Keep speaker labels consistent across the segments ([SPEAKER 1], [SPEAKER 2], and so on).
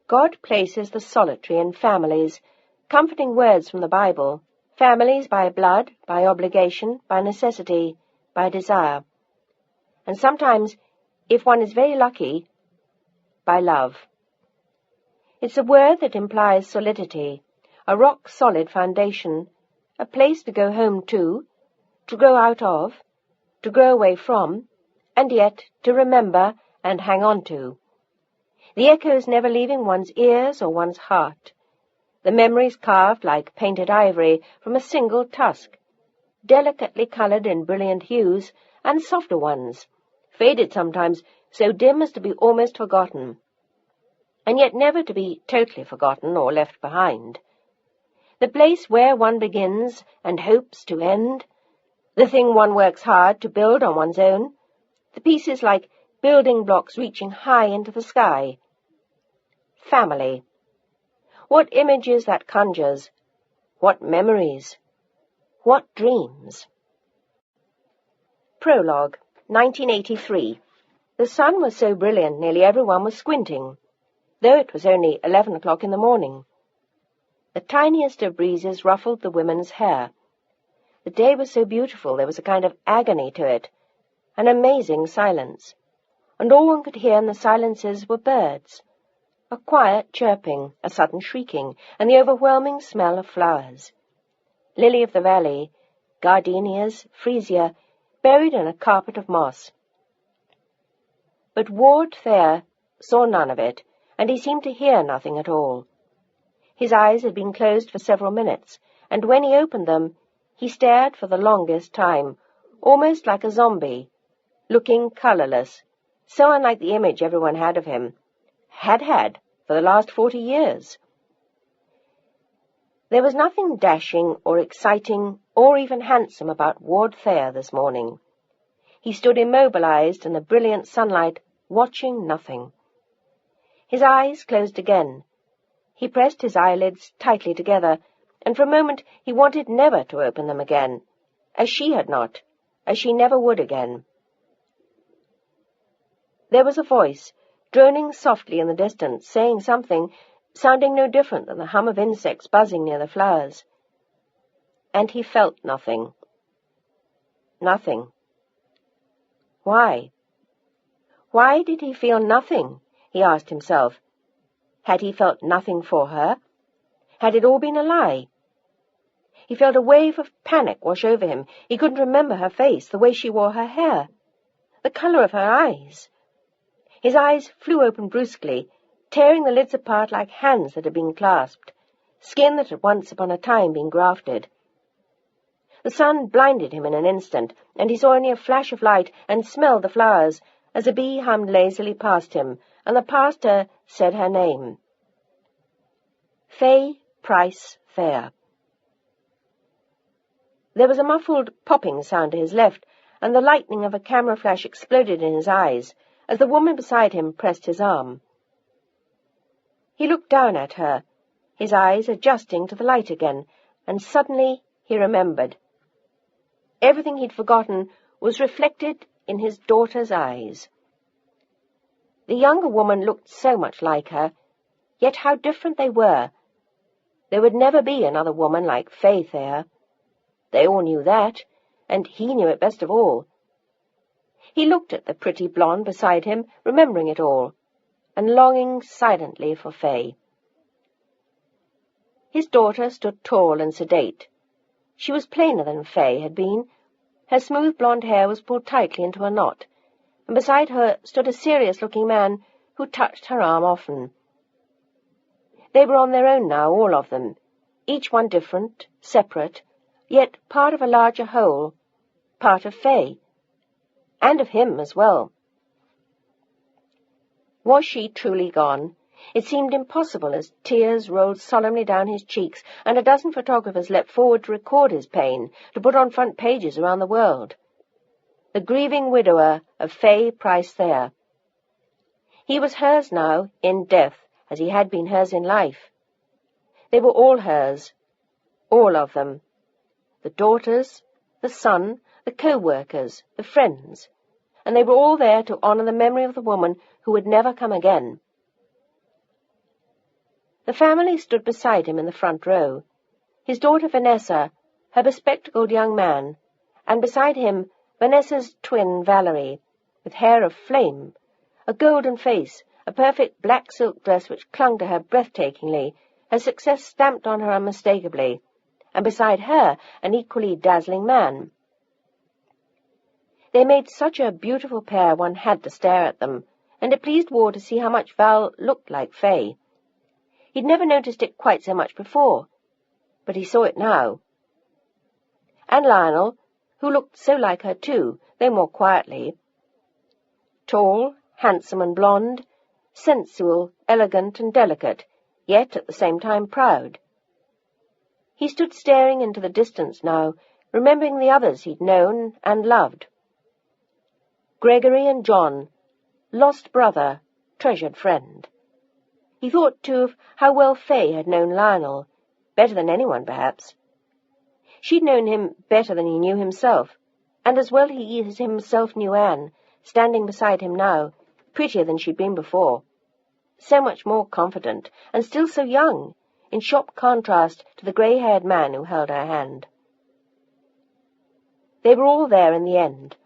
[SPEAKER 1] God places the solitary in families, comforting words from the Bible, families by blood, by obligation, by necessity, by desire, and sometimes, if one is very lucky, by love. It's a word that implies solidity, a rock-solid foundation, a place to go home to grow out of, to grow away from, and yet to remember and hang on to. The echoes never leaving one's ears or one's heart. The memories carved like painted ivory from a single tusk, delicately coloured in brilliant hues, and softer ones, faded sometimes, so dim as to be almost forgotten, and yet never to be totally forgotten or left behind. The place where one begins and hopes to end, the thing one works hard to build on one's own, the pieces like building blocks reaching high into the sky. Family. What images that conjures, what memories, what dreams. Prologue, 1983. The sun was so brilliant nearly everyone was squinting, though it was only 11 o'clock in the morning. The tiniest of breezes ruffled the women's hair. The day was so beautiful there was a kind of agony to it, an amazing silence, and all one could hear in the silences were birds, a quiet chirping, a sudden shrieking, and the overwhelming smell of flowers. Lily of the valley, gardenias, freesia, buried in a carpet of moss. But Ward Thayer saw none of it, and he seemed to hear nothing at all. His eyes had been closed for several minutes, and when he opened them, he stared for the longest time, almost like a zombie, looking colourless, so unlike the image everyone had of him, had for the last 40 years. There was nothing dashing or exciting or even handsome about Ward Thayer this morning. He stood immobilized in the brilliant sunlight, watching nothing. His eyes closed again. He pressed his eyelids tightly together, and for a moment he wanted never to open them again, as she had not, as she never would again. There was a voice, droning softly in the distance, saying something, sounding no different than the hum of insects buzzing near the flowers. And he felt nothing. Nothing. Why? Why did he feel nothing? He asked himself. Had he felt nothing for her? Had it all been a lie? He felt a wave of panic wash over him. He couldn't remember her face, the way she wore her hair, the colour of her eyes. His eyes flew open brusquely, tearing the lids apart like hands that had been clasped, skin that had once upon a time been grafted. The sun blinded him in an instant, and he saw only a flash of light and smelled the flowers as a bee hummed lazily past him, and the pastor said her name. Fay Price Thayer. There was a muffled popping sound to his left, and the lightning of a camera flash exploded in his eyes as the woman beside him pressed his arm. He looked down at her, his eyes adjusting to the light again, and suddenly he remembered. Everything he'd forgotten was reflected in his daughter's eyes. The younger woman looked so much like her, yet how different they were. There would never be another woman like Fay Thayer. They all knew that, and he knew it best of all. He looked at the pretty blonde beside him, remembering it all, and longing silently for Fay. His daughter stood tall and sedate. She was plainer than Fay had been. Her smooth blonde hair was pulled tightly into a knot, and beside her stood a serious-looking man who touched her arm often. They were on their own now, all of them, each one different, separate, yet part of a larger whole, part of Fay, and of him as well. Was she truly gone? It seemed impossible as tears rolled solemnly down his cheeks, and a dozen photographers leapt forward to record his pain, to put on front pages around the world. The grieving widower of Fay Price Thayer. He was hers now, in death, as he had been hers in life. They were all hers, all of them. The daughters, the son, the co-workers, the friends, and they were all there to honour the memory of the woman who would never come again. The family stood beside him in the front row. His daughter Vanessa, her bespectacled young man, and beside him Vanessa's twin Valerie, with hair of flame, a golden face, a perfect black silk dress which clung to her breathtakingly, her success stamped on her unmistakably, and beside her an equally dazzling man. They made such a beautiful pair one had to stare at them, and it pleased Ward to see how much Val looked like Fay. He'd never noticed it quite so much before, but he saw it now. And Lionel, who looked so like her too, though more quietly. Tall, handsome and blonde, sensual, elegant and delicate, yet at the same time proud. He stood staring into the distance now, remembering the others he'd known and loved. Gregory and John, lost brother, treasured friend. He thought, too, of how well Fay had known Lionel, better than anyone, perhaps. She'd known him better than he knew himself, and as well he as himself knew Anne, standing beside him now, prettier than she'd been before. So much more confident, and still so young, in sharp contrast to the grey-haired man who held her hand. They were all there in the end.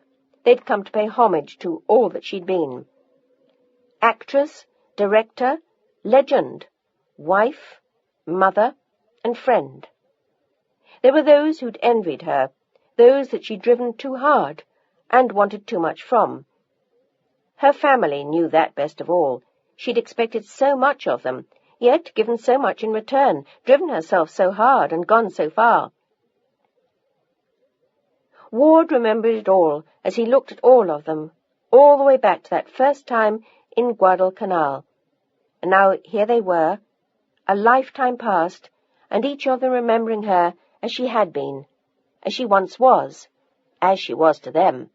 [SPEAKER 1] They'd come to pay homage to all that she'd been. Actress, director, legend, wife, mother, and friend. There were those who'd envied her, those that she'd driven too hard, and wanted too much from. Her family knew that best of all. She'd expected so much of them, yet given so much in return, driven herself so hard, and gone so far. Ward remembered it all as he looked at all of them, all the way back to that first time in Guadalcanal. And now here they were, a lifetime past, and each of them remembering her as she had been, as she once was, as she was to them.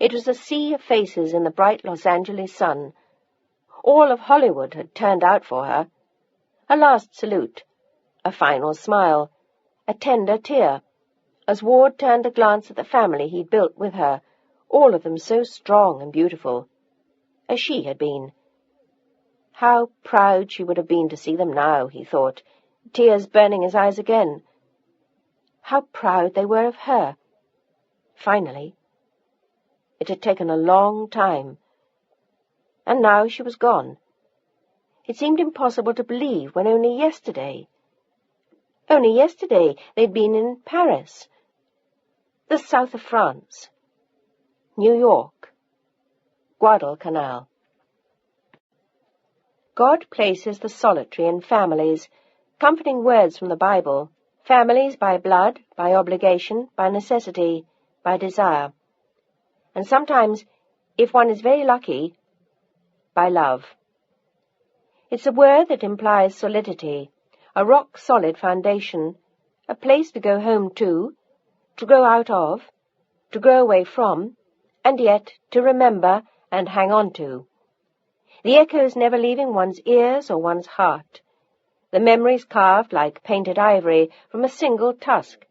[SPEAKER 1] It was a sea of faces in the bright Los Angeles sun. All of Hollywood had turned out for her. A last salute, a final smile, a tender tear, as Ward turned to glance at the family he'd built with her, all of them so strong and beautiful, as she had been. How proud she would have been to see them now, he thought, tears burning his eyes again. How proud they were of her. Finally. It had taken a long time. And now she was gone. It seemed impossible to believe when only yesterday they'd been in Paris, the south of France, New York, Guadalcanal. God places the solitary in families, comforting words from the Bible, families by blood, by obligation, by necessity, by desire, and sometimes, if one is very lucky, by love. It's a word that implies solidity, a rock-solid foundation, a place to go home to grow out of, to grow away from, and yet to remember and hang on to. The echoes never leaving one's ears or one's heart, the memories carved like painted ivory from a single tusk,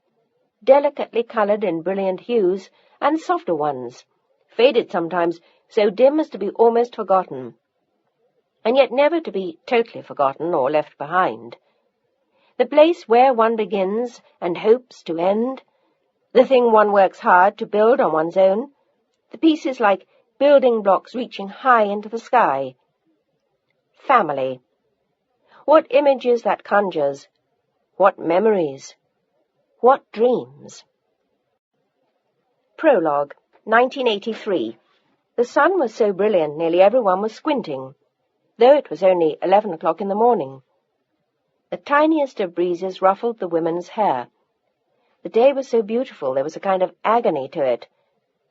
[SPEAKER 1] delicately coloured in brilliant hues, and softer ones, faded sometimes so dim as to be almost forgotten, and yet never to be totally forgotten or left behind. The place where one begins and hopes to end, the thing one works hard to build on one's own, the pieces like building blocks reaching high into the sky. Family. What images that conjures, what memories, what dreams. Prologue, 1983. The sun was so brilliant nearly everyone was squinting, though it was only 11 o'clock in the morning. The tiniest of breezes ruffled the women's hair. The day was so beautiful there was a kind of agony to it,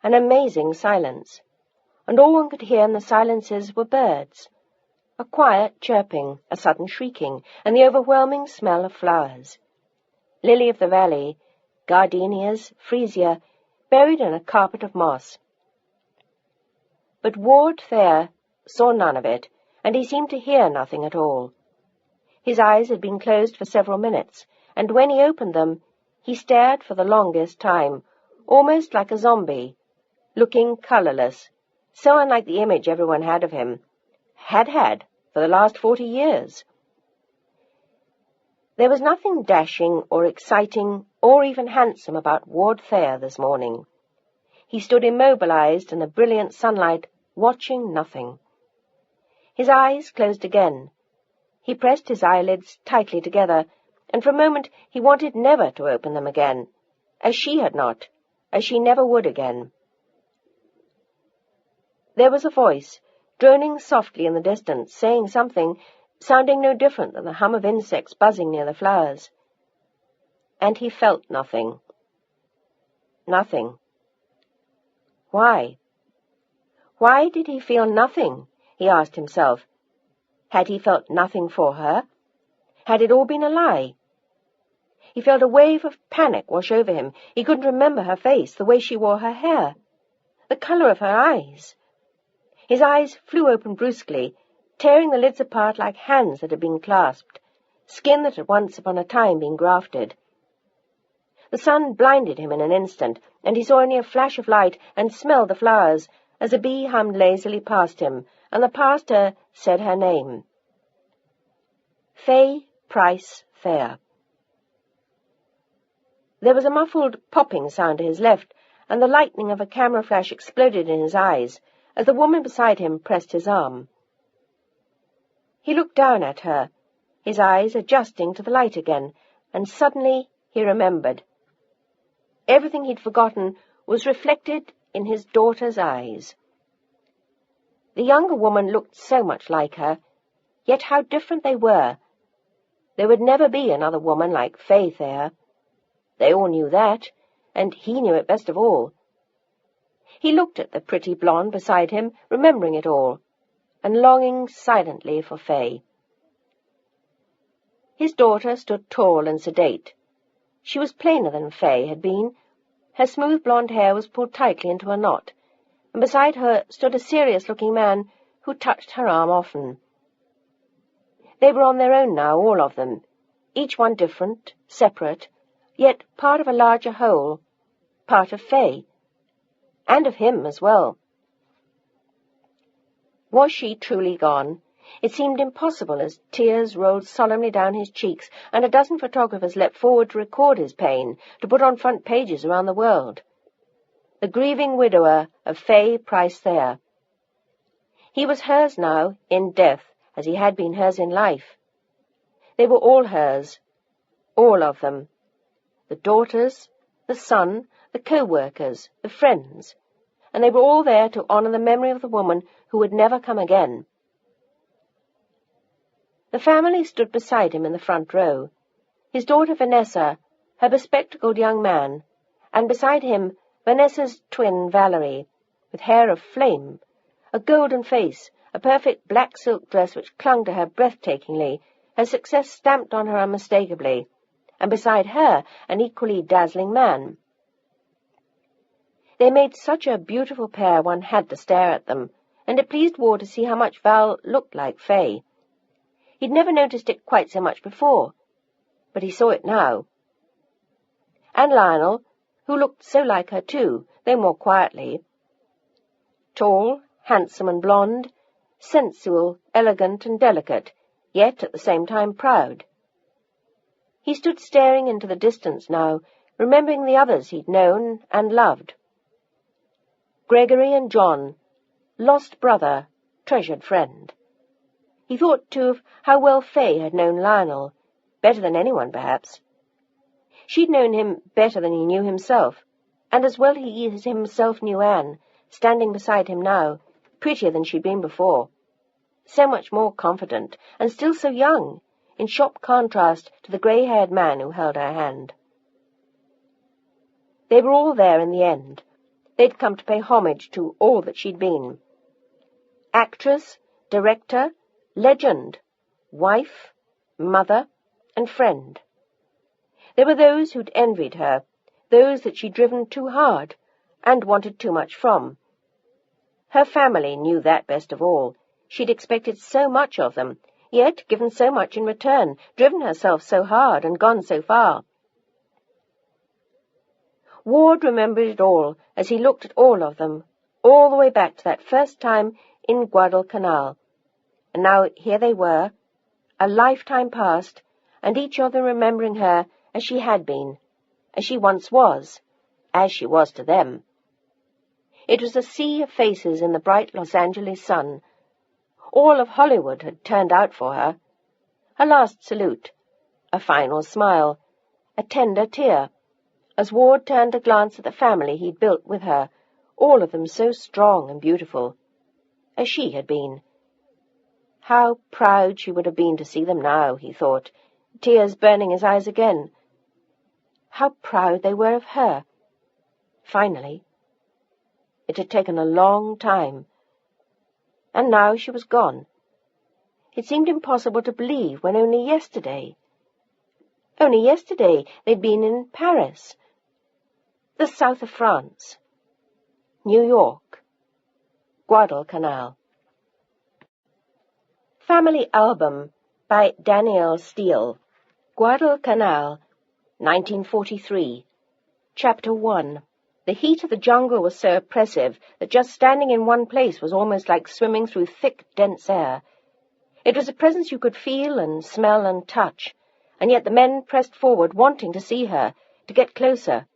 [SPEAKER 1] an amazing silence, and all one could hear in the silences were birds, a quiet chirping, a sudden shrieking, and the overwhelming smell of flowers. Lily of the valley, gardenias, freesia, buried in a carpet of moss. But Ward Thayer saw none of it, and he seemed to hear nothing at all. His eyes had been closed for several minutes, and when he opened them, he stared for the longest time, almost like a zombie, looking colourless, so unlike the image everyone had of him, had for the last 40 years. There was nothing dashing or exciting or even handsome about Ward Thayer this morning. He stood immobilized in the brilliant sunlight, watching nothing. His eyes closed again. He pressed his eyelids tightly together, and for a moment he wanted never to open them again, as she had not, as she never would again. There was a voice, droning softly in the distance, saying something, sounding no different than the hum of insects buzzing near the flowers. And he felt nothing. Nothing. Why? Why did he feel nothing? He asked himself. Had he felt nothing for her? Had it all been a lie? He felt a wave of panic wash over him. He couldn't remember her face, the way she wore her hair, the colour of her eyes. His eyes flew open brusquely, tearing the lids apart like hands that had been clasped, skin that had once upon a time been grafted. The sun blinded him in an instant, and he saw only a flash of light and smelled the flowers as a bee hummed lazily past him, and the pastor said her name. Fay Price Thayer. There was a muffled popping sound to his left, and the lightning of a camera flash exploded in his eyes as the woman beside him pressed his arm. He looked down at her, his eyes adjusting to the light again, and suddenly he remembered. Everything he'd forgotten was reflected in his daughter's eyes. The younger woman looked so much like her, yet how different they were. There would never be another woman like Fay Thayer. They all knew that, and he knew it best of all. He looked at the pretty blonde beside him, remembering it all, and longing silently for Fay. His daughter stood tall and sedate. She was plainer than Fay had been. Her smooth blonde hair was pulled tightly into a knot, and beside her stood a serious-looking man who touched her arm often. They were on their own now, all of them, each one different, separate, yet part of a larger whole, part of Fay, and of him as well. Was she truly gone? It seemed impossible as tears rolled solemnly down his cheeks, and a dozen photographers leapt forward to record his pain, to put on front pages around the world. The grieving widower of Fay Price Thayer. He was hers now, in death, as he had been hers in life. They were all hers, all of them. The daughters, the son, the co-workers, the friends, and they were all there to honour the memory of the woman who would never come again. The family stood beside him in the front row, his daughter Vanessa, her bespectacled young man, and beside him Vanessa's twin Valerie, with hair of flame, a golden face, a perfect black silk dress which clung to her breathtakingly, her success stamped on her unmistakably, and beside her an equally dazzling man. They made such a beautiful pair one had to stare at them, and it pleased Ward to see how much Val looked like Fay. He'd never noticed it quite so much before, but he saw it now. And Lionel, who looked so like her too, though more quietly. Tall, handsome and blonde, sensual, elegant and delicate, yet at the same time proud. He stood staring into the distance now, remembering the others he'd known and loved. Gregory and John, lost brother, treasured friend. He thought, too, of how well Fay had known Lionel, better than anyone, perhaps. She'd known him better than he knew himself, and as well he as himself knew Anne, standing beside him now, prettier than she'd been before, so much more confident, and still so young, in sharp contrast to the grey-haired man who held her hand. They were all there in the end. They'd come to pay homage to all that she'd been. Actress, director, legend, wife, mother, and friend. There were those who'd envied her, those that she'd driven too hard and wanted too much from. Her family knew that best of all. She'd expected so much of them, yet given so much in return, driven herself so hard and gone so far. Ward remembered it all as he looked at all of them, all the way back to that first time in Guadalcanal. And now here they were, a lifetime past, and each of them remembering her as she had been, as she once was, as she was to them. It was a sea of faces in the bright Los Angeles sun. All of Hollywood had turned out for her. A last salute, a final smile, a tender tear, as Ward turned to glance at the family he'd built with her, all of them so strong and beautiful, as she had been. How proud she would have been to see them now, he thought, tears burning his eyes again. How proud they were of her. Finally. It had taken a long time. And now she was gone. It seemed impossible to believe when only yesterday they'd been in Paris, the south of France, New York, Guadalcanal. Family Album by Danielle Steel. Guadalcanal, 1943. Chapter 1. The heat of the jungle was so oppressive that just standing in one place was almost like swimming through thick, dense air. It was a presence you could feel and smell and touch, and yet the men pressed forward wanting to see her, to get closer,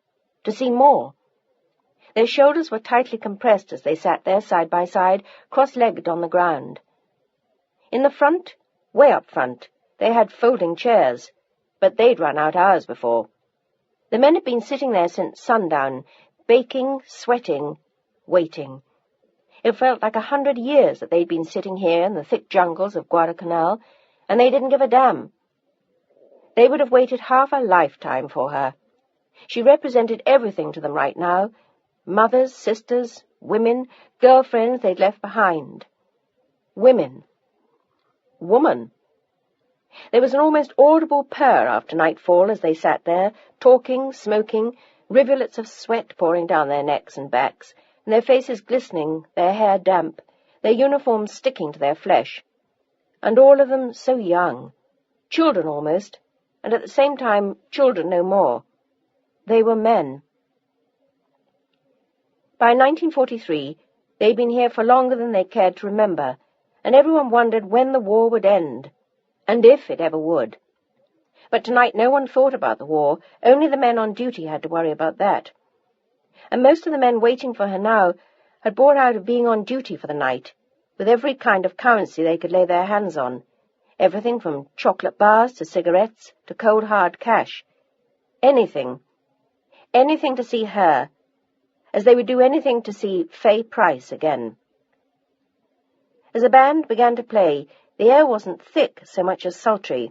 [SPEAKER 1] to see more. Their shoulders were tightly compressed as they sat there side by side, cross-legged on the ground. In the front, way up front, they had folding chairs, but they'd run out hours before. The men had been sitting there since sundown, baking, sweating, waiting. It felt like 100 years that they'd been sitting here in the thick jungles of Guadalcanal, and they didn't give a damn. They would have waited half a lifetime for her. She represented everything to them right now. Mothers, sisters, women, girlfriends they'd left behind. Women. Woman. There was an almost audible purr after nightfall as they sat there, talking, smoking, rivulets of sweat pouring down their necks and backs, and their faces glistening, their hair damp, their uniforms sticking to their flesh. And all of them so young, children almost, and at the same time children no more. They were men. By 1943, they'd been here for longer than they cared to remember, and everyone wondered when the war would end, and if it ever would. But tonight no one thought about the war, only the men on duty had to worry about that. And most of the men waiting for her now had bought out of being on duty for the night, with every kind of currency they could lay their hands on, everything from chocolate bars to cigarettes to cold hard cash. Anything to see her, as they would do anything to see Fay Price again. As the band began to play, the air wasn't thick so much as sultry,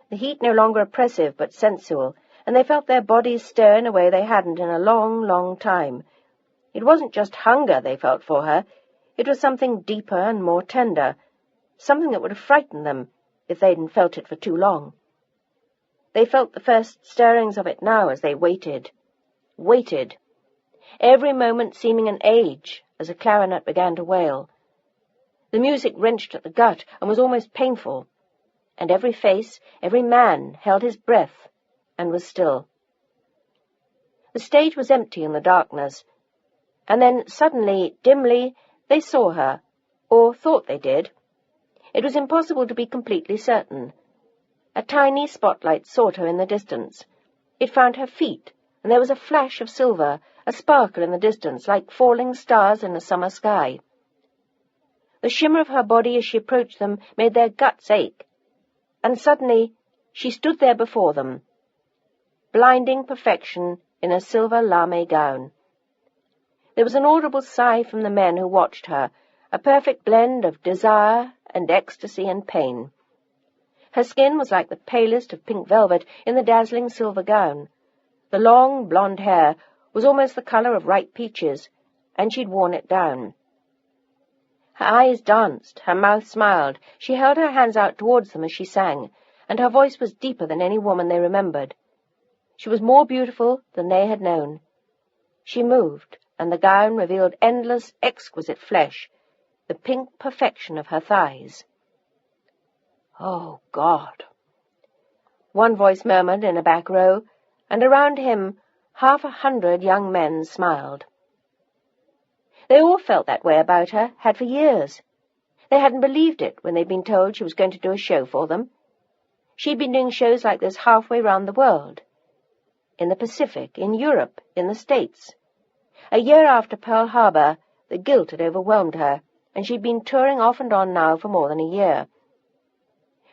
[SPEAKER 1] the heat no longer oppressive but sensual, and they felt their bodies stir in a way they hadn't in a long, long time. It wasn't just hunger they felt for her, it was something deeper and more tender, something that would have frightened them if they hadn't felt it for too long. They felt the first stirrings of it now as they waited, every moment seeming an age as a clarinet began to wail. The music wrenched at the gut and was almost painful, and every face, every man held his breath and was still. The stage was empty in the darkness, and then suddenly, dimly, they saw her, or thought they did. It was impossible to be completely certain. A tiny spotlight sought her in the distance. It found her feet, and there was a flash of silver, a sparkle in the distance, like falling stars in a summer sky. The shimmer of her body as she approached them made their guts ache, and suddenly she stood there before them, blinding perfection in a silver lame gown. There was an audible sigh from the men who watched her, a perfect blend of desire and ecstasy and pain. Her skin was like the palest of pink velvet in the dazzling silver gown. The long blonde hair was almost the color of ripe peaches, and she'd worn it down. Her eyes danced, her mouth smiled, she held her hands out towards them as she sang, and her voice was deeper than any woman they remembered. She was more beautiful than they had known. She moved, and the gown revealed endless, exquisite flesh, the pink perfection of her thighs. "Oh, God," one voice murmured in a back row, and around him 100 young men smiled. They all felt that way about her, had for years. They hadn't believed it when they'd been told she was going to do a show for them. She'd been doing shows like this halfway round the world. In the Pacific, in Europe, in the States. A year after Pearl Harbor, the guilt had overwhelmed her, and she'd been touring off and on now for more than a year.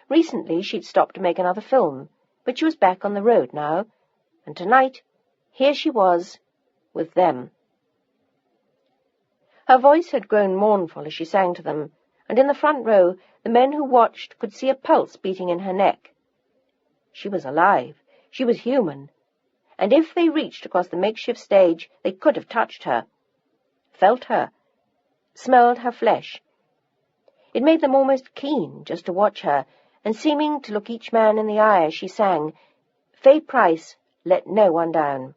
[SPEAKER 1] Recently she'd stopped to make another film, but she was back on the road now, and tonight, here she was, with them. Her voice had grown mournful as she sang to them, and in the front row the men who watched could see a pulse beating in her neck. She was alive, she was human, and if they reached across the makeshift stage, they could have touched her, felt her, smelled her flesh. It made them almost keen just to watch her, and seeming to look each man in the eye as she sang, "Faye Price, let no one down."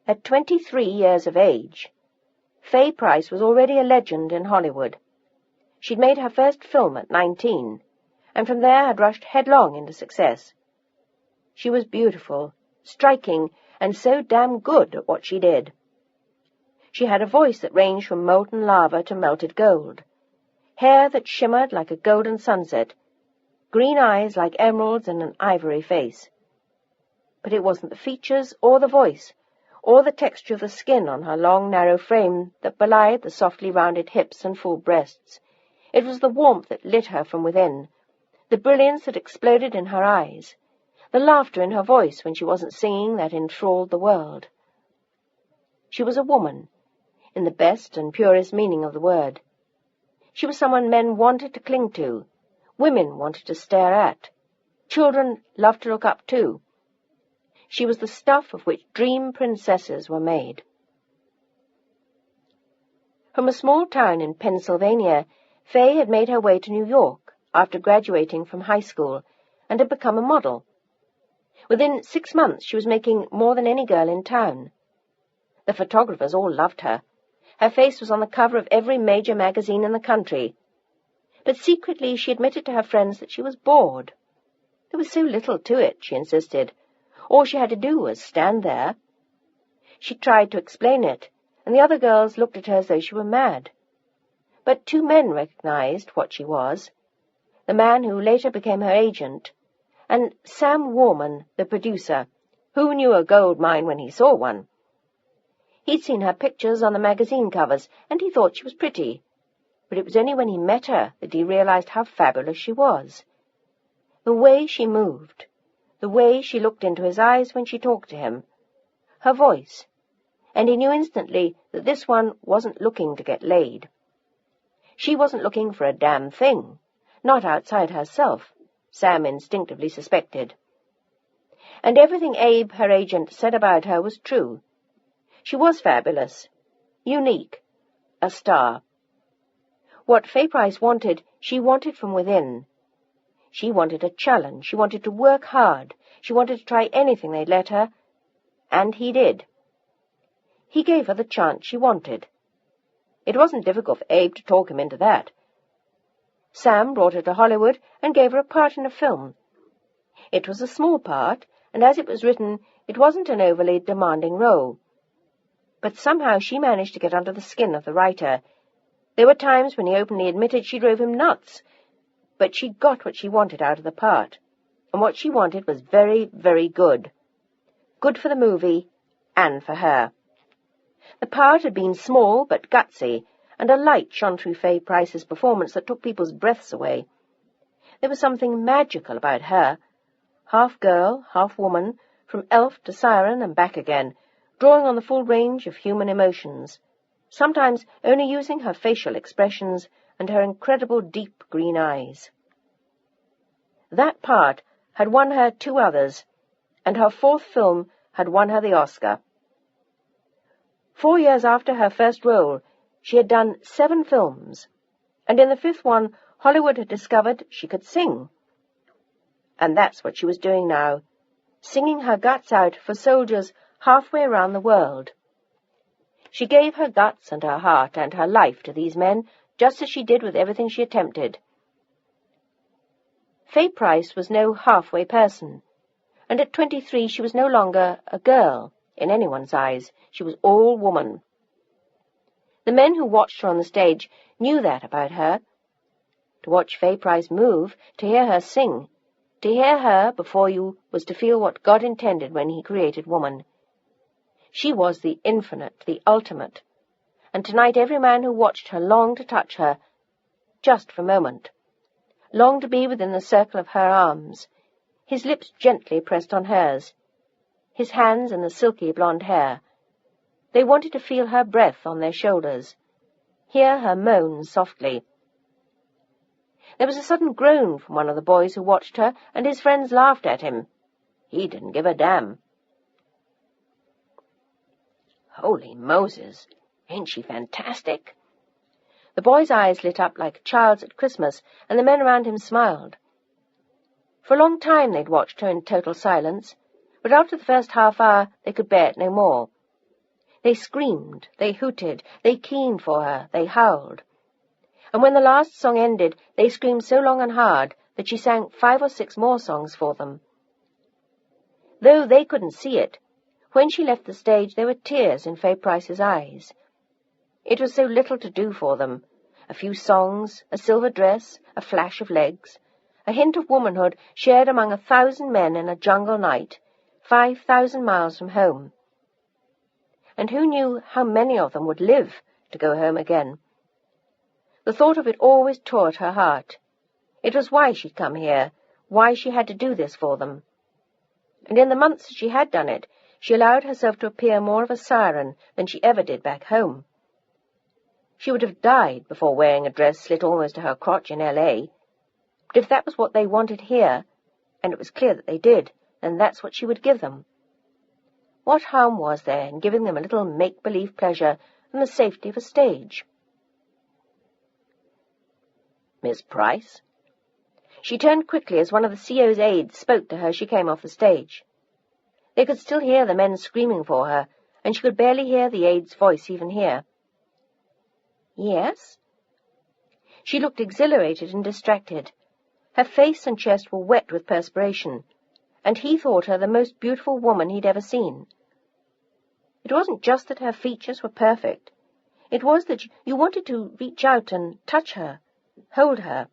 [SPEAKER 1] At 23 years of age, Faye Price was already a legend in Hollywood. She'd made her first film at 19, and from there had rushed headlong into success. She was beautiful, striking, and so damn good at what she did. She had a voice that ranged from molten lava to melted gold, hair that shimmered like a golden sunset, green eyes like emeralds and an ivory face. But it wasn't the features or the voice, or the texture of the skin on her long, narrow frame that belied the softly rounded hips and full breasts. It was the warmth that lit her from within, the brilliance that exploded in her eyes, the laughter in her voice when she wasn't singing that enthralled the world. She was a woman, in the best and purest meaning of the word. She was someone men wanted to cling to, women wanted to stare at, children loved to look up to. She was the stuff of which dream princesses were made. From a small town in Pennsylvania, Faye had made her way to New York after graduating from high school and had become a model. Within 6 months she was making more than any girl in town. The photographers all loved her. Her face was on the cover of every major magazine in the country. But secretly she admitted to her friends that she was bored. There was so little to it, she insisted. All she had to do was stand there. She tried to explain it, and the other girls looked at her as though she were mad. But 2 men recognized what she was, the man who later became her agent, and Sam Warman, the producer, who knew a gold mine when he saw one. He'd seen her pictures on the magazine covers, and he thought she was pretty, but it was only when he met her that he realized how fabulous she was. The way she moved, the way she looked into his eyes when she talked to him, her voice, and he knew instantly that this one wasn't looking to get laid. She wasn't looking for a damn thing, not outside herself, Sam instinctively suspected. And everything Abe, her agent, said about her was true. She was fabulous, unique, a star. What Faye Price wanted, she wanted from within. She wanted a challenge, she wanted to work hard, she wanted to try anything they'd let her, and he did. He gave her the chance she wanted. It wasn't difficult for Abe to talk him into that. Sam brought her to Hollywood and gave her a part in a film. It was a small part, and as it was written, it wasn't an overly demanding role. But somehow she managed to get under the skin of the writer. There were times when he openly admitted she drove him nuts, but she got what she wanted out of the part, and what she wanted was very, very good. Good for the movie, and for her. The part had been small but gutsy, and a light shone through Faye Price's performance that took people's breaths away. There was something magical about her, half girl, half woman, from elf to siren and back again, drawing on the full range of human emotions, sometimes only using her facial expressions and her incredible deep green eyes. That part had won her 2 others, and her 4th film had won her the Oscar. 4 years after her first role, she had done 7 films, and in the 5th one, Hollywood had discovered she could sing. And that's what she was doing now, singing her guts out for soldiers halfway around the world. She gave her guts and her heart and her life to these men, just as she did with everything she attempted. Faye Price was no halfway person, and at 23 she was no longer a girl in anyone's eyes. She was all woman. The men who watched her on the stage knew that about her. To watch Fay Price move, to hear her sing. To hear her before you was to feel what God intended when he created woman. She was the infinite, the ultimate. And tonight every man who watched her longed to touch her, just for a moment. Longed to be within the circle of her arms, his lips gently pressed on hers, his hands in the silky blonde hair. They wanted to feel her breath on their shoulders, hear her moan softly. There was a sudden groan from one of the boys who watched her, and his friends laughed at him. He didn't give a damn. Holy Moses, ain't she fantastic? The boy's eyes lit up like a child's at Christmas, and the men around him smiled. For a long time they'd watched her in total silence, but after the first half-hour they could bear it no more. They screamed, they hooted, they keened for her, they howled. And when the last song ended, they screamed so long and hard that she sang 5 or 6 more songs for them. Though they couldn't see it, when she left the stage there were tears in Fay Price's eyes. It was so little to do for them. A few songs, a silver dress, a flash of legs, a hint of womanhood shared among 1,000 men in a jungle night, 5,000 miles from home. And who knew how many of them would live to go home again? The thought of it always tore at her heart. It was why she'd come here, why she had to do this for them. And in the months that she had done it, she allowed herself to appear more of a siren than she ever did back home. She would have died before wearing a dress slit almost to her crotch in L.A. But if that was what they wanted here, and it was clear that they did, then that's what she would give them. What harm was there in giving them a little make-believe pleasure and the safety of a stage? Miss Price? She turned quickly as one of the CO's aides spoke to her as she came off the stage. They could still hear the men screaming for her, and she could barely hear the aide's voice even here. Yes? She looked exhilarated and distracted. Her face and chest were wet with perspiration, and he thought her the most beautiful woman he'd ever seen. It wasn't just that her features were perfect. It was that you wanted to reach out and touch her, hold her.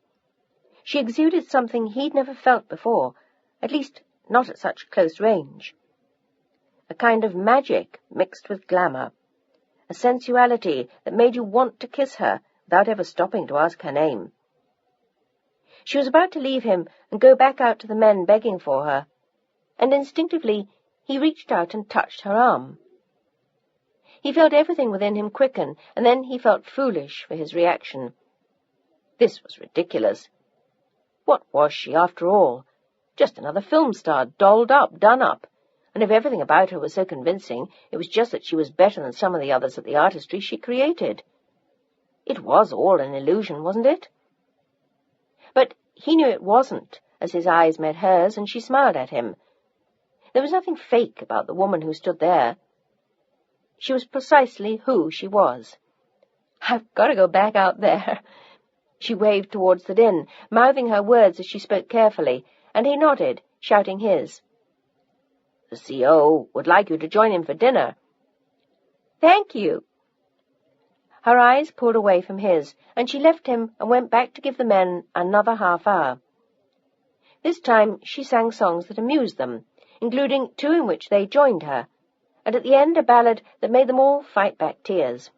[SPEAKER 1] She exuded something he'd never felt before, at least not at such close range. A kind of magic mixed with glamour, a sensuality that made you want to kiss her without ever stopping to ask her name. She was about to leave him and go back out to the men begging for her, and instinctively he reached out and touched her arm. He felt everything within him quicken, and then he felt foolish for his reaction. This was ridiculous. What was she, after all? Just another film star, dolled up, done up. And if everything about her was so convincing, it was just that she was better than some of the others at the artistry she created. It was all an illusion, wasn't it? But he knew it wasn't, as his eyes met hers, and she smiled at him. There was nothing fake about the woman who stood there. She was precisely who she was. I've got to go back out there. She waved towards the din, mouthing her words as she spoke carefully, and he nodded, shouting his. The CO would like you to join him for dinner. Thank you. Her eyes pulled away from his, and she left him and went back to give the men another half-hour. This time she sang songs that amused them, including 2 in which they joined her, and at the end a ballad that made them all fight back tears.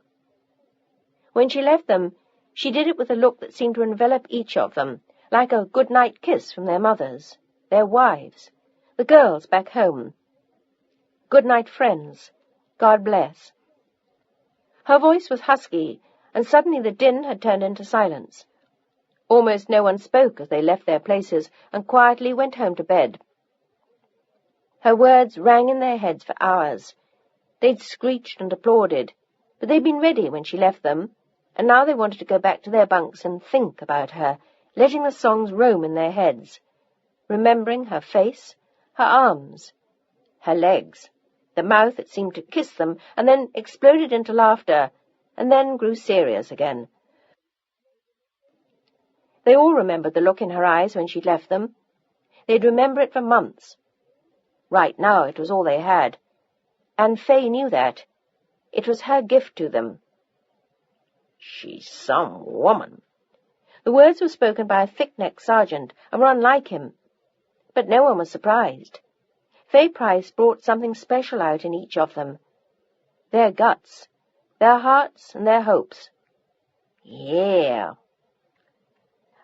[SPEAKER 1] When she left them, she did it with a look that seemed to envelop each of them, like a good-night kiss from their mothers, their wives, the girls back home. Good night, friends. God bless. Her voice was husky, and suddenly the din had turned into silence. Almost no one spoke as they left their places and quietly went home to bed. Her words rang in their heads for hours. They'd screeched and applauded, but they'd been ready when she left them, and now they wanted to go back to their bunks and think about her, letting the songs roam in their heads, remembering her face, her arms, her legs, the mouth that seemed to kiss them, and then exploded into laughter, and then grew serious again. They all remembered the look in her eyes when she'd left them. They'd remember it for months. Right now it was all they had, and Fay knew that. It was her gift to them. She's some woman. The The words were spoken by a thick-necked sergeant and were unlike him. But no one was surprised. Fay Price brought something special out in each of them. Their guts, their hearts, and their hopes. Yeah.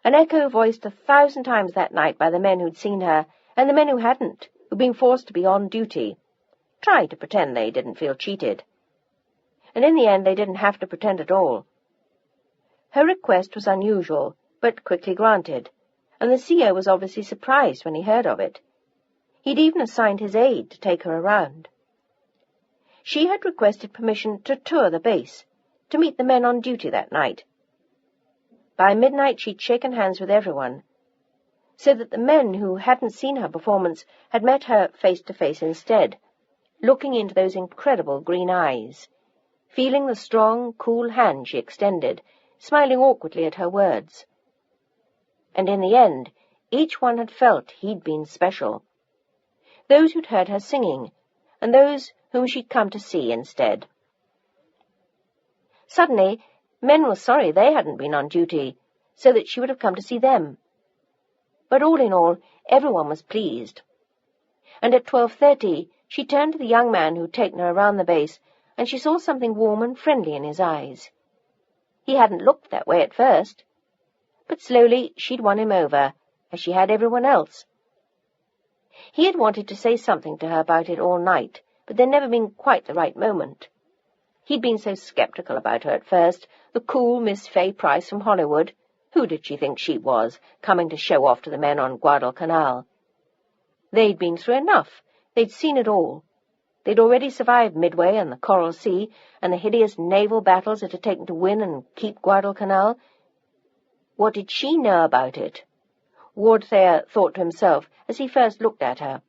[SPEAKER 1] An echo voiced 1,000 times that night by the men who'd seen her, and the men who hadn't, who'd been forced to be on duty, tried to pretend they didn't feel cheated. And in the end they didn't have to pretend at all. Her request was unusual, but quickly granted, and the CO was obviously surprised when he heard of it. He'd even assigned his aide to take her around. She had requested permission to tour the base, to meet the men on duty that night. By midnight she'd shaken hands with everyone, so that the men who hadn't seen her performance had met her face to face instead, looking into those incredible green eyes, feeling the strong, cool hand she extended, smiling awkwardly at her words. And in the end, each one had felt he'd been special. Those who'd heard her singing, and those whom she'd come to see instead. Suddenly, men were sorry they hadn't been on duty, so that she would have come to see them. But all in all, everyone was pleased. And at 12:30, she turned to the young man who'd taken her around the base, and she saw something warm and friendly in his eyes. He hadn't looked that way at first, but slowly she'd won him over, as she had everyone else. He had wanted to say something to her about it all night, but there'd never been quite the right moment. He'd been so sceptical about her at first, the cool Miss Fay Price from Hollywood. Who did she think she was, coming to show off to the men on Guadalcanal? They'd been through enough. They'd seen it all. They'd already survived Midway and the Coral Sea, and the hideous naval battles it had taken to win and keep Guadalcanal. What did she know about it? Ward Thayer thought to himself as he first looked at her.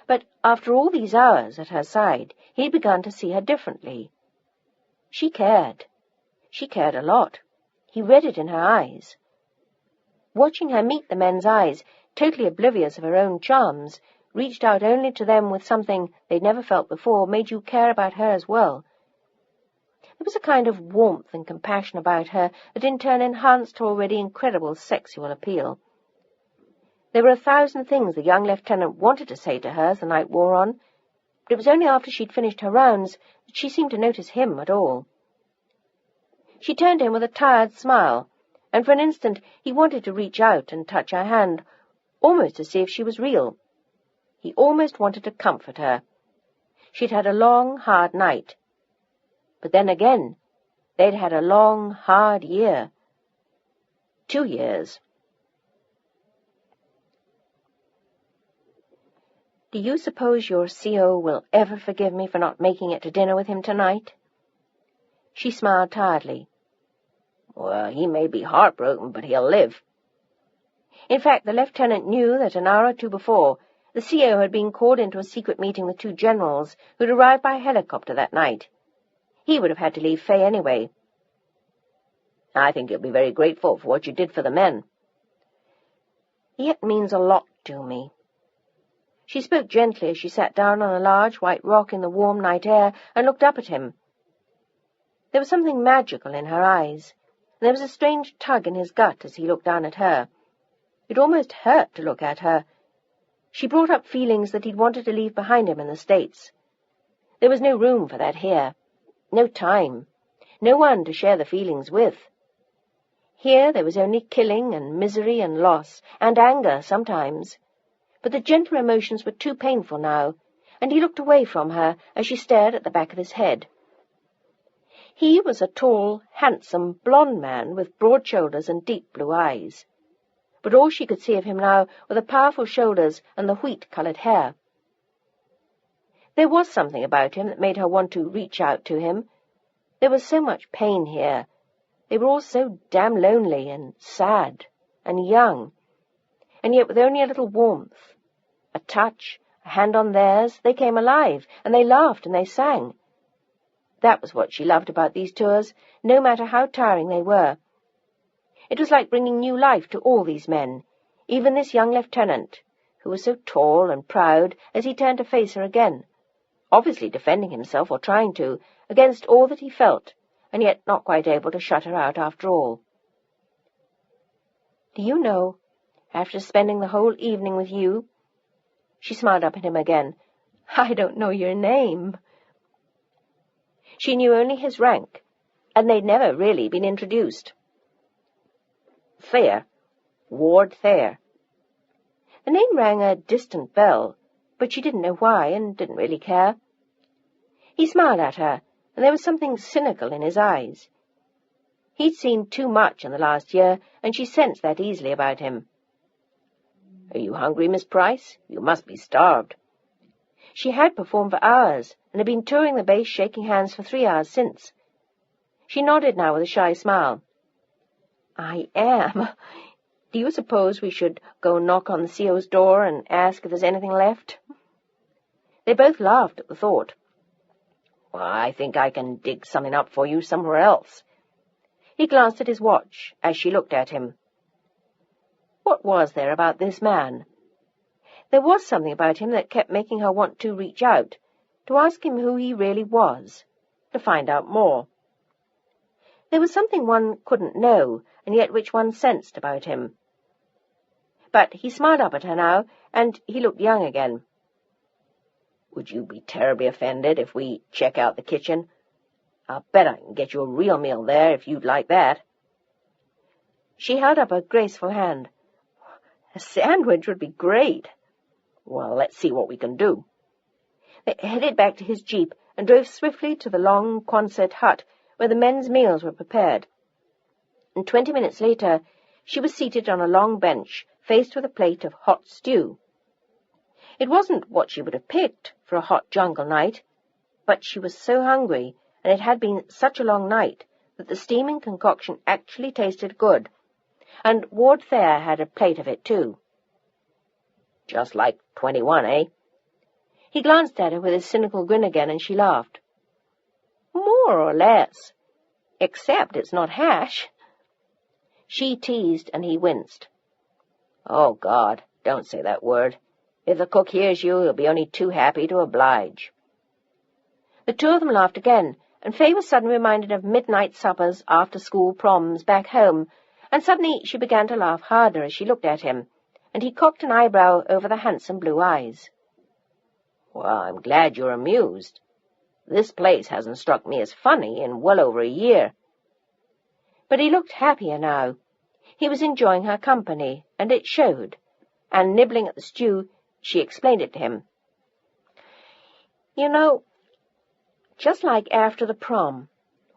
[SPEAKER 1] But after all these hours at her side, he'd begun to see her differently. She cared. She cared a lot. He read it in her eyes. Watching her meet the men's eyes, totally oblivious of her own charms, reached out only to them with something they'd never felt before, made you care about her as well. There was a kind of warmth and compassion about her that in turn enhanced her already incredible sexual appeal. There were 1,000 things the young lieutenant wanted to say to her as the night wore on, but it was only after she'd finished her rounds that she seemed to notice him at all. She turned to him with a tired smile, and for an instant he wanted to reach out and touch her hand, almost to see if she was real. He almost wanted to comfort her. She'd had a long, hard night. But then again, they'd had a long, hard year. 2 years. Do you suppose your CO will ever forgive me for not making it to dinner with him tonight? She smiled tiredly. Well, he may be heartbroken, but he'll live. In fact, the lieutenant knew that an hour or two before, the CO had been called into a secret meeting with 2 generals who'd arrived by helicopter that night. He would have had to leave Fay anyway. I think he'll be very grateful for what you did for the men. It means a lot to me. She spoke gently as she sat down on a large white rock in the warm night air and looked up at him. There was something magical in her eyes, and there was a strange tug in his gut as he looked down at her. It almost hurt to look at her. She brought up feelings that he'd wanted to leave behind him in the States. There was no room for that here. No time. No one to share the feelings with. Here there was only killing and misery and loss, and anger sometimes. But the gentler emotions were too painful now, and he looked away from her as she stared at the back of his head. He was a tall, handsome, blond man with broad shoulders and deep blue eyes. But all she could see of him now were the powerful shoulders and the wheat-coloured hair. There was something about him that made her want to reach out to him. There was so much pain here. They were all so damn lonely and sad and young, and yet with only a little warmth. A touch, a hand on theirs, they came alive, and they laughed and they sang. That was what she loved about these tours, no matter how tiring they were. It was like bringing new life to all these men, even this young lieutenant, who was so tall and proud as he turned to face her again, obviously defending himself, or trying to, against all that he felt, and yet not quite able to shut her out after all. Do you know, after spending the whole evening with you—" She smiled up at him again. "I don't know your name." She knew only his rank, and they'd never really been introduced. "Thayer. Ward Thayer." The name rang a distant bell, but she didn't know why and didn't really care. He smiled at her, and there was something cynical in his eyes. He'd seen too much in the last year, and she sensed that easily about him. "Are you hungry, Miss Price? You must be starved." She had performed for hours, and had been touring the base shaking hands for 3 hours since. She nodded now with a shy smile. "I am. Do you suppose we should go knock on the CO's door and ask if there's anything left?" They both laughed at the thought. "Well, I think I can dig something up for you somewhere else." He glanced at his watch as she looked at him. What was there about this man? There was something about him that kept making her want to reach out, to ask him who he really was, to find out more. There was something one couldn't know, and yet which one sensed about him. But he smiled up at her now, and he looked young again. "Would you be terribly offended if we check out the kitchen? I'll bet I can get you a real meal there if you'd like that." She held up a graceful hand. "A sandwich would be great." "Well, let's see what we can do." They headed back to his jeep and drove swiftly to the long Quonset hut where the men's meals were prepared. And 20 minutes later, she was seated on a long bench, faced with a plate of hot stew. It wasn't what she would have picked for a hot jungle night, but she was so hungry, and it had been such a long night, that the steaming concoction actually tasted good, and Ward Thayer had a plate of it too. "Just like 21, eh?" He glanced at her with his cynical grin again, and she laughed. "More or less, except it's not hash." She teased, and he winced. "Oh, God, don't say that word. If the cook hears you, he'll be only too happy to oblige." The two of them laughed again, and Fay was suddenly reminded of midnight suppers, after-school proms back home, and suddenly she began to laugh harder as she looked at him, and he cocked an eyebrow over the handsome blue eyes. "Well, I'm glad you're amused. This place hasn't struck me as funny in well over a year." But he looked happier now. He was enjoying her company, and it showed, and nibbling at the stew, she explained it to him. "You know, just like after the prom,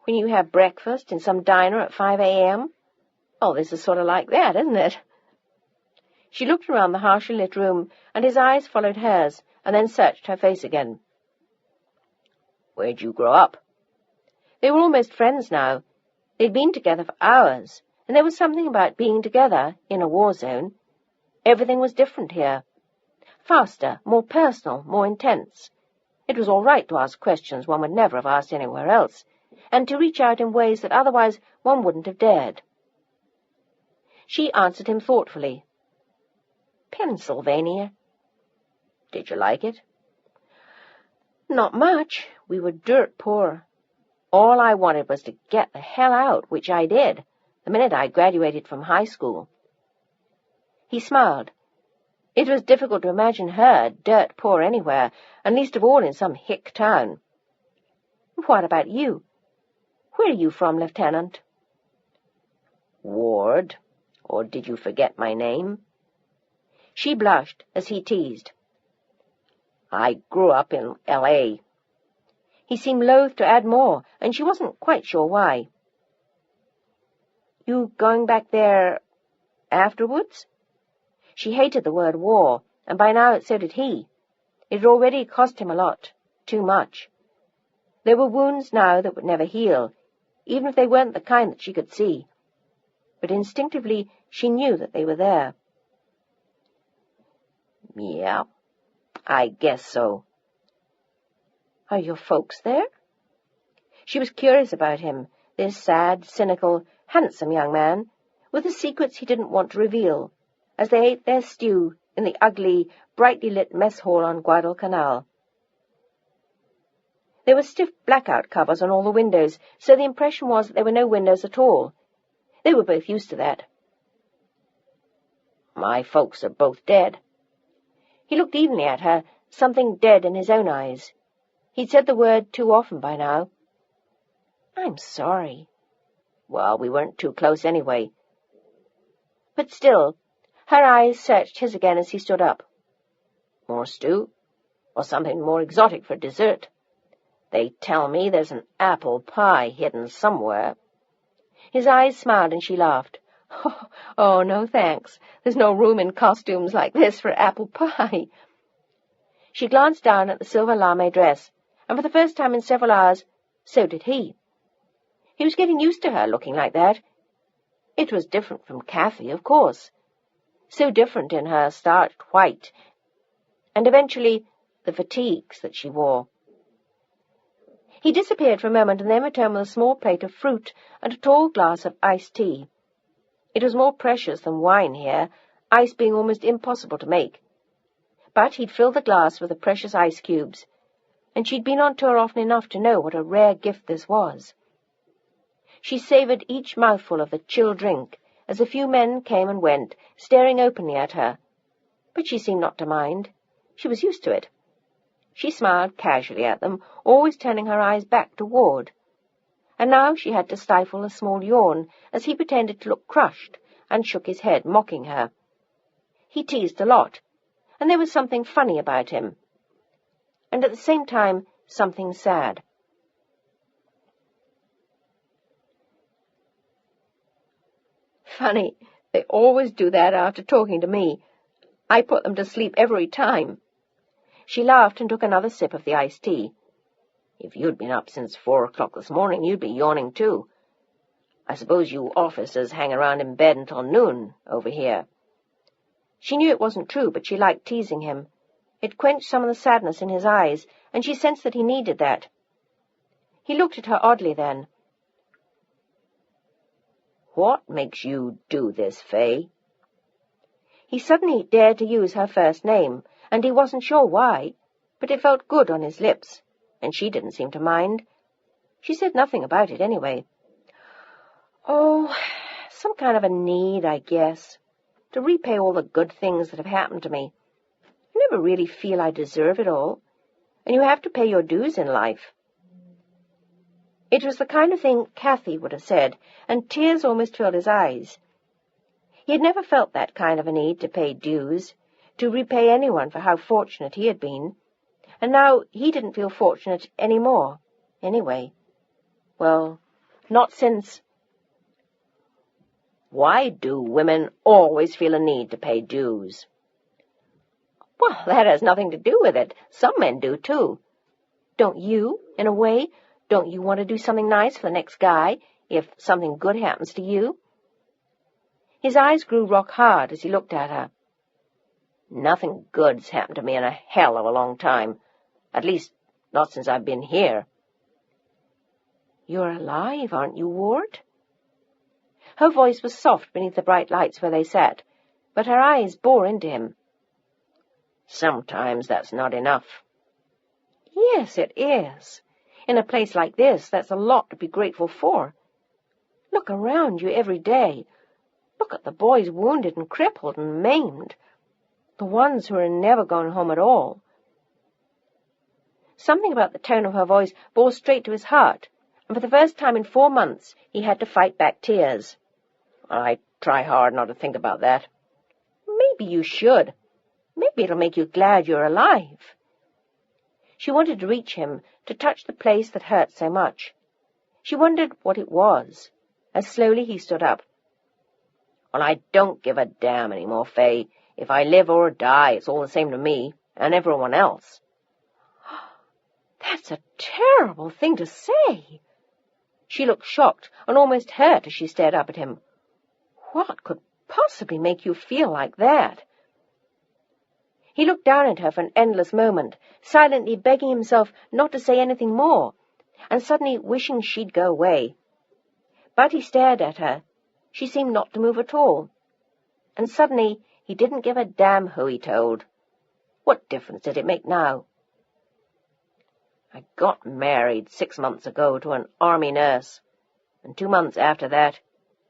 [SPEAKER 1] when you have breakfast in some diner at 5 a.m., oh, this is sort of like that, isn't it?" She looked around the harshly lit room, and his eyes followed hers, and then searched her face again. "Where'd you grow up?" They were almost friends now. They'd been together for hours, and there was something about being together in a war zone. Everything was different here. Faster, more personal, more intense. It was all right to ask questions one would never have asked anywhere else, and to reach out in ways that otherwise one wouldn't have dared. She answered him thoughtfully. "Pennsylvania." "Did you like it?" "Not much. We were dirt poor. All I wanted was to get the hell out, which I did, the minute I graduated from high school." He smiled. It was difficult to imagine her dirt poor anywhere, and least of all in some hick town. "What about you? Where are you from, Lieutenant?" "Ward. Or did you forget my name?" She blushed as he teased. "I grew up in L.A." He seemed loath to add more, and she wasn't quite sure why. "You going back there afterwards?" She hated the word war, and by now so did he. It had already cost him a lot, too much. There were wounds now that would never heal, even if they weren't the kind that she could see. But instinctively she knew that they were there. "Yeah, I guess so." "Are your folks there?" She was curious about him, this sad, cynical, handsome young man, with the secrets he didn't want to reveal, as they ate their stew in the ugly, brightly lit mess hall on Guadalcanal. There were stiff blackout covers on all the windows, so the impression was that there were no windows at all. They were both used to that. My folks are both dead." He looked evenly at her, something dead in his own eyes. He'd said the word too often by now. "I'm sorry." "Well, we weren't too close anyway." But still, her eyes searched his again as he stood up. "More stew? Or something more exotic for dessert? They tell me there's an apple pie hidden somewhere." His eyes smiled and she laughed. "Oh, no thanks. There's no room in costumes like this for apple pie." She glanced down at the silver lame dress, and for the first time in several hours, so did he. He was getting used to her looking like that. It was different from Kathy, of course. So different in her starched white, and eventually the fatigues that she wore. He disappeared for a moment and then returned with a small plate of fruit and a tall glass of iced tea. It was more precious than wine here, ice being almost impossible to make. But he'd filled the glass with the precious ice cubes, and she'd been on tour often enough to know what a rare gift this was. She savoured each mouthful of the chill drink as a few men came and went, staring openly at her. But she seemed not to mind. She was used to it. She smiled casually at them, always turning her eyes back to Ward. And now she had to stifle a small yawn as he pretended to look crushed and shook his head, mocking her. He teased a lot, and there was something funny about him, and at the same time something sad. "Funny, they always do that after talking to me. I put them to sleep every time." She laughed and took another sip of the iced tea. "If you'd been up since 4 o'clock this morning, you'd be yawning too. I suppose you officers hang around in bed until noon over here." She knew it wasn't true, but she liked teasing him. It quenched some of the sadness in his eyes, and she sensed that he needed that. He looked at her oddly then. "What makes you do this, Fay?" He suddenly dared to use her first name, and he wasn't sure why, but it felt good on his lips, and she didn't seem to mind. She said nothing about it anyway. "Oh, some kind of a need, I guess, to repay all the good things that have happened to me. I never really feel I deserve it all, and you have to pay your dues in life." It was the kind of thing Kathy would have said, and tears almost filled his eyes. He had never felt that kind of a need to pay dues, to repay anyone for how fortunate he had been, and now he didn't feel fortunate any more, anyway. Well, not since. "Why do women always feel a need to pay dues?" "Well, that has nothing to do with it. Some men do, too. Don't you, in a way? Don't you want to do something nice for the next guy, if something good happens to you?" His eyes grew rock-hard as he looked at her. "Nothing good's happened to me in a hell of a long time. At least, not since I've been here." "You're alive, aren't you, Ward?" Her voice was soft beneath the bright lights where they sat, but her eyes bore into him. "Sometimes that's not enough." "Yes, it is. In a place like this, that's a lot to be grateful for. Look around you every day. Look at the boys wounded and crippled and maimed. The ones who are never going home at all." Something about the tone of her voice bore straight to his heart, and for the first time in 4 months he had to fight back tears. "I try hard not to think about that." "Maybe you should. Maybe it'll make you glad you're alive." She wanted to reach him, to touch the place that hurt so much. She wondered what it was, as slowly he stood up. "Well, I don't give a damn any more, Fay. If I live or die, it's all the same to me, and everyone else." "That's a terrible thing to say." She looked shocked and almost hurt as she stared up at him. "What could possibly make you feel like that?" He looked down at her for an endless moment, silently begging himself not to say anything more, and suddenly wishing she'd go away. But he stared at her. She seemed not to move at all. And suddenly he didn't give a damn who he told. What difference did it make now? "I got married 6 months ago to an army nurse, and 2 months after that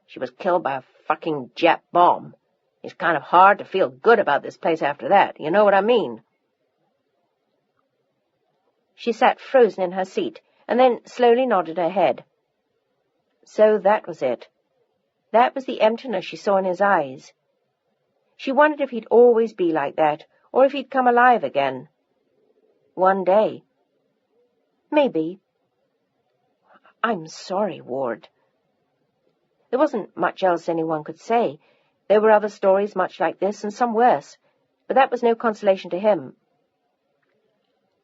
[SPEAKER 1] she was killed by a fucking Jap bomb. It's kind of hard to feel good about this place after that. You know what I mean? She sat frozen in her seat, and then slowly nodded her head. So that was it. That was the emptiness she saw in his eyes. She wondered if he'd always be like that, or if he'd come alive again. One day. Maybe. I'm sorry, Ward. There wasn't much else anyone could say. There were other stories much like this, and some worse, but that was no consolation to him.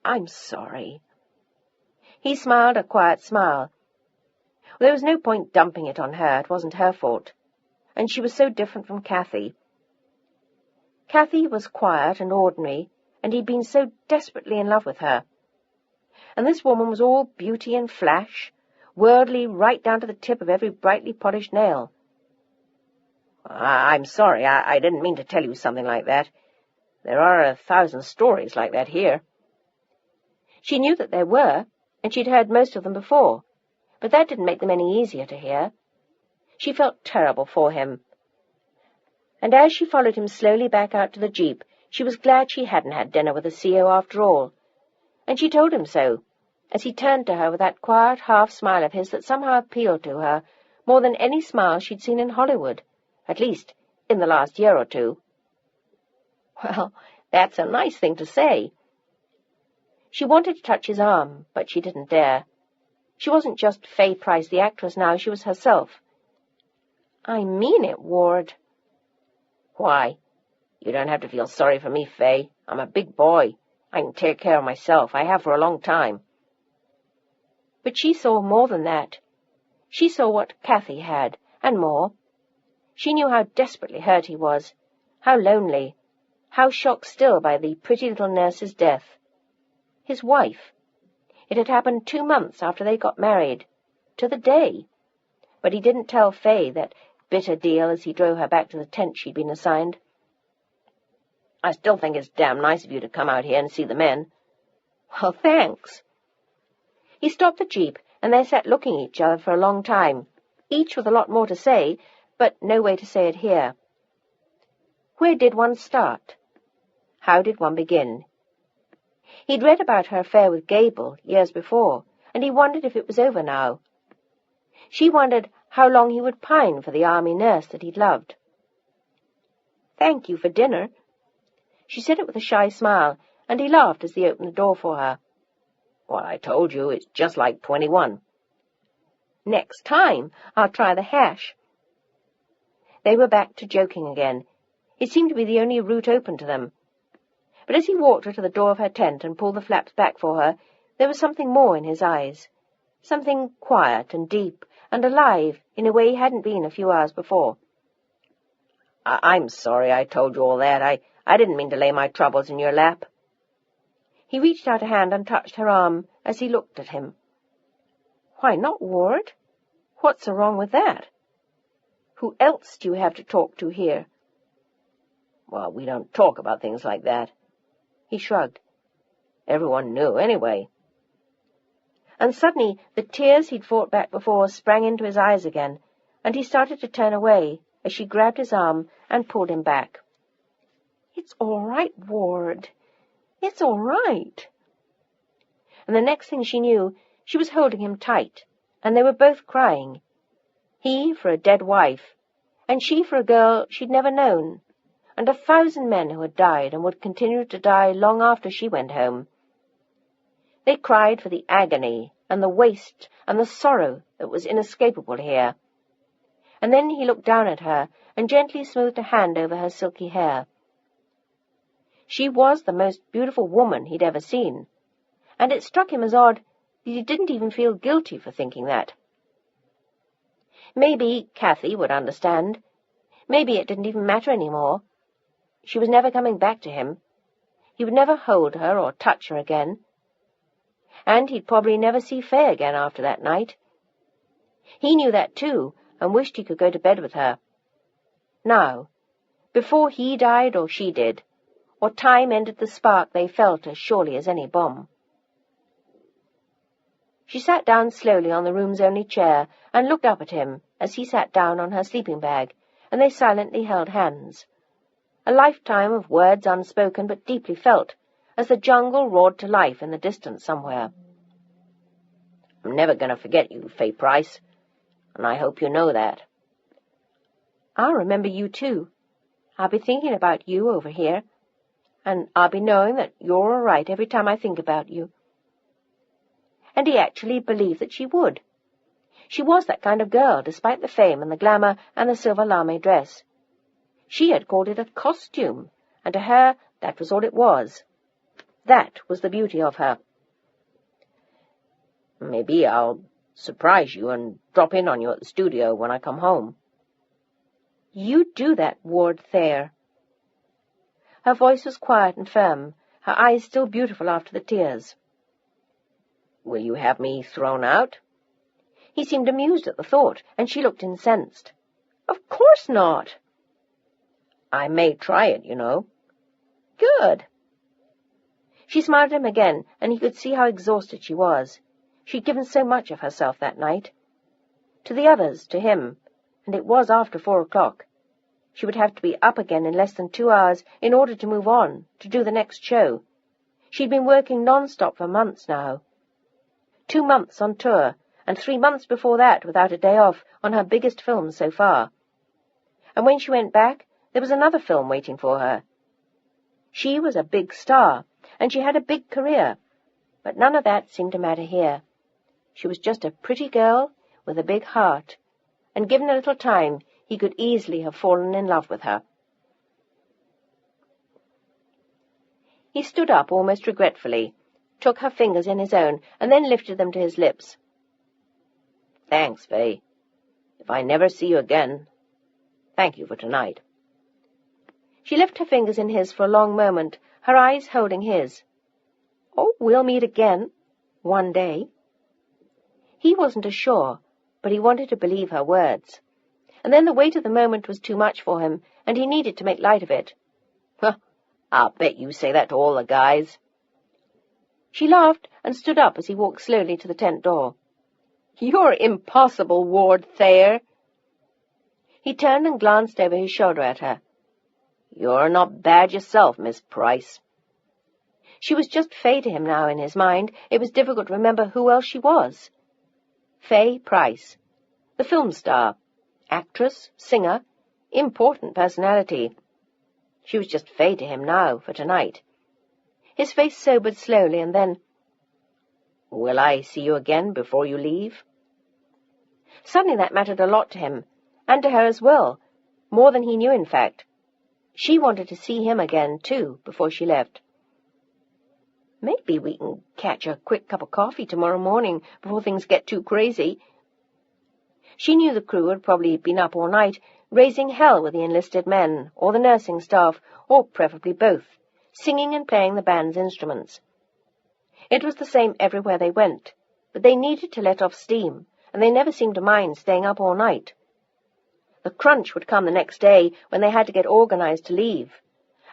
[SPEAKER 1] I'm sorry. He smiled a quiet smile. There was no point dumping it on her. It wasn't her fault. And she was so different from Kathy. Kathy was quiet and ordinary, and he'd been so desperately in love with her. And this woman was all beauty and flash, worldly right down to the tip of every brightly polished nail. I'm sorry, I didn't mean to tell you something like that. There are 1,000 stories like that here. She knew that there were, and she'd heard most of them before, but that didn't make them any easier to hear. She felt terrible for him. And as she followed him slowly back out to the jeep, she was glad she hadn't had dinner with the CO after all. And she told him so, as he turned to her with that quiet half-smile of his that somehow appealed to her more than any smile she'd seen in Hollywood, at least in the last year or two. Well, that's a nice thing to say. She wanted to touch his arm, but she didn't dare. She wasn't just Fay Price, the actress now, she was herself. I mean it, Ward. Why? You don't have to feel sorry for me, Fay. I'm a big boy. I can take care of myself. I have for a long time. But she saw more than that. She saw what Kathy had, and more. She knew how desperately hurt he was, how lonely, how shocked still by the pretty little nurse's death. His wife. It had happened 2 months after they got married, to the day. But he didn't tell Fay that bitter deal as he drove her back to the tent she'd been assigned. I still think it's damn nice of you to come out here and see the men. Well, thanks. He stopped the jeep, and they sat looking at each other for a long time, each with a lot more to say, but no way to say it here. Where did one start? How did one begin? He'd read about her affair with Gable years before, and he wondered if it was over now. She wondered how long he would pine for the army nurse that he'd loved. Thank you for dinner. She said it with a shy smile, and he laughed as he opened the door for her. Well, I told you, it's just like 21. Next time, I'll try the hash. They were back to joking again. It seemed to be the only route open to them. But as he walked her to the door of her tent and pulled the flaps back for her, there was something more in his eyes, something quiet and deep and alive in a way he hadn't been a few hours before. I'm sorry I told you all that. I didn't mean to lay my troubles in your lap. He reached out a hand and touched her arm as he looked at him. Why not, Ward? What's so wrong with that? Who else do you have to talk to here? Well, we don't talk about things like that. He shrugged. Everyone knew, anyway. And suddenly the tears he'd fought back before sprang into his eyes again, and he started to turn away as she grabbed his arm and pulled him back. It's all right, Ward. It's all right. And the next thing she knew, she was holding him tight, and they were both crying. He for a dead wife, and she for a girl she'd never known, and 1,000 men who had died and would continue to die long after she went home. They cried for the agony and the waste and the sorrow that was inescapable here. And then he looked down at her and gently smoothed a hand over her silky hair. She was the most beautiful woman he'd ever seen, and it struck him as odd that he didn't even feel guilty for thinking that. Maybe Kathy would understand. Maybe it didn't even matter any more. She was never coming back to him. He would never hold her or touch her again. And he'd probably never see Fay again after that night. He knew that too, and wished he could go to bed with her. Now, before he died or she did, or time ended the spark they felt as surely as any bomb. She sat down slowly on the room's only chair and looked up at him as he sat down on her sleeping bag, and they silently held hands. a lifetime of words unspoken but deeply felt, as the jungle roared to life in the distance somewhere. I'm never going to forget you, Fay Price, and I hope you know that. I'll remember you, too. I'll be thinking about you over here, and I'll be knowing that you're all right every time I think about you. And he actually believed that she would. She was that kind of girl, despite the fame and the glamour and the silver lame dress. She had called it a costume, and to her that was all it was. That was the beauty of her. Maybe I'll surprise you and drop in on you at the studio when I come home. You do that, Ward Thayer. Her voice was quiet and firm, her eyes still beautiful after the tears. Will you have me thrown out? He seemed amused at the thought, and she looked incensed. Of course not. I may try it, you know. Good. She smiled at him again, and he could see how exhausted she was. She'd given so much of herself that night. To the others, to him, and it was after 4 o'clock. She would have to be up again in less than 2 hours in order to move on, to do the next show. She'd been working non-stop for months now. 2 months on tour, and 3 months before that without a day off on her biggest film so far. And when she went back, there was another film waiting for her. She was a big star, and she had a big career, but none of that seemed to matter here. She was just a pretty girl with a big heart, and given a little time, he could easily have fallen in love with her. He stood up almost regretfully, took her fingers in his own, and then lifted them to his lips. Thanks, Fay. If I never see you again, thank you for tonight. She left her fingers in his for a long moment, her eyes holding his. Oh, we'll meet again, one day. He wasn't as sure, but he wanted to believe her words. And then the weight of the moment was too much for him, and he needed to make light of it. I'll bet you say that to all the guys. She laughed and stood up as he walked slowly to the tent door. You're impossible, Ward Thayer. He turned and glanced over his shoulder at her. You're not bad yourself, Miss Price. She was just Fay to him now in his mind. It was difficult to remember who else she was. Fay Price, the film star, actress, singer, important personality. She was just Fay to him now, for tonight. His face sobered slowly, and then, Will I see you again before you leave? Suddenly that mattered a lot to him, and to her as well, more than he knew, in fact. She wanted to see him again, too, before she left. Maybe we can catch a quick cup of coffee tomorrow morning before things get too crazy. She knew the crew had probably been up all night, raising hell with the enlisted men, or the nursing staff, or preferably both, singing and playing the band's instruments. It was the same everywhere they went, but they needed to let off steam, and they never seemed to mind staying up all night. The crunch would come the next day when they had to get organized to leave,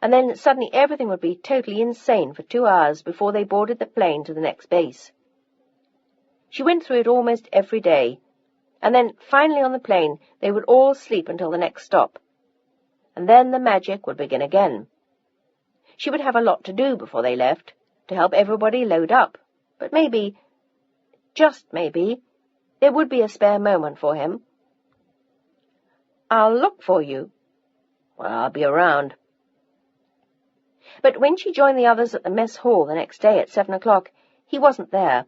[SPEAKER 1] and then suddenly everything would be totally insane for 2 hours before they boarded the plane to the next base. She went through it almost every day, and then finally on the plane they would all sleep until the next stop, and then the magic would begin again. She would have a lot to do before they left, to help everybody load up, but maybe, just maybe, there would be a spare moment for him. I'll look for you. Well, I'll be around. But when she joined the others at the mess hall the next day at 7 o'clock, he wasn't there.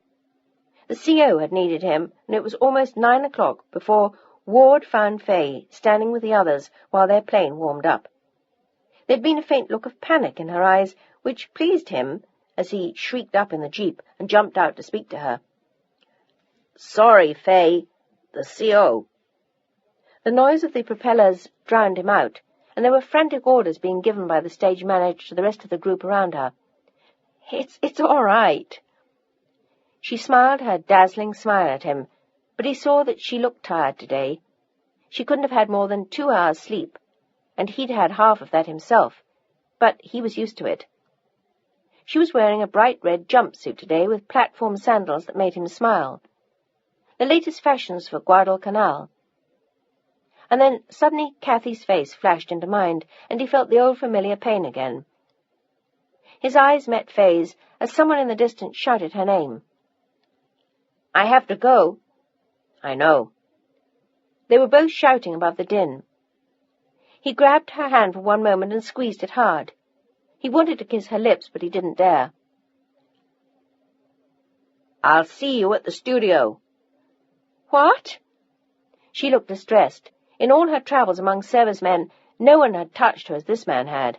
[SPEAKER 1] The CO had needed him, and it was almost 9 o'clock before Ward found Fay standing with the others while their plane warmed up. There'd been a faint look of panic in her eyes, which pleased him as he shrieked up in the jeep and jumped out to speak to her. Sorry, Fay. The CO. The noise of the propellers drowned him out, and there were frantic orders being given by the stage manager to the rest of the group around her. It's all right. She smiled her dazzling smile at him, but he saw that she looked tired today. She couldn't have had more than 2 hours' sleep, and he'd had half of that himself, but he was used to it. She was wearing a bright red jumpsuit today with platform sandals that made him smile. The latest fashions for Guadalcanal. And then suddenly Cathy's face flashed into mind, and he felt the old familiar pain again. His eyes met Faye's as someone in the distance shouted her name. "I have to go." "I know." They were both shouting above the din. He grabbed her hand for one moment and squeezed it hard. He wanted to kiss her lips, but he didn't dare. "I'll see you at the studio." "What?" She looked distressed. In all her travels among servicemen, no one had touched her as this man had.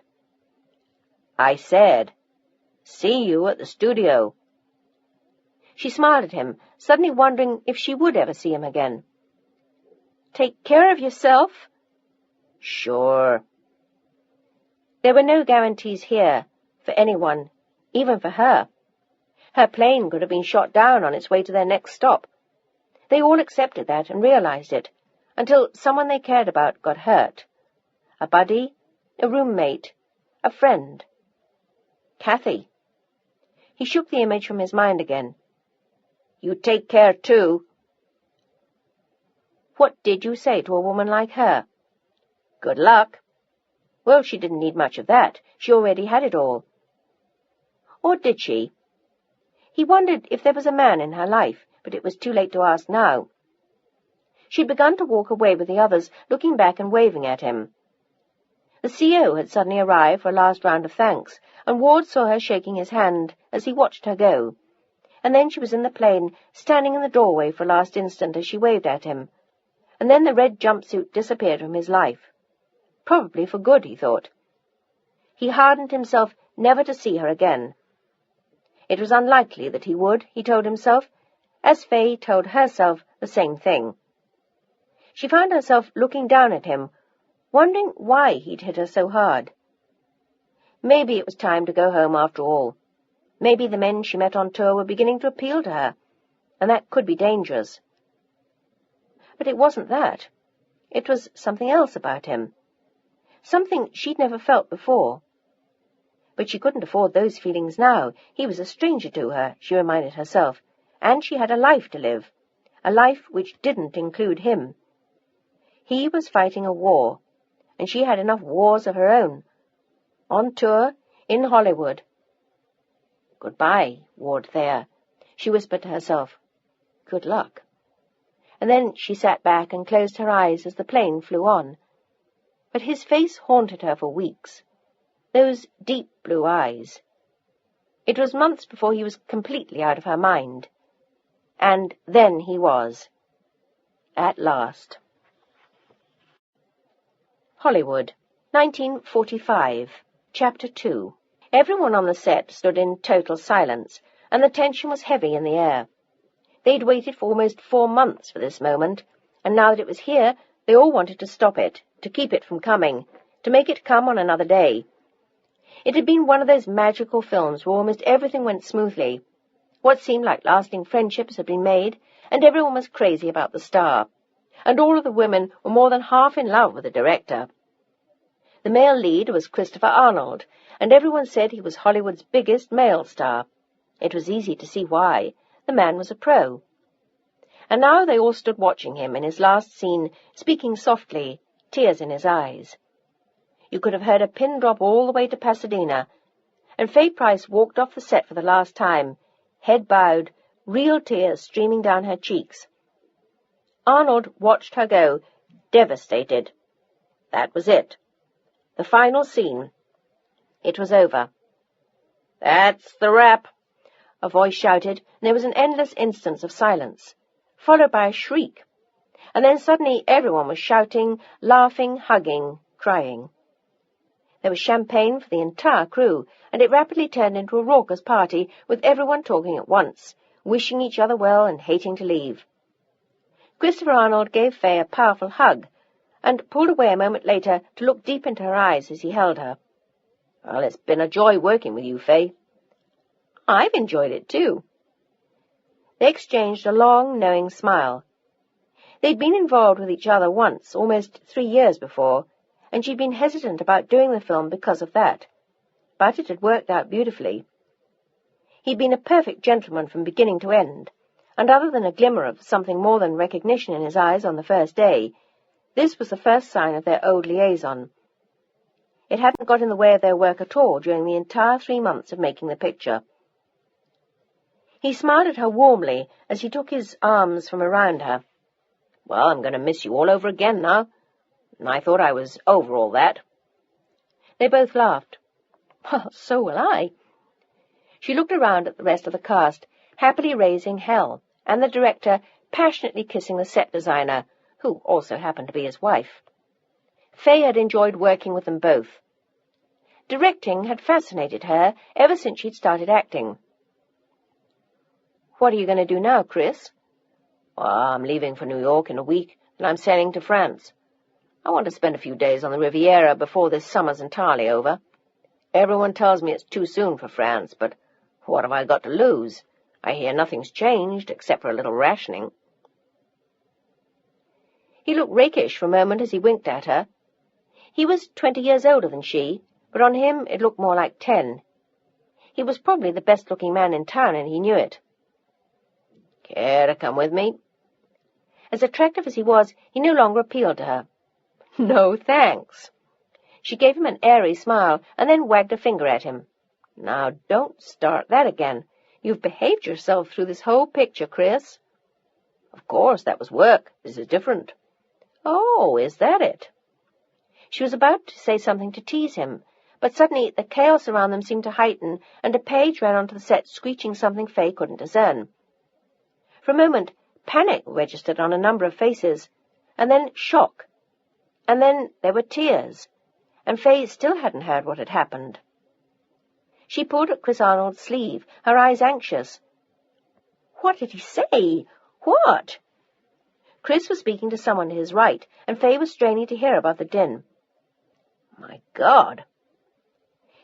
[SPEAKER 1] "I said, see you at the studio." She smiled at him, suddenly wondering if she would ever see him again. "Take care of yourself." "Sure." There were no guarantees here, for anyone, even for her. Her plane could have been shot down on its way to their next stop. They all accepted that and realized it, until someone they cared about got hurt. A buddy, a roommate, a friend. Cathy. He shook the image from his mind again. "You take care, too." What did you say to a woman like her? "Good luck." Well, she didn't need much of that. She already had it all. Or did she? He wondered if there was a man in her life, but it was too late to ask now. She'd begun to walk away with the others, looking back and waving at him. The CO had suddenly arrived for a last round of thanks, and Ward saw her shaking his hand as he watched her go. And then she was in the plane, standing in the doorway for a last instant as she waved at him. And then the red jumpsuit disappeared from his life. Probably for good, he thought. He hardened himself never to see her again. It was unlikely that he would, he told himself, as Faye told herself the same thing. She found herself looking down at him, wondering why he'd hit her so hard. Maybe it was time to go home after all. Maybe the men she met on tour were beginning to appeal to her, and that could be dangerous. But it wasn't that. It was something else about him. Something she'd never felt before. But she couldn't afford those feelings now. He was a stranger to her, she reminded herself, and she had a life to live, a life which didn't include him. He was fighting a war, and she had enough wars of her own. On tour, in Hollywood. "Goodbye, Ward Thayer," she whispered to herself. "Good luck." And then she sat back and closed her eyes as the plane flew on. But his face haunted her for weeks. Those deep blue eyes. It was months before he was completely out of her mind. And then he was. At last. Hollywood, 1945, Chapter 2. Everyone on the set stood in total silence, and the tension was heavy in the air. They'd waited for almost 4 months for this moment, and now that it was here, they all wanted to stop it, to keep it from coming, to make it come on another day. It had been one of those magical films where almost everything went smoothly. What seemed like lasting friendships had been made, and everyone was crazy about the star. And all of the women were more than half in love with the director. The male lead was Christopher Arnold, and everyone said he was Hollywood's biggest male star. It was easy to see why. The man was a pro. And now they all stood watching him in his last scene, speaking softly, tears in his eyes. You could have heard a pin drop all the way to Pasadena, and Faye Price walked off the set for the last time, head bowed, real tears streaming down her cheeks. Arnold watched her go, devastated. That was it. The final scene. It was over. "That's the wrap," a voice shouted, and there was an endless instance of silence, followed by a shriek. And then suddenly everyone was shouting, laughing, hugging, crying. There was champagne for the entire crew, and it rapidly turned into a raucous party, with everyone talking at once, wishing each other well and hating to leave. Christopher Arnold gave Faye a powerful hug, and pulled away a moment later to look deep into her eyes as he held her. "Well, it's been a joy working with you, Faye." "I've enjoyed it, too." They exchanged a long, knowing smile. They'd been involved with each other once, almost 3 years before, and she'd been hesitant about doing the film because of that. But it had worked out beautifully. He'd been a perfect gentleman from beginning to end, and other than a glimmer of something more than recognition in his eyes on the first day, This was the first sign of their old liaison. It hadn't got in the way of their work at all during the entire 3 months of making the picture. He smiled at her warmly as he took his arms from around her. "Well, I'm going to miss you all over again now. And I thought I was over all that." They both laughed. "Well, so will I." She looked around at the rest of the cast, happily raising hell, and the director passionately kissing the set designer, who also happened to be his wife. Faye had enjoyed working with them both. Directing had fascinated her ever since she'd started acting. "What are you going to do now, Chris?" "Well, I'm leaving for New York in a week, and I'm sailing to France. I want to spend a few days on the Riviera before this summer's entirely over. Everyone tells me it's too soon for France, but what have I got to lose? I hear nothing's changed, except for a little rationing." He looked rakish for a moment as he winked at her. He was 20 years older than she, but on him it looked more like 10. He was probably the best-looking man in town, and he knew it. "Care to come with me?" As attractive as he was, he no longer appealed to her. "No, thanks." She gave him an airy smile, and then wagged a finger at him. "Now, don't start that again. You've behaved yourself through this whole picture, Chris." "Of course, that was work. This is different." "Oh, is that it?" She was about to say something to tease him, but suddenly the chaos around them seemed to heighten, and a page ran onto the set screeching something Faye couldn't discern. For a moment, panic registered on a number of faces, and then shock, and then there were tears, and Faye still hadn't heard what had happened. She pulled at Chris Arnold's sleeve, her eyes anxious. "What did he say? What?" Chris was speaking to someone to his right, and Faye was straining to hear above the din. "My God!"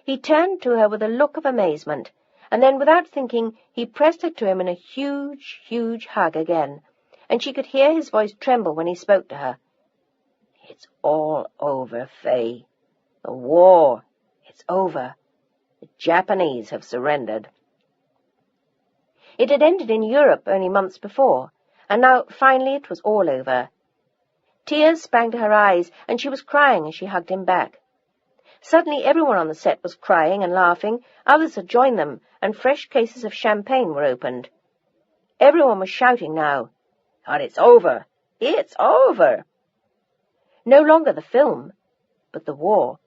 [SPEAKER 1] He turned to her with a look of amazement, and then, without thinking, he pressed her to him in a huge, huge hug again, and she could hear his voice tremble when he spoke to her. "It's all over, Faye. The war. It's over. The Japanese have surrendered." It had ended in Europe only months before, and now finally it was all over. Tears sprang to her eyes, and she was crying as she hugged him back. Suddenly everyone on the set was crying and laughing, others had joined them, and fresh cases of champagne were opened. Everyone was shouting now, "God, it's over! It's over!" No longer the film, but the war.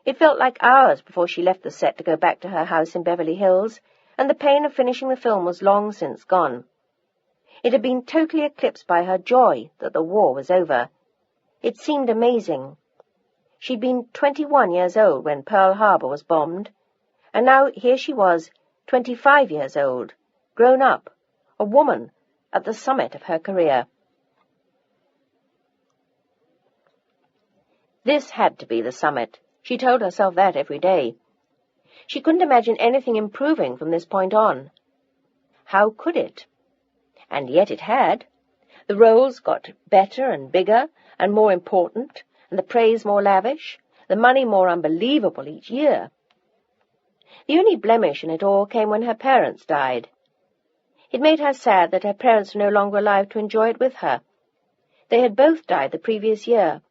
[SPEAKER 1] It felt like hours before she left the set to go back to her house in Beverly Hills, and the pain of finishing the film was long since gone. It had been totally eclipsed by her joy that the war was over. It seemed amazing. She'd been 21 years old when Pearl Harbor was bombed, and now here she was, 25 years old, grown up, a woman, at the summit of her career. This had to be the summit. She told herself that every day. She couldn't imagine anything improving from this point on. How could it? And yet it had. The roles got better and bigger and more important, and the praise more lavish, the money more unbelievable each year. The only blemish in it all came when her parents died. It made her sad that her parents were no longer alive to enjoy it with her. They had both died the previous year.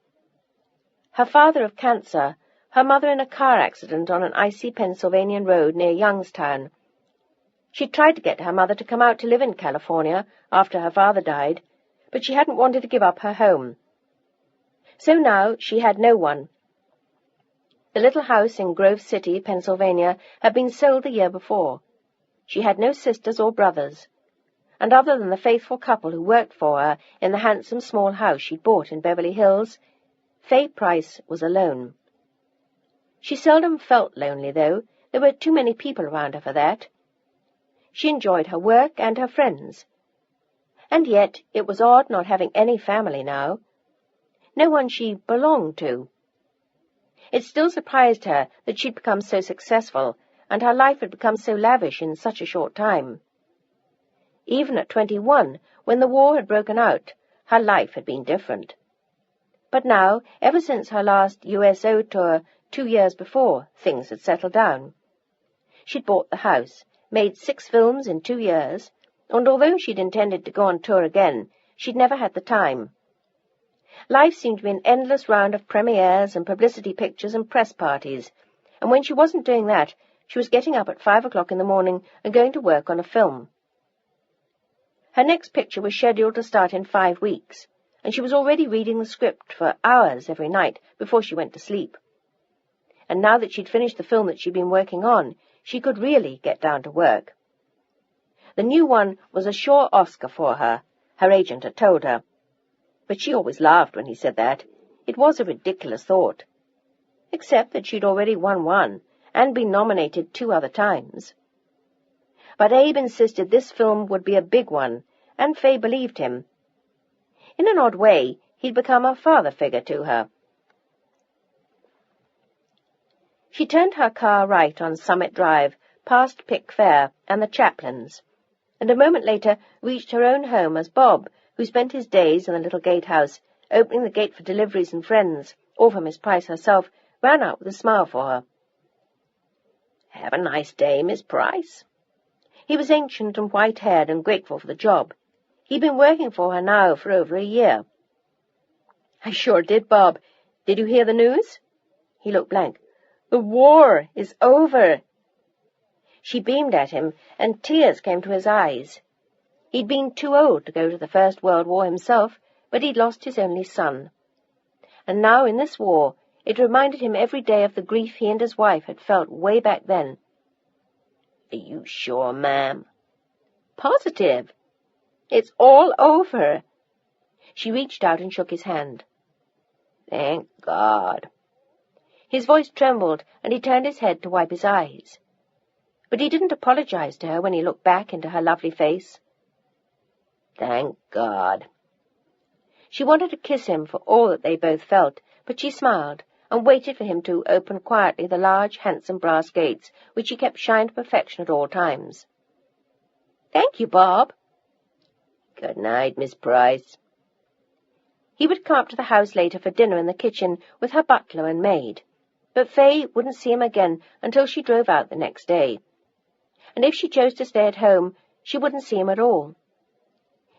[SPEAKER 1] Her father of cancer, her mother in a car accident on an icy Pennsylvanian road near Youngstown. She tried to get her mother to come out to live in California after her father died, but she hadn't wanted to give up her home. So now she had no one. The little house in Grove City, Pennsylvania, had been sold the year before. She had no sisters or brothers, and other than the faithful couple who worked for her in the handsome small house she'd bought in Beverly Hills, Faye Price was alone. She seldom felt lonely, though. There were too many people around her for that. She enjoyed her work and her friends. And yet it was odd not having any family now. No one she belonged to. It still surprised her that she'd become so successful, and her life had become so lavish in such a short time. Even at 21, when the war had broken out, her life had been different. But now, ever since her last USO tour 2 years before, things had settled down. She'd bought the house, made 6 films in 2 years, and although she'd intended to go on tour again, she'd never had the time. Life seemed to be an endless round of premieres and publicity pictures and press parties, and when she wasn't doing that, she was getting up at 5 o'clock in the morning and going to work on a film. Her next picture was scheduled to start in 5 weeks, and she was already reading the script for hours every night before she went to sleep. And now that she'd finished the film that she'd been working on, she could really get down to work. The new one was a sure Oscar for her, her agent had told her. But she always laughed when he said that. It was a ridiculous thought. Except that she'd already won one, and been nominated 2 other times. But Abe insisted this film would be a big one, and Faye believed him. In an odd way, he'd become a father figure to her. She turned her car right on Summit Drive, past Pick Fair and the Chaplins, and a moment later reached her own home as Bob, who spent his days in the little gatehouse, opening the gate for deliveries and friends, or for Miss Price herself, ran out with a smile for her. "Have a nice day, Miss Price." He was ancient and white-haired and grateful for the job. He'd been working for her now for over a year. "I sure did, Bob. Did you hear the news?" He looked blank. "The war is over." She beamed at him, and tears came to his eyes. He'd been too old to go to the First World War himself, but he'd lost his only son. And now, in this war, it reminded him every day of the grief he and his wife had felt way back then. "Are you sure, ma'am?" "Positive. It's all over." She reached out and shook his hand. "Thank God." His voice trembled, and he turned his head to wipe his eyes. But he didn't apologize to her when he looked back into her lovely face. "Thank God." She wanted to kiss him for all that they both felt, but she smiled and waited for him to open quietly the large, handsome brass gates, which he kept shine to perfection at all times. "Thank you, Bob." "Good night, Miss Price." He would come up to the house later for dinner in the kitchen with her butler and maid, but Faye wouldn't see him again until she drove out the next day. And if she chose to stay at home, she wouldn't see him at all.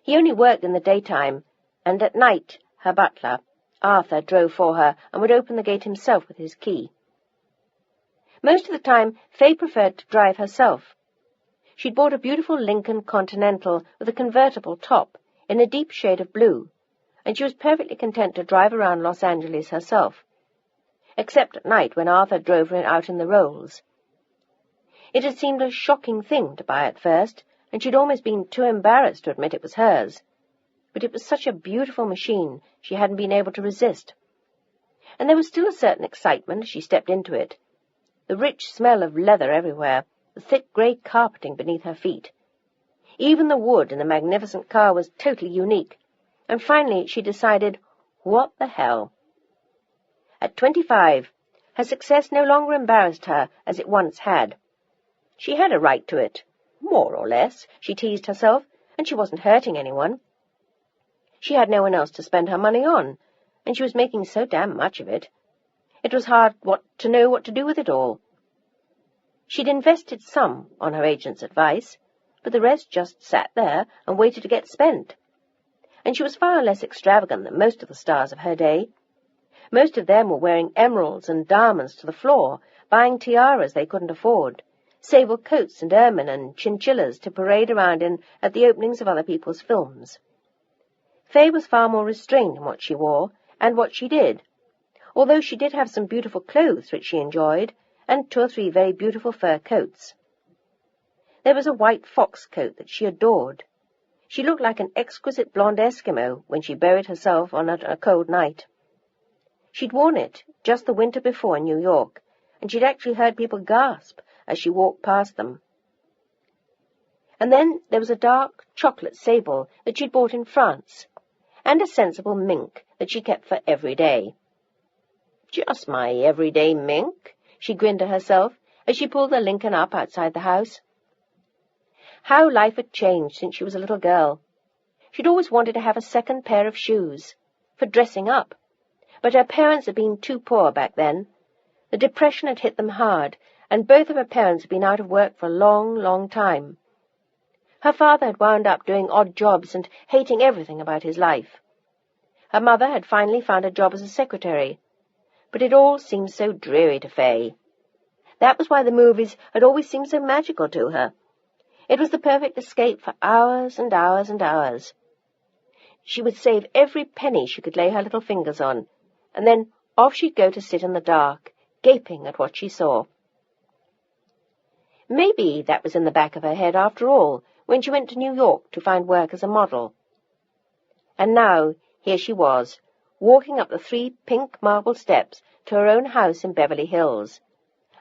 [SPEAKER 1] He only worked in the daytime, and at night her butler, Arthur, drove for her and would open the gate himself with his key. Most of the time, Faye preferred to drive herself. She'd bought a beautiful Lincoln Continental with a convertible top in a deep shade of blue, and she was perfectly content to drive around Los Angeles herself, except at night when Arthur drove her out in the Rolls. It had seemed a shocking thing to buy at first, and she'd almost been too embarrassed to admit it was hers. But it was such a beautiful machine, she hadn't been able to resist. And there was still a certain excitement as she stepped into it. The rich smell of leather everywhere, the thick grey carpeting beneath her feet. Even the wood in the magnificent car was totally unique, and finally she decided, what the hell? At 25, her success no longer embarrassed her as it once had. She had a right to it, more or less, she teased herself, and she wasn't hurting anyone. She had no one else to spend her money on, and she was making so damn much of it. It was hard to know what to do with it all. She'd invested some on her agent's advice, but the rest just sat there and waited to get spent. And she was far less extravagant than most of the stars of her day. Most of them were wearing emeralds and diamonds to the floor, buying tiaras they couldn't afford, sable coats and ermine and chinchillas to parade around in at the openings of other people's films. Faye was far more restrained in what she wore and what she did, although she did have some beautiful clothes which she enjoyed, and 2 or 3 very beautiful fur coats. There was a white fox coat that she adored. She looked like an exquisite blonde Eskimo when she buried herself on a cold night. She'd worn it just the winter before in New York, and she'd actually heard people gasp as she walked past them. And then there was a dark chocolate sable that she'd bought in France, and a sensible mink that she kept for every day. "Just my everyday mink," she grinned to herself as she pulled the Lincoln up outside the house. How life had changed since she was a little girl. She'd always wanted to have a second pair of shoes, for dressing up, but her parents had been too poor back then. The Depression had hit them hard, and both of her parents had been out of work for a long, long time. Her father had wound up doing odd jobs and hating everything about his life. Her mother had finally found a job as a secretary, but it all seemed so dreary to Faye. That was why the movies had always seemed so magical to her. It was the perfect escape for hours and hours and hours. She would save every penny she could lay her little fingers on, and then off she'd go to sit in the dark, gaping at what she saw. Maybe that was in the back of her head after all, when she went to New York to find work as a model. And now, here she was, walking up the 3 pink marble steps to her own house in Beverly Hills,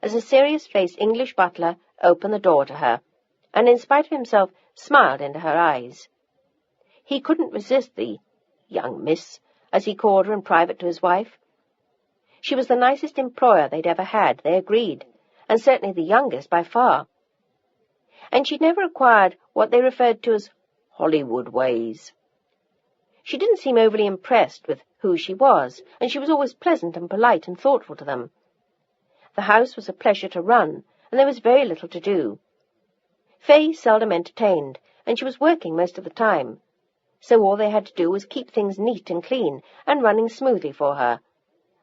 [SPEAKER 1] as a serious-faced English butler opened the door to her, and in spite of himself smiled into her eyes. He couldn't resist the young miss, as he called her in private to his wife. She was the nicest employer they'd ever had, they agreed, and certainly the youngest by far. And she'd never acquired what they referred to as Hollywood ways. She didn't seem overly impressed with who she was, and she was always pleasant and polite and thoughtful to them. The house was a pleasure to run, and there was very little to do. Faye seldom entertained, and she was working most of the time, so all they had to do was keep things neat and clean and running smoothly for her,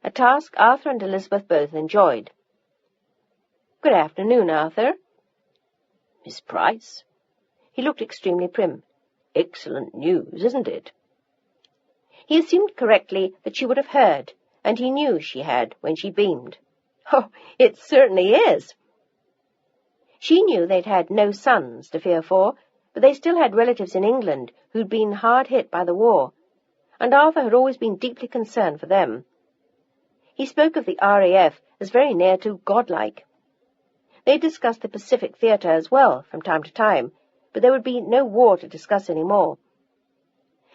[SPEAKER 1] a task Arthur and Elizabeth both enjoyed. "Good afternoon, Arthur." "Miss Price?" He looked extremely prim. "Excellent news, isn't it?" He assumed correctly that she would have heard, and he knew she had when she beamed. "Oh, it certainly is." She knew they'd had no sons to fear for, but they still had relatives in England who'd been hard hit by the war, and Arthur had always been deeply concerned for them. He spoke of the RAF as very near to godlike. They discussed the Pacific Theatre as well from time to time, but there would be no war to discuss any more.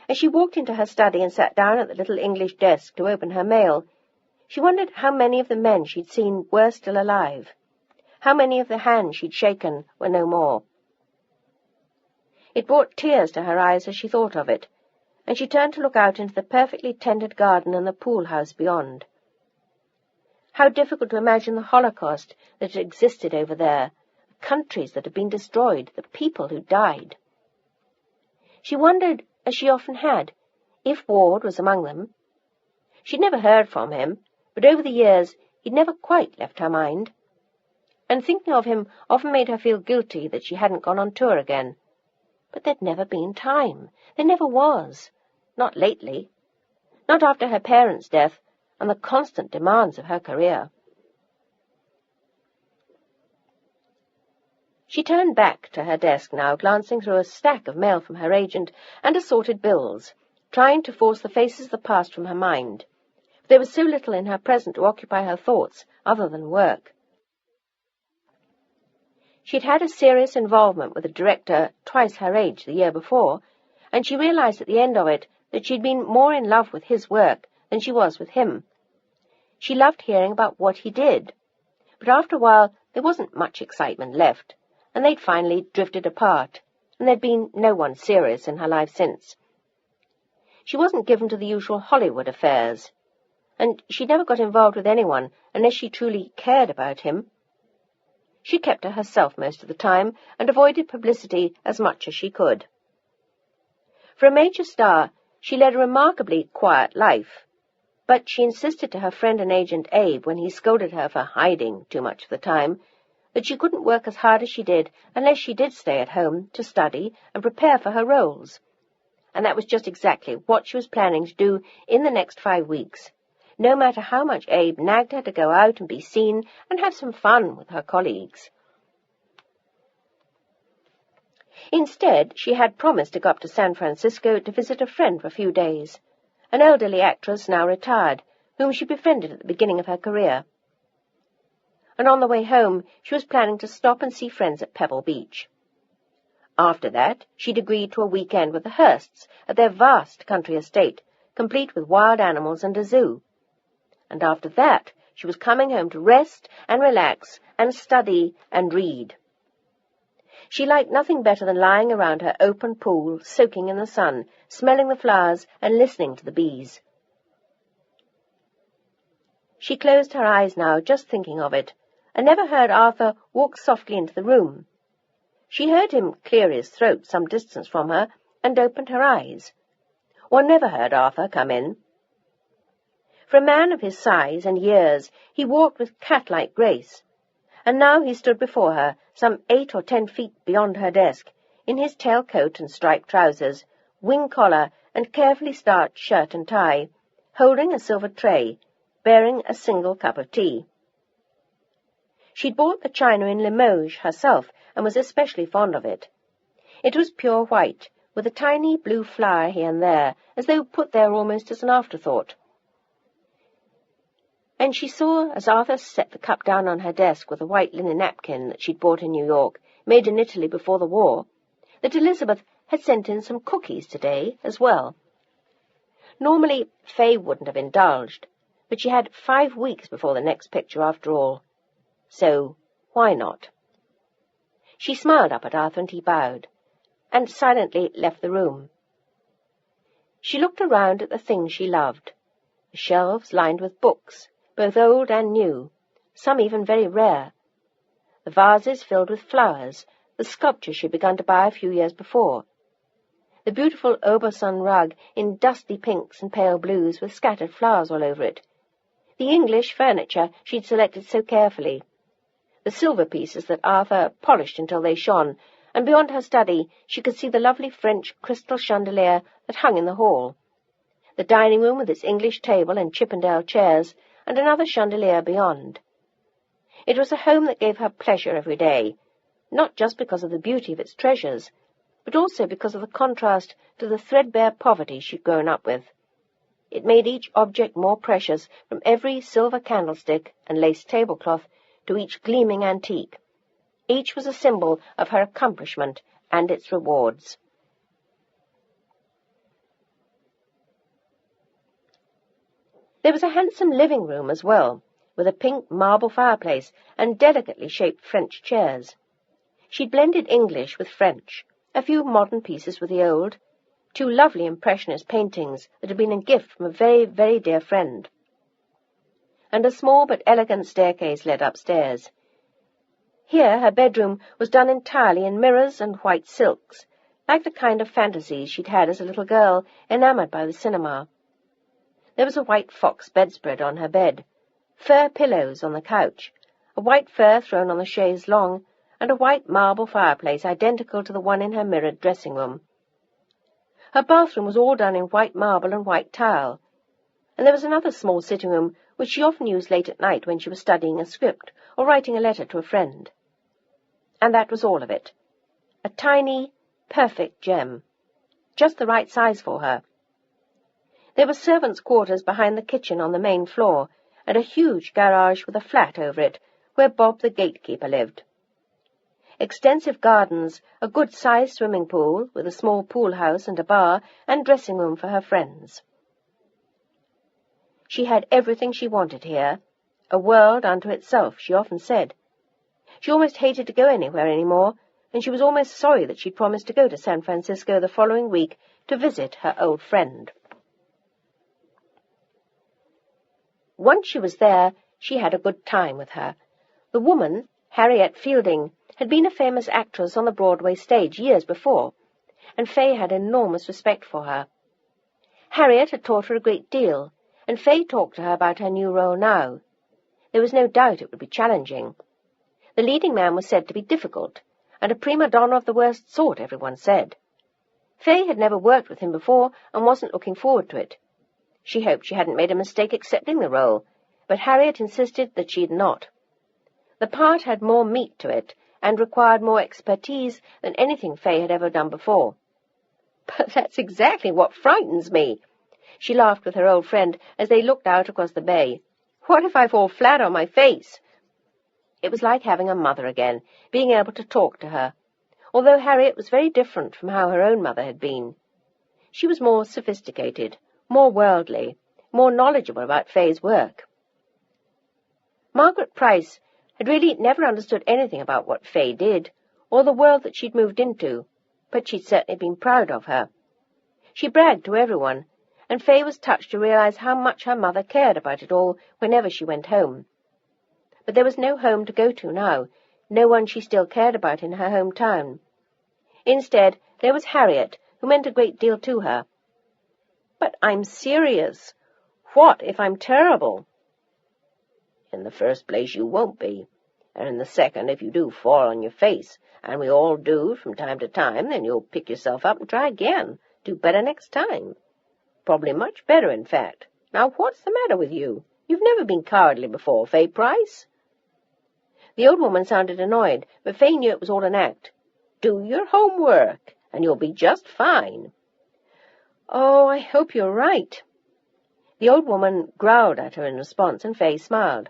[SPEAKER 1] As she walked into her study and sat down at the little English desk to open her mail, she wondered how many of the men she'd seen were still alive, how many of the hands she'd shaken were no more. It brought tears to her eyes as she thought of it, and she turned to look out into the perfectly tended garden and the pool house beyond. How difficult to imagine the Holocaust that had existed over there, the countries that had been destroyed, the people who died. She wondered, as she often had, if Ward was among them. She'd never heard from him, but over the years he'd never quite left her mind. And thinking of him often made her feel guilty that she hadn't gone on tour again. But there'd never been time. There never was. Not lately. Not after her parents' death and the constant demands of her career. She turned back to her desk now, glancing through a stack of mail from her agent and assorted bills, trying to force the faces of the past from her mind. There was so little in her present to occupy her thoughts other than work. She'd had a serious involvement with a director twice her age the year before, and she realized at the end of it that she'd been more in love with his work than she was with him. She loved hearing about what he did, but after a while there wasn't much excitement left, and they'd finally drifted apart, and there'd been no one serious in her life since. She wasn't given to the usual Hollywood affairs, and she never got involved with anyone unless she truly cared about him. She kept to herself most of the time and avoided publicity as much as she could. For a major star, she led a remarkably quiet life, but she insisted to her friend and agent Abe, when he scolded her for hiding too much of the time, that she couldn't work as hard as she did unless she did stay at home to study and prepare for her roles. And that was just exactly what she was planning to do in the next 5 weeks, no matter how much Abe nagged her to go out and be seen and have some fun with her colleagues. Instead, she had promised to go up to San Francisco to visit a friend for a few days, an elderly actress now retired, whom she befriended at the beginning of her career. And on the way home, she was planning to stop and see friends at Pebble Beach. After that, she'd agreed to a weekend with the Hearsts at their vast country estate, complete with wild animals and a zoo. And after that, she was coming home to rest and relax and study and read. She liked nothing better than lying around her open pool, soaking in the sun, smelling the flowers and listening to the bees. She closed her eyes now, just thinking of it, and never heard Arthur walk softly into the room. She heard him clear his throat some distance from her and opened her eyes. One never heard Arthur come in. For a man of his size and years, he walked with cat-like grace. And now he stood before her, some 8 or 10 feet beyond her desk, in his tailcoat and striped trousers, wing collar and carefully starched shirt and tie, holding a silver tray, bearing a single cup of tea. She'd bought the china in Limoges herself, and was especially fond of it. It was pure white, with a tiny blue flower here and there, as though put there almost as an afterthought. And she saw, as Arthur set the cup down on her desk with a white linen napkin that she'd bought in New York, made in Italy before the war, that Elizabeth had sent in some cookies today as well. Normally, Fay wouldn't have indulged, but she had 5 weeks before the next picture after all. So, why not? She smiled up at Arthur and he bowed, and silently left the room. She looked around at the things she loved, the shelves lined with books, both old and new, some even very rare, the vases filled with flowers, the sculpture she'd begun to buy a few years before, the beautiful Aubusson rug in dusty pinks and pale blues with scattered flowers all over it, the English furniture she'd selected so carefully, the silver pieces that Arthur polished until they shone, and beyond her study she could see the lovely French crystal chandelier that hung in the hall, the dining room with its English table and Chippendale chairs, and another chandelier beyond. It was a home that gave her pleasure every day, not just because of the beauty of its treasures, but also because of the contrast to the threadbare poverty she'd grown up with. It made each object more precious, from every silver candlestick and lace tablecloth to each gleaming antique. Each was a symbol of her accomplishment and its rewards. There was a handsome living room as well, with a pink marble fireplace and delicately shaped French chairs. She'd blended English with French, a few modern pieces with the old, 2 lovely Impressionist paintings that had been a gift from a very, very dear friend, and a small but elegant staircase led upstairs. Here her bedroom was done entirely in mirrors and white silks, like the kind of fantasies she'd had as a little girl, enamoured by the cinema. There was a white fox bedspread on her bed, fur pillows on the couch, a white fur thrown on the chaise longue, and a white marble fireplace identical to the one in her mirrored dressing-room. Her bathroom was all done in white marble and white tile, and there was another small sitting-room which she often used late at night when she was studying a script or writing a letter to a friend. And that was all of it. A tiny, perfect gem, just the right size for her. There were servants' quarters behind the kitchen on the main floor, and a huge garage with a flat over it, where Bob the gatekeeper lived. Extensive gardens, a good-sized swimming pool, with a small pool house and a bar, and dressing-room for her friends. She had everything she wanted here, a world unto itself, she often said. She almost hated to go anywhere any more, and she was almost sorry that she'd promised to go to San Francisco the following week to visit her old friend. Once she was there, she had a good time with her. The woman, Harriet Fielding, had been a famous actress on the Broadway stage years before, and Fay had enormous respect for her. Harriet had taught her a great deal, and Fay talked to her about her new role now. There was no doubt it would be challenging. The leading man was said to be difficult, and a prima donna of the worst sort, everyone said. Fay had never worked with him before and wasn't looking forward to it. She hoped she hadn't made a mistake accepting the role, but Harriet insisted that she had not. The part had more meat to it, and required more expertise than anything Fay had ever done before. "But that's exactly what frightens me," she laughed with her old friend as they looked out across the bay. "What if I fall flat on my face?" It was like having a mother again, being able to talk to her, although Harriet was very different from how her own mother had been. She was more sophisticated, more worldly, more knowledgeable about Fay's work. Margaret Price had really never understood anything about what Fay did, or the world that she'd moved into, but she'd certainly been proud of her. She bragged to everyone, and Fay was touched to realize how much her mother cared about it all whenever she went home. But there was no home to go to now, no one she still cared about in her hometown. Instead, there was Harriet, who meant a great deal to her. "But I'm serious. What if I'm terrible?
[SPEAKER 2] In the first place, you won't be. And in the second, if you do fall on your face, and we all do from time to time, then you'll pick yourself up and try again. Do better next time. Probably much better, in fact. Now, what's the matter with you? You've never been cowardly before, Fay Price.
[SPEAKER 1] The old woman sounded annoyed, but Fay knew it was all an act.
[SPEAKER 2] Do your homework, and you'll be just fine.
[SPEAKER 1] Oh, I hope you're right. The old woman growled at her in response, and Fay smiled.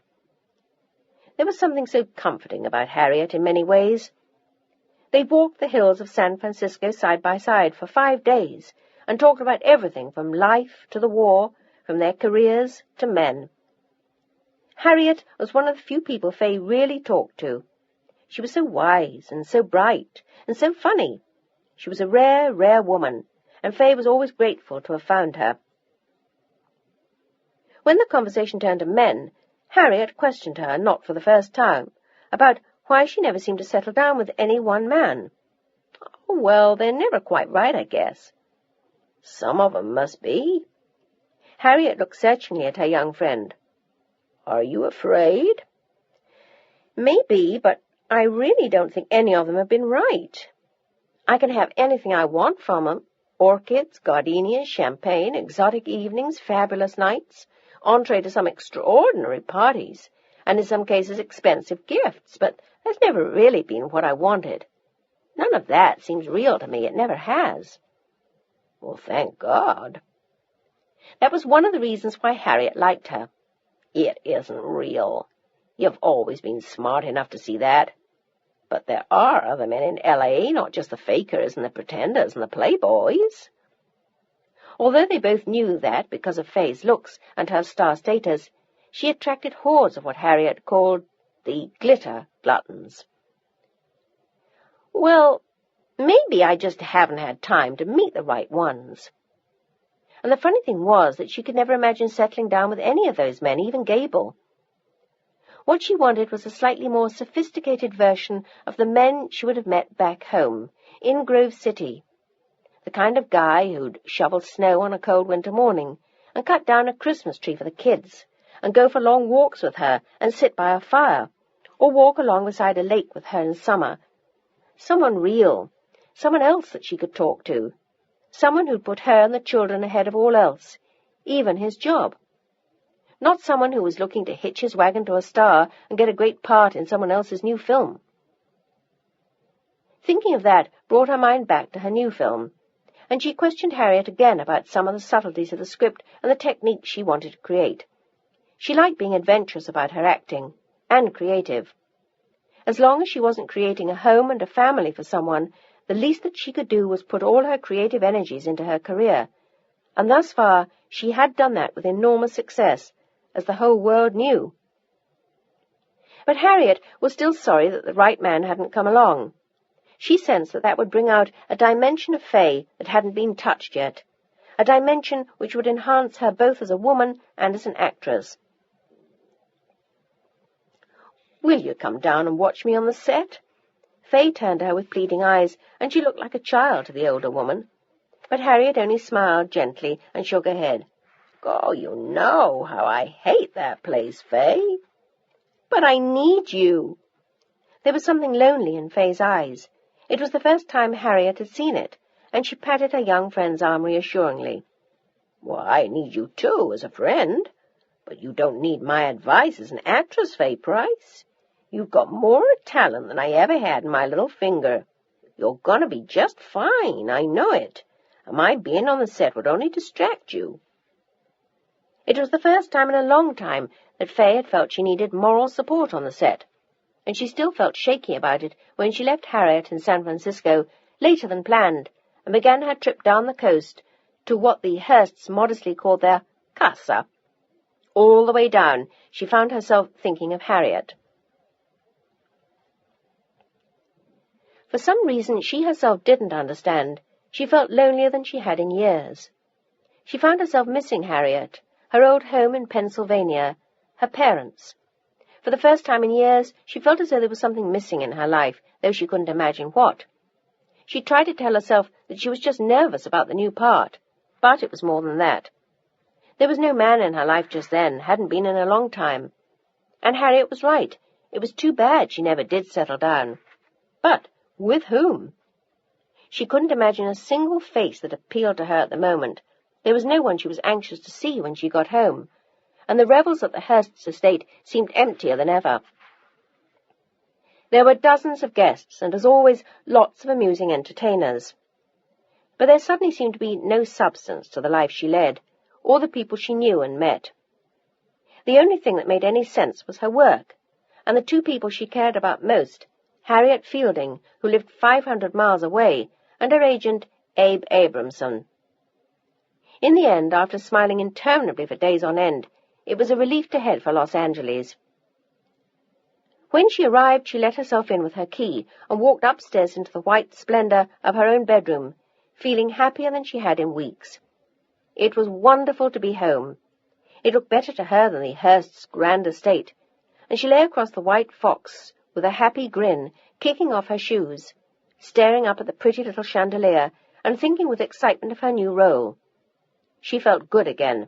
[SPEAKER 1] There was something so comforting about Harriet in many ways. They walked the hills of San Francisco side by side for 5 days, and talked about everything from life to the war, from their careers to men. Harriet was one of the few people Fay really talked to. She was so wise and so bright and so funny. She was a rare, rare woman, and Fay was always grateful to have found her. When the conversation turned to men, Harriet questioned her, not for the first time, about why she never seemed to settle down with any one man.
[SPEAKER 2] Oh, well, they're never quite right, I guess. Some of 'em must be.
[SPEAKER 1] Harriet looked searchingly at her young friend.
[SPEAKER 2] Are you afraid?
[SPEAKER 1] Maybe, but I really don't think any of them have been right. I can have anything I want from them. Orchids, gardenias, champagne, exotic evenings, fabulous nights, entree to some extraordinary parties, and in some cases expensive gifts, but that's never really been what I wanted. None of that seems real to me. It never has.
[SPEAKER 2] Well, thank God.
[SPEAKER 1] That was one of the reasons why Harriet liked her.
[SPEAKER 2] It isn't real. You've always been smart enough to see that. But there are other men in L.A., not just the fakers and the pretenders and the playboys.
[SPEAKER 1] Although they both knew that, because of Fay's looks and her star status, she attracted hordes of what Harriet called the glitter gluttons. Well, maybe I just haven't had time to meet the right ones. And the funny thing was that she could never imagine settling down with any of those men, even Gable. What she wanted was a slightly more sophisticated version of the men she would have met back home, in Grove City. The kind of guy who'd shovel snow on a cold winter morning, and cut down a Christmas tree for the kids, and go for long walks with her, and sit by a fire, or walk along beside a lake with her in summer. Someone real, someone else that she could talk to, someone who'd put her and the children ahead of all else, even his job. Not someone who was looking to hitch his wagon to a star and get a great part in someone else's new film. Thinking of that brought her mind back to her new film, and she questioned Harriet again about some of the subtleties of the script and the techniques she wanted to create. She liked being adventurous about her acting, and creative. As long as she wasn't creating a home and a family for someone, the least that she could do was put all her creative energies into her career, and thus far she had done that with enormous success, as the whole world knew. But Harriet was still sorry that the right man hadn't come along. She sensed that would bring out a dimension of Fay that hadn't been touched yet, a dimension which would enhance her both as a woman and as an actress.
[SPEAKER 2] Will you come down and watch me on the set?
[SPEAKER 1] Fay turned to her with pleading eyes, and she looked like a child to the older woman. But Harriet only smiled gently and shook her head.
[SPEAKER 2] Oh, you know how I hate that place, Fay.
[SPEAKER 1] But I need you. There was something lonely in Fay's eyes. It was the first time Harriet had seen it, and she patted her young friend's arm reassuringly.
[SPEAKER 2] Well, I need you, too, as a friend. But you don't need my advice as an actress, Fay Price. You've got more talent than I ever had in my little finger. You're going to be just fine, I know it. And my being on the set would only distract you.
[SPEAKER 1] It was the first time in a long time that Fay had felt she needed moral support on the set, and she still felt shaky about it when she left Harriet in San Francisco later than planned and began her trip down the coast to what the Hearsts modestly called their casa. All the way down, she found herself thinking of Harriet. For some reason she herself didn't understand, she felt lonelier than she had in years. She found herself missing Harriet, her old home in Pennsylvania, her parents. For the first time in years, she felt as though there was something missing in her life, though she couldn't imagine what. She tried to tell herself that she was just nervous about the new part, but it was more than that. There was no man in her life just then, hadn't been in a long time. And Harriet was right. It was too bad she never did settle down. But with whom? She couldn't imagine a single face that appealed to her at the moment. There was no one she was anxious to see when she got home, and the revels at the Hursts' estate seemed emptier than ever. There were dozens of guests, and as always, lots of amusing entertainers. But there suddenly seemed to be no substance to the life she led, or the people she knew and met. The only thing that made any sense was her work, and the two people she cared about most, Harriet Fielding, who lived 500 miles away, and her agent, Abe Abramson. In the end, after smiling interminably for days on end, it was a relief to head for Los Angeles. When she arrived, she let herself in with her key and walked upstairs into the white splendor of her own bedroom, feeling happier than she had in weeks. It was wonderful to be home. It looked better to her than the Hursts' grand estate, and she lay across the white fox with a happy grin, kicking off her shoes, staring up at the pretty little chandelier and thinking with excitement of her new role. She felt good again.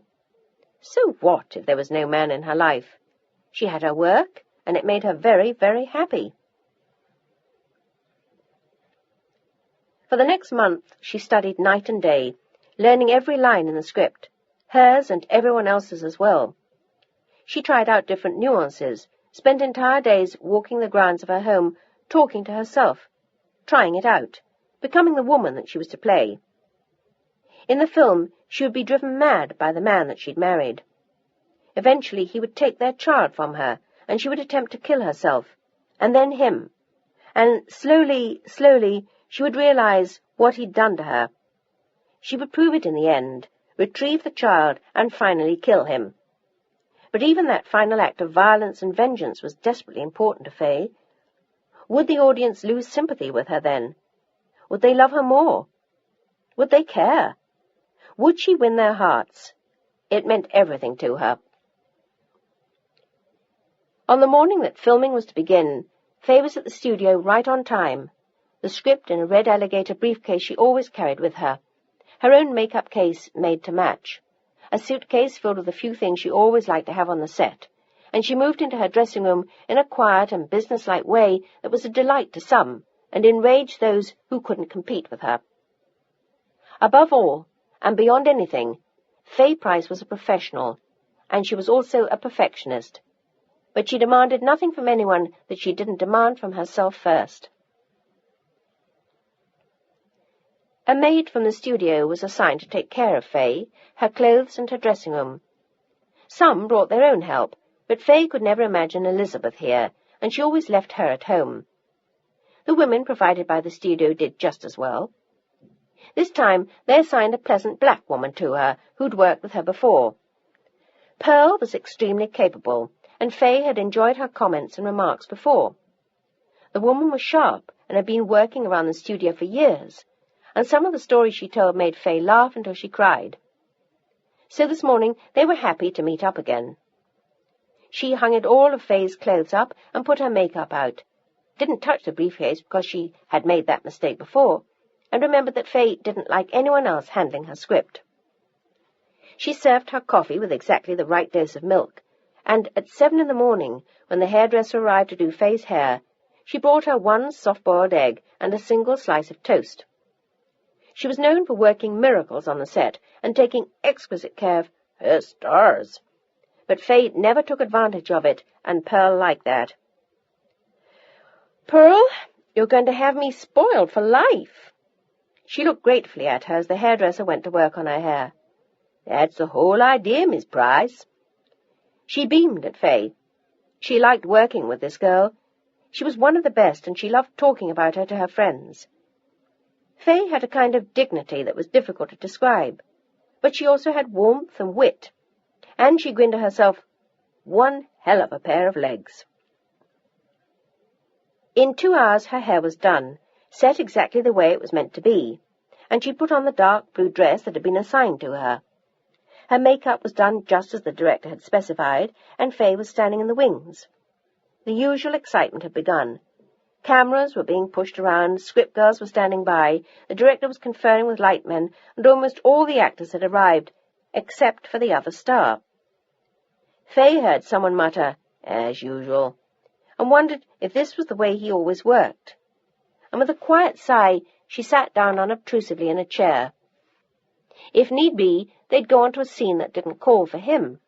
[SPEAKER 1] So what if there was no man in her life? She had her work, and it made her very, very happy. For the next month she studied night and day, learning every line in the script, hers and everyone else's as well. She tried out different nuances, spent entire days walking the grounds of her home, talking to herself, trying it out, becoming the woman that she was to play. In the film, she would be driven mad by the man that she'd married. Eventually he would take their child from her, and she would attempt to kill herself, and then him. And slowly, she would realize what he'd done to her. She would prove it in the end, retrieve the child, and finally kill him. But even that final act of violence and vengeance was desperately important to Faye. Would the audience lose sympathy with her then? Would they love her more? Would they care? Would she win their hearts? It meant everything to her. On the morning that filming was to begin, Faye was at the studio right on time, the script in a red alligator briefcase she always carried with her, her own makeup case made to match, a suitcase filled with a few things she always liked to have on the set, and she moved into her dressing room in a quiet and businesslike way that was a delight to some, and enraged those who couldn't compete with her. Above all, and beyond anything, Faye Price was a professional, and she was also a perfectionist. But she demanded nothing from anyone that she didn't demand from herself first. A maid from the studio was assigned to take care of Faye, her clothes and her dressing room. Some brought their own help, but Faye could never imagine Elizabeth here, and she always left her at home. The women provided by the studio did just as well. This time they assigned a pleasant black woman to her, who'd worked with her before. Pearl was extremely capable, and Faye had enjoyed her comments and remarks before. The woman was sharp and had been working around the studio for years, and some of the stories she told made Faye laugh until she cried. So this morning they were happy to meet up again. She hung all of Faye's clothes up and put her makeup out, didn't touch the briefcase because she had made that mistake before, and remembered that Faye didn't like anyone else handling her script. She served her coffee with exactly the right dose of milk, and at 7 in the morning, when the hairdresser arrived to do Faye's hair, she brought her one soft-boiled egg and a single slice of toast. She was known for working miracles on the set and taking exquisite care of her stars. But Faye never took advantage of it, and Pearl liked that. "Pearl, you're going to have me spoiled for life." She looked gratefully at her as the hairdresser went to work on her hair. "That's the whole idea, Miss Price." She beamed at Faye. She liked working with this girl. She was one of the best, and she loved talking about her to her friends. Faye had a kind of dignity that was difficult to describe, but she also had warmth and wit, and she grinned to herself, one hell of a pair of legs. In 2 hours her hair was done, set exactly the way it was meant to be, and she put on the dark blue dress that had been assigned to her. Her makeup was done just as the director had specified, and Faye was standing in the wings. The usual excitement had begun. Cameras were being pushed around, script girls were standing by, the director was conferring with lightmen, and almost all the actors had arrived, except for the other star. Fay heard someone mutter, "as usual," and wondered if this was the way he always worked. And with a quiet sigh, she sat down unobtrusively in a chair. If need be, they'd go on to a scene that didn't call for him,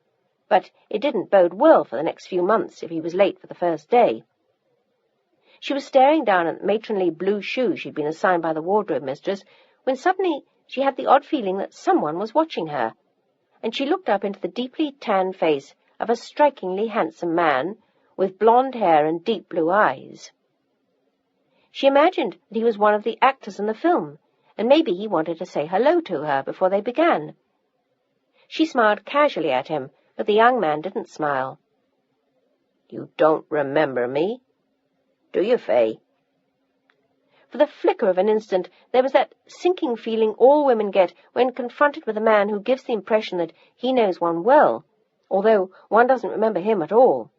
[SPEAKER 1] but it didn't bode well for the next few months if he was late for the first day. She was staring down at the matronly blue shoes she'd been assigned by the wardrobe mistress, when suddenly she had the odd feeling that someone was watching her, and she looked up into the deeply tanned face of a strikingly handsome man with blonde hair and deep blue eyes. She imagined that he was one of the actors in the film, and maybe he wanted to say hello to her before they began. She smiled casually at him, but the young man didn't smile. "You don't remember me, do you, Fay?" For the flicker of an instant, there was that sinking feeling all women get when confronted with a man who gives the impression that he knows one well, although one doesn't remember him at all.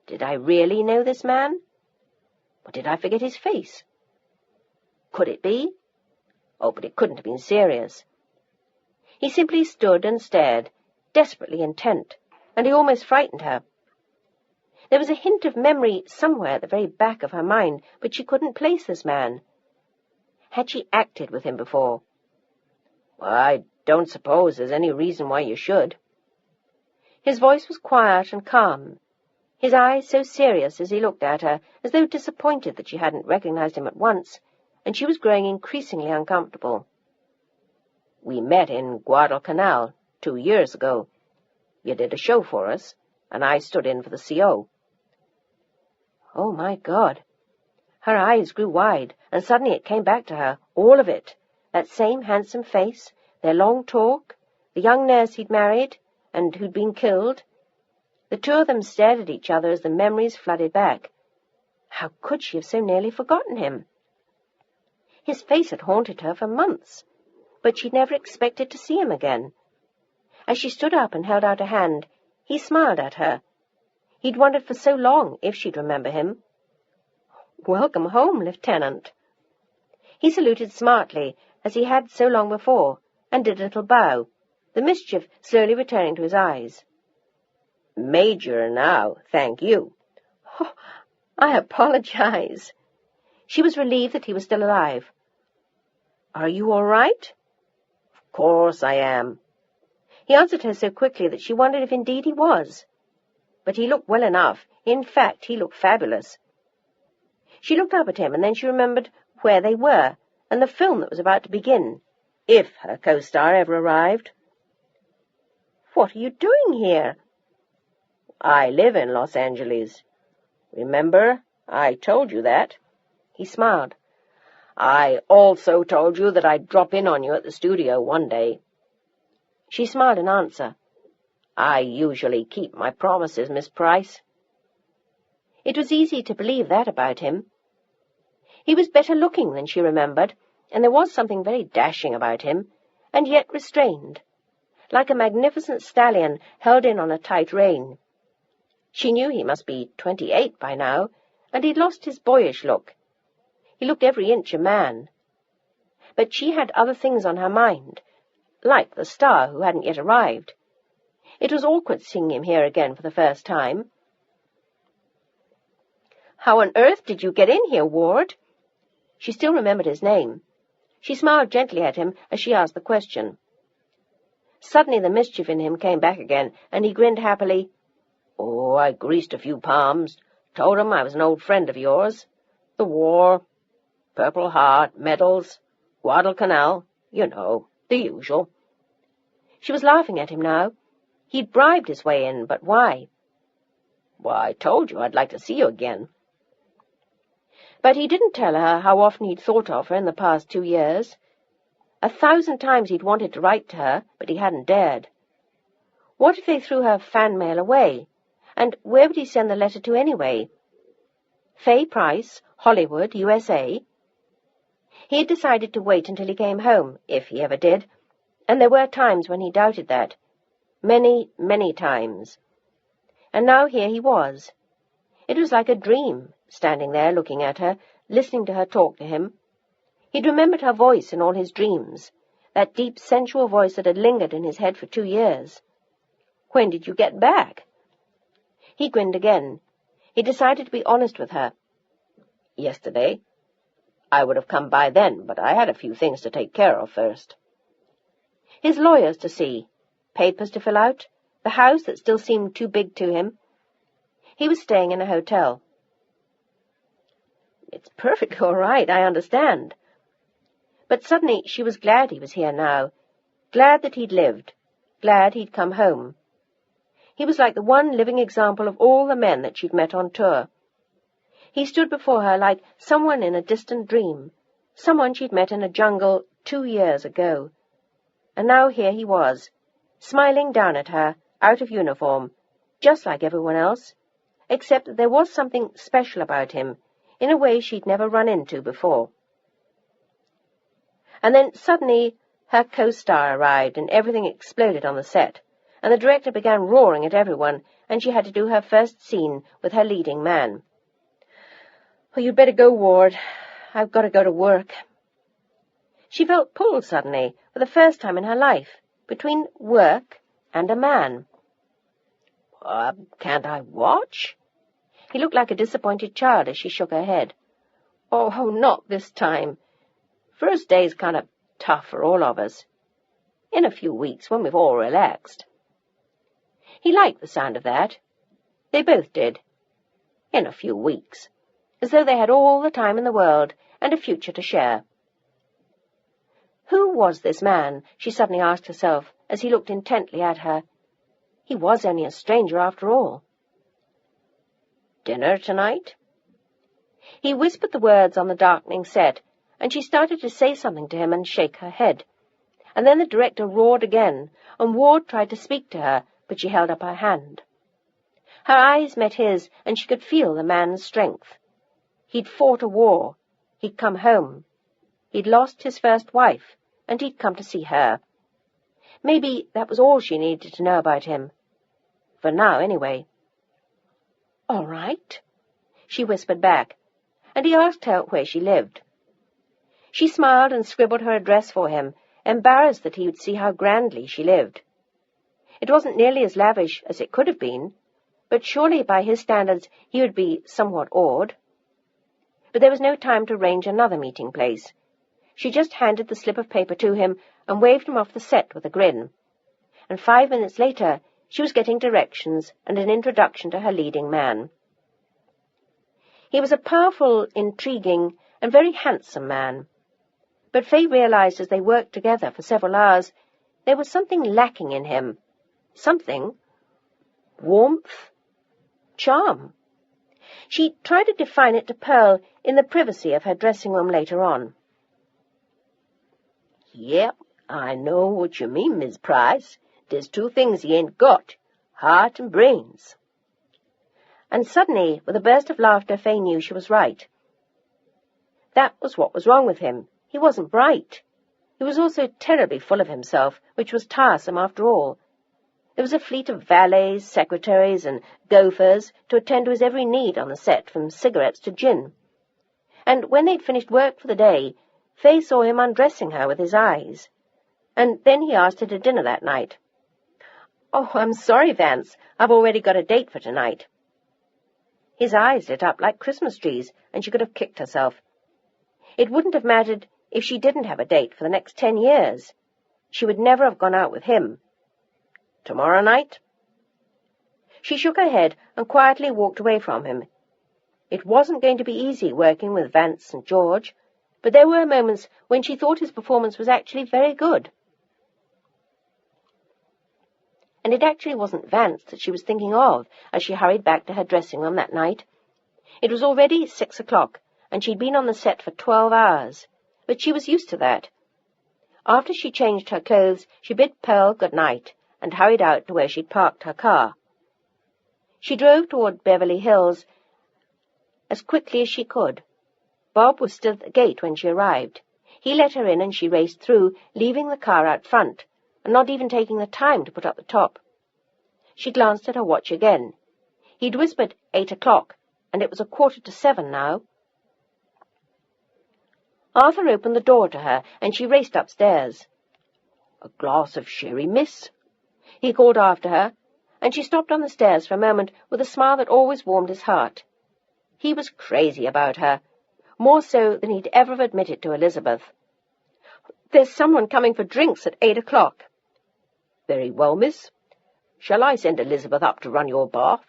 [SPEAKER 1] Did I really know this man? Or did I forget his face? Could it be? Oh, but it couldn't have been serious. He simply stood and stared, desperately intent, and he almost frightened her. There was a hint of memory somewhere at the very back of her mind, but she couldn't place this man. Had she acted with him before? "Well, I don't suppose there's any reason why you should." His voice was quiet and calm, his eyes so serious as he looked at her, as though disappointed that she hadn't recognized him at once, and she was growing increasingly uncomfortable. "We met in Guadalcanal 2 years ago. You did a show for us, and I stood in for the CO." Oh, my God! Her eyes grew wide, and suddenly it came back to her, all of it, that same handsome face, their long talk, the young nurse he'd married, and who'd been killed. The two of them stared at each other as the memories flooded back. How could she have so nearly forgotten him? His face had haunted her for months, but she'd never expected to see him again. As she stood up and held out a hand, he smiled at her. He'd wondered for so long if she'd remember him. "Welcome home, Lieutenant." He saluted smartly, as he had so long before, and did a little bow, the mischief slowly returning to his eyes. "Major now, thank you." "Oh, I apologize." She was relieved that he was still alive. "Are you all right?" "Of course I am." He answered her so quickly that she wondered if indeed he was. But he looked well enough. In fact, he looked fabulous. She looked up at him, and then she remembered where they were, and the film that was about to begin, if her co-star ever arrived. "What are you doing here?" "I live in Los Angeles. Remember, I told you that." He smiled. "I also told you that I'd drop in on you at the studio one day." She smiled in answer. "I usually keep my promises, Miss Price." It was easy to believe that about him. He was better looking than she remembered, and there was something very dashing about him, and yet restrained, like a magnificent stallion held in on a tight rein. She knew he must be 28 by now, and he'd lost his boyish look. He looked every inch a man. But she had other things on her mind, like the star who hadn't yet arrived. It was awkward seeing him here again for the first time. "How on earth did you get in here, Ward?" She still remembered his name. She smiled gently at him as she asked the question. Suddenly the mischief in him came back again, and he grinned happily. "Oh, I greased a few palms, told 'em I was an old friend of yours. The war, Purple Heart, medals, Guadalcanal, you know, the usual." She was laughing at him now. He'd bribed his way in, but why? "Well, I told you I'd like to see you again." But he didn't tell her how often he'd thought of her in the past 2 years. 1,000 times he'd wanted to write to her, but he hadn't dared. What if they threw her fan mail away? And where would he send the letter to anyway? Fay Price, Hollywood, USA? He had decided to wait until he came home, if he ever did, and there were times when he doubted that. Many, many times. And now here he was. It was like a dream, standing there looking at her, listening to her talk to him. He'd remembered her voice in all his dreams, that deep, sensual voice that had lingered in his head for 2 years. "When did you get back?" He grinned again. He decided to be honest with her.
[SPEAKER 2] "Yesterday. I would have come by then, but I had a few things to take care of first."
[SPEAKER 1] His lawyers to see, papers to fill out, the house that still seemed too big to him. He was staying in a hotel.
[SPEAKER 2] "It's perfectly all right, I understand."
[SPEAKER 1] But suddenly she was glad he was here now, glad that he'd lived, glad he'd come home. He was like the one living example of all the men that she'd met on tour. He stood before her like someone in a distant dream, someone she'd met in a jungle 2 years ago. And now here he was, smiling down at her, out of uniform, just like everyone else, except that there was something special about him, in a way she'd never run into before. And then suddenly her co-star arrived and everything exploded on the set, and the director began roaring at everyone, and she had to do her first scene with her leading man. "Oh, you'd better go, Ward. I've got to go to work." She felt pulled suddenly, for the first time in her life, between work and a man.
[SPEAKER 2] Can't I watch?"
[SPEAKER 1] He looked like a disappointed child as she shook her head. Oh, not this time. First day's kind of tough for all of us. In a few weeks, when we've all relaxed. He liked the sound of that. They both did. In a few weeks. As though they had all the time in the world and a future to share. Who was this man, she suddenly asked herself, as he looked intently at her. He was only a stranger after all.
[SPEAKER 2] "Dinner tonight?"
[SPEAKER 1] He whispered the words on the darkening set, and she started to say something to him and shake her head. And then the director roared again, and Ward tried to speak to her, but she held up her hand. Her eyes met his, and she could feel the man's strength. He'd fought a war. He'd come home. He'd lost his first wife, and he'd come to see her. Maybe that was all she needed to know about him. For now, anyway. "All right," she whispered back, and he asked her where she lived. She smiled and scribbled her address for him, embarrassed that he would see how grandly she lived. It wasn't nearly as lavish as it could have been, but surely by his standards he would be somewhat awed. But there was no time to arrange another meeting place. She just handed the slip of paper to him and waved him off the set with a grin. And 5 minutes later, she was getting directions and an introduction to her leading man. He was a powerful, intriguing, and very handsome man. But Faye realized as they worked together for several hours, there was something lacking in him. Something. Warmth. Charm. She tried to define it to Pearl in the privacy of her dressing room later on.
[SPEAKER 2] "Yep, I know what you mean, Miss Price. There's 2 things he ain't got, heart and brains."
[SPEAKER 1] And suddenly, with a burst of laughter, Faye knew she was right. That was what was wrong with him. He wasn't bright. He was also terribly full of himself, which was tiresome after all. There was a fleet of valets, secretaries, and gophers to attend to his every need on the set, from cigarettes to gin. And when they'd finished work for the day, Faye saw him undressing her with his eyes. And then he asked her to dinner that night. "Oh, I'm sorry, Vance. I've already got a date for tonight." His eyes lit up like Christmas trees, and she could have kicked herself. It wouldn't have mattered if she didn't have a date for the next 10 years. She would never have gone out with him. "Tomorrow night?" She shook her head and quietly walked away from him. It wasn't going to be easy working with Vance and George, but there were moments when she thought his performance was actually very good. And it actually wasn't Vance that she was thinking of as she hurried back to her dressing room that night. It was already 6 o'clock, and she'd been on the set for 12 hours, but she was used to that. After she changed her clothes, she bid Pearl good night and hurried out to where she'd parked her car. She drove toward Beverly Hills as quickly as she could. Bob was still at the gate when she arrived. He let her in and she raced through, leaving the car out front, and not even taking the time to put up the top. She glanced at her watch again. He'd whispered 8 o'clock, and it was 6:45 now. Arthur opened the door to her, and she raced upstairs.
[SPEAKER 2] "A glass of sherry, miss?" he called after her, and she stopped on the stairs for a moment with a smile that always warmed his heart. He was crazy about her, more so than he'd ever have admitted to Elizabeth. "There's someone coming for drinks at 8 o'clock. "Very well, miss. Shall I send Elizabeth up to run your bath?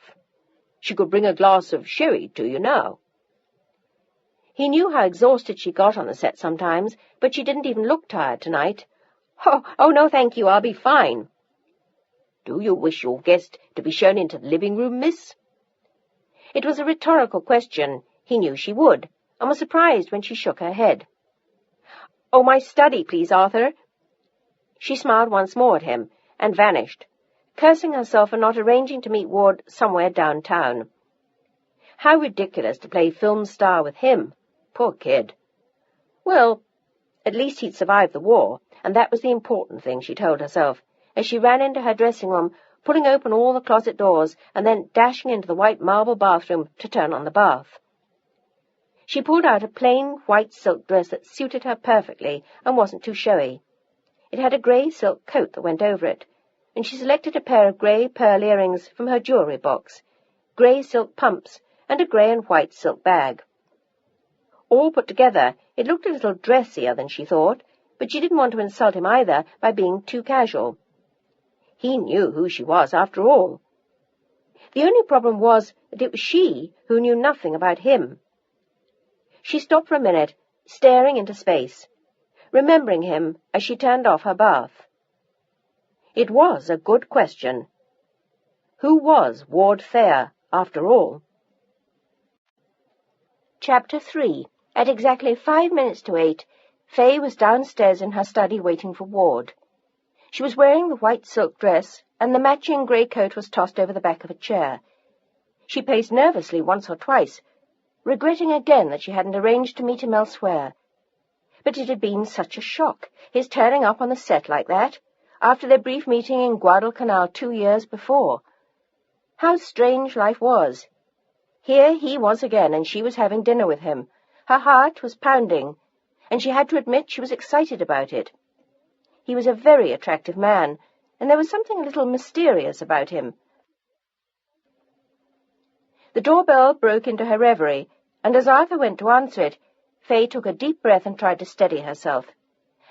[SPEAKER 2] She could bring a glass of sherry to you now." He knew how exhausted she got on the set sometimes, but she didn't even look tired tonight. Oh, no, thank you, I'll be fine." "Do you wish your guest to be shown into the living room, miss?" It was a rhetorical question. He knew she would, and was surprised when she shook her head. "Oh, my study, please, Arthur." She smiled once more at him, and vanished, cursing herself for not arranging to meet Ward somewhere downtown. How ridiculous to play film star with him. Poor kid. Well, at least he'd survived the war, and that was the important thing, she told herself, as she ran into her dressing-room, pulling open all the closet doors, and then dashing into the white marble bathroom to turn on the bath. She pulled out a plain white silk dress that suited her perfectly and wasn't too showy. It had a grey silk coat that went over it, and she selected a pair of grey pearl earrings from her jewellery box, grey silk pumps, and a grey and white silk bag. All put together, it looked a little dressier than she thought, but she didn't want to insult him either by being too casual. He knew who she was, after all. The only problem was that it was she who knew nothing about him. She stopped for a minute, staring into space, remembering him as she turned off her bath. It was a good question. Who was Ward Thayer, after all?
[SPEAKER 1] Chapter 3. At exactly 5 minutes to 8, Fay was downstairs in her study waiting for Ward. She was wearing the white silk dress, and the matching grey coat was tossed over the back of a chair. She paced nervously once or twice, regretting again that she hadn't arranged to meet him elsewhere. But it had been such a shock, his turning up on the set like that, after their brief meeting in Guadalcanal 2 years before. How strange life was. Here he was again, and she was having dinner with him. Her heart was pounding, and she had to admit she was excited about it. He was a very attractive man, and there was something a little mysterious about him. The doorbell broke into her reverie, and as Arthur went to answer it, Fay took a deep breath and tried to steady herself.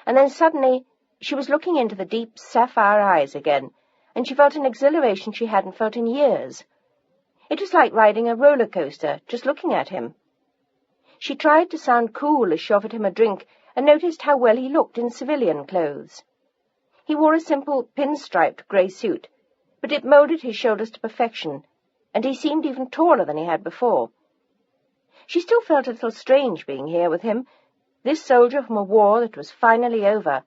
[SPEAKER 1] And then suddenly she was looking into the deep sapphire eyes again, and she felt an exhilaration she hadn't felt in years. It was like riding a roller coaster, just looking at him. She tried to sound cool as she offered him a drink, and noticed how well he looked in civilian clothes. He wore a simple pinstriped grey suit, but it moulded his shoulders to perfection, and he seemed even taller than he had before. She still felt a little strange being here with him, this soldier from a war that was finally over.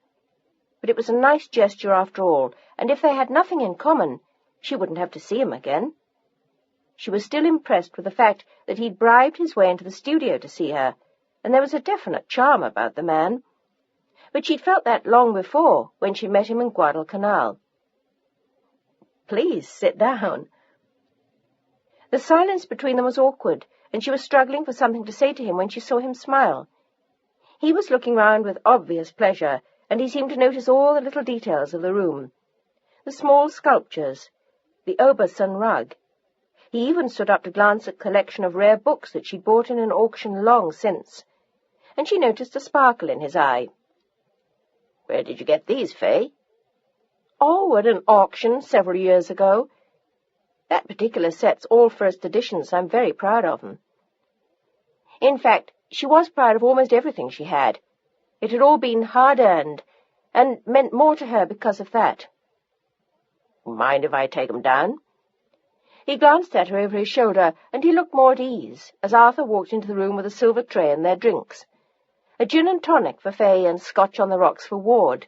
[SPEAKER 1] But it was a nice gesture after all, and if they had nothing in common, she wouldn't have to see him again. She was still impressed with the fact that he'd bribed his way into the studio to see her, and there was a definite charm about the man. But she'd felt that long before, when she met him in Guadalcanal. "Please sit down." The silence between them was awkward, and she was struggling for something to say to him when she saw him smile. He was looking round with obvious pleasure, and he seemed to notice all the little details of the room. The small sculptures, the Oberson rug. He even stood up to glance at a collection of rare books that she'd bought in an auction long since, and she noticed a sparkle in his eye. "Where did you get these, Fay?" "Oh, at an auction several years ago. That particular set's all first editions, so I'm very proud of them." In fact, she was proud of almost everything she had. It had all been hard-earned, and meant more to her because of that. "Mind if I take 'em down?" He glanced at her over his shoulder, and he looked more at ease as Arthur walked into the room with a silver tray and their drinks. A gin and tonic for Fay and Scotch on the rocks for Ward,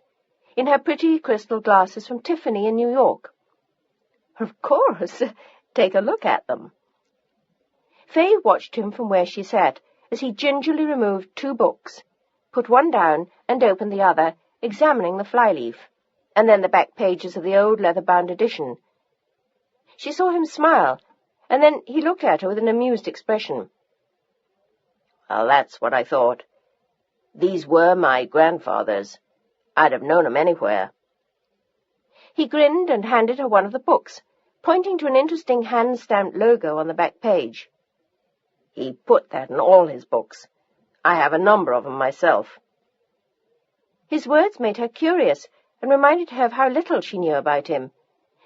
[SPEAKER 1] in her pretty crystal glasses from Tiffany in New York. "Of course. Take a look at them." Fay watched him from where she sat as he gingerly removed 2 books, put one down and opened the other, examining the flyleaf, and then the back pages of the old leather-bound edition. She saw him smile, and then he looked at her with an amused expression. "Well, that's what I thought. These were my grandfather's. I'd have known 'em anywhere. He grinned and handed her one of the books, pointing to an interesting hand-stamped logo on the back page.
[SPEAKER 2] He put that in all his books. I have a number of them myself.
[SPEAKER 1] His words made her curious and reminded her of how little she knew about him,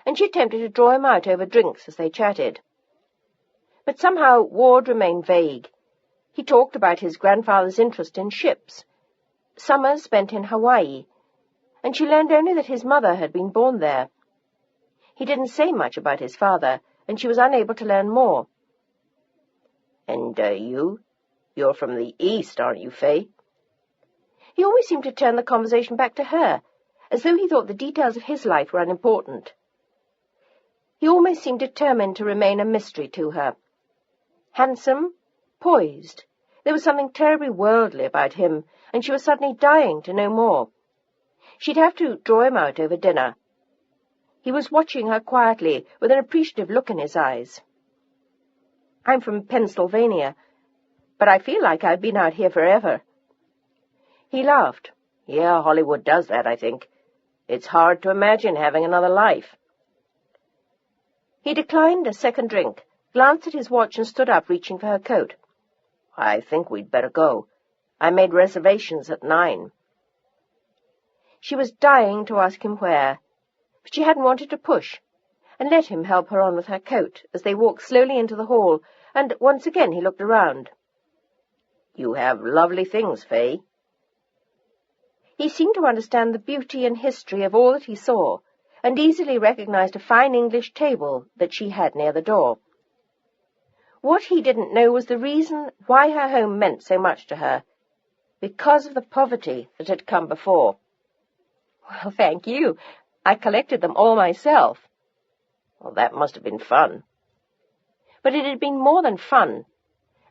[SPEAKER 1] and she attempted to draw him out over drinks as they chatted. But somehow Ward remained vague. He talked about his grandfather's interest in ships, summers spent in Hawaii, and she learned only that his mother had been born there. He didn't say much about his father, and she was unable to learn more.
[SPEAKER 2] And you're from the East, aren't you, Faye?
[SPEAKER 1] He always seemed to turn the conversation back to her, as though he thought the details of his life were unimportant. He almost seemed determined to remain a mystery to her. Handsome, poised, there was something terribly worldly about him, and she was suddenly dying to know more. She'd have to draw him out over dinner. He was watching her quietly, with an appreciative look in his eyes. "I'm from Pennsylvania, but I feel like I've been out here forever." He laughed.
[SPEAKER 2] "Yeah, Hollywood does that, I think. It's hard to imagine having another life."
[SPEAKER 1] He declined a second drink, glanced at his watch and stood up, reaching for her coat.
[SPEAKER 2] "I think we'd better go. I made reservations at 9.
[SPEAKER 1] She was dying to ask him where, but she hadn't wanted to push, and let him help her on with her coat as they walked slowly into the hall, and once again he looked around.
[SPEAKER 2] "You have lovely things, Faye."
[SPEAKER 1] He seemed to understand the beauty and history of all that he saw, and easily recognized a fine English table that she had near the door. What he didn't know was the reason why her home meant so much to her, because of the poverty that had come before. "Well, thank you. I collected them all myself."
[SPEAKER 2] "Well, that must have been fun."
[SPEAKER 1] But it had been more than fun.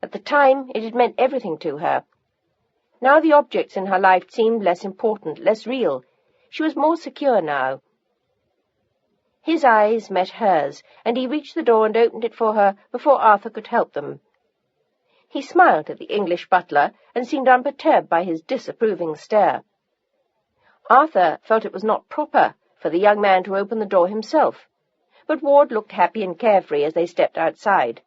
[SPEAKER 1] At the time, it had meant everything to her. Now the objects in her life seemed less important, less real. She was more secure now. His eyes met hers, and he reached the door and opened it for her before Arthur could help them. He smiled at the English butler and seemed unperturbed by his disapproving stare. Arthur felt it was not proper for the young man to open the door himself, but Ward looked happy and carefree as they stepped outside.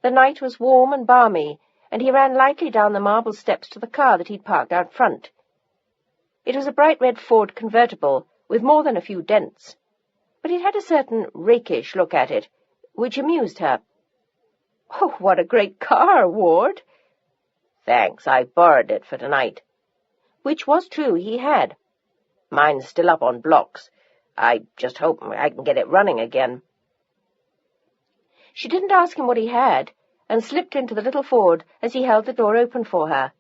[SPEAKER 1] The night was warm and balmy, and he ran lightly down the marble steps to the car that he'd parked out front. It was a bright red Ford convertible, with more than a few dents, but it had a certain rakish look at it, which amused her. "Oh, what a great car, Ward!"
[SPEAKER 2] "Thanks, I borrowed it for tonight."
[SPEAKER 1] Which was true, he had.
[SPEAKER 2] "Mine's still up on blocks. I just hope I can get it running again."
[SPEAKER 1] She didn't ask him what he had, and slipped into the little Ford as he held the door open for her.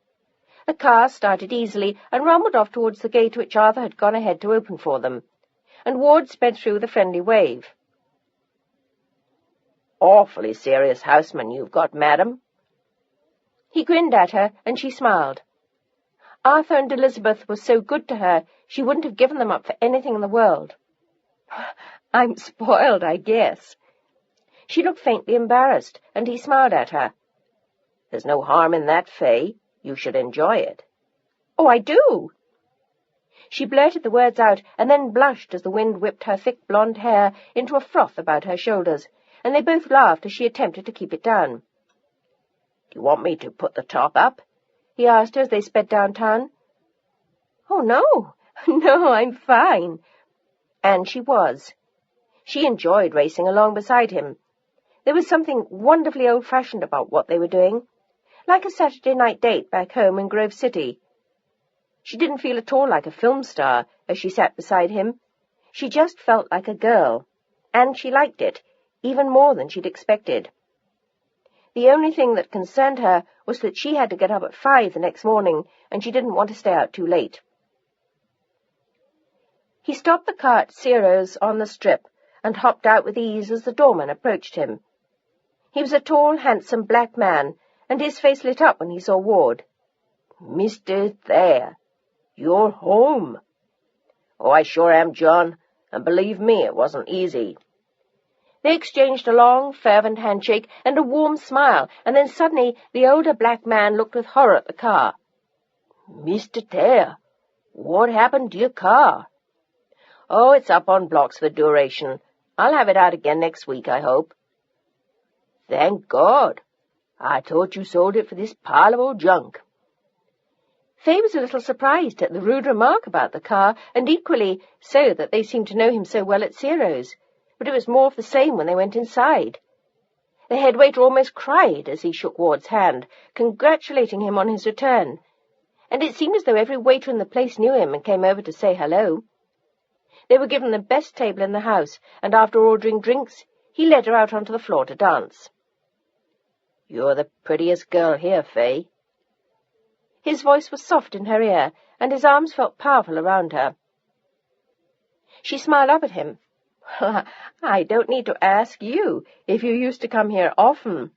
[SPEAKER 1] The car started easily and rumbled off towards the gate which Arthur had gone ahead to open for them, and Ward sped through with a friendly wave.
[SPEAKER 2] "Awfully serious houseman you've got, madam."
[SPEAKER 1] He grinned at her, and she smiled. Arthur and Elizabeth were so good to her, she wouldn't have given them up for anything in the world. "I'm spoiled, I guess." She looked faintly embarrassed, and he smiled at her.
[SPEAKER 2] "There's no harm in that, Faye. You should enjoy it."
[SPEAKER 1] "Oh, I do." She blurted the words out, and then blushed as the wind whipped her thick blonde hair into a froth about her shoulders, and they both laughed as she attempted to keep it down.
[SPEAKER 2] "Do you want me to put the top up?"
[SPEAKER 1] he asked her as they sped downtown. "Oh, no. No, I'm fine." And she was. She enjoyed racing along beside him. There was something wonderfully old-fashioned about what they were doing, like a Saturday night date back home in Grove City. She didn't feel at all like a film star as she sat beside him. She just felt like a girl, and she liked it, even more than she'd expected. The only thing that concerned her was that she had to get up at 5 the next morning, and she didn't want to stay out too late. He stopped the car at Ciro's on the Strip and hopped out with ease as the doorman approached him. He was a tall, handsome black man, and his face lit up when he saw Ward.
[SPEAKER 2] "Mr. Thayer, you're home." "Oh, I sure am, John, and believe me, it wasn't easy."
[SPEAKER 1] They exchanged a long, fervent handshake and a warm smile, and then suddenly the older black man looked with horror at the car.
[SPEAKER 2] "Mr. Thayer, what happened to your car?" Oh, it's up on blocks for duration. I'll have it out again next week, I hope. Thank God. I thought you sold it for this pile of old junk.
[SPEAKER 1] Fay was a little surprised at the rude remark about the car, and equally so that they seemed to know him so well at Ciro's, but it was more of the same when they went inside. The head waiter almost cried as he shook Ward's hand, congratulating him on his return, and it seemed as though every waiter in the place knew him and came over to say hello. They were given the best table in the house, and after ordering drinks, he led her out onto the floor to dance.
[SPEAKER 2] You're the prettiest girl here, Fay.
[SPEAKER 1] His voice was soft in her ear, and his arms felt powerful around her. She smiled up at him. I don't need to ask you if you used to come here often.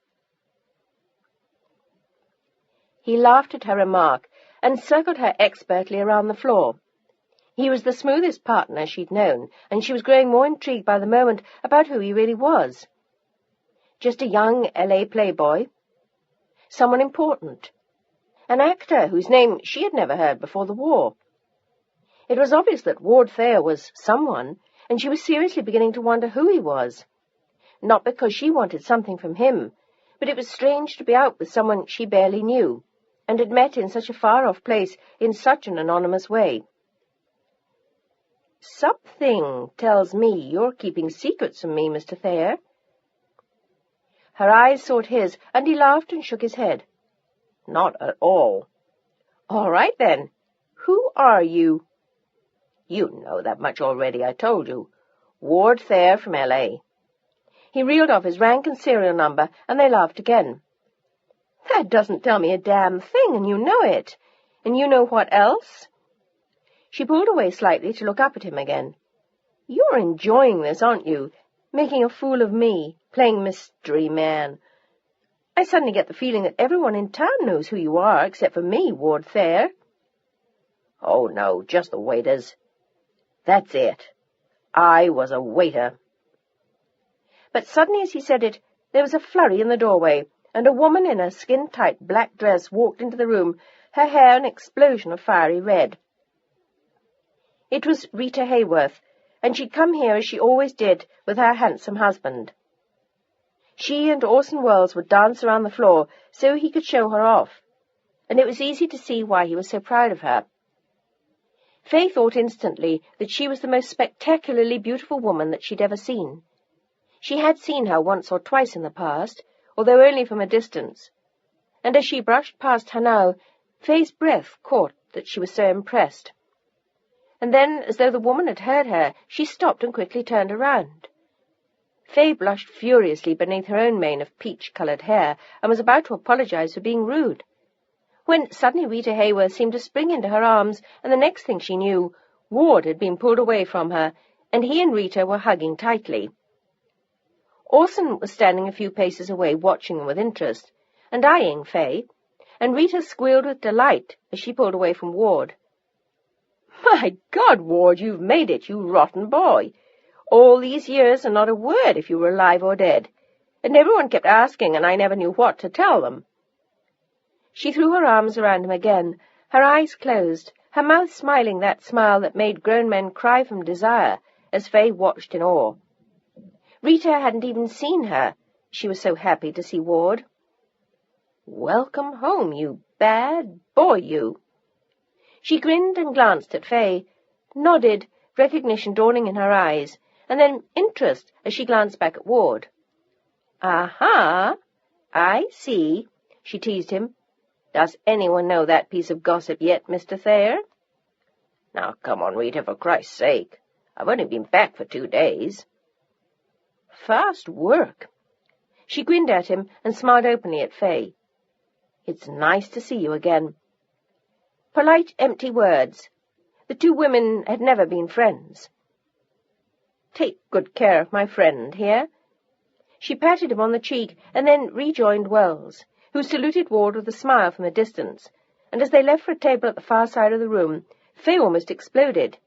[SPEAKER 1] He laughed at her remark and circled her expertly around the floor. He was the smoothest partner she'd known, and she was growing more intrigued by the moment about who he really was. Just a young L.A. playboy? Someone important? An actor whose name she had never heard before the war? It was obvious that Ward Thayer was someone, and she was seriously beginning to wonder who he was. Not because she wanted something from him, but it was strange to be out with someone she barely knew, and had met in such a far-off place in such an anonymous way. Something tells me you're keeping secrets from me, Mr. Thayer. Her eyes sought his, and he laughed and shook his head.
[SPEAKER 2] Not at all.
[SPEAKER 1] All right, then. Who are you?
[SPEAKER 2] You know that much already, I told you. Ward Thayer from L.A.
[SPEAKER 1] He reeled off his rank and serial number, and they laughed again. That doesn't tell me a damn thing, and you know it. And you know what else? She pulled away slightly to look up at him again. You're enjoying this, aren't you? Making a fool of me, playing mystery man. I suddenly get the feeling that everyone in town knows who you are, except for me, Ward Thayer.
[SPEAKER 2] Oh, no, just the waiters. That's it. I was a waiter.
[SPEAKER 1] But suddenly as he said it, there was a flurry in the doorway, and a woman in a skin-tight black dress walked into the room, her hair an explosion of fiery red. It was Rita Hayworth, and she'd come here as she always did with her handsome husband. She and Orson Welles would dance around the floor so he could show her off, and it was easy to see why he was so proud of her. Fay thought instantly that she was the most spectacularly beautiful woman that she'd ever seen. She had seen her once or twice in the past, although only from a distance, and as she brushed past her now, Fay's breath caught that she was so impressed. And then, as though the woman had heard her, she stopped and quickly turned around. Fay blushed furiously beneath her own mane of peach-coloured hair, and was about to apologize for being rude, when suddenly Rita Hayworth seemed to spring into her arms, and the next thing she knew, Ward had been pulled away from her, and he and Rita were hugging tightly. Orson was standing a few paces away, watching them with interest, and eyeing Fay, and Rita squealed with delight as she pulled away from Ward. "My God, Ward, you've made it, you rotten boy! All these years and not a word if you were alive or dead, and everyone kept asking, and I never knew what to tell them." She threw her arms around him again, her eyes closed, her mouth smiling that smile that made grown men cry from desire, as Fay watched in awe. Rita hadn't even seen her. She was so happy to see Ward. "Welcome home, you bad boy, you." She grinned and glanced at Fay, nodded, recognition dawning in her eyes, and then interest as she glanced back at Ward. "Aha! I see," she teased him. "Does anyone know that piece of gossip yet, Mr. Thayer?"
[SPEAKER 2] "Now, come on, Rita, for Christ's sake. I've only been back for 2 days.
[SPEAKER 1] "Fast work." She grinned at him and smiled openly at Fay. "It's nice to see you again." Polite, empty words. The two women had never been friends. "Take good care of my friend here." She patted him on the cheek and then rejoined Wells, who saluted Ward with a smile from the distance, and as they left for a table at the far side of the room, Fay almost exploded.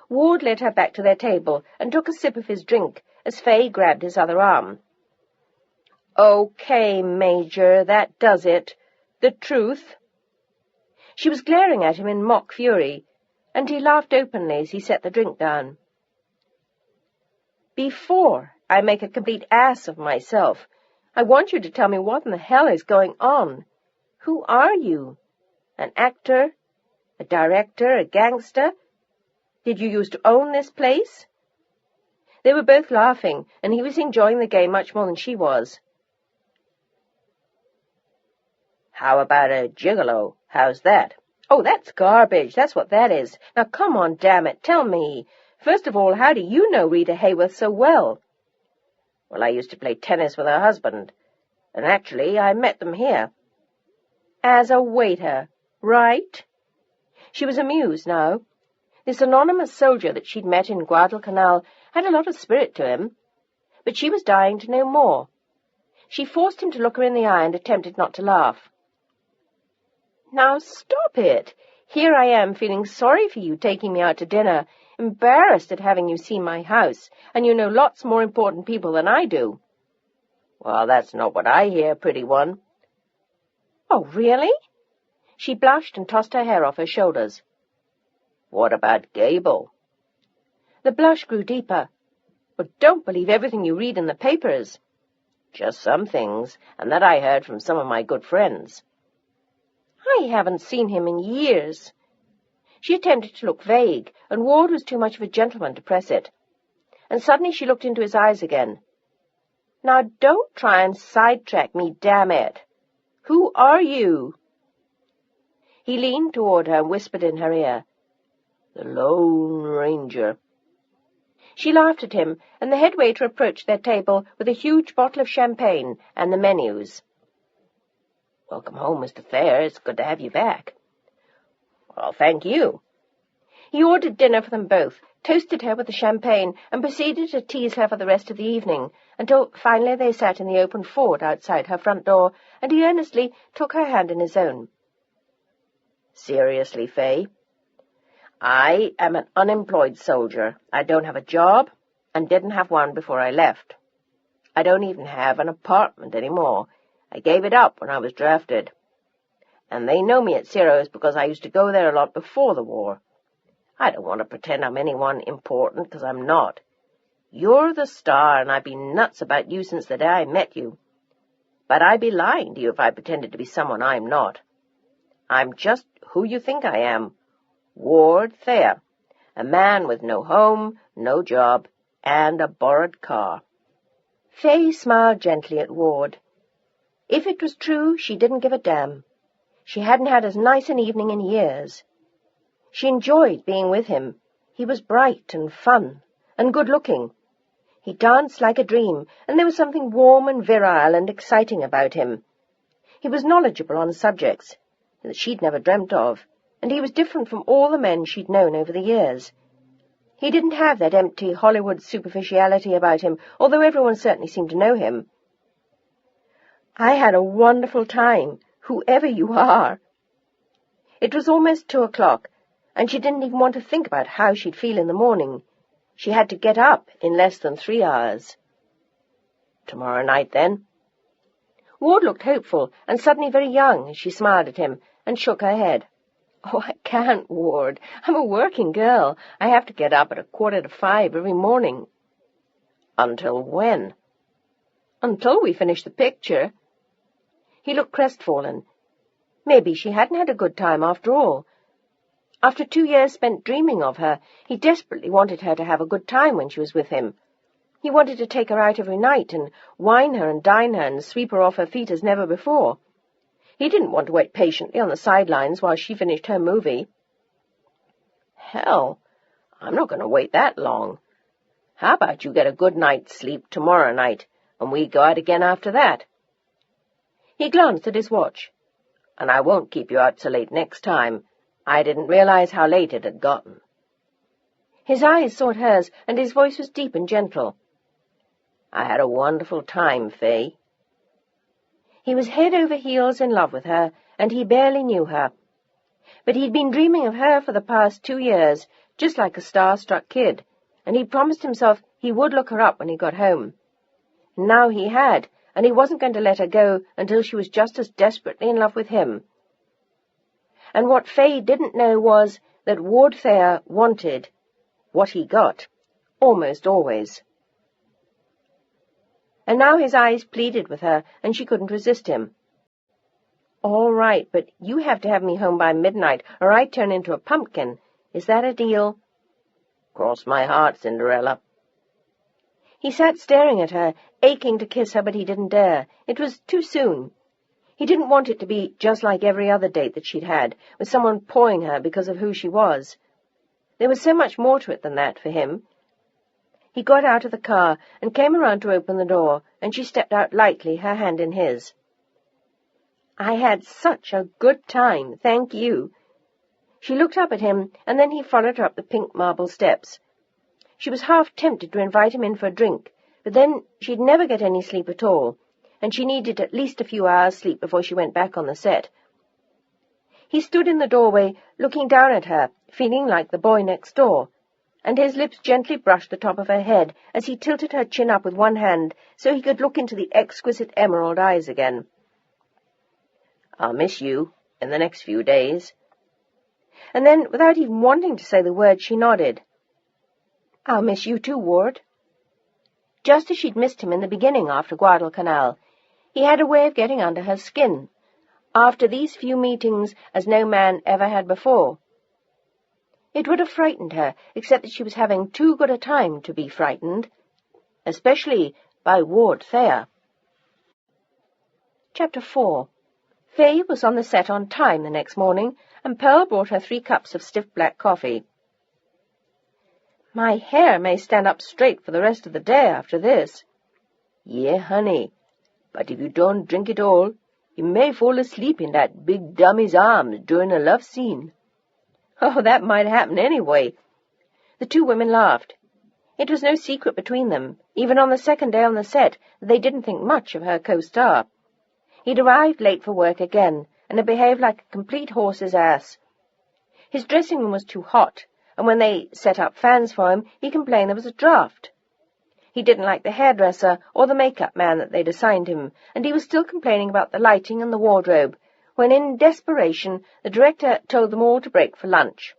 [SPEAKER 1] Ward led her back to their table and took a sip of his drink as Fay grabbed his other arm. "Okay, Major, that does it. The truth." She was glaring at him in mock fury, and he laughed openly as he set the drink down. "Before I make a complete ass of myself, I want you to tell me what in the hell is going on. Who are you? An actor? A director? A gangster? Did you used to own this place?" They were both laughing, and he was enjoying the game much more than she was.
[SPEAKER 2] "How about a gigolo? How's that?"
[SPEAKER 1] "Oh, that's garbage. That's what that is. Now, come on, damn it, tell me. First of all, how do you know Rita Hayworth so well?"
[SPEAKER 2] "Well, I used to play tennis with her husband, and actually I met them here."
[SPEAKER 1] "As a waiter, right?" She was amused now. This anonymous soldier that she'd met in Guadalcanal had a lot of spirit to him, but she was dying to know more. She forced him to look her in the eye and attempted not to laugh. "Now stop it. Here I am feeling sorry for you taking me out to dinner, embarrassed at having you see my house, and you know lots more important people than I do."
[SPEAKER 2] "Well, that's not what I hear, pretty one."
[SPEAKER 1] "Oh, really?" She blushed and tossed her hair off her shoulders.
[SPEAKER 2] "What about Gable?"
[SPEAKER 1] The blush grew deeper. "But don't believe everything you read in the papers."
[SPEAKER 2] "Just some things, and that I heard from some of my good friends."
[SPEAKER 1] "I haven't seen him in years." She attempted to look vague, and Ward was too much of a gentleman to press it. And suddenly she looked into his eyes again. "Now don't try and sidetrack me, damn it. Who are you?" He leaned toward her and whispered in her ear,
[SPEAKER 2] "The Lone Ranger."
[SPEAKER 1] She laughed at him, and the head waiter approached their table with a huge bottle of champagne and the menus.
[SPEAKER 2] "Welcome home, Mr. Thayer. It's good to have you back." "Well, thank you."
[SPEAKER 1] He ordered dinner for them both, toasted her with the champagne, and proceeded to tease her for the rest of the evening, until finally they sat in the open Ford outside her front door, and he earnestly took her hand in his own.
[SPEAKER 2] "Seriously, Faye, I am an unemployed soldier. I don't have a job, and didn't have one before I left. I don't even have an apartment anymore. I gave it up when I was drafted. And they know me at Ciro's because I used to go there a lot before the war. I don't want to pretend I'm anyone important, because I'm not. You're the star, and I've been nuts about you since the day I met you. But I'd be lying to you if I pretended to be someone I'm not. I'm just who you think I am, Ward Thayer, a man with no home, no job, and a borrowed car."
[SPEAKER 1] Faye smiled gently at Ward. If it was true, she didn't give a damn. She hadn't had as nice an evening in years. She enjoyed being with him. He was bright and fun and good-looking. He danced like a dream, and there was something warm and virile and exciting about him. He was knowledgeable on subjects that she'd never dreamt of, and he was different from all the men she'd known over the years. He didn't have that empty Hollywood superficiality about him, although everyone certainly seemed to know him. "I had a wonderful time, whoever you are." It was almost 2:00, and she didn't even want to think about how she'd feel in the morning. She had to get up in less than 3 hours.
[SPEAKER 2] "Tomorrow night, then?"
[SPEAKER 1] Ward looked hopeful and suddenly very young as she smiled at him and shook her head. "Oh, I can't, Ward. I'm a working girl. I have to get up at 4:45 every morning."
[SPEAKER 2] "Until when?"
[SPEAKER 1] "Until we finish the picture." He looked crestfallen. Maybe she hadn't had a good time after all. After 2 years spent dreaming of her, he desperately wanted her to have a good time when she was with him. He wanted to take her out every night and wine her and dine her and sweep her off her feet as never before. He didn't want to wait patiently on the sidelines while she finished her movie.
[SPEAKER 2] "Hell, I'm not going to wait that long. How about you get a good night's sleep tomorrow night, and we go out again after that?"
[SPEAKER 1] He glanced at his watch.
[SPEAKER 2] "And I won't keep you out so late next time. I didn't realize how late it had gotten."
[SPEAKER 1] His eyes sought hers, and his voice was deep and gentle.
[SPEAKER 2] "I had a wonderful time, Faye."
[SPEAKER 1] He was head over heels in love with her, and he barely knew her. But he'd been dreaming of her for the past 2 years, just like a star-struck kid, and he promised himself he would look her up when he got home. Now he had, and he wasn't going to let her go until she was just as desperately in love with him. And what Faye didn't know was that Ward Thayer wanted what he got, almost always. And now his eyes pleaded with her, and she couldn't resist him. "All right, but you have to have me home by midnight, or I turn into a pumpkin. Is that a deal?"
[SPEAKER 2] "Cross my heart, Cinderella."
[SPEAKER 1] He sat staring at her, aching to kiss her, but he didn't dare. It was too soon. He didn't want it to be just like every other date that she'd had, with someone pawing her because of who she was. There was so much more to it than that for him. He got out of the car and came around to open the door, and she stepped out lightly, her hand in his. "I had such a good time, thank you." She looked up at him, and then he followed her up the pink marble steps. She was half tempted to invite him in for a drink, but then she'd never get any sleep at all, and she needed at least a few hours' sleep before she went back on the set. He stood in the doorway, looking down at her, feeling like the boy next door, and his lips gently brushed the top of her head as he tilted her chin up with one hand so he could look into the exquisite emerald eyes again.
[SPEAKER 2] "I'll miss you in the next few days."
[SPEAKER 1] And then, without even wanting to say the word, she nodded. "I'll miss you too, Ward." Just as she'd missed him in the beginning after Guadalcanal, he had a way of getting under her skin, after these few meetings as no man ever had before. It would have frightened her, except that she was having too good a time to be frightened, especially by Ward Thayer. Chapter 4. Faye was on the set on time the next morning, and Pearl brought her 3 cups of stiff black coffee. "My hair may stand up straight for the rest of the day after this."
[SPEAKER 2] "Yeah, honey, but if you don't drink it all, you may fall asleep in that big dummy's arms during a love scene."
[SPEAKER 1] "Oh, that might happen anyway." The 2 women laughed. It was no secret between them, even on the second day on the set, that they didn't think much of her co-star. He'd arrived late for work again, and had behaved like a complete horse's ass. His dressing room was too hot, and when they set up fans for him, he complained there was a draught. He didn't like the hairdresser or the makeup man that they'd assigned him, and he was still complaining about the lighting and the wardrobe, when in desperation the director told them all to break for lunch.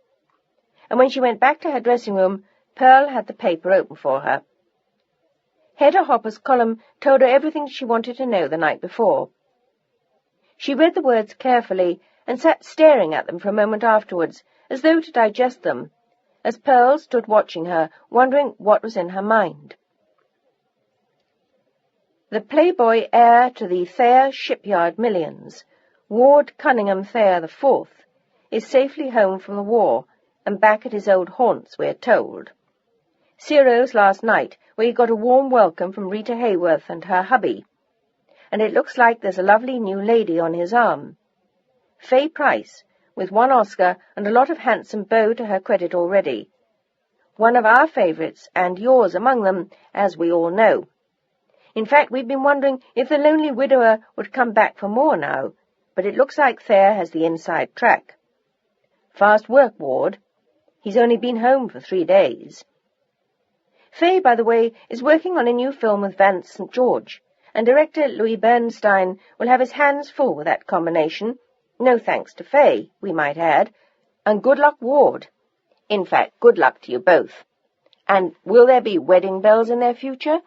[SPEAKER 1] And when she went back to her dressing room, Pearl had the paper open for her. Hedda Hopper's column told her everything she wanted to know the night before. She read the words carefully and sat staring at them for a moment afterwards, as though to digest them, as Pearl stood watching her, wondering what was in her mind. The playboy heir to the Thayer shipyard millions, Ward Cunningham Thayer IV, is safely home from the war and back at his old haunts, we're told. Ciro's last night, where he got a warm welcome from Rita Hayworth and her hubby, and it looks like there's a lovely new lady on his arm. Faye Price, with 1 Oscar and a lot of handsome beaux to her credit already. One of our favourites, and yours among them, as we all know. In fact, we've been wondering if the lonely widower would come back for more now, but it looks like Thayer has the inside track. Fast work, Ward. He's only been home for 3 days. Faye, by the way, is working on a new film with Vance St. George, and director Louis Bernstein will have his hands full with that combination. No thanks to Faye, we might add. And good luck, Ward. In fact, good luck to you both. And will there be wedding bells in their future?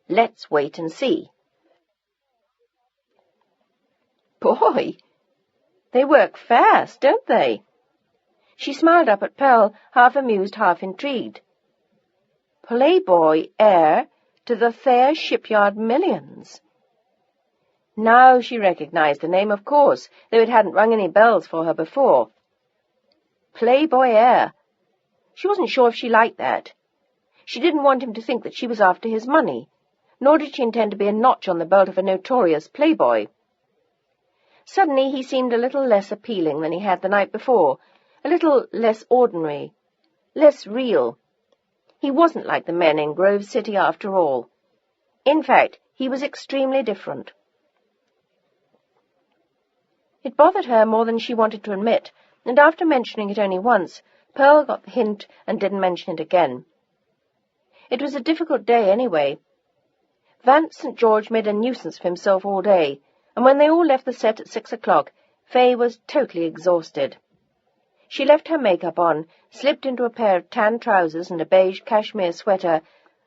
[SPEAKER 1] Let's wait and see. Boy, they work fast, don't they? She smiled up at Pearl, half amused, half intrigued. Playboy heir to the Thayer shipyard millions. Now she recognized the name, of course, though it hadn't rung any bells for her before. Playboy heir. She wasn't sure if she liked that. She didn't want him to think that she was after his money, nor did she intend to be a notch on the belt of a notorious playboy. Suddenly he seemed a little less appealing than he had the night before, a little less ordinary, less real. He wasn't like the men in Grove City after all. In fact, he was extremely different. It bothered her more than she wanted to admit, and after mentioning it only once, Pearl got the hint and didn't mention it again. It was a difficult day anyway. Vance St. George made a nuisance of himself all day, and when they all left the set at 6 o'clock, Faye was totally exhausted. She left her makeup on, slipped into a pair of tan trousers and a beige cashmere sweater,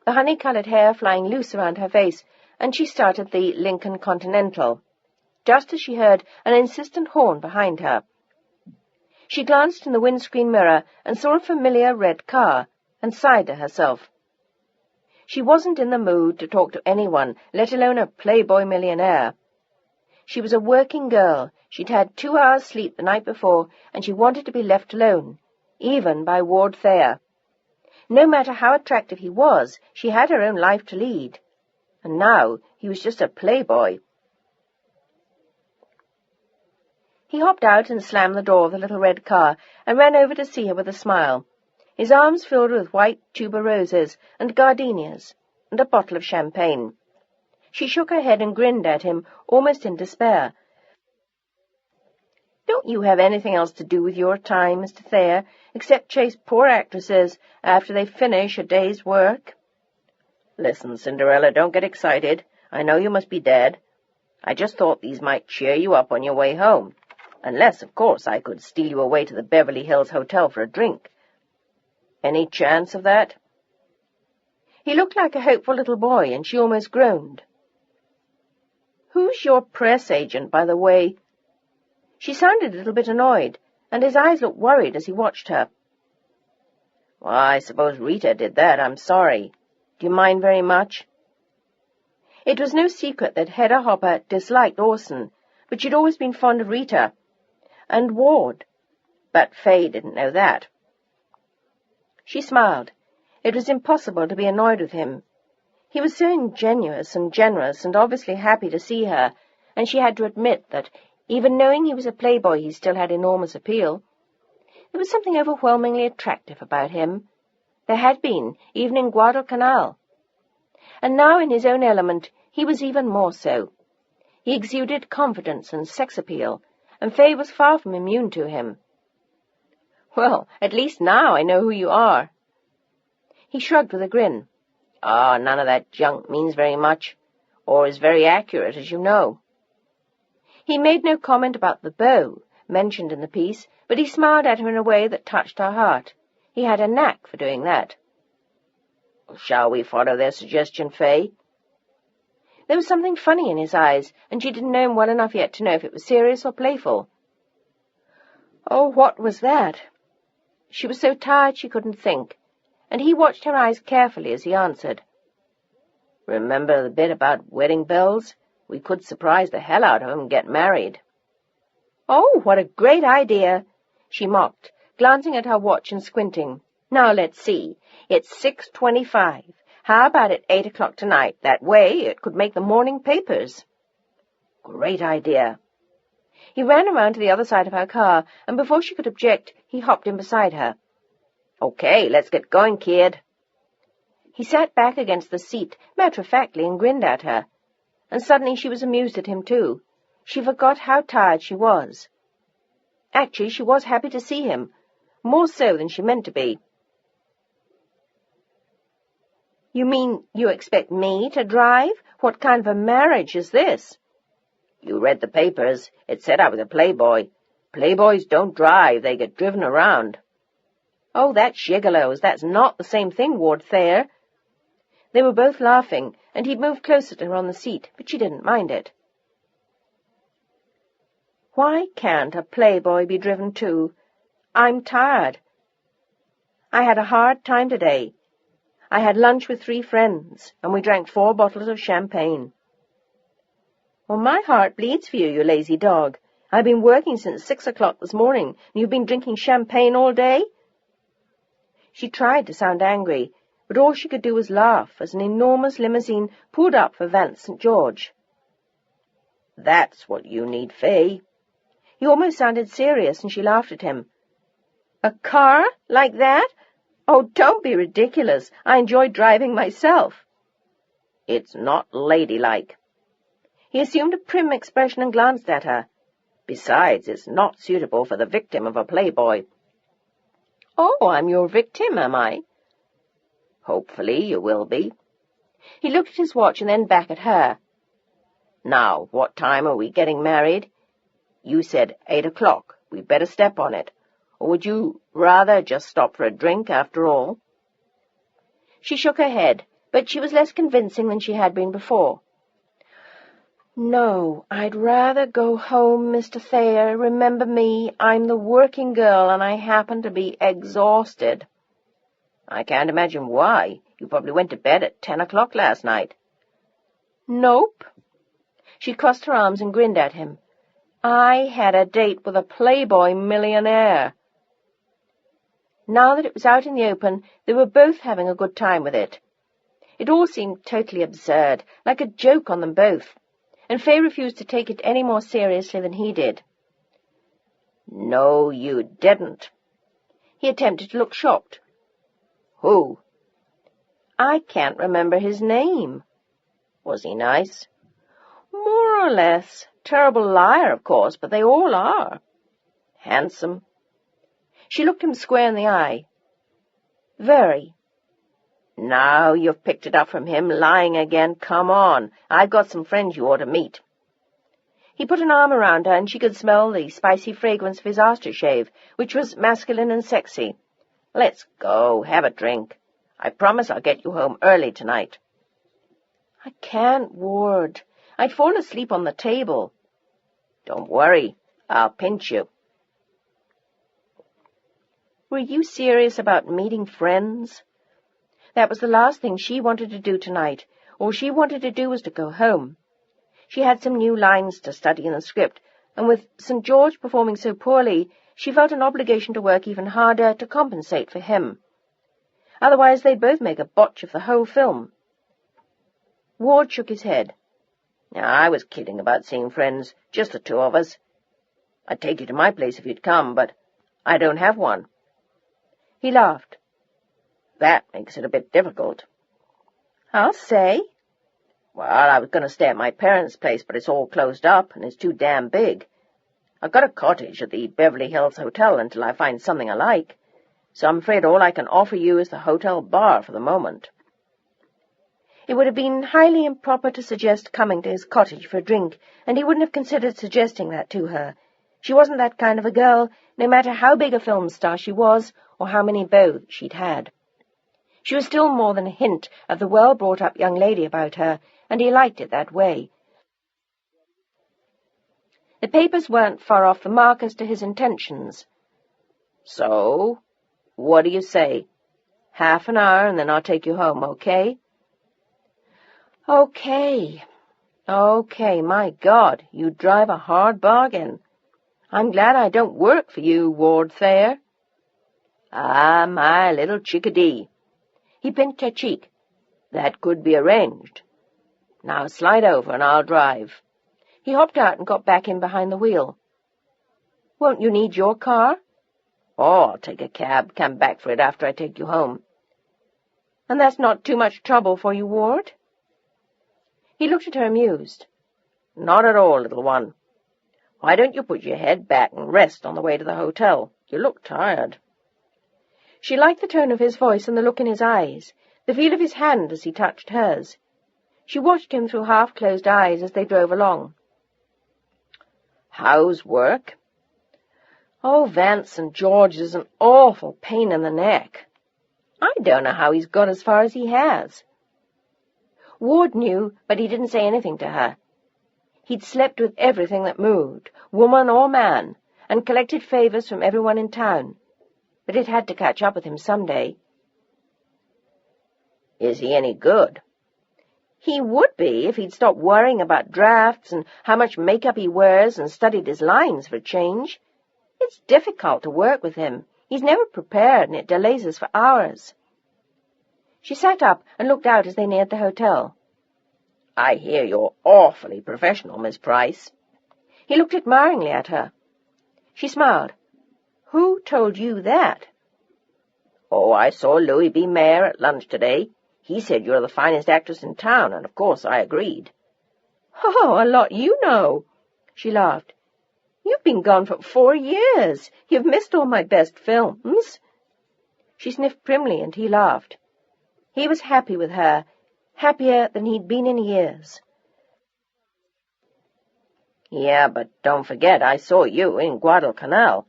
[SPEAKER 1] the honey-coloured hair flying loose around her face, and she started the Lincoln Continental, just as she heard an insistent horn behind her. She glanced in the windscreen mirror and saw a familiar red car, and sighed to herself. She wasn't in the mood to talk to anyone, let alone a playboy millionaire. She was a working girl. She'd had 2 hours' sleep the night before, and she wanted to be left alone, even by Ward Thayer. No matter how attractive he was, she had her own life to lead. And now he was just a playboy. He hopped out and slammed the door of the little red car and ran over to see her with a smile, his arms filled with white tuberoses and gardenias and a bottle of champagne. She shook her head and grinned at him, almost in despair. "Don't you have anything else to do with your time, Mr. Thayer, except chase poor actresses after they finish a day's work?"
[SPEAKER 2] "Listen, Cinderella, don't get excited. I know you must be dead. I just thought these might cheer you up on your way home. Unless, of course, I could steal you away to the Beverly Hills Hotel for a drink. Any chance of that?"
[SPEAKER 1] He looked like a hopeful little boy, and she almost groaned. "Who's your press agent, by the way?" She sounded a little bit annoyed, and his eyes looked worried as he watched her.
[SPEAKER 2] "Well, I suppose Rita did that. I'm sorry. Do you mind very much?"
[SPEAKER 1] It was no secret that Hedda Hopper disliked Orson, but she'd always been fond of Rita and Ward. But Fay didn't know that. She smiled. It was impossible to be annoyed with him. He was so ingenuous and generous and obviously happy to see her, and she had to admit that, even knowing he was a playboy, he still had enormous appeal. There was something overwhelmingly attractive about him. There had been, even in Guadalcanal. And now, in his own element, he was even more so. He exuded confidence and sex appeal, and Fay was far from immune to him. "Well, at least now I know who you are." He shrugged with a grin.
[SPEAKER 2] "Ah, none of that junk means very much, or is very accurate, as you know."
[SPEAKER 1] He made no comment about the bow, mentioned in the piece, but he smiled at her in a way that touched her heart. He had a knack for doing that.
[SPEAKER 2] "Shall we follow their suggestion, Fay?"
[SPEAKER 1] There was something funny in his eyes, and she didn't know him well enough yet to know if it was serious or playful. Oh, what was that? She was so tired she couldn't think, and he watched her eyes carefully as he answered.
[SPEAKER 2] "Remember the bit about wedding bells? We could surprise the hell out of them and get married."
[SPEAKER 1] "Oh, what a great idea!" she mocked, glancing at her watch and squinting. "Now, let's see. It's 6:25. How about at 8 o'clock tonight? That way it could make the morning papers."
[SPEAKER 2] "Great idea."
[SPEAKER 1] He ran around to the other side of her car, and before she could object, he hopped in beside her.
[SPEAKER 2] "Okay, let's get going, kid."
[SPEAKER 1] He sat back against the seat, matter-of-factly, and grinned at her. And suddenly she was amused at him, too. She forgot how tired she was. Actually, she was happy to see him, more so than she meant to be. "You mean you expect me to drive? What kind of a marriage is this?"
[SPEAKER 2] "You read the papers. It said I was a playboy. Playboys don't drive. They get driven around."
[SPEAKER 1] "Oh, that's gigolos. That's not the same thing, Ward Thayer." They were both laughing, and he moved closer to her on the seat, but she didn't mind it. "Why can't a playboy be driven too? I'm tired. I had a hard time today. I had lunch with 3 friends, and we drank 4 bottles of champagne." "Well, my heart bleeds for you, you lazy dog. I've been working since 6 o'clock this morning, and you've been drinking champagne all day?" She tried to sound angry, but all she could do was laugh as an enormous limousine pulled up for Vance St. George.
[SPEAKER 2] "That's what you need, Fay."
[SPEAKER 1] He almost sounded serious, and she laughed at him. "A car like that? Oh, don't be ridiculous. I enjoy driving myself."
[SPEAKER 2] "It's not ladylike."
[SPEAKER 1] He assumed a prim expression and glanced at her.
[SPEAKER 2] "Besides, it's not suitable for the victim of a playboy."
[SPEAKER 1] "Oh, I'm your victim, am I?"
[SPEAKER 2] "Hopefully you will be."
[SPEAKER 1] He looked at his watch and then back at her.
[SPEAKER 2] "Now, what time are we getting married?" "You said 8 o'clock. We'd better step on it. Or would you rather just stop for a drink after all?"
[SPEAKER 1] She shook her head, but she was less convincing than she had been before. "No, I'd rather go home, Mr. Thayer. Remember me, I'm the working girl, and I happen to be exhausted."
[SPEAKER 2] "I can't imagine why. You probably went to bed at 10 o'clock last night."
[SPEAKER 1] "Nope." She crossed her arms and grinned at him. "I had a date with a Playboy millionaire." Now that it was out in the open, they were both having a good time with it. It all seemed totally absurd, like a joke on them both, and Fay refused to take it any more seriously than he did.
[SPEAKER 2] "No, you didn't."
[SPEAKER 1] He attempted to look shocked.
[SPEAKER 2] "Who?"
[SPEAKER 1] "I can't remember his name."
[SPEAKER 2] "Was he nice?"
[SPEAKER 1] "More or less. Terrible liar, of course, but they all are."
[SPEAKER 2] "Handsome?"
[SPEAKER 1] She looked him square in the eye. "Very."
[SPEAKER 2] "Now you've picked it up from him, lying again. Come on. I've got some friends you ought to meet."
[SPEAKER 1] He put an arm around her, and she could smell the spicy fragrance of his aftershave, which was masculine and sexy.
[SPEAKER 2] "Let's go. Have a drink. I promise I'll get you home early tonight."
[SPEAKER 1] "I can't, Ward. I'd fall asleep on the table."
[SPEAKER 2] "Don't worry. I'll pinch you."
[SPEAKER 1] Were you serious about meeting friends? That was the last thing she wanted to do tonight. All she wanted to do was to go home. She had some new lines to study in the script, and with St. George performing so poorly, she felt an obligation to work even harder to compensate for him. Otherwise they'd both make a botch of the whole film. Ward shook his head.
[SPEAKER 2] "I was kidding about seeing friends, just the two of us. I'd take you to my place if you'd come, but I don't have one."
[SPEAKER 1] He laughed.
[SPEAKER 2] "That makes it a bit difficult."
[SPEAKER 1] "I'll say."
[SPEAKER 2] "Well, I was going to stay at my parents' place, but it's all closed up, and it's too damn big. I've got a cottage at the Beverly Hills Hotel until I find something I like, so I'm afraid all I can offer you is the hotel bar for the moment."
[SPEAKER 1] It would have been highly improper to suggest coming to his cottage for a drink, and he wouldn't have considered suggesting that to her. She wasn't that kind of a girl, no matter how big a film star she was, or how many beaux she'd had. She was still more than a hint of the well-brought-up young lady about her, and he liked it that way. The papers weren't far off the mark as to his intentions.
[SPEAKER 2] "So, what do you say? 30 minutes, and then I'll take you home, okay?"
[SPEAKER 1] Okay. Okay, my God, you drive a hard bargain. I'm glad I don't work for you, Ward Thayer.
[SPEAKER 2] "Ah, my little chickadee."
[SPEAKER 1] He pinched her cheek.
[SPEAKER 2] "That could be arranged. Now slide over and I'll drive."
[SPEAKER 1] He hopped out and got back in behind the wheel. "Won't you need your car?"
[SPEAKER 2] "Oh, I'll take a cab, come back for it after I take you home."
[SPEAKER 1] "And that's not too much trouble for you, Ward?" He looked at her amused.
[SPEAKER 2] "Not at all, little one. Why don't you put your head back and rest on the way to the hotel? You look tired."
[SPEAKER 1] She liked the tone of his voice and the look in his eyes, the feel of his hand as he touched hers. She watched him through half-closed eyes as they drove along.
[SPEAKER 2] "How's work?"
[SPEAKER 1] "Oh, Vance St. George is an awful pain in the neck."
[SPEAKER 2] "I don't know how he's got as far as he has."
[SPEAKER 1] Ward knew, but he didn't say anything to her. He'd slept with everything that moved, woman or man, and collected favors from everyone in town. But it had to catch up with him someday.
[SPEAKER 2] "Is he any good?"
[SPEAKER 1] "He would be if he'd stopped worrying about drafts and how much makeup he wears and studied his lines for a change. It's difficult to work with him. He's never prepared, and it delays us for hours." She sat up and looked out as they neared the hotel.
[SPEAKER 2] "I hear you're awfully professional, Miss Price."
[SPEAKER 1] He looked admiringly at her. She smiled. "Who told you that?"
[SPEAKER 2] "Oh, I saw Louis B. Mayer at lunch today. He said you're the finest actress in town, and of course I agreed."
[SPEAKER 1] "Oh, a lot you know." She laughed. "You've been gone for 4 years. You've missed all my best films." She sniffed primly, and he laughed. He was happy with her, happier than he'd been in years.
[SPEAKER 2] "Yeah, but don't forget I saw you in Guadalcanal."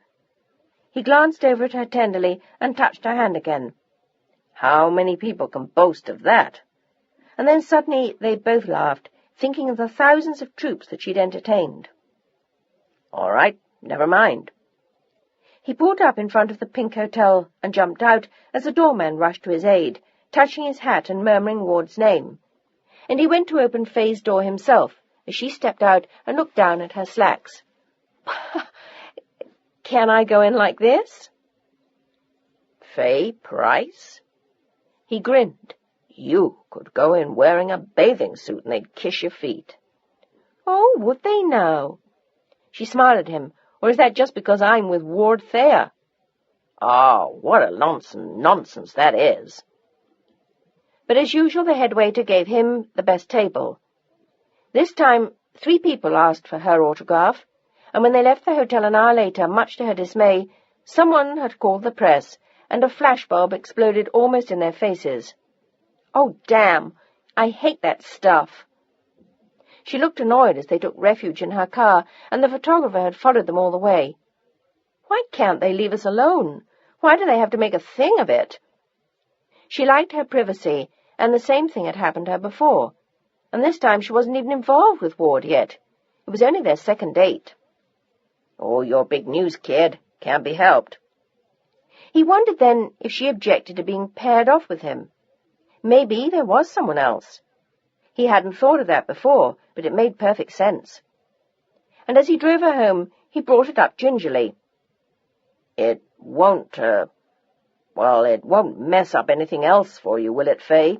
[SPEAKER 1] He glanced over at her tenderly and touched her hand again.
[SPEAKER 2] How many people can boast of that?
[SPEAKER 1] And then suddenly they both laughed, thinking of the thousands of troops that she'd entertained.
[SPEAKER 2] All right, never mind.
[SPEAKER 1] He pulled up in front of the pink hotel and jumped out as the doorman rushed to his aid, touching his hat and murmuring Ward's name. And he went to open Faye's door himself as she stepped out and looked down at her slacks. "Can I go in like this?"
[SPEAKER 2] Faye Price?
[SPEAKER 1] He grinned.
[SPEAKER 2] You could go in wearing a bathing suit and they'd kiss your feet.
[SPEAKER 1] "Oh, would they now?" She smiled at him. "Or is that just because I'm with Ward Thayer?"
[SPEAKER 2] Oh, what a nonsense that is.
[SPEAKER 1] But as usual, the head waiter gave him the best table. This time, 3 people asked for her autograph, and when they left the hotel an hour later, much to her dismay, someone had called the press, and a flashbulb exploded almost in their faces. "Oh, damn! I hate that stuff." She looked annoyed as they took refuge in her car, and the photographer had followed them all the way. "Why can't they leave us alone? Why do they have to make a thing of it?" She liked her privacy, and the same thing had happened to her before, and this time she wasn't even involved with Ward yet. It was only their second date.
[SPEAKER 2] "Oh, you're big news, kid. Can't be helped."
[SPEAKER 1] He wondered then if she objected to being paired off with him. Maybe there was someone else. He hadn't thought of that before, but it made perfect sense. And as he drove her home, he brought it up gingerly.
[SPEAKER 2] It won't mess up anything else for you, will it, Faye?"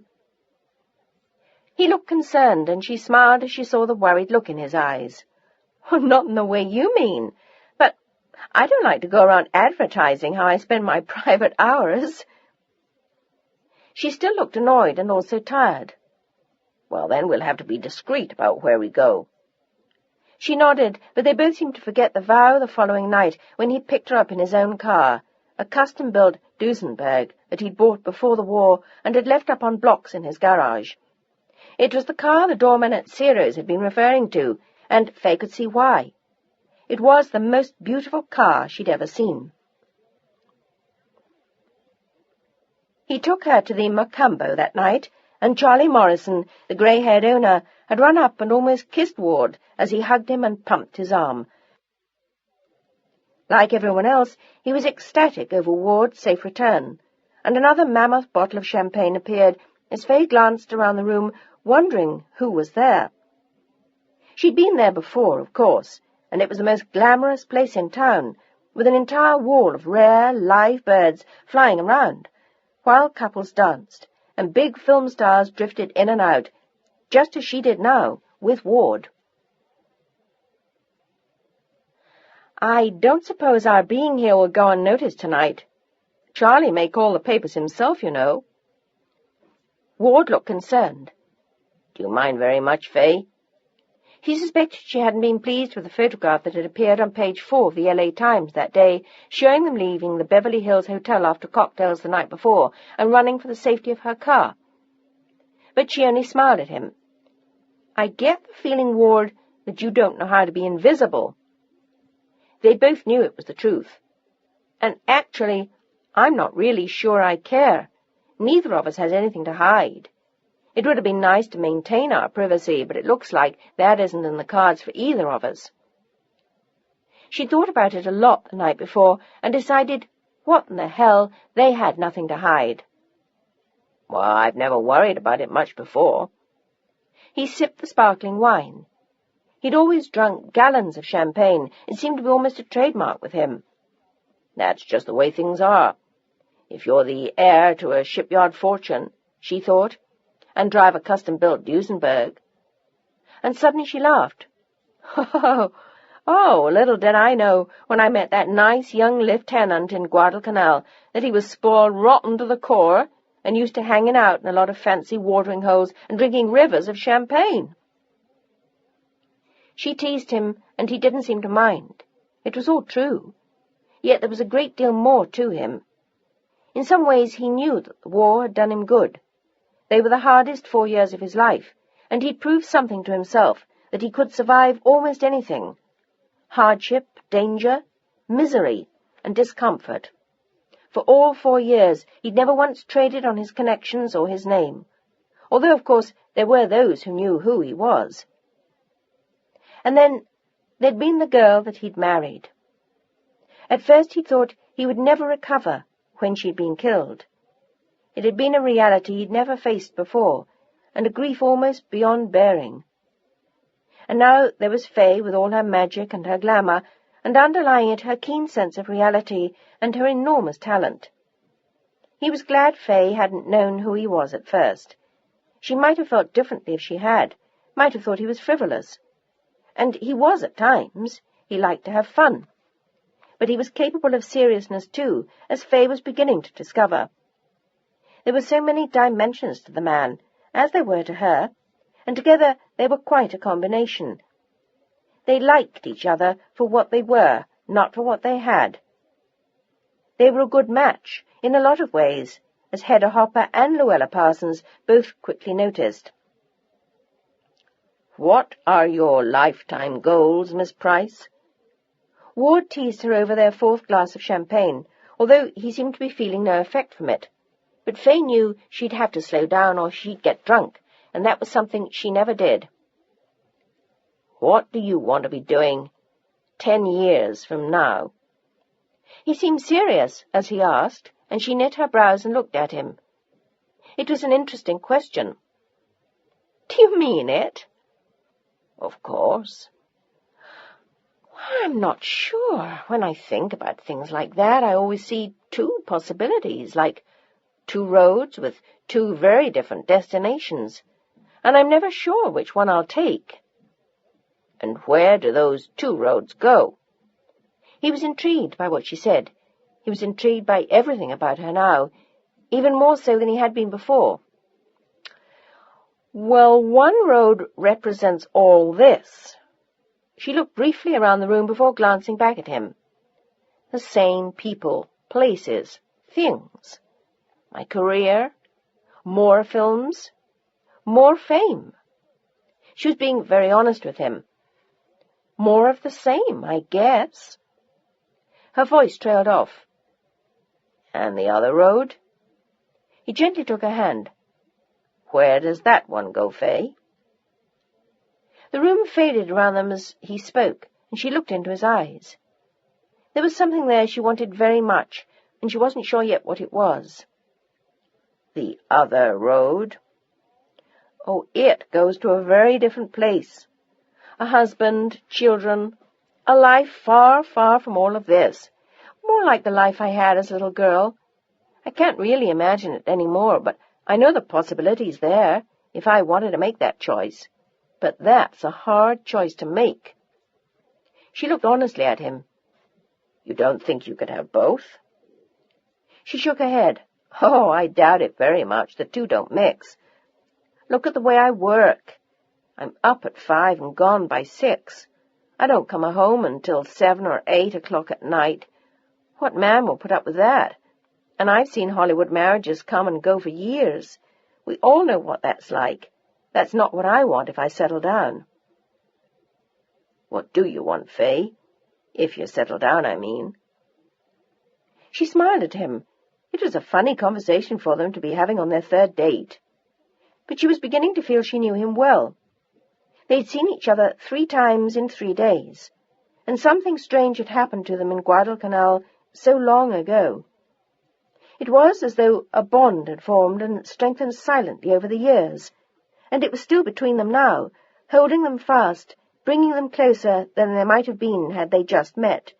[SPEAKER 1] He looked concerned, and she smiled as she saw the worried look in his eyes. "Oh, not in the way you mean. But I don't like to go around advertising how I spend my private hours." She still looked annoyed and also tired.
[SPEAKER 2] "Well, then we'll have to be discreet about where we go."
[SPEAKER 1] She nodded, but they both seemed to forget the vow the following night when he picked her up in his own car, a custom-built Duesenberg that he'd bought before the war and had left up on blocks in his garage. It was the car the doorman at Ciro's had been referring to, and Faye could see why. It was the most beautiful car she'd ever seen. He took her to the Macumbo that night, and Charlie Morrison, the grey-haired owner, had run up and almost kissed Ward as he hugged him and pumped his arm. Like everyone else, he was ecstatic over Ward's safe return, and another mammoth bottle of champagne appeared as Faye glanced around the room, wondering who was there. She'd been there before, of course, and it was the most glamorous place in town, with an entire wall of rare, live birds flying around, while couples danced, and big film stars drifted in and out, just as she did now, with Ward. "I don't suppose our being here will go unnoticed tonight. Charlie may call the papers himself, you know." Ward looked concerned.
[SPEAKER 2] "Do you mind very much, Faye?"
[SPEAKER 1] He suspected she hadn't been pleased with the photograph that had appeared on page 4 of the L.A. Times that day, showing them leaving the Beverly Hills Hotel after cocktails the night before and running for the safety of her car. But she only smiled at him. "I get the feeling, Ward, that you don't know how to be invisible." They both knew it was the truth. "And actually, I'm not really sure I care. Neither of us has anything to hide. It would have been nice to maintain our privacy, but it looks like that isn't in the cards for either of us." She thought about it a lot the night before and decided, what in the hell, they had nothing to hide.
[SPEAKER 2] "Well, I've never worried about it much before."
[SPEAKER 1] He sipped the sparkling wine. He'd always drunk gallons of champagne. It seemed to be almost a trademark with him.
[SPEAKER 2] "That's just the way things are. If you're the heir to a shipyard fortune," she thought, "and drive a custom-built Duesenberg."
[SPEAKER 1] And suddenly she laughed. Oh, little did I know when I met that nice young lieutenant in Guadalcanal that he was spoiled rotten to the core and used to hanging out in a lot of fancy watering holes and drinking rivers of champagne. She teased him, and he didn't seem to mind. It was all true. Yet there was a great deal more to him. In some ways he knew that the war had done him good. They were the hardest 4 years of his life, and he'd proved something to himself, that he could survive almost anything. Hardship, danger, misery, and discomfort. For all 4 years, he'd never once traded on his connections or his name, although, of course, there were those who knew who he was. And then there'd been the girl that he'd married. At first he thought he would never recover when she'd been killed. It had been a reality he'd never faced before, and a grief almost beyond bearing. And now there was Faye with all her magic and her glamour, and underlying it her keen sense of reality and her enormous talent. He was glad Faye hadn't known who he was at first. She might have felt differently if she had, might have thought he was frivolous. And he was at times. He liked to have fun. But he was capable of seriousness too, as Faye was beginning to discover. There were so many dimensions to the man, as there were to her, and together they were quite a combination. They liked each other for what they were, not for what they had. They were a good match, in a lot of ways, as Hedda Hopper and Luella Parsons both quickly noticed.
[SPEAKER 2] "What are your lifetime goals, Miss Price?"
[SPEAKER 1] Ward teased her over their 4th glass of champagne, although he seemed to be feeling no effect from it. But Faye knew she'd have to slow down or she'd get drunk, and that was something she never did.
[SPEAKER 2] "What do you want to be doing 10 years from now?"
[SPEAKER 1] He seemed serious as he asked, and she knit her brows and looked at him. It was an interesting question.
[SPEAKER 2] "Do you mean it?" "Of course."
[SPEAKER 1] "I'm not sure. When I think about things like that, I always see 2 possibilities, like 2 roads with 2 very different destinations, and I'm never sure which one I'll take."
[SPEAKER 2] "And where do those 2 roads go?"
[SPEAKER 1] He was intrigued by what she said. He was intrigued by everything about her now, even more so than he had been before. "Well, one road represents all this." She looked briefly around the room before glancing back at him. "The same people, places, things. My career, more films, more fame." She was being very honest with him. "More of the same, I guess." Her voice trailed off.
[SPEAKER 2] "And the other road?"
[SPEAKER 1] He gently took her hand.
[SPEAKER 2] "Where does that one go, Faye?"
[SPEAKER 1] The room faded around them as he spoke, and she looked into his eyes. There was something there she wanted very much, and she wasn't sure yet what it was.
[SPEAKER 2] "The other road?"
[SPEAKER 1] "Oh, it goes to a very different place. A husband, children, a life far, far from all of this. More like the life I had as a little girl. I can't really imagine it any more, but I know the possibilities there, if I wanted to make that choice. But that's a hard choice to make." She looked honestly at him.
[SPEAKER 2] "You don't think you could have both?"
[SPEAKER 1] She shook her head. "Oh, I doubt it very much. The 2 don't mix. Look at the way I work. I'm up at 5 and gone by 6. I don't come home until 7 or 8 o'clock at night. What man will put up with that? And I've seen Hollywood marriages come and go for years. We all know what that's like. That's not what I want if I settle down."
[SPEAKER 2] "What do you want, Faye? If you settle down, I mean."
[SPEAKER 1] She smiled at him. It was a funny conversation for them to be having on their 3rd date. But she was beginning to feel she knew him well. They'd seen each other 3 times in 3 days, and something strange had happened to them in Guadalcanal so long ago. It was as though a bond had formed and strengthened silently over the years, and it was still between them now, holding them fast, bringing them closer than they might have been had they just met.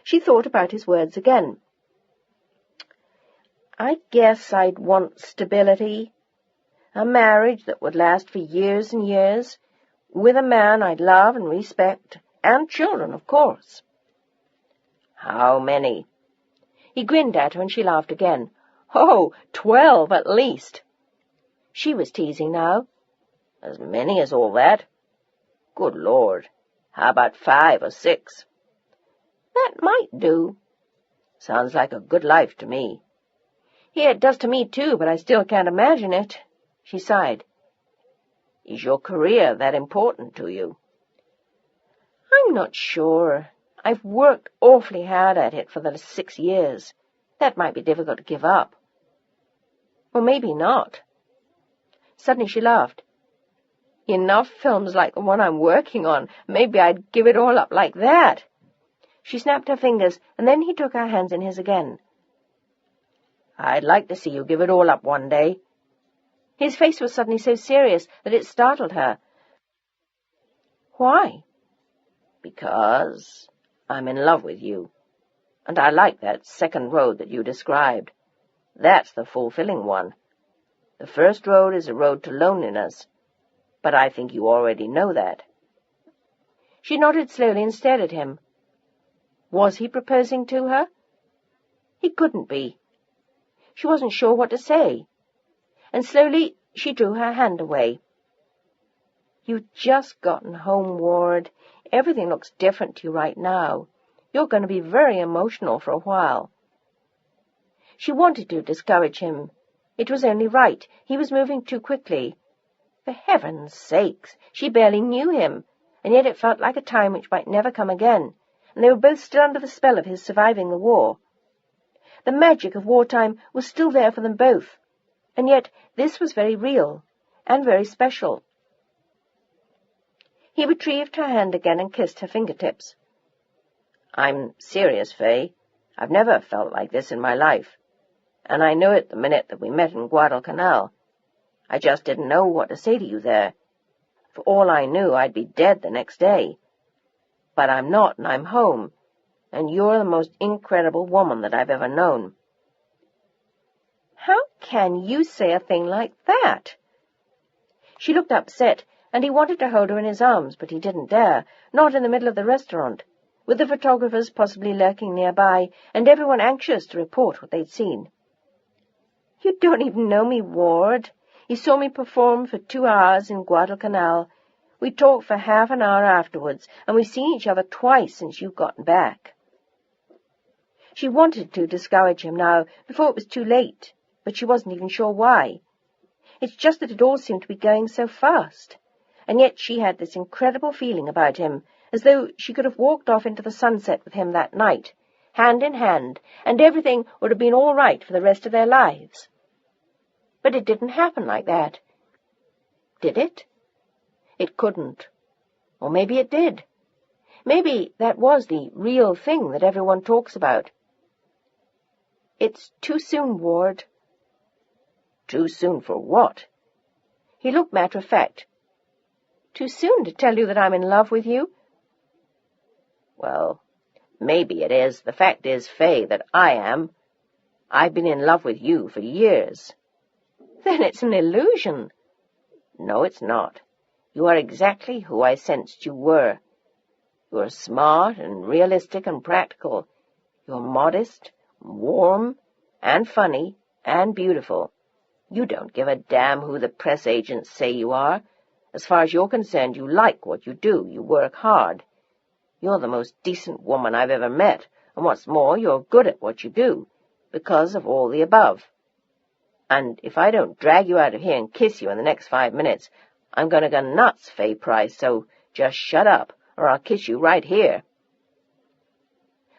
[SPEAKER 1] She thought about his words again. "I guess I'd want stability. A marriage that would last for years and years, with a man I'd love and respect, and children, of course."
[SPEAKER 2] "How many?"
[SPEAKER 1] He grinned at her, and she laughed again. "Oh, 12 at least." She was teasing now.
[SPEAKER 2] "As many as all that? Good Lord. How about 5 or 6?
[SPEAKER 1] "That might do."
[SPEAKER 2] "Sounds like a good life to me."
[SPEAKER 1] "Yeah, it does to me too, but I still can't imagine it." She sighed.
[SPEAKER 2] "Is your career that important to you?"
[SPEAKER 1] "I'm not sure. I've worked awfully hard at it for the 6 years. That might be difficult to give up. Or maybe not. Suddenly she laughed. Enough films like the one I'm working on. Maybe I'd give it all up like that. She snapped her fingers, and then he took her hands in his again. I'd like to see you give it all up one day. His face was suddenly so serious that it startled her. Why? Because I'm in love with you, and I like that second road that you described. That's the fulfilling one. The first road is a road to loneliness, but I think you already know that. She nodded slowly and stared at him. Was he proposing to her? He couldn't be. She wasn't sure what to say, and slowly she drew her hand away. You've just gotten home, Ward. Everything looks different to you right now. You're going to be very emotional for a while. She wanted to discourage him. It was only right. He was moving too quickly. For heaven's sakes, she barely knew him, and yet it felt like a time which might never come again, and they were both still under the spell of his surviving the war. The magic of wartime was still there for them both, and yet this was very real and very special. He retrieved her hand again and kissed her fingertips. I'm serious, Faye. I've never felt like this in my life, and I knew it the minute that we met in Guadalcanal. I just didn't know what to say to you there. For all I knew, I'd be dead the next day. But I'm not, and I'm home, and you're the most incredible woman that I've ever known. How can you say a thing like that? She looked upset, and he wanted to hold her in his arms, but he didn't dare, not in the middle of the restaurant, with the photographers possibly lurking nearby, and everyone anxious to report what they'd seen. You don't even know me, Ward. You saw me perform for 2 hours in Guadalcanal. We talked for half an hour afterwards, and we've seen each other twice since you've gotten back. She wanted to discourage him now, before it was too late, but she wasn't even sure why. It's just that it all seemed to be going so fast, and yet she had this incredible feeling about him, as though she could have walked off into the sunset with him that night, hand in hand, and everything would have been all right for the rest of their lives. But it didn't happen like that. Did it? It couldn't. Or maybe it did. Maybe that was the real thing that everyone talks about. It's too soon, Ward. Too soon for what? He looked matter-of-fact. Too soon to tell you that I'm in love with you? Well, maybe it is. The fact is, Faye, that I am. I've been in love with you for years. Then it's an illusion. No, it's not. You are exactly who I sensed you were. You are smart and realistic and practical. You are modest, warm, and funny, and beautiful. You don't give a damn who the press agents say you are. As far as you're concerned, you like what you do. You work hard. You're the most decent woman I've ever met, and what's more, you're good at what you do, because of all the above. And if I don't drag you out of here and kiss you in the next 5 minutes, I'm going to go nuts, Faye Price, so just shut up, or I'll kiss you right here.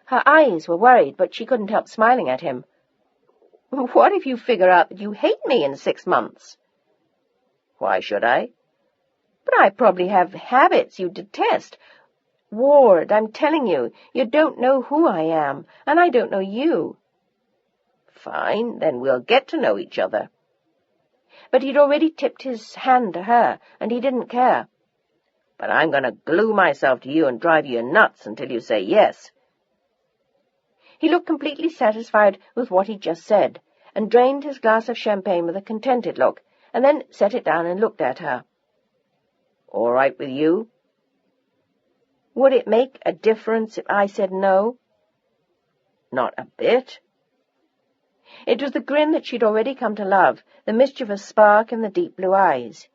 [SPEAKER 1] Her eyes were worried, but she couldn't help smiling at him. What if you figure out that you hate me in 6 months? Why should I? But I probably have habits you detest. Ward, I'm telling you, you don't know who I am, and I don't know you. Fine, then we'll get to know each other. But he'd already tipped his hand to her, and he didn't care. But I'm going to glue myself to you and drive you nuts until you say yes. He looked completely satisfied with what he'd just said, and drained his glass of champagne with a contented look, and then set it down and looked at her. All right with you? Would it make a difference if I said no? Not a bit. It was the grin that she'd already come to love, the mischievous spark in the deep blue eyes.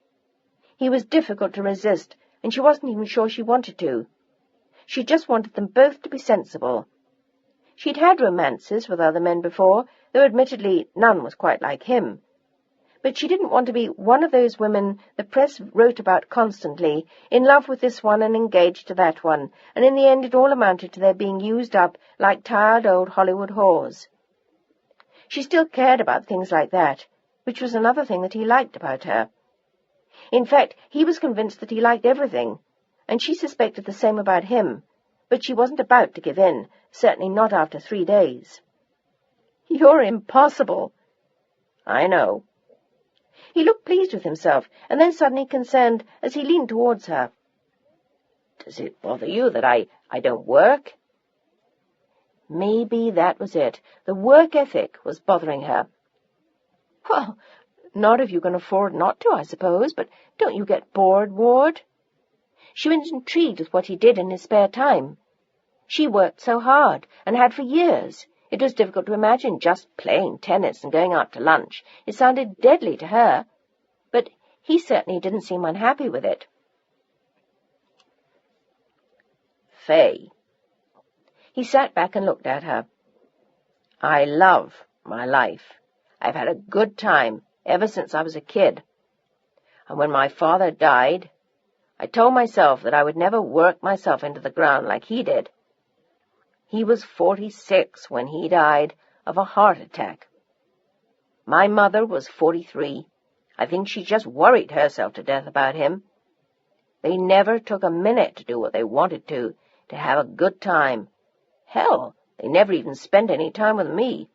[SPEAKER 1] He was difficult to resist, and she wasn't even sure she wanted to. She just wanted them both to be sensible. She'd had romances with other men before, though admittedly none was quite like him. But she didn't want to be one of those women the press wrote about constantly, in love with this one and engaged to that one, and in the end it all amounted to their being used up like tired old Hollywood whores. She still cared about things like that, which was another thing that he liked about her. In fact, he was convinced that he liked everything, and she suspected the same about him, but she wasn't about to give in, certainly not after 3 days. "You're impossible." "I know." He looked pleased with himself, and then suddenly concerned as he leaned towards her. "Does it bother you that I don't work?" Maybe that was it. The work ethic was bothering her. "Well, not if you can afford not to, I suppose, but don't you get bored, Ward?" She was intrigued with what he did in his spare time. She worked so hard, and had for years. It was difficult to imagine just playing tennis and going out to lunch. It sounded deadly to her, but he certainly didn't seem unhappy with it. "Faye." He sat back and looked at her. "I love my life. I've had a good time ever since I was a kid. And when my father died, I told myself that I would never work myself into the ground like he did. He was 46 when he died of a heart attack. My mother was 43. I think she just worried herself to death about him. They never took a minute to do what they wanted to have a good time. Hell, they never even spent any time with me.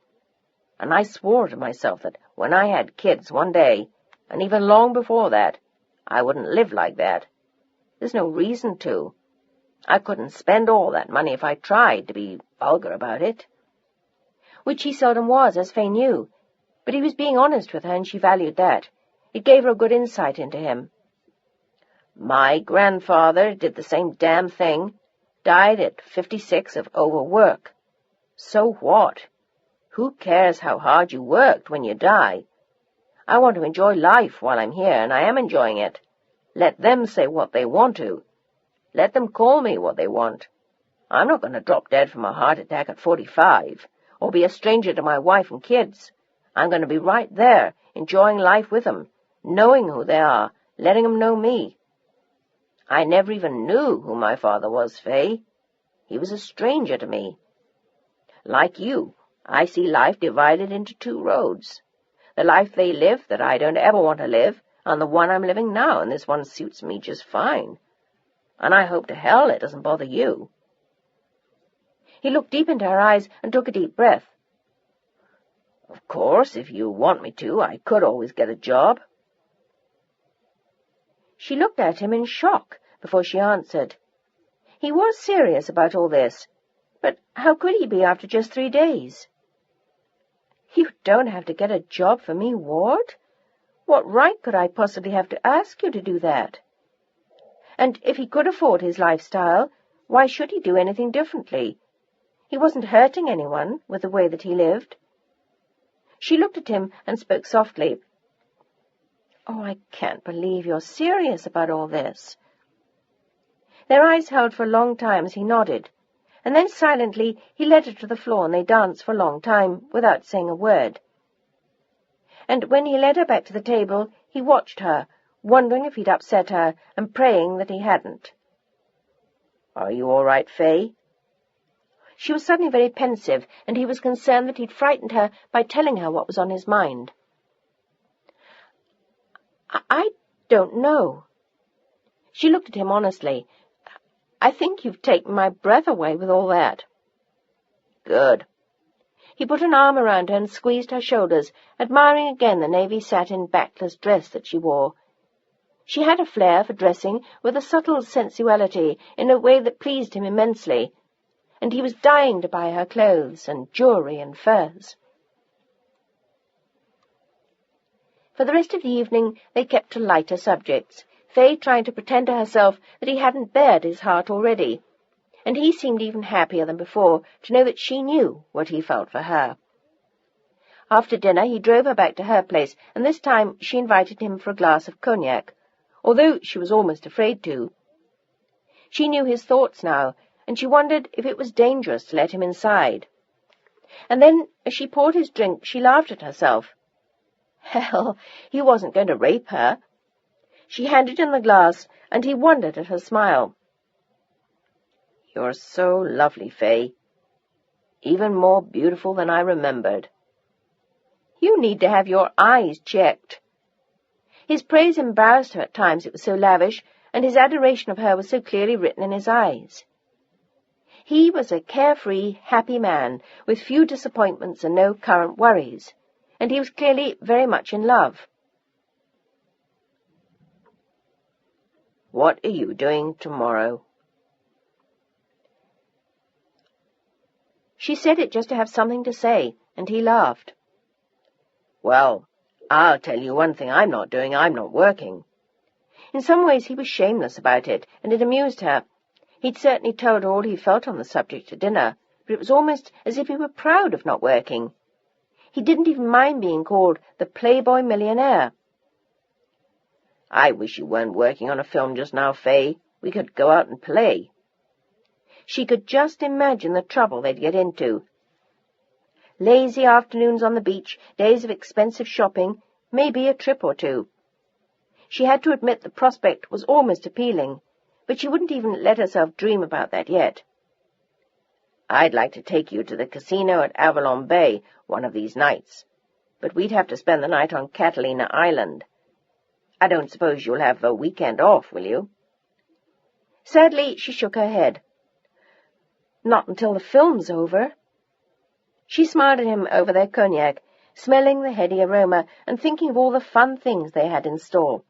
[SPEAKER 1] And I swore to myself that when I had kids one day, and even long before that, I wouldn't live like that. There's no reason to. I couldn't spend all that money if I tried to be vulgar about it." Which he seldom was, as Faye knew, but he was being honest with her, and she valued that. It gave her a good insight into him. "My grandfather did the same damn thing, died at 56 of overwork. So what? Who cares how hard you worked when you die? I want to enjoy life while I'm here, and I am enjoying it. Let them say what they want to. Let them call me what they want. I'm not going to drop dead from a heart attack at 45, or be a stranger to my wife and kids. I'm going to be right there, enjoying life with them, knowing who they are, letting them know me. I never even knew who my father was, Faye. He was a stranger to me. Like you, I see life divided into 2 roads. The life they live that I don't ever want to live, and the one I'm living now, and this one suits me just fine. And I hope to hell it doesn't bother you." He looked deep into her eyes and took a deep breath. "Of course, if you want me to, I could always get a job." She looked at him in shock before she answered. He was serious about all this, but how could he be after just 3 days? "You don't have to get a job for me, Ward. What right could I possibly have to ask you to do that? And if he could afford his lifestyle, why should he do anything differently? He wasn't hurting anyone with the way that he lived." She looked at him and spoke softly. "Oh, I can't believe you're serious about all this." Their eyes held for a long time as he nodded, and then silently he led her to the floor and they danced for a long time without saying a word. And when he led her back to the table, he watched her, wondering if he'd upset her, and praying that he hadn't. "Are you all right, Faye?" She was suddenly very pensive, and he was concerned that he'd frightened her by telling her what was on his mind. I don't know." She looked at him honestly. "I think you've taken my breath away with all that." "Good." He put an arm around her and squeezed her shoulders, admiring again the navy satin backless dress that she wore. She had a flair for dressing with a subtle sensuality in a way that pleased him immensely, and he was dying to buy her clothes and jewelry and furs. For the rest of the evening they kept to lighter subjects, Faye trying to pretend to herself that he hadn't bared his heart already, and he seemed even happier than before to know that she knew what he felt for her. After dinner he drove her back to her place, and this time she invited him for a glass of cognac, although she was almost afraid to. She knew his thoughts now, and she wondered if it was dangerous to let him inside. And then, as she poured his drink, she laughed at herself. Hell, he wasn't going to rape her. She handed him the glass, and he wondered at her smile.
[SPEAKER 2] You're so lovely, Faye. Even more beautiful than I remembered.
[SPEAKER 1] You need to have your eyes checked. His praise embarrassed her at times, it was so lavish, and his adoration of her was so clearly written in his eyes. He was a carefree, happy man, with few disappointments and no current worries, and he was clearly very much in love.
[SPEAKER 2] What are you doing tomorrow?
[SPEAKER 1] She said it just to have something to say, and he laughed.
[SPEAKER 2] Well, I'll tell you one thing I'm not doing. I'm not working.
[SPEAKER 1] In some ways he was shameless about it, and it amused her. He'd certainly told her all he felt on the subject at dinner, but it was almost as if he were proud of not working. He didn't even mind being called the Playboy millionaire.
[SPEAKER 2] I wish you weren't working on a film just now, Faye. We could go out and play.
[SPEAKER 1] She could just imagine the trouble they'd get into. Lazy afternoons on the beach, days of expensive shopping, maybe a trip or two. She had to admit the prospect was almost appealing, but she wouldn't even let herself dream about that yet.
[SPEAKER 2] I'd like to take you to the casino at Avalon Bay one of these nights, but we'd have to spend the night on Catalina Island. I don't suppose you'll have a weekend off, will you?
[SPEAKER 1] Sadly, she shook her head. Not until the film's over. She smiled at him over their cognac, smelling the heady aroma and thinking of all the fun things they had in store.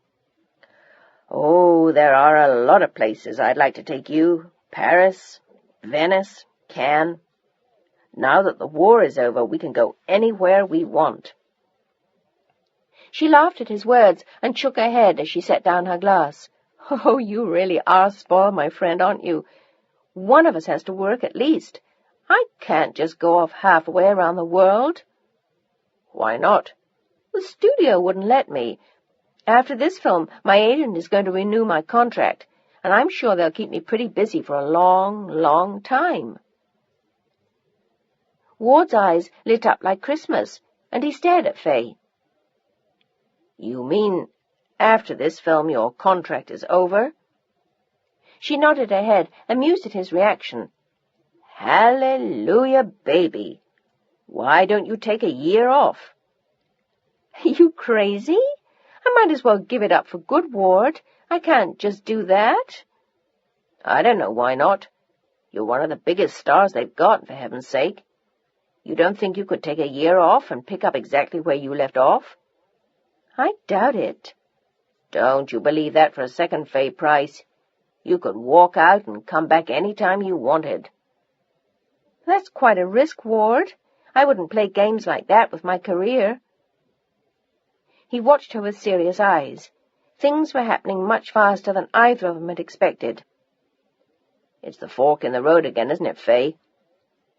[SPEAKER 2] Oh, there are a lot of places I'd like to take you. Paris, Venice, Cannes. Now that the war is over, we can go anywhere we want.
[SPEAKER 1] She laughed at his words and shook her head as she set down her glass. Oh, you really are spoiled, my friend, aren't you? One of us has to work at least. I can't just go off halfway around the world.
[SPEAKER 2] Why not?
[SPEAKER 1] The studio wouldn't let me. After this film, my agent is going to renew my contract, and I'm sure they'll keep me pretty busy for a long, long time. Ward's eyes lit up like Christmas, and he stared at Faye.
[SPEAKER 2] You mean after this film your contract is over?
[SPEAKER 1] She nodded her head, amused at his reaction.
[SPEAKER 2] Hallelujah, baby. Why don't you take a year off?
[SPEAKER 1] You crazy? I might as well give it up for good, Ward. I can't just do that.
[SPEAKER 2] I don't know why not. You're one of the biggest stars they've got, for heaven's sake. You don't think you could take a year off and pick up exactly where you left off?
[SPEAKER 1] I doubt it.
[SPEAKER 2] Don't you believe that for a second, Faye Price. You could walk out and come back any time you wanted.
[SPEAKER 1] That's quite a risk, Ward. I wouldn't play games like that with my career. He watched her with serious eyes. Things were happening much faster than either of them had expected.
[SPEAKER 2] It's the fork in the road again, isn't it, Faye?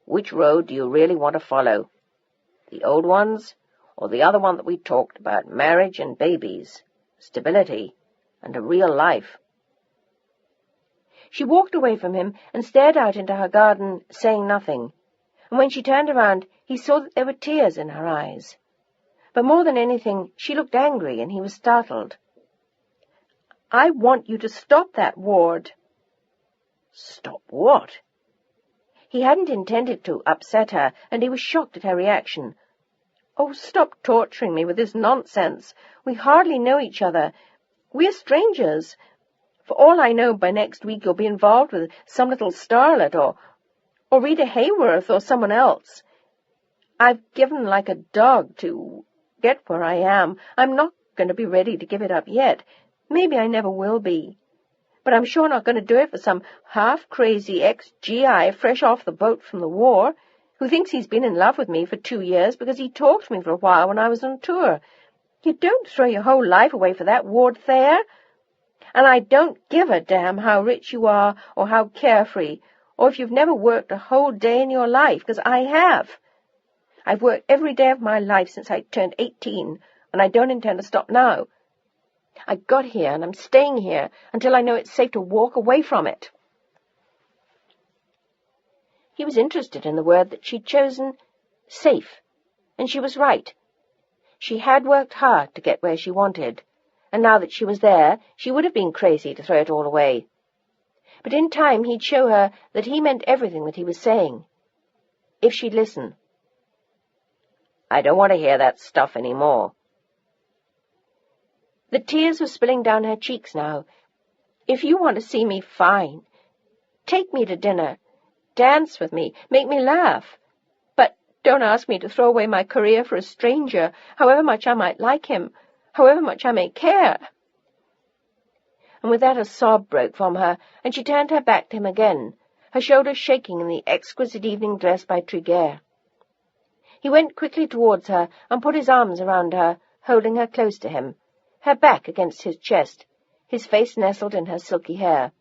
[SPEAKER 2] Which road do you really want to follow? The old ones, or the other one that we talked about, marriage and babies, stability, and a real life?
[SPEAKER 1] She walked away from him and stared out into her garden, saying nothing, and when she turned around, he saw that there were tears in her eyes. But more than anything, she looked angry, and he was startled. I want you to stop that, Ward.
[SPEAKER 2] Stop what?
[SPEAKER 1] He hadn't intended to upset her, and he was shocked at her reaction. Oh, stop torturing me with this nonsense. We hardly know each other. We're strangers. For all I know, by next week you'll be involved with some little starlet or Rita Hayworth or someone else. I've given like a dog to get where I am. I'm not going to be ready to give it up yet. Maybe I never will be. But I'm sure not going to do it for some half-crazy ex-GI fresh off the boat from the war, who thinks he's been in love with me for 2 years because he talked to me for a while when I was on tour. You don't throw your whole life away for that, Ward Thayer. And I don't give a damn how rich you are or how carefree, or if you've never worked a whole day in your life, because I have. I've worked every day of my life since I turned 18, and I don't intend to stop now. I got here, and I'm staying here until I know it's safe to walk away from it. He was interested in the word that she'd chosen, safe, and she was right. She had worked hard to get where she wanted, and now that she was there, she would have been crazy to throw it all away. But in time he'd show her that he meant everything that he was saying, if she'd listen.
[SPEAKER 2] I don't want to hear that stuff any more.
[SPEAKER 1] The tears were spilling down her cheeks now. If you want to see me, fine. Take me to dinner. Dance with me. Make me laugh. But don't ask me to throw away my career for a stranger, however much I might like him, however much I may care. And with that a sob broke from her, and she turned her back to him again, her shoulders shaking in the exquisite evening dress by Tregear. He went quickly towards her and put his arms around her, holding her close to him, her back against his chest, his face nestled in her silky hair.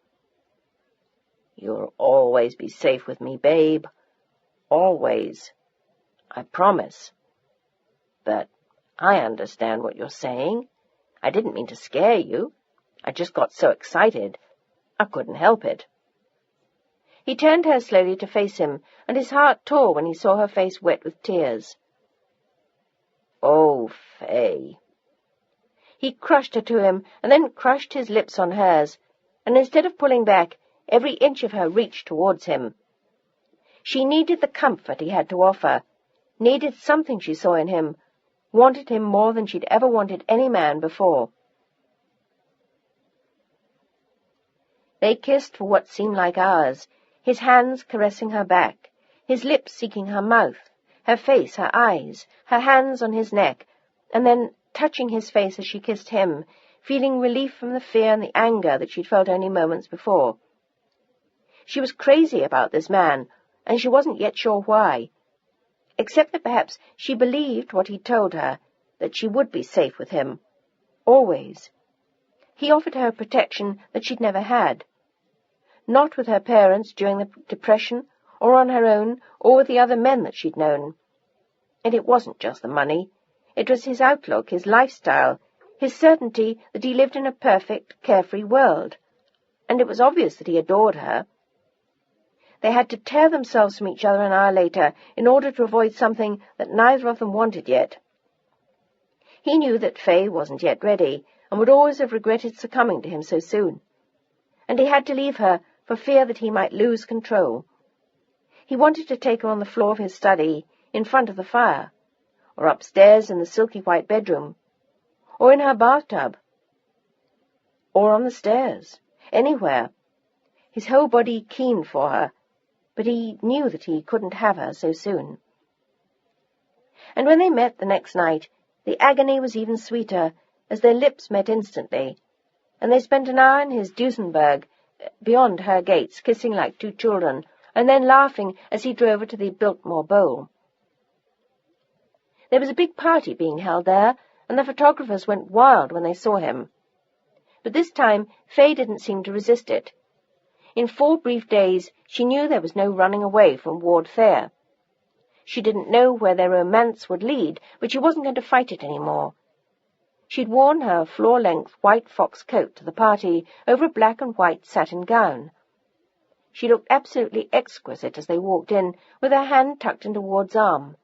[SPEAKER 2] You'll always be safe with me, babe. Always. I promise. But I understand what you're saying. I didn't mean to scare you. I just got so excited. I couldn't help it.
[SPEAKER 1] He turned her slowly to face him, and his heart tore when he saw her face wet with tears.
[SPEAKER 2] Oh, Faye.
[SPEAKER 1] He crushed her to him, and then crushed his lips on hers, and instead of pulling back, every inch of her reached towards him. She needed the comfort he had to offer, needed something she saw in him, wanted him more than she'd ever wanted any man before. They kissed for what seemed like hours, his hands caressing her back, his lips seeking her mouth, her face, her eyes, her hands on his neck, and then touching his face as she kissed him, feeling relief from the fear and the anger that she'd felt only moments before. She was crazy about this man, and she wasn't yet sure why, except that perhaps she believed what he'd told her, that she would be safe with him. Always. He offered her a protection that she'd never had. Not with her parents during the Depression, or on her own, or with the other men that she'd known. And it wasn't just the money. It was his outlook, his lifestyle, his certainty that he lived in a perfect, carefree world. And it was obvious that he adored her. They had to tear themselves from each other an hour later in order to avoid something that neither of them wanted yet. He knew that Faye wasn't yet ready, and would always have regretted succumbing to him so soon. And he had to leave her for fear that he might lose control. He wanted to take her on the floor of his study, in front of the fire, or upstairs in the silky white bedroom, or in her bathtub, or on the stairs, anywhere, his whole body keen for her, but he knew that he couldn't have her so soon. And when they met the next night, the agony was even sweeter, as their lips met instantly, and they spent an hour in his Duesenberg, beyond her gates, kissing like two children, and then laughing as he drove her to the Biltmore Bowl. There was a big party being held there, and the photographers went wild when they saw him. But this time Faye didn't seem to resist it. In 4 brief days she knew there was no running away from Ward Thayer. She didn't know where their romance would lead, but she wasn't going to fight it any more. She'd worn her floor-length white fox coat to the party over a black and white satin gown. She looked absolutely exquisite as they walked in, with her hand tucked into Ward's arm.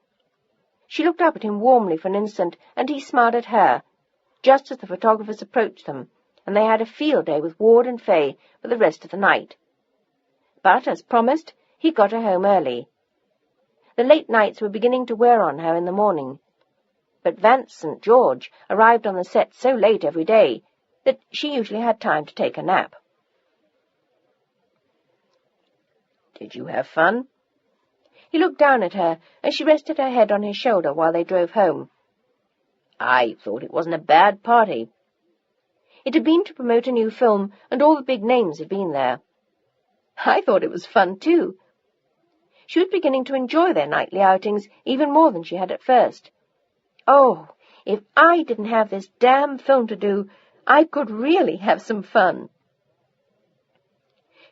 [SPEAKER 1] She looked up at him warmly for an instant, and he smiled at her, just as the photographers approached them, and they had a field day with Ward and Faye for the rest of the night. But, as promised, he got her home early. The late nights were beginning to wear on her in the morning, but Vance St. George arrived on the set so late every day that she usually had time to take a nap.
[SPEAKER 2] Did you have fun?
[SPEAKER 1] He looked down at her as she rested her head on his shoulder while they drove home.
[SPEAKER 2] I thought it wasn't a bad party.
[SPEAKER 1] It had been to promote a new film, and all the big names had been there. I thought it was fun, too. She was beginning to enjoy their nightly outings even more than she had at first. Oh, if I didn't have this damn film to do, I could really have some fun.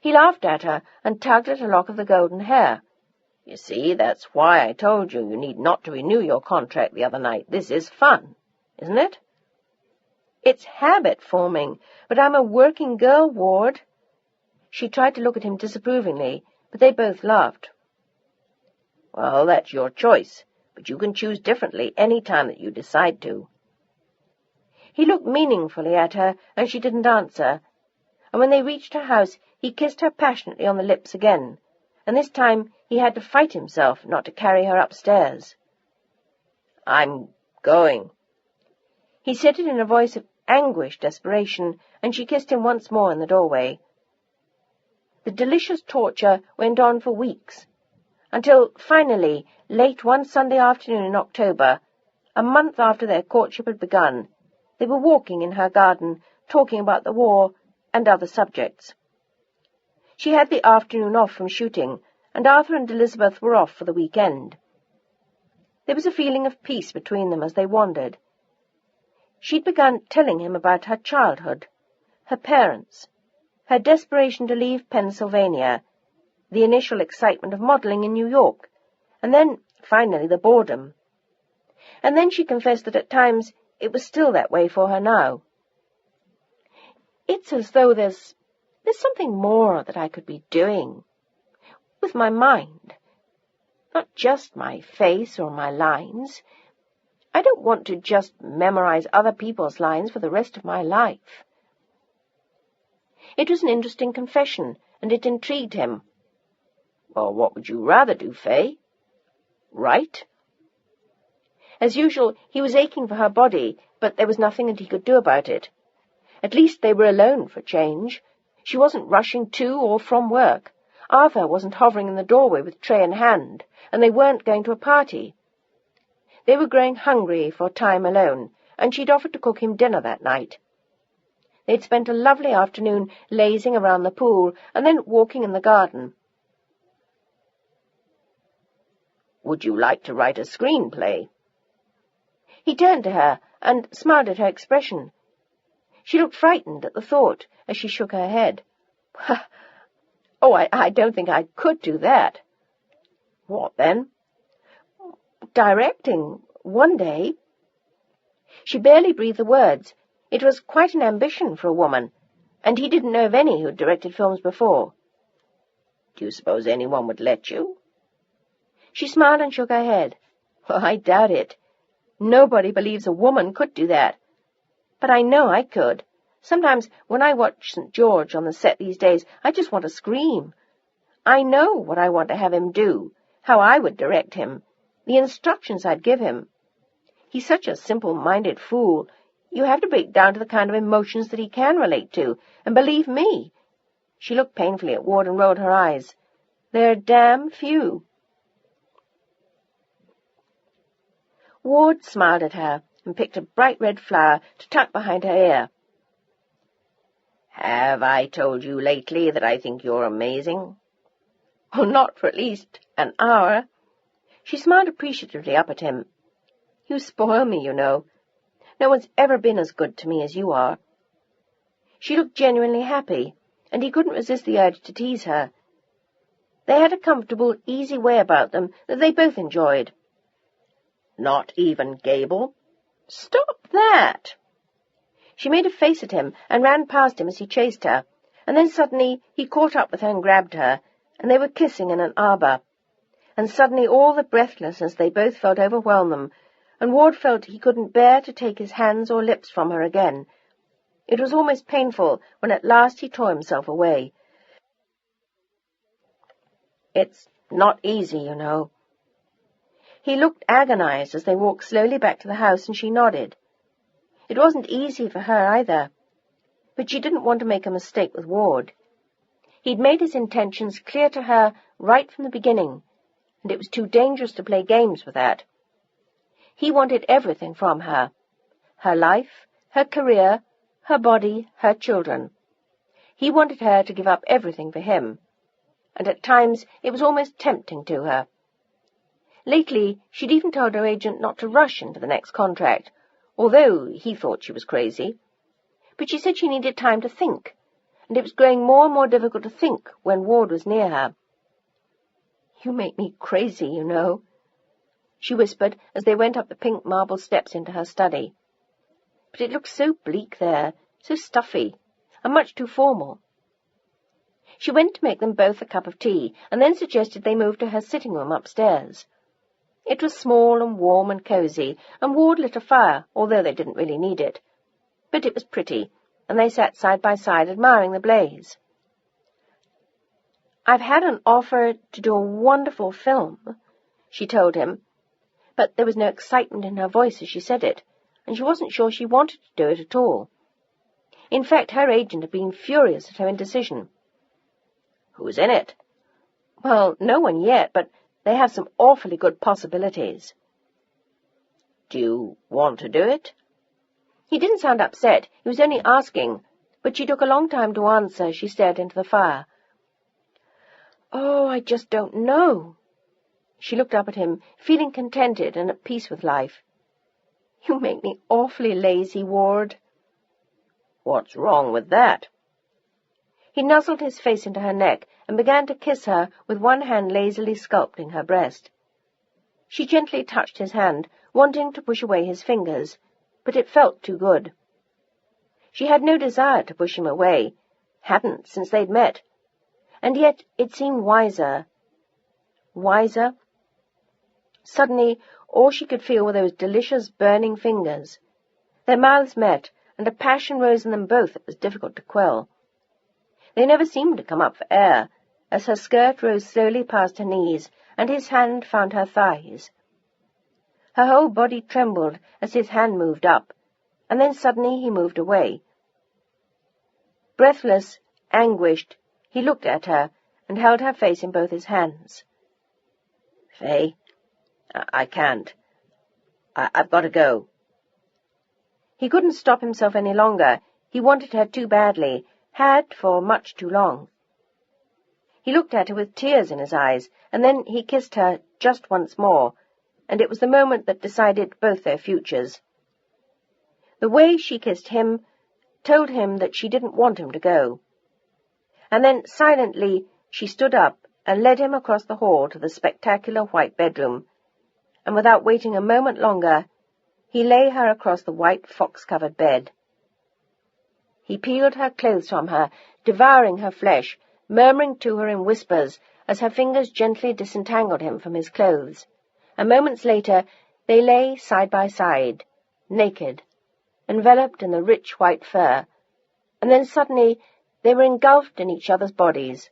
[SPEAKER 1] He laughed at her and tugged at a lock of the golden hair.
[SPEAKER 2] You see, that's why I told you need not to renew your contract the other night. This is fun, isn't it?
[SPEAKER 1] It's habit-forming, but I'm a working girl, Ward. She tried to look at him disapprovingly, but they both laughed.
[SPEAKER 2] Well, that's your choice, but you can choose differently any time that you decide to."
[SPEAKER 1] He looked meaningfully at her, and she didn't answer. And when they reached her house, he kissed her passionately on the lips again, and this time he had to fight himself not to carry her upstairs.
[SPEAKER 2] "I'm going."
[SPEAKER 1] He said it in a voice of anguished desperation, and she kissed him once more in the doorway. The delicious torture went on for weeks, until finally, late one Sunday afternoon in October, a month after their courtship had begun, they were walking in her garden, talking about the war and other subjects. She had the afternoon off from shooting, and Arthur and Elizabeth were off for the weekend. There was a feeling of peace between them as they wandered. She'd begun telling him about her childhood, her parents, her desperation to leave Pennsylvania, the initial excitement of modelling in New York, and then, finally, the boredom. And then she confessed that at times it was still that way for her now. "It's as though there's something more that I could be doing with my mind, not just my face or my lines. I don't want to just memorize other people's lines for the rest of my life." It was an interesting confession, and it intrigued him.
[SPEAKER 2] "Well, what would you rather do, Fay? Write?"
[SPEAKER 1] As usual, he was aching for her body, but there was nothing that he could do about it. At least they were alone for change. She wasn't rushing to or from work. Arthur wasn't hovering in the doorway with tray in hand, and they weren't going to a party. They were growing hungry for time alone, and she'd offered to cook him dinner that night. They'd spent a lovely afternoon lazing around the pool and then walking in the garden.
[SPEAKER 2] "Would you like to write a screenplay?"
[SPEAKER 1] He turned to her and smiled at her expression. She looked frightened at the thought as she shook her head. "Oh, I don't think I could do that."
[SPEAKER 2] "What then?"
[SPEAKER 1] "Directing, one day." She barely breathed the words. It was quite an ambition for a woman, and he didn't know of any who'd directed films before.
[SPEAKER 2] "Do you suppose anyone would let you?"
[SPEAKER 1] She smiled and shook her head. "Well, I doubt it. Nobody believes a woman could do that. But I know I could. Sometimes when I watch St. George on the set these days, I just want to scream. I know what I want to have him do, how I would direct him, the instructions I'd give him. He's such a simple-minded fool. You have to break down to the kind of emotions that he can relate to, and believe me." She looked painfully at Ward and rolled her eyes. "They're damn few." Ward smiled at her and picked a bright red flower to tuck behind her ear.
[SPEAKER 2] "Have I told you lately that I think you're amazing?"
[SPEAKER 1] "Oh, not for at least an hour." She smiled appreciatively up at him. "You spoil me, you know. No one's ever been as good to me as you are." She looked genuinely happy, and he couldn't resist the urge to tease her. They had a comfortable, easy way about them that they both enjoyed.
[SPEAKER 2] "Not even Gable?"
[SPEAKER 1] "Stop that!" She made a face at him and ran past him as he chased her, and then suddenly he caught up with her and grabbed her, and they were kissing in an arbour. And suddenly all the breathlessness they both felt overwhelmed them, and Ward felt he couldn't bear to take his hands or lips from her again. It was almost painful when at last he tore himself away. "It's not easy, you know." He looked agonized as they walked slowly back to the house, and she nodded. It wasn't easy for her either, but she didn't want to make a mistake with Ward. He'd made his intentions clear to her right from the beginning, and it was too dangerous to play games with that. He wanted everything from her: her life, her career, her body, her children. He wanted her to give up everything for him, and at times it was almost tempting to her. Lately, she'd even told her agent not to rush into the next contract, although he thought she was crazy. But she said she needed time to think, and it was growing more and more difficult to think when Ward was near her. "You make me crazy, you know," she whispered as they went up the pink marble steps into her study. But it looked so bleak there, so stuffy, and much too formal. She went to make them both a cup of tea, and then suggested they move to her sitting room upstairs. It was small and warm and cosy, and Ward lit a fire, although they didn't really need it. But it was pretty, and they sat side by side admiring the blaze. "I've had an offer to do a wonderful film," she told him, but there was no excitement in her voice as she said it, and she wasn't sure she wanted to do it at all. In fact, her agent had been furious at her indecision.
[SPEAKER 2] "Who's in it?"
[SPEAKER 1] "Well, no one yet, but they have some awfully good possibilities."
[SPEAKER 2] "Do you want to do it?"
[SPEAKER 1] He didn't sound upset. He was only asking, but she took a long time to answer as she stared into the fire. "Oh, I just don't know." She looked up at him, feeling contented and at peace with life. "You make me awfully lazy, Ward."
[SPEAKER 2] "What's wrong with that?"
[SPEAKER 1] He nuzzled his face into her neck and began to kiss her with one hand lazily sculpting her breast. She gently touched his hand, wanting to push away his fingers, but it felt too good. She had no desire to push him away, hadn't since they'd met, and yet it seemed wiser. Wiser? Suddenly, all she could feel were those delicious burning fingers. Their mouths met, and a passion rose in them both that was difficult to quell. They never seemed to come up for air, as her skirt rose slowly past her knees, and his hand found her thighs. Her whole body trembled as his hand moved up, and then suddenly he moved away. Breathless, anguished, he looked at her and held her face in both his hands.
[SPEAKER 2] "Faye, I can't. I've got to go."
[SPEAKER 1] He couldn't stop himself any longer. He wanted her too badly, had for much too long. He looked at her with tears in his eyes, and then he kissed her just once more, and it was the moment that decided both their futures. The way she kissed him told him that she didn't want him to go. And then, silently, she stood up and led him across the hall to the spectacular white bedroom, and without waiting a moment longer, he lay her across the white fox-covered bed. He peeled her clothes from her, devouring her flesh, murmuring to her in whispers as her fingers gently disentangled him from his clothes, and moments later they lay side by side, naked, enveloped in the rich white fur, and then suddenly they were engulfed in each other's bodies,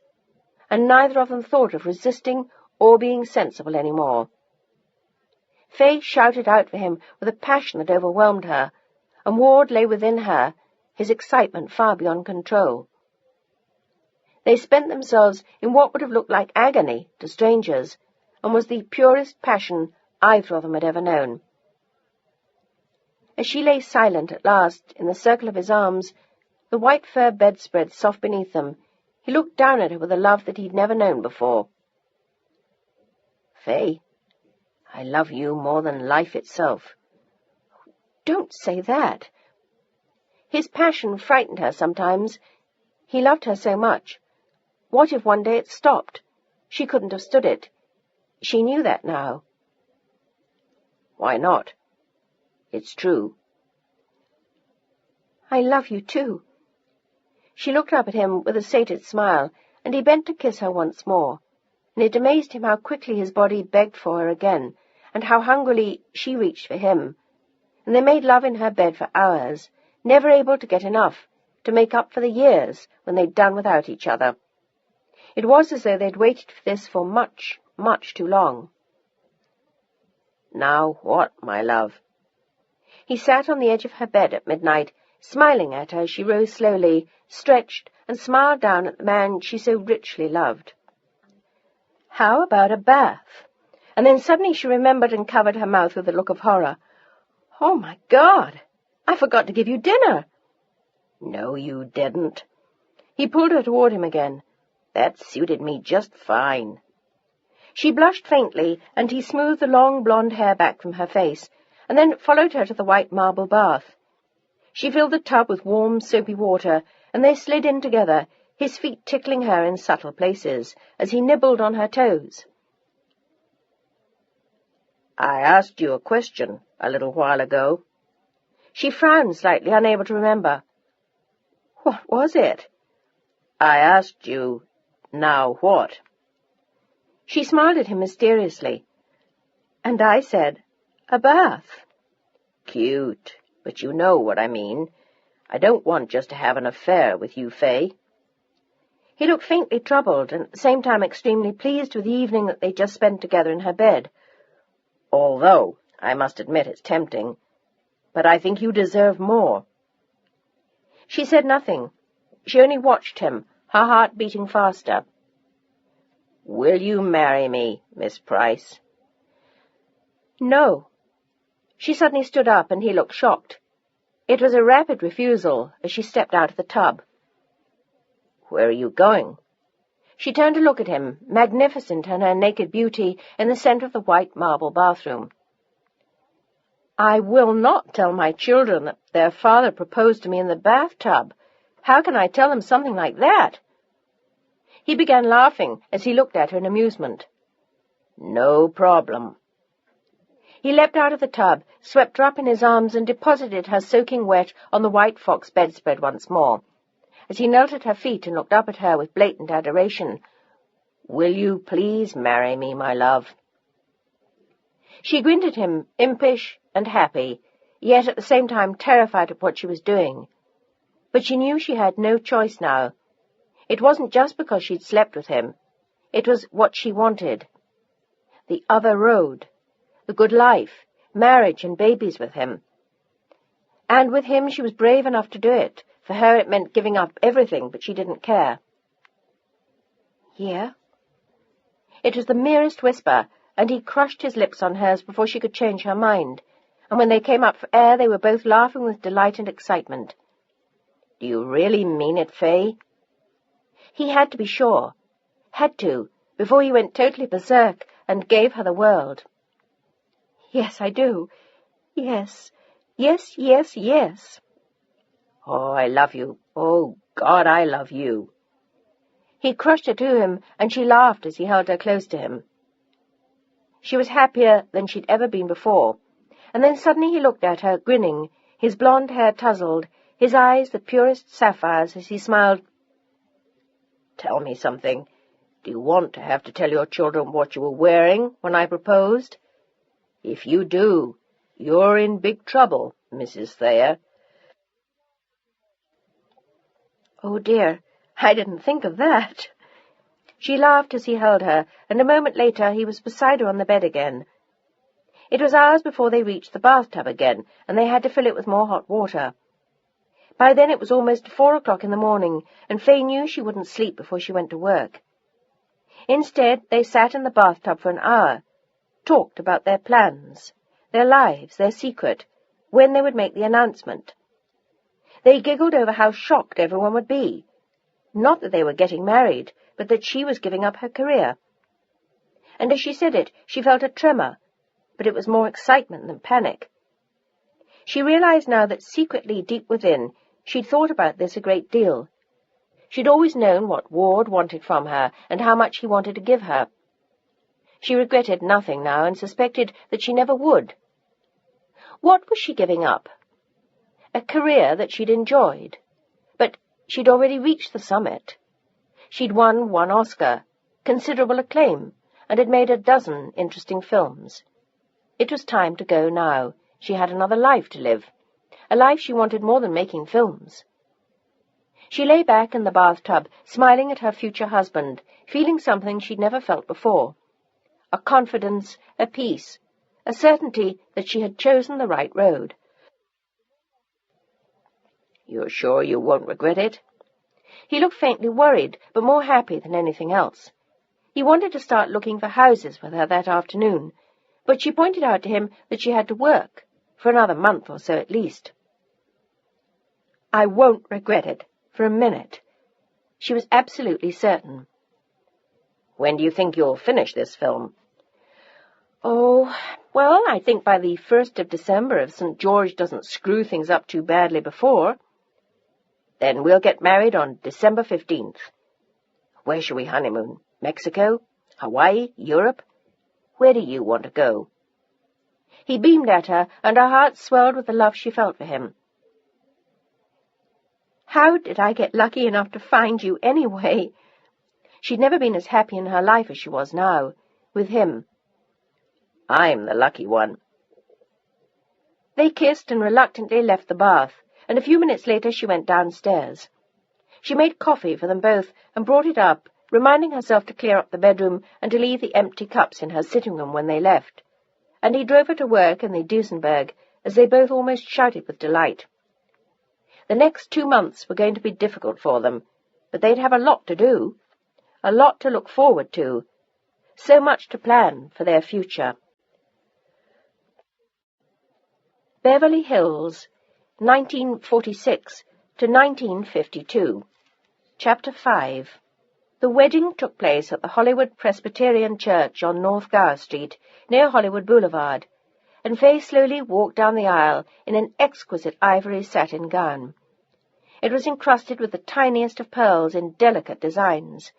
[SPEAKER 1] and neither of them thought of resisting or being sensible any more. Faye shouted out for him with a passion that overwhelmed her, and Ward lay within her, his excitement far beyond control. They spent themselves in what would have looked like agony to strangers, and was the purest passion either of them had ever known. As she lay silent at last in the circle of his arms, the white fur bedspread soft beneath them, he looked down at her with a love that he'd never known before.
[SPEAKER 2] "Faye, I love you more than life itself."
[SPEAKER 1] "Don't say that." His passion frightened her sometimes. He loved her so much. What if one day it stopped? She couldn't have stood it. She knew that now.
[SPEAKER 2] "Why not? It's true."
[SPEAKER 1] "I love you too." She looked up at him with a sated smile, and he bent to kiss her once more, and it amazed him how quickly his body begged for her again, and how hungrily she reached for him, and they made love in her bed for hours, never able to get enough, to make up for the years when they'd done without each other. It was as though they'd waited for this for much, much too long.
[SPEAKER 2] "Now what, my love?"
[SPEAKER 1] He sat on the edge of her bed at midnight, smiling at her as she rose slowly, stretched, and smiled down at the man she so richly loved. How about a bath? And then suddenly she remembered and covered her mouth with a look of horror. "Oh, my God! I forgot to give you dinner."
[SPEAKER 2] "No, you didn't."
[SPEAKER 1] He pulled her toward him again.
[SPEAKER 2] "That suited me just fine."
[SPEAKER 1] She blushed faintly, and he smoothed the long blonde hair back from her face, and then followed her to the white marble bath. She filled the tub with warm, soapy water, and they slid in together, his feet tickling her in subtle places, as he nibbled on her toes.
[SPEAKER 2] "I asked you a question a little while ago."
[SPEAKER 1] She frowned slightly, unable to remember. "What was it?"
[SPEAKER 2] "I asked you, now what?"
[SPEAKER 1] She smiled at him mysteriously. And I said, "A bath."
[SPEAKER 2] Cute, but you know what I mean. I don't want just to have an affair with you, Fay.
[SPEAKER 1] He looked faintly troubled, and at the same time extremely pleased with the evening that they'd just spent together in her bed.
[SPEAKER 2] Although, I must admit it's tempting, but I think you deserve more.
[SPEAKER 1] She said nothing. She only watched him, her heart beating faster.
[SPEAKER 2] Will you marry me, Miss Price?
[SPEAKER 1] No. She suddenly stood up, and he looked shocked. It was a rapid refusal as she stepped out of the tub.
[SPEAKER 2] Where are you going?
[SPEAKER 1] She turned to look at him, magnificent in her naked beauty, in the centre of the white marble bathroom. I will not tell my children that their father proposed to me in the bathtub. How can I tell them something like that? He began laughing as he looked at her in amusement.
[SPEAKER 2] No problem.
[SPEAKER 1] He leapt out of the tub, swept her up in his arms, and deposited her soaking wet on the white fox bedspread once more. As he knelt at her feet and looked up at her with blatant adoration,
[SPEAKER 2] Will you please marry me, my love?
[SPEAKER 1] She grinned at him, impish and happy, yet at the same time terrified at what she was doing. But she knew she had no choice now. It wasn't just because she'd slept with him. It was what she wanted. The other road. The good life, marriage and babies with him. And with him she was brave enough to do it. For her it meant giving up everything, but she didn't care. Yeah? It was the merest whisper, and he crushed his lips on hers before she could change her mind. And when they came up for air, they were both laughing with delight and excitement.
[SPEAKER 2] Do you really mean it, Fay?
[SPEAKER 1] He had to be sure. Had to, before he went totally berserk and gave her the world. Yes, I do. Yes. Yes, yes, yes.
[SPEAKER 2] Oh, I love you. Oh, God, I love you.
[SPEAKER 1] He crushed her to him, and she laughed as he held her close to him. She was happier than she'd ever been before, and then suddenly he looked at her, grinning, his blonde hair tousled, his eyes the purest sapphires, as he smiled.
[SPEAKER 2] Tell me something. Do you want to have to tell your children what you were wearing when I proposed? If you do, you're in big trouble, Mrs. Thayer.
[SPEAKER 1] Oh, dear, I didn't think of that. She laughed as he held her, and a moment later he was beside her on the bed again. It was hours before they reached the bathtub again, and they had to fill it with more hot water. By then it was almost 4 o'clock in the morning, and Fay knew she wouldn't sleep before she went to work. Instead, they sat in the bathtub for an hour, talked about their plans, their lives, their secret, when they would make the announcement. They giggled over how shocked everyone would be. Not that they were getting married, but that she was giving up her career. And as she said it, she felt a tremor, but it was more excitement than panic. She realized now that secretly, deep within, she'd thought about this a great deal. She'd always known what Ward wanted from her and how much he wanted to give her. She regretted nothing now and suspected that she never would. What was she giving up? A career that she'd enjoyed. But she'd already reached the summit. She'd won 1 Oscar, considerable acclaim, and had made a dozen interesting films. It was time to go now. She had another life to live, a life she wanted more than making films. She lay back in the bathtub, smiling at her future husband, feeling something she'd never felt before. A confidence, a peace, a certainty that she had chosen the right road.
[SPEAKER 2] You're sure you won't regret it?
[SPEAKER 1] He looked faintly worried, but more happy than anything else. He wanted to start looking for houses with her that afternoon, but she pointed out to him that she had to work, for another month or so at least. I won't regret it, for a minute. She was absolutely certain.
[SPEAKER 2] When do you think you'll finish this film?
[SPEAKER 1] Oh, well, I think by the 1st of December, if St. George doesn't screw things up too badly before.
[SPEAKER 2] Then we'll get married on December 15th. Where shall we honeymoon? Mexico? Hawaii? Europe? Where do you want to go?
[SPEAKER 1] He beamed at her, and her heart swelled with the love she felt for him. How did I get lucky enough to find you anyway? She'd never been as happy in her life as she was now, with him.
[SPEAKER 2] I'm the lucky one."
[SPEAKER 1] They kissed and reluctantly left the bath, and a few minutes later she went downstairs. She made coffee for them both and brought it up, reminding herself to clear up the bedroom and to leave the empty cups in her sitting room when they left. And he drove her to work in the Duesenberg, as they both almost shouted with delight. The next 2 months were going to be difficult for them, but they'd have a lot to do, a lot to look forward to, so much to plan for their future. Beverly Hills, 1946 to 1952. Chapter 5. The wedding took place at the Hollywood Presbyterian Church on North Gower Street, near Hollywood Boulevard, and Fay slowly walked down the aisle in an exquisite ivory satin gown. It was encrusted with the tiniest of pearls in delicate designs,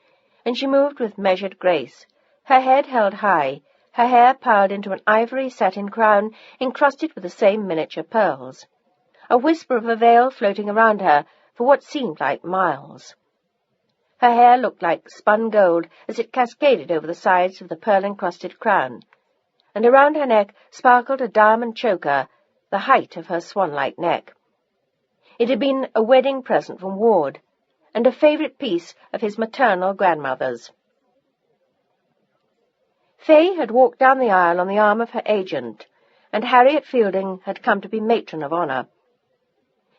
[SPEAKER 1] and she moved with measured grace, her head held high, her hair piled into an ivory satin crown encrusted with the same miniature pearls. A whisper of a veil floating around her for what seemed like miles. Her hair looked like spun gold as it cascaded over the sides of the pearl-encrusted crown, and around her neck sparkled a diamond choker, the height of her swan-like neck. It had been a wedding present from Ward, and a favourite piece of his maternal grandmother's. Fay had walked down the aisle on the arm of her agent, and Harriet Fielding had come to be matron of honour.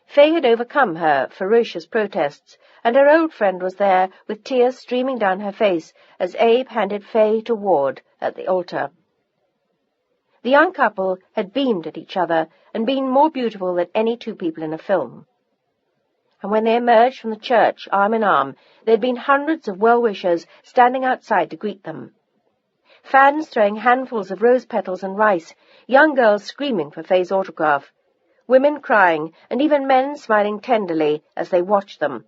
[SPEAKER 1] Fay had overcome her ferocious protests, and her old friend was there with tears streaming down her face as Abe handed Fay to Ward at the altar. The young couple had beamed at each other and been more beautiful than any two people in a film. And when they emerged from the church arm in arm, there had been hundreds of well-wishers standing outside to greet them. Fans throwing handfuls of rose petals and rice, young girls screaming for Fay's autograph, women crying, and even men smiling tenderly as they watched them.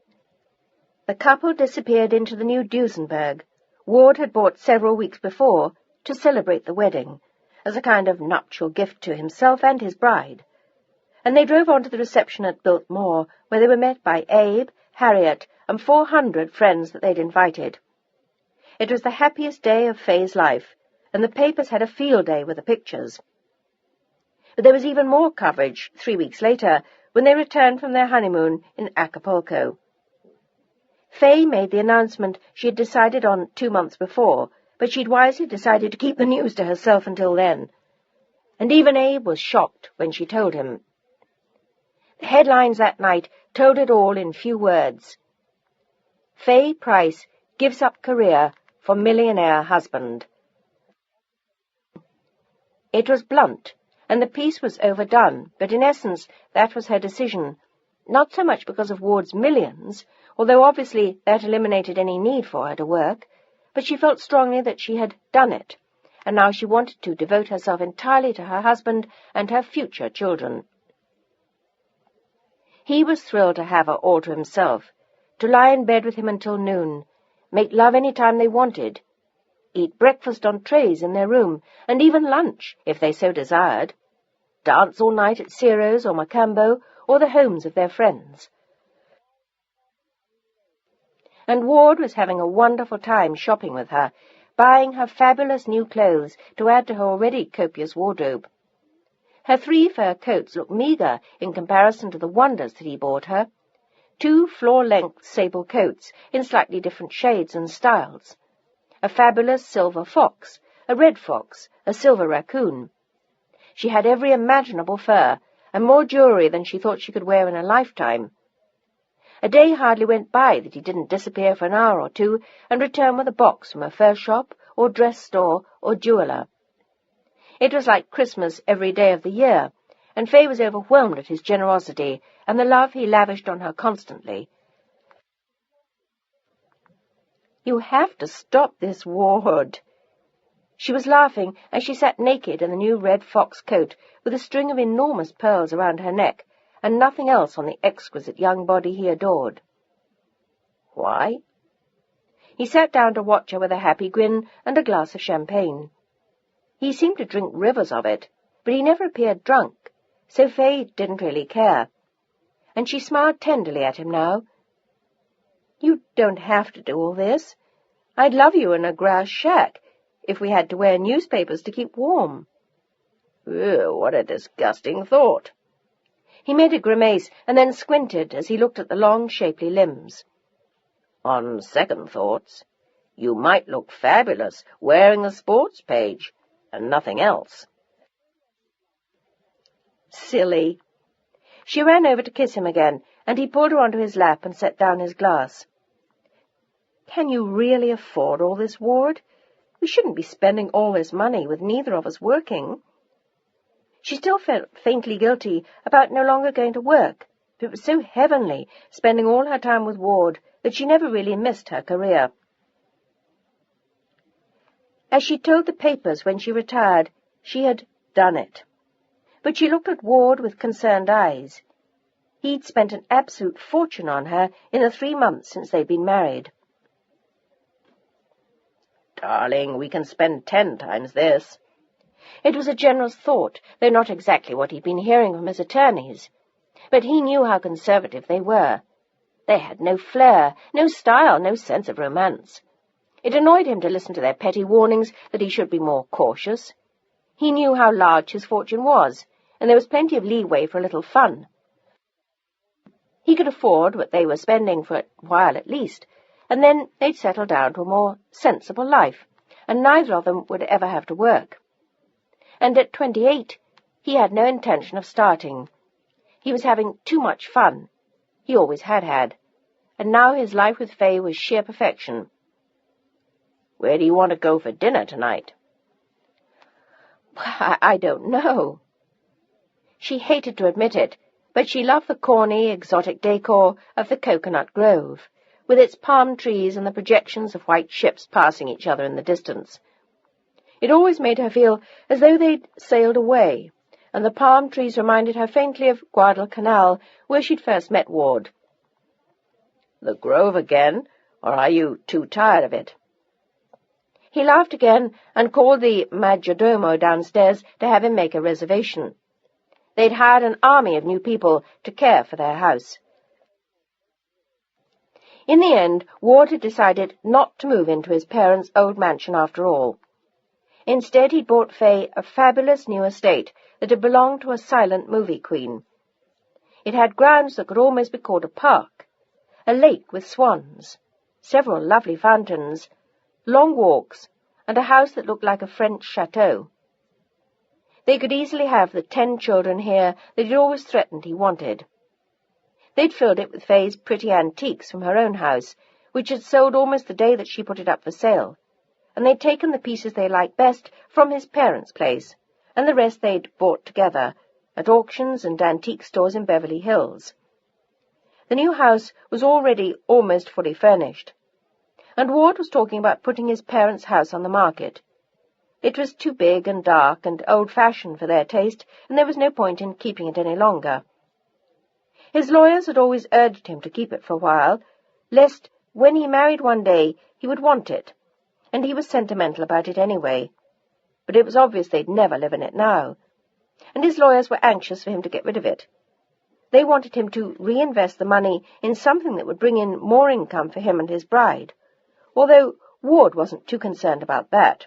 [SPEAKER 1] The couple disappeared into the new Duesenberg. Ward had bought several weeks before to celebrate the wedding, as a kind of nuptial gift to himself and his bride. And they drove on to the reception at Biltmore, where they were met by Abe, Harriet, and 400 friends that they'd invited. It was the happiest day of Fay's life, and the papers had a field day with the pictures. But there was even more coverage 3 weeks later, when they returned from their honeymoon in Acapulco. Fay made the announcement she had decided on 2 months before, but she'd wisely decided to keep the news to herself until then. And even Abe was shocked when she told him. The headlines that night told it all in few words. Fay Price gives up career for millionaire husband. It was blunt, and the piece was overdone, but in essence that was her decision, not so much because of Ward's millions, although obviously that eliminated any need for her to work, but she felt strongly that she had done it, and now she wanted to devote herself entirely to her husband and her future children. He was thrilled to have her all to himself, to lie in bed with him until noon, make love any time they wanted, eat breakfast on trays in their room, and even lunch, if they so desired, dance all night at Ciro's or Macambo or the homes of their friends. And Ward was having a wonderful time shopping with her, buying her fabulous new clothes to add to her already copious wardrobe. Her 3 fur coats looked meagre in comparison to the wonders that he bought her. 2 floor-length sable coats in slightly different shades and styles. A fabulous silver fox, a red fox, a silver raccoon. She had every imaginable fur, and more jewelry than she thought she could wear in a lifetime. A day hardly went by that he didn't disappear for an hour or two and return with a box from a fur shop or dress store or jeweller. It was like Christmas every day of the year, and Fay was overwhelmed at his generosity and the love he lavished on her constantly. "You have to stop this, Ward." She was laughing as she sat naked in the new red fox coat with a string of enormous pearls around her neck and nothing else on the exquisite young body he adored. "Why?" He sat down to watch her with a happy grin and a glass of champagne. He seemed to drink rivers of it, but he never appeared drunk, so Fay didn't really care. And she smiled tenderly at him now. "You don't have to do all this. I'd love you in a grass shack. if we had to wear newspapers to keep warm."
[SPEAKER 2] "Ew, what a disgusting thought."
[SPEAKER 1] He made a grimace and then squinted as he looked at the long, shapely limbs.
[SPEAKER 2] "On second thoughts, you might look fabulous wearing the sports page and nothing else."
[SPEAKER 1] Silly. She ran over to kiss him again, and he pulled her onto his lap and set down his glass. "Can you really afford all this, Ward? We shouldn't be spending all this money with neither of us working." She still felt faintly guilty about no longer going to work, but it was so heavenly, spending all her time with Ward, that she never really missed her career. As she told the papers when she retired, she had done it. But she looked at Ward with concerned eyes. He'd spent an absolute fortune on her in the 3 months since they'd been married.
[SPEAKER 2] "Darling, we can spend 10 times this."
[SPEAKER 1] It was a generous thought, though not exactly what he'd been hearing from his attorneys. But he knew how conservative they were. They had no flair, no style, no sense of romance. It annoyed him to listen to their petty warnings that he should be more cautious. He knew how large his fortune was, and there was plenty of leeway for a little fun. He could afford what they were spending for a while at least, and then they'd settle down to a more sensible life, and neither of them would ever have to work. And at 28, he had no intention of starting. He was having too much fun. He always had had. And now his life with Fay was sheer perfection.
[SPEAKER 2] "Where do you want to go for dinner tonight?"
[SPEAKER 1] I don't know." She hated to admit it, but she loved the corny, exotic decor of the coconut grove, with its palm trees and the projections of white ships passing each other in the distance. It always made her feel as though they'd sailed away, and the palm trees reminded her faintly of Guadalcanal, where she'd first met Ward.
[SPEAKER 2] "The Grove again, or are you too tired of it?"
[SPEAKER 1] He laughed again and called the majordomo downstairs to have him make a reservation. They'd hired an army of new people to care for their house. In the end, Ward had decided not to move into his parents' old mansion after all. Instead, he'd bought Fay a fabulous new estate that had belonged to a silent movie queen. It had grounds that could almost be called a park, a lake with swans, several lovely fountains, long walks, and a house that looked like a French chateau. They could easily have the 10 children here that he'd always threatened he wanted. They'd filled it with Fay's pretty antiques from her own house, which had sold almost the day that she put it up for sale, and they'd taken the pieces they liked best from his parents' place, and the rest they'd bought together at auctions and antique stores in Beverly Hills. The new house was already almost fully furnished, and Ward was talking about putting his parents' house on the market. It was too big and dark and old-fashioned for their taste, and there was no point in keeping it any longer. His lawyers had always urged him to keep it for a while, lest when he married one day he would want it, and he was sentimental about it anyway. But it was obvious they'd never live in it now, and his lawyers were anxious for him to get rid of it. They wanted him to reinvest the money in something that would bring in more income for him and his bride, although Ward wasn't too concerned about that.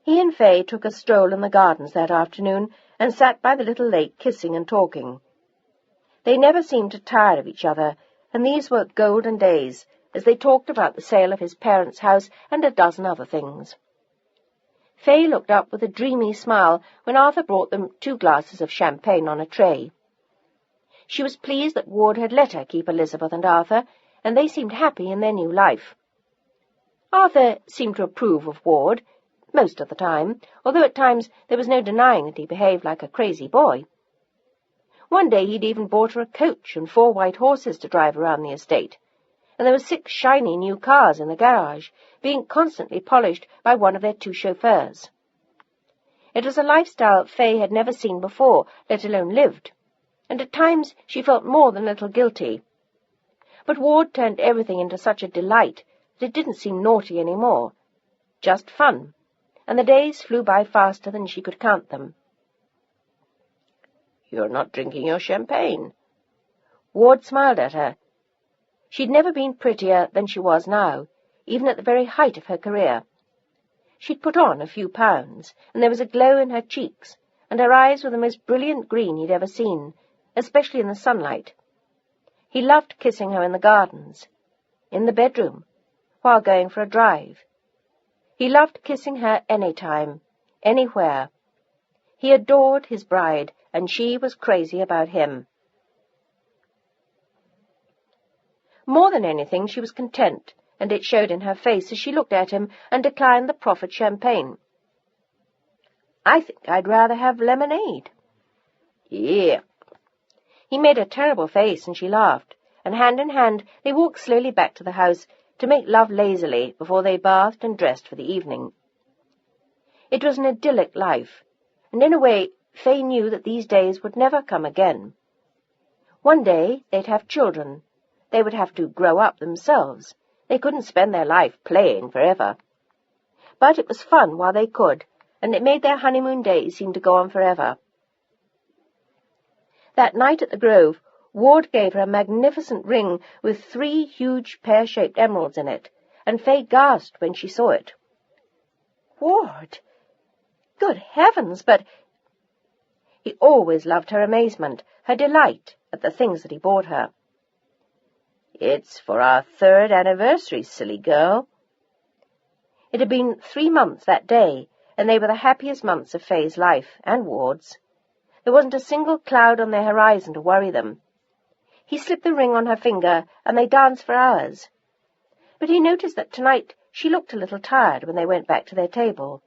[SPEAKER 1] He and Fay took a stroll in the gardens that afternoon and sat by the little lake kissing and talking. They never seemed to tire of each other, and these were golden days as they talked about the sale of his parents' house and a dozen other things. Fay looked up with a dreamy smile when Arthur brought them 2 glasses of champagne on a tray. She was pleased that Ward had let her keep Elizabeth and Arthur, and they seemed happy in their new life. Arthur seemed to approve of Ward, most of the time, although at times there was no denying that he behaved like a crazy boy. One day he'd even bought her a coach and 4 white horses to drive around the estate, and there were 6 shiny new cars in the garage, being constantly polished by one of their 2 chauffeurs. It was a lifestyle Fay had never seen before, let alone lived, and at times she felt more than a little guilty. But Ward turned everything into such a delight that it didn't seem naughty any more, just fun, and the days flew by faster than she could count them.
[SPEAKER 2] "You're not drinking your champagne."
[SPEAKER 1] Ward smiled at her. She'd never been prettier than she was now. even at the very height of her career. She'd put on a few pounds, and there was a glow in her cheeks, and her eyes were the most brilliant green he'd ever seen, especially in the sunlight. He loved kissing her in the gardens, in the bedroom, while going for a drive. He loved kissing her any time, anywhere. He adored his bride, and she was crazy about him. More than anything, she was content, and it showed in her face as she looked at him and declined the proffered champagne. "I think I'd rather have lemonade."
[SPEAKER 2] "Yeah."
[SPEAKER 1] He made a terrible face, and she laughed, and hand in hand they walked slowly back to the house to make love lazily before they bathed and dressed for the evening. It was an idyllic life, and in a way Fay knew that these days would never come again. One day they'd have children. They would have to grow up themselves. They couldn't spend their life playing forever. But it was fun while they could, and it made their honeymoon days seem to go on forever. That night at the Grove, Ward gave her a magnificent ring with 3 huge pear-shaped emeralds in it, and Fay gasped when she saw it. "Ward! Good heavens, but—" He always loved her amazement, her delight at the things that he bought her.
[SPEAKER 2] "It's for our 3rd anniversary, silly girl."
[SPEAKER 1] It had been 3 months that day, and they were the happiest months of Fay's life, and Ward's. There wasn't a single cloud on their horizon to worry them. He slipped the ring on her finger, and they danced for hours. But he noticed that tonight she looked a little tired when they went back to their table.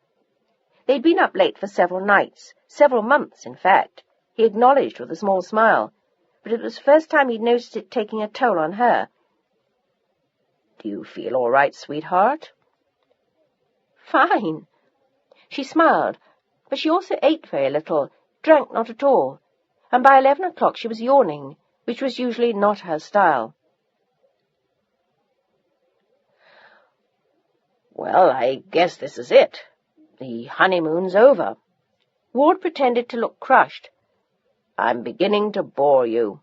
[SPEAKER 1] They'd been up late for several nights, several months, in fact, he acknowledged with a small smile, but it was the first time he'd noticed it taking a toll on her.
[SPEAKER 2] "Do you feel all right, sweetheart?"
[SPEAKER 1] "Fine." She smiled, but she also ate very little, drank not at all, and by 11 o'clock she was yawning, which was usually not her style.
[SPEAKER 2] "Well, I guess this is it. The honeymoon's over."
[SPEAKER 1] Ward pretended to look crushed.
[SPEAKER 2] "I'm beginning to bore you."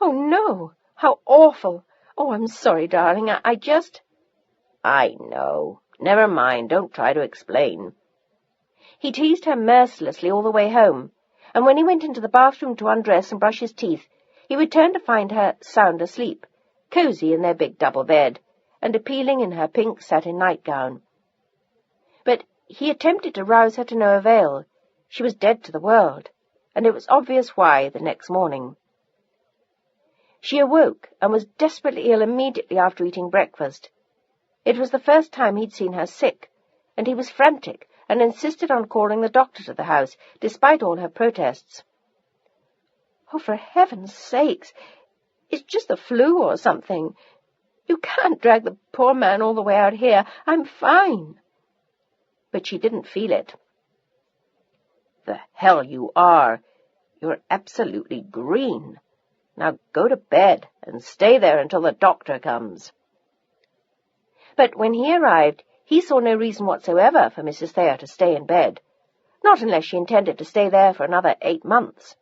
[SPEAKER 1] "Oh, no! How awful! Oh, I'm sorry, darling. I just—"
[SPEAKER 2] "I know. Never mind. Don't try to explain."
[SPEAKER 1] He teased her mercilessly all the way home, and when he went into the bathroom to undress and brush his teeth, he returned to find her sound asleep, cosy in their big double bed, and appealing in her pink satin nightgown. But he attempted to rouse her to no avail. She was dead to the world, and it was obvious why the next morning. She awoke and was desperately ill immediately after eating breakfast. It was the first time he'd seen her sick, and he was frantic and insisted on calling the doctor to the house, despite all her protests. "Oh, for heaven's sakes, it's just the flu or something. You can't drag the poor man all the way out here. I'm fine." But she didn't feel it.
[SPEAKER 2] "The hell you are! You're absolutely green. Now go to bed and stay there until the doctor comes."
[SPEAKER 1] But when he arrived, he saw no reason whatsoever for Mrs. Thayer to stay in bed, not unless she intended to stay there for another 8 months.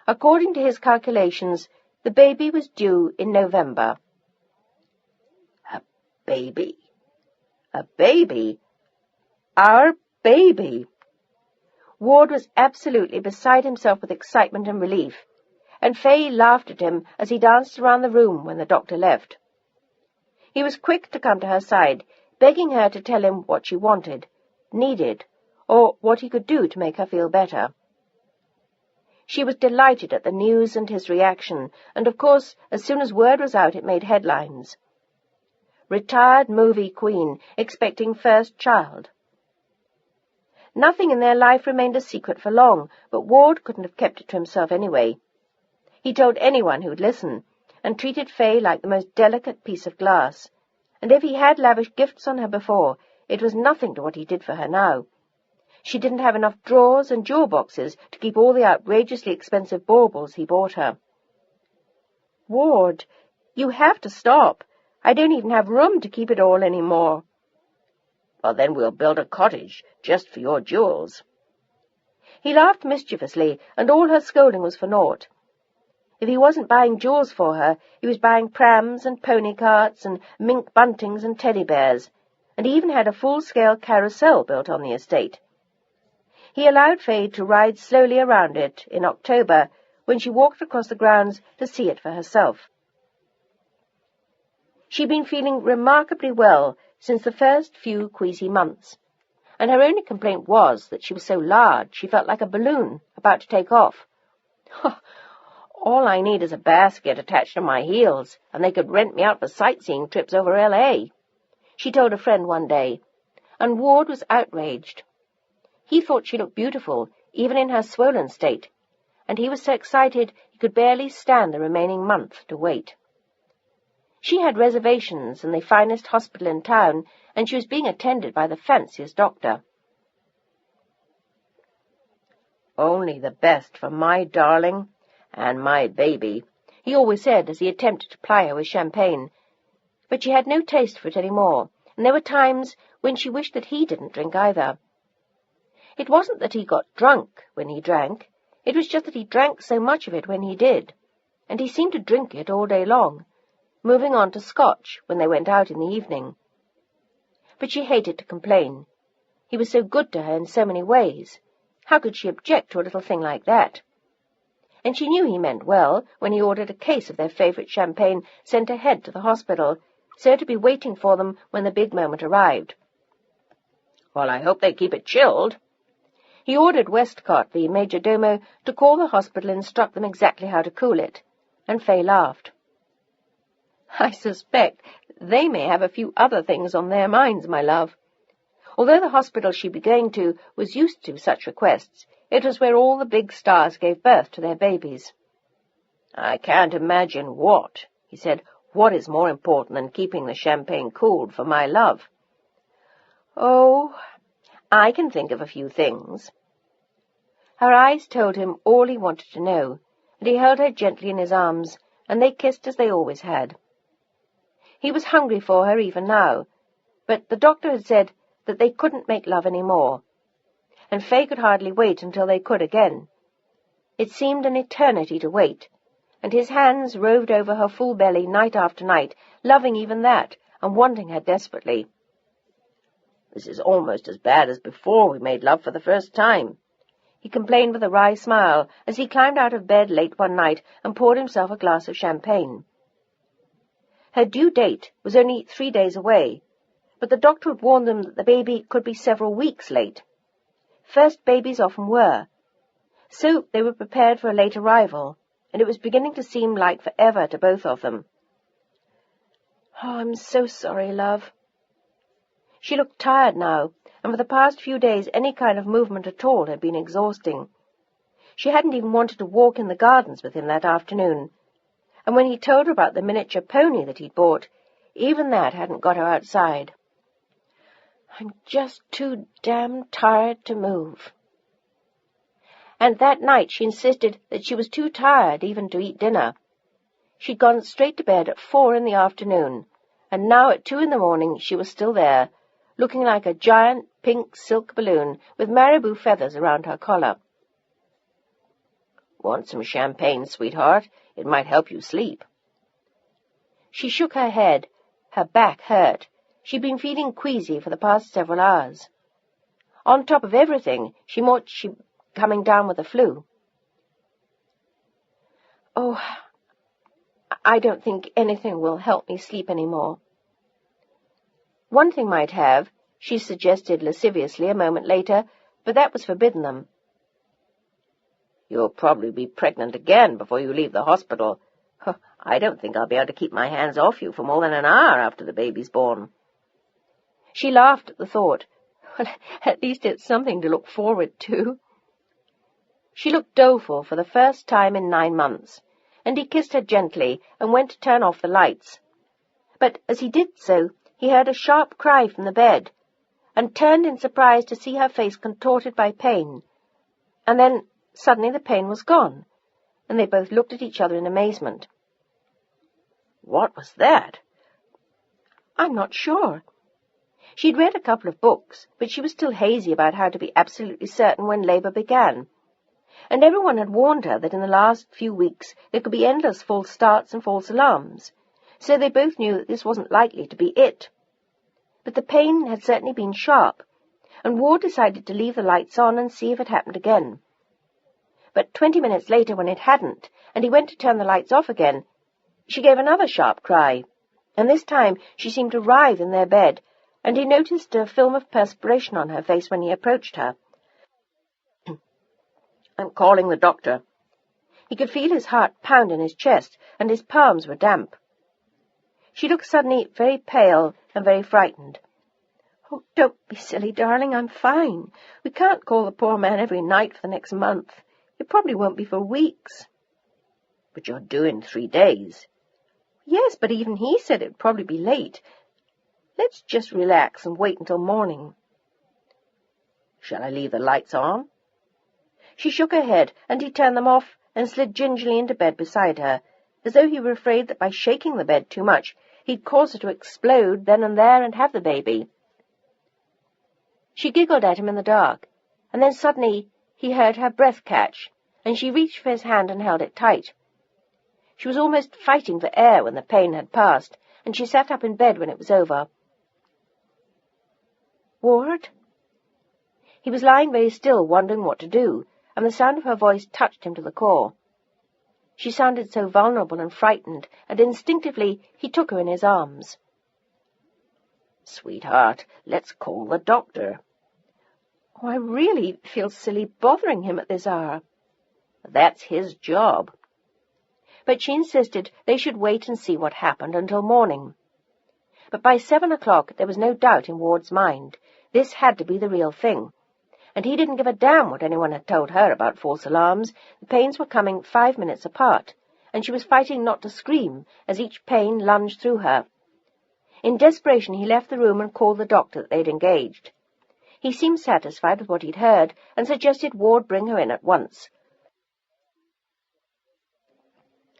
[SPEAKER 1] According to his calculations, the baby was due in November.
[SPEAKER 2] A baby? A baby? Our baby?
[SPEAKER 1] Ward was absolutely beside himself with excitement and relief, and Fay laughed at him as he danced around the room when the doctor left. He was quick to come to her side, begging her to tell him what she wanted, needed, or what he could do to make her feel better. She was delighted at the news and his reaction, and of course, as soon as word was out, it made headlines. Retired movie queen, expecting first child. Nothing in their life remained a secret for long, but Ward couldn't have kept it to himself anyway. He told anyone who'd listen, and treated Fay like the most delicate piece of glass, and if he had lavished gifts on her before, it was nothing to what he did for her now. She didn't have enough drawers and jewel boxes to keep all the outrageously expensive baubles he bought her. "Ward, you have to stop. I don't even have room to keep it all any more."
[SPEAKER 2] "Well, then we'll build a cottage just for your jewels."
[SPEAKER 1] He laughed mischievously, and all her scolding was for naught. If he wasn't buying jewels for her, he was buying prams and pony carts and mink buntings and teddy bears, and he even had a full-scale carousel built on the estate. He allowed Faye to ride slowly around it in October when she walked across the grounds to see it for herself. She'd been feeling remarkably well since the first few queasy months, and her only complaint was that she was so large she felt like a balloon about to take off. All I need is a basket attached to my heels, and they could rent me out for sightseeing trips over L.A., she told a friend one day, and Ward was outraged. He thought she looked beautiful, even in her swollen state, and he was so excited he could barely stand the remaining month to wait. She had reservations in the finest hospital in town, and she was being attended by the fanciest doctor.
[SPEAKER 2] "Only the best for my darling and my baby,"
[SPEAKER 1] he always said as he attempted to ply her with champagne. But she had no taste for it any more, and there were times when she wished that he didn't drink either. It wasn't that he got drunk when he drank, it was just that he drank so much of it when he did, and he seemed to drink it all day long, moving on to Scotch when they went out in the evening. But she hated to complain. He was so good to her in so many ways. How could she object to a little thing like that? And she knew he meant well when he ordered a case of their favourite champagne sent ahead to the hospital, so to be waiting for them when the big moment arrived.
[SPEAKER 2] "Well, I hope they keep it chilled."
[SPEAKER 1] He ordered Westcott, the major domo, to call the hospital and instruct them exactly how to cool it, and Faye laughed. "I suspect they may have a few other things on their minds, my love." Although the hospital she'd be going to was used to such requests, it was where all the big stars gave birth to their babies.
[SPEAKER 2] "I can't imagine what," he said, "what is more important than keeping the champagne cooled for my love?"
[SPEAKER 1] "Oh, I can think of a few things." Her eyes told him all he wanted to know, and he held her gently in his arms, and they kissed as they always had. He was hungry for her even now, but the doctor had said that they couldn't make love any more, and Faye could hardly wait until they could again. It seemed an eternity to wait, and his hands roved over her full belly night after night, loving even that, and wanting her desperately.
[SPEAKER 2] "This is almost as bad as before we made love for the first time,"
[SPEAKER 1] he complained with a wry smile as he climbed out of bed late one night and poured himself a glass of champagne. Her due date was only 3 days away, but the doctor had warned them that the baby could be several weeks late. First babies often were. So they were prepared for a late arrival, and it was beginning to seem like forever to both of them. "Oh, I'm so sorry, love." She looked tired now, and for the past few days any kind of movement at all had been exhausting. She hadn't even wanted to walk in the gardens with him that afternoon, and when he told her about the miniature pony that he'd bought, even that hadn't got her outside. "I'm just too damn tired to move." And that night she insisted that she was too tired even to eat dinner. She'd gone straight to bed at 4 in the afternoon, and now at 2 in the morning she was still there, looking like a giant pink silk balloon with marabou feathers around her collar.
[SPEAKER 2] "Want some champagne, sweetheart? It might help you sleep."
[SPEAKER 1] She shook her head. Her back hurt. She'd been feeling queasy for the past several hours. On top of everything, she thought she'd coming down with the flu. "Oh, I don't think anything will help me sleep any more." One thing might have, she suggested lasciviously a moment later, but that was forbidden them.
[SPEAKER 2] "You'll probably be pregnant again before you leave the hospital. I don't think I'll be able to keep my hands off you for more than an hour after the baby's born."
[SPEAKER 1] She laughed at the thought. Well, at least it's something to look forward to. She looked doleful for the first time in 9 months, and he kissed her gently and went to turn off the lights. But as he did so, he heard a sharp cry from the bed, and turned in surprise to see her face contorted by pain. And then suddenly the pain was gone, and they both looked at each other in amazement.
[SPEAKER 2] "What was that?"
[SPEAKER 1] "I'm not sure." She'd read a couple of books, but she was still hazy about how to be absolutely certain when labour began. and everyone had warned her that in the last few weeks there could be endless false starts and false alarms, so they both knew that this wasn't likely to be it. But the pain had certainly been sharp, and Ward decided to leave the lights on and see if it happened again. But 20 minutes later, when it hadn't, and he went to turn the lights off again, she gave another sharp cry, and this time she seemed to writhe in their bed, and he noticed a film of perspiration on her face when he approached her.
[SPEAKER 2] "I'm calling the doctor."
[SPEAKER 1] He could feel his heart pound in his chest, and his palms were damp. She looked suddenly very pale and very frightened. "Oh, don't be silly, darling, I'm fine. We can't call the poor man every night for the next month. It probably won't be for weeks."
[SPEAKER 2] "But you're due in 3 days.
[SPEAKER 1] "Yes, but even he said it'd probably be late. Let's just relax and wait until morning."
[SPEAKER 2] "Shall I leave the lights on?"
[SPEAKER 1] She shook her head, and he turned them off and slid gingerly into bed beside her, as though he were afraid that by shaking the bed too much he'd cause her to explode then and there and have the baby. She giggled at him in the dark, and then suddenly he heard her breath catch, and she reached for his hand and held it tight. She was almost fighting for air when the pain had passed, and she sat up in bed when it was over. "Ward?" He was lying very still, wondering what to do, and the sound of her voice touched him to the core. She sounded so vulnerable and frightened, and instinctively he took her in his arms.
[SPEAKER 2] "Sweetheart, let's call the doctor."
[SPEAKER 1] "Oh, I really feel silly bothering him at this hour."
[SPEAKER 2] "That's his job."
[SPEAKER 1] But she insisted they should wait and see what happened until morning. But by 7 o'clock there was no doubt in Ward's mind. This had to be the real thing. And he didn't give a damn what anyone had told her about false alarms. The pains were coming 5 minutes apart, and she was fighting not to scream as each pain lunged through her. In desperation he left the room and called the doctor that they'd engaged. He seemed satisfied with what he'd heard, and suggested Ward bring her in at once.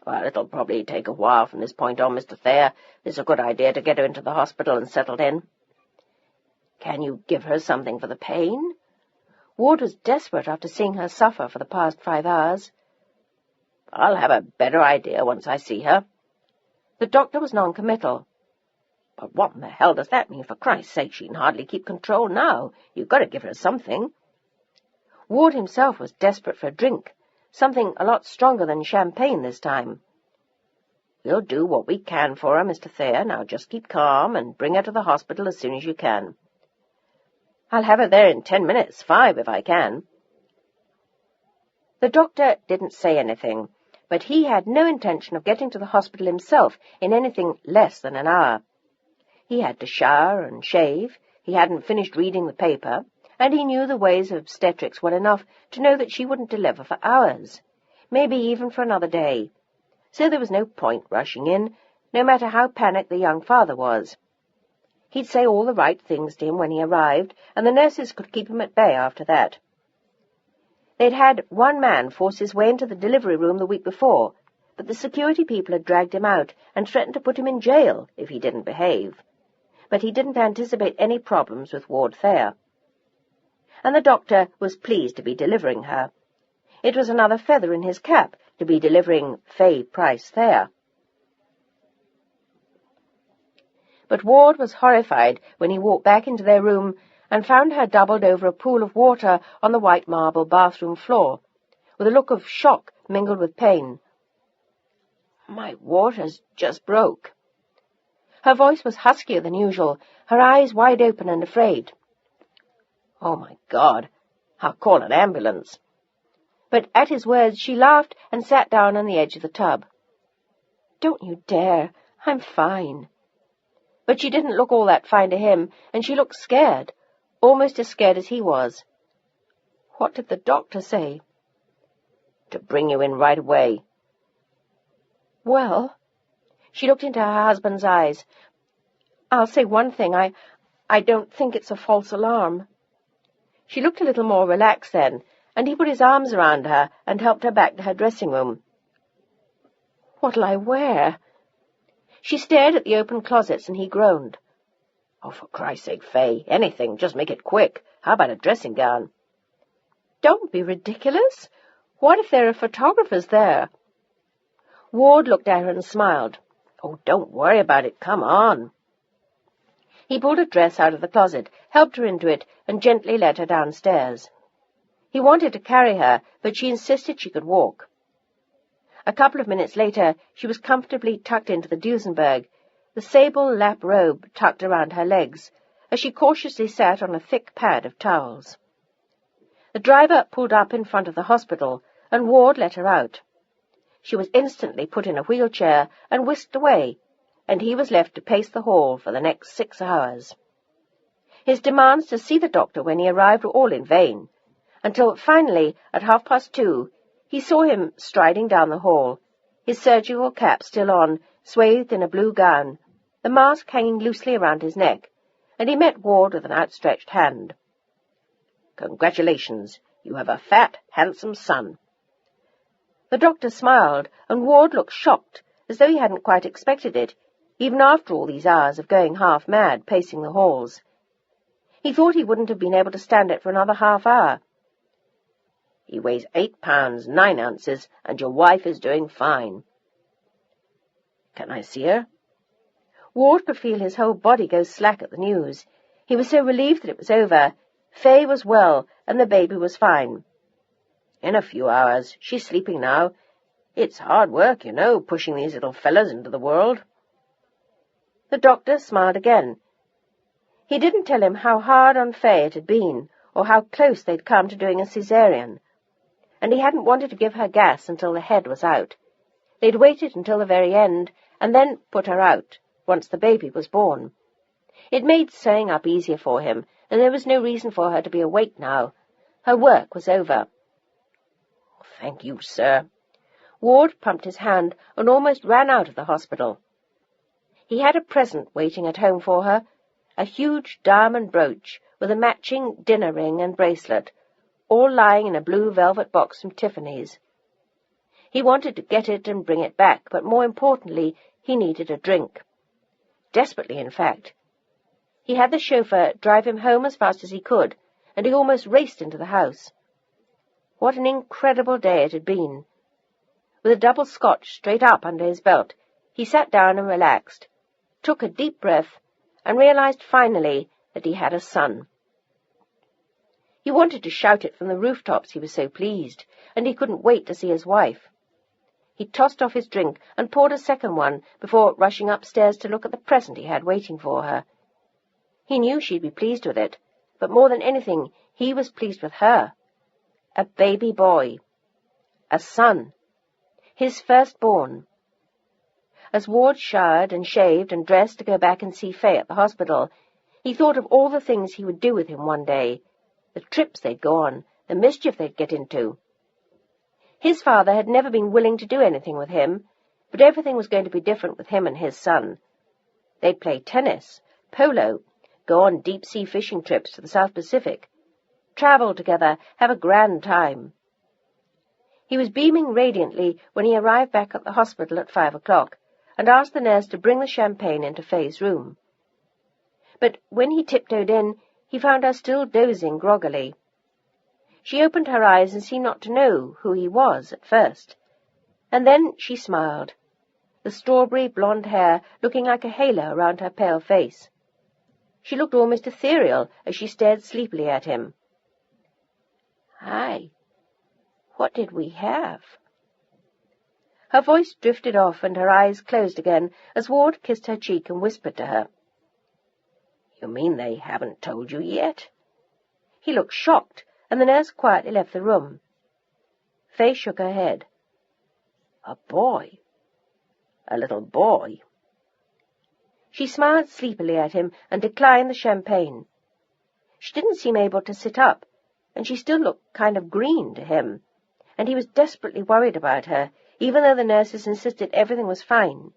[SPEAKER 2] "Well, it'll probably take a while from this point on, Mr. Thayer. It's a good idea to get her into the hospital and settled in."
[SPEAKER 1] "Can you give her something for the pain?" Ward was desperate after seeing her suffer for the past 5 hours.
[SPEAKER 2] "I'll have a better idea once I see her."
[SPEAKER 1] The doctor was non-committal.
[SPEAKER 2] "But what in the hell does that mean? For Christ's sake, she can hardly keep control now. You've got to give her something."
[SPEAKER 1] Ward himself was desperate for a drink, something a lot stronger than champagne this time.
[SPEAKER 2] "We'll do what we can for her, Mr. Thayer. Now just keep calm and bring her to the hospital as soon as you can."
[SPEAKER 1] "I'll have her there in 10 minutes, 5 if I can." The doctor didn't say anything, but he had no intention of getting to the hospital himself in anything less than an hour. He had to shower and shave, he hadn't finished reading the paper, and he knew the ways of obstetrics well enough to know that she wouldn't deliver for hours, maybe even for another day. So there was no point rushing in, no matter how panicked the young father was. He'd say all the right things to him when he arrived, and the nurses could keep him at bay after that. They'd had one man force his way into the delivery room the week before, but the security people had dragged him out and threatened to put him in jail if he didn't behave. But he didn't anticipate any problems with Ward Thayer. And the doctor was pleased to be delivering her. It was another feather in his cap to be delivering Fay Price Thayer. But Ward was horrified when he walked back into their room and found her doubled over a pool of water on the white marble bathroom floor, with a look of shock mingled with pain. "My water's just broke." Her voice was huskier than usual, her eyes wide open and afraid.
[SPEAKER 2] "Oh, my God, I'll call an ambulance."
[SPEAKER 1] But at his words she laughed and sat down on the edge of the tub. "Don't you dare. I'm fine." But she didn't look all that fine to him, and she looked scared, almost as scared as he was. "What did the doctor say?"
[SPEAKER 2] "To bring you in right away."
[SPEAKER 1] "Well," she looked into her husband's eyes, "I'll say one thing. I don't think it's a false alarm." She looked a little more relaxed then, and he put his arms around her and helped her back to her dressing room. "What'll I wear?" She stared at the open closets, and he groaned.
[SPEAKER 2] "Oh, for Christ's sake, Fay, anything, just make it quick. How about a dressing gown?"
[SPEAKER 1] "Don't be ridiculous. What if there are photographers there? Ward looked at her and smiled.
[SPEAKER 2] Oh, don't worry about it. Come on.
[SPEAKER 1] He pulled a dress out of the closet, helped her into it, and gently led her downstairs. He wanted to carry her, but she insisted she could walk. A couple of minutes later, she was comfortably tucked into the Duesenberg, the sable lap robe tucked around her legs, as she cautiously sat on a thick pad of towels. The driver pulled up in front of the hospital, and Ward let her out. She was instantly put in a wheelchair and whisked away, and he was left to pace the hall for the next 6 hours. His demands to see the doctor when he arrived were all in vain, until finally, at 2:30, he saw him striding down the hall, his surgical cap still on, swathed in a blue gown, the mask hanging loosely around his neck, and he met Ward with an outstretched hand.
[SPEAKER 2] Congratulations. You have a fat, handsome son.
[SPEAKER 1] The doctor smiled, and Ward looked shocked, as though he hadn't quite expected it, even after all these hours of going half mad pacing the halls. He thought he wouldn't have been able to stand it for another half hour.
[SPEAKER 2] He weighs 8 pounds, 9 ounces, and your wife is doing fine. Can I see her?
[SPEAKER 1] Ward could feel his whole body go slack at the news. He was so relieved that it was over. Fay was well, and the baby was fine.
[SPEAKER 2] In a few hours. She's sleeping now. It's hard work, pushing these little fellas into the world.
[SPEAKER 1] The doctor smiled again. He didn't tell him how hard on Fay it had been, or how close they'd come to doing a caesarean. And he hadn't wanted to give her gas until the head was out. They'd waited until the very end, and then put her out, once the baby was born. It made sewing up easier for him, and there was no reason for her to be awake now. Her work was over.
[SPEAKER 2] Thank you, sir.
[SPEAKER 1] Ward pumped his hand and almost ran out of the hospital. He had a present waiting at home for her, a huge diamond brooch with a matching dinner ring and bracelet, all lying in a blue velvet box from Tiffany's. He wanted to get it and bring it back, but more importantly, he needed a drink. Desperately, in fact. He had the chauffeur drive him home as fast as he could, and he almost raced into the house. What an incredible day it had been. With a double scotch straight up under his belt, he sat down and relaxed, took a deep breath, and realized finally that he had a son. He wanted to shout it from the rooftops, he was so pleased, and he couldn't wait to see his wife. He tossed off his drink and poured a second one before rushing upstairs to look at the present he had waiting for her. He knew she'd be pleased with it, but more than anything, he was pleased with her. A baby boy. A son. His firstborn. As Ward showered and shaved and dressed to go back and see Fay at the hospital, he thought of all the things he would do with him one day, the trips they'd go on, the mischief they'd get into. His father had never been willing to do anything with him, but everything was going to be different with him and his son. They'd play tennis, polo, go on deep-sea fishing trips to the South Pacific, travel together, have a grand time. He was beaming radiantly when he arrived back at the hospital at 5 o'clock and asked the nurse to bring the champagne into Fay's room. But when he tiptoed in, he found her still dozing groggily. She opened her eyes and seemed not to know who he was at first. And then she smiled, the strawberry blonde hair looking like a halo around her pale face. She looked almost ethereal as she stared sleepily at him. "Hi, what did we have?" Her voice drifted off and her eyes closed again as Ward kissed her cheek and whispered to her.
[SPEAKER 2] "You mean they haven't told you yet?"
[SPEAKER 1] He looked shocked, and the nurse quietly left the room. Fay shook her head.
[SPEAKER 2] "A boy. A little boy."
[SPEAKER 1] She smiled sleepily at him and declined the champagne. She didn't seem able to sit up, and she still looked kind of green to him, and he was desperately worried about her, even though the nurses insisted everything was fine.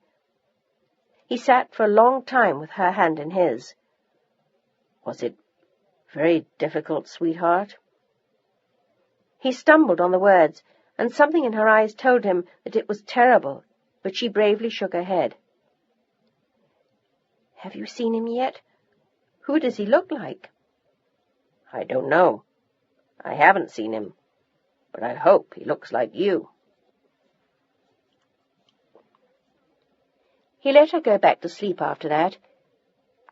[SPEAKER 1] He sat for a long time with her hand in his.
[SPEAKER 2] "Was it very difficult, sweetheart?"
[SPEAKER 1] He stumbled on the words, and something in her eyes told him that it was terrible, but she bravely shook her head. "Have you seen him yet? Who does he look like?"
[SPEAKER 2] "I don't know. I haven't seen him. but I hope he looks like you."
[SPEAKER 1] He let her go back to sleep after that.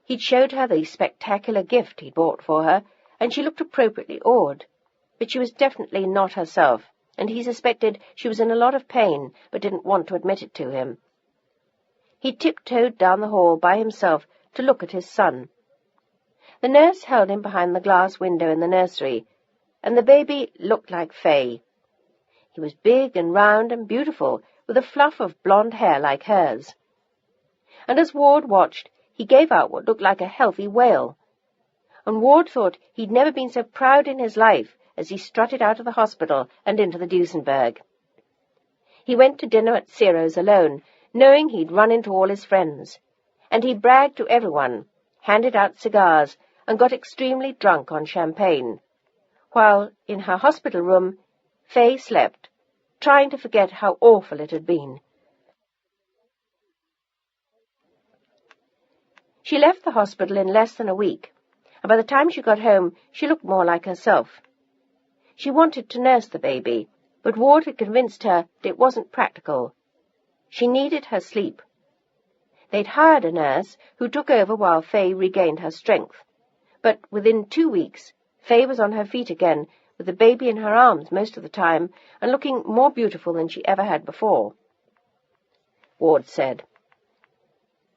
[SPEAKER 1] He'd showed her the spectacular gift he'd bought for her, and she looked appropriately awed. But she was definitely not herself, and he suspected she was in a lot of pain, but didn't want to admit it to him. He tiptoed down the hall by himself to look at his son. The nurse held him behind the glass window in the nursery, and the baby looked like Fay. He was big and round and beautiful, with a fluff of blonde hair like hers. And as Ward watched, he gave out what looked like a healthy wail. And Ward thought he'd never been so proud in his life as he strutted out of the hospital and into the Duesenberg. He went to dinner at Ciro's alone, knowing he'd run into all his friends, and he bragged to everyone, handed out cigars, and got extremely drunk on champagne, while, in her hospital room, Fay slept, trying to forget how awful it had been. She left the hospital in less than a week, and by the time she got home, she looked more like herself. She wanted to nurse the baby, but Ward had convinced her that it wasn't practical. She needed her sleep. They'd hired a nurse who took over while Fay regained her strength, but within 2 weeks, Fay was on her feet again, with the baby in her arms most of the time, and looking more beautiful than she ever had before. Ward said.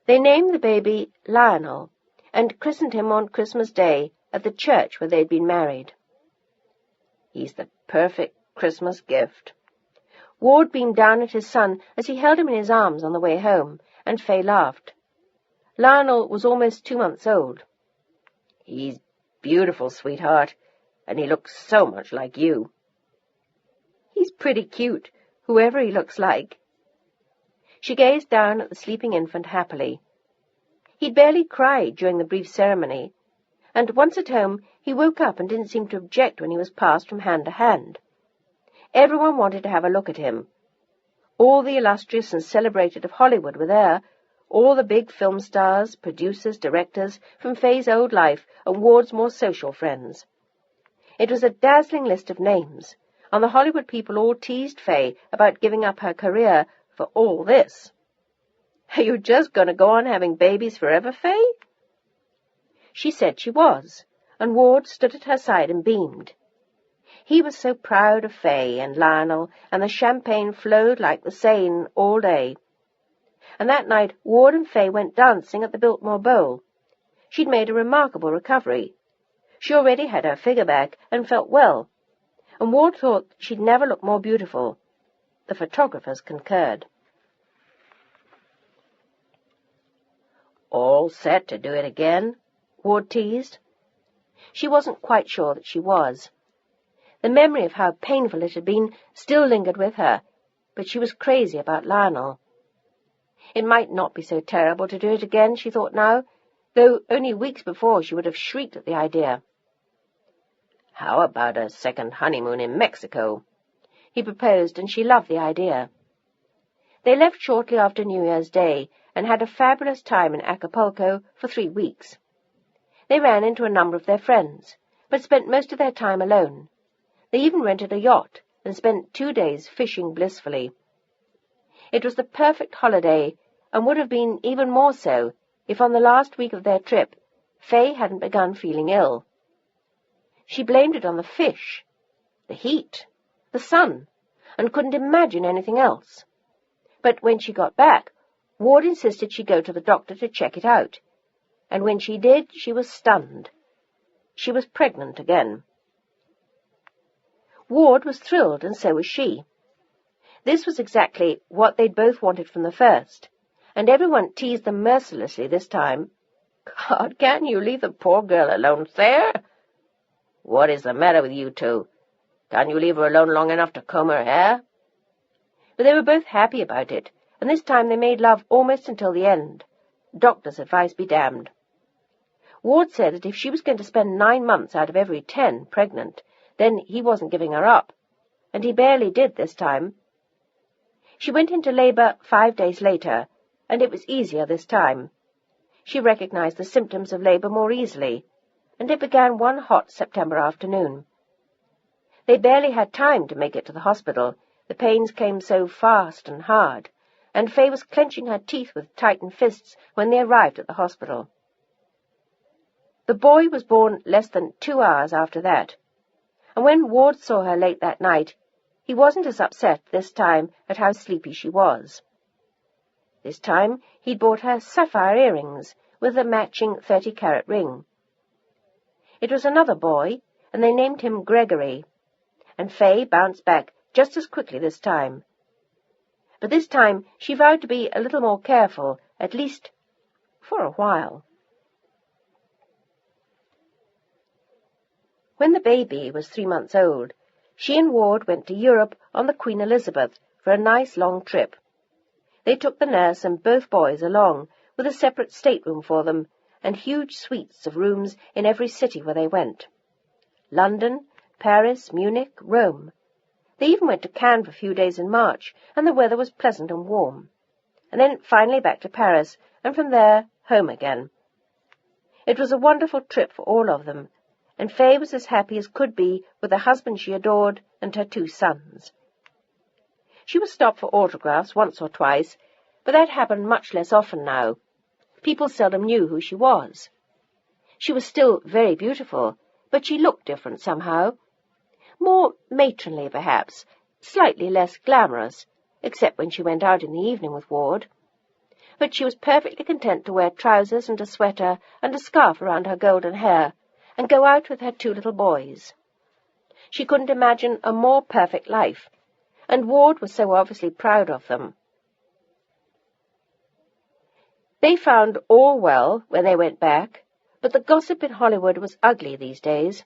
[SPEAKER 1] They named the baby Lionel, and christened him on Christmas Day at the church where they'd been married.
[SPEAKER 2] "He's the perfect Christmas gift."
[SPEAKER 1] Ward beamed down at his son as he held him in his arms on the way home, and Fay laughed. Lionel was almost 2 months old.
[SPEAKER 2] "He's beautiful, sweetheart, and he looks so much like you."
[SPEAKER 1] "He's pretty cute, whoever he looks like." She gazed down at the sleeping infant happily. He'd barely cried during the brief ceremony, and once at home he woke up and didn't seem to object when he was passed from hand to hand. Everyone wanted to have a look at him. All the illustrious and celebrated of Hollywood were there, all the big film stars, producers, directors, from Fay's old life and Ward's more social friends. It was a dazzling list of names, and the Hollywood people all teased Fay about giving up her career for all this. "Are you just going to go on having babies forever, Fay?" She said she was, and Ward stood at her side and beamed. He was so proud of Fay and Lionel, and the champagne flowed like the Seine all day. And that night Ward and Fay went dancing at the Biltmore Bowl. She'd made a remarkable recovery. She already had her figure back and felt well, and Ward thought she'd never looked more beautiful. The photographers concurred.
[SPEAKER 2] "All set to do it again?"
[SPEAKER 1] Ward teased. She wasn't quite sure that she was. The memory of how painful it had been still lingered with her, but she was crazy about Lionel. It might not be so terrible to do it again, she thought now, though only weeks before she would have shrieked at the idea.
[SPEAKER 2] "How about a second honeymoon in Mexico?"
[SPEAKER 1] He proposed, and she loved the idea. They left shortly after New Year's Day and had a fabulous time in Acapulco for 3 weeks. They ran into a number of their friends, but spent most of their time alone. They even rented a yacht and spent 2 days fishing blissfully. It was the perfect holiday, and would have been even more so if on the last week of their trip Fay hadn't begun feeling ill. She blamed it on the fish, the heat, the sun, and couldn't imagine anything else. But when she got back, Ward insisted she go to the doctor to check it out, and when she did, she was stunned. She was pregnant again. Ward was thrilled, and so was she. This was exactly what they'd both wanted from the first, and everyone teased them mercilessly this time.
[SPEAKER 2] "God, can't you leave the poor girl alone there? What is the matter with you two? Can't you leave her alone long enough to comb her hair?"
[SPEAKER 1] But they were both happy about it, and this time they made love almost until the end. Doctor's advice be damned. Ward said that if she was going to spend 9 months out of every 10 pregnant, then he wasn't giving her up, and he barely did this time. She went into labor 5 days later, and it was easier this time. She recognized the symptoms of labor more easily, and it began one hot September afternoon. They barely had time to make it to the hospital. The pains came so fast and hard, and Fay was clenching her teeth with tightened fists when they arrived at the hospital. The boy was born less than 2 hours after that, and when Ward saw her late that night, he wasn't as upset this time at how sleepy she was. This time he'd bought her sapphire earrings with a matching 30-carat ring. It was another boy, and they named him Gregory, and Fay bounced back just as quickly this time. But this time she vowed to be a little more careful, at least for a while. When the baby was 3 months old, she and Ward went to Europe on the Queen Elizabeth for a nice long trip. They took the nurse and both boys along, with a separate stateroom for them, and huge suites of rooms in every city where they went. London, Paris, Munich, Rome. They even went to Cannes for a few days in March, and the weather was pleasant and warm. And then finally back to Paris, and from there home again. It was a wonderful trip for all of them, and Fay was as happy as could be with the husband she adored and her 2 sons. She was stopped for autographs once or twice, but that happened much less often now. People seldom knew who she was. She was still very beautiful, but she looked different somehow. More matronly, perhaps, slightly less glamorous, except when she went out in the evening with Ward. But she was perfectly content to wear trousers and a sweater and a scarf around her golden hair, and go out with her 2 little boys. She couldn't imagine a more perfect life, and Ward was so obviously proud of them. They found all well when they went back, but the gossip in Hollywood was ugly these days.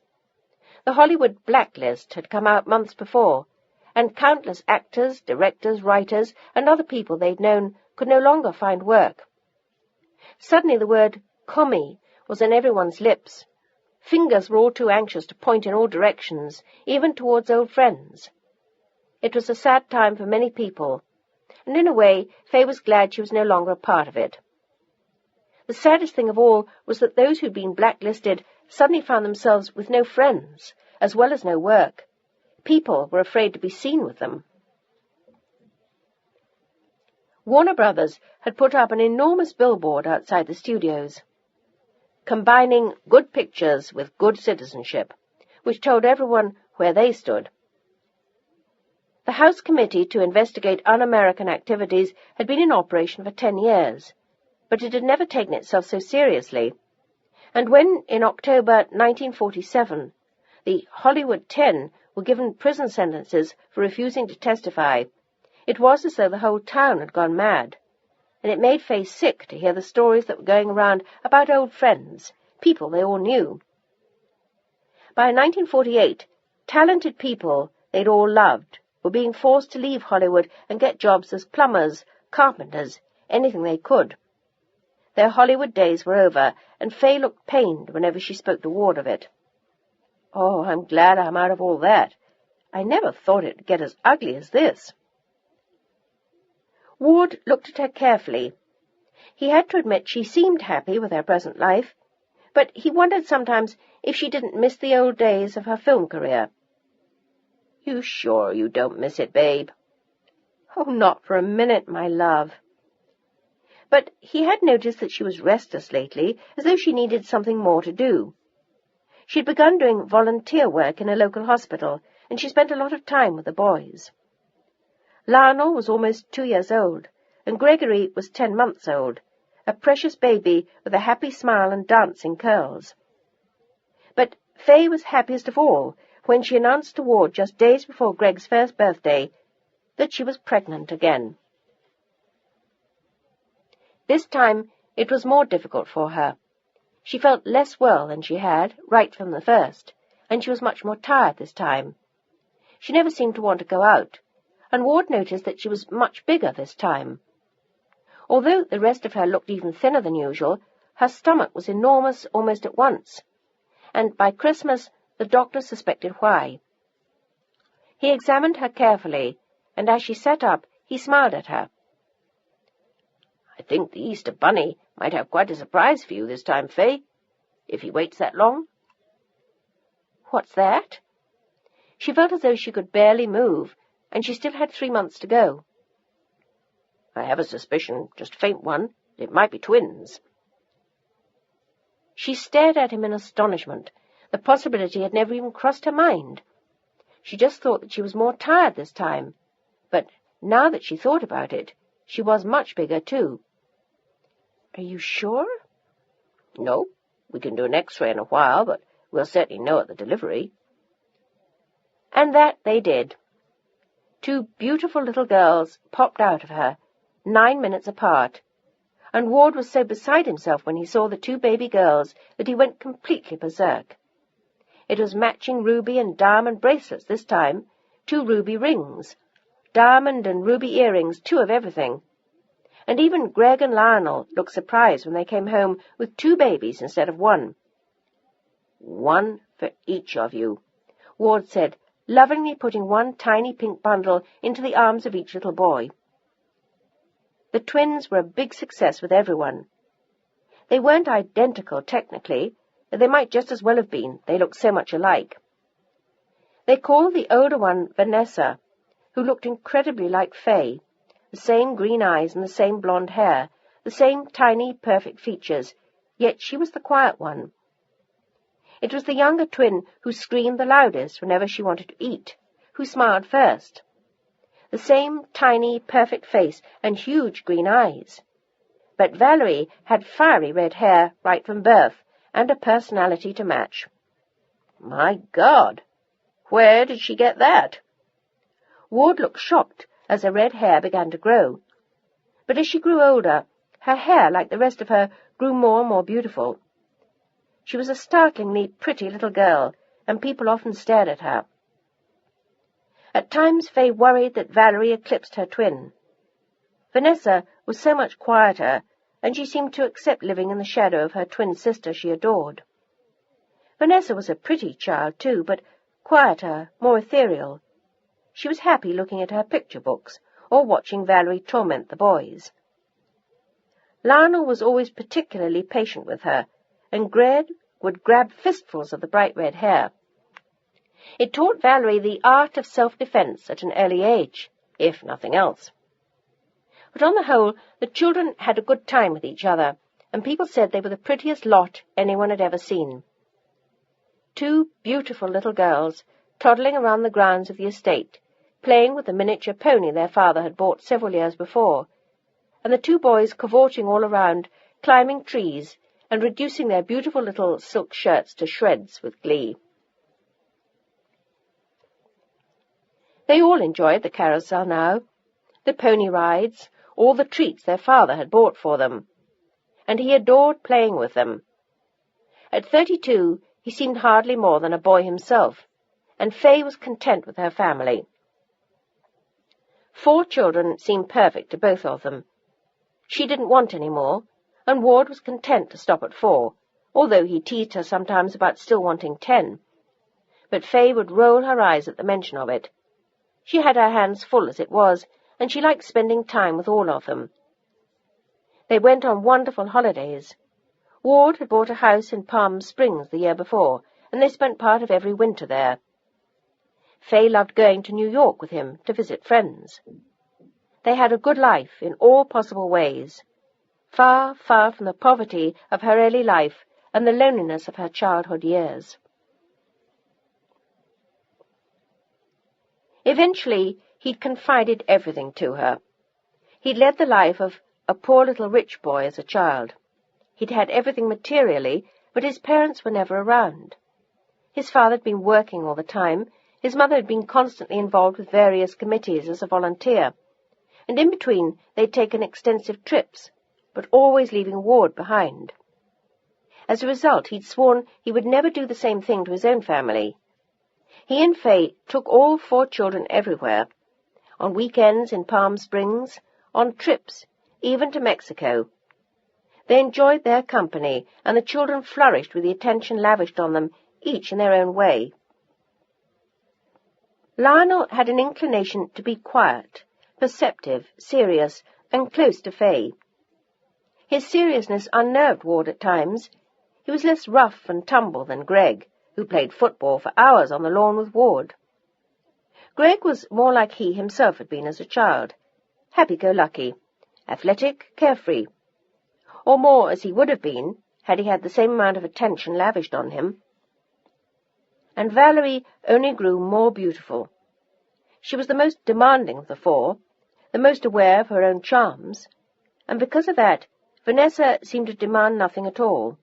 [SPEAKER 1] The Hollywood blacklist had come out months before, and countless actors, directors, writers, and other people they'd known could no longer find work. Suddenly the word "commie" was on everyone's lips. Fingers were all too anxious to point in all directions, even towards old friends. It was a sad time for many people, and in a way Fay was glad she was no longer a part of it. The saddest thing of all was that those who'd been blacklisted suddenly found themselves with no friends, as well as no work. People were afraid to be seen with them. Warner Brothers had put up an enormous billboard outside the studios, combining good pictures with good citizenship, which told everyone where they stood. The House Committee to investigate un-American activities had been in operation for 10 years, but it had never taken itself so seriously. And when, in October 1947, the Hollywood 10 were given prison sentences for refusing to testify, it was as though the whole town had gone mad, and it made Fay sick to hear the stories that were going around about old friends, people they all knew. By 1948, talented people they'd all loved were being forced to leave Hollywood and get jobs as plumbers, carpenters, anything they could. Their Hollywood days were over, and Fay looked pained whenever she spoke to Ward of it. "Oh, I'm glad I'm out of all that. I never thought it'd get as ugly as this." Ward looked at her carefully. He had to admit she seemed happy with her present life, but he wondered sometimes if she didn't miss the old days of her film career. "You sure you don't miss it, babe?" "Oh, not for a minute, my love." But he had noticed that she was restless lately, as though she needed something more to do. She'd begun doing volunteer work in a local hospital, and she spent a lot of time with the boys. Lionel was almost 2 years old, and Gregory was 10 months old, a precious baby with a happy smile and dancing curls. But Fay was happiest of all when she announced to Ward just days before Greg's first birthday that she was pregnant again. This time it was more difficult for her. She felt less well than she had, right from the first, and she was much more tired this time. She never seemed to want to go out, and Ward noticed that she was much bigger this time. Although the rest of her looked even thinner than usual, her stomach was enormous almost at once, and by Christmas the doctor suspected why. He examined her carefully, and as she sat up, he smiled at her. "I think the Easter Bunny might have quite a surprise for you this time, Fay, if he waits that long." "What's that?" She felt as though she could barely move, and she still had 3 months to go.
[SPEAKER 2] I have a suspicion, just a faint one, it might be twins.
[SPEAKER 1] She stared at him in astonishment. The possibility had never even crossed her mind. She just thought that she was more tired this time. But now that she thought about it, she was much bigger, too. Are you sure?
[SPEAKER 2] No, we can do an X-ray in a while, but we'll certainly know at the delivery.
[SPEAKER 1] And that they did. 2 beautiful little girls popped out of her, 9 minutes apart, and Ward was so beside himself when he saw the 2 baby girls that he went completely berserk. It was matching ruby and diamond bracelets this time, 2 ruby rings, diamond and ruby earrings, 2 of everything. And even Greg and Lionel looked surprised when they came home with 2 babies instead of 1.
[SPEAKER 2] One for each of you,
[SPEAKER 1] Ward said, lovingly putting 1 tiny pink bundle into the arms of each little boy. The twins were a big success with everyone. They weren't identical technically, but they might just as well have been. They looked so much alike. They called the older one Vanessa, who looked incredibly like Faye, the same green eyes and the same blonde hair, the same tiny, perfect features, yet she was the quiet one. It was the younger twin who screamed the loudest whenever she wanted to eat, who smiled first. The same tiny, perfect face and huge green eyes. But Valerie had fiery red hair right from birth, and a personality to match.
[SPEAKER 2] My God! Where did she get that?
[SPEAKER 1] Ward looked shocked as her red hair began to grow. But as she grew older, her hair, like the rest of her, grew more and more beautiful. She was a startlingly pretty little girl, and people often stared at her. At times Faye worried that Valerie eclipsed her twin. Vanessa was so much quieter, and she seemed to accept living in the shadow of her twin sister she adored. Vanessa was a pretty child, too, but quieter, more ethereal. She was happy looking at her picture books, or watching Valerie torment the boys. Lionel was always particularly patient with her, and Greg would grab fistfuls of the bright red hair. It taught Valerie the art of self-defense at an early age, if nothing else. But on the whole, the children had a good time with each other, and people said they were the prettiest lot anyone had ever seen. 2 beautiful little girls, toddling around the grounds of the estate, playing with the miniature pony their father had bought several years before, and the 2 boys cavorting all around, climbing trees, and reducing their beautiful little silk shirts to shreds with glee. They all enjoyed the carousel now, the pony rides, all the treats their father had bought for them, and he adored playing with them. At 32, he seemed hardly more than a boy himself, and Faye was content with her family. 4 children seemed perfect to both of them. She didn't want any more, and Ward was content to stop at 4, although he teased her sometimes about still wanting 10. But Faye would roll her eyes at the mention of it. She had her hands full as it was, and she liked spending time with all of them. They went on wonderful holidays. Ward had bought a house in Palm Springs the year before, and they spent part of every winter there. Faye loved going to New York with him to visit friends. They had a good life in all possible ways, far, far from the poverty of her early life and the loneliness of her childhood years. Eventually, he'd confided everything to her. He'd led the life of a poor little rich boy as a child. He'd had everything materially, but his parents were never around. His father had been working all the time. His mother had been constantly involved with various committees as a volunteer, and in between they'd taken extensive trips, but always leaving Ward behind. As a result, he'd sworn he would never do the same thing to his own family. He and Faye took all 4 children everywhere, on weekends in Palm Springs, on trips, even to Mexico. They enjoyed their company, and the children flourished with the attention lavished on them, each in their own way. Lionel had an inclination to be quiet, perceptive, serious, and close to Faye. His seriousness unnerved Ward at times. He was less rough and tumble than Greg, who played football for hours on the lawn with Ward. Greg was more like he himself had been as a child, happy-go-lucky, athletic, carefree, or more as he would have been had he had the same amount of attention lavished on him. And Valerie only grew more beautiful. She was the most demanding of the four, the most aware of her own charms, and because of that, Vanessa seemed to demand nothing at all.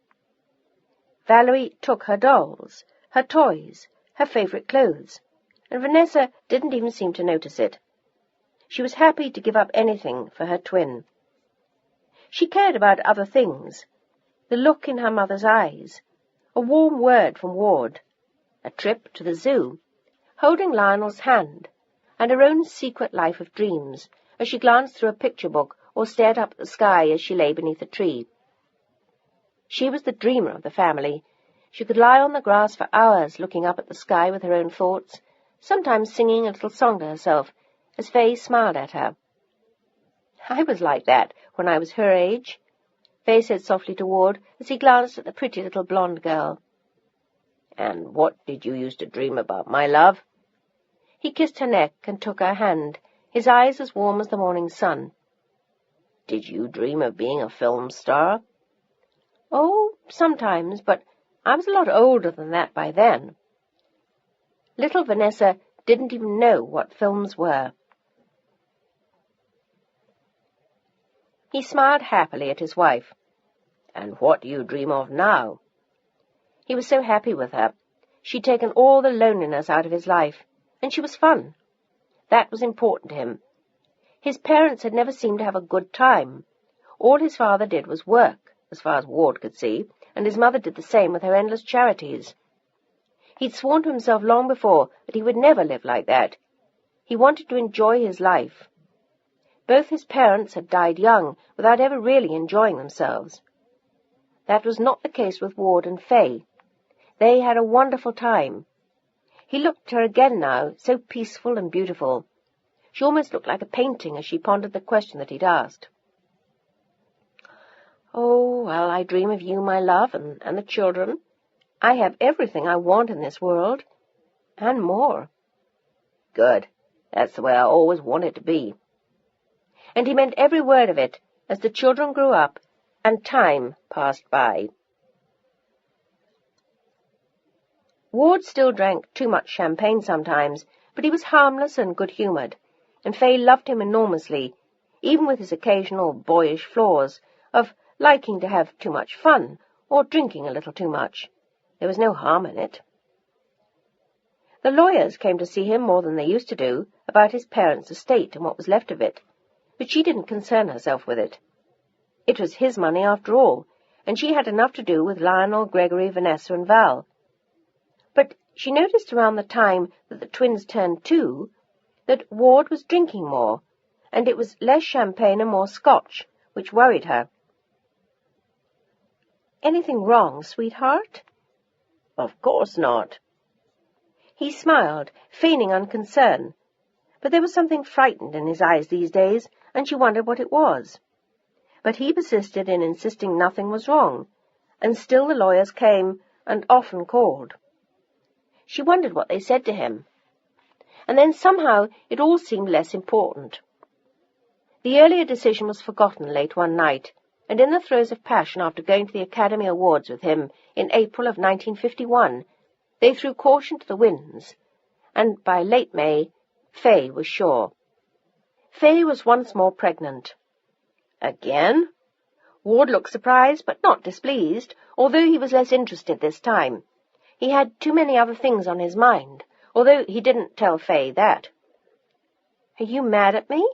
[SPEAKER 1] Valerie took her dolls, her toys, her favourite clothes, and Vanessa didn't even seem to notice it. She was happy to give up anything for her twin. She cared about other things, the look in her mother's eyes, a warm word from Ward, a trip to the zoo, holding Lionel's hand, and her own secret life of dreams as she glanced through a picture book or stared up at the sky as she lay beneath a tree. She was the dreamer of the family. She could lie on the grass for hours looking up at the sky with her own thoughts, sometimes singing a little song to herself, as Faye smiled at her. "I was like that when I was her age," Faye said softly to Ward as he glanced at the pretty little blonde girl.
[SPEAKER 2] "And what did you used to dream about, my love?"
[SPEAKER 1] He kissed her neck and took her hand, his eyes as warm as the morning sun.
[SPEAKER 2] "Did you dream of being a film star?"
[SPEAKER 1] "Oh, sometimes, but I was a lot older than that by then." Little Vanessa didn't even know what films were. He smiled happily at his wife.
[SPEAKER 2] "And what do you dream of now?"
[SPEAKER 1] He was so happy with her. She'd taken all the loneliness out of his life, and she was fun. That was important to him. His parents had never seemed to have a good time. All his father did was work, as far as Ward could see, and his mother did the same with her endless charities. He'd sworn to himself long before that he would never live like that. He wanted to enjoy his life. Both his parents had died young, without ever really enjoying themselves. That was not the case with Ward and Faye. They had a wonderful time. He looked at her again now, so peaceful and beautiful. She almost looked like a painting as she pondered the question that he'd asked. "Oh, well, I dream of you, my love, and the children. I have everything I want in this world, and more."
[SPEAKER 2] "Good. That's the way I always wanted to be."
[SPEAKER 1] And he meant every word of it as the children grew up and time passed by. Ward still drank too much champagne sometimes, but he was harmless and good-humoured, and Faye loved him enormously, even with his occasional boyish flaws of liking to have too much fun or drinking a little too much. There was no harm in it. The lawyers came to see him more than they used to do about his parents' estate and what was left of it, but she didn't concern herself with it. It was his money after all, and she had enough to do with Lionel, Gregory, Vanessa, and Val. But she noticed around the time that the twins turned 2 that Ward was drinking more, and it was less champagne and more scotch, which worried her. "Anything wrong, sweetheart?"
[SPEAKER 2] "Of course not."
[SPEAKER 1] He smiled, feigning unconcern, but there was something frightened in his eyes these days, and she wondered what it was. But he persisted in insisting nothing was wrong, and still the lawyers came, and often called. She wondered what they said to him. And then somehow it all seemed less important. The earlier decision was forgotten late one night, and in the throes of passion after going to the Academy Awards with him in April of 1951, they threw caution to the winds, and by late May, Faye was sure. Faye was once more pregnant.
[SPEAKER 2] "Again?"
[SPEAKER 1] Ward looked surprised, but not displeased, although he was less interested this time. He had too many other things on his mind, although he didn't tell Faye that. "Are you mad at me?"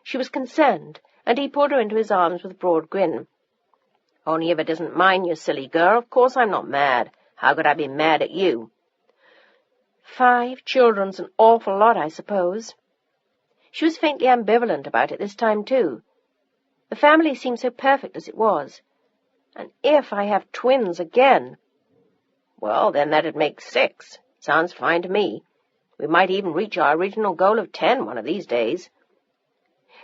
[SPEAKER 1] She was concerned, and he pulled her into his arms with a broad grin.
[SPEAKER 2] "Only if it isn't mine, you silly girl. Of course I'm not mad. How could I be mad at you?"
[SPEAKER 1] 5 children's an awful lot, I suppose. She was faintly ambivalent about it this time, too. The family seemed so perfect as it was. And if I have twins again...
[SPEAKER 2] "Well, then that'd make 6. Sounds fine to me. We might even reach our original goal of 10 one of these days."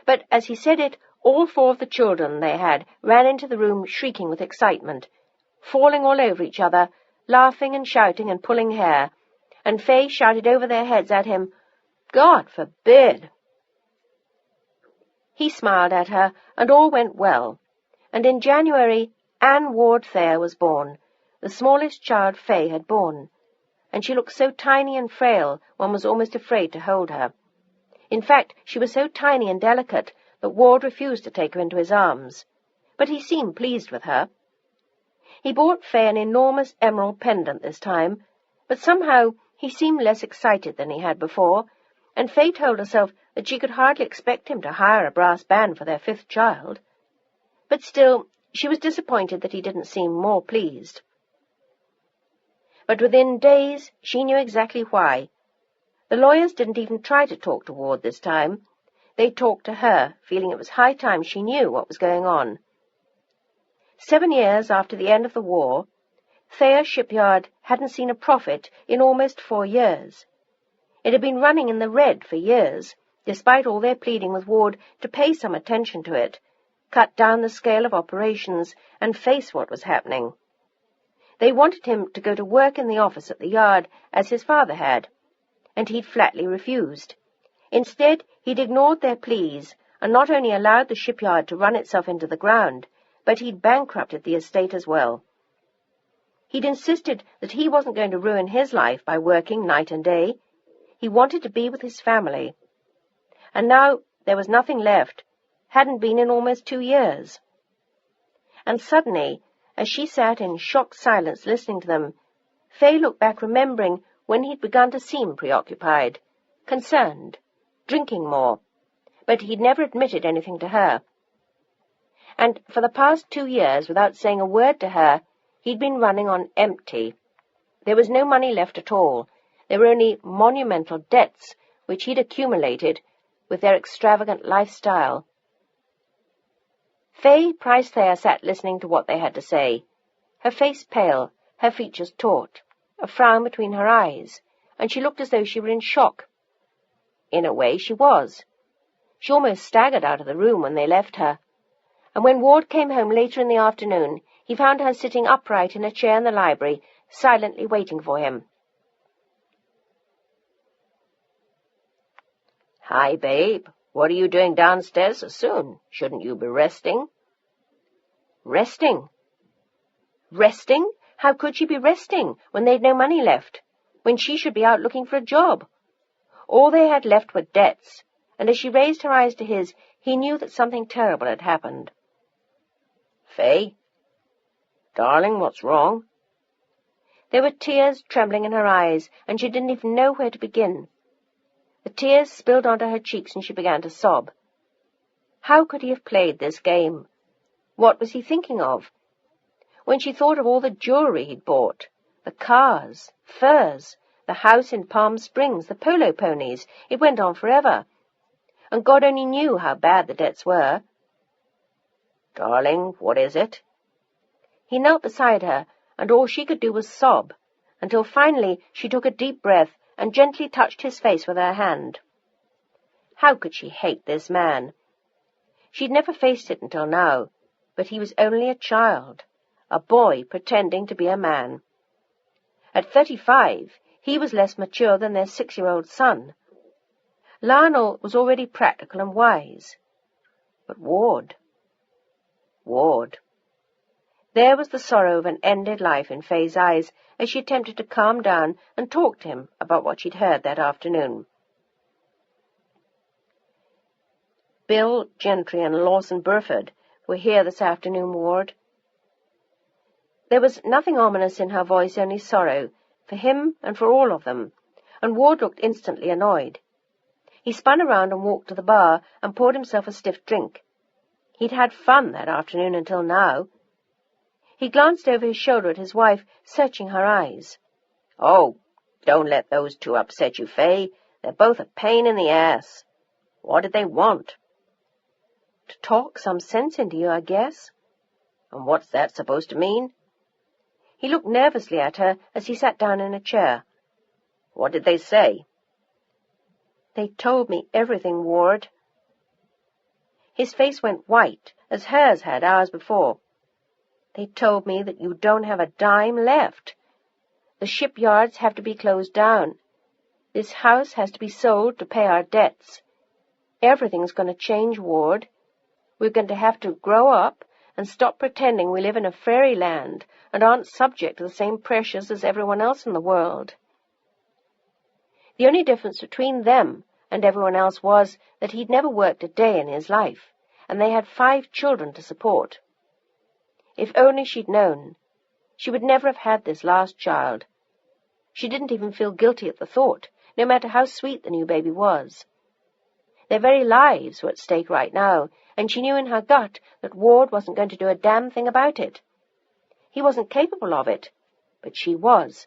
[SPEAKER 1] But as he said it, all 4 of the children they had ran into the room shrieking with excitement, falling all over each other, laughing and shouting and pulling hair, and Faye shouted over their heads at him, God forbid! He smiled at her, and all went well, and in January Anne Ward Thayer was born, the smallest child Fay had borne, and she looked so tiny and frail one was almost afraid to hold her. In fact, she was so tiny and delicate that Ward refused to take her into his arms, but he seemed pleased with her. He bought Fay an enormous emerald pendant this time, but somehow he seemed less excited than he had before, and Fay told herself that she could hardly expect him to hire a brass band for their 5th child. But still, she was disappointed that he didn't seem more pleased. But within days she knew exactly why. The lawyers didn't even try to talk to Ward this time. They talked to her, feeling it was high time she knew what was going on. 7 years after the end of the war, Thayer Shipyard hadn't seen a profit in almost 4 years. It had been running in the red for years, despite all their pleading with Ward to pay some attention to it, cut down the scale of operations, and face what was happening. They wanted him to go to work in the office at the yard, as his father had, and he'd flatly refused. Instead, he'd ignored their pleas, and not only allowed the shipyard to run itself into the ground, but he'd bankrupted the estate as well. He'd insisted that he wasn't going to ruin his life by working night and day. He wanted to be with his family. And now there was nothing left, hadn't been in almost 2 years. And suddenly, as she sat in shocked silence listening to them, Fay looked back remembering when he'd begun to seem preoccupied, concerned, drinking more, but he'd never admitted anything to her. And for the past 2 years, without saying a word to her, he'd been running on empty. There was no money left at all. There were only monumental debts, which he'd accumulated with their extravagant lifestyle. Fay Price Thayer sat listening to what they had to say, her face pale, her features taut, a frown between her eyes, and she looked as though she were in shock. In a way, she was. She almost staggered out of the room when they left her, and when Ward came home later in the afternoon, he found her sitting upright in a chair in the library, silently waiting for him.
[SPEAKER 2] "Hi, babe. What are you doing downstairs so soon? Shouldn't you be resting?"
[SPEAKER 1] Resting? Resting? How could she be resting when they'd no money left, when she should be out looking for a job? All they had left were debts, and as she raised her eyes to his, he knew that something terrible had happened.
[SPEAKER 2] "Fay? Darling, what's wrong?"
[SPEAKER 1] There were tears trembling in her eyes, and she didn't even know where to begin. The tears spilled onto her cheeks, and she began to sob. How could he have played this game? What was he thinking of? When she thought of all the jewelry he'd bought, the cars, furs, the house in Palm Springs, the polo ponies, it went on forever. And God only knew how bad the debts were.
[SPEAKER 2] "Darling, what is it?"
[SPEAKER 1] He knelt beside her, and all she could do was sob, until finally she took a deep breath and gently touched his face with her hand. How could she hate this man? She'd never faced it until now, but he was only a child, a boy pretending to be a man. At 35, he was less mature than their 6-year-old son. Lionel was already practical and wise. But Ward. There was the sorrow of an ended life in Fay's eyes as she attempted to calm down and talk to him about what she'd heard that afternoon. "Bill Gentry and Lawson Burford were here this afternoon, Ward." There was nothing ominous in her voice, only sorrow, for him and for all of them, and Ward looked instantly annoyed. He spun around and walked to the bar and poured himself a stiff drink. He'd had fun that afternoon until now. He glanced over his shoulder at his wife, searching her eyes.
[SPEAKER 2] "Oh, don't let those two upset you, Fay. They're both a pain in the ass. What did they want?"
[SPEAKER 1] "To talk some sense into you, I guess."
[SPEAKER 2] "And what's that supposed to mean?"
[SPEAKER 1] He looked nervously at her as he sat down in a chair.
[SPEAKER 2] "What did they say?"
[SPEAKER 1] "They told me everything, Ward." His face went white, as hers had hours before. "They told me that you don't have a dime left. The shipyards have to be closed down. This house has to be sold to pay our debts. Everything's going to change, Ward. We're going to have to grow up and stop pretending we live in a fairyland and aren't subject to the same pressures as everyone else in the world. The only difference between them and everyone else was that he'd never worked a day in his life, and they had 5 children to support. If only she'd known, she would never have had this last child. She didn't even feel guilty at the thought, no matter how sweet the new baby was. Their very lives were at stake right now, and she knew in her gut that Ward wasn't going to do a damn thing about it. He wasn't capable of it, but she was.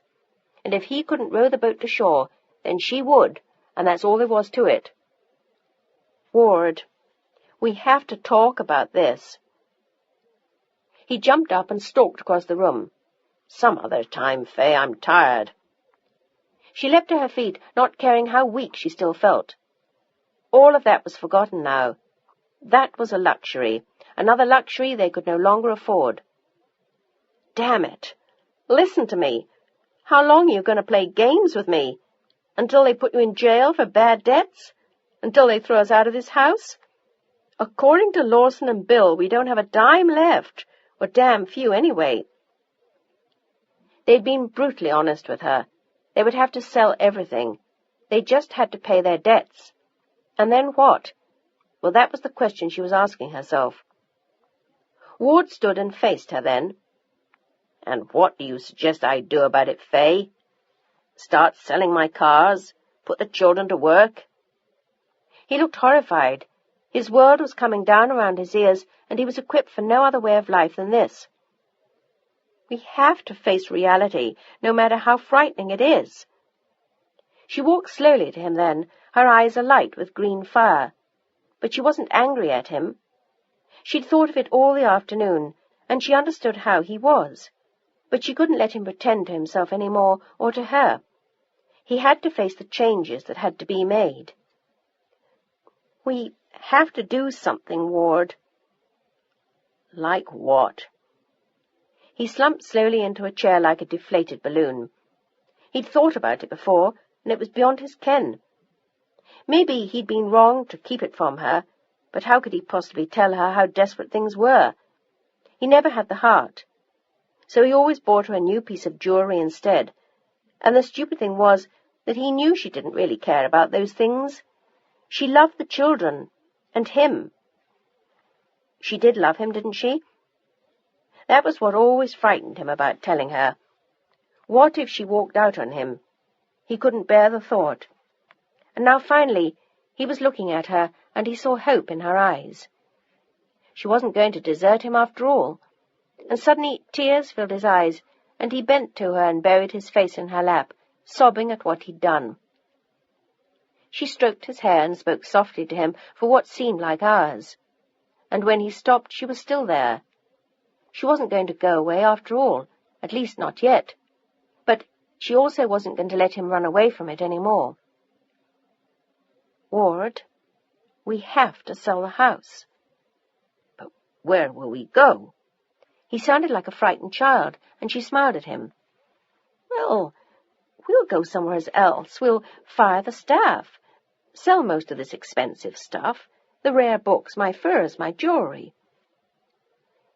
[SPEAKER 1] And if he couldn't row the boat to shore, then she would, and that's all there was to it. Ward, we have to talk about this. He jumped up and stalked across the room. Some other time, Fay, I'm tired. She leapt to her feet, not caring how weak she still felt. All of that was forgotten now. That was a luxury, another luxury they could no longer afford. Damn it! Listen to me. How long are you going to play games with me? Until they put you in jail for bad debts? Until they throw us out of this house? According to Lawson and Bill, we don't have a dime left, or damn few anyway. They'd been brutally honest with her. They would have to sell everything. They just had to pay their debts. And then what? Well, that was the question she was asking herself. Ward stood and faced her then. And what do you suggest I do about it, Fay? Start selling my cars? Put the children to work? He looked horrified. His world was coming down around his ears, and he was equipped for no other way of life than this. We have to face reality, no matter how frightening it is. She walked slowly to him then, her eyes alight with green fire. But she wasn't angry at him. She'd thought of it all the afternoon, and she understood how he was. But she couldn't let him pretend to himself any more, or to her. He had to face the changes that had to be made. We have to do something, Ward. Like what? He slumped slowly into a chair like a deflated balloon. He'd thought about it before, and it was beyond his ken. Maybe he'd been wrong to keep it from her, but how could he possibly tell her how desperate things were? He never had the heart. So he always bought her a new piece of jewelry instead. And the stupid thing was that he knew she didn't really care about those things. She loved the children, and him. She did love him, didn't she? That was what always frightened him about telling her. What if she walked out on him? He couldn't bear the thought. And now finally he was looking at her, and he saw hope in her eyes. She wasn't going to desert him after all. And suddenly tears filled his eyes, and he bent to her and buried his face in her lap, sobbing at what he'd done. She stroked his hair and spoke softly to him for what seemed like hours. And when he stopped, she was still there. She wasn't going to go away after all, at least not yet. But she also wasn't going to let him run away from it any more. Ward, we have to sell the house. But where will we go? He sounded like a frightened child, and she smiled at him. Well, we'll go somewhere else. We'll fire the staff. Sell most of this expensive stuff, the rare books, my furs, my jewelry.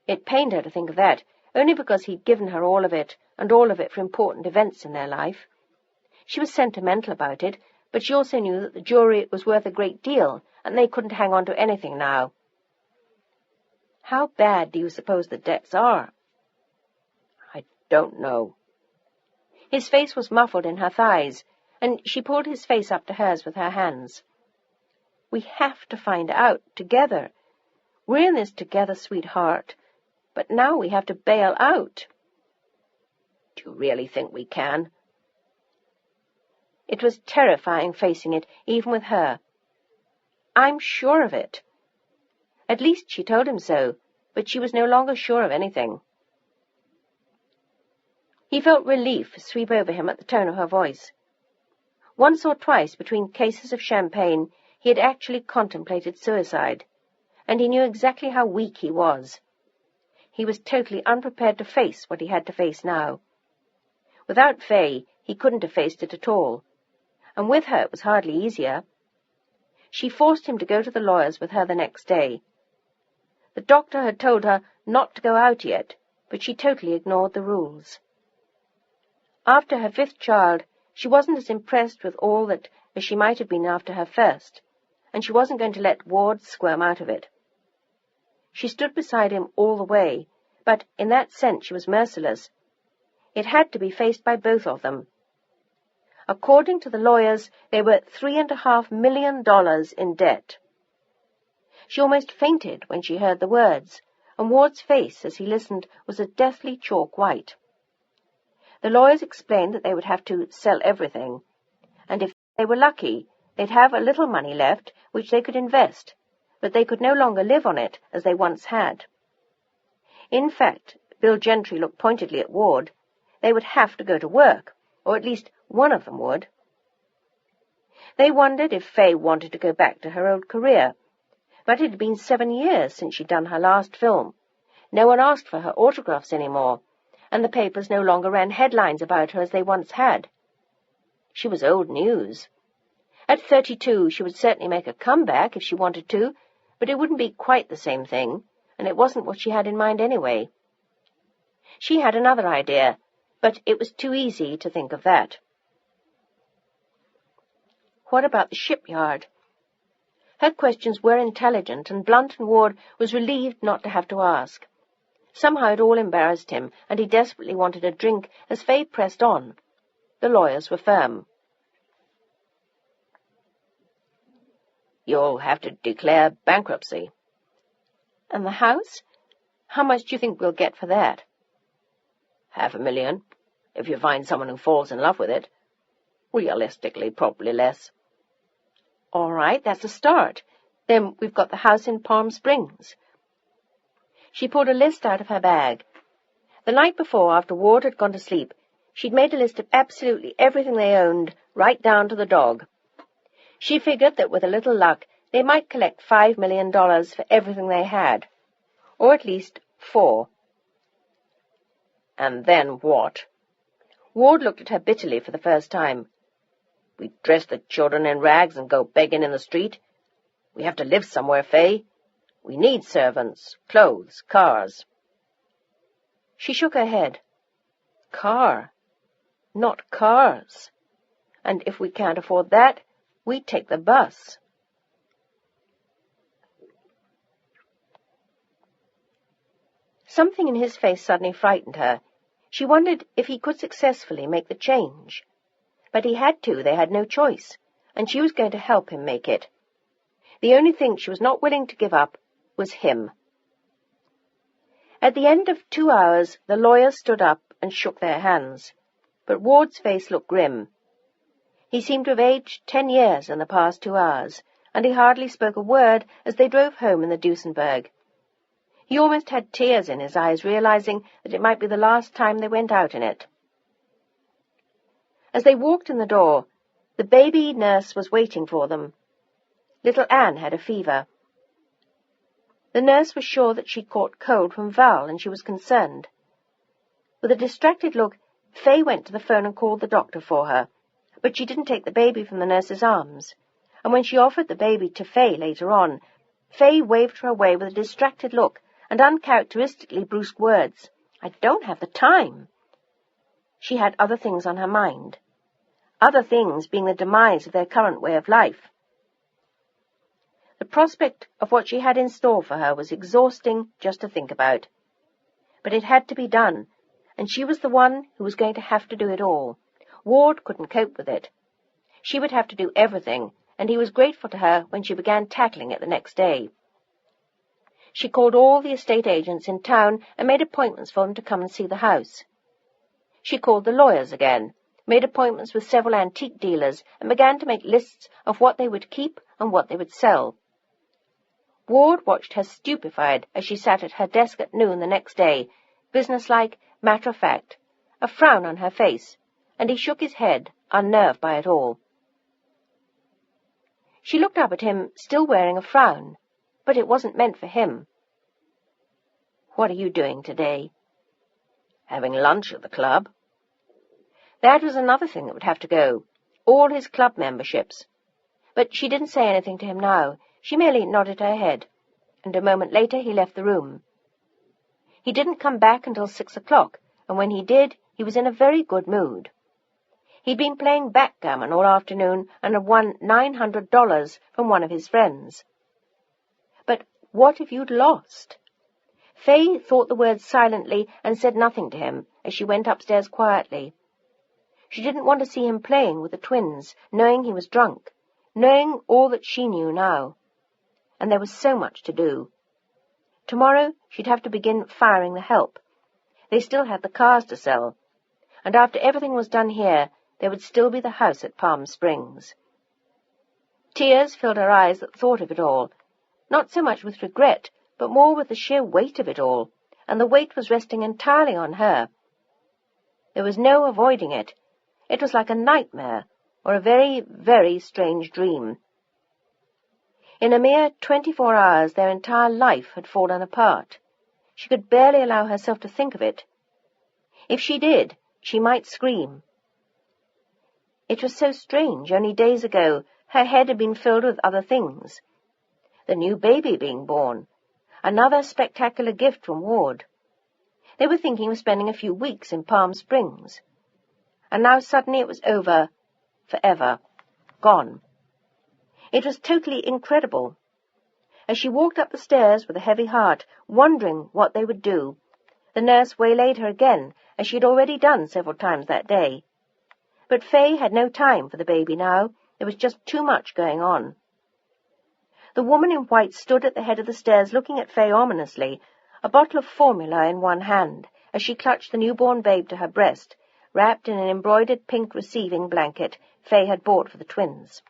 [SPEAKER 1] It pained her to think of that, only because he'd given her all of it, and all of it for important events in their life. She was sentimental about it, but she also knew that the jewelry was worth a great deal, and they couldn't hang on to anything now. How bad do you suppose the debts are? I don't know. His face was muffled in her thighs, and she pulled his face up to hers with her hands. We have to find out, together. We're in this together, sweetheart. But now we have to bail out. Do you really think we can? It was terrifying facing it, even with her. I'm sure of it. At least she told him so, but she was no longer sure of anything. He felt relief sweep over him at the tone of her voice. Once or twice, between cases of champagne, he had actually contemplated suicide, and he knew exactly how weak he was. He was totally unprepared to face what he had to face now. Without Fay, he couldn't have faced it at all. and with her it was hardly easier. She forced him to go to the lawyer's with her the next day. The doctor had told her not to go out yet, but she totally ignored the rules. After her 5th child, she wasn't as impressed with all that as she might have been after her first, and she wasn't going to let Ward squirm out of it. She stood beside him all the way, but in that sense she was merciless. It had to be faced by both of them. According to the lawyers, they were $3.5 million in debt. She almost fainted when she heard the words, and Ward's face as he listened was a deathly chalk white. The lawyers explained that they would have to sell everything, and if they were lucky, they'd have a little money left which they could invest, but they could no longer live on it as they once had. In fact, Bill Gentry looked pointedly at Ward. They would have to go to work, or at least one of them would. They wondered if Fay wanted to go back to her old career, but it had been 7 years since she'd done her last film. No one asked for her autographs anymore, and the papers no longer ran headlines about her as they once had. She was old news. At 32, she would certainly make a comeback if she wanted to, but it wouldn't be quite the same thing, and it wasn't what she had in mind anyway. She had another idea, but it was too easy to think of that. What about the shipyard? Her questions were intelligent, and blunt, and Ward was relieved not to have to ask. Somehow it all embarrassed him, and he desperately wanted a drink as Fay pressed on. The lawyers were firm.
[SPEAKER 2] You'll have to declare bankruptcy.
[SPEAKER 1] And the house? How much do you think we'll get for that?
[SPEAKER 2] $500,000, if you find someone who falls in love with it. Realistically, probably less.
[SPEAKER 1] All right, that's a start. Then we've got the house in Palm Springs. She pulled a list out of her bag. The night before, after Ward had gone to sleep, she'd made a list of absolutely everything they owned, right down to the dog. She figured that with a little luck, they might collect $5 million for everything they had. Or at least 4.
[SPEAKER 2] And then what?
[SPEAKER 1] Ward looked at her bitterly for the first time.
[SPEAKER 2] We dress the children in rags and go begging in the street. We have to live somewhere, Fay. We need servants, clothes, cars.
[SPEAKER 1] She shook her head. Car, not cars. And if we can't afford that, we take the bus. Something in his face suddenly frightened her. She wondered if he could successfully make the change. But he had to, they had no choice, and she was going to help him make it. The only thing she was not willing to give up was him. At the end of 2 hours, the lawyers stood up and shook their hands, but Ward's face looked grim. He seemed to have aged 10 years in the past 2 hours, and he hardly spoke a word as they drove home in the Duesenberg. He almost had tears in his eyes, realizing that it might be the last time they went out in it. As they walked in the door, the baby nurse was waiting for them. Little Anne had a fever. The nurse was sure that she'd caught cold from Val, and she was concerned. With a distracted look, Fay went to the phone and called the doctor for her, but she didn't take the baby from the nurse's arms, and when she offered the baby to Fay later on, Fay waved her away with a distracted look and uncharacteristically brusque words. "I don't have the time." She had other things on her mind. Other things being the demise of their current way of life. The prospect of what she had in store for her was exhausting just to think about. But it had to be done, and she was the one who was going to have to do it all. Ward couldn't cope with it. She would have to do everything, and he was grateful to her when she began tackling it the next day. She called all the estate agents in town and made appointments for them to come and see the house. She called the lawyers again, made appointments with several antique dealers, and began to make lists of what they would keep and what they would sell. Ward watched her stupefied as she sat at her desk at noon the next day, businesslike, matter-of-fact, a frown on her face, and he shook his head, unnerved by it all. She looked up at him, still wearing a frown, but it wasn't meant for him. "What are you doing today?"
[SPEAKER 2] "Having lunch at the club."
[SPEAKER 1] That was another thing that would have to go. all his club memberships. But she didn't say anything to him now. She merely nodded her head, and a moment later he left the room. He didn't come back until 6 o'clock, and when he did, he was in a very good mood. He'd been playing backgammon all afternoon and had won $900 from one of his friends. But what if you'd lost? Faye thought the words silently and said nothing to him as she went upstairs quietly. She didn't want to see him playing with the twins, knowing he was drunk, knowing all that she knew now. And there was so much to do. Tomorrow she'd have to begin firing the help. They still had the cars to sell. And after everything was done here, there would still be the house at Palm Springs. Tears filled her eyes at the thought of it all, not so much with regret, but more with the sheer weight of it all, and the weight was resting entirely on her. There was no avoiding it. It was like a nightmare, or a very, very strange dream. In a mere 24 hours their entire life had fallen apart. She could barely allow herself to think of it. If she did, she might scream. It was so strange. Only days ago her head had been filled with other things. The new baby being born. Another spectacular gift from Ward. They were thinking of spending a few weeks in Palm Springs. And now suddenly it was over, forever, gone. It was totally incredible. As she walked up the stairs with a heavy heart, wondering what they would do, the nurse waylaid her again, as she had already done several times that day. But Faye had no time for the baby now. There was just too much going on. The woman in white stood at the head of the stairs looking at Faye ominously, a bottle of formula in one hand, as she clutched the newborn babe to her breast, wrapped in an embroidered pink receiving blanket Faye had bought for the twins.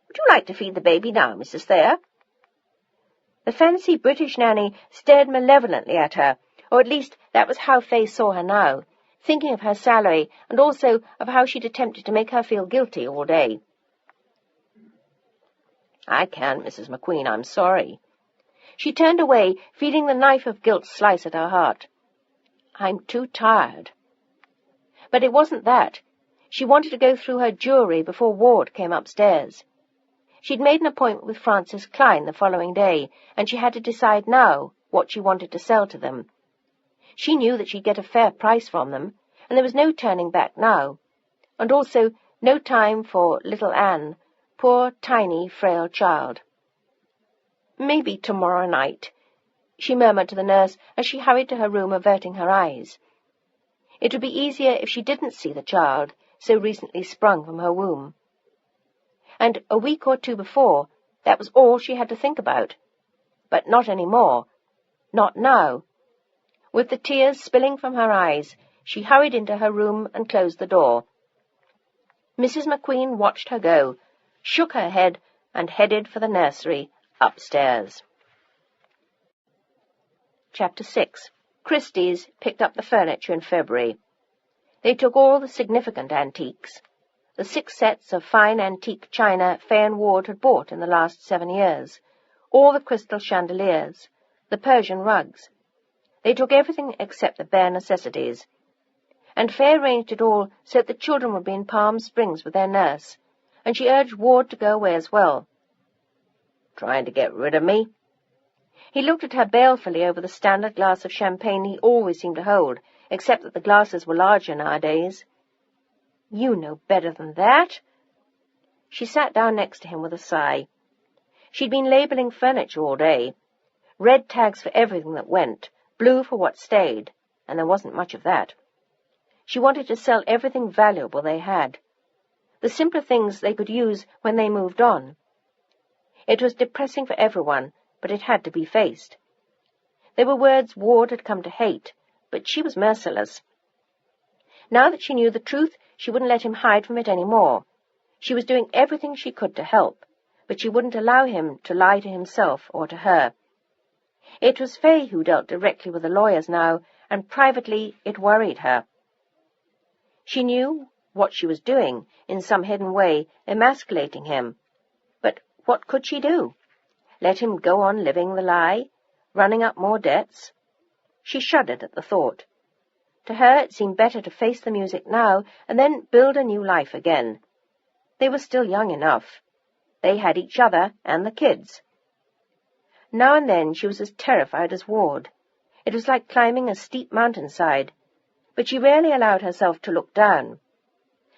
[SPEAKER 1] "Would you like to feed the baby now, Mrs. Thayer?" The fancy British nanny stared malevolently at her, or at least that was how Faye saw her now, thinking of her salary and also of how she'd attempted to make her feel guilty all day. "I can't, Mrs. McQueen, I'm sorry." She turned away, feeling the knife of guilt slice at her heart. "I'm too tired." But it wasn't that. She wanted to go through her jewelry before Ward came upstairs. She'd made an appointment with Francis Klein the following day, and she had to decide now what she wanted to sell to them. She knew that she'd get a fair price from them, and there was no turning back now, and also no time for little Anne, poor, tiny, frail child. "Maybe tomorrow night," she murmured to the nurse as she hurried to her room, averting her eyes. It would be easier if she didn't see the child, so recently sprung from her womb. And a week or two before, that was all she had to think about. But not any more. Not now. With the tears spilling from her eyes, she hurried into her room and closed the door. Mrs. McQueen watched her go, shook her head, and headed for the nursery upstairs. Chapter 6. Christie's picked up the furniture in February. They took all the significant antiques. The 6 sets of fine antique china Faye and Ward had bought in the last 7 years, all the crystal chandeliers, the Persian rugs. They took everything except the bare necessities. And Faye arranged it all so that the children would be in Palm Springs with their nurse, and she urged Ward to go away as well. "Trying to get rid of me?" He looked at her balefully over the standard glass of champagne he always seemed to hold, except that the glasses were larger nowadays. "You know better than that." She sat down next to him with a sigh. She'd been labelling furniture all day. Red tags for everything that went, blue for what stayed, and there wasn't much of that. She wanted to sell everything valuable they had. The simpler things they could use when they moved on. It was depressing for everyone, but it had to be faced. They were words Ward had come to hate, but she was merciless. Now that she knew the truth, she wouldn't let him hide from it any more. She was doing everything she could to help, but she wouldn't allow him to lie to himself or to her. It was Faye who dealt directly with the lawyers now, and privately it worried her. She knew what she was doing, in some hidden way, emasculating him. But what could she do? Let him go on living the lie, running up more debts? She shuddered at the thought. To her it seemed better to face the music now and then build a new life again. They were still young enough. They had each other and the kids. Now and then she was as terrified as Ward. It was like climbing a steep mountainside, but she rarely allowed herself to look down.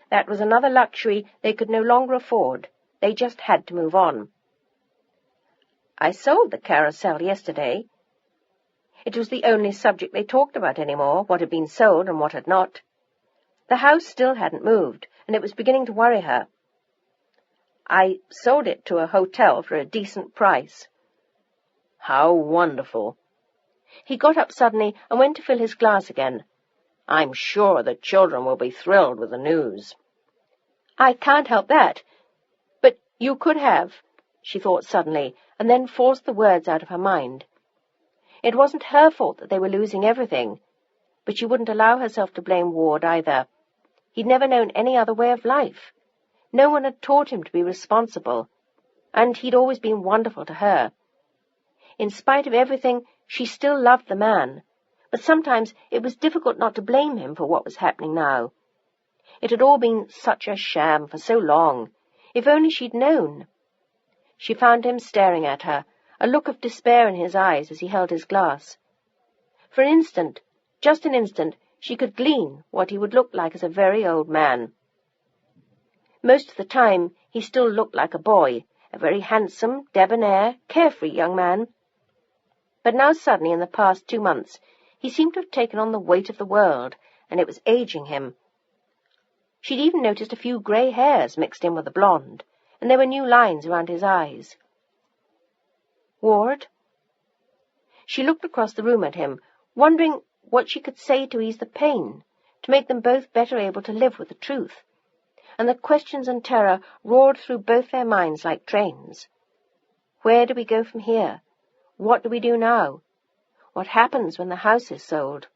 [SPEAKER 1] That was another luxury they could no longer afford. They just had to move on. I sold the carousel yesterday. It was the only subject they talked about anymore, what had been sold and what had not. The house still hadn't moved, and it was beginning to worry her. I sold it to a hotel for a decent price.
[SPEAKER 2] How wonderful.
[SPEAKER 1] He got up suddenly and went to fill his glass again.
[SPEAKER 2] I'm sure the children will be thrilled with the news.
[SPEAKER 1] I can't help that. But you could have, she thought suddenly, and then forced the words out of her mind. It wasn't her fault that they were losing everything, but she wouldn't allow herself to blame Ward either. He'd never known any other way of life. No one had taught him to be responsible, and he'd always been wonderful to her. In spite of everything, she still loved the man, but sometimes it was difficult not to blame him for what was happening now. It had all been such a sham for so long. If only she'd known. She found him staring at her, a look of despair in his eyes as he held his glass. For an instant, just an instant, she could glean what he would look like as a very old man. Most of the time, he still looked like a boy, a very handsome, debonair, carefree young man. But now suddenly, in the past 2 months, he seemed to have taken on the weight of the world, and it was aging him. She'd even noticed a few grey hairs mixed in with the blonde, and there were new lines around his eyes. Ward? She looked across the room at him, wondering what she could say to ease the pain, to make them both better able to live with the truth. And the questions and terror roared through both their minds like trains. Where do we go from here? What do we do now? What happens when the house is sold?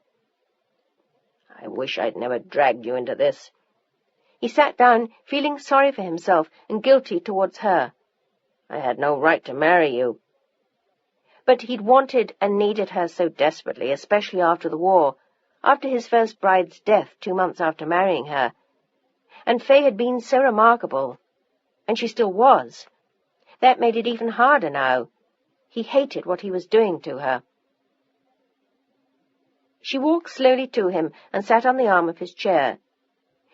[SPEAKER 2] I wish I'd never dragged you into this.
[SPEAKER 1] He sat down, feeling sorry for himself and guilty towards her.
[SPEAKER 2] I had no right to marry you.
[SPEAKER 1] But he'd wanted and needed her so desperately, especially after the war, after his first bride's death 2 months after marrying her. And Faye had been so remarkable. And she still was. That made it even harder now. He hated what he was doing to her. She walked slowly to him and sat on the arm of his chair.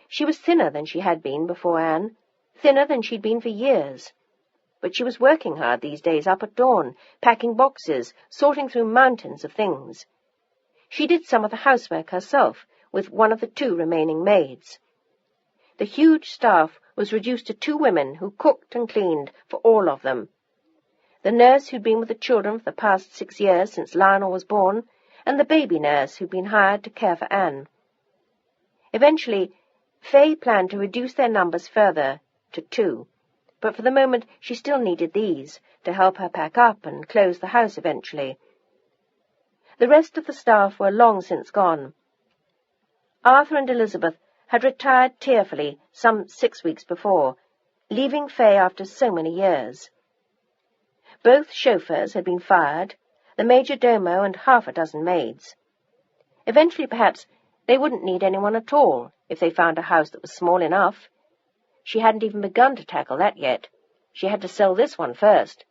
[SPEAKER 1] She was thinner than she had been before Anne, thinner than she'd been for years. But she was working hard these days up at dawn, packing boxes, sorting through mountains of things. She did some of the housework herself, with one of the 2 remaining maids. The huge staff was reduced to 2 women who cooked and cleaned for all of them. The nurse who'd been with the children for the past 6 years since Lionel was born, and the baby nurse who'd been hired to care for Anne. Eventually, Faye planned to reduce their numbers further to 2, but for the moment she still needed these to help her pack up and close the house eventually. The rest of the staff were long since gone. Arthur and Elizabeth had retired tearfully some 6 weeks before, leaving Faye after so many years. Both chauffeurs had been fired, the major domo and half a dozen maids. Eventually, perhaps, they wouldn't need anyone at all if they found a house that was small enough. She hadn't even begun to tackle that yet. She had to sell this one first,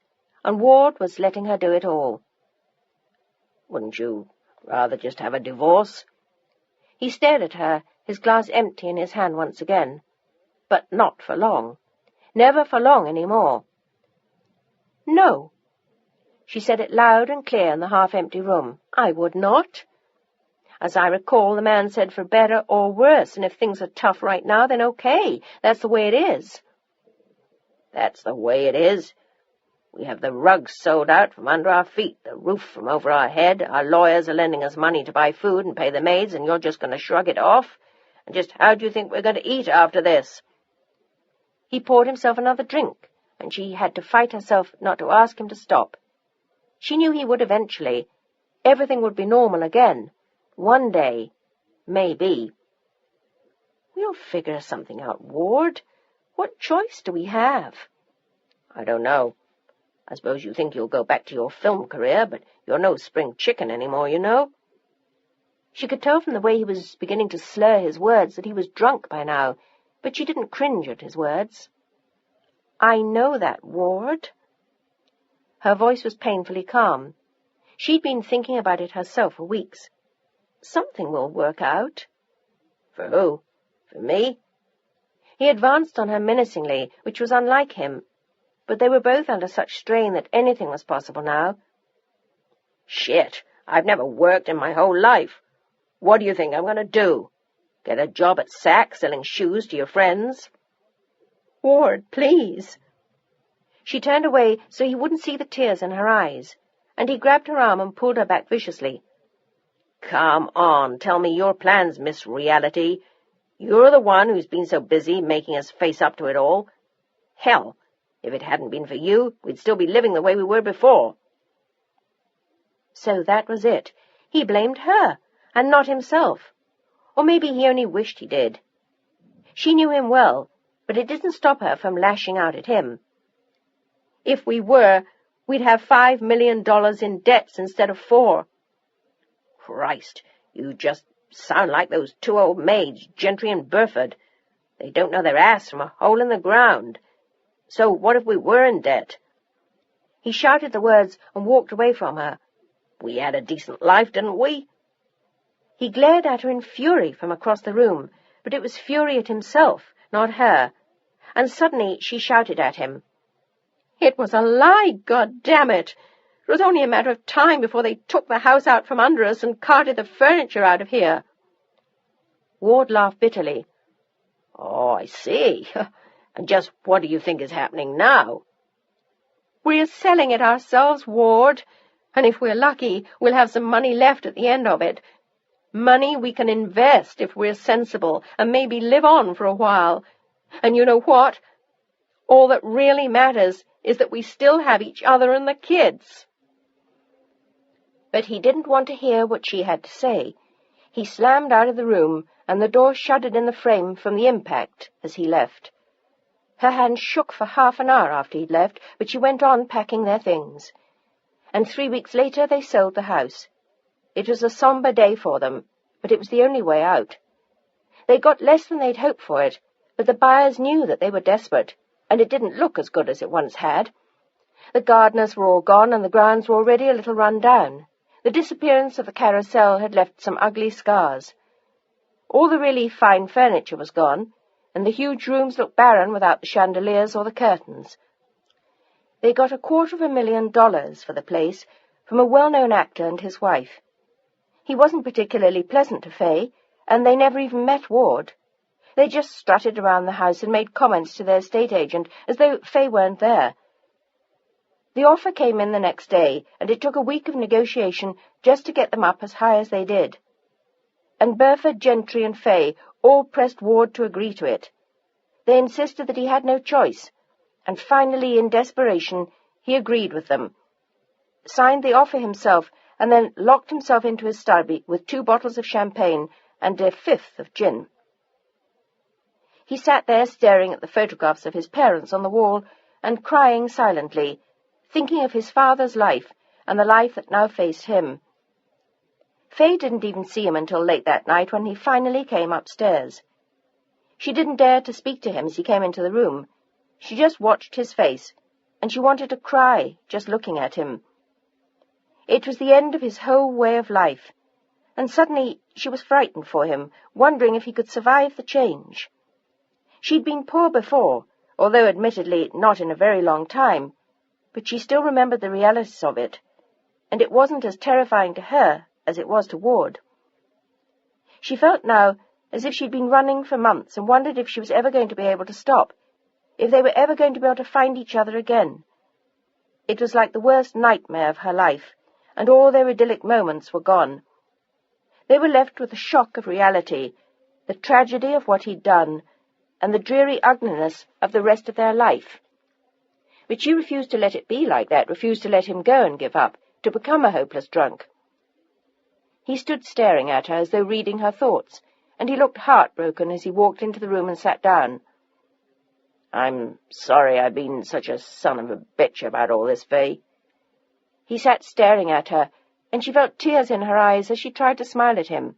[SPEAKER 1] and Ward was letting her do it all.
[SPEAKER 2] Wouldn't you rather just have a divorce?
[SPEAKER 1] He stared at her, his glass empty in his hand once again. But not for long. Never for long any more. No. She said it loud and clear in the half-empty room. I would not. As I recall, the man said for better or worse, and if things are tough right now, then okay. That's the way it is.
[SPEAKER 2] That's the way it is. We have the rugs sewed out from under our feet, the roof from over our head, our lawyers are lending us money to buy food and pay the maids, and you're just going to shrug it off? And just how do you think we're going to eat after this?
[SPEAKER 1] He poured himself another drink, and she had to fight herself not to ask him to stop. She knew he would eventually. Everything would be normal again. One day. Maybe. We'll figure something out, Ward. What choice do we have?
[SPEAKER 2] I don't know. I suppose you think you'll go back to your film career, but you're no spring chicken anymore, you know.
[SPEAKER 1] She could tell from the way he was beginning to slur his words that he was drunk by now, but she didn't cringe at his words. "I know that, Ward." Her voice was painfully calm. She'd been thinking about it herself for weeks. "Something will work out."
[SPEAKER 2] "For who? For me?"
[SPEAKER 1] He advanced on her menacingly, which was unlike him, but they were both under such strain that anything was possible now.
[SPEAKER 2] "Shit, I've never worked in my whole life. What do you think I'm going to do? Get a job at Saks selling shoes to your friends?"
[SPEAKER 1] "Ward, please." She turned away so he wouldn't see the tears in her eyes, and he grabbed her arm and pulled her back viciously.
[SPEAKER 2] "Come on, tell me your plans, Miss Reality. You're the one who's been so busy making us face up to it all. Hell, if it hadn't been for you, we'd still be living the way we were before."
[SPEAKER 1] So that was it. He blamed her, and not himself. Or maybe he only wished he did. She knew him well, but it didn't stop her from lashing out at him. "If we were, we'd have $5 million in debts instead of 4.
[SPEAKER 2] "Christ, you just sound like those 2 old maids, Gentry and Burford. They don't know their ass from a hole in the ground. So what if we were in debt?"
[SPEAKER 1] He shouted the words and walked away from her.
[SPEAKER 2] "We had a decent life, didn't we?"
[SPEAKER 1] He glared at her in fury from across the room, but it was fury at himself, not her, and suddenly she shouted at him. "It was a lie, God damn it! It was only a matter of time before they took the house out from under us and carted the furniture out of here." Ward laughed bitterly.
[SPEAKER 2] "Oh, I see. And just what do you think is happening now?"
[SPEAKER 1] "We're selling it ourselves, Ward, and if we're lucky, we'll have some money left at the end of it. Money we can invest if we're sensible and maybe live on for a while. And you know what? All that really matters is that we still have each other and the kids." But he didn't want to hear what she had to say. He slammed out of the room, and the door shuddered in the frame from the impact as he left. Her hand shook for half an hour after he'd left, but she went on packing their things. And 3 weeks later they sold the house. It was a sombre day for them, but it was the only way out. They got less than they'd hoped for it, but the buyers knew that they were desperate, and it didn't look as good as it once had. The gardeners were all gone, and the grounds were already a little run down. The disappearance of the carousel had left some ugly scars. All the really fine furniture was gone, and the huge rooms looked barren without the chandeliers or the curtains. They got $250,000 for the place from a well-known actor and his wife. He wasn't particularly pleasant to Fay, and they never even met Ward. They just strutted around the house and made comments to their estate agent as though Fay weren't there. The offer came in the next day, and it took a week of negotiation just to get them up as high as they did. And Burford, Gentry, and Fay all pressed Ward to agree to it. They insisted that he had no choice, and finally, in desperation, he agreed with them, signed the offer himself, and then locked himself into his study with 2 bottles of champagne and a 5th of gin. He sat there staring at the photographs of his parents on the wall and crying silently, thinking of his father's life and the life that now faced him. Fay didn't even see him until late that night when he finally came upstairs. She didn't dare to speak to him as he came into the room. She just watched his face, and she wanted to cry just looking at him. It was the end of his whole way of life, and suddenly she was frightened for him, wondering if he could survive the change. She'd been poor before, although admittedly not in a very long time, but she still remembered the realities of it, and it wasn't as terrifying to her as it was to Ward. She felt now as if she'd been running for months and wondered if she was ever going to be able to stop, if they were ever going to be able to find each other again. It was like the worst nightmare of her life, and all their idyllic moments were gone. They were left with the shock of reality, the tragedy of what he'd done, and the dreary ugliness of the rest of their life. But she refused to let it be like that, refused to let him go and give up, to become a hopeless drunk. He stood staring at her as though reading her thoughts, and he looked heartbroken as he walked into the room and sat down.
[SPEAKER 2] "I'm sorry I've been such a son of a bitch about all this, Fay."
[SPEAKER 1] He sat staring at her, and she felt tears in her eyes as she tried to smile at him.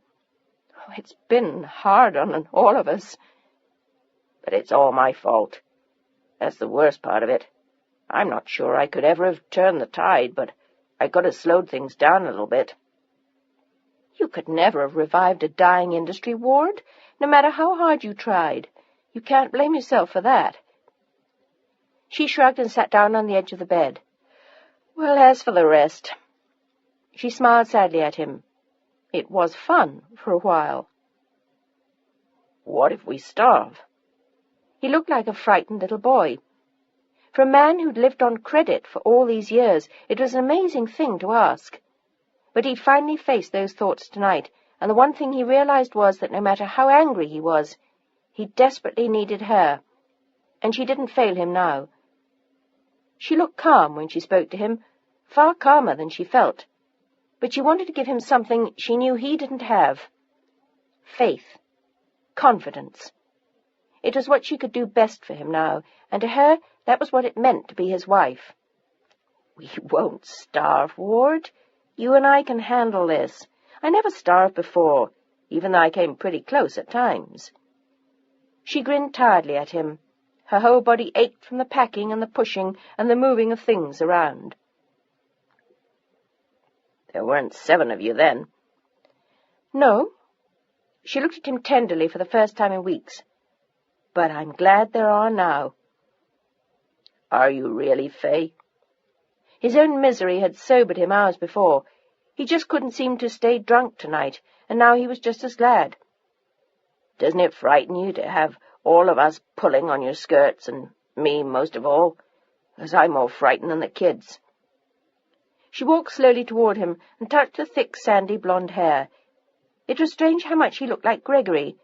[SPEAKER 1] It's been hard on all of us.
[SPEAKER 2] But it's all my fault. That's the worst part of it. I'm not sure I could ever have turned the tide, but I could have slowed things down a little bit.
[SPEAKER 1] You could never have revived a dying industry, Ward, no matter how hard you tried. You can't blame yourself for that. She shrugged and sat down on the edge of the bed.
[SPEAKER 2] Well, as for the rest...
[SPEAKER 1] She smiled sadly at him. It was fun for a while.
[SPEAKER 2] What if we starve?
[SPEAKER 1] He looked like a frightened little boy. For a man who'd lived on credit for all these years, it was an amazing thing to ask. But he'd finally faced those thoughts tonight, and the one thing he realized was that no matter how angry he was, he desperately needed her, and she didn't fail him now. She looked calm when she spoke to him, far calmer than she felt, but she wanted to give him something she knew he didn't have. Faith. Confidence. It was what she could do best for him now, and to her that was what it meant to be his wife.
[SPEAKER 2] We won't starve, Ward.
[SPEAKER 1] You and I can handle this. I never starved before, even though I came pretty close at times. She grinned tiredly at him. Her whole body ached from the packing and the pushing and the moving of things around.
[SPEAKER 2] There weren't 7 of you then.
[SPEAKER 1] No. She looked at him tenderly for the first time in weeks. But I'm glad there are now.
[SPEAKER 2] Are you really, Faye?
[SPEAKER 1] His own misery had sobered him hours before. He just couldn't seem to stay drunk tonight, and now he was just as glad.
[SPEAKER 2] Doesn't it frighten you to have all of us pulling on your skirts, and me most of all? 'Cause I'm more frightened than the kids.
[SPEAKER 1] She walked slowly toward him and touched the thick, sandy blonde hair. It was strange how much he looked like Gregory,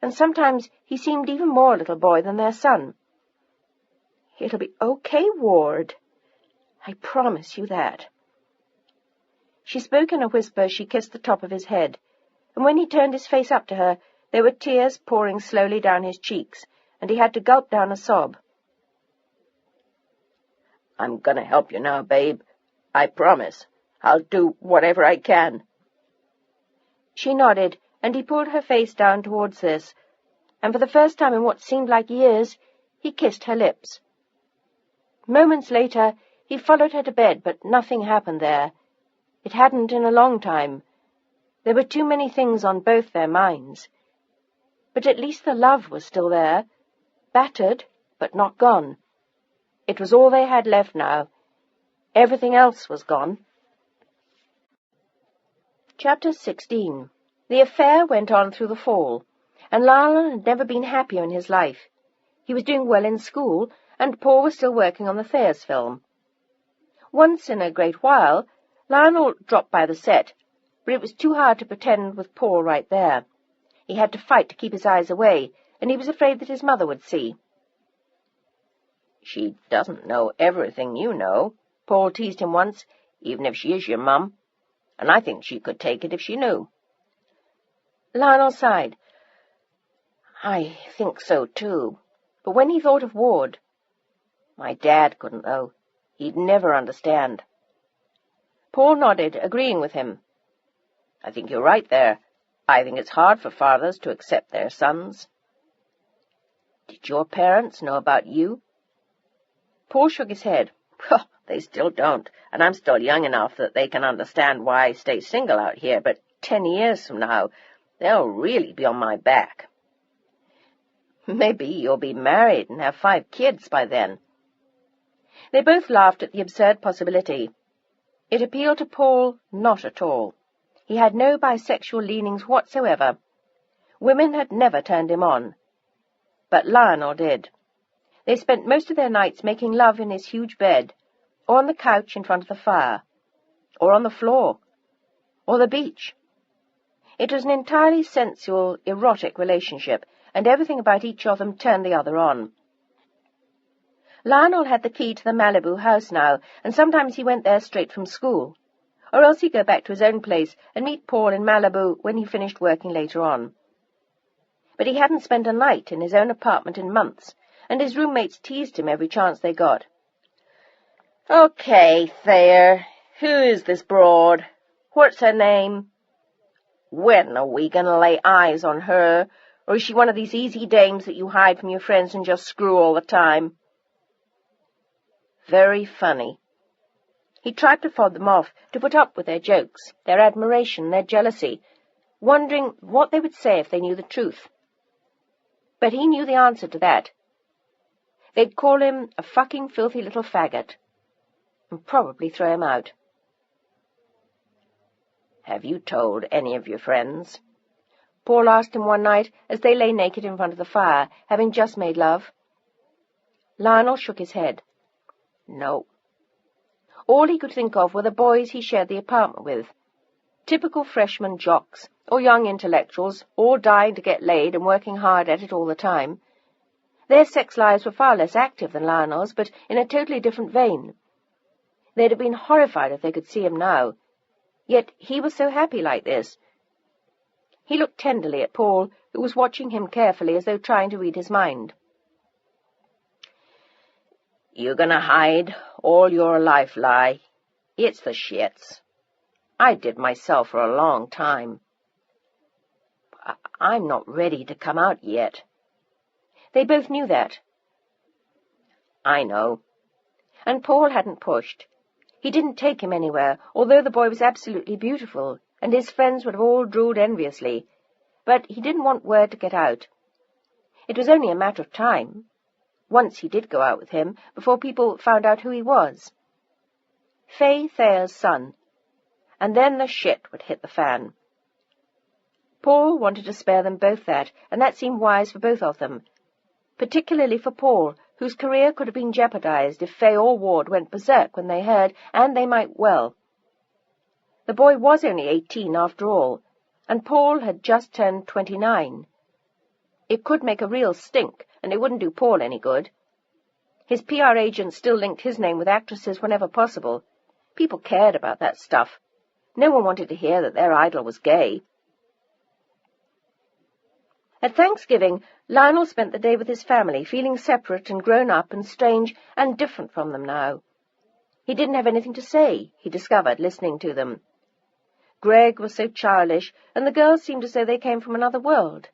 [SPEAKER 1] and sometimes he seemed even more a little boy than their son. It'll be okay, Ward. I promise you that. She spoke in a whisper as she kissed the top of his head, and when he turned his face up to her, there were tears pouring slowly down his cheeks, and he had to gulp down a sob.
[SPEAKER 2] I'm gonna help you now, babe. I promise. I'll do whatever I can.
[SPEAKER 1] She nodded, and he pulled her face down towards this, and for the first time in what seemed like years, he kissed her lips. Moments later, he followed her to bed, but nothing happened there. It hadn't in a long time. There were too many things on both their minds. But at least the love was still there, battered, but not gone. It was all they had left now. Everything else was gone. Chapter 16. The affair went on through the fall, and Lionel had never been happier in his life. He was doing well in school, and Paul was still working on the Thayers film. Once in a great while, Lionel dropped by the set, but it was too hard to pretend with Paul right there. He had to fight to keep his eyes away, and he was afraid that his mother would see.
[SPEAKER 2] She doesn't know everything you know, Paul teased him once, even if she is your mum, and I think she could take it if she knew.
[SPEAKER 1] Lionel sighed.
[SPEAKER 2] I think so, too. But when he thought of Ward... My dad couldn't, though. He'd never understand.
[SPEAKER 1] Paul nodded, agreeing with him.
[SPEAKER 2] I think you're right there. I think it's hard for fathers to accept their sons. Did your parents know about you?
[SPEAKER 1] Paul shook his head.
[SPEAKER 2] They still don't, and I'm still young enough that they can understand why I stay single out here, but 10 years from now, they'll really be on my back. Maybe you'll be married and have 5 kids by then.
[SPEAKER 1] They both laughed at the absurd possibility. It appealed to Paul not at all. He had no bisexual leanings whatsoever. Women had never turned him on. But Lionel did. They spent most of their nights making love in his huge bed, or on the couch in front of the fire, or on the floor, or the beach. It was an entirely sensual, erotic relationship, and everything about each of them turned the other on. Lionel had the key to the Malibu house now, and sometimes he went there straight from school, or else he'd go back to his own place and meet Paul in Malibu when he finished working later on. But he hadn't spent a night in his own apartment in months, and his roommates teased him every chance they got.
[SPEAKER 2] Okay, Thayer, who is this broad? What's her name? When are we going to lay eyes on her? Or is she one of these easy dames that you hide from your friends and just screw all the time? Very funny. He tried to fob them off, to put up with their jokes, their admiration, their jealousy, wondering what they would say if they knew the truth. But he knew the answer to that. They'd call him a fucking filthy little faggot, and probably throw him out. Have you told any of your friends? Paul asked him one night as they lay naked in front of the fire, having just made love. Lionel shook his head. No. All he could think of were the boys he shared the apartment with. Typical freshman jocks, or young intellectuals, all dying to get laid and working hard at it all the time. Their sex lives were far less active than Lionel's, but in a totally different vein. They'd have been horrified if they could see him now. Yet he was so happy like this. He looked tenderly at Paul, who was watching him carefully as though trying to read his mind. You're gonna hide all your life, Li. It's the shits. I did myself for a long time. I'm not ready to come out yet. They both knew that. I know. And Paul hadn't pushed. He didn't take him anywhere, although the boy was absolutely beautiful, and his friends would have all drooled enviously. But he didn't want word to get out. It was only a matter of time. Once he did go out with him, before people found out who he was. Faye Thayer's son. And then the shit would hit the fan. Paul wanted to spare them both that, and that seemed wise for both of them. Particularly for Paul, whose career could have been jeopardized if Faye or Ward went berserk when they heard, and they might well. The boy was only 18 after all, and Paul had just turned 29. It could make a real stink, and it wouldn't do Paul any good. His PR agent still linked his name with actresses whenever possible. People cared about that stuff. No one wanted to hear that their idol was gay. At Thanksgiving, Lionel spent the day with his family, feeling separate and grown up and strange and different from them now. He didn't have anything to say, he discovered, listening to them. Greg was so childish, and the girls seemed as though they came from another world.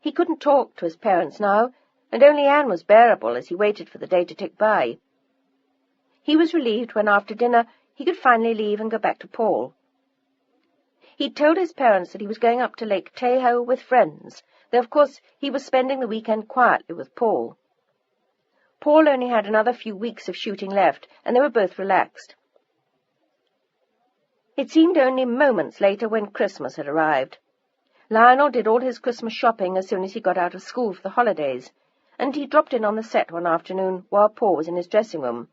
[SPEAKER 2] He couldn't talk to his parents now, and only Anne was bearable as he waited for the day to tick by. He was relieved when, after dinner, he could finally leave and go back to Paul. He'd told his parents that he was going up to Lake Tahoe with friends, though of course he was spending the weekend quietly with Paul. Paul only had another few weeks of shooting left, and they were both relaxed. It seemed only moments later when Christmas had arrived. Lionel did all his Christmas shopping as soon as he got out of school for the holidays, and he dropped in on the set one afternoon while Paul was in his dressing room.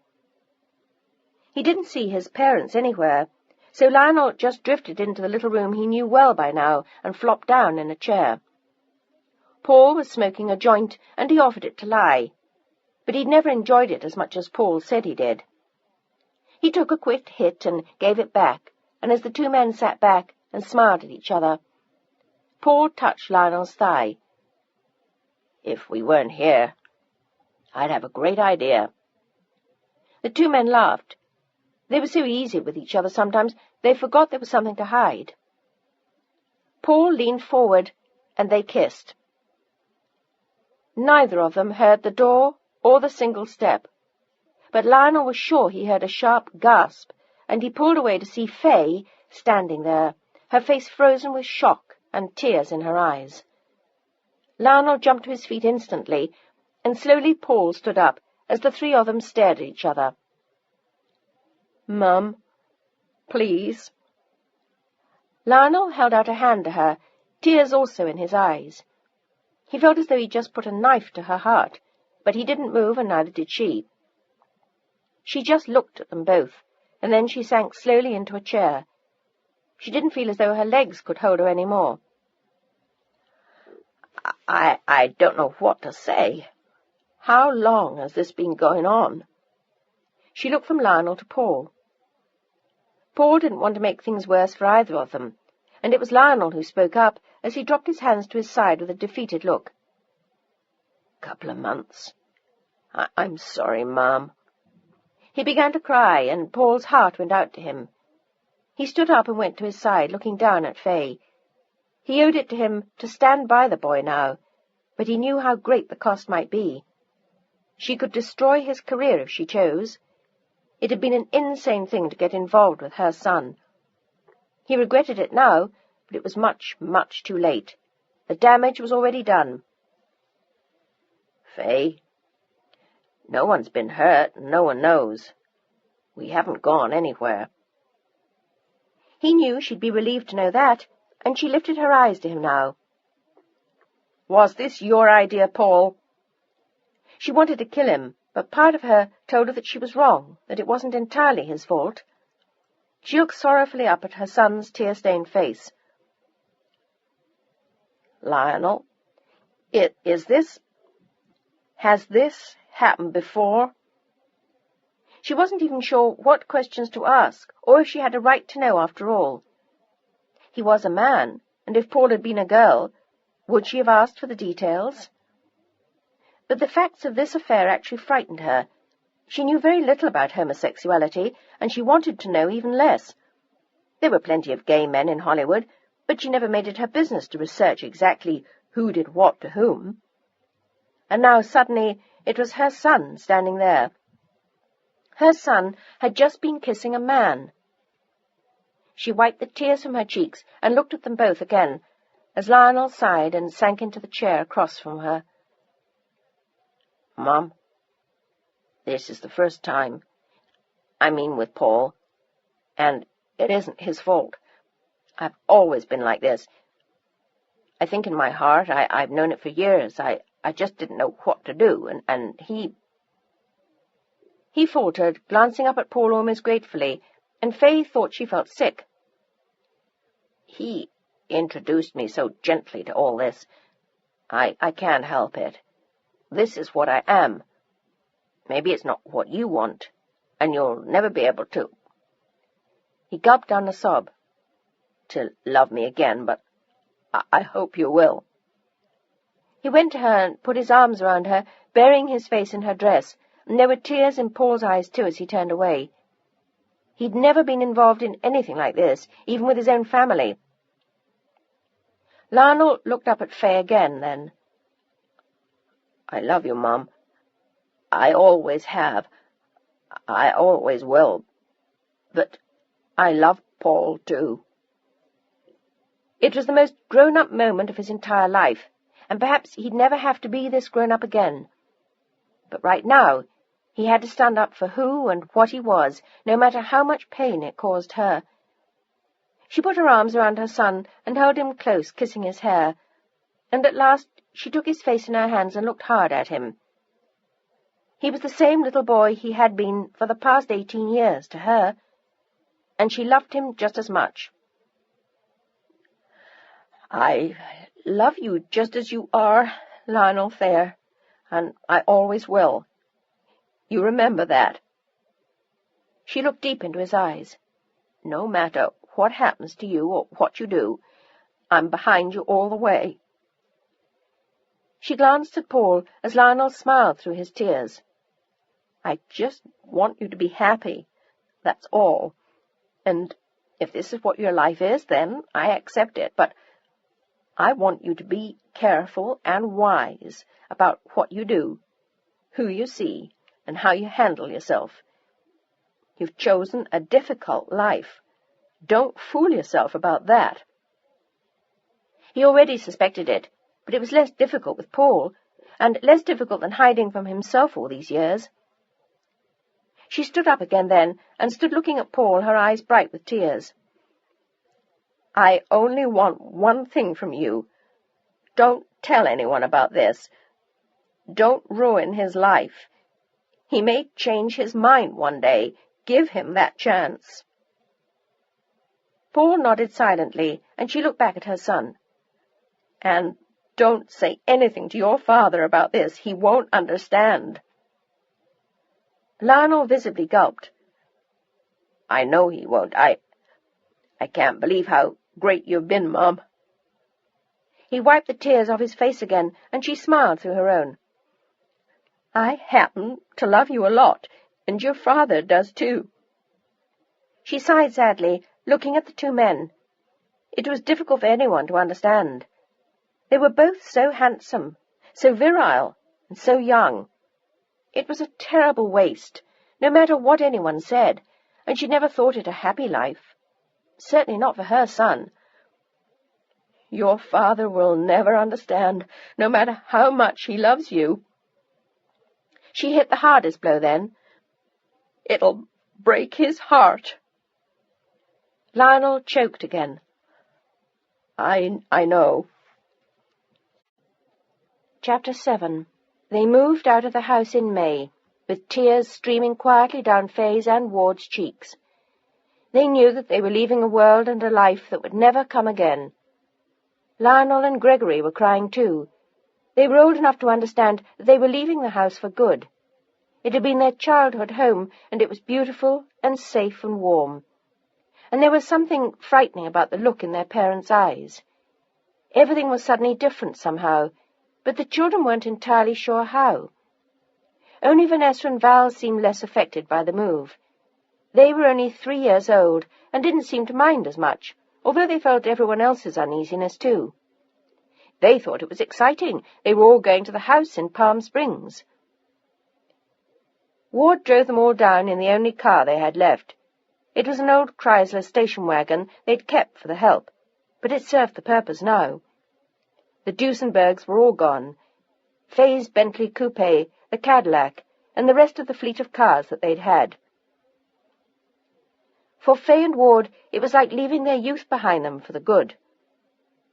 [SPEAKER 2] He didn't see his parents anywhere, so Lionel just drifted into the little room he knew well by now and flopped down in a chair. Paul was smoking a joint, and he offered it to Li, but he'd never enjoyed it as much as Paul said he did. He took a quick hit and gave it back, and as the two men sat back and smiled at each other, Paul touched Lionel's thigh. If we weren't here, I'd have a great idea. The two men laughed. They were so easy with each other sometimes, they forgot there was something to hide. Paul leaned forward, and they kissed. Neither of them heard the door or the single step, but Lionel was sure he heard a sharp gasp, and he pulled away to see Faye standing there, her face frozen with shock and tears in her eyes. Lionel jumped to his feet instantly, and slowly Paul stood up as the three of them stared at each other. "Mum, please." Lionel held out a hand to her, tears also in his eyes. He felt as though he'd just put a knife to her heart, but he didn't move, and neither did she. She just looked at them both, and then she sank slowly into a chair. She didn't feel as though her legs could hold her any more. I don't know what to say. How long has this been going on?" She looked from Lionel to Paul. Paul didn't want to make things worse for either of them, and it was Lionel who spoke up as he dropped his hands to his side with a defeated look. "Couple of months. I'm sorry, Mum." He began to cry, and Paul's heart went out to him. He stood up and went to his side, looking down at Faye.
[SPEAKER 1] He owed it to him to stand by the boy now, but he knew how great the cost might be. She could destroy his career if she chose. It had been an insane thing to get involved with her son. He regretted it now, but it was much, much too late. The damage was already done.
[SPEAKER 2] Faye, no one's been hurt, and no one knows. We haven't gone anywhere.
[SPEAKER 1] He knew she'd be relieved to know that, and she lifted her eyes to him now.
[SPEAKER 2] Was this your idea, Paul?
[SPEAKER 1] She wanted to kill him, but part of her told her that she was wrong, that it wasn't entirely his fault. She looked sorrowfully up at her son's tear-stained face.
[SPEAKER 2] Lionel, has this happened before?
[SPEAKER 1] She wasn't even sure what questions to ask, or if she had a right to know after all. He was a man, and if Paul had been a girl, would she have asked for the details? But the facts of this affair actually frightened her. She knew very little about homosexuality, and she wanted to know even less. There were plenty of gay men in Hollywood, but she never made it her business to research exactly who did what to whom. And now suddenly it was her son standing there. Her son had just been kissing a man. She wiped the tears from her cheeks and looked at them both again, as Lionel sighed and sank into the chair across from her.
[SPEAKER 2] Mom, this is the first time. I mean with Paul. And it isn't his fault. I've always been like this. I think in my heart I've known it for years. I just didn't know what to do, and he...
[SPEAKER 1] He faltered, glancing up at Paul almost gratefully, and Faye thought she felt sick.
[SPEAKER 2] He introduced me so gently to all this. I can't help it. This is what I am. Maybe it's not what you want, and you'll never be able to...
[SPEAKER 1] He gulped down a sob.
[SPEAKER 2] To love me again, but I hope you will.
[SPEAKER 1] He went to her and put his arms around her, burying his face in her dress, and there were tears in Paul's eyes too as he turned away. He'd never been involved in anything like this, even with his own family. Lionel looked up at Faye again, then.
[SPEAKER 2] I love you, Mom. I always have. I always will. But I love Paul, too.
[SPEAKER 1] It was the most grown-up moment of his entire life, and perhaps he'd never have to be this grown-up again. But right now, he had to stand up for who and what he was, no matter how much pain it caused her. She put her arms around her son and held him close, kissing his hair, and at last she took his face in her hands and looked hard at him. He was the same little boy he had been for the past 18 years to her, and she loved him just as much.
[SPEAKER 2] I love you just as you are, Lionel Thayer, and I always will. You remember that.
[SPEAKER 1] She looked deep into his eyes.
[SPEAKER 2] No matter what happens to you or what you do, I'm behind you all the way.
[SPEAKER 1] She glanced at Paul as Lionel smiled through his tears.
[SPEAKER 2] I just want you to be happy, that's all. And if this is what your life is, then I accept it, but I want you to be careful and wise about what you do, who you see, and how you handle yourself. You've chosen a difficult life. Don't fool yourself about that.
[SPEAKER 1] He already suspected it, but it was less difficult with Paul, and less difficult than hiding from himself all these years. She stood up again then, and stood looking at Paul, her eyes bright with tears.
[SPEAKER 2] I only want one thing from you. Don't tell anyone about this. Don't ruin his life. He may change his mind one day. Give him that chance.
[SPEAKER 1] Paul nodded silently, and she looked back at her son.
[SPEAKER 2] And don't say anything to your father about this. He won't understand.
[SPEAKER 1] Lionel visibly gulped.
[SPEAKER 2] I know he won't. I can't believe how great you've been, Mom.
[SPEAKER 1] He wiped the tears off his face again, and she smiled through her own.
[SPEAKER 2] I happen to love you a lot, and your father does too.
[SPEAKER 1] She sighed sadly, looking at the two men. It was difficult for anyone to understand. They were both so handsome, so virile, and so young. It was a terrible waste, no matter what anyone said, and she never thought it a happy life. Certainly not for her son. "Your father will never understand, no matter how much he loves you." She hit the hardest blow then. "It'll break his heart." Lionel choked again. I know." Chapter 7. They moved out of the house in May, with tears streaming quietly down Faye's and Ward's cheeks. They knew that they were leaving a world and a life that would never come again. Lionel and Gregory were crying too. They were old enough to understand that they were leaving the house for good. It had been their childhood home, and it was beautiful and safe and warm. And there was something frightening about the look in their parents' eyes. Everything was suddenly different somehow, but the children weren't entirely sure how. Only Vanessa and Val seemed less affected by the move. They were only 3 years old and didn't seem to mind as much, although they felt everyone else's uneasiness too. They thought it was exciting. They were all going to the house in Palm Springs. Ward drove them all down in the only car they had left. It was an old Chrysler station wagon they'd kept for the help, but it served the purpose now. The Duesenbergs were all gone. Faye's Bentley coupe, the Cadillac, and the rest of the fleet of cars that they'd had. For Faye and Ward, it was like leaving their youth behind them for the good.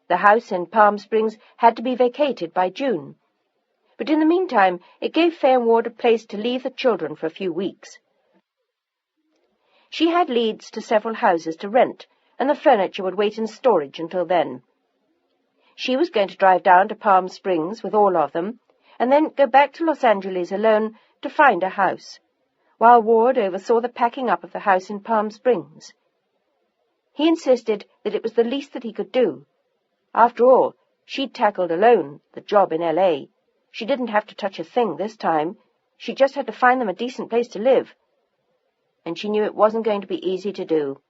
[SPEAKER 1] The house in Palm Springs had to be vacated by June. But in the meantime, it gave Faye and Ward a place to leave the children for a few weeks. She had leads to several houses to rent, and the furniture would wait in storage until then. She was going to drive down to Palm Springs with all of them, and then go back to Los Angeles alone to find a house, while Ward oversaw the packing up of the house in Palm Springs. He insisted that it was the least that he could do. After all, she'd tackled alone the job in L.A. She didn't have to touch a thing this time. She just had to find them a decent place to live. And she knew it wasn't going to be easy to do.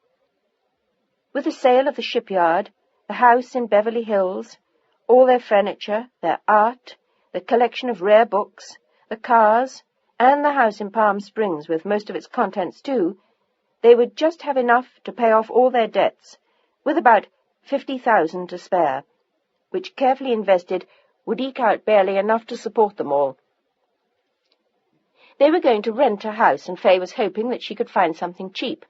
[SPEAKER 1] With the sale of the shipyard, the house in Beverly Hills, all their furniture, their art, the collection of rare books, the cars, and the house in Palm Springs with most of its contents too, they would just have enough to pay off all their debts, with about $50,000 to spare, which carefully invested would eke out barely enough to support them all. They were going to rent a house, and Faye was hoping that she could find something cheap.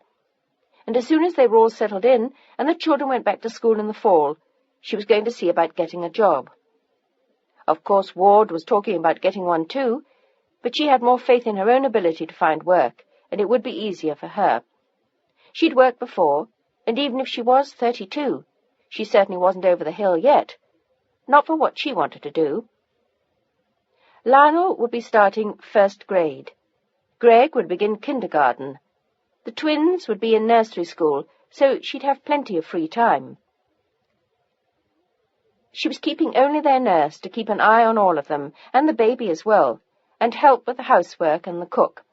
[SPEAKER 1] And as soon as they were all settled in, and the children went back to school in the fall, she was going to see about getting a job. Of course, Ward was talking about getting one too, but she had more faith in her own ability to find work, and it would be easier for her. She'd worked before, and even if she was 32, she certainly wasn't over the hill yet. Not for what she wanted to do. Lionel would be starting 1st grade. Greg would begin kindergarten. The twins would be in nursery school, so she'd have plenty of free time. She was keeping only their nurse to keep an eye on all of them, and the baby as well, and help with the housework and the cook.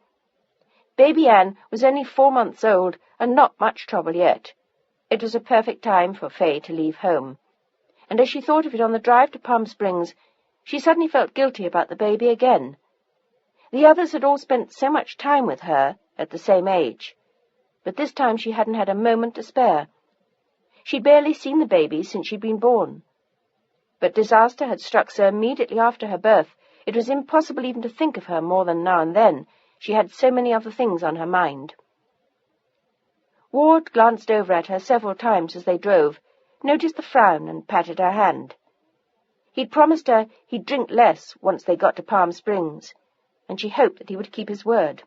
[SPEAKER 1] Baby Anne was only 4 months old and not much trouble yet. It was a perfect time for Faye to leave home. And as she thought of it on the drive to Palm Springs, she suddenly felt guilty about the baby again. The others had all spent so much time with her at the same age, but this time she hadn't had a moment to spare. She'd barely seen the baby since she'd been born. But disaster had struck so immediately after her birth, it was impossible even to think of her more than now and then. She had so many other things on her mind. Ward glanced over at her several times as they drove, noticed the frown, and patted her hand. He'd promised her he'd drink less once they got to Palm Springs, and she hoped that he would keep his word.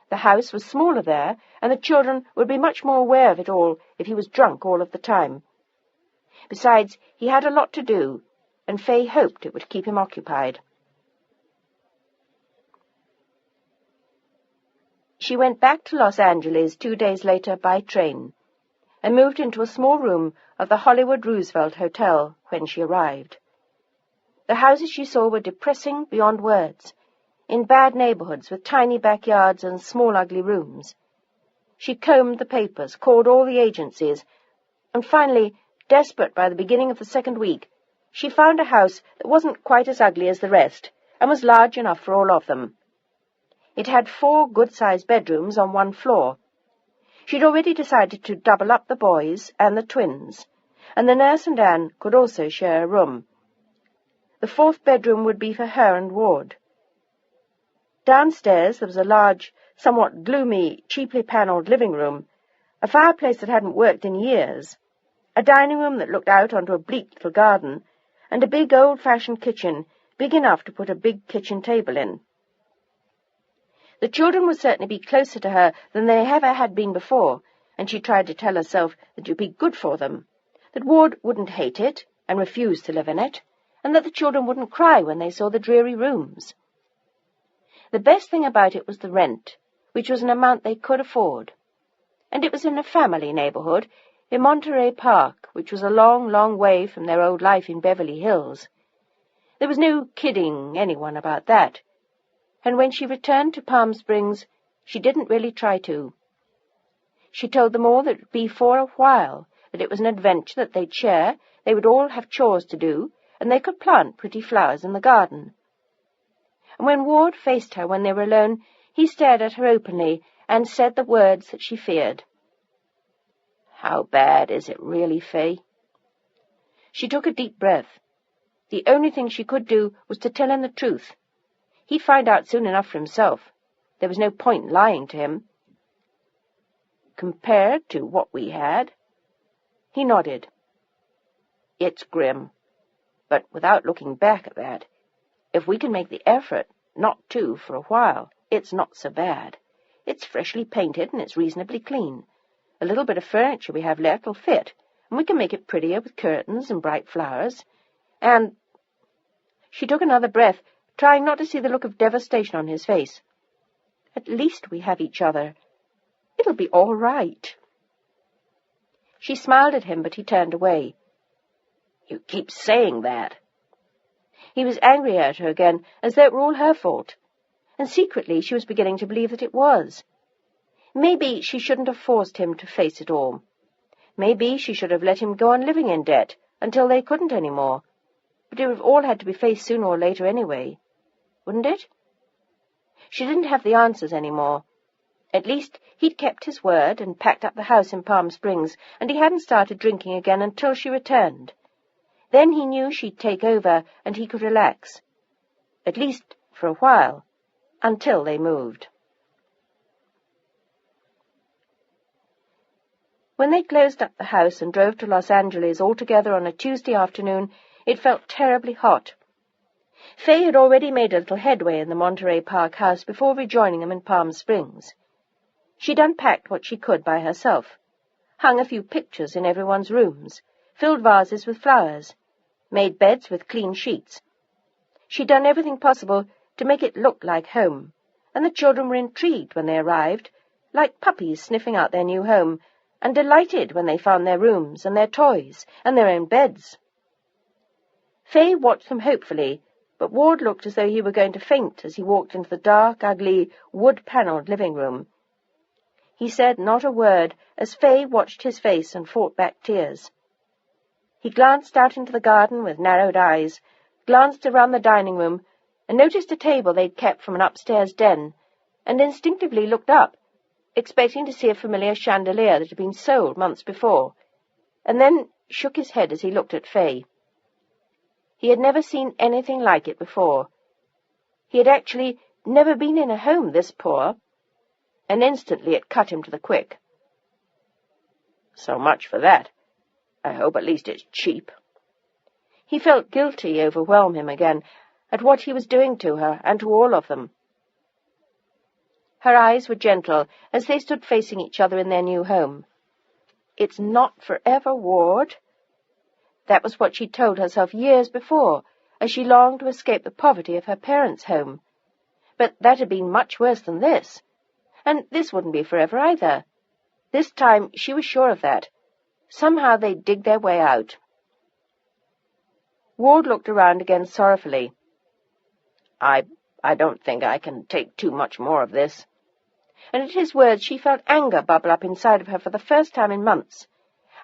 [SPEAKER 1] The house was smaller there, and the children would be much more aware of it all if he was drunk all of the time. Besides, he had a lot to do, and Faye hoped it would keep him occupied. She went back to Los Angeles 2 days later by train, and moved into a small room of the Hollywood Roosevelt Hotel when she arrived. The houses she saw were depressing beyond words, in bad neighborhoods with tiny backyards and small ugly rooms. She combed the papers, called all the agencies, And finally, desperate by the beginning of the second week, she found a house that wasn't quite as ugly as the rest, and was large enough for all of them. It had 4 good-sized bedrooms on one floor. She'd already decided to double up the boys and the twins, and the nurse and Anne could also share a room. The 4th bedroom would be for her and Ward. Downstairs there was a large, somewhat gloomy, cheaply panelled living room, a fireplace that hadn't worked in years, a dining room that looked out onto a bleak little garden, and a big old-fashioned kitchen, big enough to put a big kitchen table in. The children would certainly be closer to her than they ever had been before, and she tried to tell herself that it would be good for them, that Ward wouldn't hate it and refuse to live in it, and that the children wouldn't cry when they saw the dreary rooms. The best thing about it was the rent, which was an amount they could afford. And it was in a family neighborhood, in Monterey Park, which was a long, long way from their old life in Beverly Hills. There was no kidding anyone about that. And when she returned to Palm Springs, she didn't really try to. She told them all that it would be for a while, that it was an adventure that they'd share, they would all have chores to do, and they could plant pretty flowers in the garden. And when Ward faced her when they were alone, he stared at her openly and said the words that she feared. "How bad is it really, Fay?" She took a deep breath. The only thing she could do was to tell him the truth. He'd find out soon enough for himself. There was no point in lying to him. "Compared to what we had?" He nodded. "It's grim. But without looking back at that, if we can make the effort not to for a while, it's not so bad. It's freshly painted and it's reasonably clean. A little bit of furniture we have left will fit, and we can make it prettier with curtains and bright flowers. And—" She took another breath, trying not to see the look of devastation on his face. "At least we have each other. It'll be all right." She smiled at him, but he turned away. "You keep saying that." He was angry at her again, as though it were all her fault. And secretly she was beginning to believe that it was. Maybe she shouldn't have forced him to face it all. Maybe she should have let him go on living in debt until they couldn't any more. But it would have all had to be faced sooner or later anyway. Wouldn't it? She didn't have the answers any more. At least he'd kept his word and packed up the house in Palm Springs, and he hadn't started drinking again until she returned. Then he knew she'd take over and he could relax. At least for a while, until they moved. When they closed up the house and drove to Los Angeles all together on a Tuesday afternoon, it felt terribly hot. Fay had already made a little headway in the Monterey Park house before rejoining them in Palm Springs. She'd unpacked what she could by herself, hung a few pictures in everyone's rooms, filled vases with flowers, made beds with clean sheets. She'd done everything possible to make it look like home, and the children were intrigued when they arrived, like puppies sniffing out their new home, and delighted when they found their rooms and their toys and their own beds. Fay watched them hopefully, but Ward looked as though he were going to faint as he walked into the dark, ugly, wood-panelled living room. He said not a word as Fay watched his face and fought back tears. He glanced out into the garden with narrowed eyes, glanced around the dining room, and noticed a table they'd kept from an upstairs den, and instinctively looked up, expecting to see a familiar chandelier that had been sold months before, and then shook his head as he looked at Fay. He had never seen anything like it before. He had actually never been in a home this poor, and instantly it cut him to the quick. "So much for that. I hope at least it's cheap." He felt guilty overwhelm him again at what he was doing to her and to all of them. Her eyes were gentle as they stood facing each other in their new home. "It's not forever, Ward." That was what she'd told herself years before, as she longed to escape the poverty of her parents' home. But that had been much worse than this. And this wouldn't be forever either. This time she was sure of that. Somehow they'd dig their way out. Ward looked around again sorrowfully. I don't think I can take too much more of this." And at his words she felt anger bubble up inside of her for the first time in months.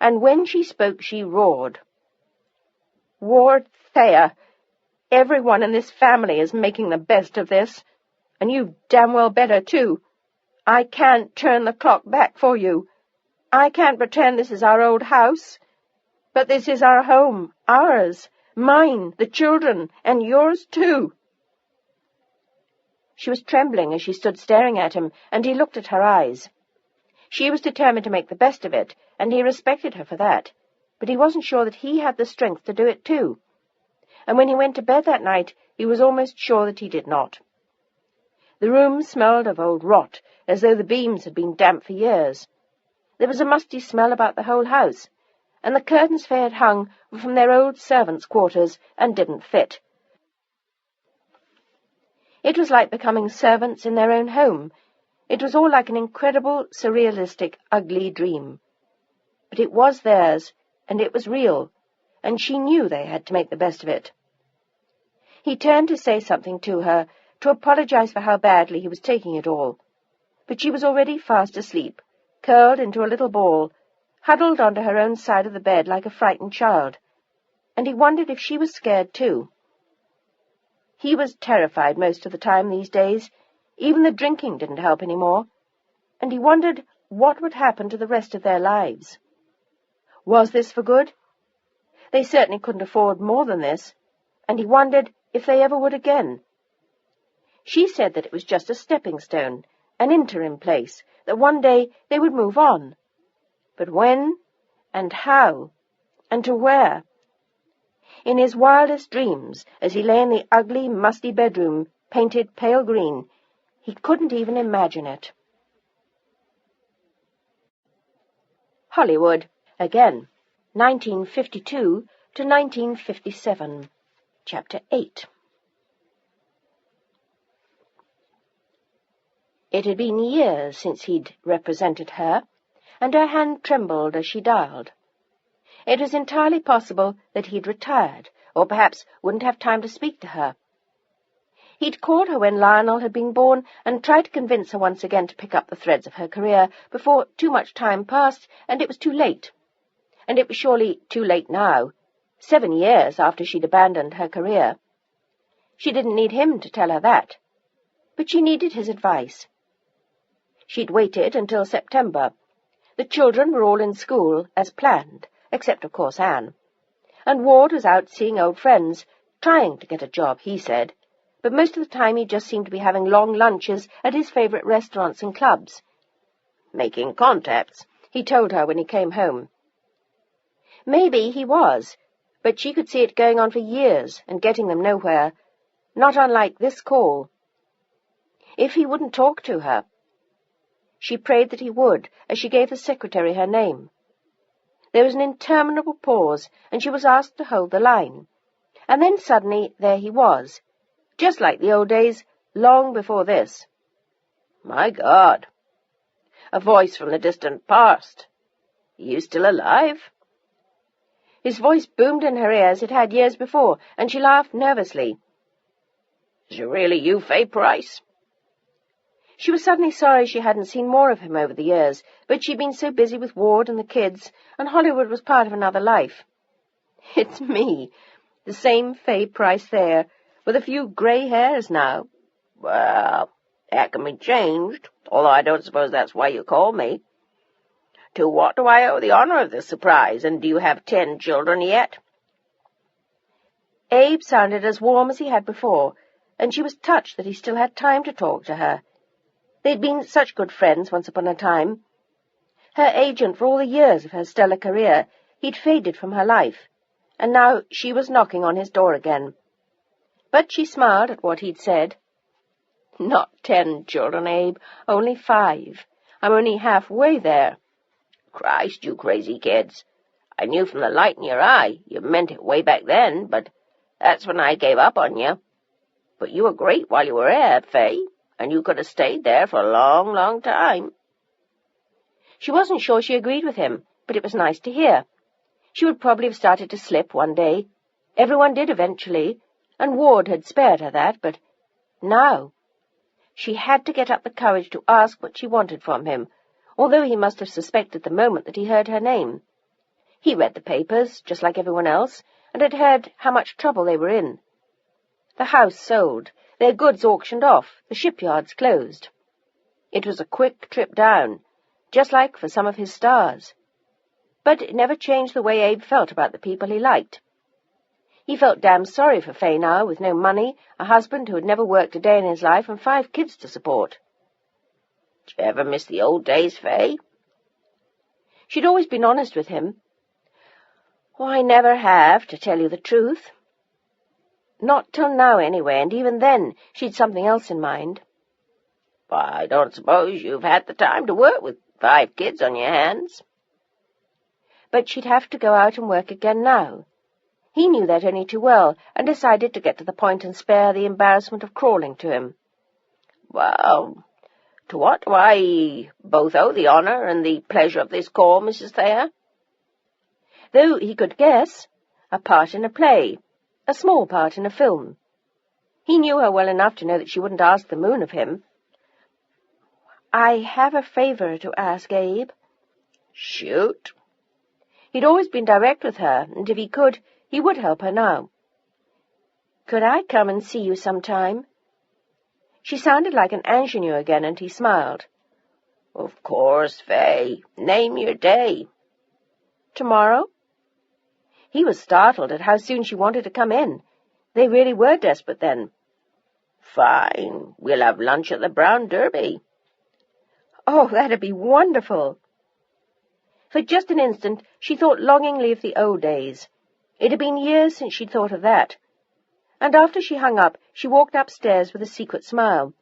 [SPEAKER 2] and when she spoke she roared. "Ward Thayer, everyone in this family is making the best of this, and you damn well better, too. I can't turn the clock back for you. I can't pretend this is our old house. But this is our home, ours, mine, the children, and yours, too." She was trembling as she stood staring at him, and he looked at her eyes. She was determined to make the best of it, and he respected her for that, but he wasn't sure that he had the strength to do it, too. And when he went to bed that night, he was almost sure that he did not. The room smelled of old rot, as though the beams had been damp for years. There was a musty smell about the whole house, and the curtains Faye had hung were from their old servants' quarters and didn't fit. It was like becoming servants in their own home. It was all like an incredible, surrealistic, ugly dream. But it was theirs, and it was real, and she knew they had to make the best of it. He turned to say something to her, to apologize for how badly he was taking it all. But she was already fast asleep, curled into a little ball, huddled onto her own side of the bed like a frightened child, and he wondered if she was scared too. He was terrified most of the time these days. Even the drinking didn't help any more, and he wondered what would happen to the rest of their lives. Was this for good? They certainly couldn't afford more than this, and he wondered if they ever would again. She said that it was just a stepping stone, an interim place, that one day they would move on. But when, and how, and to where? In his wildest dreams, as he lay in the ugly, musty bedroom, painted pale green, he couldn't even imagine it. Hollywood, again, 1952 to 1957, Chapter 8. It had been years since he'd represented her, and her hand trembled as she dialed. It was entirely possible that he'd retired, or perhaps wouldn't have time to speak to her. He'd called her when Lionel had been born and tried to convince her once again to pick up the threads of her career before too much time passed and it was too late. And it was surely too late now, 7 years after she'd abandoned her career. She didn't need him to tell her that, but she needed his advice. She'd waited until September. The children were all in school, as planned, except, of course, Anne. And Ward was out seeing old friends, trying to get a job, he said, but most of the time he just seemed to be having long lunches at his favourite restaurants and clubs. "Making contacts," he told her when he came home. Maybe he was, but she could see it going on for years and getting them nowhere, not unlike this call. If he wouldn't talk to her. She prayed that he would, as she gave the secretary her name. There was an interminable pause, and she was asked to hold the line. And then suddenly there he was, just like the old days, long before this. "My God!" A voice from the distant past. "You still alive?" His voice boomed in her ears as it had years before, and she laughed nervously. "Is it really you, Faye Price?" She was suddenly sorry she hadn't seen more of him over the years, but she'd been so busy with Ward and the kids, and Hollywood was part of another life. "It's me, the same Faye Price there, with a few grey hairs now." "Well, that can be changed, although I don't suppose that's why you called me. To what do I owe the honour of this surprise, and do you have 10 children yet?" Abe sounded as warm as he had before, and she was touched that he still had time to talk to her. They'd been such good friends once upon a time. Her agent for all the years of her stellar career, he'd faded from her life, and now she was knocking on his door again. But she smiled at what he'd said. "Not 10 children, Abe, only 5. I'm only halfway there." "Christ, you crazy kids. I knew from the light in your eye you meant it way back then, but that's when I gave up on you. But you were great while you were there, Faye, and you could have stayed there for a long, long time." She wasn't sure she agreed with him, but it was nice to hear. She would probably have started to slip one day. Everyone did eventually, and Ward had spared her that, but now she had to get up the courage to ask what she wanted from him, although he must have suspected the moment that he heard her name.
[SPEAKER 1] He read the papers, just like everyone else, and had heard how much trouble they were in. The house sold, their goods auctioned off, the shipyards closed. It was a quick trip down, just like for some of his stars. But it never changed the way Abe felt about the people he liked. He felt damn sorry for Fay now, with no money, a husband who had never worked a day in his life, and 5 kids to support.
[SPEAKER 2] Did you ever miss the old days, Fay?
[SPEAKER 1] She'd always been honest with him. "Oh, I never have, to tell you the truth. Not till now, anyway, and even then she'd something else in mind."
[SPEAKER 2] "I don't suppose you've had the time to work with 5 kids on your hands."
[SPEAKER 1] But she'd have to go out and work again now. He knew that only too well, and decided to get to the point and spare the embarrassment of crawling to him.
[SPEAKER 2] "Well, to what do I both owe the honour and the pleasure of this call, Mrs. Thayer?"
[SPEAKER 1] Though he could guess, a part in a play, a small part in a film. He knew her well enough to know that she wouldn't ask the moon of him. "I have a favour to ask, Abe."
[SPEAKER 2] "Shoot."
[SPEAKER 1] He'd always been direct with her, and if he could, he would help her now. "Could I come and see you sometime?" She sounded like an ingenue again, and he smiled.
[SPEAKER 2] "Of course, Fay. Name your day."
[SPEAKER 1] "Tomorrow?" He was startled at how soon she wanted to come in. They really were desperate then.
[SPEAKER 2] "Fine. We'll have lunch at the Brown Derby."
[SPEAKER 1] "Oh, that'd be wonderful." For just an instant she thought longingly of the old days. It had been years since she'd thought of that. And after she hung up, she walked upstairs with a secret smile.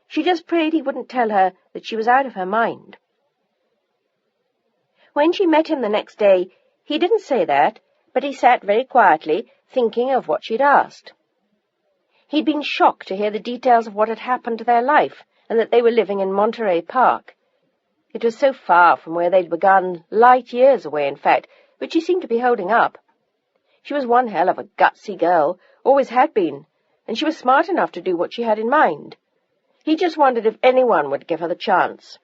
[SPEAKER 1] She just prayed he wouldn't tell her that she was out of her mind. When she met him the next day, he didn't say that, but he sat very quietly, thinking of what she'd asked. He'd been shocked to hear the details of what had happened to their life, and that they were living in Monterey Park. It was so far from where they'd begun, light years away, in fact, but she seemed to be holding up. She was one hell of a gutsy girl, always had been, and she was smart enough to do what she had in mind. He just wondered if anyone would give her the chance.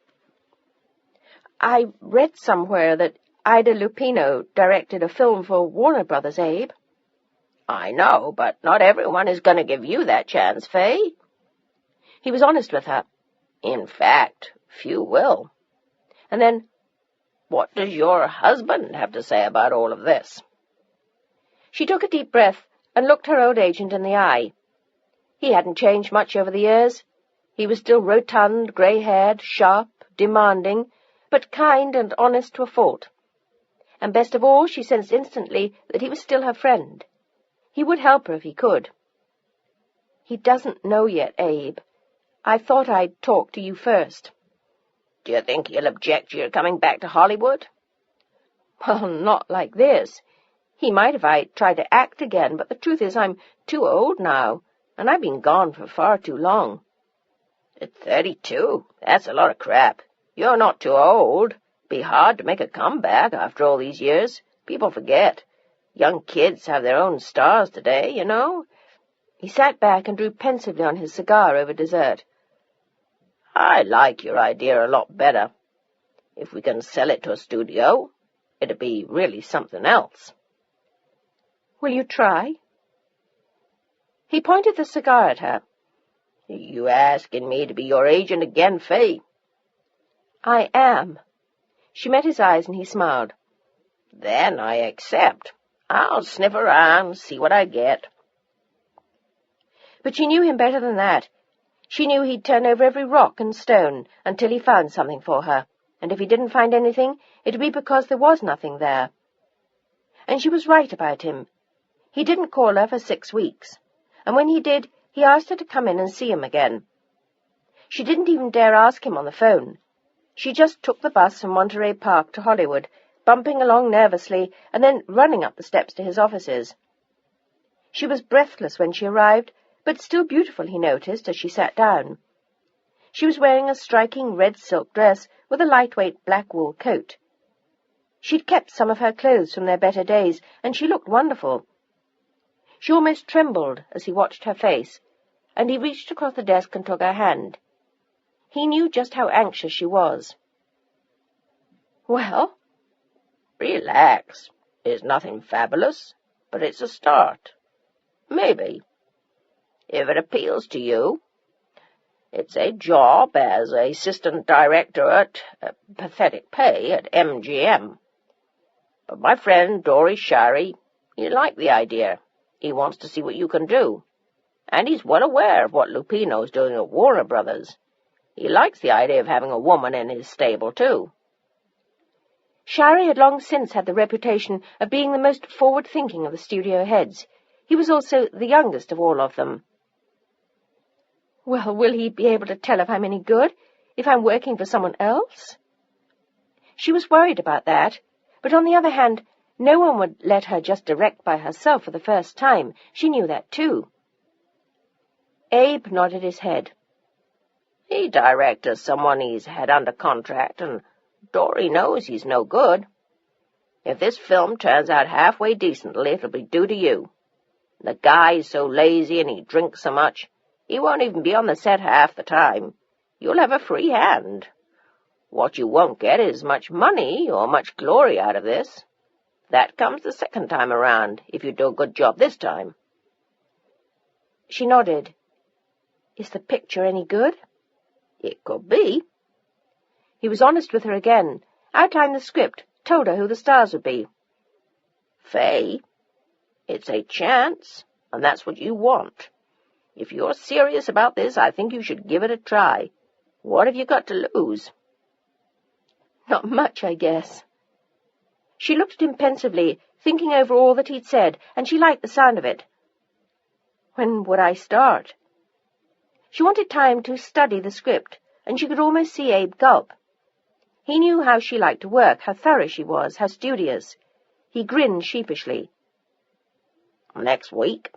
[SPEAKER 1] "I read somewhere that Ida Lupino directed a film for Warner Brothers, Abe."
[SPEAKER 2] "I know, but not everyone is going to give you that chance, Fay."
[SPEAKER 1] He was honest with her.
[SPEAKER 2] "In fact, few will."
[SPEAKER 1] And then,
[SPEAKER 2] "What does your husband have to say about all of this?"
[SPEAKER 1] She took a deep breath and looked her old agent in the eye. He hadn't changed much over the years. He was still rotund, grey-haired, sharp, demanding, but kind and honest to a fault. And best of all, she sensed instantly that he was still her friend. He would help her if he could. "He doesn't know yet, Abe. I thought I'd talk to you first."
[SPEAKER 2] "Do you think he'll object to your coming back to Hollywood?"
[SPEAKER 1] "Well, not like this. He might if I tried to act again, but the truth is I'm too old now, and I've been gone for far too long."
[SPEAKER 2] "At 32? That's a lot of crap. You're not too old. Be hard to make a comeback after all these years. People forget. Young kids have their own stars today, you know."
[SPEAKER 1] He sat back and drew pensively on his cigar over dessert.
[SPEAKER 2] "I like your idea a lot better. If we can sell it to a studio, it'd be really something else."
[SPEAKER 1] "Will you try?" He pointed the cigar at her.
[SPEAKER 2] "You asking me to be your agent again, Fay?"
[SPEAKER 1] "I am." She met his eyes and he smiled.
[SPEAKER 2] "Then I accept. I'll sniff around, see what I get."
[SPEAKER 1] But she knew him better than that. She knew he'd turn over every rock and stone until he found something for her, and if he didn't find anything, it'd be because there was nothing there. And she was right about him. He didn't call her for 6 weeks, and when he did, he asked her to come in and see him again. She didn't even dare ask him on the phone. She just took the bus from Monterey Park to Hollywood, bumping along nervously and then running up the steps to his offices. She was breathless when she arrived, but still beautiful, he noticed, as she sat down. She was wearing a striking red silk dress with a lightweight black wool coat. She'd kept some of her clothes from their better days, and she looked wonderful. She almost trembled as he watched her face, and he reached across the desk and took her hand. He knew just how anxious she was. "Well?"
[SPEAKER 2] "Relax. It's nothing fabulous, but it's a start. Maybe. If it appeals to you, it's a job as assistant director at pathetic pay at MGM. But my friend Dory Shari, he liked the idea. He wants to see what you can do. And he's well aware of what Lupino's doing at Warner Brothers. He likes the idea of having a woman in his stable, too.
[SPEAKER 1] Shari had long since had the reputation of being the most forward-thinking of the studio heads. He was also the youngest of all of them. Well, will he be able to tell if I'm any good, if I'm working for someone else? She was worried about that, but on the other hand, no one would let her just direct by herself for the first time. She knew that, too. Abe nodded his head.
[SPEAKER 2] He directs as someone he's had under contract, and Dory knows he's no good. If this film turns out halfway decently, it'll be due to you. The guy's so lazy and he drinks so much, he won't even be on the set half the time. You'll have a free hand. What you won't get is much money or much glory out of this. That comes the second time around, if you do a good job this time.
[SPEAKER 1] She nodded. Is the picture any good?
[SPEAKER 2] It could be.
[SPEAKER 1] He was honest with her again, outlined the script, told her who the stars would be.
[SPEAKER 2] Faye, it's a chance, and that's what you want. If you're serious about this, I think you should give it a try. What have you got to lose?
[SPEAKER 1] Not much, I guess. She looked at him pensively, thinking over all that he'd said, and she liked the sound of it. When would I start? She wanted time to study the script, and she could almost see Abe gulp. He knew how she liked to work, how thorough she was, how studious. He grinned sheepishly.
[SPEAKER 2] Next week.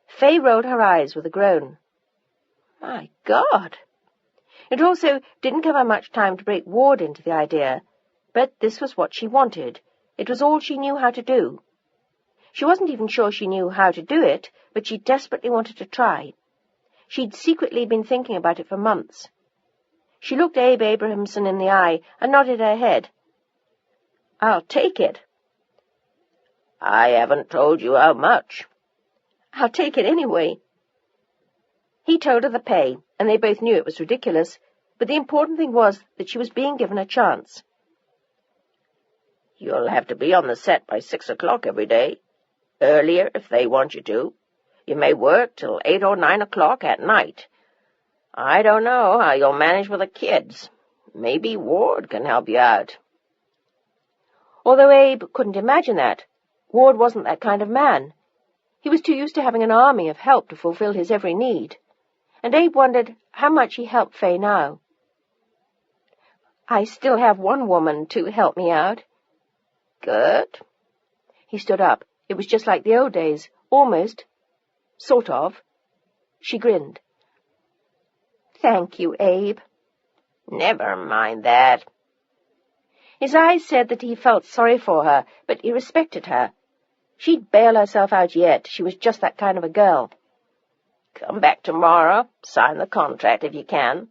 [SPEAKER 1] Faye rolled her eyes with a groan. My God! It also didn't give her much time to break Ward into the idea, but this was what she wanted. It was all she knew how to do. She wasn't even sure she knew how to do it, but she desperately wanted to try. She'd secretly been thinking about it for months. She looked Abe Abrahamson in the eye and nodded her head. I'll take it.
[SPEAKER 2] I haven't told you how much.
[SPEAKER 1] I'll take it anyway. He told her the pay, and they both knew it was ridiculous, but the important thing was that she was being given a chance.
[SPEAKER 2] You'll have to be on the set by 6 o'clock every day. Earlier if they want you to. You may work till 8 or 9 o'clock at night. I don't know how you'll manage with the kids. Maybe Ward can help you out.
[SPEAKER 1] Although Abe couldn't imagine that, Ward wasn't that kind of man. He was too used to having an army of help to fulfill his every need, and Abe wondered how much he helped Faye now. I still have one woman to help me out.
[SPEAKER 2] Good.
[SPEAKER 1] He stood up. It was just like the old days, almost. Sort of. She grinned. Thank you, Abe.
[SPEAKER 2] Never mind that.
[SPEAKER 1] His eyes said that he felt sorry for her, but he respected her. She'd bail herself out yet. She was just that kind of a girl.
[SPEAKER 2] Come back tomorrow. Sign the contract if you can.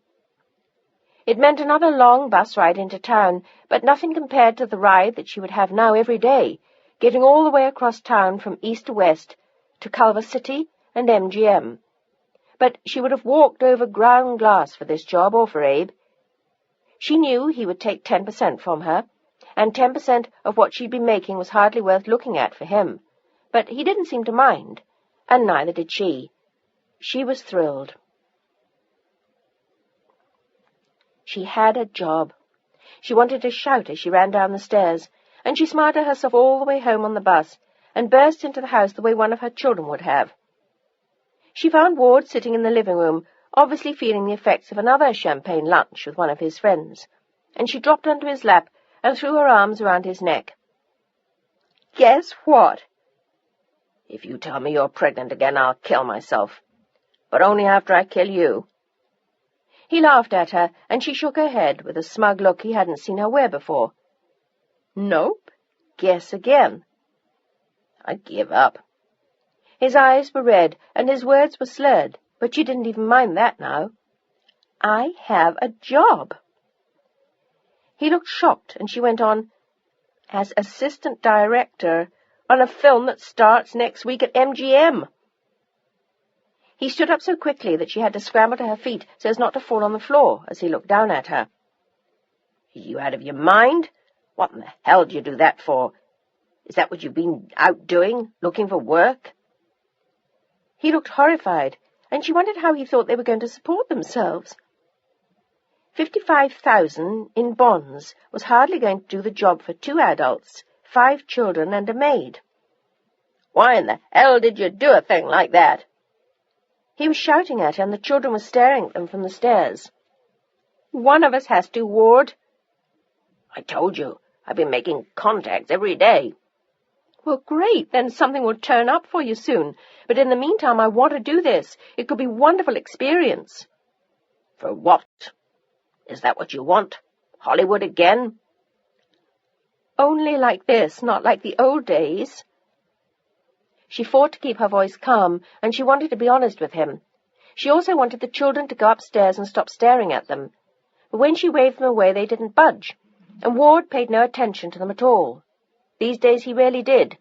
[SPEAKER 1] It meant another long bus ride into town, but nothing compared to the ride that she would have now every day, getting all the way across town from east to west, to Culver City and MGM. But she would have walked over ground glass for this job or for Abe. She knew he would take 10% from her, and 10% of what she'd been making was hardly worth looking at for him. But he didn't seem to mind, and neither did she. She was thrilled. She had a job. She wanted to shout as she ran down the stairs, and she smiled to herself all the way home on the bus, and burst into the house the way one of her children would have. She found Ward sitting in the living room, obviously feeling the effects of another champagne lunch with one of his friends, and she dropped onto his lap and threw her arms around his neck. Guess what?
[SPEAKER 2] If you tell me you're pregnant again, I'll kill myself. But only after I kill you.
[SPEAKER 1] He laughed at her, and she shook her head with a smug look he hadn't seen her wear before. Nope. Guess again.
[SPEAKER 2] I give up.
[SPEAKER 1] His eyes were red, and his words were slurred, but she didn't even mind that now. I have a job. He looked shocked, and she went on, as assistant director on a film that starts next week at MGM. He stood up so quickly that she had to scramble to her feet so as not to fall on the floor as he looked down at her. Are you out of your mind? What in the hell do you do that for? Is that what you've been out doing, looking for work? He looked horrified, and she wondered how he thought they were going to support themselves. 55,000 in bonds was hardly going to do the job for 2 adults, 5 children, and a maid. Why in the hell did you do a thing like that? He was shouting at her, and the children were staring at them from the stairs. One of us has to, Ward. I told you, I've been making contacts every day. Well, great, then something will turn up for you soon. But in the meantime, I want to do this. It could be a wonderful experience. For what? Is that what you want? Hollywood again? Only like this, not like the old days. She fought to keep her voice calm, and she wanted to be honest with him. She also wanted the children to go upstairs and stop staring at them. But when she waved them away, they didn't budge, and Ward paid no attention to them at all. These days he rarely did.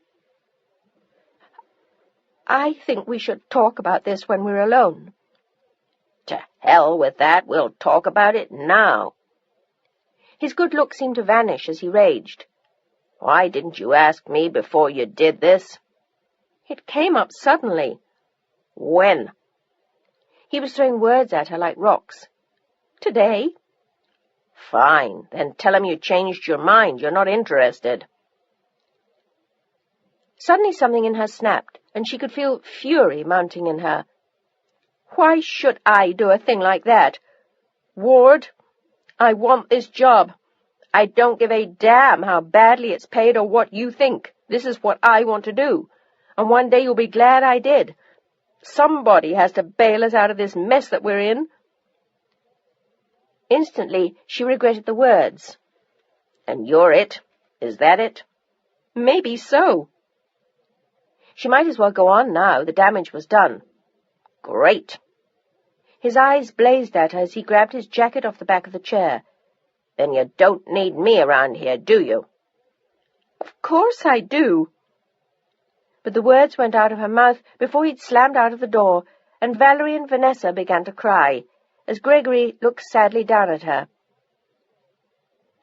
[SPEAKER 1] I think we should talk about this when we're alone. To hell with that. We'll talk about it now. His good look seemed to vanish as he raged. Why didn't you ask me before you did this? It came up suddenly. When? He was throwing words at her like rocks. Today. Fine. Then tell him you changed your mind. You're not interested. Suddenly something in her snapped, and she could feel fury mounting in her. Why should I do a thing like that? Ward, I want this job. I don't give a damn how badly it's paid or what you think. This is what I want to do. And one day you'll be glad I did. Somebody has to bail us out of this mess that we're in. Instantly, she regretted the words. And you're it? Is that it? Maybe so. She might as well go on now. The damage was done. Great. His eyes blazed at her as he grabbed his jacket off the back of the chair. Then you don't need me around here, do you? Of course I do. But the words went out of her mouth before he'd slammed out of the door, and Valerie and Vanessa began to cry, as Gregory looked sadly down at her.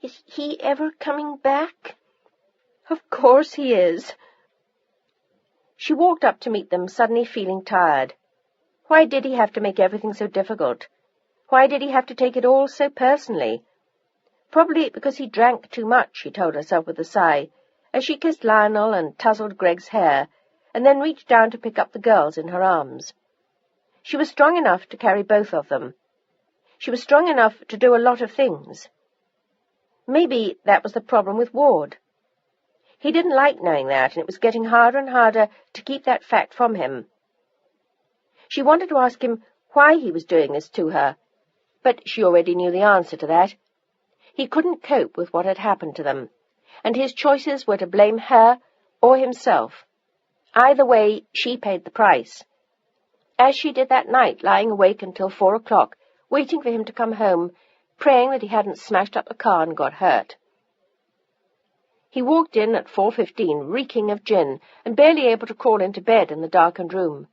[SPEAKER 1] Is he ever coming back? Of course he is. She walked up to meet them, suddenly feeling tired. Why did he have to make everything so difficult? Why did he have to take it all so personally? Probably because he drank too much, she told herself with a sigh, as she kissed Lionel and tousled Greg's hair, and then reached down to pick up the girls in her arms. She was strong enough to carry both of them. She was strong enough to do a lot of things. Maybe that was the problem with Ward. He didn't like knowing that, and it was getting harder and harder to keep that fact from him. She wanted to ask him why he was doing this to her, but she already knew the answer to that. He couldn't cope with what had happened to them, and his choices were to blame her or himself. Either way, she paid the price. As she did that night, lying awake until 4 o'clock, waiting for him to come home, praying that he hadn't smashed up the car and got hurt. He walked in at 4:15, reeking of gin, and barely able to crawl into bed in the darkened room.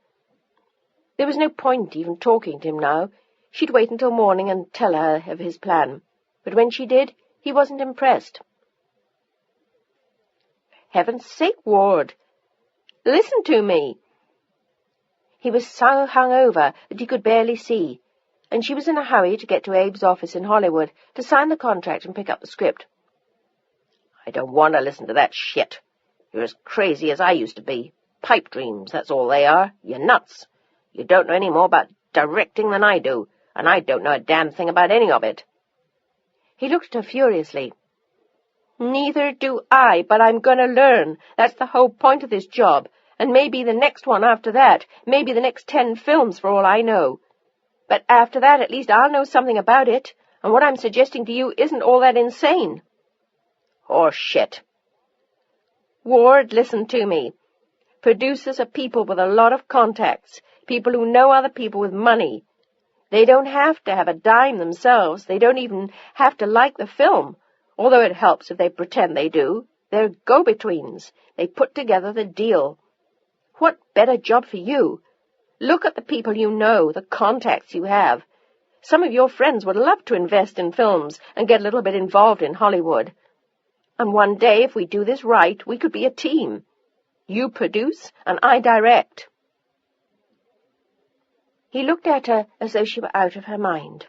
[SPEAKER 1] There was no point even talking to him now. She'd wait until morning and tell her of his plan. But when she did, he wasn't impressed. Heaven's sake, Ward! Listen to me! He was so hungover that he could barely see, and she was in a hurry to get to Abe's office in Hollywood to sign the contract and pick up the script. I don't want to listen to that shit. You're as crazy as I used to be. Pipe dreams, that's all they are. You're nuts. You don't know any more about directing than I do, and I don't know a damn thing about any of it. He looked at her furiously. Neither do I, but I'm going to learn. That's the whole point of this job, and maybe the next one after that, maybe the next 10 films for all I know. But after that, at least I'll know something about it, and what I'm suggesting to you isn't all that insane. Horse shit. Ward, listen to me. Producers are people with a lot of contacts, people who know other people with money. They don't have to have a dime themselves. They don't even have to like the film, although it helps if they pretend they do. They're go-betweens. They put together the deal. What better job for you? Look at the people you know, the contacts you have. Some of your friends would love to invest in films and get a little bit involved in Hollywood. And one day, if we do this right, we could be a team. You produce, and I direct." He looked at her as though she were out of her mind.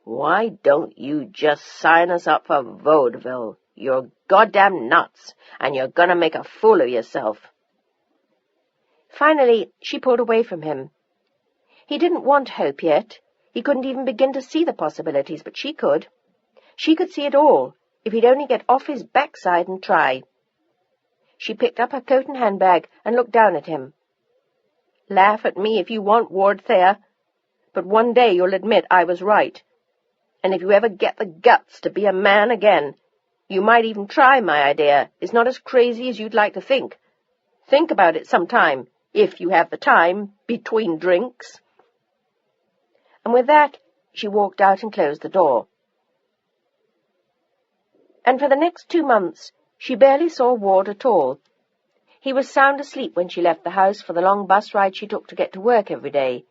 [SPEAKER 2] "Why don't you just sign us up for vaudeville? You're goddamn nuts, and you're gonna make a fool of yourself."
[SPEAKER 1] Finally, she pulled away from him. He didn't want hope yet. He couldn't even begin to see the possibilities, but she could. She could see it all, if he'd only get off his backside and try. She picked up her coat and handbag and looked down at him. "Laugh at me if you want, Ward Thayer, but one day you'll admit I was right. And if you ever get the guts to be a man again, you might even try my idea. It's not as crazy as you'd like to think. Think about it sometime, if you have the time, between drinks." And with that, she walked out and closed the door. And for the next 2 months, she barely saw Ward at all. He was sound asleep when she left the house for the long bus ride she took to get to work every day.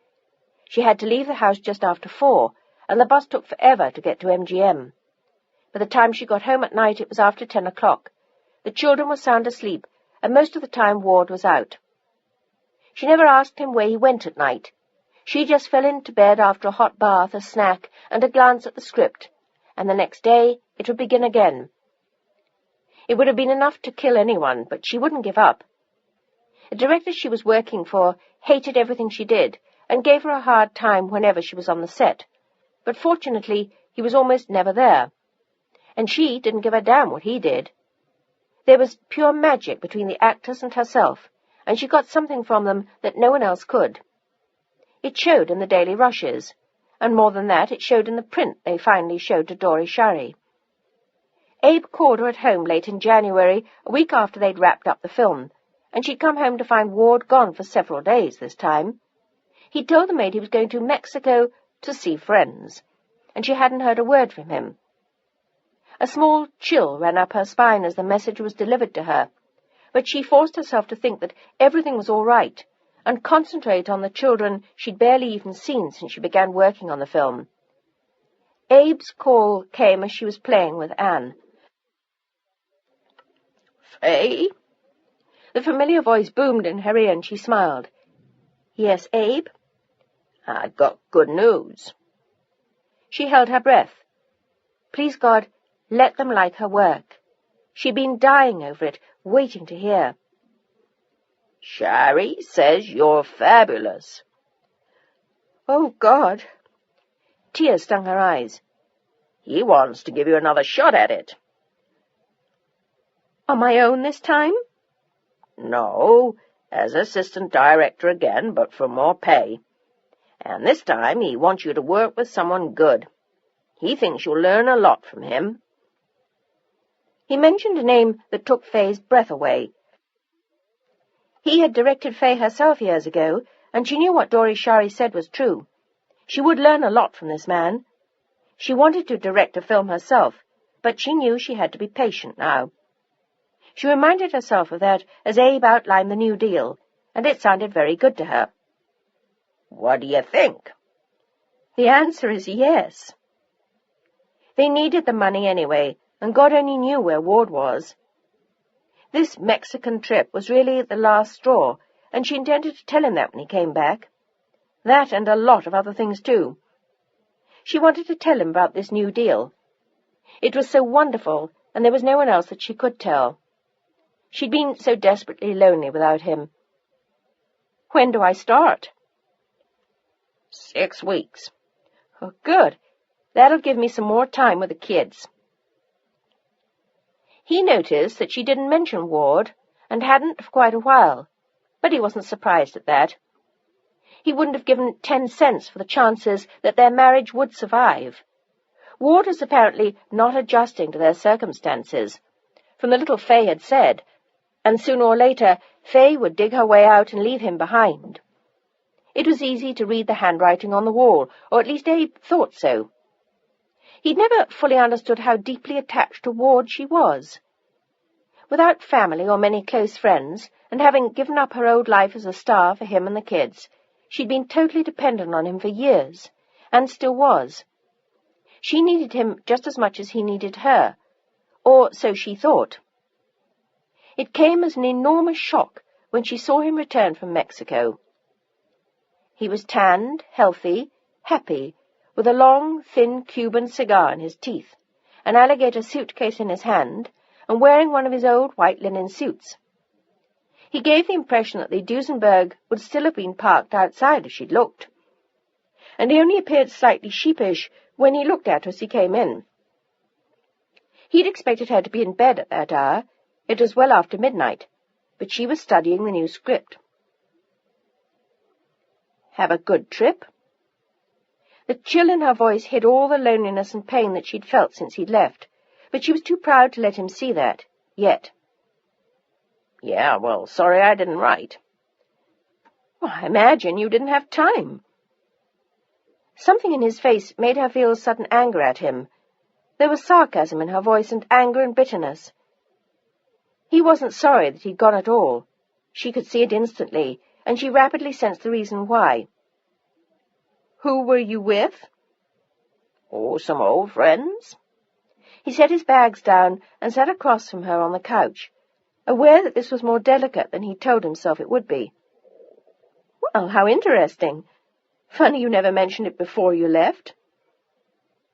[SPEAKER 1] She had to leave the house just after 4, and the bus took forever to get to MGM. By the time she got home at night, it was after 10 o'clock. The children were sound asleep, and most of the time Ward was out. She never asked him where he went at night. She just fell into bed after a hot bath, a snack, and a glance at the script, and the next day it would begin again. It would have been enough to kill anyone, but she wouldn't give up. The director she was working for hated everything she did, and gave her a hard time whenever she was on the set. But fortunately, he was almost never there. And she didn't give a damn what he did. There was pure magic between the actors and herself, and she got something from them that no one else could. It showed in the daily rushes, and more than that, it showed in the print they finally showed to Dori Shari. Abe called her at home late in January, a week after they'd wrapped up the film, and she'd come home to find Ward gone for several days this time. He'd told the maid he was going to Mexico to see friends, and she hadn't heard a word from him. A small chill ran up her spine as the message was delivered to her, but she forced herself to think that everything was all right, and concentrate on the children she'd barely even seen since she began working on the film. Abe's call came as she was playing with Anne.
[SPEAKER 2] "Faye?"
[SPEAKER 1] The familiar voice boomed in her ear, and she smiled. "Yes, Abe?"
[SPEAKER 2] "I got good news."
[SPEAKER 1] She held her breath. Please God, let them like her work. She'd been dying over it, waiting to hear.
[SPEAKER 2] "Shari says you're fabulous."
[SPEAKER 1] "Oh, God." Tears stung her eyes.
[SPEAKER 2] "He wants to give you another shot at it."
[SPEAKER 1] "On my own this time?"
[SPEAKER 2] "No, as assistant director again, but for more pay. And this time he wants you to work with someone good. He thinks you'll learn a lot from him."
[SPEAKER 1] He mentioned a name that took Faye's breath away. He had directed Faye herself years ago, and she knew what Dori Shari said was true. She would learn a lot from this man. She wanted to direct a film herself, but she knew she had to be patient now. She reminded herself of that as Abe outlined the new deal, and it sounded very good to her.
[SPEAKER 2] "What do you think?"
[SPEAKER 1] The answer is yes. They needed the money anyway, and God only knew where Ward was. This Mexican trip was really the last straw, and she intended to tell him that when he came back. That and a lot of other things, too. She wanted to tell him about this new deal. It was so wonderful, and there was no one else that she could tell. She'd been so desperately lonely without him. "When do I start?"
[SPEAKER 2] 6 weeks.
[SPEAKER 1] "Oh, good. That'll give me some more time with the kids." He noticed that she didn't mention Ward, and hadn't for quite a while, but he wasn't surprised at that. He wouldn't have given 10 cents for the chances that their marriage would survive. Ward was apparently not adjusting to their circumstances, from the little Faye had said, and sooner or later Faye would dig her way out and leave him behind. It was easy to read the handwriting on the wall, or at least Abe thought so. He'd never fully understood how deeply attached to Ward she was. Without family or many close friends, and having given up her old life as a star for him and the kids, she'd been totally dependent on him for years, and still was. She needed him just as much as he needed her, or so she thought. It came as an enormous shock when she saw him return from Mexico. He was tanned, healthy, happy, with a long, thin Cuban cigar in his teeth, an alligator suitcase in his hand, and wearing one of his old white linen suits. He gave the impression that the Duesenberg would still have been parked outside if she'd looked, and he only appeared slightly sheepish when he looked at her as he came in. He'd expected her to be in bed at that hour. It was well after midnight, but she was studying the new script. "Have a good trip?" The chill in her voice hid all the loneliness and pain that she'd felt since he'd left, but she was too proud to let him see that, yet. "Yeah, well, sorry I didn't write." "Well, I imagine you didn't have time." Something in his face made her feel sudden anger at him. There was sarcasm in her voice and anger and bitterness. He wasn't sorry that he'd gone at all. She could see it instantly, and she rapidly sensed the reason why. "Who were you with?" "Oh, some old friends." He set his bags down and sat across from her on the couch, aware that this was more delicate than he'd told himself it would be. "Well, how interesting. Funny you never mentioned it before you left."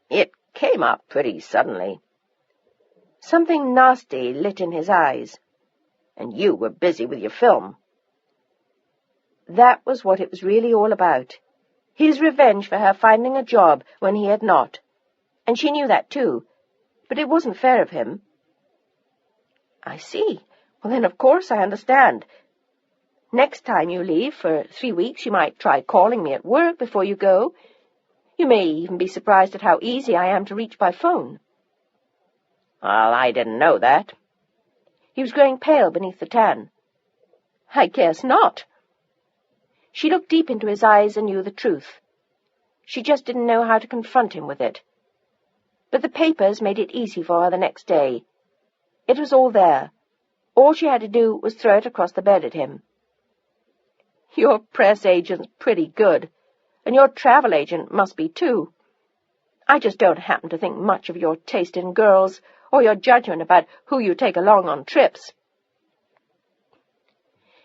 [SPEAKER 1] "It came up pretty suddenly." Something nasty lit in his eyes. "And you were busy with your film." That was what it was really all about. His revenge for her finding a job when he had not. And she knew that too, but it wasn't fair of him. "I see. Well, then, of course, I understand. Next time you leave for 3 weeks, you might try calling me at work before you go. You may even be surprised at how easy I am to reach by phone." "Well, I didn't know that." He was growing pale beneath the tan. "I guess not." She looked deep into his eyes and knew the truth. She just didn't know how to confront him with it. But the papers made it easy for her the next day. It was all there. All she had to do was throw it across the bed at him. "Your press agent's pretty good, and your travel agent must be too. I just don't happen to think much of your taste in girls or your judgment about who you take along on trips."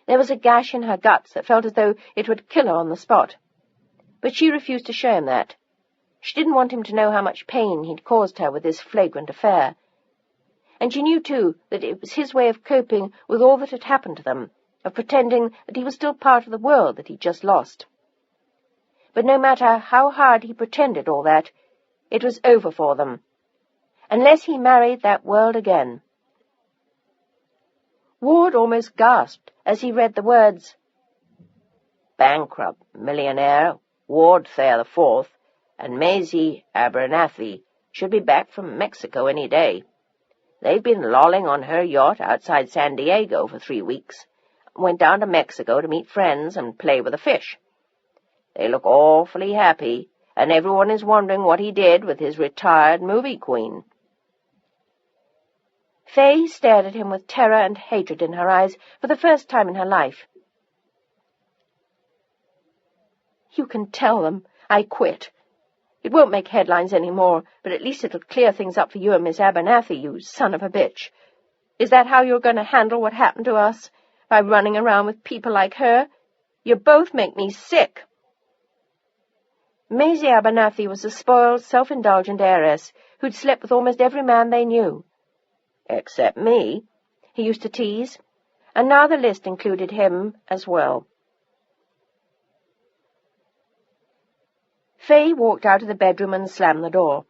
[SPEAKER 1] There was a gash in her guts that felt as though it would kill her on the spot. But she refused to show him that. She didn't want him to know how much pain he'd caused her with this flagrant affair. And she knew, too, that it was his way of coping with all that had happened to them, of pretending that he was still part of the world that he'd just lost. But no matter how hard he pretended all that, it was over for them, unless he married that world again. Ward almost gasped as he read the words, "Bankrupt millionaire Ward Thayer IV and Maisie Abernathy should be back from Mexico any day. They've been lolling on her yacht outside San Diego for 3 weeks, went down to Mexico to meet friends and play with the fish. They look awfully happy, and everyone is wondering what he did with his retired movie queen." Faye stared at him with terror and hatred in her eyes for the first time in her life. "You can tell them I quit. It won't make headlines any more, but at least it'll clear things up for you and Miss Abernathy, you son of a bitch. Is that how you're going to handle what happened to us? By running around with people like her? You both make me sick." Maisie Abernathy was a spoiled, self-indulgent heiress who'd slept with almost every man they knew. "Except me," he used to tease, and now the list included him as well. Faye walked out of the bedroom and slammed the door,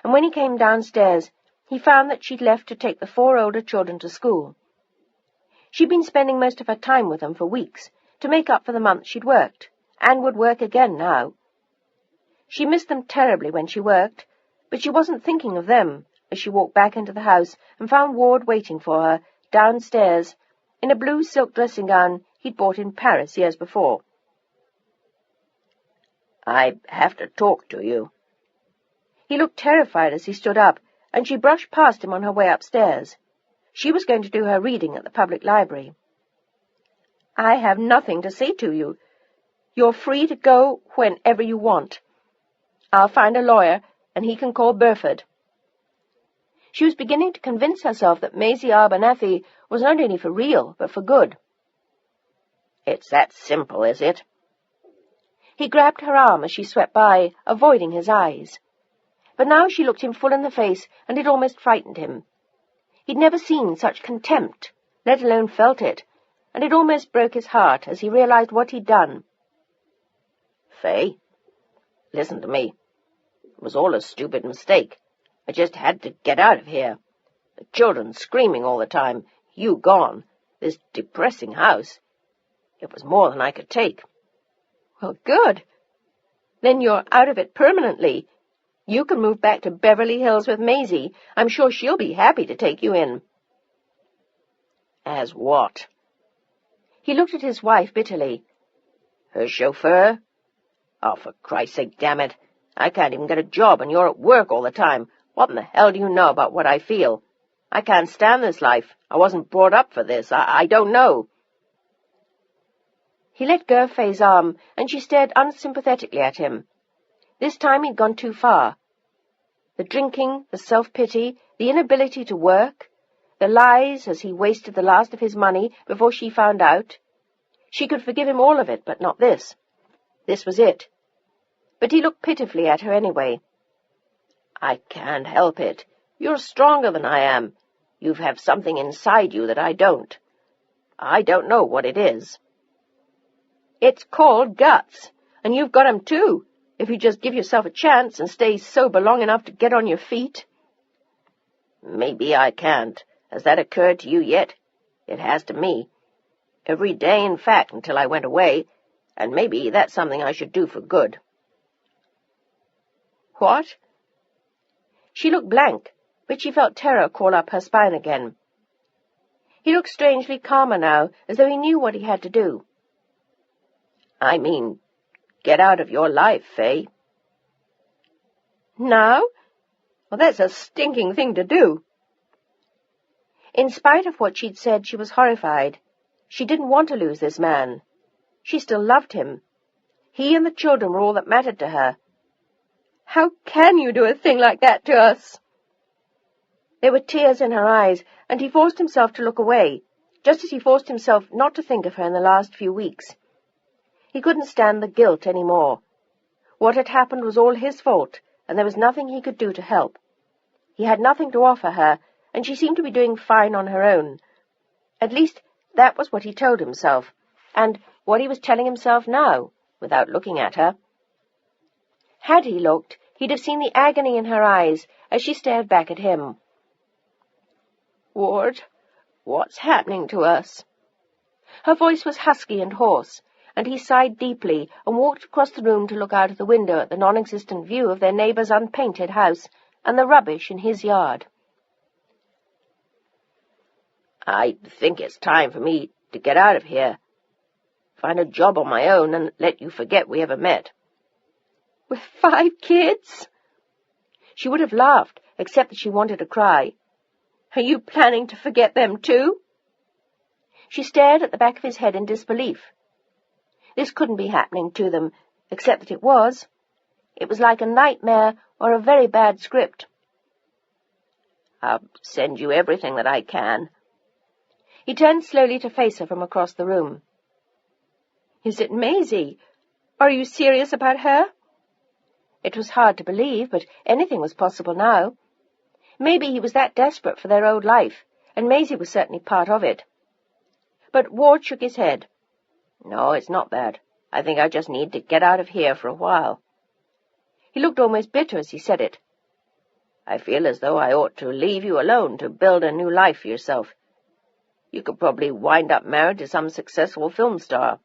[SPEAKER 1] and when he came downstairs, he found that she'd left to take the 4 older children to school. She'd been spending most of her time with them for weeks, to make up for the month she'd worked, and would work again now. She missed them terribly when she worked, but she wasn't thinking of them as she walked back into the house and found Ward waiting for her, downstairs, in a blue silk dressing gown he'd bought in Paris years before. "I have to talk to you." He looked terrified as he stood up, and she brushed past him on her way upstairs. She was going to do her reading at the public library. "I have nothing to say to you. You're free to go whenever you want. I'll find a lawyer, and he can call Burford." She was beginning to convince herself that Maisie Abernethy was not only for real, but for good.
[SPEAKER 2] "It's that simple, is it?"
[SPEAKER 1] He grabbed her arm as she swept by, avoiding his eyes. But now she looked him full in the face, and it almost frightened him. He'd never seen such contempt, let alone felt it, and it almost broke his heart as he realized what he'd done.
[SPEAKER 2] "Faye, listen to me. It was all a stupid mistake. I just had to get out of here. The children screaming all the time, you gone, this depressing house. It was more than I could take."
[SPEAKER 1] "Well, good. Then you're out of it permanently. You can move back to Beverly Hills with Maisie. I'm sure she'll be happy to take you in."
[SPEAKER 2] "As what?"
[SPEAKER 1] He looked at his wife bitterly.
[SPEAKER 2] "Her chauffeur? Oh, for Christ's sake, damn it. I can't even get a job, and you're at work all the time. What in the hell do you know about what I feel? I can't stand this life. I wasn't brought up for this. I don't know."
[SPEAKER 1] He let go of Faye's arm, and she stared unsympathetically at him. This time he'd gone too far. The drinking, the self-pity, the inability to work, the lies as he wasted the last of his money before she found out. She could forgive him all of it, but not this. This was it. But he looked pitifully at her anyway.
[SPEAKER 2] "I can't help it. You're stronger than I am. You have something inside you that I don't. I don't know what it is."
[SPEAKER 1] "It's called guts, and you've got 'em too, if you just give yourself a chance and stay sober long enough to get on your feet."
[SPEAKER 2] "Maybe I can't. Has that occurred to you yet? It has to me. Every day, in fact, until I went away, and maybe that's something I should do for good."
[SPEAKER 1] "What?" She looked blank, but she felt terror crawl up her spine again. He looked strangely calmer now, as though he knew what he had to do.
[SPEAKER 2] "I mean, get out of your life, Faye."
[SPEAKER 1] "Now? Well, that's a stinking thing to do." In spite of what she'd said, she was horrified. She didn't want to lose this man. She still loved him. He and the children were all that mattered to her. "How can you do a thing like that to us?" There were tears in her eyes, and he forced himself to look away, just as he forced himself not to think of her in the last few weeks. He couldn't stand the guilt any more. What had happened was all his fault, and there was nothing he could do to help. He had nothing to offer her, and she seemed to be doing fine on her own. At least, that was what he told himself, and what he was telling himself now, without looking at her. Had he looked, he'd have seen the agony in her eyes as she stared back at him. "Ward, what's happening to us?" Her voice was husky and hoarse, and he sighed deeply and walked across the room to look out of the window at the non-existent view of their neighbour's unpainted house and the rubbish in his yard.
[SPEAKER 2] "I think it's time for me to get out of here. Find a job on my own and let you forget we ever met."
[SPEAKER 1] "With 5 kids?" She would have laughed, except that she wanted to cry. "Are you planning to forget them too?" She stared at the back of his head in disbelief. This couldn't be happening to them, except that it was. It was like a nightmare or a very bad script.
[SPEAKER 2] "I'll send you everything that I can."
[SPEAKER 1] He turned slowly to face her from across the room. "Is it Maisie? Are you serious about her?" It was hard to believe, but anything was possible now. Maybe he was that desperate for their old life, and Maisie was certainly part of it. But Ward shook his head.
[SPEAKER 2] "No, it's not that. I think I just need to get out of here for a while."
[SPEAKER 1] He looked almost bitter as he said it.
[SPEAKER 2] "I feel as though I ought to leave you alone to build a new life for yourself. You could probably wind up married to some successful film star."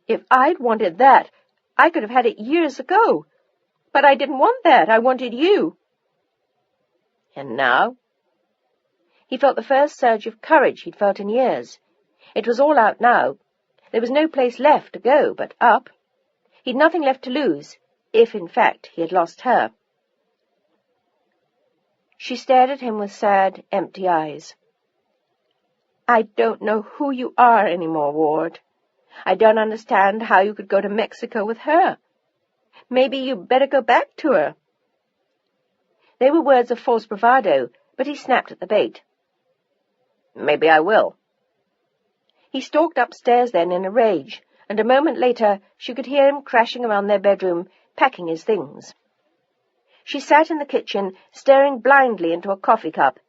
[SPEAKER 1] "If I'd wanted that, I could have had it years ago. But I didn't want that. I wanted you."
[SPEAKER 2] "And now?"
[SPEAKER 1] He felt the first surge of courage he'd felt in years. It was all out now. There was no place left to go but up. He'd nothing left to lose, if, in fact, he had lost her. She stared at him with sad, empty eyes. "I don't know who you are anymore, Ward. I don't understand how you could go to Mexico with her. Maybe you better go back to her." They were words of false bravado, but he snapped at the bait. "Maybe I will." He stalked upstairs then in a rage, and a moment later she could hear him crashing around their bedroom, packing his things. She sat in the kitchen, staring blindly into a coffee cup,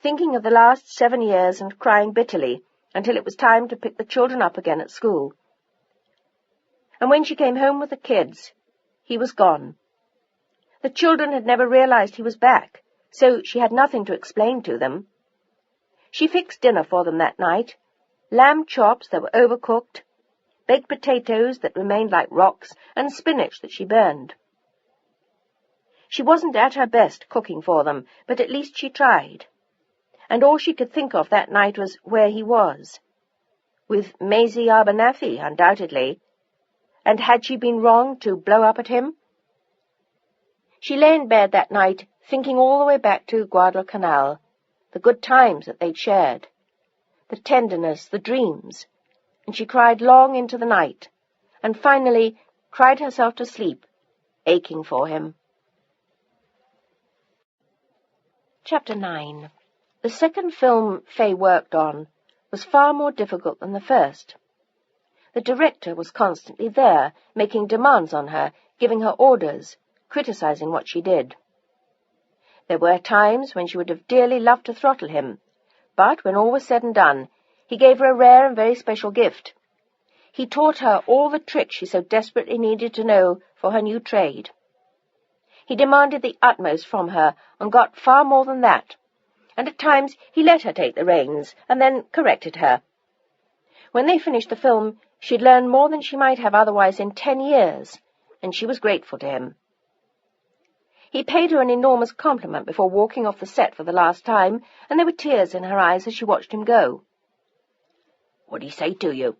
[SPEAKER 1] thinking of the last 7 years and crying bitterly until it was time to pick the children up again at school. And when she came home with the kids, he was gone. The children had never realized he was back, so she had nothing to explain to them. She fixed dinner for them that night, lamb chops that were overcooked, baked potatoes that remained like rocks, and spinach that she burned. She wasn't at her best cooking for them, but at least she tried. And all she could think of that night was where he was. With Maisie Abernathy, undoubtedly. And had she been wrong to blow up at him? She lay in bed that night, thinking all the way back to Guadalcanal, the good times that they'd shared, the tenderness, the dreams, and she cried long into the night, and finally cried herself to sleep, aching for him. Chapter 9. The second film Faye worked on was far more difficult than the first. The director was constantly there, making demands on her, giving her orders, criticizing what she did. There were times when she would have dearly loved to throttle him, but when all was said and done, he gave her a rare and very special gift. He taught her all the tricks she so desperately needed to know for her new trade. He demanded the utmost from her and got far more than that, and at times he let her take the reins and then corrected her. When they finished the film, she'd learned more than she might have otherwise in 10 years, and she was grateful to him. He paid her an enormous compliment before walking off the set for the last time, and there were tears in her eyes as she watched him go. "What'd he say to you?"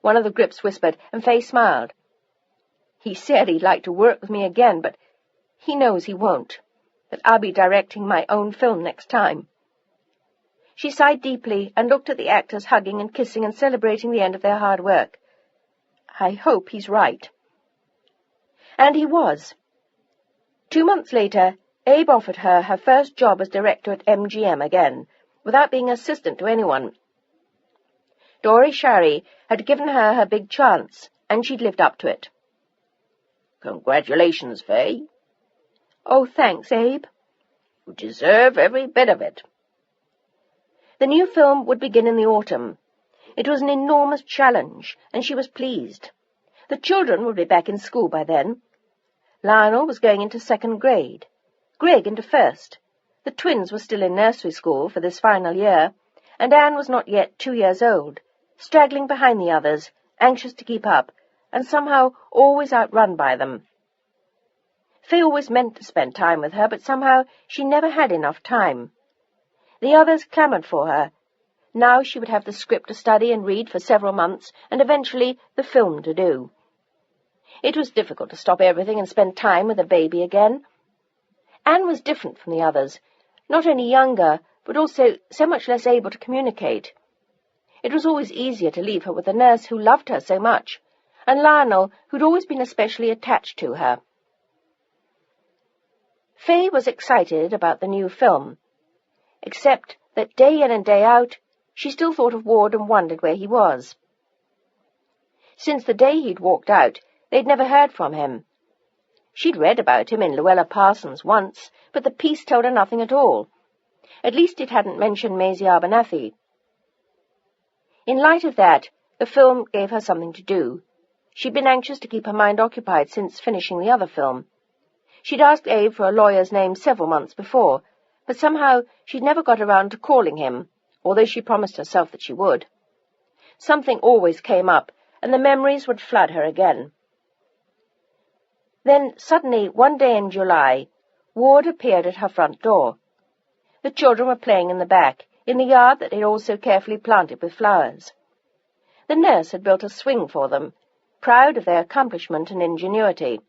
[SPEAKER 1] one of the grips whispered, and Faye smiled. "He said he'd like to work with me again, but he knows he won't, that I'll be directing my own film next time." She sighed deeply and looked at the actors hugging and kissing and celebrating the end of their hard work. "I hope he's right." And he was. 2 months later, Abe offered her her first job as director at MGM again, without being assistant to anyone. Dory Shari had given her her big chance, and she'd lived up to it. "Congratulations, Faye." "Oh, thanks, Abe." "You deserve every bit of it." The new film would begin in the autumn. It was an enormous challenge, and she was pleased. The children would be back in school by then. Lionel was going into 2nd grade, Greg into 1st. The twins were still in nursery school for this final year, and Anne was not yet 2 years old, straggling behind the others, anxious to keep up, and somehow always outrun by them. Faye always meant to spend time with her, but somehow she never had enough time. The others clamoured for her. Now she would have the script to study and read for several months, and eventually the film to do. It was difficult to stop everything and spend time with a baby again. Anne was different from the others, not only younger, but also so much less able to communicate. It was always easier to leave her with a nurse who loved her so much, and Lionel, who'd always been especially attached to her. Faye was excited about the new film, except that day in and day out, she still thought of Ward and wondered where he was. Since the day he'd walked out, they'd never heard from him. She'd read about him in Luella Parsons once, but the piece told her nothing at all. At least it hadn't mentioned Maisie Abernathy. In light of that, the film gave her something to do. She'd been anxious to keep her mind occupied since finishing the other film. She'd asked Abe for a lawyer's name several months before, but somehow she'd never got around to calling him, although she promised herself that she would. Something always came up, and the memories would flood her again. Then, suddenly, one day in July, Ward appeared at her front door. The children were playing in the back, in the yard that they'd all so carefully planted with flowers. The nurse had built a swing for them, proud of their accomplishment and ingenuity.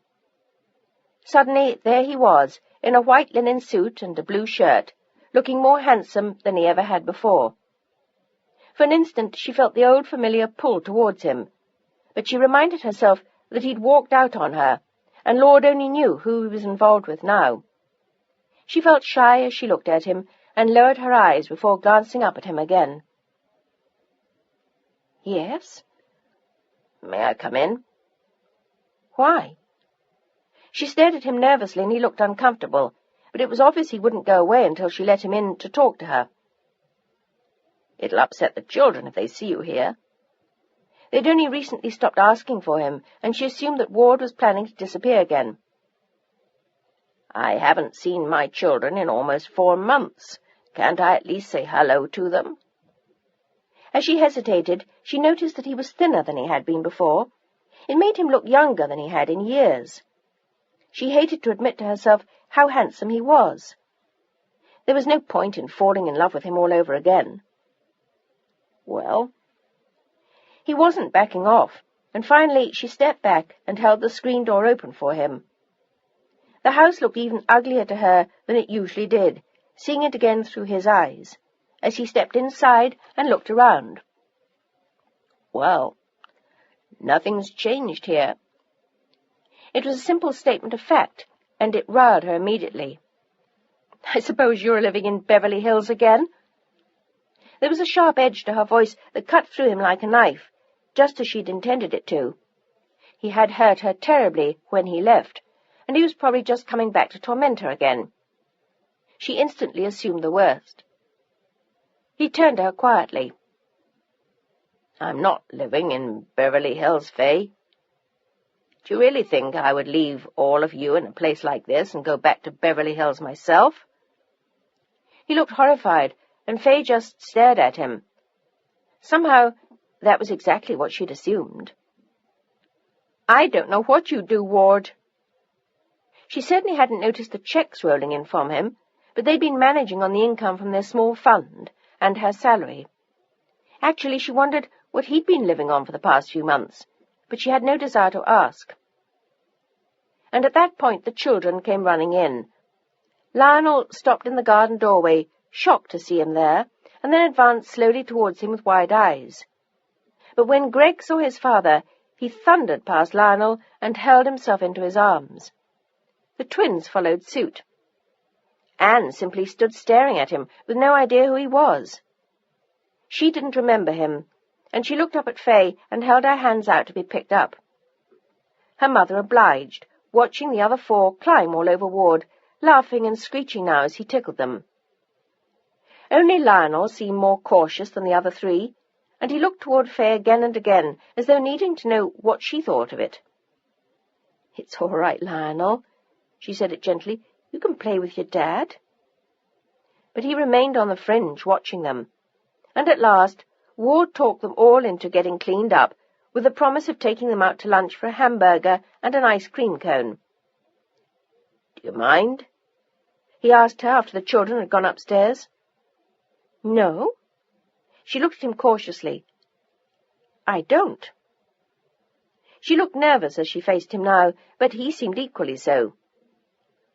[SPEAKER 1] Suddenly there he was, in a white linen suit and a blue shirt, looking more handsome than he ever had before. For an instant she felt the old familiar pull towards him, but she reminded herself that he'd walked out on her, and Lord only knew who he was involved with now. She felt shy as she looked at him, and lowered her eyes before glancing up at him again. "Yes?"
[SPEAKER 2] "May I come in?"
[SPEAKER 1] "Why?" She stared at him nervously, and he looked uncomfortable, but it was obvious he wouldn't go away until she let him in to talk to her.
[SPEAKER 2] "It'll upset the children if they see you here."
[SPEAKER 1] They'd only recently stopped asking for him, and she assumed that Ward was planning to disappear again.
[SPEAKER 2] "I haven't seen my children in almost 4 months. Can't I at least say hello to them?"
[SPEAKER 1] As she hesitated, she noticed that he was thinner than he had been before. It made him look younger than he had in years. She hated to admit to herself how handsome he was. There was no point in falling in love with him all over again.
[SPEAKER 2] "Well?"
[SPEAKER 1] He wasn't backing off, and finally she stepped back and held the screen door open for him. The house looked even uglier to her than it usually did, seeing it again through his eyes, as he stepped inside and looked around.
[SPEAKER 2] "Well, nothing's changed here."
[SPEAKER 1] It was a simple statement of fact, and it riled her immediately. "I suppose you're living in Beverly Hills again?" There was a sharp edge to her voice that cut through him like a knife, just as she'd intended it to. He had hurt her terribly when he left, and he was probably just coming back to torment her again. She instantly assumed the worst. He turned to her quietly.
[SPEAKER 2] "I'm not living in Beverly Hills, Faye. Do you really think I would leave all of you in a place like this and go back to Beverly Hills myself?"
[SPEAKER 1] He looked horrified, and Faye just stared at him. Somehow, that was exactly what she'd assumed. "I don't know what you do, Ward." She certainly hadn't noticed the checks rolling in from him, but they'd been managing on the income from their small fund and her salary. Actually, she wondered what he'd been living on for the past few months, but she had no desire to ask. And at that point the children came running in. Lionel stopped in the garden doorway, shocked to see him there, and then advanced slowly towards him with wide eyes. But when Greg saw his father, he thundered past Lionel and hurled himself into his arms. The twins followed suit. Anne simply stood staring at him, with no idea who he was. She didn't remember him, and she looked up at Faye and held her hands out to be picked up. Her mother obliged, watching the other 4 climb all over Ward, laughing and screeching now as he tickled them. Only Lionel seemed more cautious than the other 3, and he looked toward Faye again and again, as though needing to know what she thought of it. "It's all right, Lionel," she said it gently. "You can play with your dad." But he remained on the fringe, watching them, and at last Ward talked them all into getting cleaned up, with the promise of taking them out to lunch for a hamburger and an ice cream cone.
[SPEAKER 2] "Do you mind?"
[SPEAKER 1] he asked her after the children had gone upstairs. "No." She looked at him cautiously. "I don't." She looked nervous as she faced him now, but he seemed equally so.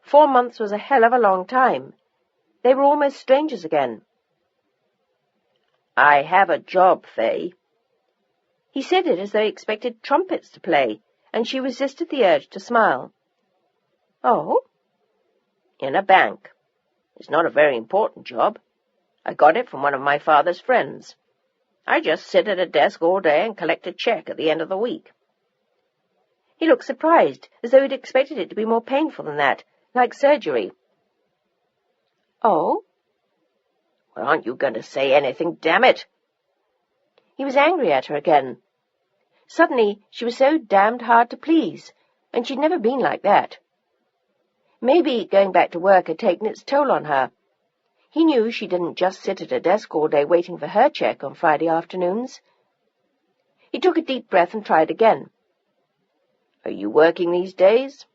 [SPEAKER 1] 4 months was a hell of a long time. They were almost strangers again.
[SPEAKER 2] "I have a job, Faye."
[SPEAKER 1] He said it as though he expected trumpets to play, and she resisted the urge to smile. "Oh?"
[SPEAKER 2] "In a bank. It's not a very important job. I got it from one of my father's friends. I just sit at a desk all day and collect a check at the end of the week."
[SPEAKER 1] He looked surprised, as though he'd expected it to be more painful than that, like surgery. "Oh?"
[SPEAKER 2] "Well, aren't you going to say anything, damn it?"
[SPEAKER 1] He was angry at her again. Suddenly she was so damned hard to please, and she'd never been like that. Maybe going back to work had taken its toll on her. He knew she didn't just sit at a desk all day waiting for her check on Friday afternoons. He took a deep breath and tried again.
[SPEAKER 2] "Are you working these days?"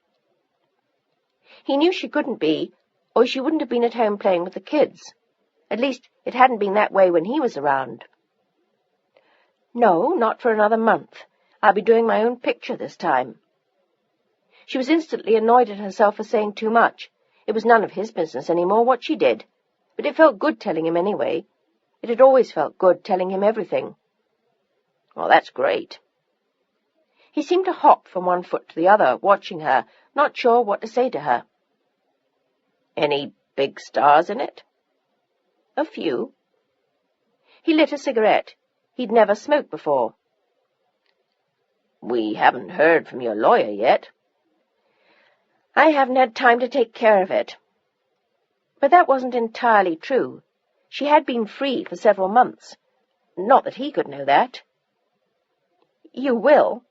[SPEAKER 1] He knew she couldn't be, or she wouldn't have been at home playing with the kids. At least, it hadn't been that way when he was around. "No, not for another month. I'll be doing my own picture this time." She was instantly annoyed at herself for saying too much. It was none of his business any more what she did. But it felt good telling him anyway. It had always felt good telling him everything.
[SPEAKER 2] Well, that's great.
[SPEAKER 1] He seemed to hop from one foot to the other, watching her, not sure what to say to her.
[SPEAKER 2] Any big stars in it?
[SPEAKER 1] A few. He lit a cigarette. He'd never smoked before.
[SPEAKER 2] We haven't heard from your lawyer yet.
[SPEAKER 1] I haven't had time to take care of it. But that wasn't entirely true. She had been free for several months. Not that he could know that. You will.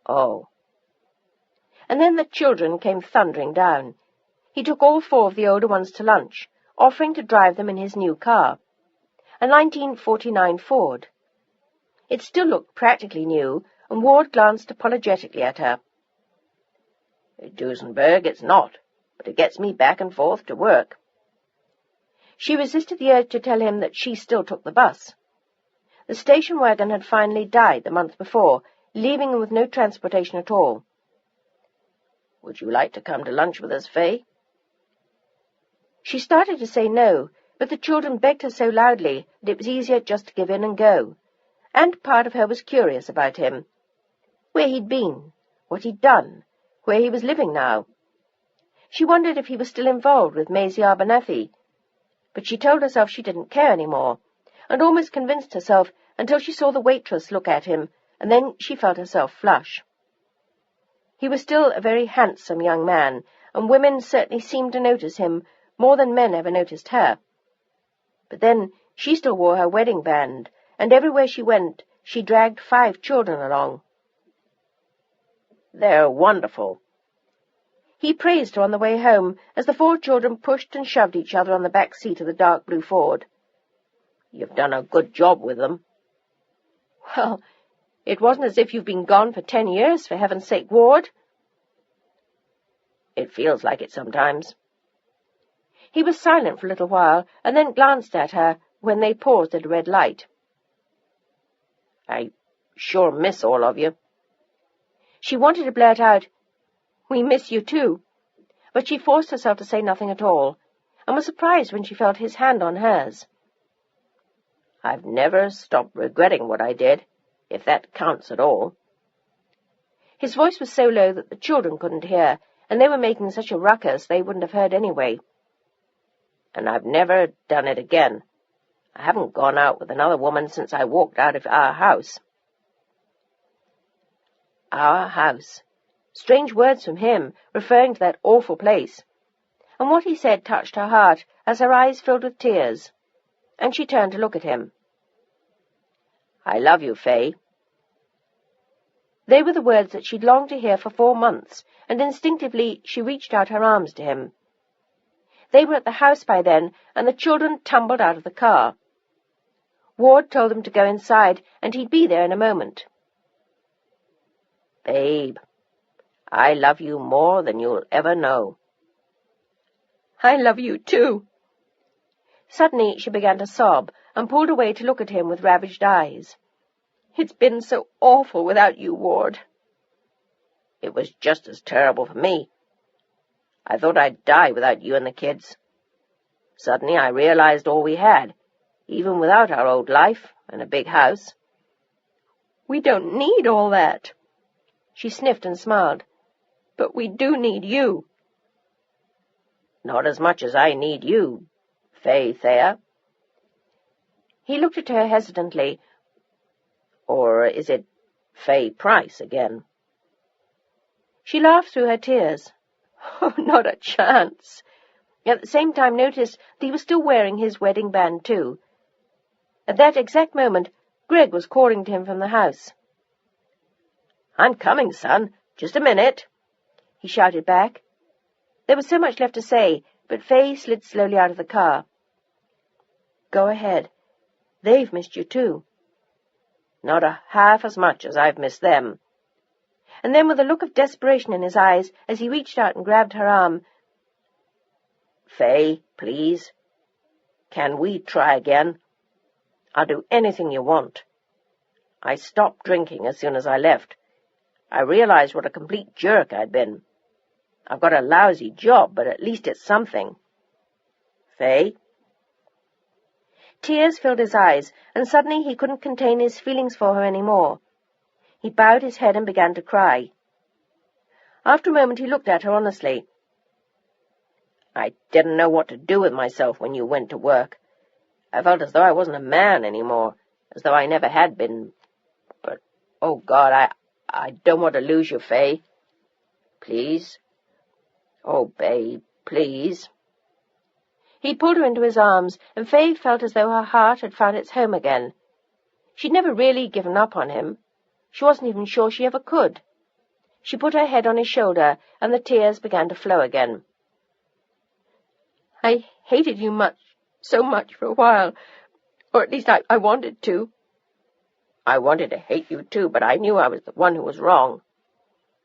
[SPEAKER 2] Oh.
[SPEAKER 1] And then the children came thundering down. He took all 4 of the older ones to lunch, offering to drive them in his new car, a 1949 Ford. It still looked practically new, and Ward glanced apologetically at her.
[SPEAKER 2] At Duesenberg it's not, but it gets me back and forth to work.
[SPEAKER 1] She resisted the urge to tell him that she still took the bus. The station wagon had finally died the month before, leaving him with no transportation at all.
[SPEAKER 2] Would you like to come to lunch with us, Fay?
[SPEAKER 1] She started to say no, but the children begged her so loudly that it was easier just to give in and go. And part of her was curious about him. Where he'd been, what he'd done, where he was living now. She wondered if he was still involved with Maisie Abernathy, but she told herself she didn't care any more, and almost convinced herself until she saw the waitress look at him, and then she felt herself flush. He was still a very handsome young man, and women certainly seemed to notice him more than men ever noticed her. But then she still wore her wedding band, and everywhere she went she dragged 5 children along.
[SPEAKER 2] They're wonderful.
[SPEAKER 1] He praised her on the way home as the 4 children pushed and shoved each other on the back seat of the dark blue Ford.
[SPEAKER 2] You've done a good job with them.
[SPEAKER 1] Well, it wasn't as if you've been gone for 10 years, for heaven's sake, Ward.
[SPEAKER 2] It feels like it sometimes.
[SPEAKER 1] He was silent for a little while, and then glanced at her when they paused at a red light.
[SPEAKER 2] I sure miss all of you.
[SPEAKER 1] She wanted to blurt out, "We miss you too," but she forced herself to say nothing at all, and was surprised when she felt his hand on hers.
[SPEAKER 2] I've never stopped regretting what I did, if that counts at all.
[SPEAKER 1] His voice was so low that the children couldn't hear, and they were making such a ruckus they wouldn't have heard anyway.
[SPEAKER 2] And I've never done it again. I haven't gone out with another woman since I walked out of our house.
[SPEAKER 1] Our house. Strange words from him, referring to that awful place. And what he said touched her heart as her eyes filled with tears, and she turned to look at him.
[SPEAKER 2] I love you, Fay.
[SPEAKER 1] They were the words that she'd longed to hear for 4 months, and instinctively she reached out her arms to him. They were at the house by then, and the children tumbled out of the car. Ward told them to go inside, and he'd be there in a moment.
[SPEAKER 2] Babe, I love you more than you'll ever know.
[SPEAKER 1] I love you too. Suddenly she began to sob, and pulled away to look at him with ravaged eyes. It's been so awful without you, Ward.
[SPEAKER 2] It was just as terrible for me. I thought I'd die without you and the kids. Suddenly I realized all we had, even without our old life and a big house.
[SPEAKER 1] We don't need all that. She sniffed and smiled. But we do need you.
[SPEAKER 2] Not as much as I need you, Fay Thayer.
[SPEAKER 1] He looked at her hesitantly.
[SPEAKER 2] Or is it Fay Price again?
[SPEAKER 1] She laughed through her tears. Oh, not a chance. At the same time noticed that he was still wearing his wedding band too. At that exact moment, Greg was calling to him from the house.
[SPEAKER 2] I'm coming, son. Just a minute,
[SPEAKER 1] he shouted back. There was so much left to say, but Fay slid slowly out of the car. Go ahead. They've missed you too.
[SPEAKER 2] Not a half as much as I've missed them.
[SPEAKER 1] And then with a look of desperation in his eyes, as he reached out and grabbed her arm,
[SPEAKER 2] Fay, please. Can we try again? I'll do anything you want. I stopped drinking as soon as I left. I realized what a complete jerk I'd been. I've got a lousy job, but at least it's something. Faye?
[SPEAKER 1] Tears filled his eyes, and suddenly he couldn't contain his feelings for her any more. He bowed his head and began to cry. After a moment he looked at her honestly.
[SPEAKER 2] I didn't know what to do with myself when you went to work. I felt as though I wasn't a man anymore, as though I never had been. But, oh God, I don't want to lose you, Faye. Please? Oh, babe, please.
[SPEAKER 1] He pulled her into his arms, and Faye felt as though her heart had found its home again. She'd never really given up on him. She wasn't even sure she ever could. She put her head on his shoulder, and the tears began to flow again. I hated you so much for a while, or at least I wanted to.
[SPEAKER 2] I wanted to hate you too, but I knew I was the one who was wrong.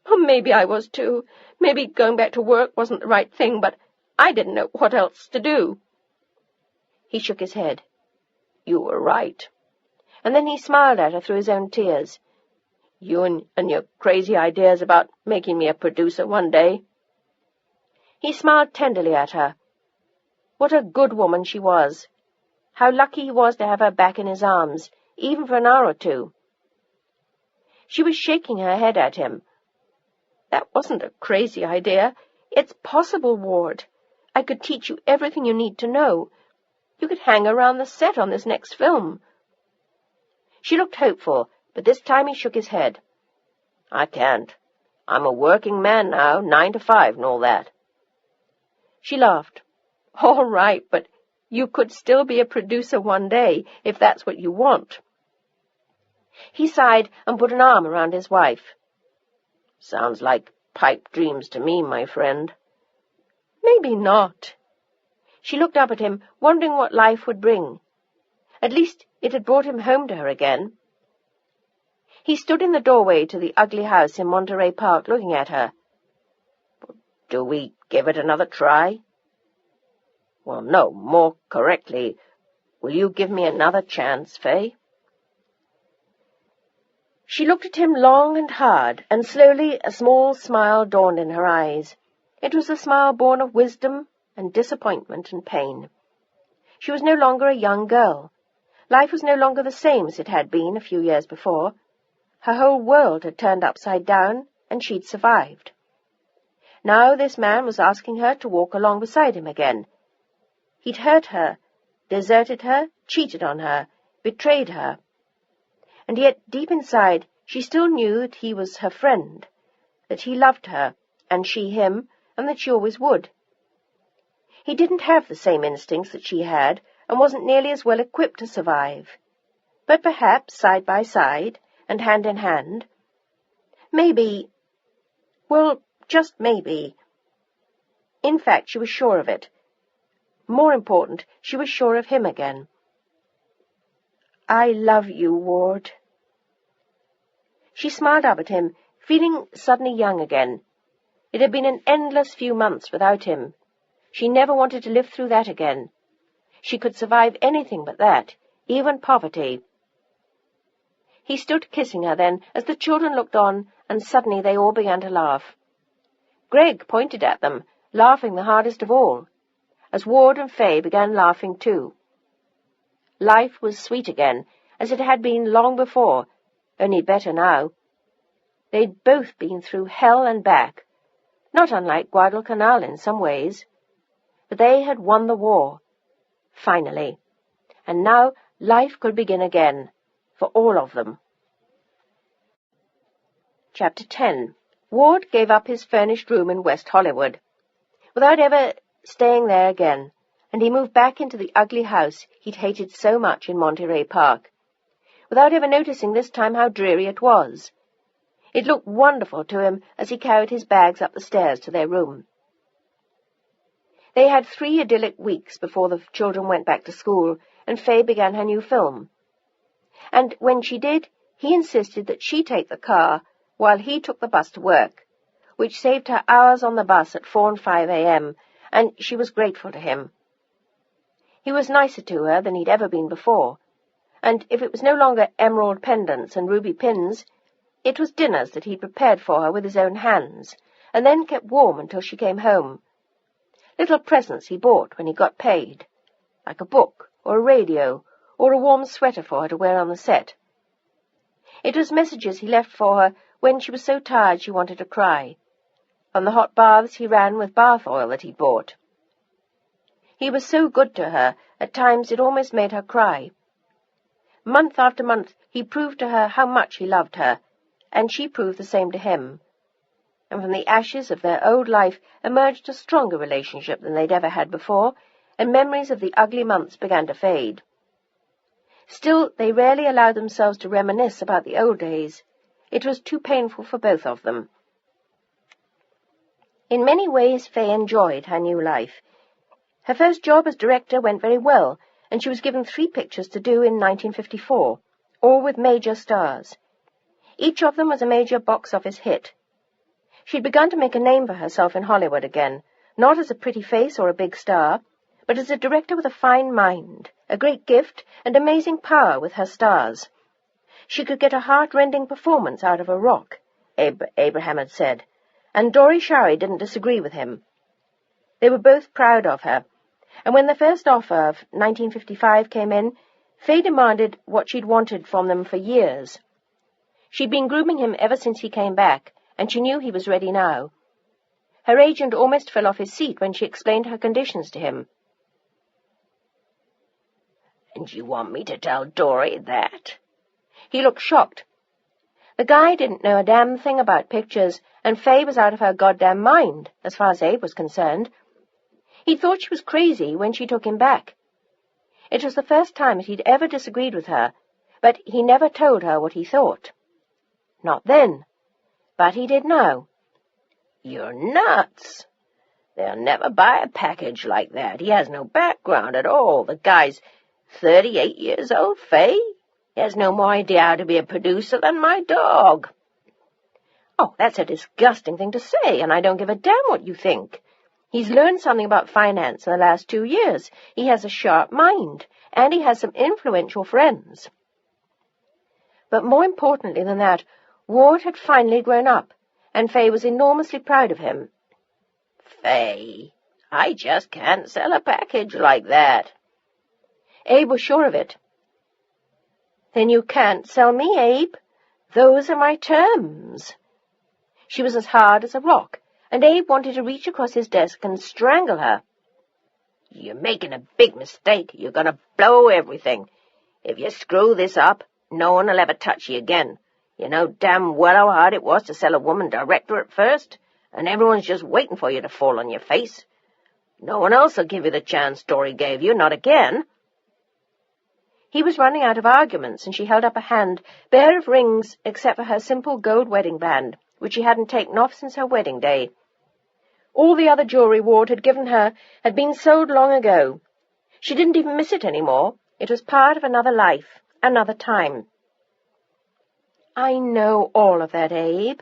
[SPEAKER 1] Oh, maybe I was too. Maybe going back to work wasn't the right thing, but I didn't know what else to do. He shook his head.
[SPEAKER 2] You were right.
[SPEAKER 1] And then he smiled at her through his own tears.
[SPEAKER 2] You and your crazy ideas about making me a producer one day.
[SPEAKER 1] He smiled tenderly at her. What a good woman she was. How lucky he was to have her back in his arms, even for an hour or two. She was shaking her head at him. That wasn't a crazy idea. It's possible, Ward. I could teach you everything you need to know. You could hang around the set on this next film. She looked hopeful, but this time he shook his head.
[SPEAKER 2] I can't. I'm a working man now, 9 to 5 and all that.
[SPEAKER 1] She laughed. All right, but you could still be a producer one day, if that's what you want. He sighed and put an arm around his wife.
[SPEAKER 2] Sounds like pipe dreams to me, my friend.
[SPEAKER 1] Maybe not. She looked up at him, wondering what life would bring. At least it had brought him home to her again. He stood in the doorway to the ugly house in Monterey Park, looking at her.
[SPEAKER 2] Do we give it another try? Well, no, more correctly, will you give me another chance, Faye?
[SPEAKER 1] She looked at him long and hard, and slowly a small smile dawned in her eyes. It was a smile born of wisdom and disappointment and pain. She was no longer a young girl. Life was no longer the same as it had been a few years before. Her whole world had turned upside down, and she'd survived. Now this man was asking her to walk along beside him again. He'd hurt her, deserted her, cheated on her, betrayed her. And yet, deep inside, she still knew that he was her friend, that he loved her, and she him, and that she always would. He didn't have the same instincts that she had, and wasn't nearly as well equipped to survive. But perhaps, side by side, and hand in hand, maybe, well, just maybe. In fact, she was sure of it. More important, she was sure of him again. I love you, Ward. She smiled up at him, feeling suddenly young again. It had been an endless few months without him. She never wanted to live through that again. She could survive anything but that, even poverty. He stood kissing her then, as the children looked on, and suddenly they all began to laugh. Greg pointed at them, laughing the hardest of all, as Ward and Faye began laughing too. Life was sweet again, as it had been long before, only better now. They'd both been through hell and back, not unlike Guadalcanal in some ways. But they had won the war, finally, and now life could begin again, for all of them. Chapter 10. Ward gave up his furnished room in West Hollywood, without ever staying there again, and he moved back into the ugly house he'd hated so much in Monterey Park, without ever noticing this time how dreary it was. It looked wonderful to him as he carried his bags up the stairs to their room. They had 3 idyllic weeks before the children went back to school, and Faye began her new film. And when she did, he insisted that she take the car while he took the bus to work, which saved her hours on the bus at 4 and 5 a.m., and she was grateful to him. He was nicer to her than he'd ever been before, and if it was no longer emerald pendants and ruby pins, It was dinners that he prepared for her with his own hands, and then kept warm until she came home. Little presents he bought when he got paid, like a book or a radio or a warm sweater for her to wear on the set. It was messages he left for her when she was so tired she wanted to cry, on the hot baths he ran with bath oil that he bought. He was so good to her, at times it almost made her cry. Month after month he proved to her how much he loved her, and she proved the same to him. And from the ashes of their old life emerged a stronger relationship than they'd ever had before, and memories of the ugly months began to fade. Still, they rarely allowed themselves to reminisce about the old days. It was too painful for both of them. In many ways, Faye enjoyed her new life. Her first job as director went very well, and she was given 3 pictures to do in 1954, all with major stars. Each of them was a major box office hit. She'd begun to make a name for herself in Hollywood again, not as a pretty face or a big star, but as a director with a fine mind, a great gift, and amazing power with her stars. She could get a heart-rending performance out of a rock, Abraham had said, and Dory Shari didn't disagree with him. They were both proud of her, and when the first offer of 1955 came in, Faye demanded what she'd wanted from them for years. She'd been grooming him ever since he came back, and she knew he was ready now. Her agent almost fell off his seat when she explained her conditions to him.
[SPEAKER 2] "And you want me to tell Dory that?"
[SPEAKER 1] He looked shocked. The guy didn't know a damn thing about pictures, and Faye was out of her goddamn mind, as far as Abe was concerned. He thought she was crazy when she took him back. It was the first time that he'd ever disagreed with her, but he never told her what he thought. Not then, but he did now.
[SPEAKER 2] "You're nuts. They'll never buy a package like that. He has no background at all. The guy's 38 years old, Faye. He has no more idea how to be a producer than my dog."
[SPEAKER 1] "Oh, that's a disgusting thing to say, and I don't give a damn what you think. He's learned something about finance in the last 2 years. He has a sharp mind, and he has some influential friends." But more importantly than that, Ward had finally grown up, and Faye was enormously proud of him.
[SPEAKER 2] "Faye, I just can't sell a package like that."
[SPEAKER 1] Abe was sure of it. "Then you can't sell me, Abe. Those are my terms." She was as hard as a rock, and Abe wanted to reach across his desk and strangle her.
[SPEAKER 2] "You're making a big mistake. You're going to blow everything. If you screw this up, no one will ever touch you again. You know damn well how hard it was to sell a woman director at first, and everyone's just waiting for you to fall on your face. No one else will give you the chance Dory gave you, not again."
[SPEAKER 1] He was running out of arguments, and she held up a hand, bare of rings except for her simple gold wedding band, which she hadn't taken off since her wedding day. All the other jewelry Ward had given her had been sold long ago. She didn't even miss it anymore. It was part of another life, another time. "I know all of that, Abe,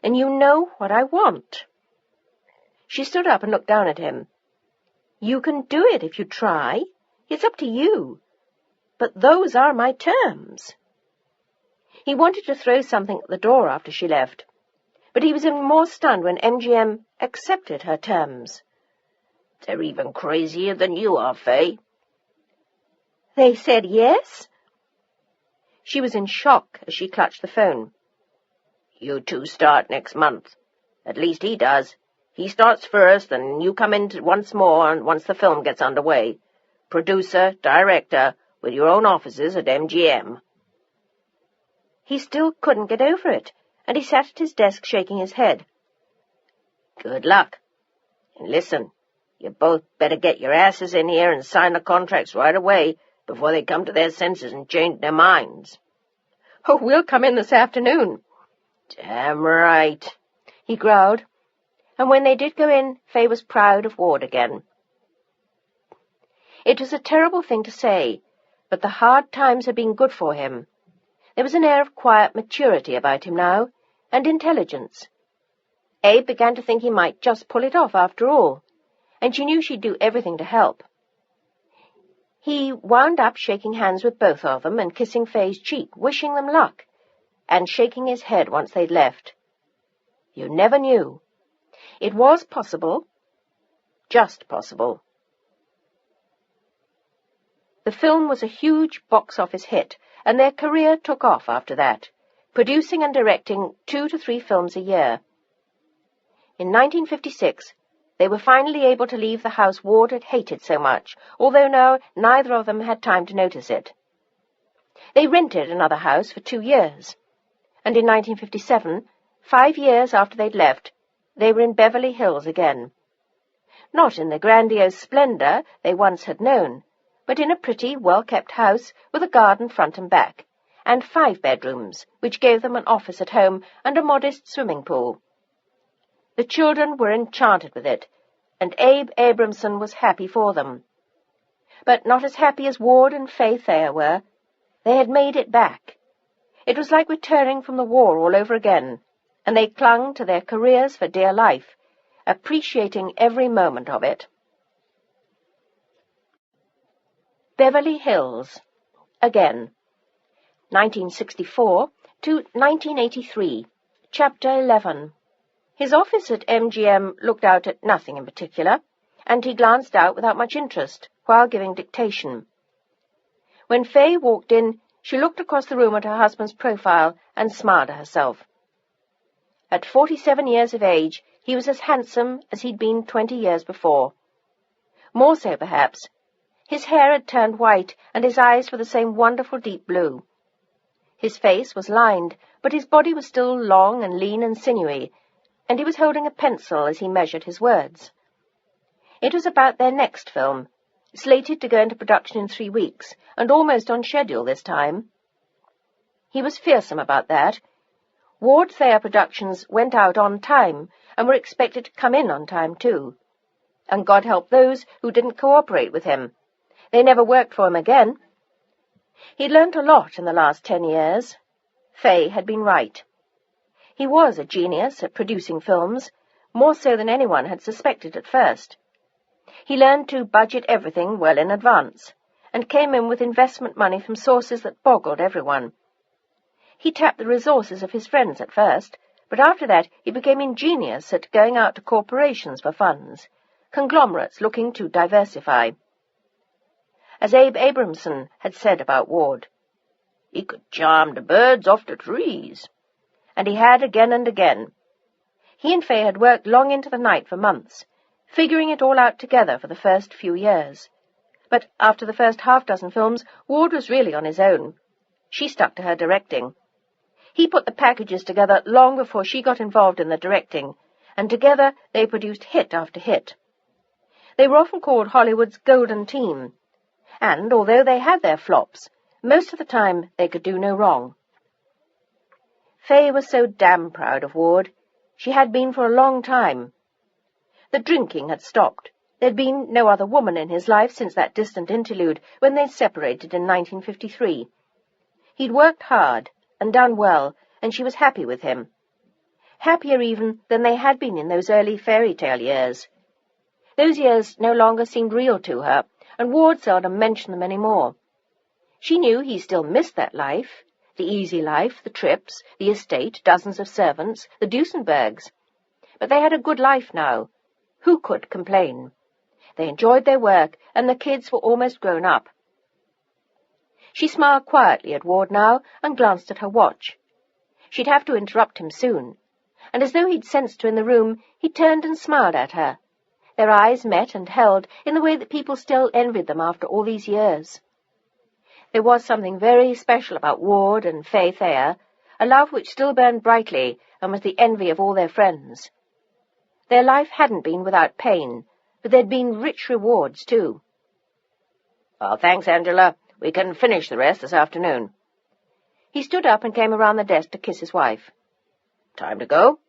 [SPEAKER 1] and you know what I want." She stood up and looked down at him. "You can do it if you try. It's up to you. But those are my terms." He wanted to throw something at the door after she left, but he was even more stunned when MGM accepted her terms.
[SPEAKER 2] "They're even crazier than you are, Faye."
[SPEAKER 1] "They said yes?" She was in shock as she clutched the phone.
[SPEAKER 2] "You two start next month. At least he does. He starts first, and you come in once more once the film gets underway. Producer, director, with your own offices at MGM.
[SPEAKER 1] He still couldn't get over it, and he sat at his desk shaking his head.
[SPEAKER 2] "Good luck. And listen, you both better get your asses in here and sign the contracts right away before they come to their senses and change their minds."
[SPEAKER 1] "Oh, we'll come in this afternoon."
[SPEAKER 2] "Damn right,"
[SPEAKER 1] he growled. And when they did go in, Faye was proud of Ward again. It was a terrible thing to say, but the hard times had been good for him. There was an air of quiet maturity about him now, and intelligence. Abe began to think he might just pull it off after all, and she knew she'd do everything to help. He wound up shaking hands with both of them and kissing Faye's cheek, wishing them luck. and shaking his head once they'd left. You never knew. It was possible. Just possible. The film was a huge box office hit, and their career took off after that, producing and directing 2 to 3 films a year. In 1956, they were finally able to leave the house Ward had hated so much, although now neither of them had time to notice it. They rented another house for 2 years, and in 1957, 5 years after they'd left, they were in Beverly Hills again. Not in the grandiose splendor they once had known, but in a pretty, well-kept house with a garden front and back, and 5 bedrooms, which gave them an office at home and a modest swimming pool. The children were enchanted with it, and Abe Abramson was happy for them. But not as happy as Ward and Faye Thayer were. They had made it back. It was like returning from the war all over again, and they clung to their careers for dear life, appreciating every moment of it. Beverly Hills. Again. 1964 to 1983. Chapter 11. His office at MGM looked out at nothing in particular, and he glanced out without much interest while giving dictation. When Faye walked in, she looked across the room at her husband's profile and smiled at herself. At 47 years of age, he was as handsome as he'd been 20 years before. More so, perhaps. His hair had turned white, and his eyes were the same wonderful deep blue. His face was lined, but his body was still long and lean and sinewy, and he was holding a pencil as he measured his words. It was about their next film, slated to go into production in 3 weeks, and almost on schedule this time. He was fearsome about that. Ward Thayer Productions went out on time, and were expected to come in on time, too. And God help those who didn't cooperate with him. They never worked for him again. He'd learnt a lot in the last 10 years. Faye had been right. He was a genius at producing films, more so than anyone had suspected at first. He learned to budget everything well in advance, and came in with investment money from sources that boggled everyone. He tapped the resources of his friends at first, but after that he became ingenious at going out to corporations for funds, conglomerates looking to diversify. As Abe Abramson had said about Ward, he could charm the birds off the trees. And he had again and again. He and Faye had worked long into the night for months, figuring it all out together for the first few years. But after the first half-dozen films, Ward was really on his own. She stuck to her directing. He put the packages together long before she got involved in the directing, and together they produced hit after hit. They were often called Hollywood's golden team, and although they had their flops, most of the time they could do no wrong. Faye was so damn proud of Ward. She had been for a long time. The drinking had stopped. There'd been no other woman in his life since that distant interlude when they separated in 1953. He'd worked hard and done well, and she was happy with him. Happier even than they had been in those early fairy tale years. Those years no longer seemed real to her, and Ward seldom mentioned them any more. She knew he still missed that life. The easy life, the trips, the estate, dozens of servants, the Duesenbergs. But they had a good life now. Who could complain? They enjoyed their work, and the kids were almost grown up. She smiled quietly at Ward now and glanced at her watch. She'd have to interrupt him soon, and as though he'd sensed her in the room, he turned and smiled at her. Their eyes met and held in the way that people still envied them after all these years. There was something very special about Ward and Faye Thayer, a love which still burned brightly and was the envy of all their friends. Their life hadn't been without pain, but there'd been rich rewards, too. "Well, thanks, Angela. We can finish the rest this afternoon." He stood up and came around the desk to kiss his wife. "Time to go?"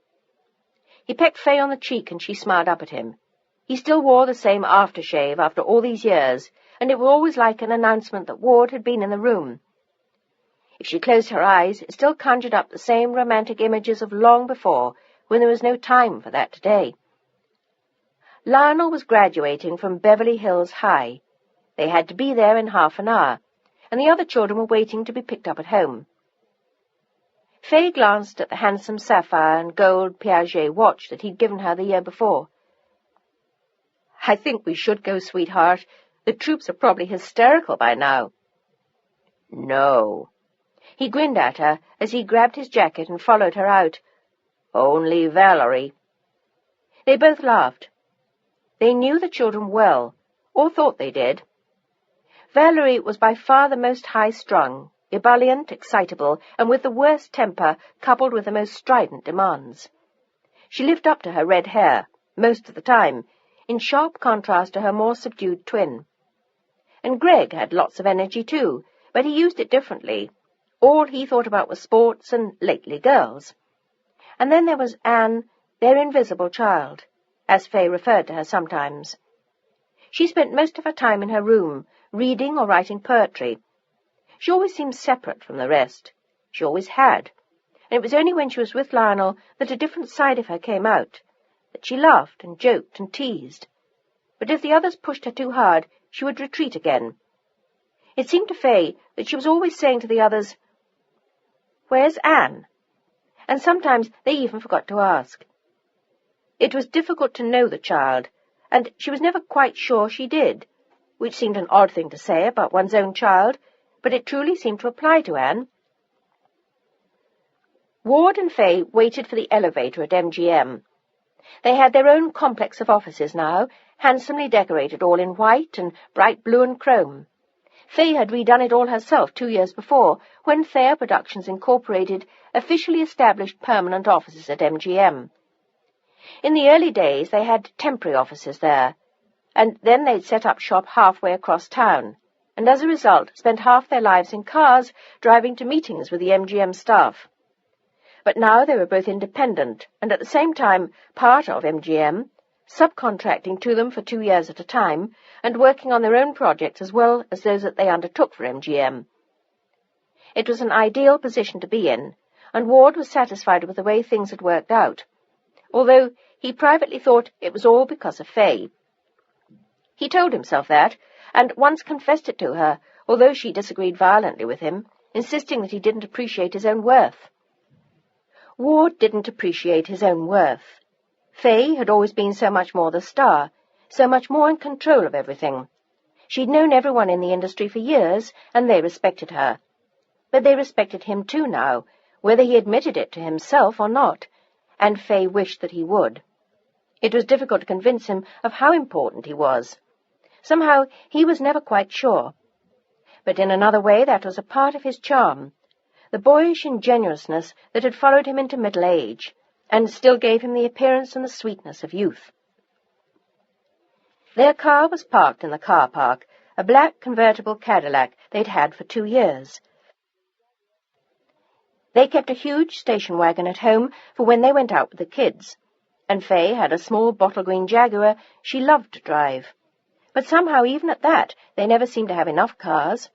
[SPEAKER 1] He pecked Faye on the cheek, and she smiled up at him. He still wore the same aftershave after all these years, and it was always like an announcement that Ward had been in the room. If she closed her eyes, it still conjured up the same romantic images of long before, when there was no time for that today. Lionel was graduating from Beverly Hills High. They had to be there in half an hour, and the other children were waiting to be picked up at home. Fay glanced at the handsome sapphire and gold Piaget watch that he'd given her the year before. "I think we should go, sweetheart. The troops are probably hysterical by now."
[SPEAKER 2] "No."
[SPEAKER 1] He grinned at her as he grabbed his jacket and followed her out.
[SPEAKER 2] "Only Valerie."
[SPEAKER 1] They both laughed. They knew the children well, or thought they did. Valerie was by far the most high-strung, ebullient, excitable, and with the worst temper coupled with the most strident demands. She lived up to her red hair, most of the time, in sharp contrast to her more subdued twin. And Greg had lots of energy too, but he used it differently. All he thought about was sports and, lately, girls. And then there was Anne, their invisible child, as Fay referred to her sometimes. She spent most of her time in her room, reading or writing poetry. She always seemed separate from the rest. She always had. And it was only when she was with Lionel that a different side of her came out, that she laughed and joked and teased. But if the others pushed her too hard, she would retreat again. It seemed to Fay that she was always saying to the others, "Where's Anne?" And sometimes they even forgot to ask. It was difficult to know the child, and she was never quite sure she did, which seemed an odd thing to say about one's own child, but it truly seemed to apply to Anne. Ward and Fay waited for the elevator at MGM. They had their own complex of offices now, handsomely decorated all in white and bright blue and chrome. Fay had redone it all herself 2 years before, when Thayer Productions Incorporated officially established permanent offices at MGM. In the early days, they had temporary offices there, and then they'd set up shop halfway across town, and as a result spent half their lives in cars driving to meetings with the MGM staff. But now they were both independent, and at the same time part of MGM, subcontracting to them for 2 years at a time, and working on their own projects as well as those that they undertook for MGM. It was an ideal position to be in, and Ward was satisfied with the way things had worked out, although he privately thought it was all because of Fay. He told himself that, and once confessed it to her, although she disagreed violently with him, insisting that he didn't appreciate his own worth. Ward didn't appreciate his own worth. Fay had always been so much more the star, so much more in control of everything. She'd known everyone in the industry for years, and they respected her. But they respected him too now, whether he admitted it to himself or not, and Fay wished that he would. It was difficult to convince him of how important he was. Somehow he was never quite sure. But in another way that was a part of his charm, the boyish ingenuousness that had followed him into middle age, and still gave him the appearance and the sweetness of youth. Their car was parked in the car park, a black convertible Cadillac they'd had for 2 years. They kept a huge station wagon at home for when they went out with the kids, and Fay had a small bottle-green Jaguar she loved to drive. But somehow, even at that, they never seemed to have enough cars.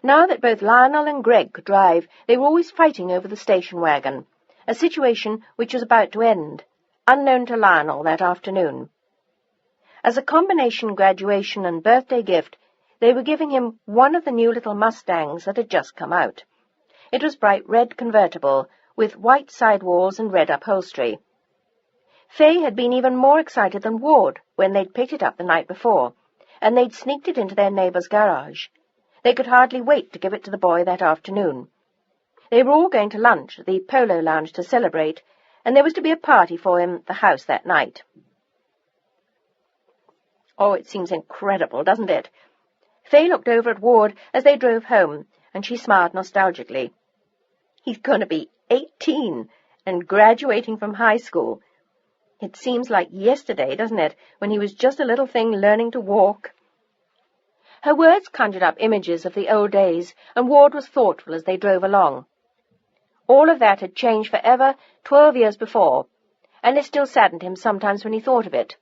[SPEAKER 1] Now that both Lionel and Greg could drive, they were always fighting over the station wagon, a situation which was about to end, unknown to Lionel that afternoon. As a combination graduation and birthday gift, they were giving him one of the new little Mustangs that had just come out. It was bright red convertible, with white sidewalls and red upholstery. Fay had been even more excited than Ward when they'd picked it up the night before, and they'd sneaked it into their neighbour's garage. They could hardly wait to give it to the boy that afternoon. They were all going to lunch at the Polo Lounge to celebrate, and there was to be a party for him at the house that night. Oh, it seems incredible, doesn't it? Fay looked over at Ward as they drove home, and she smiled nostalgically. He's going to be 18 and graduating from high school. It seems like yesterday, doesn't it, when he was just a little thing learning to walk. Her words conjured up images of the old days, and Ward was thoughtful as they drove along. All of that had changed forever 12 years before, and it still saddened him sometimes when he thought of it.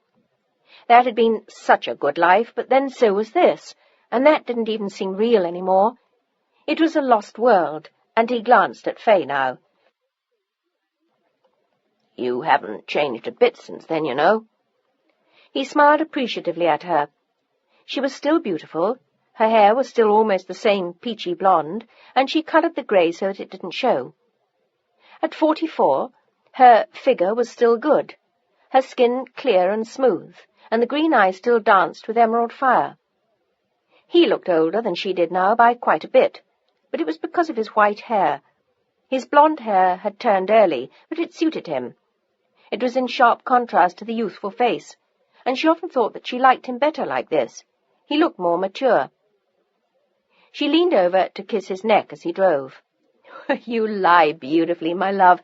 [SPEAKER 1] That had been such a good life, but then so was this, and that didn't even seem real any more. It was a lost world, and he glanced at Fay now.
[SPEAKER 2] "You haven't changed a bit since then, you know."
[SPEAKER 1] He smiled appreciatively at her. She was still beautiful, her hair was still almost the same peachy blonde, and she coloured the grey so that it didn't show. At 44, her figure was still good, her skin clear and smooth, and the green eyes still danced with emerald fire. He looked older than she did now by quite a bit, but it was because of his white hair. His blonde hair had turned early, but it suited him. It was in sharp contrast to the youthful face, and she often thought that she liked him better like this. He looked more mature. She leaned over to kiss his neck as he drove. "You lie beautifully, my love.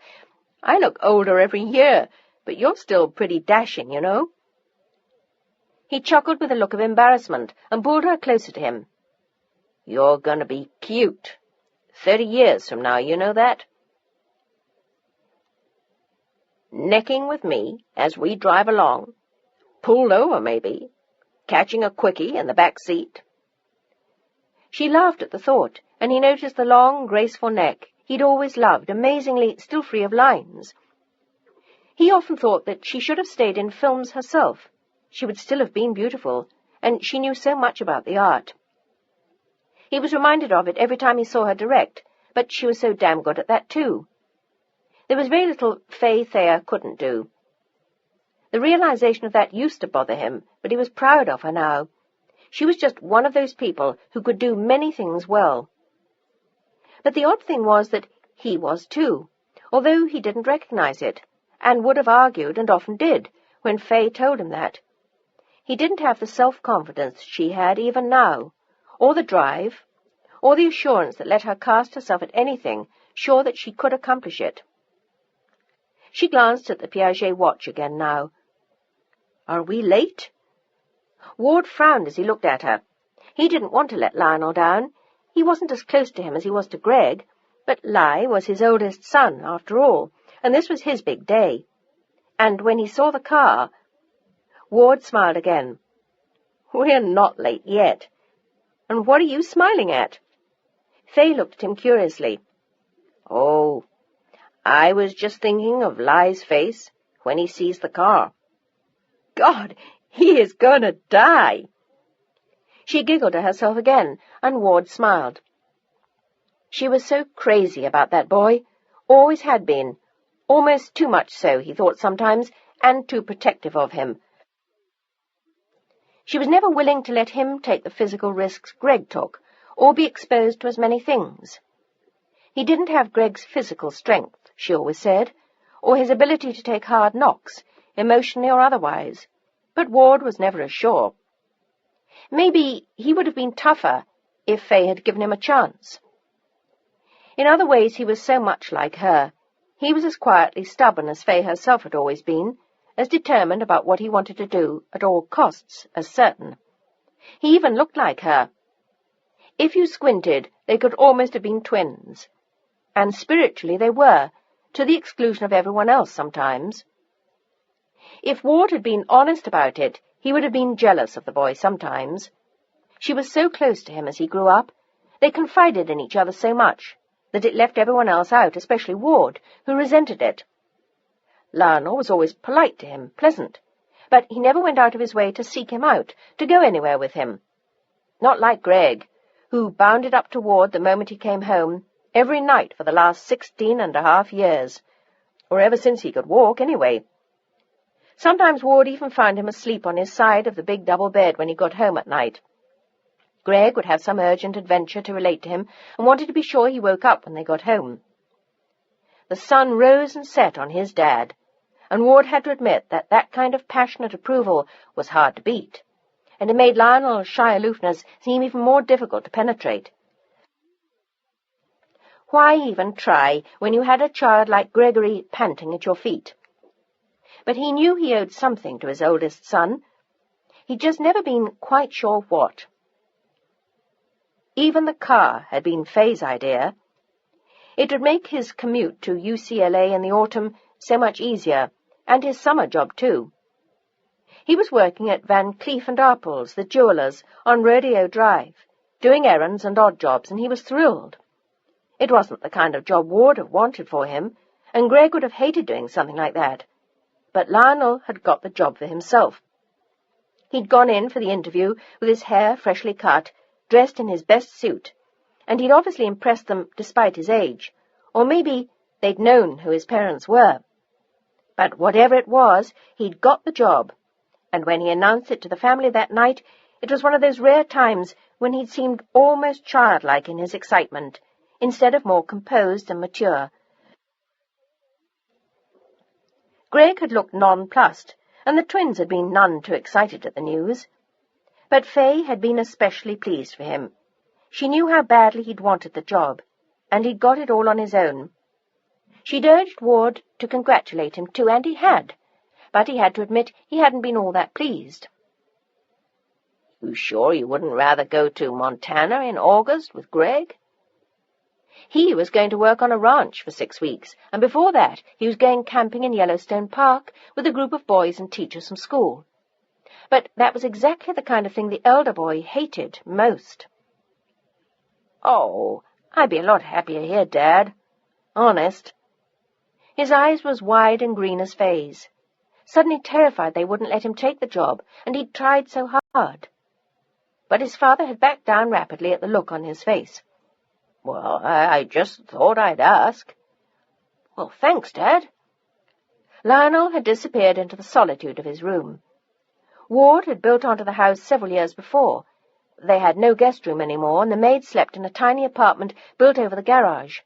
[SPEAKER 1] I look older every year, but you're still pretty dashing, you know." He chuckled with a look of embarrassment and pulled her closer to him. "You're going to be cute. 30 years from now, you know that? Necking with me as we drive along. Pulled over, maybe. Catching a quickie in the back seat." She laughed at the thought, and he noticed the long, graceful neck he'd always loved, amazingly still free of lines. He often thought that she should have stayed in films herself. She would still have been beautiful, and she knew so much about the art. He was reminded of it every time he saw her direct, but she was so damn good at that too. There was very little Faye Thayer couldn't do. The realization of that used to bother him, but he was proud of her now. She was just one of those people who could do many things well. But the odd thing was that he was too, although he didn't recognize it, and would have argued, and often did, when Faye told him that. He didn't have the self-confidence she had even now, or the drive, or the assurance that let her cast herself at anything, sure that she could accomplish it. She glanced at the Piaget watch again now. "Are we late?" Ward frowned as he looked at her. He didn't want to let Lionel down. He wasn't as close to him as he was to Greg, but Li was his oldest son, after all, and this was his big day. And when he saw the car, Ward smiled again. "We're not late yet. And what are you smiling at?" Faye looked at him curiously. "Oh, I was just thinking of Li's face when he sees the car." "God, he is going to die." She giggled to herself again, and Ward smiled. She was so crazy about that boy, always had been, almost too much so, he thought sometimes, and too protective of him. She was never willing to let him take the physical risks Greg took, or be exposed to as many things. He didn't have Greg's physical strength, she always said, or his ability to take hard knocks, emotionally or otherwise, but Ward was never as sure. Maybe he would have been tougher if Faye had given him a chance. In other ways he was so much like her. He was as quietly stubborn as Faye herself had always been, as determined about what he wanted to do at all costs, as certain. He even looked like her. If you squinted, they could almost have been twins. And spiritually they were, to the exclusion of everyone else sometimes. If Ward had been honest about it, he would have been jealous of the boy sometimes. She was so close to him as he grew up. They confided in each other so much that it left everyone else out, especially Ward, who resented it. Lionel was always polite to him, pleasant, but he never went out of his way to seek him out, to go anywhere with him. Not like Greg, who bounded up to Ward the moment he came home, every night for the last 16.5 years, or ever since he could walk, anyway. Sometimes Ward even found him asleep on his side of the big double bed when he got home at night. Greg would have some urgent adventure to relate to him, and wanted to be sure he woke up when they got home. The sun rose and set on his dad, and Ward had to admit that that kind of passionate approval was hard to beat, and it made Lionel's shy aloofness seem even more difficult to penetrate. Why even try when you had a child like Gregory panting at your feet? But he knew he owed something to his oldest son. He'd just never been quite sure what. Even the car had been Faye's idea. It would make his commute to UCLA in the autumn so much easier, and his summer job too. He was working at Van Cleef & Arpels, the jewelers, on Rodeo Drive, doing errands and odd jobs, and he was thrilled. It wasn't the kind of job Ward had wanted for him, and Greg would have hated doing something like that. But Lionel had got the job for himself. He'd gone in for the interview with his hair freshly cut, dressed in his best suit, and he'd obviously impressed them despite his age, or maybe They'd known who his parents were. But whatever it was, he'd got the job, and when he announced it to the family that night, it was one of those rare times when he'd seemed almost childlike in his excitement, instead of more composed and mature. Greg had looked nonplussed, and the twins had been none too excited at the news. But Fay had been especially pleased for him. She knew how badly he'd wanted the job, and he'd got it all on his own. She'd urged Ward to congratulate him too, and he had, but he had to admit he hadn't been all that pleased.
[SPEAKER 2] You sure you wouldn't rather go to Montana in August with Greg?
[SPEAKER 1] He was going to work on a ranch for 6 weeks, and before that he was going camping in Yellowstone Park with a group of boys and teachers from school. But that was exactly the kind of thing the elder boy hated most.
[SPEAKER 2] Oh, I'd be a lot happier here, Dad. Honest.
[SPEAKER 1] His eyes were as wide and green as Fay's. Suddenly terrified they wouldn't let him take the job, and he'd tried so hard. But his father had backed down rapidly at the look on his face.
[SPEAKER 2] Well, I just thought I'd ask.
[SPEAKER 1] Well, thanks, Dad. Lionel had disappeared into the solitude of his room. Ward had built onto the house several years before. They had no guest room anymore, and the maid slept in a tiny apartment built over the garage.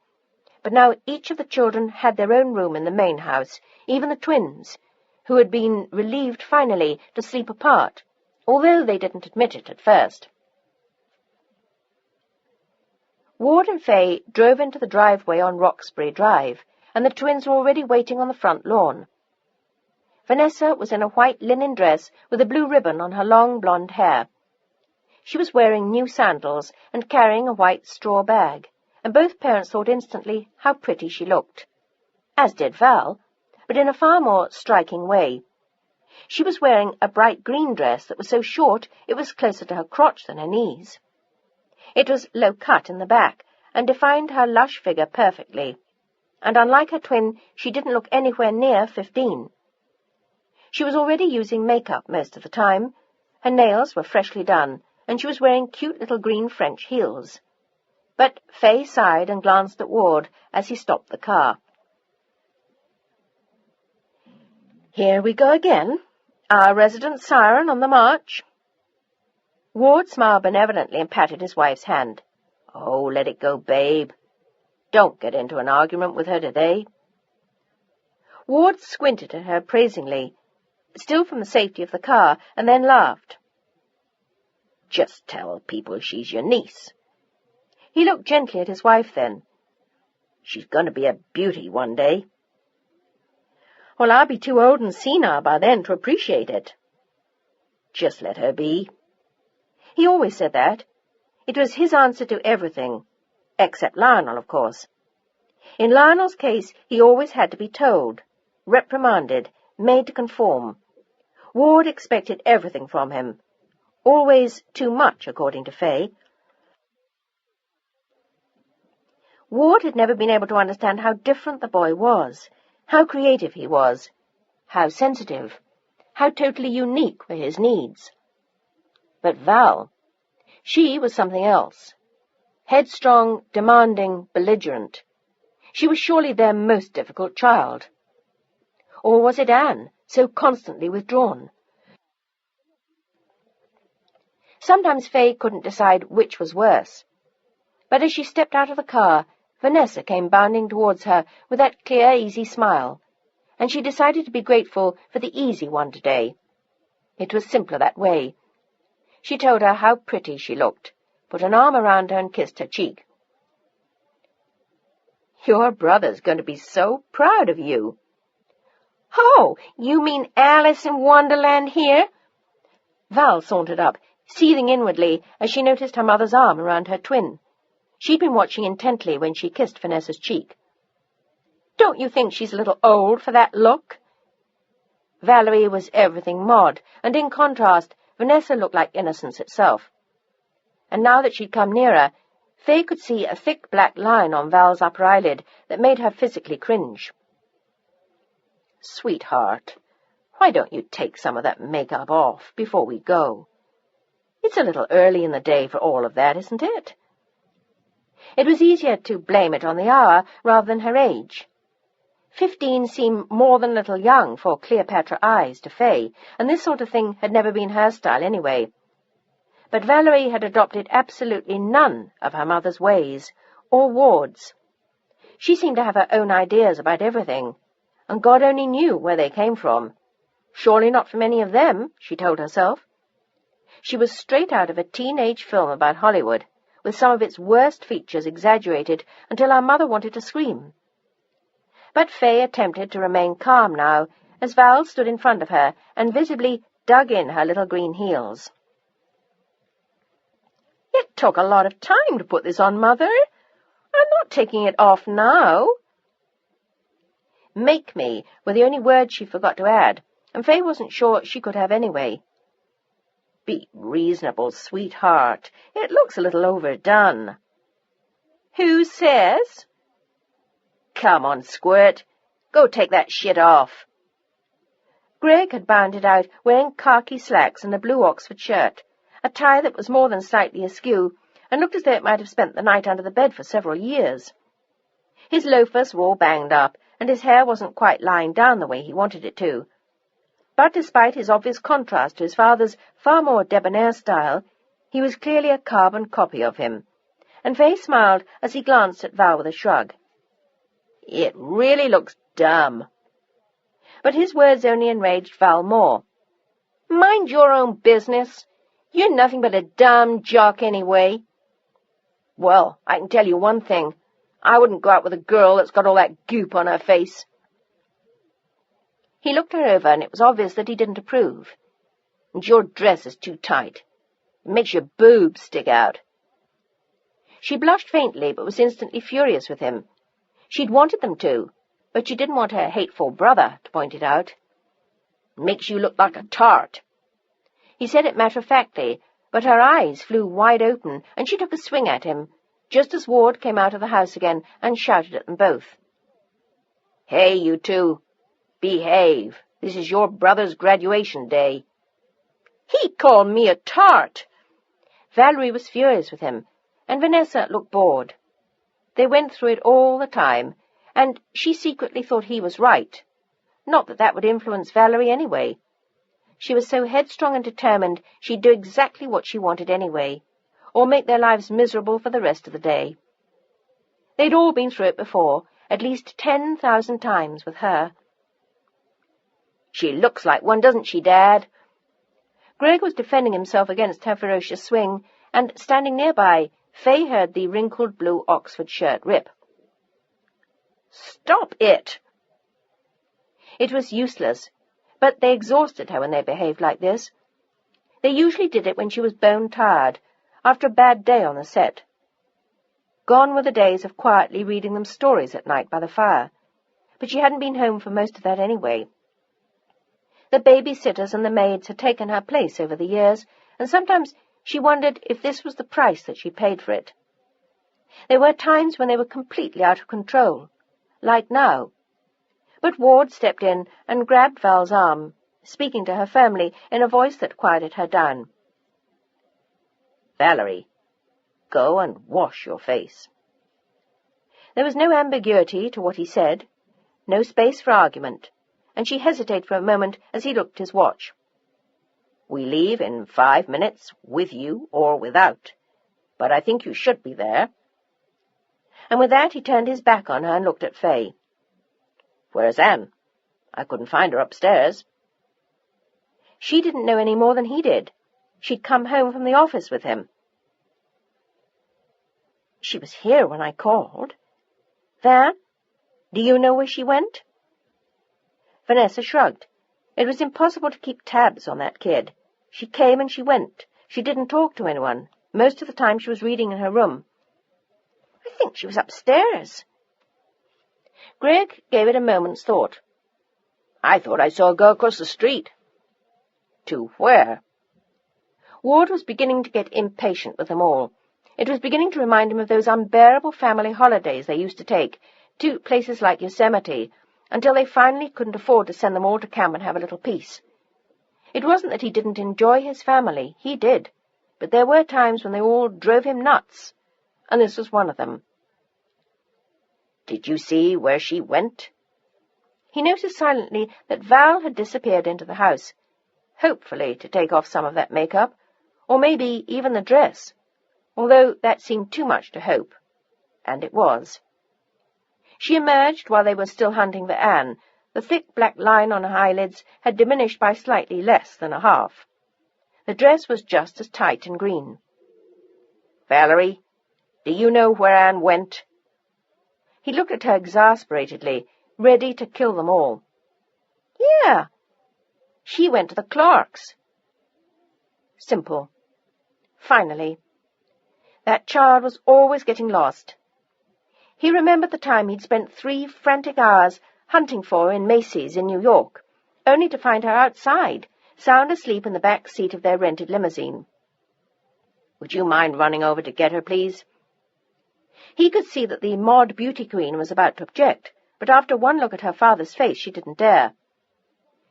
[SPEAKER 1] But now each of the children had their own room in the main house, even the twins, who had been relieved finally to sleep apart, although they didn't admit it at first. Ward and Fay drove into the driveway on Roxbury Drive, and the twins were already waiting on the front lawn. Vanessa was in a white linen dress with a blue ribbon on her long blonde hair. She was wearing new sandals and carrying a white straw bag, and both parents thought instantly how pretty she looked. As did Val, but in a far more striking way. She was wearing a bright green dress that was so short it was closer to her crotch than her knees. It was low-cut in the back, and defined her lush figure perfectly, and unlike her twin, she didn't look anywhere near 15. She was already using makeup most of the time. Her nails were freshly done, and she was wearing cute little green French heels. But Fay sighed and glanced at Ward as he stopped the car. "Here we go again. Our resident siren on the march." Ward smiled benevolently and patted his wife's hand.
[SPEAKER 2] "Oh, let it go, babe. Don't get into an argument with her today."
[SPEAKER 1] Ward squinted at her appraisingly, still from the safety of the car, and then laughed.
[SPEAKER 2] "Just tell people she's your niece."
[SPEAKER 1] He looked gently at his wife then.
[SPEAKER 2] "She's going to be a beauty one day."
[SPEAKER 1] "Well, I'll be too old and senile by then to appreciate it."
[SPEAKER 2] "Just let her be."
[SPEAKER 1] He always said that. It was his answer to everything, except Lionel, of course. In Lionel's case, he always had to be told, reprimanded, made to conform. Ward expected everything from him. Always too much, according to Fay. Ward had never been able to understand how different the boy was, how creative he was, how sensitive, how totally unique were his needs. But Val, she was something else. Headstrong, demanding, belligerent. She was surely their most difficult child. Or was it Anne, so constantly withdrawn? Sometimes Fay couldn't decide which was worse. But as she stepped out of the car, Vanessa came bounding towards her with that clear, easy smile, and she decided to be grateful for the easy one today. It was simpler that way. She told her how pretty she looked, put an arm around her and kissed her cheek. "Your brother's going to be so proud of you." "Oh, you mean Alice in Wonderland here?" Val sauntered up, seething inwardly as she noticed her mother's arm around her twin. She'd been watching intently when she kissed Vanessa's cheek. "Don't you think she's a little old for that look?" Valerie was everything Maud, and in contrast, Vanessa looked like innocence itself. And now that she'd come nearer, Fay could see a thick black line on Val's upper eyelid that made her physically cringe. "Sweetheart, why don't you take some of that makeup off before we go? It's a little early in the day for all of that, isn't it?" It was easier to blame it on the hour rather than her age. 15 seemed more than a little young for Cleopatra eyes to Fay, and this sort of thing had never been her style anyway. But Valerie had adopted absolutely none of her mother's ways, or Ward's. She seemed to have her own ideas about everything, and God only knew where they came from. Surely not from any of them, she told herself. She was straight out of a teenage film about Hollywood, with some of its worst features exaggerated until her mother wanted to scream. But Fay attempted to remain calm now, as Val stood in front of her and visibly dug in her little green heels. "It took a lot of time to put this on, Mother. I'm not taking it off now." "Make me" were the only words she forgot to add, and Fay wasn't sure she could have anyway. "Be reasonable, sweetheart. It looks a little overdone." "Who says?" "Come on, Squirt. Go take that shit off." Greg had bounded out, wearing khaki slacks and a blue Oxford shirt, a tie that was more than slightly askew, and looked as though it might have spent the night under the bed for several years. His loafers were all banged up, and his hair wasn't quite lying down the way he wanted it to. But despite his obvious contrast to his father's far more debonair style, he was clearly a carbon copy of him, and Fay smiled as he glanced at Val with a shrug. "It really looks dumb." But his words only enraged Val more. "Mind your own business. You're nothing but a dumb jock anyway." "Well, I can tell you one thing. I wouldn't go out with a girl that's got all that goop on her face." He looked her over, and it was obvious that he didn't approve. "And your dress is too tight. It makes your boobs stick out." She blushed faintly, but was instantly furious with him. She'd wanted them to, but she didn't want her hateful brother to point it out. "Makes you look like a tart." He said it matter-of-factly, but her eyes flew wide open, and she took a swing at him, just as Ward came out of the house again and shouted at them both. "Hey, you two! Behave. This is your brother's graduation day." "He called me a tart!" Valerie was furious with him, and Vanessa looked bored. They went through it all the time, and she secretly thought he was right. Not that that would influence Valerie anyway. She was so headstrong and determined she'd do exactly what she wanted anyway, or make their lives miserable for the rest of the day. They'd all been through it before, at least 10,000 times with her. "She looks like one, doesn't she, Dad?" Greg was defending himself against her ferocious swing, and, standing nearby, Fay heard the wrinkled blue Oxford shirt rip. "Stop it!" It was useless, but they exhausted her when they behaved like this. They usually did it when she was bone-tired, after a bad day on the set. Gone were the days of quietly reading them stories at night by the fire, but she hadn't been home for most of that anyway. The babysitters and the maids had taken her place over the years, and sometimes she wondered if this was the price that she paid for it. There were times when they were completely out of control, like now. But Ward stepped in and grabbed Val's arm, speaking to her firmly in a voice that quieted her down. "Valerie, go and wash your face." There was no ambiguity to what he said, no space for argument, and she hesitated for a moment as he looked at his watch. "We leave in 5 minutes, with you or without, but I think you should be there." And with that he turned his back on her and looked at Fay. "Where's Anne? I couldn't find her upstairs." She didn't know any more than he did. She'd come home from the office with him. "She was here when I called. Van, do you know where she went?" Vanessa shrugged. It was impossible to keep tabs on that kid. She came and she went. She didn't talk to anyone. Most of the time she was reading in her room. "I think she was upstairs." Greg gave it a moment's thought. "I thought I saw a girl across the street." "To where?" Ward was beginning to get impatient with them all. It was beginning to remind him of those unbearable family holidays they used to take, to places like Yosemite, until they finally couldn't afford to send them all to camp and have a little peace. It wasn't that he didn't enjoy his family. He did. But there were times when they all drove him nuts, and this was one of them. "Did you see where she went?" He noticed silently that Val had disappeared into the house, hopefully to take off some of that makeup, or maybe even the dress, although that seemed too much to hope, and it was. She emerged while they were still hunting for Anne. The thick black line on her eyelids had diminished by slightly less than a half. The dress was just as tight and green. "Valerie, do you know where Anne went?" He looked at her exasperatedly, ready to kill them all. "Yeah, she went to the Clarks." Simple. Finally. That child was always getting lost. He remembered the time he'd spent 3 frantic hours hunting for her in Macy's in New York, only to find her outside, sound asleep in the back seat of their rented limousine. "Would you mind running over to get her, please?" He could see that the Maud beauty queen was about to object, but after one look at her father's face she didn't dare.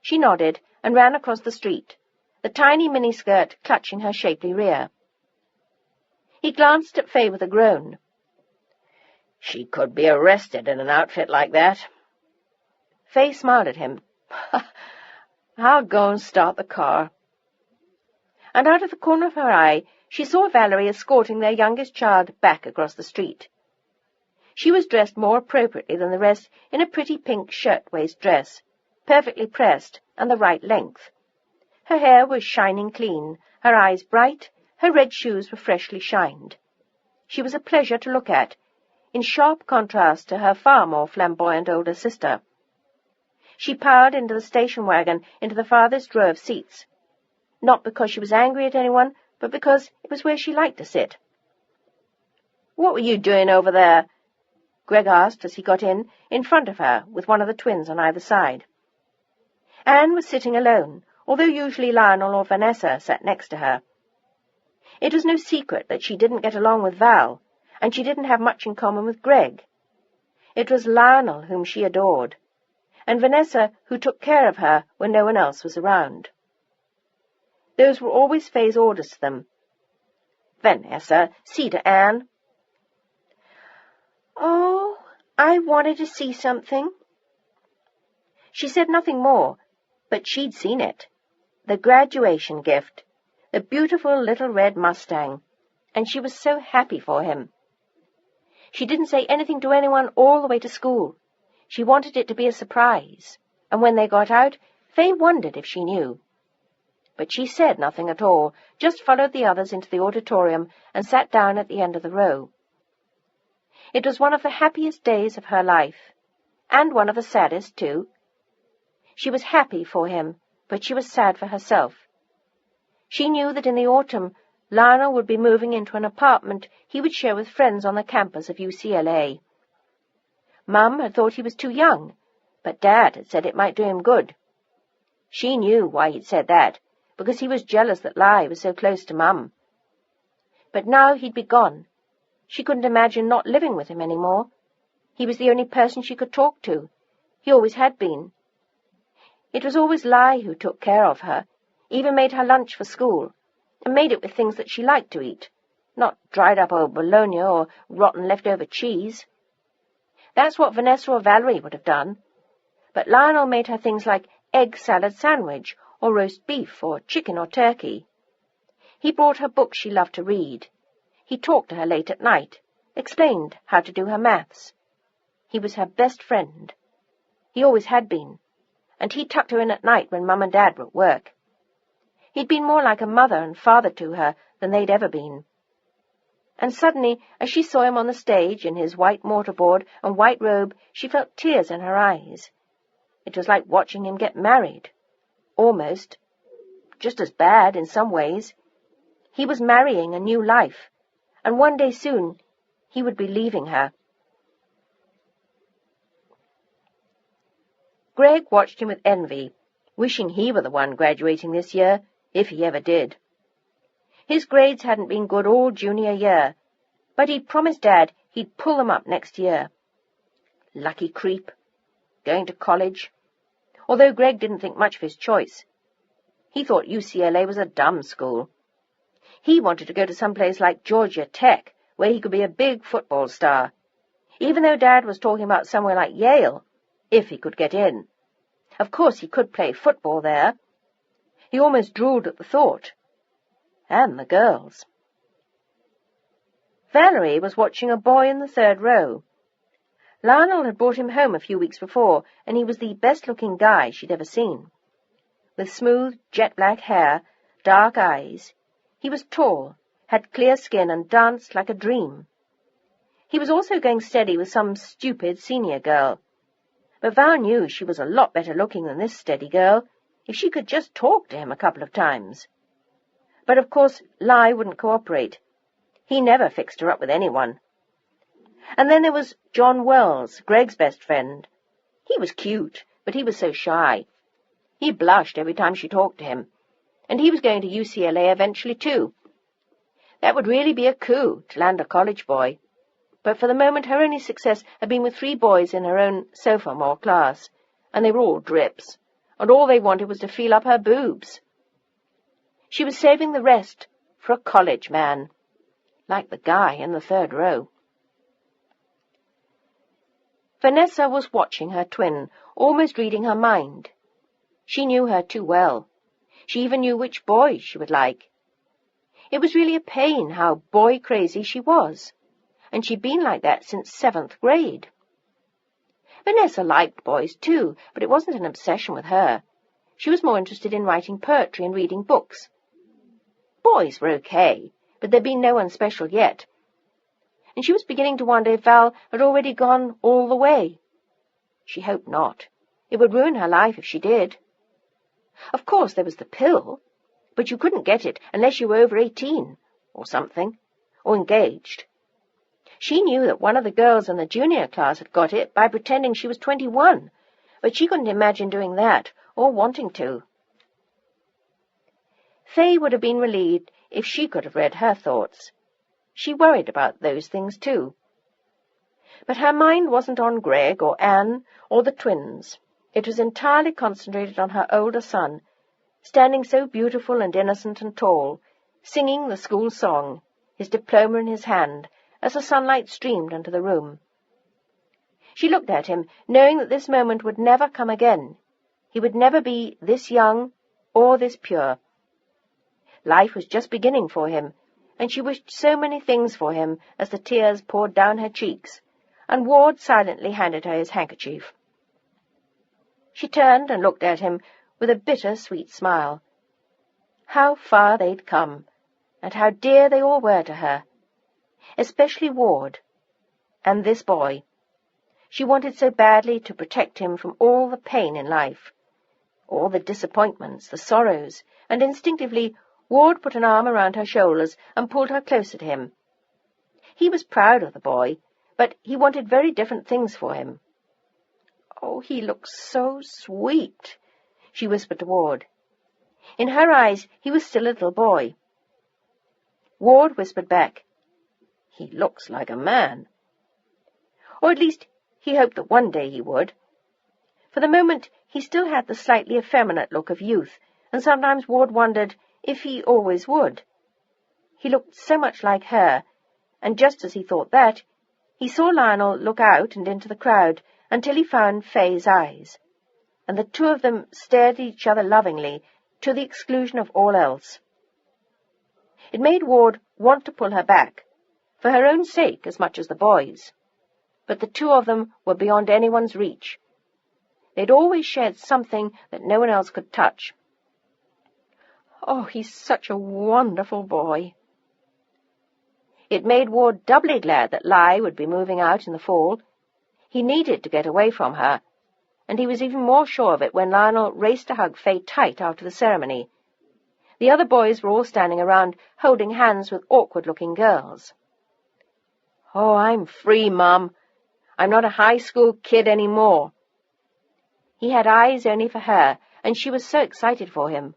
[SPEAKER 1] She nodded and ran across the street, the tiny miniskirt clutching her shapely rear. He glanced at Fay with a groan. "She could be arrested in an outfit like that." Fay smiled at him. "I'll go and start the car." And out of the corner of her eye she saw Valerie escorting their youngest child back across the street. She was dressed more appropriately than the rest in a pretty pink shirt-waist dress, perfectly pressed and the right length. Her hair was shining clean, her eyes bright, her red shoes were freshly shined. She was a pleasure to look at, in sharp contrast to her far more flamboyant older sister. She piled into the station wagon into the farthest row of seats, not because she was angry at anyone, but because it was where she liked to sit. "What were you doing over there?" Greg asked as he got in front of her, with one of the twins on either side. Anne was sitting alone, although usually Lionel or Vanessa sat next to her. It was no secret that she didn't get along with Val, and she didn't have much in common with Greg. It was Lionel whom she adored, and Vanessa who took care of her when no one else was around. Those were always Fay's orders to them. "Vanessa, see to Anne." "Oh, I wanted to see something." She said nothing more, but she'd seen it. The graduation gift, the beautiful little red Mustang, and she was so happy for him. She didn't say anything to anyone all the way to school. She wanted it to be a surprise, and when they got out, Fay wondered if she knew. But she said nothing at all, just followed the others into the auditorium and sat down at the end of the row. It was one of the happiest days of her life, and one of the saddest, too. She was happy for him, but she was sad for herself. She knew that in the autumn Lionel would be moving into an apartment he would share with friends on the campus of UCLA. Mum had thought he was too young, but Dad had said it might do him good. She knew why he'd said that, because he was jealous that Li was so close to Mum. But now he'd be gone. She couldn't imagine not living with him any more. He was the only person she could talk to. He always had been. It was always Li who took care of her, even made her lunch for school, and made it with things that she liked to eat, not dried-up old bologna or rotten leftover cheese. That's what Vanessa or Valerie would have done. But Lionel made her things like egg salad sandwich, or roast beef, or chicken or turkey. He brought her books she loved to read. He talked to her late at night, explained how to do her maths. He was her best friend. He always had been, and he tucked her in at night when Mum and Dad were at work. He'd been more like a mother and father to her than they'd ever been. And suddenly, as she saw him on the stage in his white mortarboard and white robe, she felt tears in her eyes. It was like watching him get married. Almost. Just as bad in some ways. He was marrying a new life, and one day soon he would be leaving her. Greg watched him with envy, wishing he were the one graduating this year, if he ever did. His grades hadn't been good all junior year, but he'd promised Dad he'd pull them up next year. Lucky creep. Going to college. Although Greg didn't think much of his choice. He thought UCLA was a dumb school. He wanted to go to some place like Georgia Tech, where he could be a big football star, even though Dad was talking about somewhere like Yale, if he could get in, Of course he could play football there. He almost drooled at the thought. And the girls. Valerie was watching a boy in the third row. Lionel had brought him home a few weeks before, and he was the best-looking guy she'd ever seen. With smooth, jet-black hair, dark eyes, he was tall, had clear skin, and danced like a dream. He was also going steady with some stupid senior girl. But Val knew she was a lot better looking than this steady girl, if she could just talk to him a couple of times. But of course Li wouldn't cooperate. He never fixed her up with anyone. And then there was John Wells, Greg's best friend. He was cute, but he was so shy. He blushed every time she talked to him, and he was going to UCLA eventually too. That would really be a coup to land a college boy. But for the moment her only success had been with 3 boys in her own sophomore class, and they were all drips, and all they wanted was to feel up her boobs. She was saving the rest for a college man, like the guy in the third row. Vanessa was watching her twin, almost reading her mind. She knew her too well. She even knew which boy she would like. It was really a pain how boy-crazy she was, and she'd been like that since 7th grade. Vanessa liked boys too, but it wasn't an obsession with her. She was more interested in writing poetry and reading books. Boys were okay, but there'd been no one special yet. And she was beginning to wonder if Val had already gone all the way. She hoped not. It would ruin her life if she did. Of course there was the pill, but you couldn't get it unless you were over 18, or something, or engaged. She knew that one of the girls in the junior class had got it by pretending she was 21, but she couldn't imagine doing that, or wanting to. Faye would have been relieved if she could have read her thoughts. She worried about those things too. But her mind wasn't on Greg or Anne or the twins. It was entirely concentrated on her older son, standing so beautiful and innocent and tall, singing the school song, his diploma in his hand, as the sunlight streamed into the room. She looked at him, knowing that this moment would never come again. He would never be this young or this pure. Life was just beginning for him, and she wished so many things for him as the tears poured down her cheeks, and Ward silently handed her his handkerchief. She turned and looked at him with a bitter, sweet smile. How far they'd come, and how dear they all were to her, especially Ward, and this boy. She wanted so badly to protect him from all the pain in life, all the disappointments, the sorrows, and instinctively Ward put an arm around her shoulders and pulled her closer to him. He was proud of the boy, but he wanted very different things for him. "Oh, he looks so sweet," she whispered to Ward. In her eyes he was still a little boy. Ward whispered back, "He looks like a man." Or at least he hoped that one day he would. For the moment he still had the slightly effeminate look of youth, and sometimes Ward wondered if he always would. He looked so much like her, and just as he thought that, he saw Lionel look out and into the crowd until he found Faye's eyes, and the two of them stared at each other lovingly, to the exclusion of all else. It made Ward want to pull her back, for her own sake as much as the boys. But the two of them were beyond anyone's reach. They'd always shared something that no one else could touch. "Oh, he's such a wonderful boy." It made Ward doubly glad that Li would be moving out in the fall. He needed to get away from her, and he was even more sure of it when Lionel raced to hug Faye tight after the ceremony. The other boys were all standing around, holding hands with awkward-looking girls. "Oh, I'm free, Mum. I'm not a high school kid any more." He had eyes only for her, and she was so excited for him.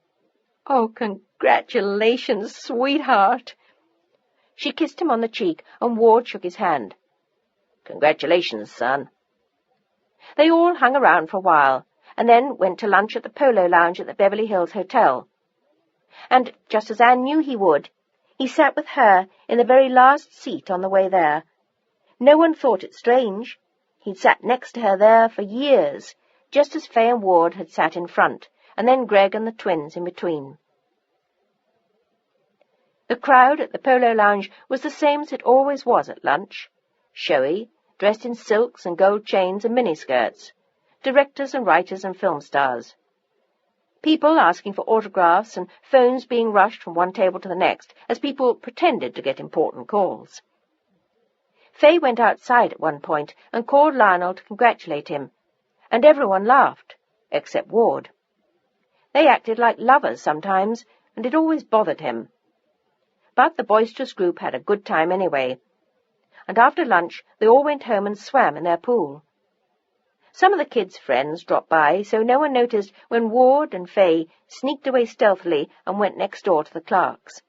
[SPEAKER 1] "Oh, congratulations, sweetheart." She kissed him on the cheek, and Ward shook his hand. "Congratulations, son." They all hung around for a while, and then went to lunch at the Polo Lounge at the Beverly Hills Hotel. And, just as Anne knew he would, he sat with her in the very last seat on the way there. No one thought it strange. He'd sat next to her there for years, just as Fay and Ward had sat in front, and then Greg and the twins in between. The crowd at the Polo Lounge was the same as it always was at lunch. Showy, dressed in silks and gold chains and miniskirts. Directors and writers and film stars. People asking for autographs and phones being rushed from one table to the next as people pretended to get important calls. Fay went outside at one point and called Lionel to congratulate him, and everyone laughed, except Ward. They acted like lovers sometimes, and it always bothered him. But the boisterous group had a good time anyway, and after lunch they all went home and swam in their pool. Some of the kids' friends dropped by, so no one noticed when Ward and Fay sneaked away stealthily and went next door to the Clarks.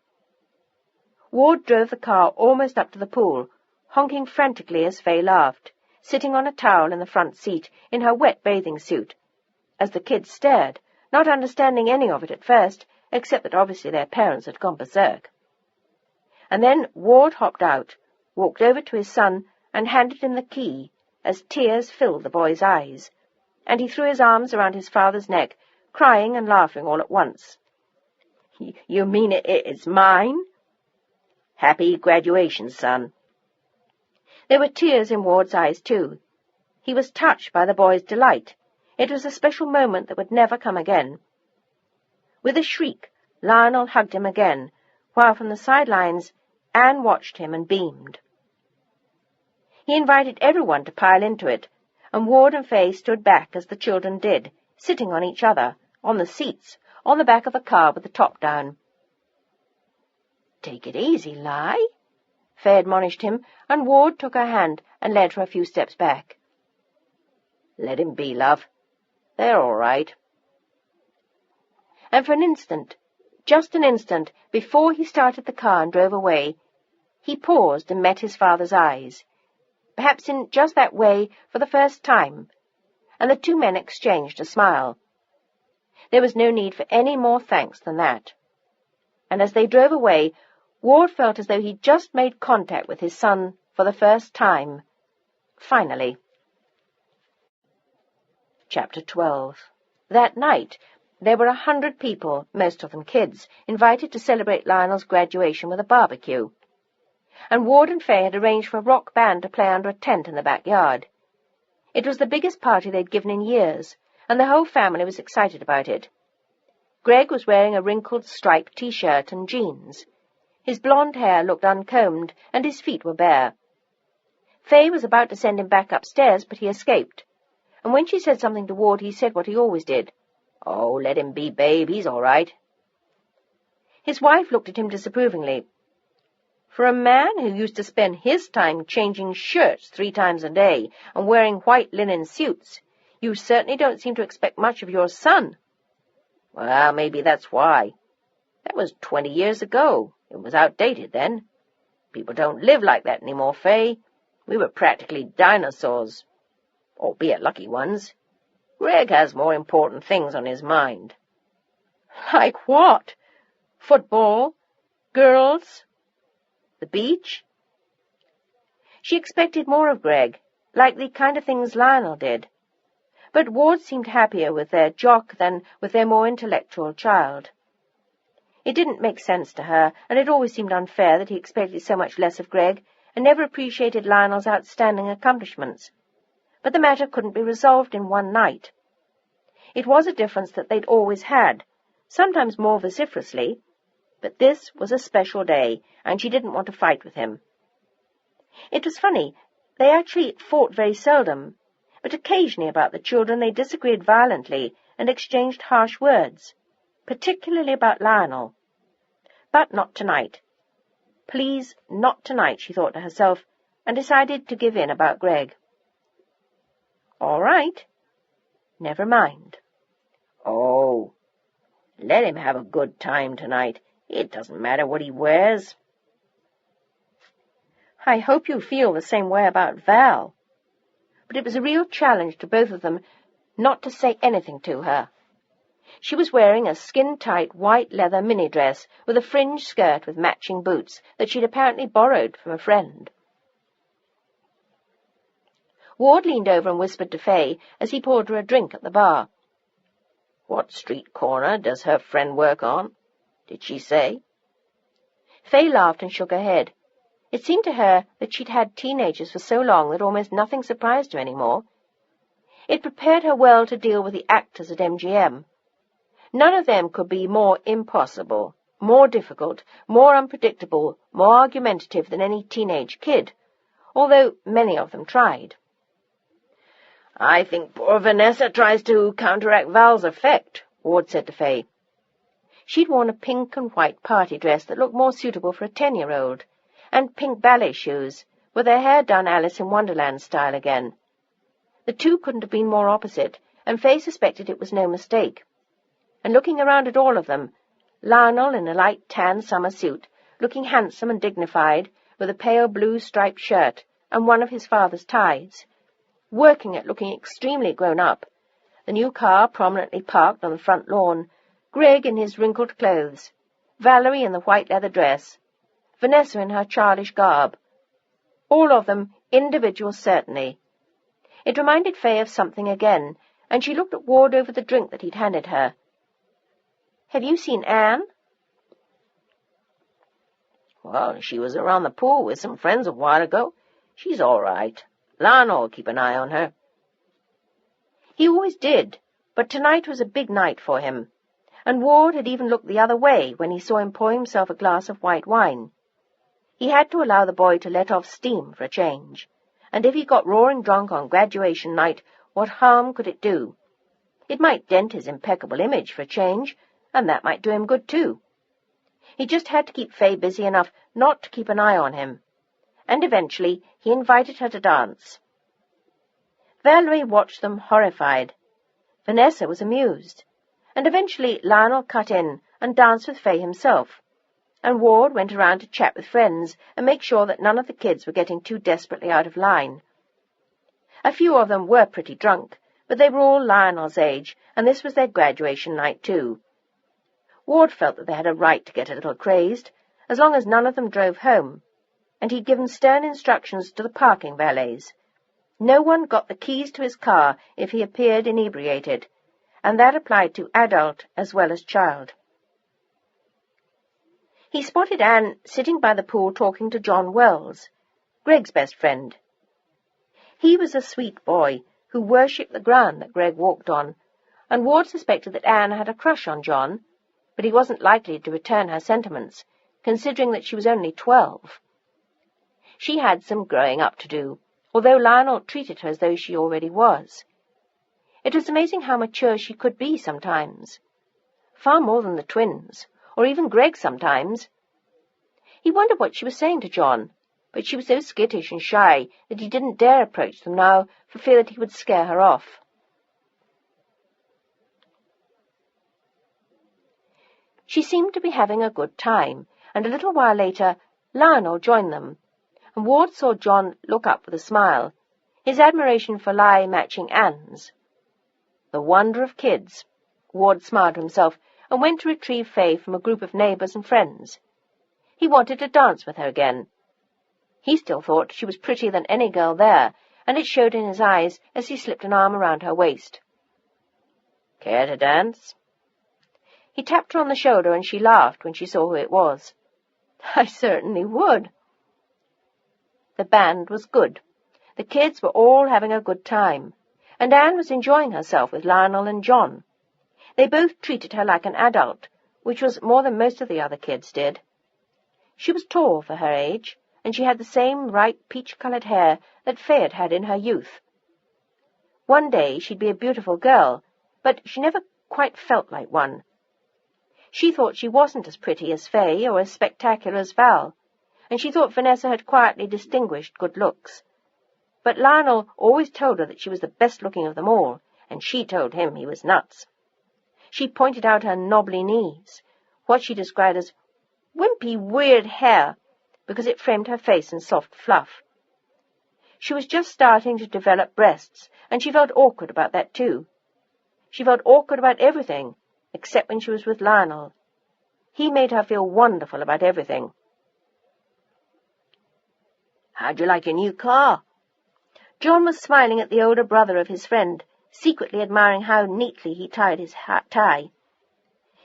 [SPEAKER 1] Ward drove the car almost up to the pool, honking frantically as Fay laughed, sitting on a towel in the front seat in her wet bathing suit, as the kids stared, not understanding any of it at first, except that obviously their parents had gone berserk. And then Ward hopped out, walked over to his son, and handed him the key, as tears filled the boy's eyes, and he threw his arms around his father's neck, crying and laughing all at once. "You mean it's mine?" "Happy graduation, son." There were tears in Ward's eyes, too. He was touched by the boy's delight. It was a special moment that would never come again. With a shriek, Lionel hugged him again, while from the sidelines Anne watched him and beamed. He invited everyone to pile into it, and Ward and Fay stood back as the children did, sitting on each other, on the seats, on the back of the car with the top down. "Take it easy, Li," Fay admonished him, and Ward took her hand and led her a few steps back. "Let him be, love. They're all right." And for an instant, just an instant, before he started the car and drove away, he paused and met his father's eyes, perhaps in just that way for the first time, and the two men exchanged a smile. There was no need for any more thanks than that. And as they drove away, Ward felt as though he'd just made contact with his son for the first time. Finally. Chapter 12. That night, there were 100 people, most of them kids, invited to celebrate Lionel's graduation with a barbecue. And Ward and Fay had arranged for a rock band to play under a tent in the backyard. It was the biggest party they'd given in years, and the whole family was excited about it. Greg was wearing a wrinkled striped T-shirt and jeans. His blonde hair looked uncombed, and his feet were bare. Fay was about to send him back upstairs, but he escaped. And when she said something to Ward, he said what he always did. "Oh, let him be, babe. He's all right." His wife looked at him disapprovingly. "For a man who used to spend his time changing shirts 3 times a day and wearing white linen suits, you certainly don't seem to expect much of your son." "Well, maybe that's why. That was 20 years ago. It was outdated then. People don't live like that anymore, Fay. We were practically dinosaurs, albeit lucky ones. Greg has more important things on his mind." "Like what? Football? Girls? The beach?" She expected more of Greg, like the kind of things Lionel did. But Ward seemed happier with their jock than with their more intellectual child. It didn't make sense to her, and it always seemed unfair that he expected so much less of Greg and never appreciated Lionel's outstanding accomplishments. But the matter couldn't be resolved in one night. It was a difference that they'd always had, sometimes more vociferously, but this was a special day, and she didn't want to fight with him. It was funny, they actually fought very seldom, but occasionally about the children they disagreed violently and exchanged harsh words, particularly about Lionel. But not tonight. Please, not tonight, she thought to herself, and decided to give in about Greg. "All right. Never mind." "Oh, let him have a good time tonight. It doesn't matter what he wears." "I hope you feel the same way about Val." But it was a real challenge to both of them not to say anything to her. She was wearing a skin-tight white leather mini-dress with a fringed skirt with matching boots that she'd apparently borrowed from a friend. Ward leaned over and whispered to Fay as he poured her a drink at the bar.
[SPEAKER 2] "What street corner does her friend work on? Did she say?"
[SPEAKER 1] Fay laughed and shook her head. It seemed to her that she'd had teenagers for so long that almost nothing surprised her any more. It prepared her well to deal with the actors at MGM. None of them could be more impossible, more difficult, more unpredictable, more argumentative than any teenage kid, although many of them tried.
[SPEAKER 2] "I think poor Vanessa tries to counteract Val's effect,"
[SPEAKER 1] Ward said to Fay. She'd worn a pink and white party dress that looked more suitable for a 10-year-old, and pink ballet shoes, with her hair done Alice in Wonderland style again. The two couldn't have been more opposite, and Fay suspected it was no mistake. And looking around at all of them, Lionel in a light tan summer suit, looking handsome and dignified, with a pale blue striped shirt and one of his father's ties, working at looking extremely grown up, the new car prominently parked on the front lawn, Greg in his wrinkled clothes, Valerie in the white leather dress, Vanessa in her childish garb. All of them individuals, certainly. It reminded Fay of something again, and she looked at Ward over the drink that he'd handed her. "Have you seen Anne?"
[SPEAKER 2] "Well, she was around the pool with some friends a while ago. She's all right. Lionel will keep an eye on her."
[SPEAKER 1] He always did, but tonight was a big night for him, and Ward had even looked the other way when he saw him pour himself a glass of white wine. He had to allow the boy to let off steam for a change, and if he got roaring drunk on graduation night, what harm could it do? It might dent his impeccable image for a change, and that might do him good too. He just had to keep Fay busy enough not to keep an eye on him, and eventually he invited her to dance. Valerie watched them horrified. Vanessa was amused, and eventually Lionel cut in and danced with Fay himself, and Ward went around to chat with friends and make sure that none of the kids were getting too desperately out of line. A few of them were pretty drunk, but they were all Lionel's age, and this was their graduation night too. Ward felt that they had a right to get a little crazed, as long as none of them drove home, and he'd given stern instructions to the parking valets. No one got the keys to his car if he appeared inebriated, and that applied to adult as well as child. He spotted Anne sitting by the pool talking to John Wells, Greg's best friend. He was a sweet boy who worshipped the ground that Greg walked on, and Ward suspected that Anne had a crush on John, but he wasn't likely to return her sentiments, considering that she was only 12. She had some growing up to do, although Lionel treated her as though she already was. It was amazing how mature she could be sometimes. Far more than the twins, or even Greg sometimes. He wondered what she was saying to John, but she was so skittish and shy that he didn't dare approach them now for fear that he would scare her off. She seemed to be having a good time, and a little while later Lionel joined them, and Ward saw John look up with a smile, his admiration for Lai matching Anne's. The wonder of kids. Ward smiled to himself and went to retrieve Fay from a group of neighbours and friends. He wanted to dance with her again. He still thought she was prettier than any girl there, and it showed in his eyes as he slipped an arm around her waist.
[SPEAKER 2] "Care to dance?"
[SPEAKER 1] He tapped her on the shoulder, and she laughed when she saw who it was. "I certainly would." The band was good. The kids were all having a good time, and Anne was enjoying herself with Lionel and John. They both treated her like an adult, which was more than most of the other kids did. She was tall for her age, and she had the same bright peach-coloured hair that Fay had had in her youth. One day she'd be a beautiful girl, but she never quite felt like one. She thought she wasn't as pretty as Fay or as spectacular as Val, and she thought Vanessa had quietly distinguished good looks. But Lionel always told her that she was the best-looking of them all, and she told him he was nuts. She pointed out her knobbly knees, what she described as wimpy, weird hair, because it framed her face in soft fluff. She was just starting to develop breasts, and she felt awkward about that too. She felt awkward about everything, except when she was with Lionel. He made her feel wonderful about everything.
[SPEAKER 2] "How'd you like your new car?"
[SPEAKER 1] John was smiling at the older brother of his friend, secretly admiring how neatly he tied his tie.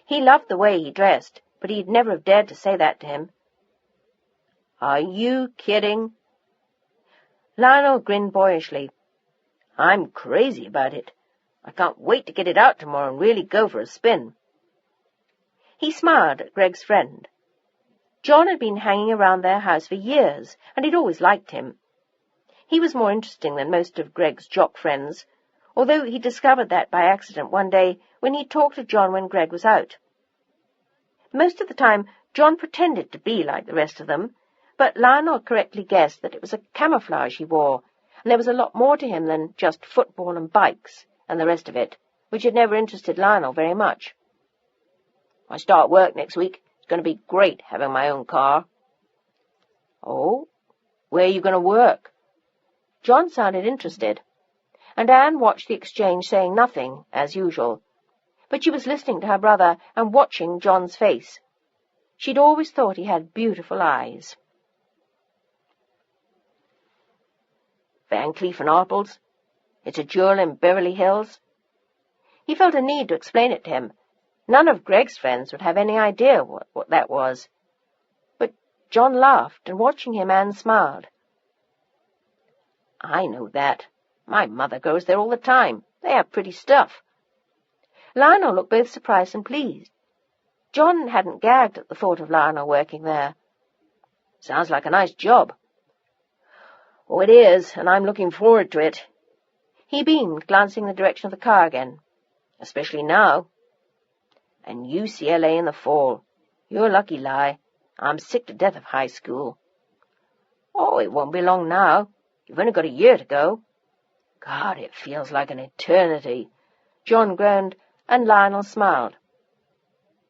[SPEAKER 1] He loved the way he dressed, but he'd never have dared to say that to him. "Are you kidding?" Lionel grinned boyishly. "I'm crazy about it. I can't wait to get it out tomorrow and really go for a spin." He smiled at Greg's friend. John had been hanging around their house for years, and he'd always liked him. He was more interesting than most of Greg's jock friends, although he discovered that by accident one day when he talked to John when Greg was out. Most of the time, John pretended to be like the rest of them, but Lionel correctly guessed that it was a camouflage he wore, and there was a lot more to him than just football and bikes and the rest of it, which had never interested Lionel very much. "I start work next week. It's going to be great having my own car." "Oh? Where are you going to work?" John sounded interested, and Anne watched the exchange, saying nothing, as usual. But she was listening to her brother and watching John's face. She'd always thought he had beautiful eyes. "Van Cleef & Arpels? It's a jewel in Beverly Hills?" He felt a need to explain it to him. None of Greg's friends would have any idea what that was. But John laughed, and watching him, Anne smiled. "I know that. My mother goes there all the time. They have pretty stuff." Lionel looked both surprised and pleased. John hadn't gagged at the thought of Lionel working there. "Sounds like a nice job." "Oh, it is, and I'm looking forward to it." He beamed, glancing in the direction of the car again. "Especially now. And UCLA in the fall. You're lucky, Li. I'm sick to death of high school." "Oh, it won't be long now. You've only got a year to go." "God, it feels like an eternity." John groaned, and Lionel smiled.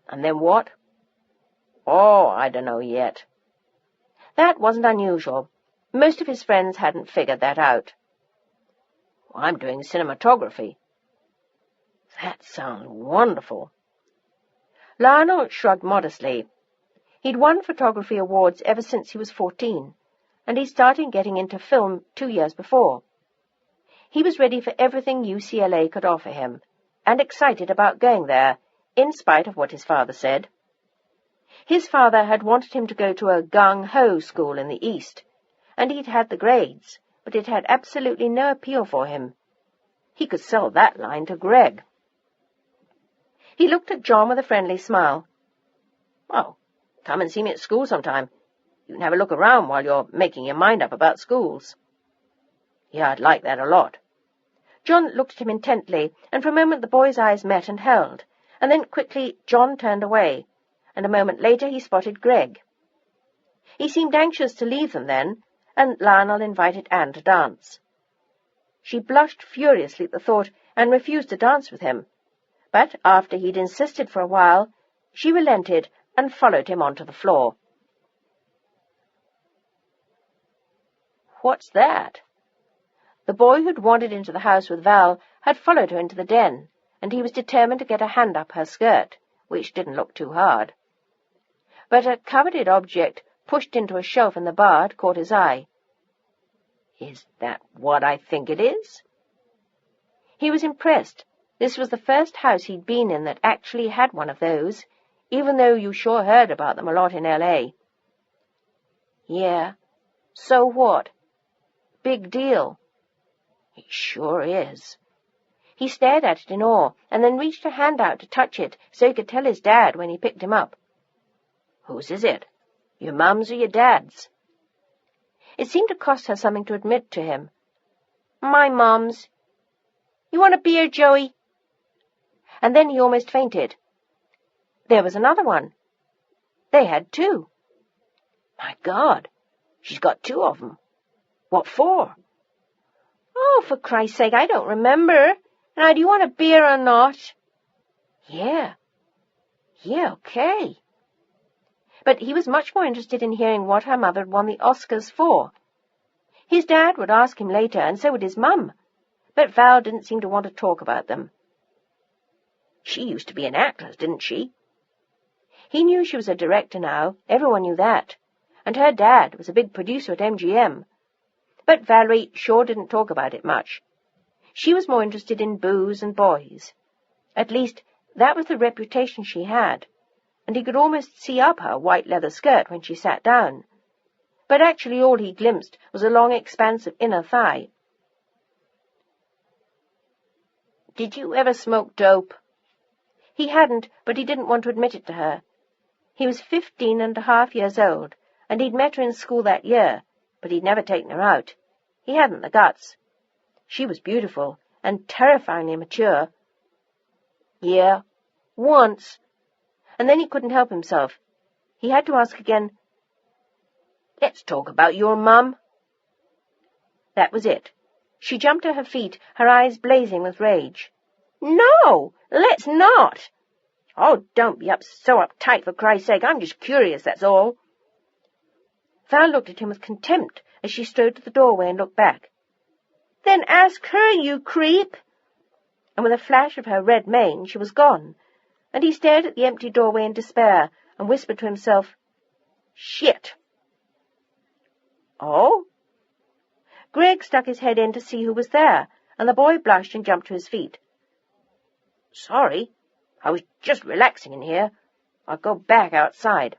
[SPEAKER 1] "And then what?" "Oh, I don't know yet." That wasn't unusual. Most of his friends hadn't figured that out. "I'm doing cinematography." "That sounds wonderful." Lionel shrugged modestly. He'd won photography awards ever since he was 14, and he'd started getting into film 2 years before. He was ready for everything UCLA could offer him, and excited about going there, in spite of what his father said. His father had wanted him to go to a gung-ho school in the East, and he'd had the grades, but it had absolutely no appeal for him. He could sell that line to Greg. He looked at John with a friendly smile. "Well, come and see me at school sometime. You can have a look around while you're making your mind up about schools." "Yeah, I'd like that a lot." John looked at him intently, and for a moment the boy's eyes met and held, and then quickly John turned away, and a moment later he spotted Greg. He seemed anxious to leave them then, and Lionel invited Anne to dance. She blushed furiously at the thought and refused to dance with him, but after he'd insisted for a while, she relented and followed him onto the floor. "What's that?" The boy who'd wandered into the house with Val had followed her into the den, and he was determined to get a hand up her skirt, which didn't look too hard. But a coveted object pushed into a shelf in the bar had caught his eye. "Is that what I think it is?" He was impressed. This was the first house he'd been in that actually had one of those, even though you sure heard about them a lot in L.A. "Yeah. So what?" "Big deal." "It sure is." He stared at it in awe, and then reached a hand out to touch it so he could tell his dad when he picked him up. "Whose is it? Your mum's or your dad's?" It seemed to cost her something to admit to him. "My mum's." "You want a beer, Joey?" And then he almost fainted. There was another one. They had 2. "My God, she's got 2 of them. What for?" "Oh, for Christ's sake, I don't remember. Now, do you want a beer or not?" Yeah, okay." But he was much more interested in hearing what her mother had won the Oscars for. His dad would ask him later, and so would his mum, but Val didn't seem to want to talk about them. "She used to be an actress, didn't she?" He knew she was a director now, everyone knew that, and her dad was a big producer at MGM. But Valerie sure didn't talk about it much. She was more interested in booze and boys. At least, that was the reputation she had, and he could almost see up her white leather skirt when she sat down. But actually all he glimpsed was a long expanse of inner thigh. "Did you ever smoke dope?" He hadn't, but he didn't want to admit it to her. He was 15.5 years old, and he'd met her in school that year, but he'd never taken her out. He hadn't the guts. She was beautiful and terrifyingly mature. "Yeah, once." And then he couldn't help himself. He had to ask again, "Let's talk about your mum." That was it. She jumped to her feet, her eyes blazing with rage. "No, let's not." "Oh, don't be so uptight, for Christ's sake. I'm just curious, that's all." Val looked at him with contempt as she strode to the doorway and looked back. "Then ask her, you creep." And with a flash of her red mane, she was gone, and he stared at the empty doorway in despair and whispered to himself, "Shit." "Oh?" Greg stuck his head in to see who was there, and the boy blushed and jumped to his feet. "Sorry, I was just relaxing in here. I'll go back outside."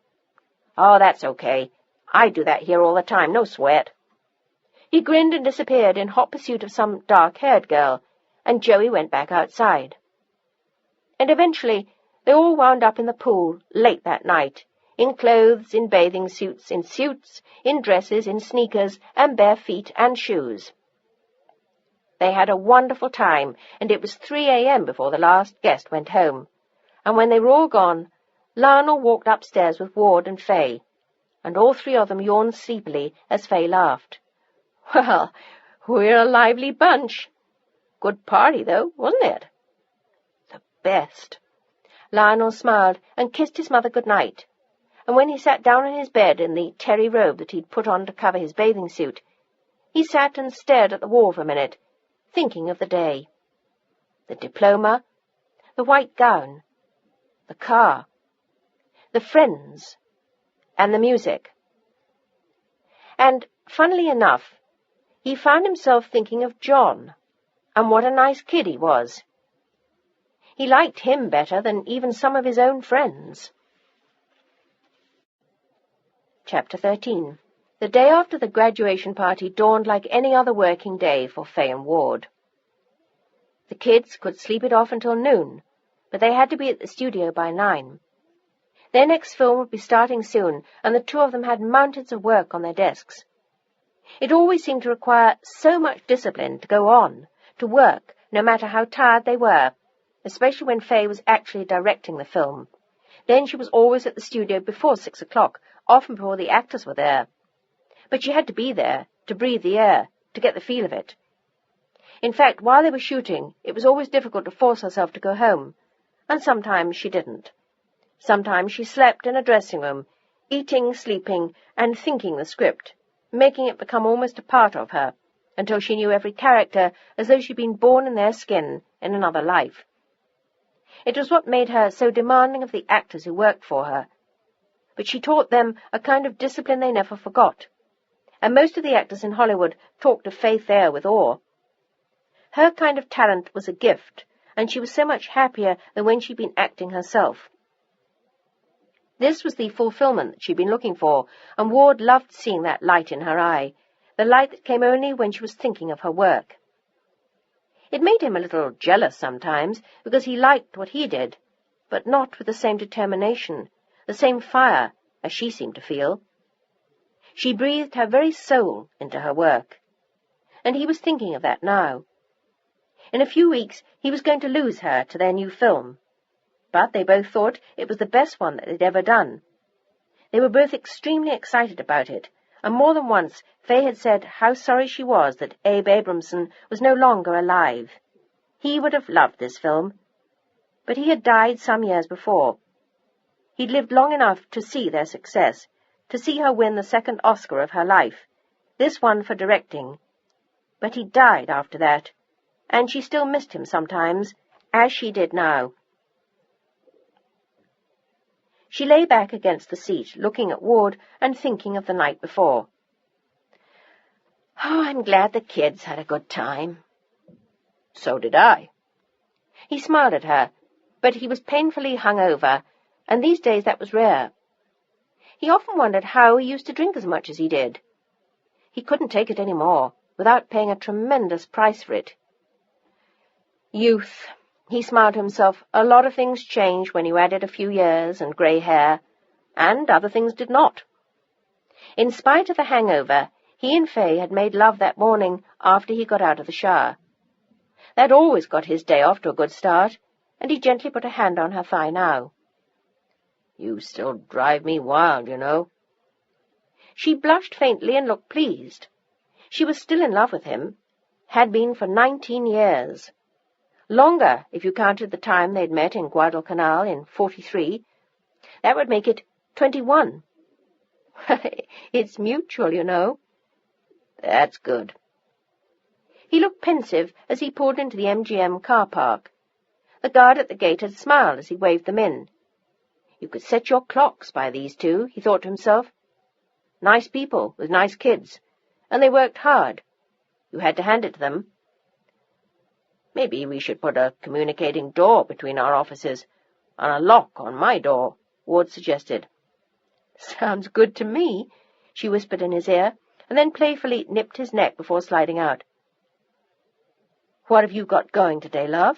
[SPEAKER 1] "Oh, that's okay. I do that here all the time, no sweat." He grinned and disappeared in hot pursuit of some dark-haired girl, and Joey went back outside. And eventually they all wound up in the pool late that night, in clothes, in bathing suits, in dresses, in sneakers, and bare feet and shoes. They had a wonderful time, and it was 3 a.m. before the last guest went home. And when they were all gone, Lionel walked upstairs with Ward and Fay, and all three of them yawned sleepily as Fay laughed. "Well, we're a lively bunch. Good party, though, wasn't it?" "The best." Lionel smiled and kissed his mother good night, and when he sat down on his bed in the terry robe that he'd put on to cover his bathing suit, he sat and stared at the wall for a minute, thinking of the day. The diploma, the white gown, the car, the friends, and the music. And, funnily enough, he found himself thinking of John, and what a nice kid he was. He liked him better than even some of his own friends. Chapter 13. The day after the graduation party dawned like any other working day for Fay and Ward. The kids could sleep it off until noon, but they had to be at the studio by 9. Their next film would be starting soon, and the two of them had mountains of work on their desks. It always seemed to require so much discipline to go on, to work, no matter how tired they were, especially when Fay was actually directing the film. Then she was always at the studio before 6 o'clock, often before the actors were there. But she had to be there, to breathe the air, to get the feel of it. In fact, while they were shooting, it was always difficult to force herself to go home, and sometimes she didn't. Sometimes she slept in a dressing room, eating, sleeping, and thinking the script, making it become almost a part of her, until she knew every character as though she'd been born in their skin in another life. It was what made her so demanding of the actors who worked for her. But she taught them a kind of discipline they never forgot, and most of the actors in Hollywood talked of Faith Eyre with awe. Her kind of talent was a gift, and she was so much happier than when she'd been acting herself. This was the fulfillment that she'd been looking for, and Ward loved seeing that light in her eye, the light that came only when she was thinking of her work. It made him a little jealous sometimes, because he liked what he did, but not with the same determination, the same fire as she seemed to feel. She breathed her very soul into her work, and he was thinking of that now. In a few weeks he was going to lose her to their new film, but they both thought it was the best one that they'd ever done. They were both extremely excited about it, and more than once Fay had said how sorry she was that Abe Abramson was no longer alive. He would have loved this film, but he had died some years before. He'd lived long enough to see their success, to see her win the second Oscar of her life, this one for directing. But he died after that, and she still missed him sometimes, as she did now. She lay back against the seat, looking at Ward and thinking of the night before. Oh, I'm glad the kids had a good time.
[SPEAKER 2] So did I.
[SPEAKER 1] He smiled at her, but he was painfully hungover, and these days that was rare. He often wondered how he used to drink as much as he did. He couldn't take it any more, without paying a tremendous price for it. Youth. He smiled to himself. A lot of things change when you added a few years and grey hair, and other things did not. In spite of the hangover, he and Faye had made love that morning after he got out of the shower. That always got his day off to a good start, and he gently put a hand on her thigh now.
[SPEAKER 2] You still drive me wild, you know.
[SPEAKER 1] She blushed faintly and looked pleased. She was still in love with him, had been for 19 years. Longer, if you counted the time they'd met in Guadalcanal in 43. That would make it 21. It's mutual, you know.
[SPEAKER 2] That's good.
[SPEAKER 1] He looked pensive as he pulled into the MGM car park. The guard at the gate had smiled as he waved them in. You could set your clocks by these two, he thought to himself. Nice people with nice kids, and they worked hard. You had to hand it to them.
[SPEAKER 2] Maybe we should put a communicating door between our offices, and a lock on my door, Ward suggested.
[SPEAKER 1] Sounds good to me, she whispered in his ear, and then playfully nipped his neck before sliding out. What have you got going today, love?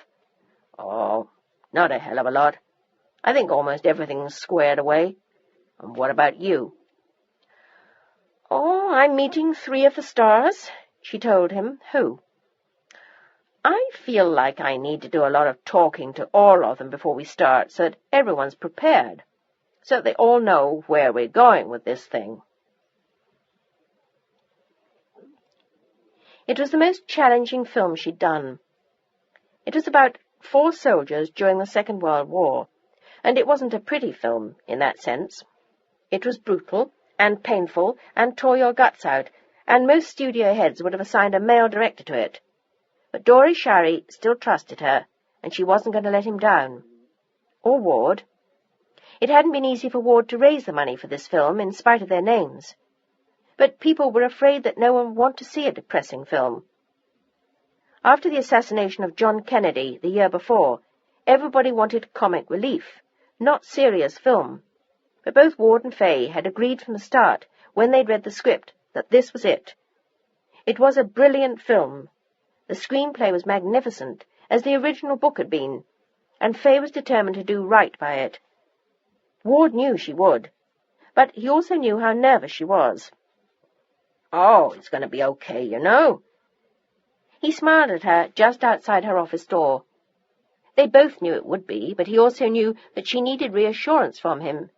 [SPEAKER 2] Oh, not a hell of a lot. I think almost everything's squared away. And what about you?
[SPEAKER 1] Oh, I'm meeting 3 of the stars, she told him. Who?
[SPEAKER 2] I feel like I need to do a lot of talking to all of them before we start, so that everyone's prepared, so that they all know where we're going with this thing.
[SPEAKER 1] It was the most challenging film she'd done. It was about 4 soldiers during the Second World War, and it wasn't a pretty film in that sense. It was brutal and painful and tore your guts out, and most studio heads would have assigned a male director to it. But Dory Shari still trusted her, and she wasn't going to let him down. Or Ward. It hadn't been easy for Ward to raise the money for this film, in spite of their names. But people were afraid that no one would want to see a depressing film. After the assassination of John Kennedy the year before, everybody wanted comic relief, not serious film. But both Ward and Faye had agreed from the start, when they'd read the script, that this was it. It was a brilliant film. The screenplay was magnificent, as the original book had been, and Faye was determined to do right by it. Ward knew she would, but he also knew how nervous she was.
[SPEAKER 2] Oh, it's going to be okay, you know.
[SPEAKER 1] He smiled at her just outside her office door. They both knew it would be, but he also knew that she needed reassurance from him,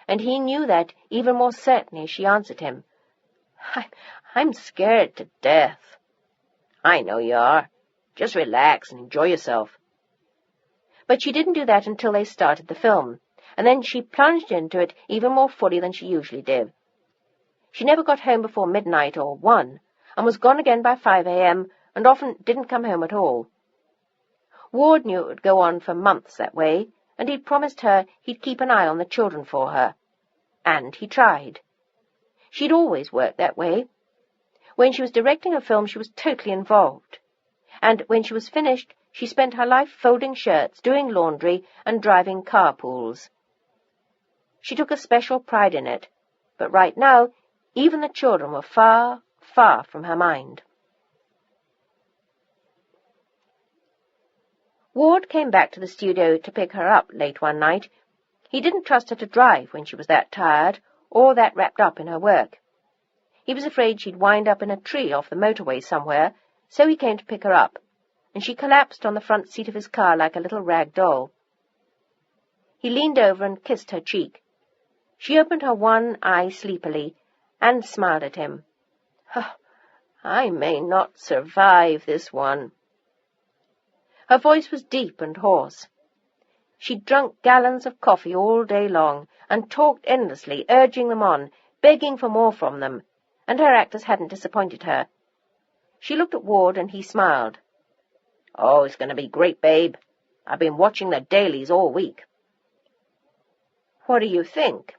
[SPEAKER 1] and he knew that even more certainly as she answered him. I'm scared to death.
[SPEAKER 2] I know you are. Just relax and enjoy yourself.
[SPEAKER 1] But she didn't do that until they started the film, and then she plunged into it even more fully than she usually did. She never got home before midnight or 1, and was gone again by 5 a.m., and often didn't come home at all. Ward knew it would go on for months that way, and he'd promised her he'd keep an eye on the children for her. And he tried. She'd always worked that way. When she was directing a film, she was totally involved. And when she was finished, she spent her life folding shirts, doing laundry, and driving carpools. She took a special pride in it, but right now, even the children were far, far from her mind. Ward came back to the studio to pick her up late one night. He didn't trust her to drive when she was that tired, or that wrapped up in her work. He was afraid she'd wind up in a tree off the motorway somewhere, so he came to pick her up, and she collapsed on the front seat of his car like a little rag doll. He leaned over and kissed her cheek. She opened her one eye sleepily and smiled at him. Oh, I may not survive this one. Her voice was deep and hoarse. She'd drunk gallons of coffee all day long and talked endlessly, urging them on, begging for more from them, and her actors hadn't disappointed her. She looked at Ward and he smiled.
[SPEAKER 2] Oh, it's going to be great, babe. I've been watching the dailies all week.
[SPEAKER 1] What do you think?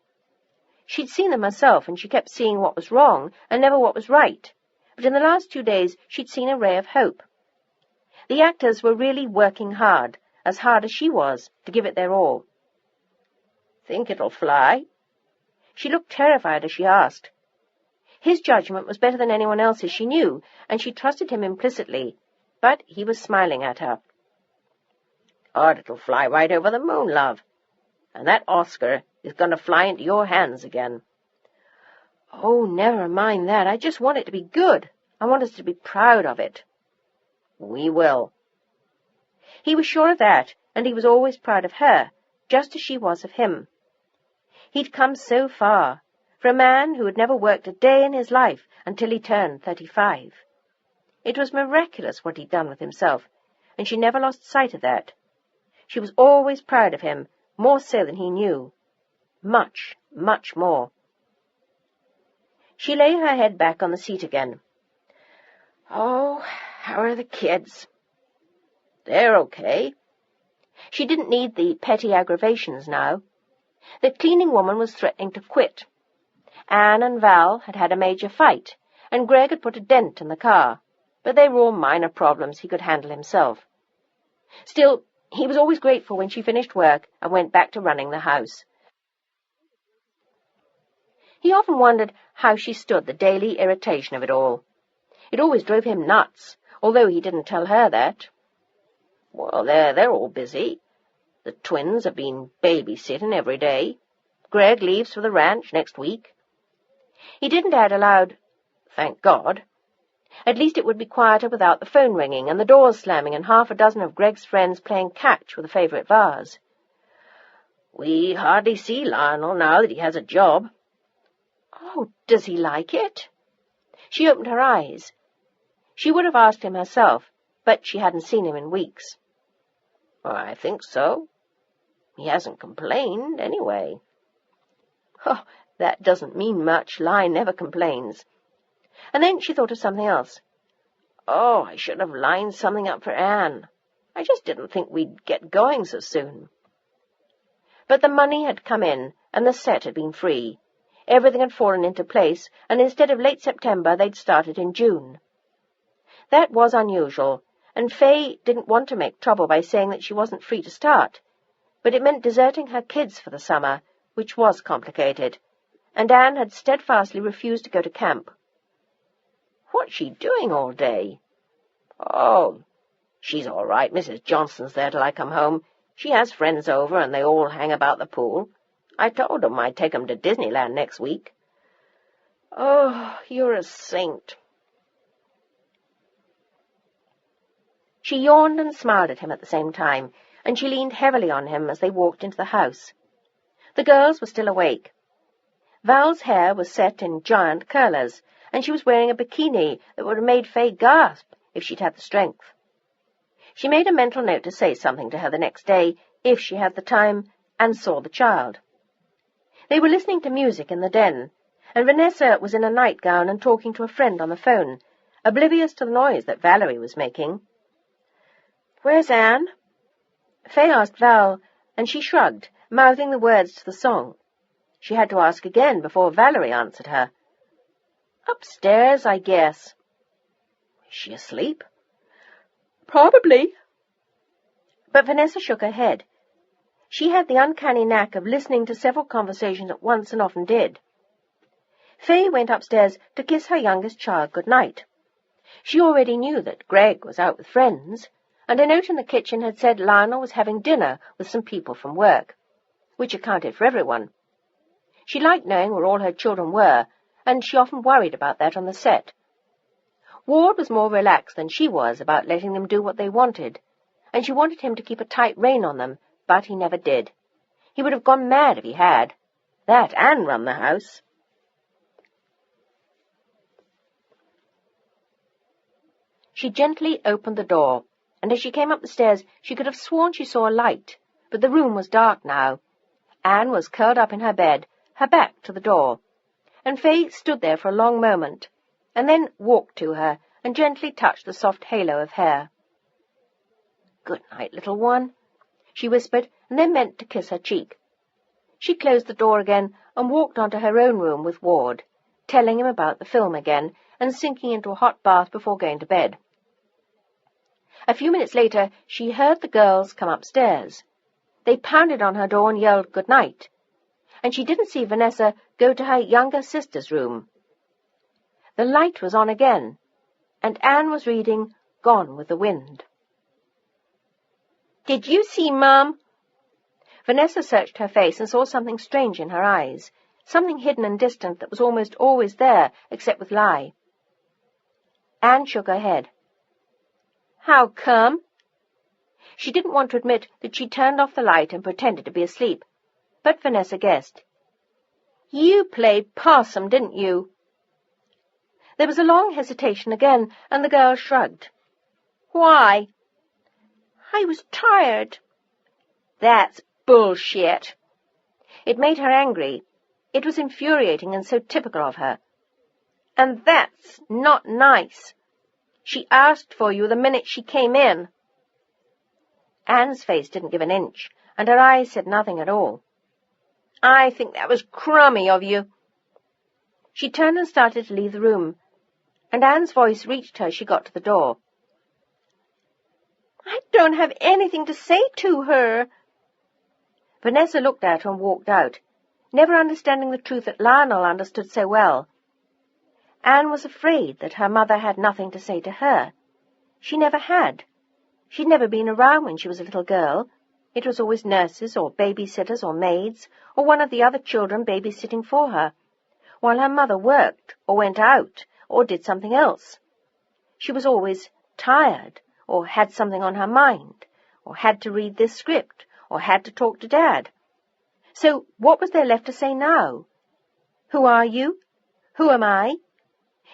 [SPEAKER 1] She'd seen them herself, and she kept seeing what was wrong and never what was right. but in the last 2 days she'd seen a ray of hope. The actors were really working hard as she was, to give it their all.
[SPEAKER 2] "Think it'll fly?"
[SPEAKER 1] She looked terrified as she asked. His judgment was better than anyone else's, she knew, and she trusted him implicitly, but he was smiling at her.
[SPEAKER 2] "Oh, it'll fly right over the moon, love. And that Oscar is going to fly into your hands again."
[SPEAKER 1] "Oh, never mind that. I just want it to be good. I want us to be proud of it."
[SPEAKER 2] "We will."
[SPEAKER 1] He was sure of that, and he was always proud of her, just as she was of him. He'd come so far, for a man who had never worked a day in his life until he turned 35. It was miraculous what he'd done with himself, and she never lost sight of that. She was always proud of him, more so than he knew. Much, much more. She lay her head back on the seat again.
[SPEAKER 2] "Oh, how are the kids?" "They're okay."
[SPEAKER 1] She didn't need the petty aggravations now. The cleaning woman was threatening to quit. Anne and Val had had a major fight, and Greg had put a dent in the car, but they were all minor problems he could handle himself. Still, he was always grateful when she finished work and went back to running the house. He often wondered how she stood the daily irritation of it all. It always drove him nuts, although he didn't tell her that.
[SPEAKER 2] "Well, they're all busy. The twins have been babysitting every day. Greg leaves for the ranch next week."
[SPEAKER 1] He didn't add aloud, "Thank God." At least it would be quieter without the phone ringing and the doors slamming and half a dozen of Greg's friends playing catch with a favourite vase.
[SPEAKER 2] "We hardly see Lionel now that he has a job."
[SPEAKER 1] "Oh, does he like it?" She opened her eyes. She would have asked him herself, but she hadn't seen him in weeks.
[SPEAKER 2] "I think so. He hasn't complained, anyway."
[SPEAKER 1] "Oh, that doesn't mean much. Lion never complains." And then she thought of something else.
[SPEAKER 2] "Oh, I should have lined something up for Anne. I just didn't think we'd get going so soon."
[SPEAKER 1] But the money had come in, and the set had been free. Everything had fallen into place, and instead of late September, they'd started in June. That was unusual, and Faye didn't want to make trouble by saying that she wasn't free to start. But it meant deserting her kids for the summer, which was complicated, and Anne had steadfastly refused to go to camp.
[SPEAKER 2] "What's she doing all day?" "Oh, she's all right. Mrs. Johnson's there till I come home. She has friends over, and they all hang about the pool. I told them I'd take them to Disneyland next week." "Oh, you're a saint."
[SPEAKER 1] She yawned and smiled at him at the same time, and she leaned heavily on him as they walked into the house. The girls were still awake. Val's hair was set in giant curlers, and she was wearing a bikini that would have made Faye gasp if she'd had the strength. She made a mental note to say something to her the next day, if she had the time, and saw the child. They were listening to music in the den, and Vanessa was in a nightgown and talking to a friend on the phone, oblivious to the noise that Valerie was making. "Where's Anne?" Faye asked Val, and she shrugged, mouthing the words to the song. She had to ask again before Valerie answered her. "Upstairs, I guess."
[SPEAKER 2] "Is she asleep?"
[SPEAKER 1] "Probably." But Vanessa shook her head. She had the uncanny knack of listening to several conversations at once and often did. Faye went upstairs to kiss her youngest child good night. She already knew that Greg was out with friends, and a note in the kitchen had said Lionel was having dinner with some people from work, which accounted for everyone. She liked knowing where all her children were, and she often worried about that on the set. Ward was more relaxed than she was about letting them do what they wanted, and she wanted him to keep a tight rein on them, but he never did. He would have gone mad if he had. That and run the house. She gently opened the door, and as she came up the stairs she could have sworn she saw a light, but the room was dark now. Anne was curled up in her bed, her back to the door, and Faye stood there for a long moment, and then walked to her and gently touched the soft halo of hair. "Good night, little one," she whispered, and then meant to kiss her cheek. She closed the door again and walked on to her own room with Ward, telling him about the film again, and sinking into a hot bath before going to bed. A few minutes later, she heard the girls come upstairs. They pounded on her door and yelled good night, and she didn't see Vanessa go to her younger sister's room. The light was on again, and Anne was reading Gone with the Wind. "Did you see, Mum?" Vanessa searched her face and saw something strange in her eyes, something hidden and distant that was almost always there, except with lie. Anne shook her head. "How come?" She didn't want to admit that she turned off the light and pretended to be asleep, but Vanessa guessed. "You played possum, didn't you?" There was a long hesitation again, and the girl shrugged. "Why?" "I was tired." "That's bullshit." It made her angry. It was infuriating and so typical of her. "And that's not nice. She asked for you the minute she came in." Anne's face didn't give an inch, and her eyes said nothing at all. "I think that was crummy of you." She turned and started to leave the room, and Anne's voice reached her as she got to the door. "I don't have anything to say to her." Vanessa looked at her and walked out, never understanding the truth that Lionel understood so well. Anne was afraid that her mother had nothing to say to her. She never had. She'd never been around when she was a little girl. It was always nurses or babysitters or maids or one of the other children babysitting for her, while her mother worked or went out or did something else. She was always tired or had something on her mind or had to read this script or had to talk to Dad. So what was there left to say now? Who are you? Who am I?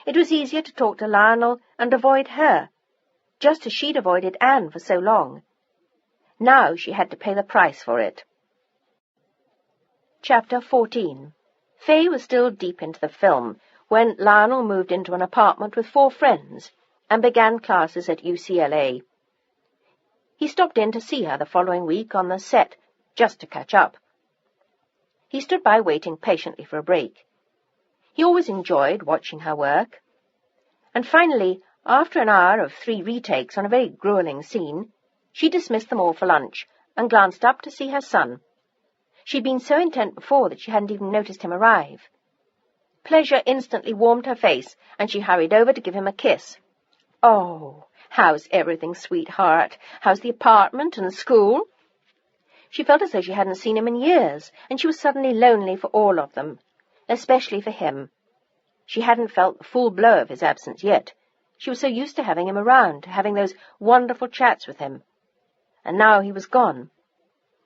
[SPEAKER 1] It was easier to talk to Lionel and avoid her, just as she'd avoided Anne for so long. Now she had to pay the price for it. Chapter 14. Faye was still deep into the film when Lionel moved into an apartment with 4 friends and began classes at UCLA. He stopped in to see her the following week on the set, just to catch up. He stood by waiting patiently for a break. He always enjoyed watching her work. And finally, after an hour of 3 retakes on a very grueling scene, she dismissed them all for lunch and glanced up to see her son. She'd been so intent before that she hadn't even noticed him arrive. Pleasure instantly warmed her face, and she hurried over to give him a kiss. "Oh, how's everything, sweetheart? How's the apartment and school?" She felt as though she hadn't seen him in years, and she was suddenly lonely for all of them, especially for him. She hadn't felt the full blow of his absence yet. She was so used to having him around, to having those wonderful chats with him. And now he was gone.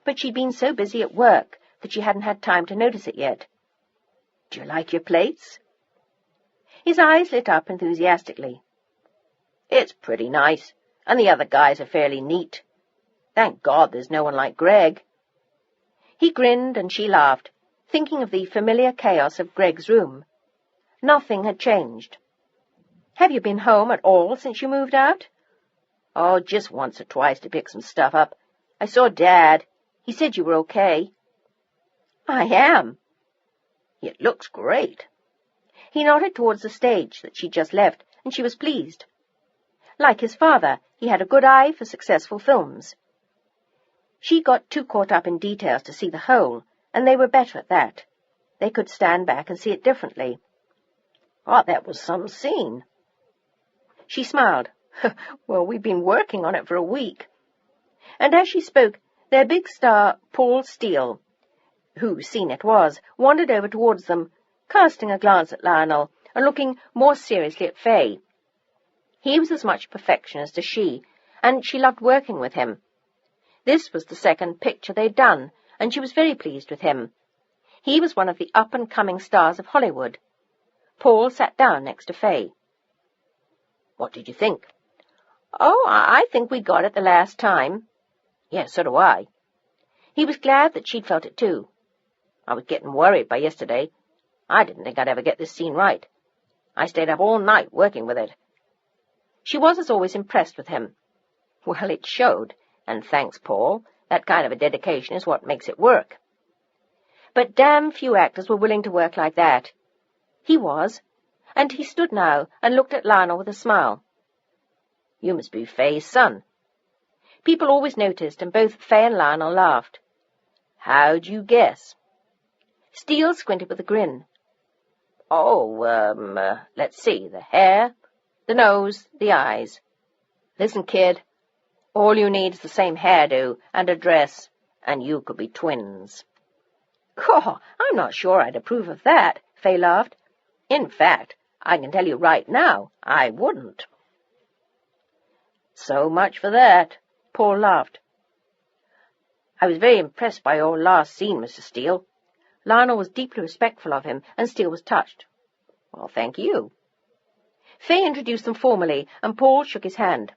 [SPEAKER 1] But she'd been so busy at work that she hadn't had time to notice it yet. "Do you like your place?" His eyes lit up enthusiastically. "It's pretty nice, and the other guys are fairly neat. Thank God there's no one like Greg." He grinned and she laughed, thinking of the familiar chaos of Greg's room. Nothing had changed. "Have you been home at all since you moved out?" "Oh, just once or twice to pick some stuff up. I saw Dad. He said you were okay." "I am." "It looks great." He nodded towards the stage that she'd just left, and she was pleased. Like his father, he had a good eye for successful films. She got too caught up in details to see the whole, and they were better at that. They could stand back and see it differently. "Oh, that was some scene." She smiled. "Well, we've been working on it for a week." And as she spoke, their big star, Paul Steel, whose scene it was, wandered over towards them, casting a glance at Lionel and looking more seriously at Faye. He was as much a perfectionist as she, and she loved working with him. This was the second picture they'd done, and she was very pleased with him. He was one of the up-and-coming stars of Hollywood. Paul sat down next to Faye. "What did you think?" "Oh, I think we got it the last time." "Yes, so do I." He was glad that she'd felt it too. "I was getting worried by yesterday. I didn't think I'd ever get this scene right. I stayed up all night working with it." She was, as always, impressed with him. Well, it showed, and thanks, Paul. That kind of a dedication is what makes it work. But damn few actors were willing to work like that. He was, and he stood now and looked at Lionel with a smile.
[SPEAKER 2] "You must be Faye's son."
[SPEAKER 1] People always noticed, and both Faye and Lionel laughed.
[SPEAKER 2] "How'd you guess?"
[SPEAKER 1] Steel squinted with a grin.
[SPEAKER 2] "Oh, let's see, the hair, the nose, the eyes. Listen, kid, all you need is the same hairdo and a dress, and you could be twins."
[SPEAKER 1] "Oh, I'm not sure I'd approve of that," Faye laughed.
[SPEAKER 2] "In fact, I can tell you right now, I wouldn't." "So much for that," Paul laughed. "I was very impressed by your last scene, Mr. Steel."
[SPEAKER 1] Lionel was deeply respectful of him, and Steel was touched.
[SPEAKER 2] "Well, thank you."
[SPEAKER 1] Faye introduced them formally, and Paul shook his hand.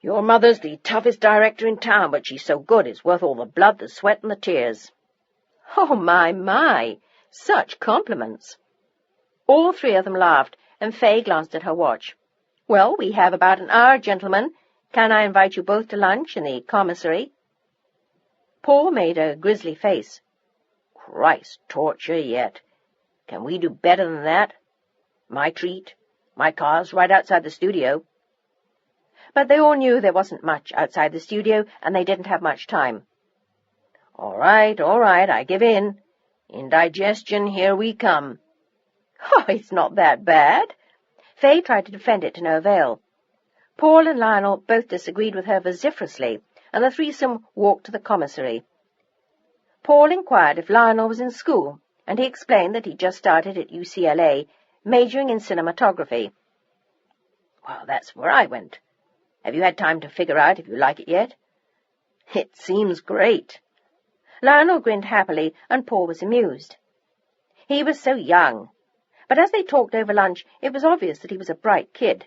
[SPEAKER 2] "Your mother's the toughest director in town, but she's so good it's worth all the blood, the sweat, and the tears."
[SPEAKER 1] "Oh, my, such compliments." All three of them laughed, and Faye glanced at her watch. "Well, we have about an hour, gentlemen. Can I invite you both to lunch in the commissary?" Paul made a grisly face.
[SPEAKER 2] "Christ, torture yet. Can we do better than that? My treat. My car's right outside the studio."
[SPEAKER 1] But they all knew there wasn't much outside the studio, and they didn't have much time.
[SPEAKER 2] All right, I give in. Indigestion, here we come."
[SPEAKER 1] "Oh, it's not that bad." Faye tried to defend it to no avail. Paul and Lionel both disagreed with her vociferously, and the threesome walked to the commissary. Paul inquired if Lionel was in school, and he explained that he'd just started at UCLA, majoring in cinematography.
[SPEAKER 2] "Well, that's where I went. Have you had time to figure out if you like it yet?"
[SPEAKER 1] "It seems great." Lionel grinned happily, and Paul was amused. He was so young, but as they talked over lunch, it was obvious that he was a bright kid.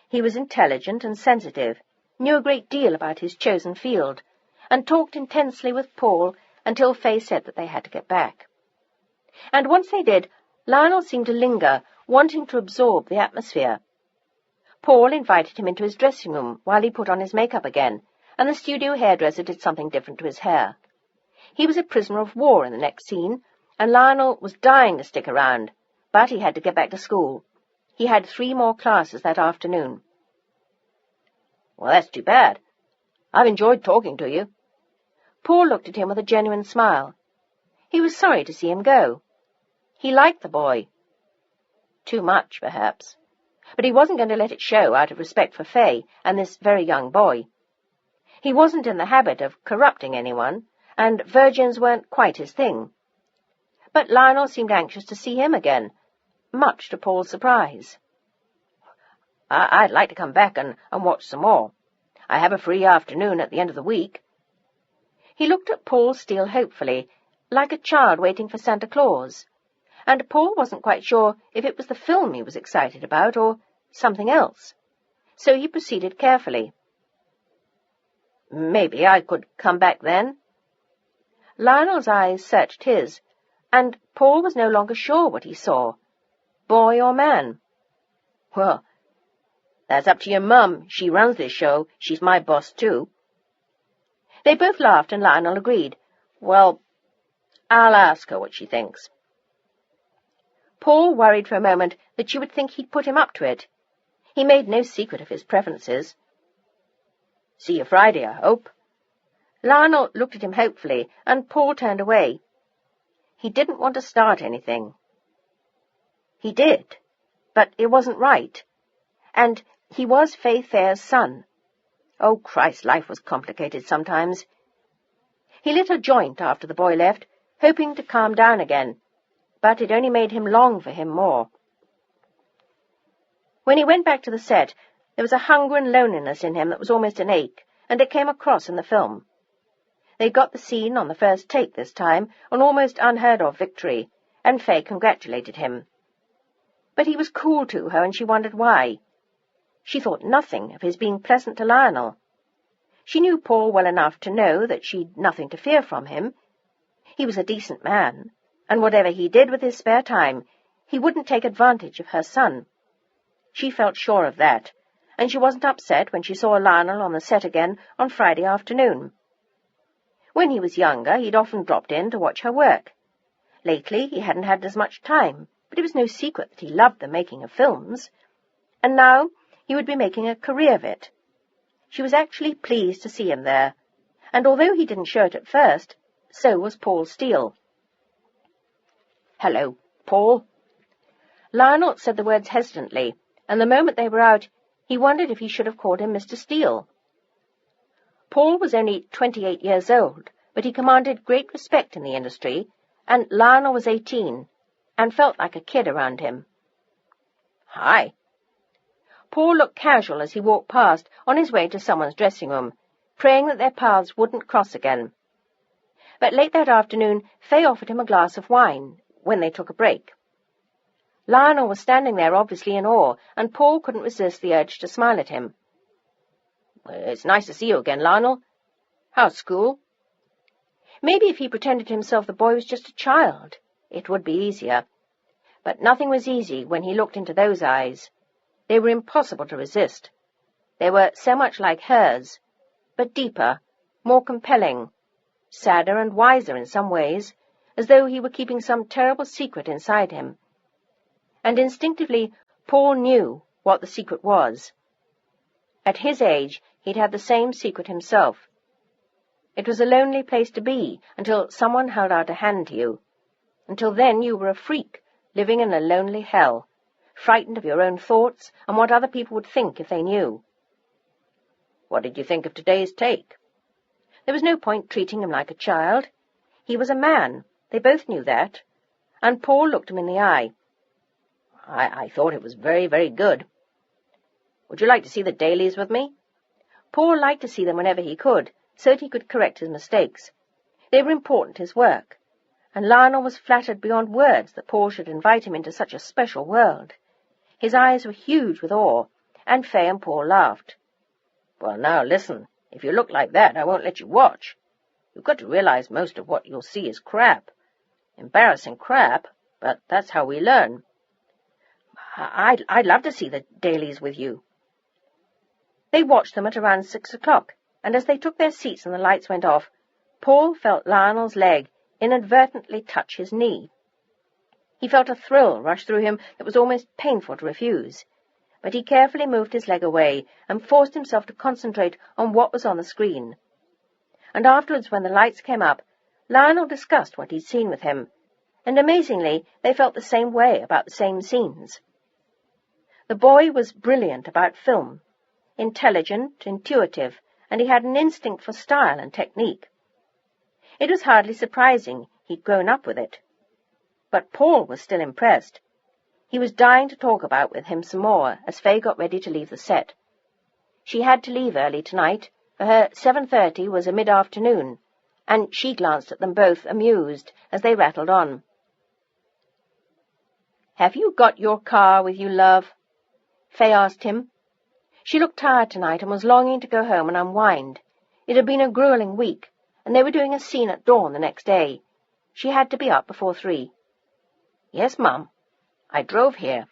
[SPEAKER 1] He was intelligent and sensitive, knew a great deal about his chosen field, and talked intensely with Paul until Faye said that they had to get back. And once they did, Lionel seemed to linger, wanting to absorb the atmosphere. Paul invited him into his dressing room while he put on his makeup again, and the studio hairdresser did something different to his hair. He was a prisoner of war in the next scene, and Lionel was dying to stick around, but he had to get back to school. He had 3 more classes that afternoon.
[SPEAKER 2] "Well, that's too bad. I've enjoyed talking to you."
[SPEAKER 1] Paul looked at him with a genuine smile. He was sorry to see him go. He liked the boy. Too much, perhaps. But he wasn't going to let it show out of respect for Faye and this very young boy. He wasn't in the habit of corrupting anyone, and virgins weren't quite his thing. But Lionel seemed anxious to see him again, much to Paul's surprise.
[SPEAKER 2] "I'd like to come back and watch some more. I have a free afternoon at the end of the week."
[SPEAKER 1] He looked at Paul Steel hopefully, like a child waiting for Santa Claus, and Paul wasn't quite sure if it was the film he was excited about or something else. So he proceeded carefully.
[SPEAKER 2] "Maybe I could come back then?"
[SPEAKER 1] Lionel's eyes searched his, and Paul was no longer sure what he saw, boy or man.
[SPEAKER 2] "Well, that's up to your mum. She runs this show. She's my boss, too."
[SPEAKER 1] They both laughed, and Lionel agreed.
[SPEAKER 2] "Well, I'll ask her what she thinks."
[SPEAKER 1] Paul worried for a moment that she would think he'd put him up to it. He made no secret of his preferences.
[SPEAKER 2] "See you Friday, I hope."
[SPEAKER 1] Lionel looked at him hopefully, and Paul turned away. He didn't want to start anything. He did, but it wasn't right. And he was Faye Thayer's son. Oh, Christ, life was complicated sometimes. He lit a joint after the boy left, hoping to calm down again, but it only made him long for him more. When he went back to the set, there was a hunger and loneliness in him that was almost an ache, and it came across in the film. They got the scene on the first take this time, an almost unheard-of victory, and Faye congratulated him. But he was cool to her, and she wondered why. She thought nothing of his being pleasant to Lionel. She knew Paul well enough to know that she'd nothing to fear from him. He was a decent man, and whatever he did with his spare time, he wouldn't take advantage of her son. She felt sure of that, and she wasn't upset when she saw Lionel on the set again on Friday afternoon. When he was younger, he'd often dropped in to watch her work. Lately, he hadn't had as much time, but it was no secret that he loved the making of films. And now he would be making a career of it. She was actually pleased to see him there, and although he didn't show it at first, so was Paul Steel. "Hello, Paul." Lionel said the words hesitantly, and the moment they were out, he wondered if he should have called him Mr. Steel. Paul was only 28 years old, but he commanded great respect in the industry, and Lionel was 18, and felt like a kid around him. "Hi." Paul looked casual as he walked past on his way to someone's dressing room, praying that their paths wouldn't cross again. But late that afternoon, Fay offered him a glass of wine, when they took a break. Lionel was standing there obviously in awe, and Paul couldn't resist the urge to smile at him. "It's nice to see you again, Lionel. How's school?" Maybe if he pretended to himself the boy was just a child, it would be easier. But nothing was easy when he looked into those eyes. They were impossible to resist. They were so much like hers, but deeper, more compelling, sadder and wiser in some ways, as though he were keeping some terrible secret inside him. And instinctively, Paul knew what the secret was. At his age, he'd had the same secret himself. It was a lonely place to be until someone held out a hand to you. Until then, you were a freak, living in a lonely hell, frightened of your own thoughts and what other people would think if they knew. "What did you think of today's take?" There was no point treating him like a child. He was a man. They both knew that. And Paul looked him in the eye. I thought it was very, very good. Would you like to see the dailies with me?" Paul liked to see them whenever he could, so that he could correct his mistakes. They were important to his work, and Lionel was flattered beyond words that Paul should invite him into such a special world. His eyes were huge with awe, and Fay and Paul laughed. "Well, now, listen. If you look like that, I won't let you watch. You've got to realize most of what you'll see is crap. Embarrassing crap, but that's how we learn." I'd love to see the dailies with you." They watched them at around 6 o'clock, and as they took their seats and the lights went off, Paul felt Lionel's leg inadvertently touch his knee. He felt a thrill rush through him that was almost painful to refuse, but he carefully moved his leg away and forced himself to concentrate on what was on the screen. And afterwards, when the lights came up, Lionel discussed what he'd seen with him, and amazingly they felt the same way about the same scenes. The boy was brilliant about film, intelligent, intuitive, and he had an instinct for style and technique. It was hardly surprising he'd grown up with it. But Paul was still impressed. He was dying to talk about with him some more as Fay got ready to leave the set. She had to leave early tonight, for her 7:30 was a mid-afternoon, and she glanced at them both, amused, as they rattled on. "Have you got your car with you, love?" Fay asked him. She looked tired tonight and was longing to go home and unwind. It had been a grueling week, and they were doing a scene at dawn the next day. She had to be up before 3. "Yes, Mum. I drove here."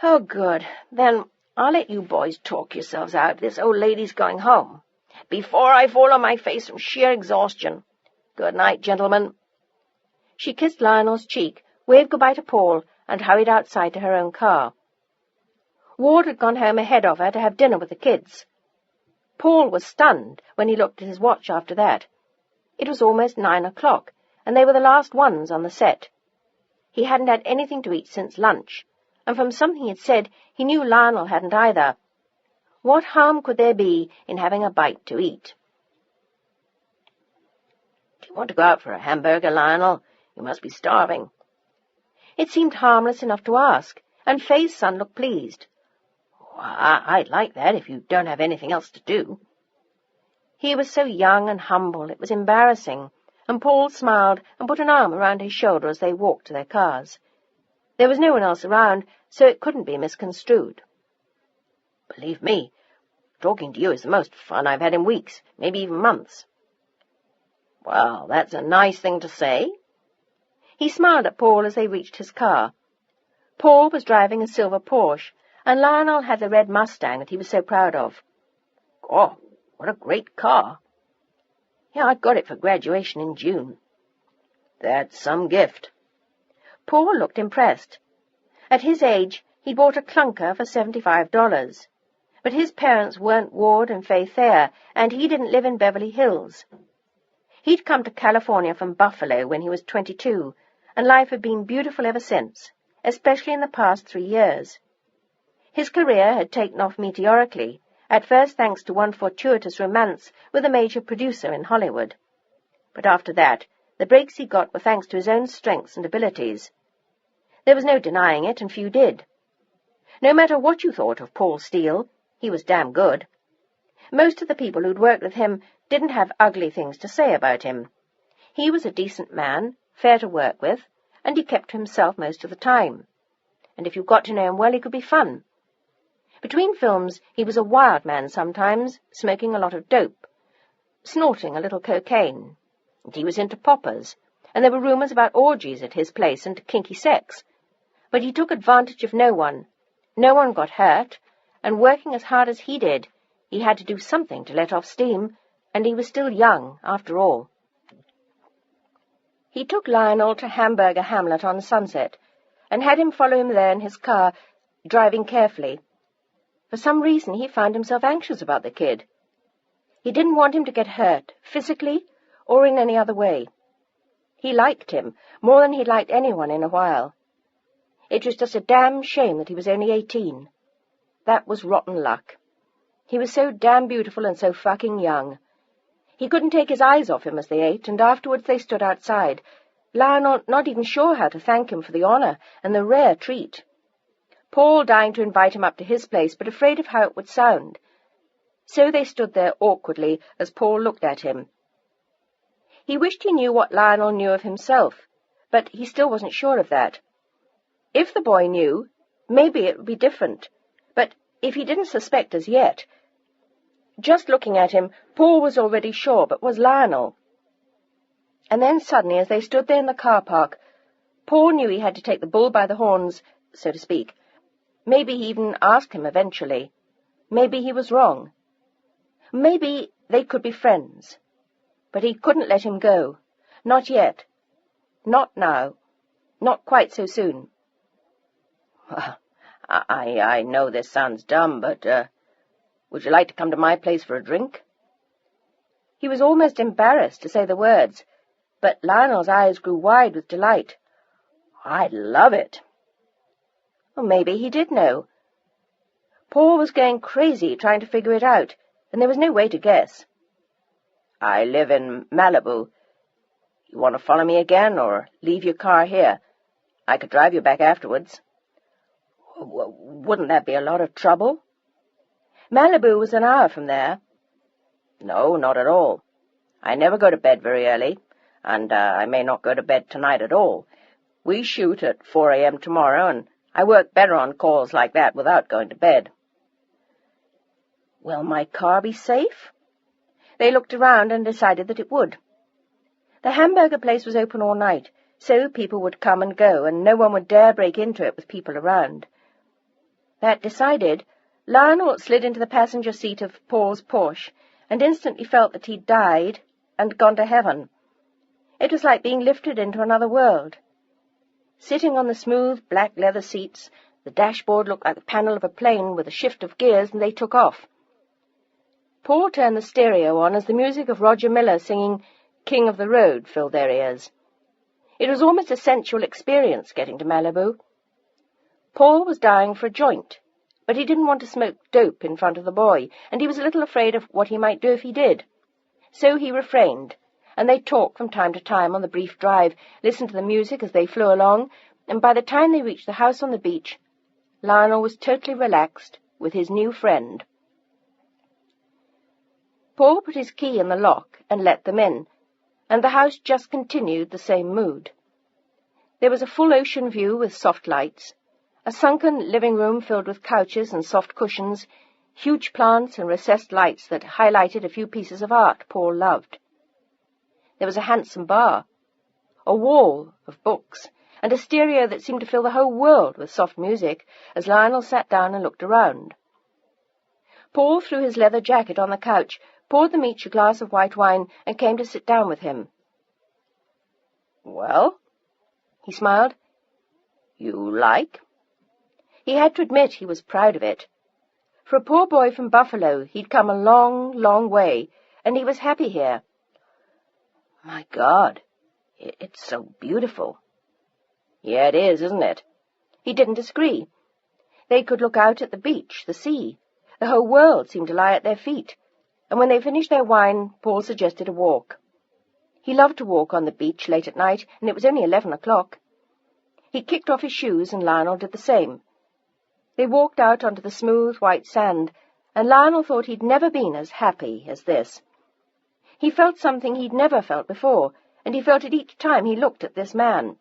[SPEAKER 1] "Oh, good. Then I'll let you boys talk yourselves out. This old lady's going home. Before I fall on my face from sheer exhaustion. Good night, gentlemen." She kissed Lionel's cheek, waved goodbye to Paul, and hurried outside to her own car. Ward had gone home ahead of her to have dinner with the kids. Paul was stunned when he looked at his watch after that. It was almost 9 o'clock, and they were the last ones on the set. He hadn't had anything to eat since lunch, and from something he'd said, he knew Lionel hadn't either. What harm could there be in having a bite to eat? "Do you want to go out for a hamburger, Lionel? You must be starving." It seemed harmless enough to ask, and Fay's son looked pleased. "I'd like that if you don't have anything else to do." He was so young and humble, it was embarrassing, and Paul smiled and put an arm around his shoulder as they walked to their cars. There was no one else around, so it couldn't be misconstrued. "Believe me, talking to you is the most fun I've had in weeks, maybe even months." "Well, that's a nice thing to say." He smiled at Paul as they reached his car. Paul was driving a silver Porsche, and Lionel had the red Mustang that he was so proud of. "Oh, what a great car." "Yeah, I got it for graduation in June." "That's some gift." Paul looked impressed. At his age, he'd bought a clunker for $75. But his parents weren't Ward and Faith Thayer, and he didn't live in Beverly Hills. He'd come to California from Buffalo when he was 22, and life had been beautiful ever since, especially in the past 3 years. His career had taken off meteorically, at first thanks to one fortuitous romance with a major producer in Hollywood. But after that, the breaks he got were thanks to his own strengths and abilities. There was no denying it, and few did. No matter what you thought of Paul Steel, he was damn good. Most of the people who'd worked with him didn't have ugly things to say about him. He was a decent man, fair to work with, and he kept to himself most of the time. And if you got to know him well, he could be fun. Between films, he was a wild man sometimes, smoking a lot of dope, snorting a little cocaine. And he was into poppers, and there were rumours about orgies at his place and kinky sex. But he took advantage of no one. No one got hurt, and working as hard as he did, he had to do something to let off steam, and he was still young, after all. He took Lionel to Hamburger Hamlet on Sunset, and had him follow him there in his car, driving carefully. For some reason he found himself anxious about the kid. He didn't want him to get hurt, physically or in any other way. He liked him more than he'd liked anyone in a while. It was just a damn shame that he was only 18. That was rotten luck. He was so damn beautiful and so fucking young. He couldn't take his eyes off him as they ate, and afterwards they stood outside, Lionel not even sure how to thank him for the honour and the rare treat. Paul dying to invite him up to his place, but afraid of how it would sound. So they stood there awkwardly as Paul looked at him. He wished he knew what Lionel knew of himself, but he still wasn't sure of that. If the boy knew, maybe it would be different, but if he didn't suspect as yet. Just looking at him, Paul was already sure, but was Lionel? And then suddenly, as they stood there in the car park, Paul knew he had to take the bull by the horns, so to speak. Maybe he even asked him eventually. Maybe he was wrong. Maybe they could be friends. But he couldn't let him go. Not yet. Not now. Not quite so soon.
[SPEAKER 2] I know this sounds dumb, but, would you like to come to my place for a drink?
[SPEAKER 1] He was almost embarrassed to say the words, but Lionel's eyes grew wide with delight.
[SPEAKER 2] I'd love it.
[SPEAKER 1] Well, maybe he did know. Paul was going crazy trying to figure it out, and there was no way to guess.
[SPEAKER 2] I live in Malibu. You want to follow me again, or leave your car here? I could drive you back afterwards. Wouldn't that be a lot of trouble?
[SPEAKER 1] Malibu was an hour from there.
[SPEAKER 2] No, not at all. I never go to bed very early, and I may not go to bed tonight at all. We shoot at 4 a.m. tomorrow, and I work better on calls like that without going to bed.
[SPEAKER 1] Will my car be safe? They looked around and decided that it would. The hamburger place was open all night, so people would come and go, and no one would dare break into it with people around. That decided, Lionel slid into the passenger seat of Paul's Porsche, and instantly felt that he'd died and gone to heaven. It was like being lifted into another world. Sitting on the smooth black leather seats, the dashboard looked like the panel of a plane with a shift of gears, and they took off. Paul turned the stereo on as the music of Roger Miller singing King of the Road filled their ears. It was almost a sensual experience getting to Malibu. Paul was dying for a joint, but he didn't want to smoke dope in front of the boy, and he was a little afraid of what he might do if he did. So he refrained, and they talked from time to time on the brief drive, listened to the music as they flew along, and by the time they reached the house on the beach, Lionel was totally relaxed with his new friend. Paul put his key in the lock and let them in, and the house just continued the same mood. There was a full ocean view with soft lights, a sunken living room filled with couches and soft cushions, huge plants and recessed lights that highlighted a few pieces of art Paul loved. There was a handsome bar, a wall of books, and a stereo that seemed to fill the whole world with soft music as Lionel sat down and looked around. Paul threw his leather jacket on the couch, poured them each a glass of white wine, and came to sit down with him.
[SPEAKER 2] Well?
[SPEAKER 1] He smiled.
[SPEAKER 2] You like?
[SPEAKER 1] He had to admit he was proud of it. For a poor boy from Buffalo, he'd come a long, long way, and he was happy here.
[SPEAKER 2] My God, it's so beautiful. Yeah, it is, isn't it?
[SPEAKER 1] He didn't disagree. They could look out at the beach, the sea. The whole world seemed to lie at their feet. And when they finished their wine, Paul suggested a walk. He loved to walk on the beach late at night, and it was only 11 o'clock. He kicked off his shoes, and Lionel did the same. They walked out onto the smooth white sand, and Lionel thought he'd never been as happy as this. He felt something he'd never felt before, and he felt it each time he looked at this man.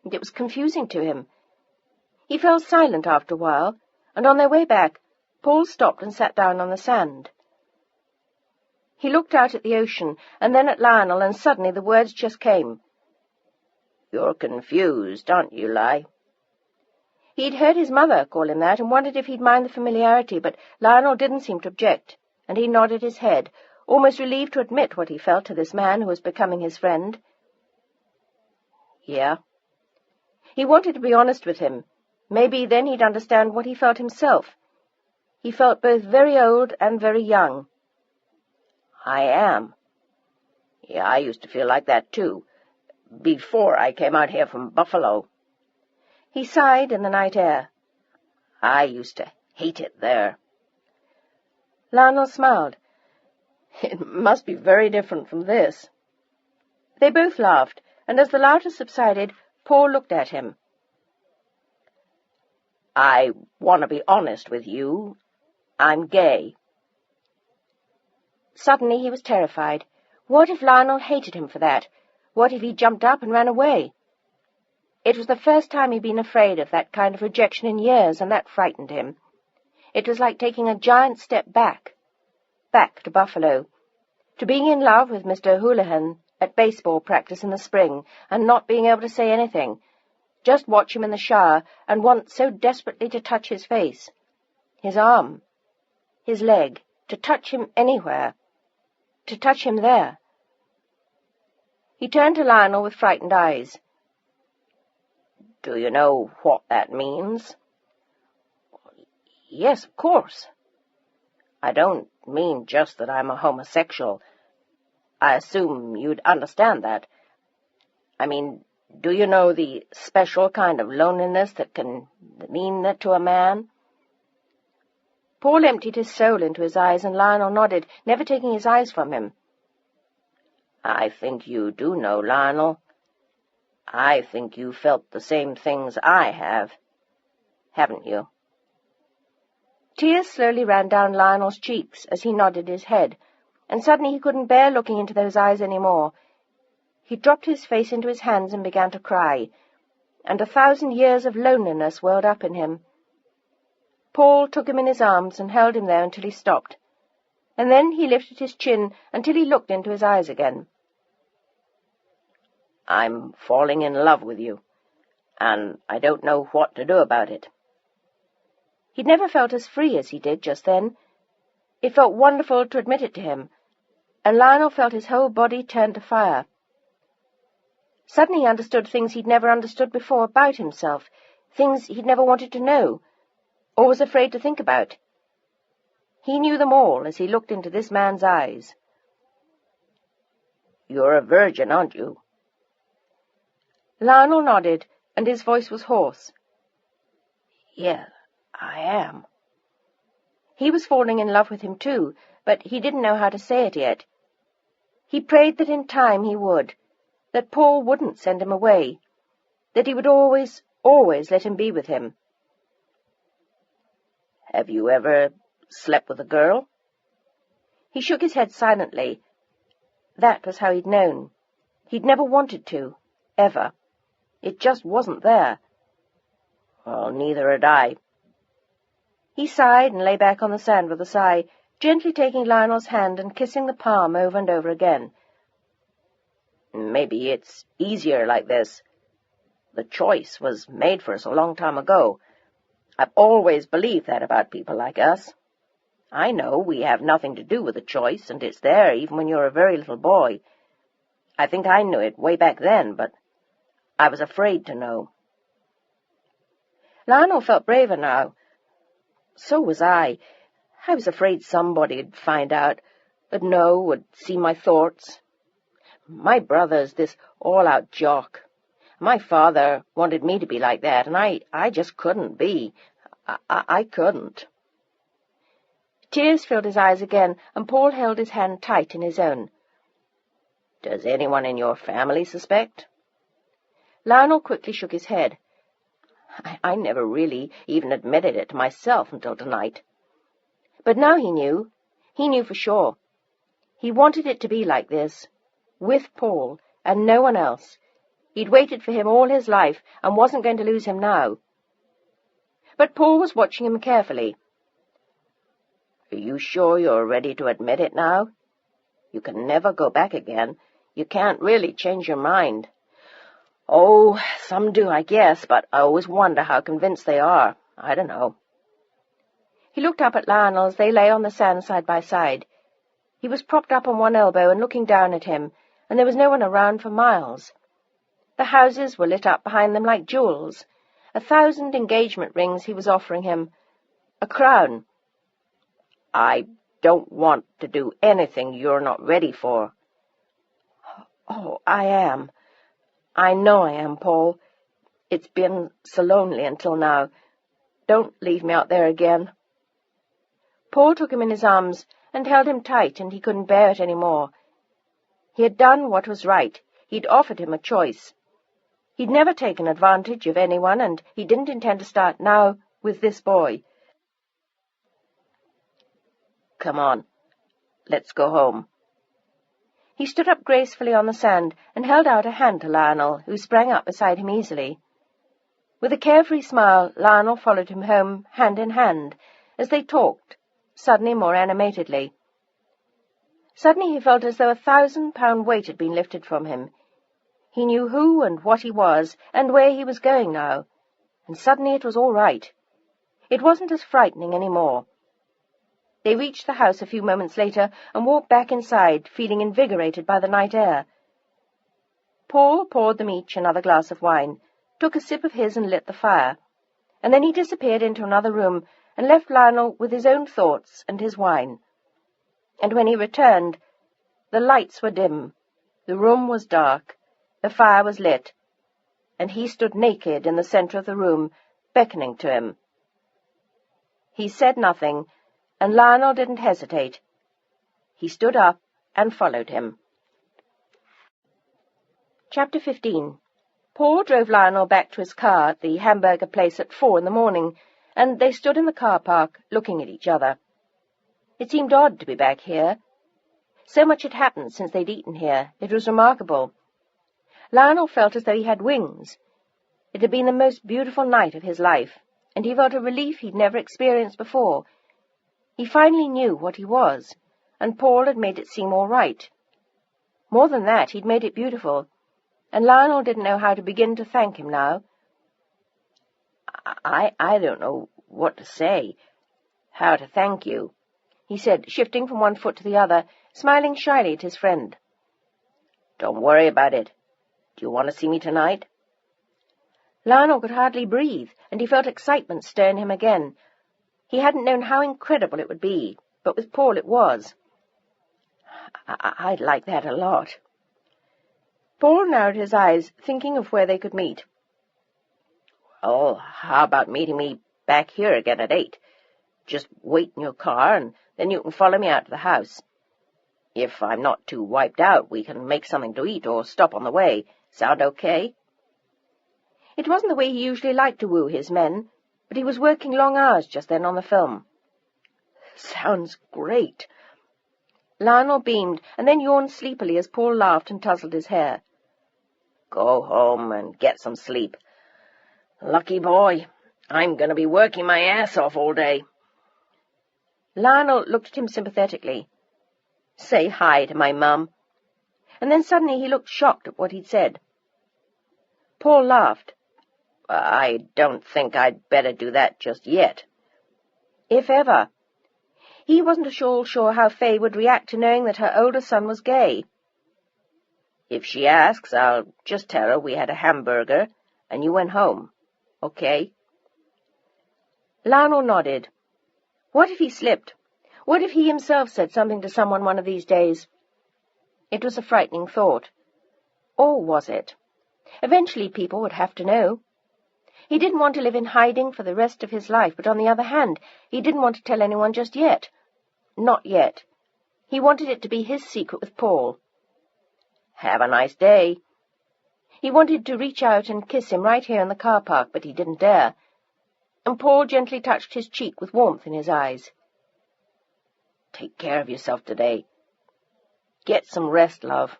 [SPEAKER 1] And it was confusing to him. He fell silent after a while, and on their way back, Paul stopped and sat down on the sand. He looked out at the ocean, and then at Lionel, and suddenly the words just came.
[SPEAKER 2] You're confused, aren't you, Li?
[SPEAKER 1] He'd heard his mother call him that, and wondered if he'd mind the familiarity, but Lionel didn't seem to object, and he nodded his head, almost relieved to admit what he felt to this man who was becoming his friend.
[SPEAKER 2] Yeah.
[SPEAKER 1] He wanted to be honest with him. Maybe then he'd understand what he felt himself. He felt both very old and very young.
[SPEAKER 2] I am. Yeah, I used to feel like that, too, before I came out here from Buffalo.
[SPEAKER 1] He sighed in the night air.
[SPEAKER 2] I used to hate it there.
[SPEAKER 1] Lionel smiled.
[SPEAKER 2] It must be very different from this.
[SPEAKER 1] They both laughed, and as the laughter subsided, Paul looked at him.
[SPEAKER 2] I want to be honest with you. I'm gay.
[SPEAKER 1] Suddenly he was terrified. What if Lionel hated him for that? What if he jumped up and ran away? It was the first time he'd been afraid of that kind of rejection in years, and that frightened him. It was like taking a giant step back to Buffalo, to being in love with Mr. Houlihan at baseball practice in the spring, and not being able to say anything, just watch him in the shower, and want so desperately to touch his face, his arm, his leg, to touch him anywhere, to touch him there. He turned to Lionel with frightened eyes.
[SPEAKER 2] Do you know what that means?
[SPEAKER 1] Yes, of course.
[SPEAKER 2] I don't mean just that I'm a homosexual. I assume you'd understand that. I mean, do you know the special kind of loneliness that can mean that to a man?
[SPEAKER 1] Paul emptied his soul into his eyes, and Lionel nodded, never taking his eyes from him.
[SPEAKER 2] I think you do know, Lionel. I think you felt the same things I have, haven't you?
[SPEAKER 1] Tears slowly ran down Lionel's cheeks as he nodded his head, and suddenly he couldn't bear looking into those eyes any more. He dropped his face into his hands and began to cry, and 1,000 years of loneliness welled up in him. Paul took him in his arms and held him there until he stopped, and then he lifted his chin until he looked into his eyes again.
[SPEAKER 2] I'm falling in love with you, and I don't know what to do about it.
[SPEAKER 1] He'd never felt as free as he did just then. It felt wonderful to admit it to him, and Lionel felt his whole body turn to fire. Suddenly he understood things he'd never understood before about himself, things he'd never wanted to know, or was afraid to think about. He knew them all as he looked into this man's eyes.
[SPEAKER 2] You're a virgin, aren't you?
[SPEAKER 1] Lionel nodded, and his voice was hoarse.
[SPEAKER 2] Yeah, I am.
[SPEAKER 1] He was falling in love with him too, but he didn't know how to say it yet. He prayed that in time he would, that Paul wouldn't send him away, that he would always, always let him be with him.
[SPEAKER 2] Have you ever slept with a girl?
[SPEAKER 1] He shook his head silently. That was how he'd known. He'd never wanted to, ever. It just wasn't there.
[SPEAKER 2] Well, neither had I.
[SPEAKER 1] He sighed and lay back on the sand with a sigh, gently taking Lionel's hand and kissing the palm over and over again.
[SPEAKER 2] Maybe it's easier like this. The choice was made for us a long time ago. I've always believed that about people like us. I know we have nothing to do with the choice, and it's there even when you're a very little boy. I think I knew it way back then, but I was afraid to know. Lionel felt braver now. So was I. I was afraid somebody'd find out, would know, would see my thoughts. My brother's this all-out jock. My father wanted me to be like that, and I just couldn't be. I couldn't. Tears filled his eyes again, and Paul held his hand tight in his own. Does anyone in your family suspect? Lionel quickly shook his head. I never really even admitted it to myself until tonight. But now he knew. He knew for sure. He wanted it to be like this, with Paul, and no one else. He'd waited for him all his life, and wasn't going to lose him now. But Paul was watching him carefully. Are you sure you're ready to admit it now? You can never go back again. You can't really change your mind. Oh, some do, I guess, but I always wonder how convinced they are. I don't know. He looked up at Lionel as they lay on the sand side by side. He was propped up on one elbow and looking down at him, and there was no one around for miles. The houses were lit up behind them like jewels. 1,000 engagement rings he was offering him. A crown. I don't want to do anything you're not ready for. Oh, I am. I know I am, Paul. It's been so lonely until now. Don't leave me out there again. Paul took him in his arms and held him tight, and he couldn't bear it any more. He had done what was right. He'd offered him a choice. He'd never taken advantage of anyone, and he didn't intend to start now with this boy. Come on, let's go home. He stood up gracefully on the sand and held out a hand to Lionel, who sprang up beside him easily. With a carefree smile, Lionel followed him home, hand in hand, as they talked, suddenly more animatedly. Suddenly he felt as though 1,000-pound weight had been lifted from him. He knew who and what he was, and where he was going now, and suddenly it was all right. It wasn't as frightening any more. They reached the house a few moments later and walked back inside, feeling invigorated by the night air. Paul poured them each another glass of wine, took a sip of his and lit the fire, and then he disappeared into another room and left Lionel with his own thoughts and his wine. And when he returned, the lights were dim, the room was dark, the fire was lit, and he stood naked in the center of the room, beckoning to him. He said nothing, and Lionel didn't hesitate. He stood up and followed him. Chapter 15. Paul drove Lionel back to his car at the hamburger place at 4 in the morning, and they stood in the car park, looking at each other. It seemed odd to be back here. So much had happened since they'd eaten here. It was remarkable. Lionel felt as though he had wings. It had been the most beautiful night of his life, and he felt a relief he'd never experienced before. He finally knew what he was, and Paul had made it seem all right. More than that, he'd made it beautiful, and Lionel didn't know how to begin to thank him now. I don't know what to say, how to thank you, he said, shifting from one foot to the other, smiling shyly at his friend. Don't worry about it. Do you want to see me tonight? Lionel could hardly breathe, and he felt excitement stir in him again. He hadn't known how incredible it would be, but with Paul it was. I'd like that a lot. Paul narrowed his eyes, thinking of where they could meet. Well, how about meeting me back here again at 8? Just wait in your car, and then you can follow me out to the house. If I'm not too wiped out, we can make something to eat or stop on the way. Sound okay? It wasn't the way he usually liked to woo his men, but he was working long hours just then on the film. Sounds great. Lionel beamed, and then yawned sleepily as Paul laughed and tousled his hair. Go home and get some sleep. Lucky boy. I'm going to be working my ass off all day. Lionel looked at him sympathetically. Say hi to my mum. And then suddenly he looked shocked at what he'd said. Paul laughed. I don't think I'd better do that just yet. If ever. He wasn't at all sure how Fay would react to knowing that her older son was gay. If she asks, I'll just tell her we had a hamburger and you went home. Okay?
[SPEAKER 1] Lionel nodded. What if he slipped? What if he himself said something to someone one of these days? It was a frightening thought. Or was it? Eventually people would have to know. He didn't want to live in hiding for the rest of his life, but on the other hand, he didn't want to tell anyone just yet. Not yet. He wanted it to be his secret with Paul. Have a nice day. He wanted to reach out and kiss him right here in the car park, but he didn't dare. And Paul gently touched his cheek with warmth in his eyes. Take care of yourself today. Get some rest, love.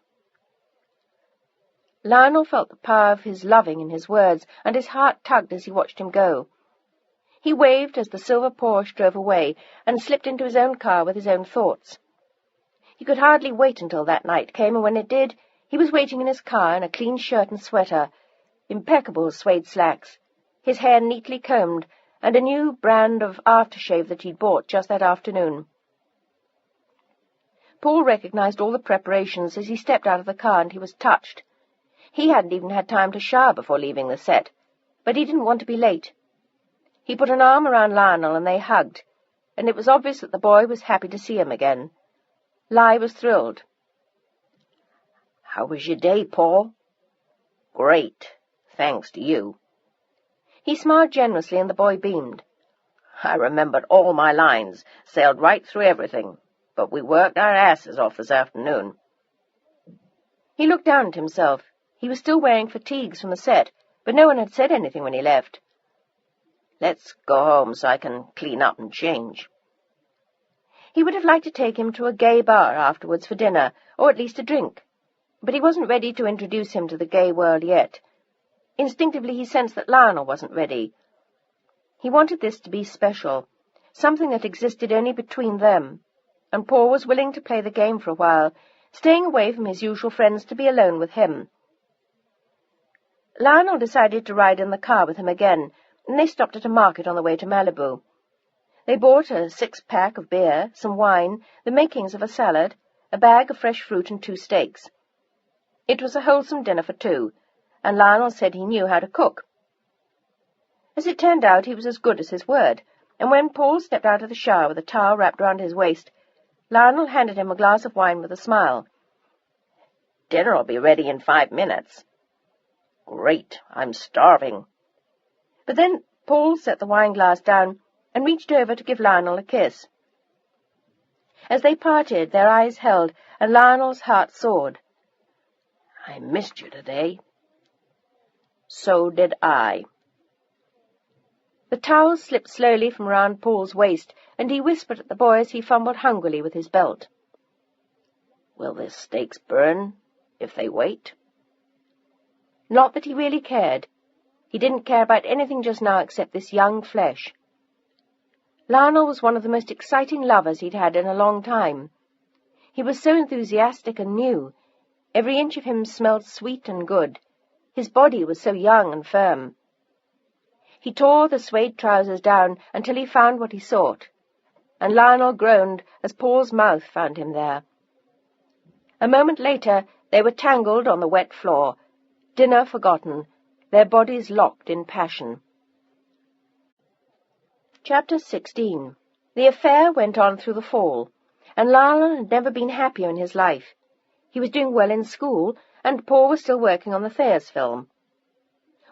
[SPEAKER 1] Lionel felt the power of his loving in his words, and his heart tugged as he watched him go. He waved as the silver Porsche drove away, and slipped into his own car with his own thoughts. He could hardly wait until that night came, and when it did, he was waiting in his car in a clean shirt and sweater, impeccable suede slacks, his hair neatly combed, and a new brand of aftershave that he'd bought just that afternoon. Paul recognized all the preparations as he stepped out of the car, and he was touched. He hadn't even had time to shower before leaving the set, but he didn't want to be late. He put an arm around Lionel, and they hugged, and it was obvious that the boy was happy to see him again. Li was thrilled. How was your day, Paul? Great, thanks to you. He smiled generously, and the boy beamed. I remembered all my lines, sailed right through everything, but we worked our asses off this afternoon. He looked down at himself. He was still wearing fatigues from the set, but no one had said anything when he left. Let's go home so I can clean up and change. He would have liked to take him to a gay bar afterwards for dinner, or at least a drink, but he wasn't ready to introduce him to the gay world yet. Instinctively he sensed that Lionel wasn't ready. He wanted this to be special, something that existed only between them, and Paul was willing to play the game for a while, staying away from his usual friends to be alone with him. Lionel decided to ride in the car with him again, and they stopped at a market on the way to Malibu. They bought a 6-pack of beer, some wine, the makings of a salad, a bag of fresh fruit, and 2 steaks. It was a wholesome dinner for 2, and Lionel said he knew how to cook. As it turned out, he was as good as his word, and when Paul stepped out of the shower with a towel wrapped round his waist, Lionel handed him a glass of wine with a smile. Dinner'll be ready in 5 minutes. Great, I'm starving. But then Paul set the wine-glass down and reached over to give Lionel a kiss. As they parted, their eyes held, and Lionel's heart soared. I missed you today. So did I. The towel slipped slowly from round Paul's waist, and he whispered at the boy as he fumbled hungrily with his belt. Will the steaks burn if they wait? Not that he really cared. He didn't care about anything just now except this young flesh. Lionel was one of the most exciting lovers he'd had in a long time. He was so enthusiastic and new. Every inch of him smelled sweet and good. His body was so young and firm. He tore the suede trousers down until he found what he sought, and Lionel groaned as Paul's mouth found him there. A moment later, they were tangled on the wet floor, dinner forgotten, their bodies locked in passion. Chapter 16. The affair went on through the fall, and Lionel had never been happier in his life. He was doing well in school, and Paul was still working on the Thayers film.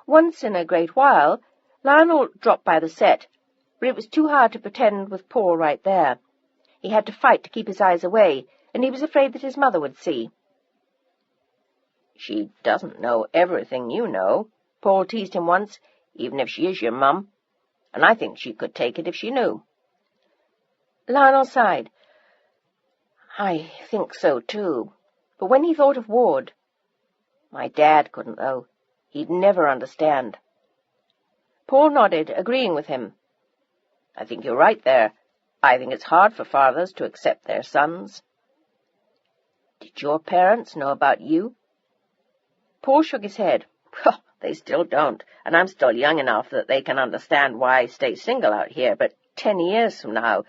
[SPEAKER 1] Once in a great while, Lionel dropped by the set, but it was too hard to pretend with Paul right there. He had to fight to keep his eyes away, and he was afraid that his mother would see. She doesn't know everything you know, Paul teased him once, even if she is your mum, and I think she could take it if she knew. Lionel sighed. I think so, too, but when he thought of Ward... My dad couldn't, though. He'd never understand. Paul nodded, agreeing with him. I think you're right there. I think it's hard for fathers to accept their sons. Did your parents know about you? Paul shook his head. Well, they still don't, and I'm still young enough that they can understand why I stay single out here, but 10 years from now,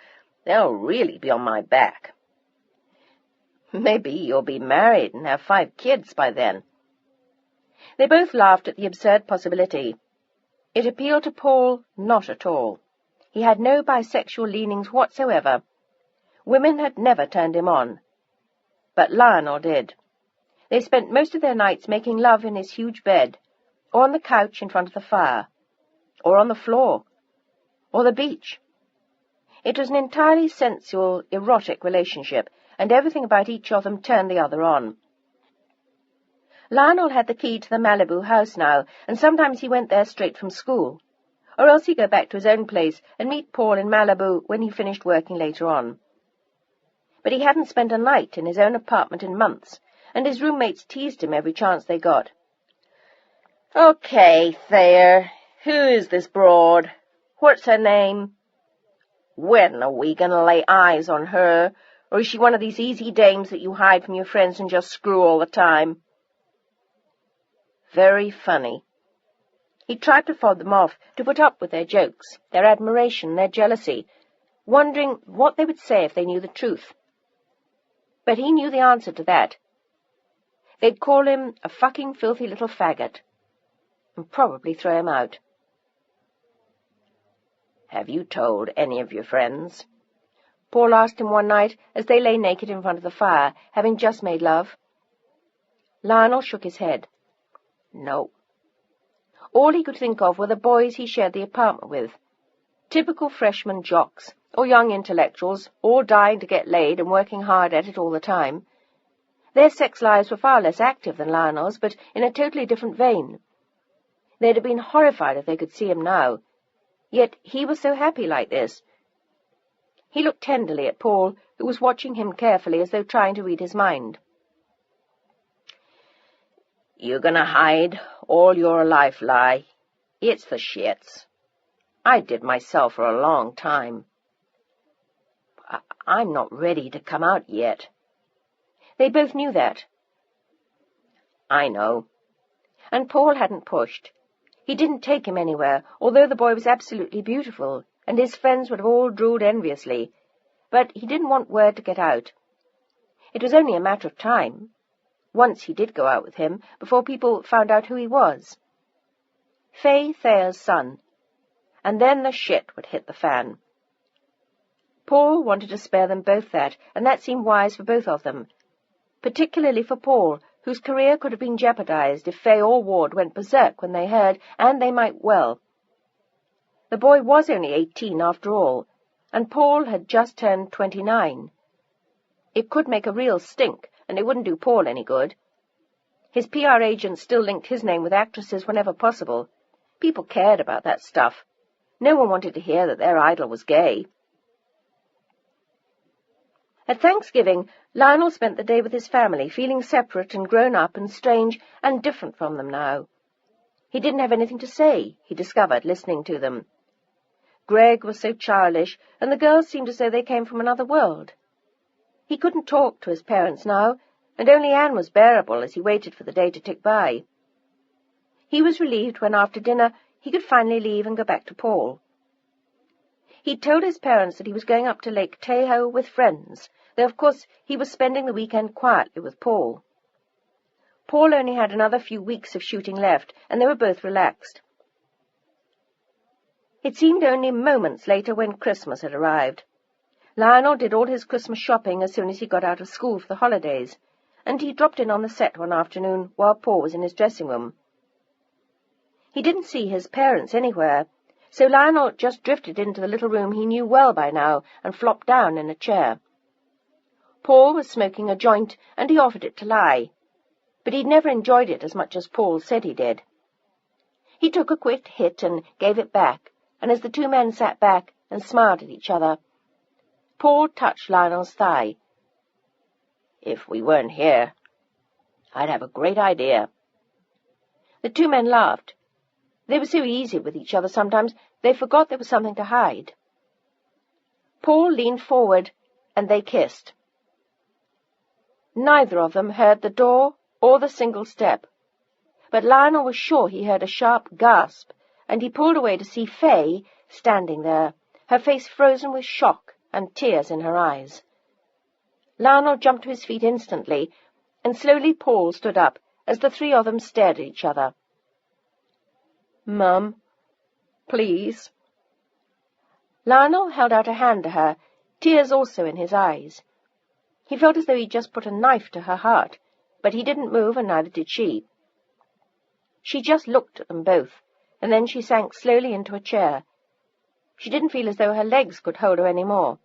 [SPEAKER 1] they'll really be on my back. Maybe you'll be married and have 5 kids by then. They both laughed at the absurd possibility. It appealed to Paul not at all. He had no bisexual leanings whatsoever. Women had never turned him on. But Lionel did. They spent most of their nights making love in his huge bed, or on the couch in front of the fire, or on the floor, or the beach. It was an entirely sensual, erotic relationship, and everything about each of them turned the other on. Lionel had the key to the Malibu house now, and sometimes he went there straight from school, or else he'd go back to his own place and meet Paul in Malibu when he finished working later on. But he hadn't spent a night in his own apartment in months, and his roommates teased him every chance they got. "Okay, Thayer, who is this broad? What's her name? When are we going to lay eyes on her, or is she one of these easy dames that you hide from your friends and just screw all the time?" Very funny. He tried to fob them off, to put up with their jokes, their admiration, their jealousy, wondering what they would say if they knew the truth. But he knew the answer to that. They'd call him a fucking filthy little faggot, and probably throw him out. "Have you told any of your friends?" Paul asked him one night as they lay naked in front of the fire, having just made love. Lionel shook his head. No. All he could think of were the boys he shared the apartment with. Typical freshman jocks, or young intellectuals, all dying to get laid and working hard at it all the time. Their sex lives were far less active than Lionel's, but in a totally different vein. They'd have been horrified if they could see him now. Yet he was so happy like this. He looked tenderly at Paul, who was watching him carefully as though trying to read his mind. "You're gonna hide all your life, Li. It's the shits. I did myself for a long time. I'm not ready to come out yet." They both knew that. "I know." And Paul hadn't pushed. He didn't take him anywhere, although the boy was absolutely beautiful, and his friends would have all drooled enviously. But he didn't want word to get out. It was only a matter of time. Once he did go out with him, before people found out who he was. Faye Thayer's son. And then the shit would hit the fan. Paul wanted to spare them both that, and that seemed wise for both of them. Particularly for Paul, whose career could have been jeopardized if Faye or Ward went berserk when they heard, and they might well. The boy was only 18 after all, and Paul had just turned 29. It could make a real stink, and it wouldn't do Paul any good. His PR agent still linked his name with actresses whenever possible. People cared about that stuff. No one wanted to hear that their idol was gay. At Thanksgiving, Lionel spent the day with his family, feeling separate and grown up and strange and different from them now. He didn't have anything to say, he discovered, listening to them. Greg was so childish, and the girls seemed as though they came from another world. He couldn't talk to his parents now, and only Anne was bearable as he waited for the day to tick by. He was relieved when, after dinner, he could finally leave and go back to Paul. He'd told his parents that he was going up to Lake Tahoe with friends, though of course he was spending the weekend quietly with Paul. Paul only had another few weeks of shooting left, and they were both relaxed. It seemed only moments later when Christmas had arrived. Lionel did all his Christmas shopping as soon as he got out of school for the holidays, and he dropped in on the set one afternoon while Paul was in his dressing room. He didn't see his parents anywhere, so Lionel just drifted into the little room he knew well by now and flopped down in a chair. Paul was smoking a joint, and he offered it to Li, but he'd never enjoyed it as much as Paul said he did. He took a quick hit and gave it back, and as the two men sat back and smiled at each other, Paul touched Lionel's thigh. "If we weren't here, I'd have a great idea." The two men laughed. They were so easy with each other sometimes, they forgot there was something to hide. Paul leaned forward, and they kissed. Neither of them heard the door or the single step, but Lionel was sure he heard a sharp gasp, and he pulled away to see Faye standing there, her face frozen with shock and tears in her eyes. Lionel jumped to his feet instantly, and slowly Paul stood up as the three of them stared at each other. "Mum, please." Lionel held out a hand to her, tears also in his eyes. He felt as though he'd just put a knife to her heart, but he didn't move, and neither did she. She just looked at them both, and then she sank slowly into a chair. She didn't feel as though her legs could hold her any more.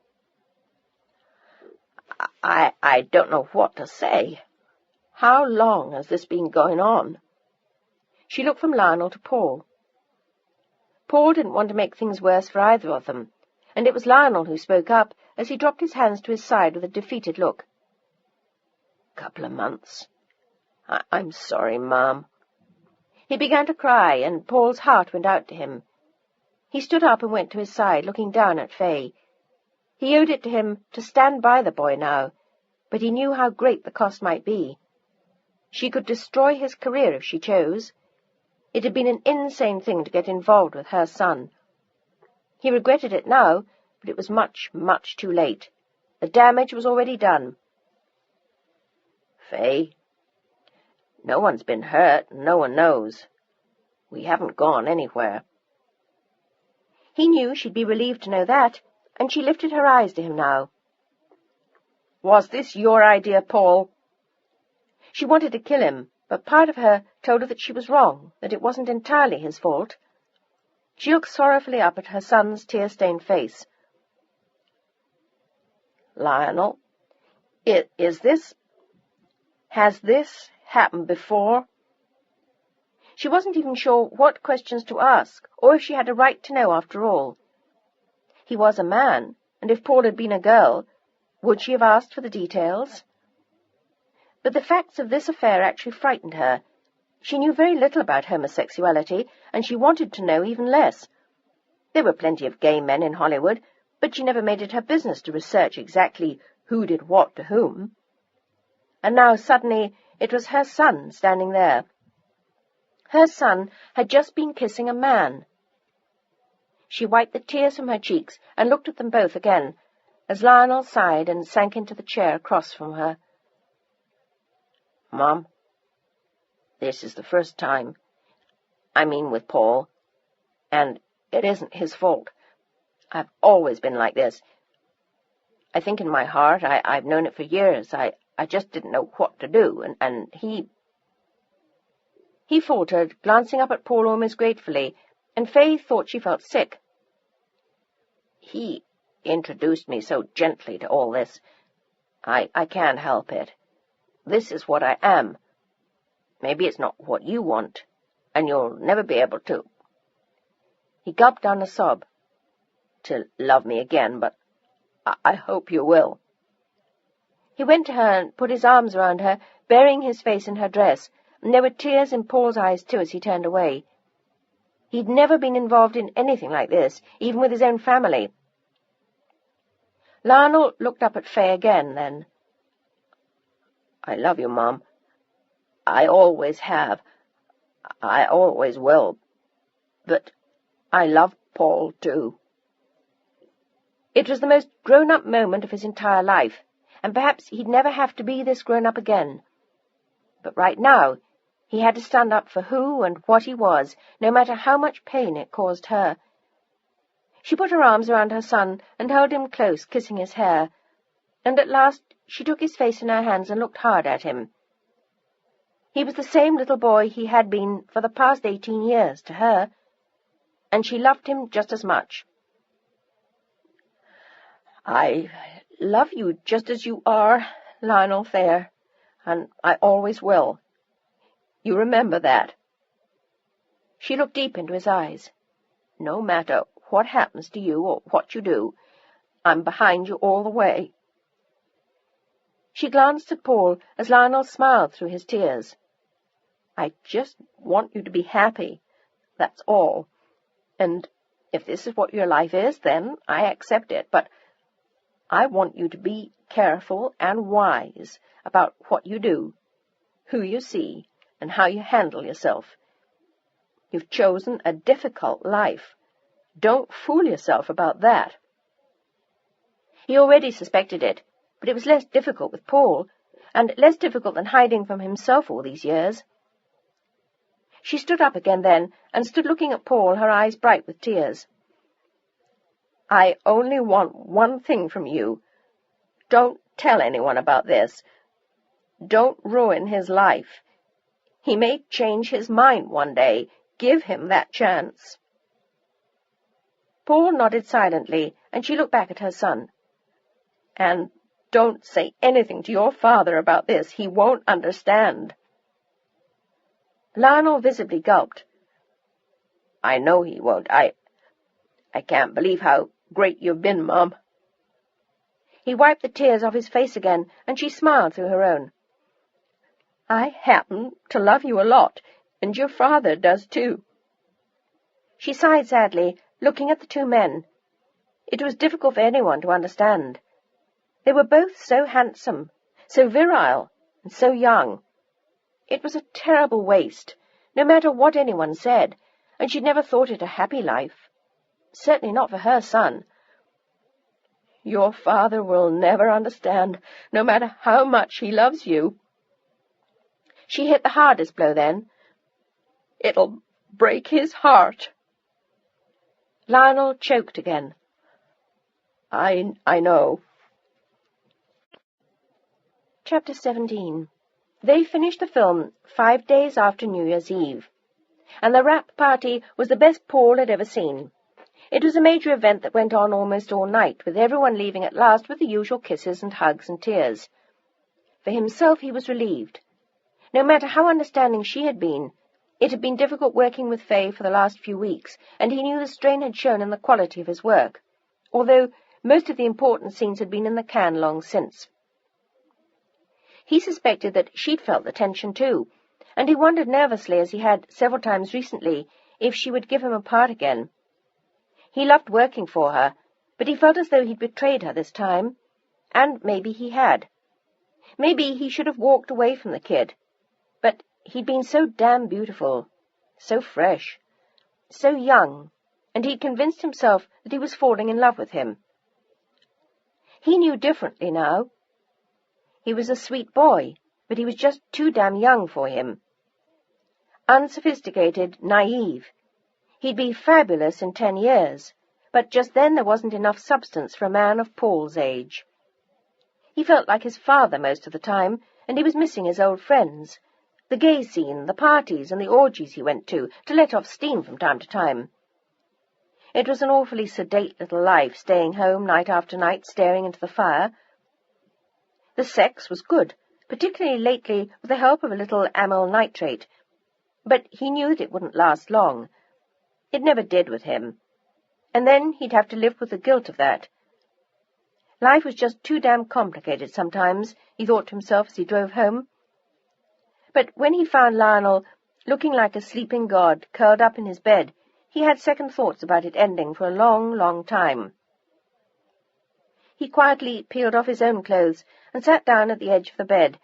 [SPEAKER 2] I don't know what to say. How long has this been going on?
[SPEAKER 1] She looked from Lionel to Paul. Paul didn't want to make things worse for either of them, and it was Lionel who spoke up as he dropped his hands to his side with a defeated look.
[SPEAKER 2] Couple of months. I'm sorry, Mom.
[SPEAKER 1] He began to cry, and Paul's heart went out to him. He stood up and went to his side, looking down at Fay. He owed it to him to stand by the boy now, but he knew how great the cost might be. She could destroy his career if she chose. It had been an insane thing to get involved with her son. He regretted it now, but it was much, much too late. The damage was already done.
[SPEAKER 2] Fay, no one's been hurt, and no one knows. We haven't gone anywhere.
[SPEAKER 1] He knew she'd be relieved to know that, and she lifted her eyes to him now.
[SPEAKER 2] Was this your idea, Paul?
[SPEAKER 1] She wanted to kill him, but part of her told her that she was wrong, that it wasn't entirely his fault. She looked sorrowfully up at her son's tear-stained face.
[SPEAKER 2] Lionel, has this happened before?
[SPEAKER 1] She wasn't even sure what questions to ask, or if she had a right to know after all. He was a man, and if Paul had been a girl, would she have asked for the details? But the facts of this affair actually frightened her. She knew very little about homosexuality, and she wanted to know even less. There were plenty of gay men in Hollywood, but she never made it her business to research exactly who did what to whom. And now suddenly it was her son standing there. Her son had just been kissing a man. She wiped the tears from her cheeks and looked at them both again, as Lionel sighed and sank into the chair across from her.
[SPEAKER 2] Mom, this is the first time, I mean with Paul, and it isn't his fault. I've always been like this. I think in my heart I've known it for years. I just didn't know what to do, and he
[SPEAKER 1] faltered, glancing up at Paul almost gratefully, and Fay thought she felt sick.
[SPEAKER 2] He introduced me so gently to all this. I can't help it. This is what I am. Maybe it's not what you want, and you'll never be able to.
[SPEAKER 1] He gulped down a sob.
[SPEAKER 2] To love me again, but I hope you will.
[SPEAKER 1] He went to her and put his arms around her, burying his face in her dress, and there were tears in Paul's eyes too as he turned away. He'd never been involved in anything like this, even with his own family. Lionel looked up at Fay again, then.
[SPEAKER 2] I love you, Mom. I always have. I always will. But I love Paul, too.
[SPEAKER 1] It was the most grown-up moment of his entire life, and perhaps he'd never have to be this grown-up again. But right now, he had to stand up for who and what he was, no matter how much pain it caused her. She put her arms around her son and held him close, kissing his hair, and at last she took his face in her hands and looked hard at him. He was the same little boy he had been for the past 18 years to her, and she loved him just as much.
[SPEAKER 2] I love you just as you are, Lionel Thayer, and I always will. You remember that.
[SPEAKER 1] She looked deep into his eyes.
[SPEAKER 2] No matter what happens to you or what you do, I'm behind you all the way.
[SPEAKER 1] She glanced at Paul as Lionel smiled through his tears.
[SPEAKER 2] I just want you to be happy, that's all. And if this is what your life is, then I accept it, but I want you to be careful and wise about what you do, who you see, and how you handle yourself. You've chosen a difficult life. Don't fool yourself about that.
[SPEAKER 1] He already suspected it, but it was less difficult with Paul, and less difficult than hiding from himself all these years. She stood up again then, and stood looking at Paul, her eyes bright with tears.
[SPEAKER 2] I only want one thing from you. Don't tell anyone about this. Don't ruin his life. He may change his mind one day. Give him that chance."
[SPEAKER 1] Paul nodded silently, and she looked back at her son.
[SPEAKER 2] "And don't say anything to your father about this. He won't understand."
[SPEAKER 1] Lionel visibly gulped.
[SPEAKER 2] "I know he won't. I can't believe how great you've been, Mum."
[SPEAKER 1] He wiped the tears off his face again, and she smiled through her own.
[SPEAKER 2] "I happen to love you a lot, and your father does too."
[SPEAKER 1] She sighed sadly, looking at the two men. It was difficult for anyone to understand. They were both so handsome, so virile, and so young. It was a terrible waste, no matter what anyone said, and she'd never thought it a happy life. Certainly not for her son.
[SPEAKER 2] "Your father will never understand, no matter how much he loves you."
[SPEAKER 1] She hit the hardest blow then.
[SPEAKER 2] "It'll break his heart."
[SPEAKER 1] Lionel choked again.
[SPEAKER 2] I know."
[SPEAKER 1] Chapter 17. They finished the film 5 days after New Year's Eve, and the wrap party was the best Paul had ever seen. It was a major event that went on almost all night, with everyone leaving at last with the usual kisses and hugs and tears. For himself, he was relieved. No matter how understanding she had been, it had been difficult working with Faye for the last few weeks, and he knew the strain had shown in the quality of his work, although most of the important scenes had been in the can long since. He suspected that she'd felt the tension too, and he wondered nervously, as he had several times recently, if she would give him a part again. He loved working for her, but he felt as though he'd betrayed her this time, and maybe he had. Maybe he should have walked away from the kid, but he'd been so damn beautiful, so fresh, so young, and he'd convinced himself that he was falling in love with him. He knew differently now. He was a sweet boy, but he was just too damn young for him. Unsophisticated, naive. He'd be fabulous in 10 years, but just then there wasn't enough substance for a man of Paul's age. He felt like his father most of the time, and he was missing his old friends, the gay scene, the parties, and the orgies he went to let off steam from time to time. It was an awfully sedate little life, staying home night after night, staring into the fire. The sex was good, particularly lately with the help of a little amyl nitrate, but he knew that it wouldn't last long. It never did with him. And then he'd have to live with the guilt of that. Life was just too damn complicated sometimes, he thought to himself as he drove home. But when he found Lionel looking like a sleeping god curled up in his bed, he had second thoughts about it ending for a long, long time. He quietly peeled off his own clothes and sat down at the edge of the bed,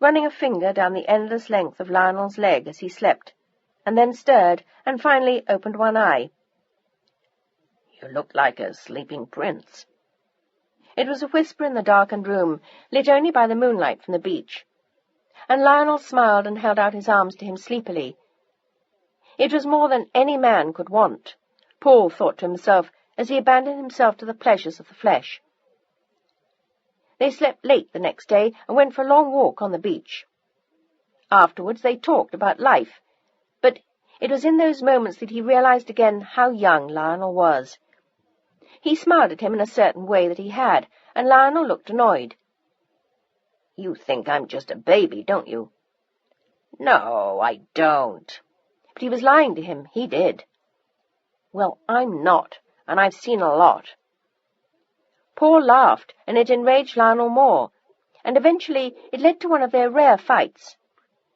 [SPEAKER 1] running a finger down the endless length of Lionel's leg as he slept, and then stirred and finally opened one eye.
[SPEAKER 2] "You look like a sleeping prince."
[SPEAKER 1] It was a whisper in the darkened room, lit only by the moonlight from the beach, and Lionel smiled and held out his arms to him sleepily. It was more than any man could want, Paul thought to himself as he abandoned himself to the pleasures of the flesh. They slept late the next day and went for a long walk on the beach. Afterwards they talked about life, but it was in those moments that he realized again how young Lionel was. He smiled at him in a certain way that he had, and Lionel looked annoyed.
[SPEAKER 2] "You think I'm just a baby, don't you?" "No, I don't."
[SPEAKER 1] But he was lying to him, he did.
[SPEAKER 2] "Well, I'm not, and I've seen a lot."
[SPEAKER 1] Paul laughed, and it enraged Lionel more, and eventually it led to one of their rare fights,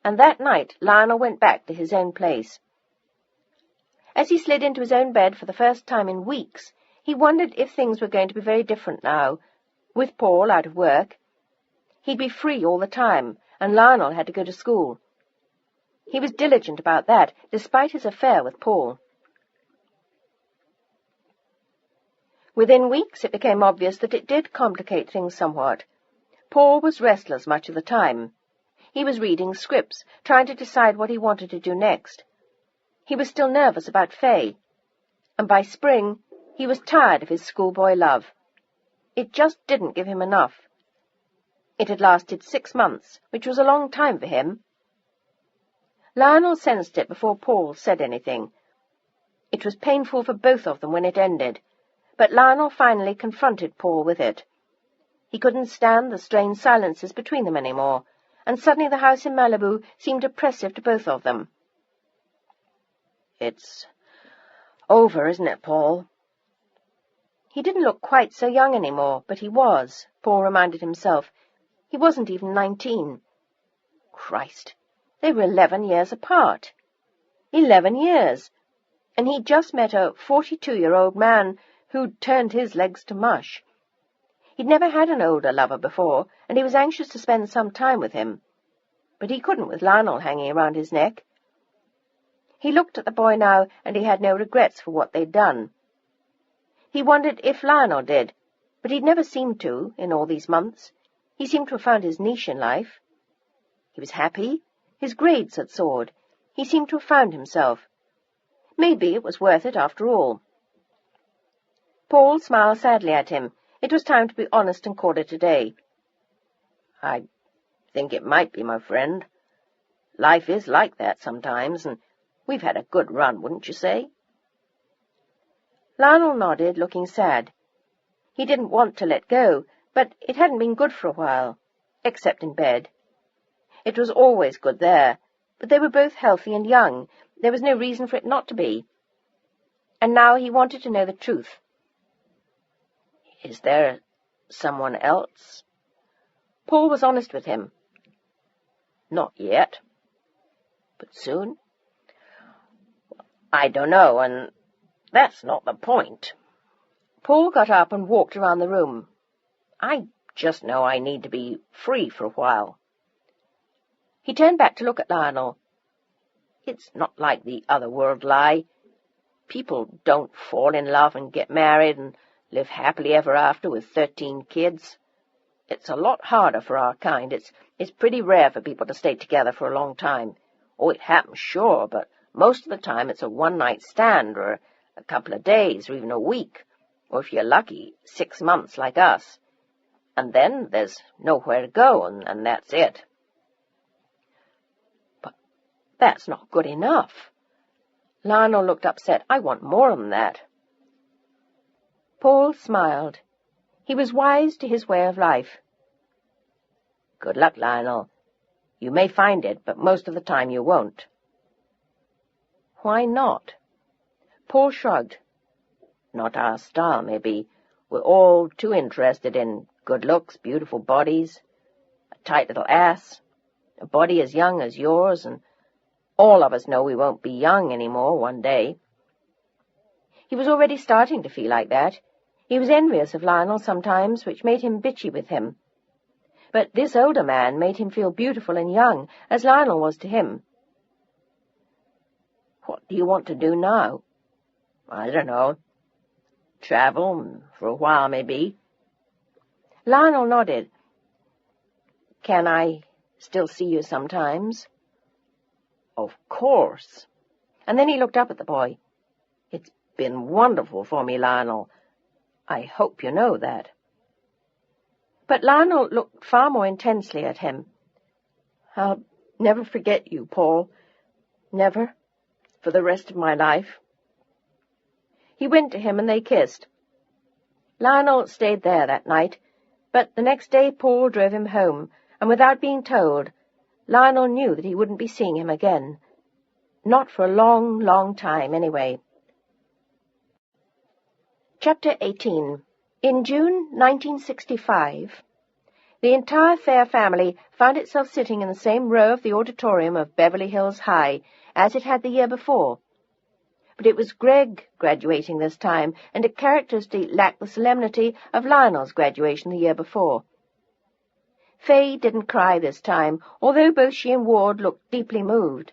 [SPEAKER 1] and that night Lionel went back to his own place. As he slid into his own bed for the first time in weeks, he wondered if things were going to be very different now, with Paul out of work. He'd be free all the time, and Lionel had to go to school. He was diligent about that, despite his affair with Paul. Within weeks it became obvious that it did complicate things somewhat. Paul was restless much of the time. He was reading scripts, trying to decide what he wanted to do next. He was still nervous about Faye, and by spring He was tired of his schoolboy love. It just didn't give him enough. It had lasted 6 months, which was a long time for him. Lionel sensed it before Paul said anything. It was painful for both of them when it ended, but Lionel finally confronted Paul with it. He couldn't stand the strained silences between them any more, and suddenly the house in Malibu seemed oppressive to both of them. "It's over, isn't it, Paul?" He didn't look quite so young any more, but he was, Paul reminded himself. He wasn't even 19. Christ, they were 11 years apart. 11 years! And he'd just met a 42-year-old man who'd turned his legs to mush. He'd never had an older lover before, and he was anxious to spend some time with him. But he couldn't with Lionel hanging around his neck. He looked at the boy now, and he had no regrets for what they'd done. He wondered if Lionel did, but he'd never seemed to in all these months. He seemed to have found his niche in life. He was happy. His grades had soared. He seemed to have found himself. Maybe it was worth it after all. Paul smiled sadly at him. It was time to be honest and call it a day. "I think it might be, my friend. Life is like that sometimes, and we've had a good run, wouldn't you say?" Lionel nodded, looking sad. He didn't want to let go, but it hadn't been good for a while, except in bed. It was always good there, but they were both healthy and young. There was no reason for it not to be. And now he wanted to know the truth. "Is there someone else?" Paul was honest with him. "Not yet. But soon?" "I don't know, and that's not the point." Paul got up and walked around the room. "I just know I need to be free for a while." He turned back to look at Lionel. "It's not like the other world lie. People don't fall in love and get married and live happily ever after with 13 kids. It's a lot harder for our kind. It's pretty rare for people to stay together for a long time. Oh, it happens, sure, but most of the time it's a one-night stand or a couple of days or even a week, or if you're lucky, 6 months like us. And then there's nowhere to go, and that's it." "But that's not good enough." Lionel looked upset. "I want more than that." Paul smiled. He was wise to his way of life. "Good luck, Lionel. You may find it, but most of the time you won't." "Why not?" Paul shrugged. "Not our style, maybe. We're all too interested in good looks, beautiful bodies, a tight little ass, a body as young as yours, and all of us know we won't be young anymore one day." He was already starting to feel like that. He was envious of Lionel sometimes, which made him bitchy with him. But this older man made him feel beautiful and young, as Lionel was to him. "What do you want to do now?" "I don't know. Travel, for a while, maybe." Lionel nodded. "Can I still see you sometimes?" "Of course." And then he looked up at the boy. "It's been wonderful for me, Lionel. I hope you know that." But Lionel looked far more intensely at him. "I'll never forget you, Paul. Never. For the rest of my life." He went to him and they kissed. Lionel stayed there that night, but the next day Paul drove him home, and without being told, Lionel knew that he wouldn't be seeing him again. Not for a long, long time, anyway. Chapter 18. In June 1965, the entire Fair family found itself sitting in the same row of the auditorium of Beverly Hills High as it had the year before. But it was Greg graduating this time, and it characteristically lacked the solemnity of Lionel's graduation the year before. Faye didn't cry this time, although both she and Ward looked deeply moved,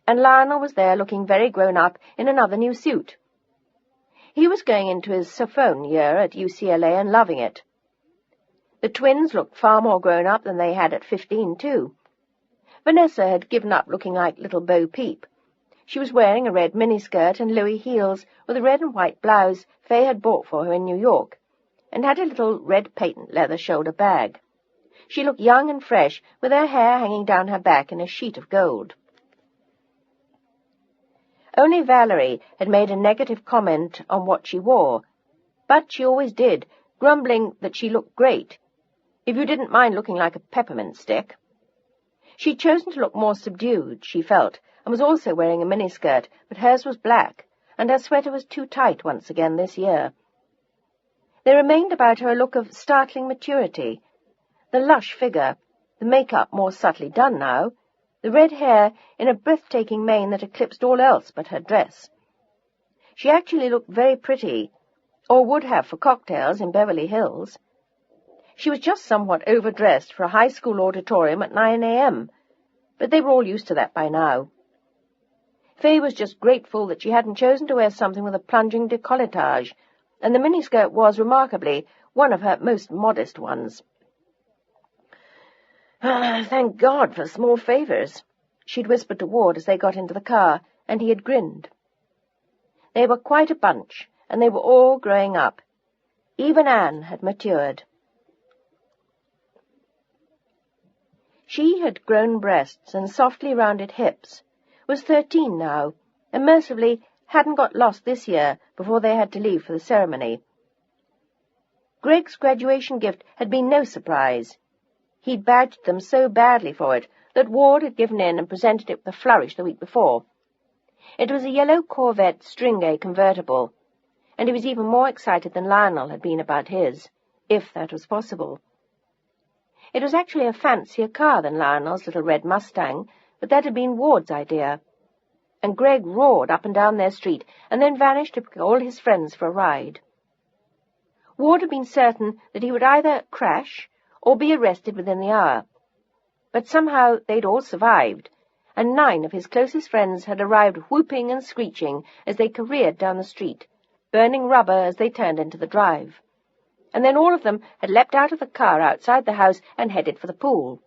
[SPEAKER 1] and Lionel was there looking very grown-up in another new suit. He was going into his Sophomore year at UCLA and loving it. The twins looked far more grown-up than they had at 15, too. Vanessa had given up looking like little Bo Peep. She was wearing a red miniskirt and Louis heels with a red and white blouse Fay had bought for her in New York, and had a little red patent leather shoulder bag. She looked young and fresh, with her hair hanging down her back in a sheet of gold. Only Valerie had made a negative comment on what she wore, but she always did, grumbling that she looked great, if you didn't mind looking like a peppermint stick. She'd chosen to look more subdued, she felt, and was also wearing a miniskirt, but hers was black, and her sweater was too tight once again this year. There remained about her a look of startling maturity. The lush figure, the make-up more subtly done now, the red hair in a breathtaking mane that eclipsed all else but her dress. She actually looked very pretty, or would have for cocktails in Beverly Hills. She was just somewhat overdressed for a high school auditorium at 9 a.m., but they were all used to that by now. Fay was just grateful that she hadn't chosen to wear something with a plunging décolletage, and the miniskirt was, remarkably, one of her most modest ones. "Thank God for small favours," she'd whispered to Ward as they got into the car, and he had grinned. They were quite a bunch, and they were all growing up. Even Anne had matured. She had grown breasts and softly rounded hips, was 13 now, and mercifully hadn't got lost this year before they had to leave for the ceremony. Greg's graduation gift had been no surprise. He'd badged them so badly for it that Ward had given in and presented it with a flourish the week before. It was a yellow Corvette Stringay convertible, and he was even more excited than Lionel had been about his, if that was possible. It was actually a fancier car than Lionel's little red Mustang, but that had been Ward's idea, and Greg roared up and down their street and then vanished to pick all his friends for a ride. Ward had been certain that he would either crash or be arrested within the hour, but somehow they'd all survived, and 9 of his closest friends had arrived whooping and screeching as they careered down the street, burning rubber as they turned into the drive. And then all of them had leapt out of the car outside the house and headed for the pool.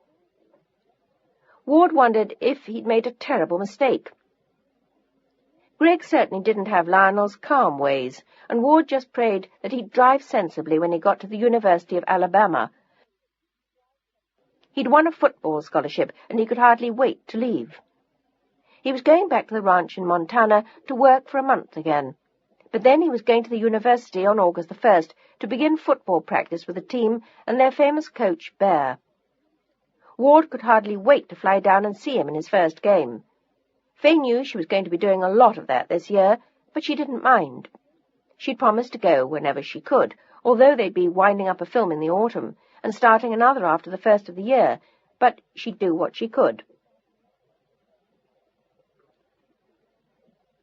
[SPEAKER 1] Ward wondered if he'd made a terrible mistake. Greg certainly didn't have Lionel's calm ways, and Ward just prayed that he'd drive sensibly when he got to the University of Alabama. He'd won a football scholarship, and he could hardly wait to leave. He was going back to the ranch in Montana to work for a month again, but then he was going to the university on August the 1st to begin football practice with the team and their famous coach, Bear. Ward could hardly wait to fly down and see him in his first game. Fay knew she was going to be doing a lot of that this year, but she didn't mind. She'd promised to go whenever she could, although they'd be winding up a film in the autumn and starting another after the first of the year, but she'd do what she could.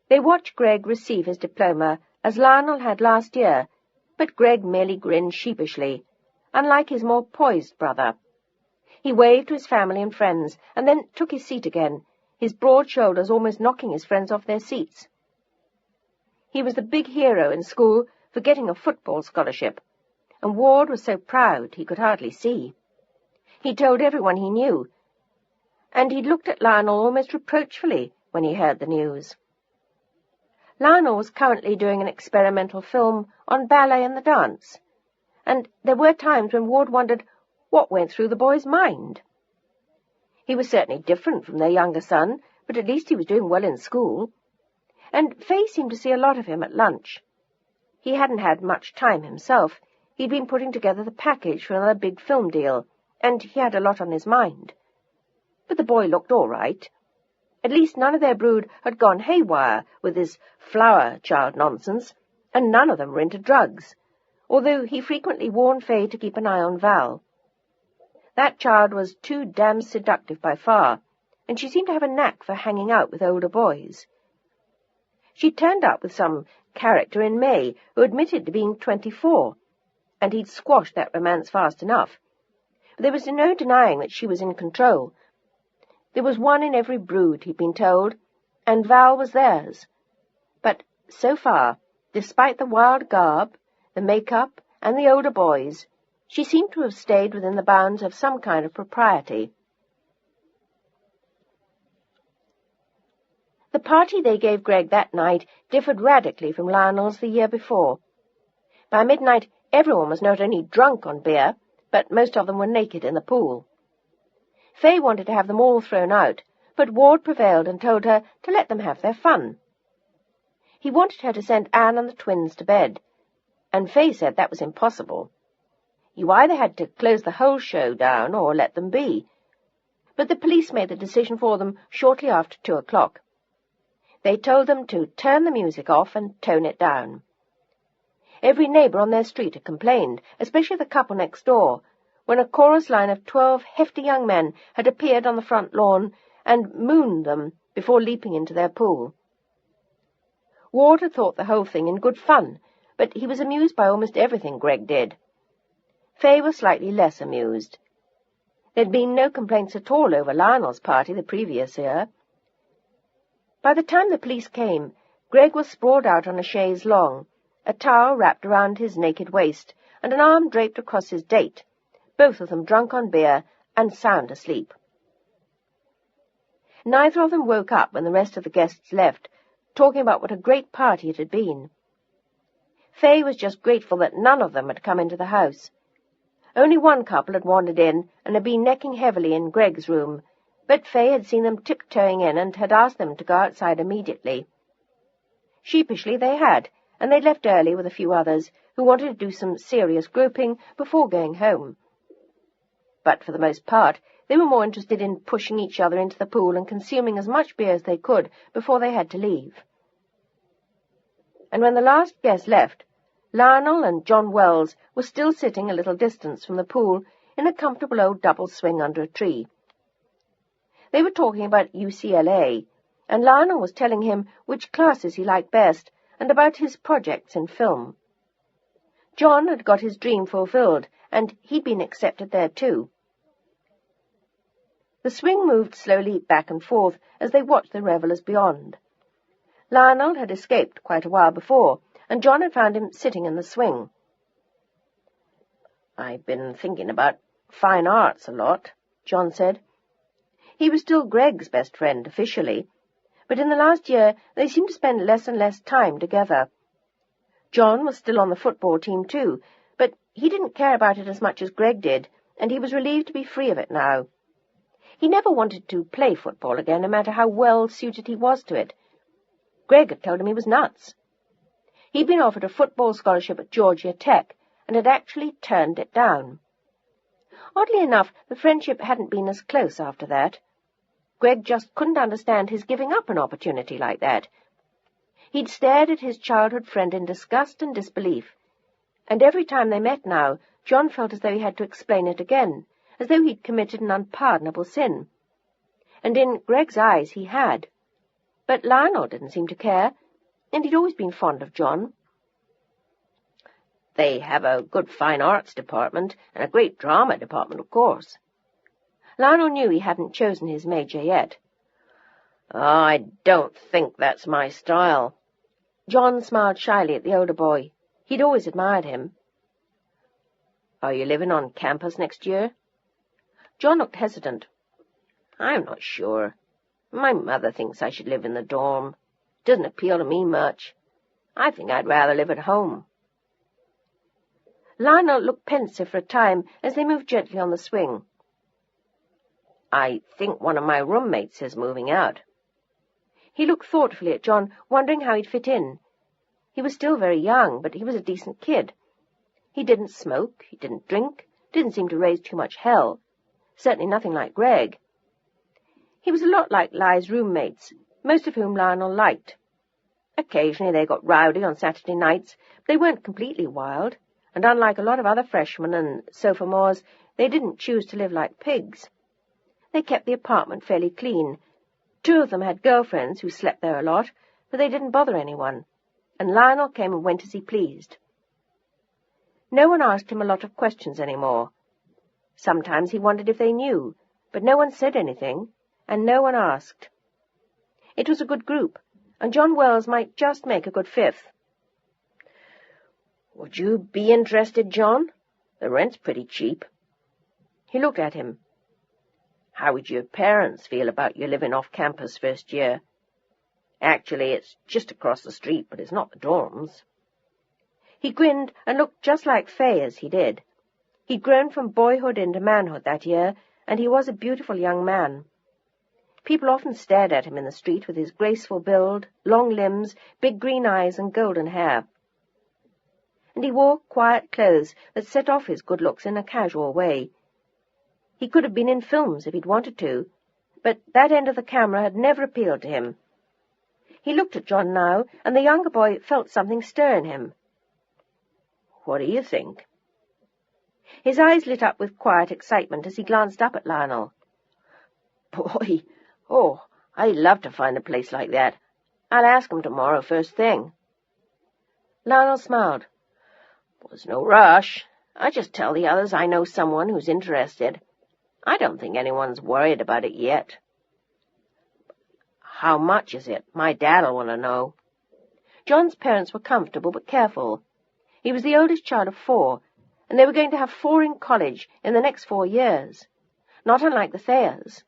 [SPEAKER 1] They watched Greg receive his diploma, as Lionel had last year, but Greg merely grinned sheepishly, unlike his more poised brother. He waved to his family and friends, and then took his seat again, his broad shoulders almost knocking his friends off their seats. He was the big hero in school for getting a football scholarship, and Ward was so proud he could hardly see. He told everyone he knew, and he'd looked at Lionel almost reproachfully when he heard the news. Lionel was currently doing an experimental film on ballet and the dance, and there were times when Ward wondered what went through the boy's mind. He was certainly different from their younger son, but at least he was doing well in school, and Fay seemed to see a lot of him at lunch. He hadn't had much time himself. He'd been putting together the package for another big film deal, and he had a lot on his mind. But the boy looked all right. At least none of their brood had gone haywire with this flower child nonsense, and none of them were into drugs, although he frequently warned Fay to keep an eye on Val. That child was too damn seductive by far, and she seemed to have a knack for hanging out with older boys. She turned up with some character in May who admitted to being 24, and he'd squashed that romance fast enough. But there was no denying that she was in control. There was one in every brood, he'd been told, and Val was theirs. But so far, despite the wild garb, the make-up, and the older boys, she seemed to have stayed within the bounds of some kind of propriety. The party they gave Greg that night differed radically from Lionel's the year before. By midnight, everyone was not only drunk on beer, but most of them were naked in the pool. Fay wanted to have them all thrown out, but Ward prevailed and told her to let them have their fun. He wanted her to send Anne and the twins to bed, and Fay said that was impossible. You either had to close the whole show down or let them be. But the police made the decision for them shortly after 2 o'clock. They told them to turn the music off and tone it down. Every neighbour on their street had complained, especially the couple next door, when a chorus line of 12 hefty young men had appeared on the front lawn and mooned them before leaping into their pool. Ward had thought the whole thing in good fun, but he was amused by almost everything Greg did. Fay was slightly less amused. There had been no complaints at all over Lionel's party the previous year. By the time the police came, Greg was sprawled out on a chaise longue, a towel wrapped around his naked waist, and an arm draped across his date, both of them drunk on beer and sound asleep. Neither of them woke up when the rest of the guests left, talking about what a great party it had been. Fay was just grateful that none of them had come into the house. Only one couple had wandered in and had been necking heavily in Greg's room, but Fay had seen them tiptoeing in and had asked them to go outside immediately. Sheepishly they had, and they'd left early with a few others who wanted to do some serious groping before going home. But for the most part, they were more interested in pushing each other into the pool and consuming as much beer as they could before they had to leave. And when the last guest left, Lionel and John Wells were still sitting a little distance from the pool in a comfortable old double swing under a tree. They were talking about UCLA, and Lionel was telling him which classes he liked best and about his projects in film. John had got his dream fulfilled, and he'd been accepted there too. The swing moved slowly back and forth as they watched the revellers beyond. Lionel had escaped quite a while before, and John had found him sitting in the swing.
[SPEAKER 2] "I've been thinking about fine arts a lot,"
[SPEAKER 1] John said. He was still Greg's best friend officially, but in the last year they seemed to spend less and less time together. John was still on the football team too, but he didn't care about it as much as Greg did, and he was relieved to be free of it now. He never wanted to play football again, no matter how well suited he was to it. Greg had told him he was nuts. He'd been offered a football scholarship at Georgia Tech, and had actually turned it down. Oddly enough, the friendship hadn't been as close after that. Greg just couldn't understand his giving up an opportunity like that. He'd stared at his childhood friend in disgust and disbelief, and every time they met now, John felt as though he had to explain it again, as though he'd committed an unpardonable sin. And in Greg's eyes he had. But Lionel didn't seem to care, and he'd always been fond of John.
[SPEAKER 2] "They have a good fine arts department, and a great drama department, of course."
[SPEAKER 1] Lionel knew he hadn't chosen his major yet.
[SPEAKER 2] "Oh, I don't think that's my style."
[SPEAKER 1] John smiled shyly at the older boy. He'd always admired him.
[SPEAKER 2] "Are you living on campus next year?"
[SPEAKER 1] John looked hesitant.
[SPEAKER 2] "I'm not sure. My mother thinks I should live in the dorm. It doesn't appeal to me much. I think I'd rather live at home."
[SPEAKER 1] Lionel looked pensive for a time as they moved gently on the swing.
[SPEAKER 2] "I think one of my roommates is moving out."
[SPEAKER 1] He looked thoughtfully at John, wondering how he'd fit in. He was still very young, but he was a decent kid. He didn't smoke, he didn't drink, didn't seem to raise too much hell. Certainly nothing like Greg. He was a lot like Li's roommates, most of whom Lionel liked. Occasionally they got rowdy on Saturday nights, but they weren't completely wild, and unlike a lot of other freshmen and sophomores, they didn't choose to live like pigs. They kept the apartment fairly clean. 2 of them had girlfriends who slept there a lot, but they didn't bother anyone, and Lionel came and went as he pleased. No one asked him a lot of questions anymore. Sometimes he wondered if they knew, but no one said anything, and no one asked. It was a good group, and John Wells might just make a good fifth.
[SPEAKER 2] "Would you be interested, John? The rent's pretty cheap."
[SPEAKER 1] He looked at him.
[SPEAKER 2] "How would your parents feel about you living off campus first year?" Actually, it's just across the street, but it's not the dorms." He grinned and looked just like Fay as he did. He'd grown from boyhood into manhood that year, and he was a beautiful young man. People often stared at him in the street with his graceful build, long limbs, big green eyes, and golden hair. And he wore quiet clothes that set off his good looks in a casual way. He could have been in films if he'd wanted to, but that end of the camera had never appealed to him. He looked at John now, and the younger boy felt something stir in him. "What do you think?" His eyes lit up with quiet excitement as he glanced up at Lionel. "Boy, I'd love to find a place like that. I'll ask him tomorrow first thing." Lionel smiled. "There's no rush. I just tell the others I know someone who's interested. I don't think anyone's worried about it yet." "How much is it? My dad'll want to know." John's parents were comfortable but careful. He was the oldest child of 4, and they were going to have 4 in college in the next 4 years, not unlike the Thayers,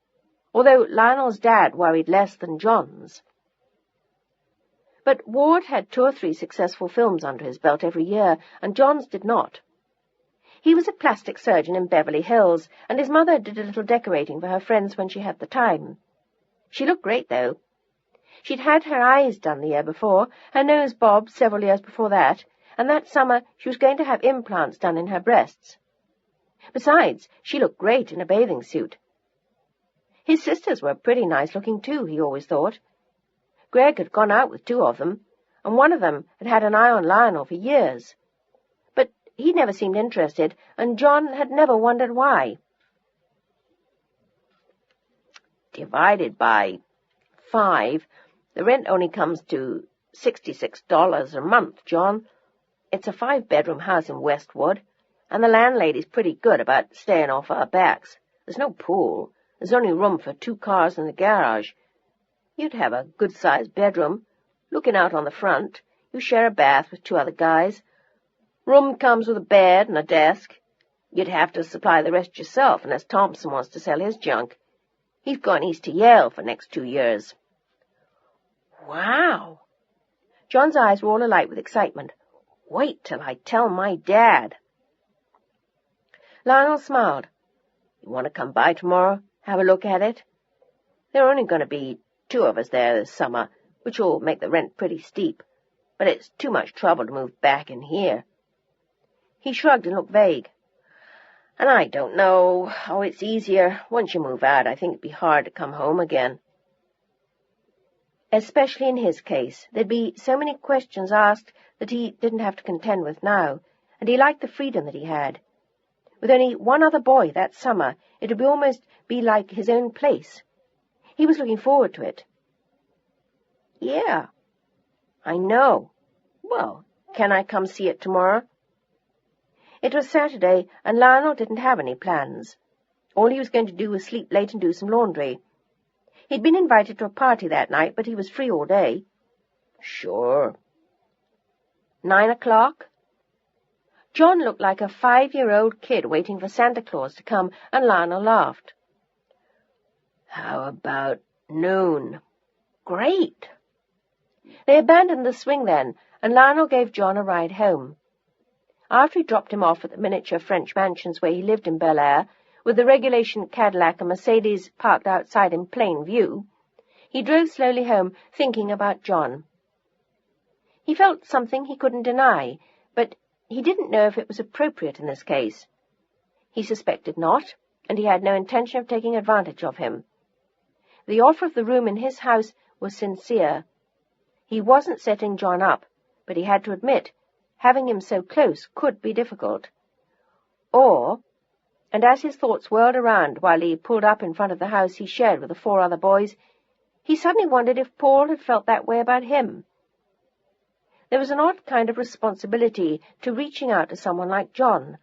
[SPEAKER 2] although Lionel's dad worried less than John's. But Ward had 2 or 3 successful films under his belt every year, and John's did not. He was a plastic surgeon in Beverly Hills, and his mother did a little decorating for her friends when she had the time. She looked great, though. She'd had her eyes done the year before, her nose bobbed several years before that, and that summer she was going to have implants done in her breasts. Besides, she looked great in a bathing suit. His sisters were pretty nice-looking, too, he always thought. Greg had gone out with 2 of them, and one of them had had an eye on Lionel for years. But he never seemed interested, and John had never wondered why. Divided by 5, the rent only comes to $66 a month, John. It's a 5-bedroom house in Westwood, and the landlady's pretty good about staying off our backs. There's no pool. There's only room for 2 cars in the garage. You'd have a good-sized bedroom, looking out on the front. You share a bath with 2 other guys. Room comes with a bed and a desk. You'd have to supply the rest yourself, unless Thompson wants to sell his junk. He's going east to Yale for next 2 years. Wow! John's eyes were all alight with excitement. Wait till I tell my dad. Lionel smiled. You want to come by tomorrow? Have a look at it? There are only going to be 2 of us there this summer, which will make the rent pretty steep, but it's too much trouble to move back in here. He shrugged and looked vague. And I don't know. Oh, it's easier. Once you move out, I think it'd be hard to come home again. Especially in his case. There'd be so many questions asked that he didn't have to contend with now, and he liked the freedom that he had. With only one other boy that summer, it would almost be like his own place. He was looking forward to it. Yeah, I know. Well, can I come see it tomorrow? It was Saturday, and Lionel didn't have any plans. All he was going to do was sleep late and do some laundry. He'd been invited to a party that night, but he was free all day. Sure. 9 o'clock? John looked like a 5-year-old kid waiting for Santa Claus to come, and Lionel laughed. How about noon? Great! They abandoned the swing then, and Lionel gave John a ride home. After he dropped him off at the miniature French mansions where he lived in Bel Air, with the regulation Cadillac and Mercedes parked outside in plain view, he drove slowly home, thinking about John. He felt something he couldn't deny, but he didn't know if it was appropriate in this case. He suspected not, and he had no intention of taking advantage of him. The offer of the room in his house was sincere. He wasn't setting John up, but he had to admit, having him so close could be difficult. Or, and as his thoughts whirled around while he pulled up in front of the house he shared with the 4 other boys, he suddenly wondered if Paul had felt that way about him. There was an odd kind of responsibility to reaching out to someone like John,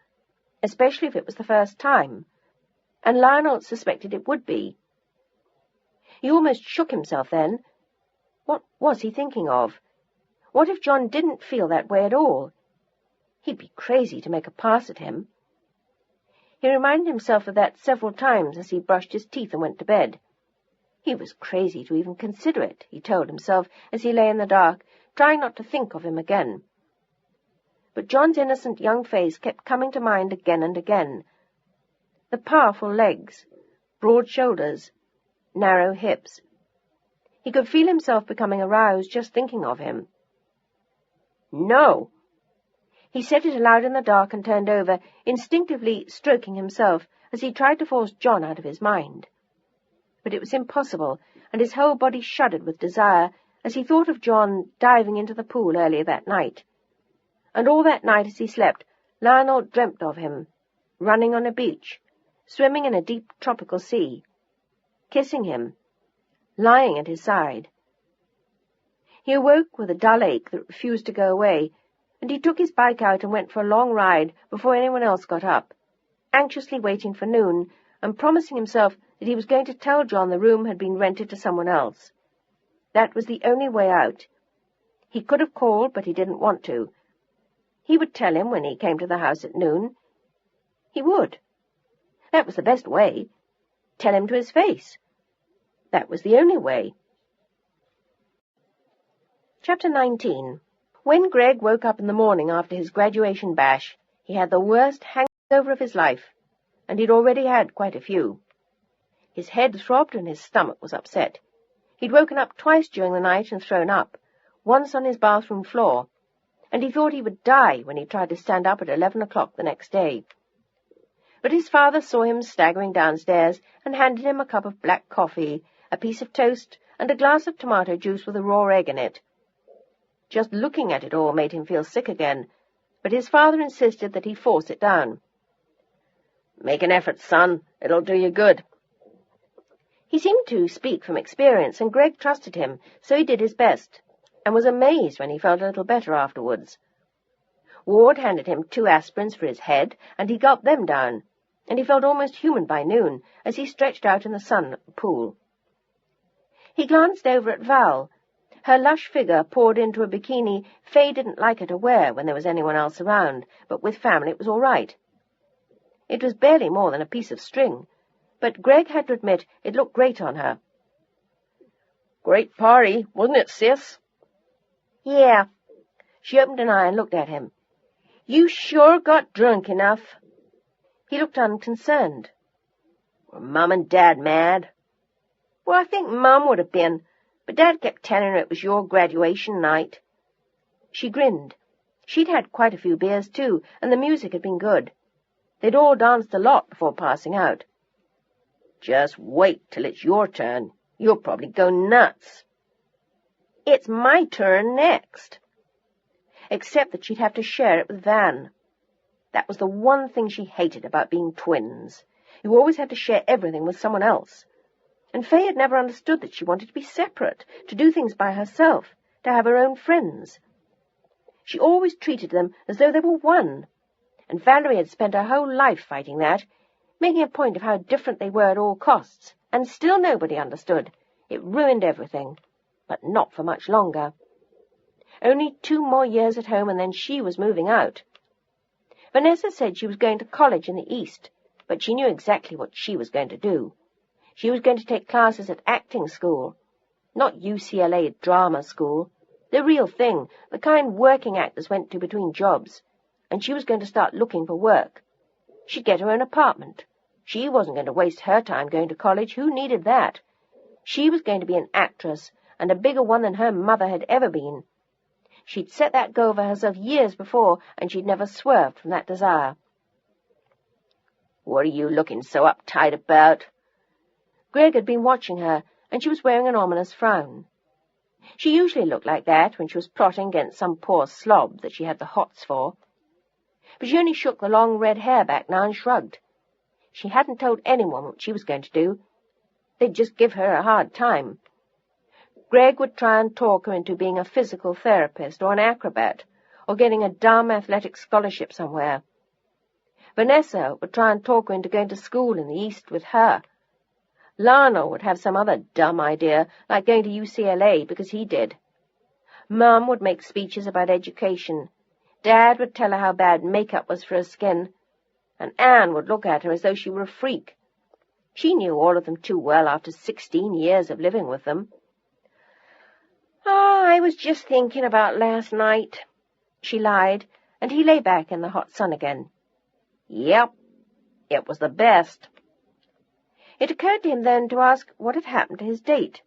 [SPEAKER 2] especially if it was the first time, and Lionel suspected it would be. He almost shook himself then. What was he thinking of? What if John didn't feel that way at all? He'd be crazy to make a pass at him. He reminded himself of that several times as he brushed his teeth and went to bed.
[SPEAKER 1] He was crazy to even consider it, he told himself as he lay in the dark, trying not to think of him again. But John's innocent young face kept coming to mind again and again. The powerful legs, broad shoulders, narrow hips. He could feel himself becoming aroused just thinking of him. No! He said it aloud in the dark and turned over, instinctively stroking himself as he tried to force John out of his mind. But it was impossible, and his whole body shuddered with desire as he thought of John diving into the pool earlier that night. And all that night as he slept, Lionel dreamt of him, running on a beach, swimming in a deep tropical sea, kissing him, lying at his side. He awoke with a dull ache that refused to go away, and he took his bike out and went for a long ride before anyone else got up, anxiously waiting for noon, and promising himself that he was going to tell John the room had been rented to someone else. That was the only way out. He could have called, but he didn't want to. He would tell him when he came to the house at noon. He would. That was the best way. Tell him to his face. That was the only way. Chapter 19. When Greg woke up in the morning after his graduation bash, he had the worst hangover of his life, and he'd already had quite a few. His head throbbed and his stomach was upset. He'd woken up twice during the night and thrown up, once on his bathroom floor, and he thought he would die when he tried to stand up at 11 o'clock the next day. But his father saw him staggering downstairs and handed him a cup of black coffee, a piece of toast, and a glass of tomato juice with a raw egg in it. Just looking at it all made him feel sick again, but his father insisted that he force it down. "Make an effort, son. It'll do you good." He seemed to speak from experience, and Greg trusted him, so he did his best, and was amazed when he felt a little better afterwards. Ward handed him 2 aspirins for his head, and he gulped them down, and he felt almost human by noon as he stretched out in the sun at the pool. He glanced over at Val. Her lush figure poured into a bikini Faye didn't like her to wear when there was anyone else around, but with family it was all right. It was barely more than a piece of string, but Greg had to admit it looked great on her. "Great party, wasn't it, sis?" "Yeah." She opened an eye and looked at him. "You sure got drunk enough." He looked unconcerned. "Were Mum and Dad mad?" "Well, I think Mum would have been, but Dad kept telling her it was your graduation night." She grinned. She'd had quite a few beers, too, and the music had been good. They'd all danced a lot before passing out. "Just wait till it's your turn. You'll probably go nuts." "It's my turn next." Except that she'd have to share it with Van. That was the one thing she hated about being twins. You always had to share everything with someone else. And Faye had never understood that she wanted to be separate, to do things by herself, to have her own friends. She always treated them as though they were one, and Valerie had spent her whole life fighting that, making a point of how different they were at all costs, and still nobody understood. It ruined everything, but not for much longer. Only 2 more years at home, and then she was moving out. Vanessa said she was going to college in the East, but she knew exactly what she was going to do. She was going to take classes at acting school, not UCLA drama school, the real thing, the kind working actors went to between jobs, and she was going to start looking for work. She'd get her own apartment. She wasn't going to waste her time going to college. Who needed that? She was going to be an actress, and a bigger one than her mother had ever been. She'd set that goal for herself years before, and she'd never swerved from that desire. "What are you looking so uptight about?" Greg had been watching her, and she was wearing an ominous frown. She usually looked like that when she was plotting against some poor slob that she had the hots for. But she only shook the long red hair back now and shrugged. She hadn't told anyone what she was going to do. They'd just give her a hard time. Greg would try and talk her into being a physical therapist or an acrobat, or getting a dumb athletic scholarship somewhere. Vanessa would try and talk her into going to school in the East with her. Lionel would have some other dumb idea, like going to UCLA because he did. Mum would make speeches about education. Dad would tell her how bad makeup was for her skin. And Anne would look at her as though she were a freak. She knew all of them too well after 16 years of living with them. "Oh, I was just thinking about last night," she lied, and he lay back in the hot sun again. "Yep, it was the best." It occurred to him then to ask what had happened to his date.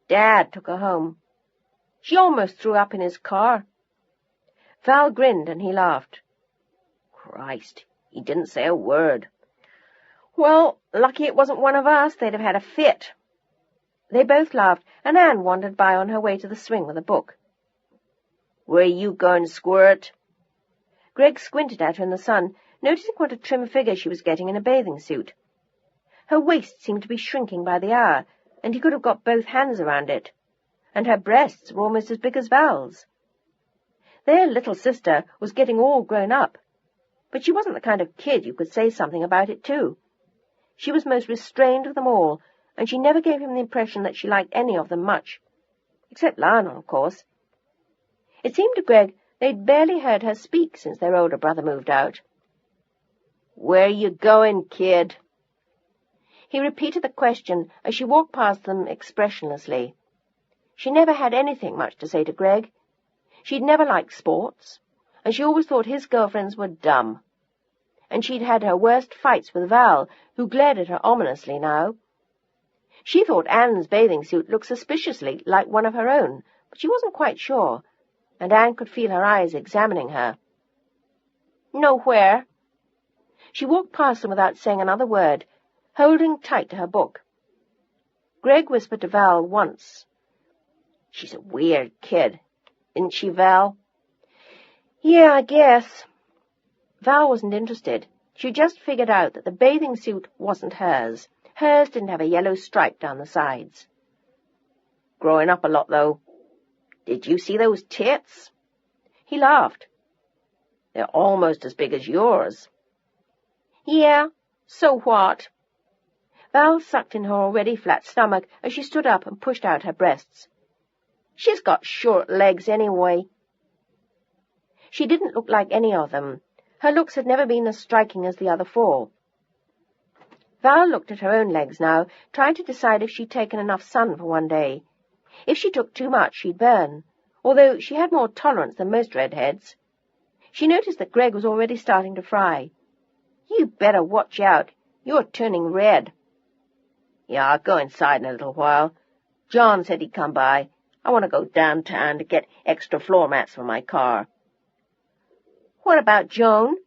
[SPEAKER 1] "Dad took her home. She almost threw up in his car." Val grinned and he laughed. "Christ, he didn't say a word." "Well, lucky it wasn't one of us. They'd have had a fit." They both laughed, and Anne wandered by on her way to the swing with a book. "Where you going, Squirt?" Greg squinted at her in the sun, noticing what a trim figure she was getting in a bathing suit. Her waist seemed to be shrinking by the hour, and he could have got both hands around it. And her breasts were almost as big as Val's. Their little sister was getting all grown up, but she wasn't the kind of kid you could say something about it to. She was most restrained of them all, and she never gave him the impression that she liked any of them much. Except Lionel, of course. It seemed to Greg they'd barely heard her speak since their older brother moved out. "Where you going, kid?" He repeated the question as she walked past them expressionlessly. She never had anything much to say to Greg. She'd never liked sports, and she always thought his girlfriends were dumb. And she'd had her worst fights with Val, who glared at her ominously now. She thought Anne's bathing suit looked suspiciously like one of her own, but she wasn't quite sure, and Anne could feel her eyes examining her. "Nowhere." She walked past them without saying another word, holding tight to her book. Greg whispered to Val once. "She's a weird kid, isn't she, Val?" "Yeah, I guess." Val wasn't interested. She just figured out that the bathing suit wasn't hers. Hers didn't have a yellow stripe down the sides. "Growing up a lot, though. Did you see those tits?" He laughed. "They're almost as big as yours." "Yeah, so what?" Val sucked in her already flat stomach as she stood up and pushed out her breasts. "She's got short legs anyway." She didn't look like any of them. Her looks had never been as striking as the other four. Val looked at her own legs now, trying to decide if she'd taken enough sun for one day. If she took too much, she'd burn, although she had more tolerance than most redheads. She noticed that Greg was already starting to fry. "You better watch out. You're turning red." "Yeah, I'll go inside in a little while. John said he'd come by. I want to go downtown to get extra floor mats for my car." "What about Joan?"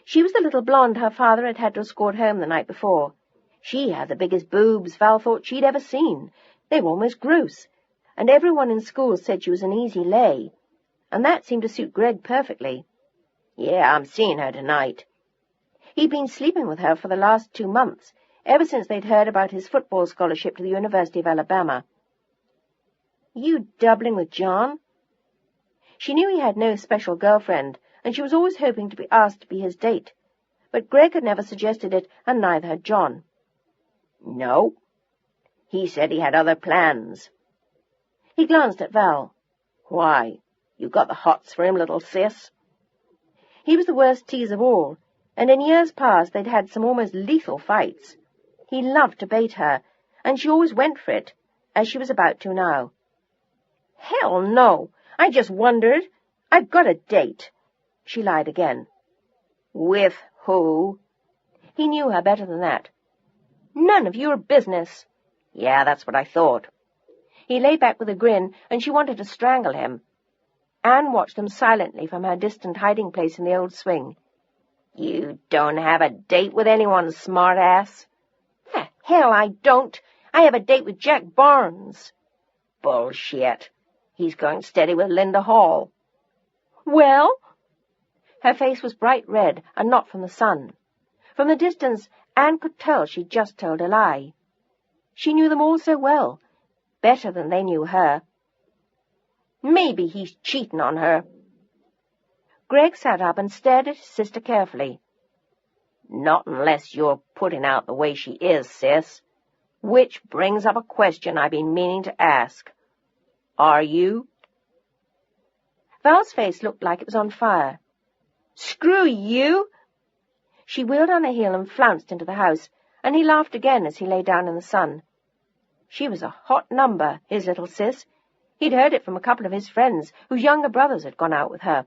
[SPEAKER 1] She was the little blonde her father had had to escort home the night before. She had the biggest boobs Val thought she'd ever seen. They were almost gross, and everyone in school said she was an easy lay, and that seemed to suit Greg perfectly. "Yeah, I'm seeing her tonight." He'd been sleeping with her for the last 2 months, ever since they'd heard about his football scholarship to the University of Alabama. "You doubling with John?" She knew he had no special girlfriend, and she was always hoping to be asked to be his date, but Greg had never suggested it, and neither had John. "No. He said he had other plans." He glanced at Val. "Why? You got the hots for him, little sis?" He was the worst tease of all, and in years past they'd had some almost lethal fights. He loved to bait her, and she always went for it, as she was about to now. "Hell no! I just wondered. I've got a date." She lied again. "With who?" He knew her better than that. "None of your business." "Yeah, that's what I thought." He lay back with a grin, and she wanted to strangle him. Anne watched them silently from her distant hiding place in the old swing. "You don't have a date with anyone, smart-ass." "The hell I don't. I have a date with Jack Barnes." "Bullshit. He's going steady with Linda Hall." "Well?" Her face was bright red, and not from the sun. From the distance, Anne could tell she'd just told a lie. She knew them all so well, better than they knew her. "Maybe he's cheating on her." Greg sat up and stared at his sister carefully. "Not unless you're putting out the way she is, sis. Which brings up a question I've been meaning to ask. Are you?" Val's face looked like it was on fire. "Screw you!" She wheeled on her heel and flounced into the house, and he laughed again as he lay down in the sun. She was a hot number, his little sis. He'd heard it from a couple of his friends whose younger brothers had gone out with her.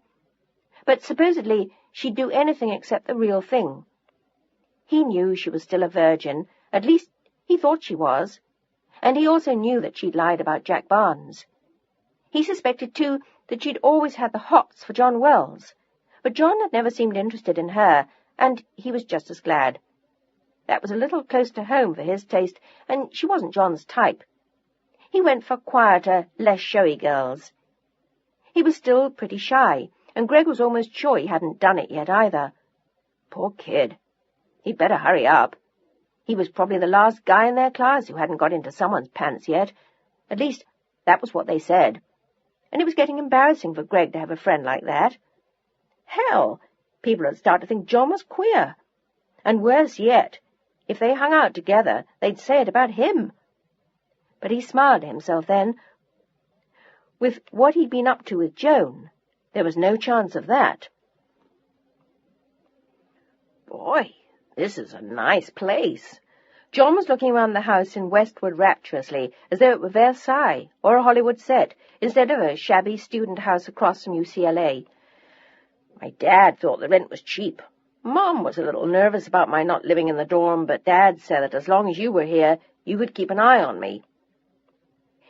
[SPEAKER 1] But supposedly she'd do anything except the real thing. He knew she was still a virgin, at least he thought she was, and he also knew that she'd lied about Jack Barnes. He suspected, too, that she'd always had the hots for John Wells, but John had never seemed interested in her, and he was just as glad. That was a little close to home for his taste, and she wasn't John's type. He went for quieter, less showy girls. He was still pretty shy, and Greg was almost sure he hadn't done it yet either. Poor kid. He'd better hurry up. He was probably the last guy in their class who hadn't got into someone's pants yet. At least, that was what they said. And it was getting embarrassing for Greg to have a friend like that. Hell, people would start to think John was queer. And worse yet, if they hung out together, they'd say it about him. But he smiled to himself then. With what he'd been up to with Joan, there was no chance of that. Boy, this is a nice place. John was looking around the house in Westwood rapturously, as though it were Versailles or a Hollywood set, instead of a shabby student house across from UCLA. My dad thought the rent was cheap. Mom was a little nervous about my not living in the dorm, but Dad said that as long as you were here, you could keep an eye on me.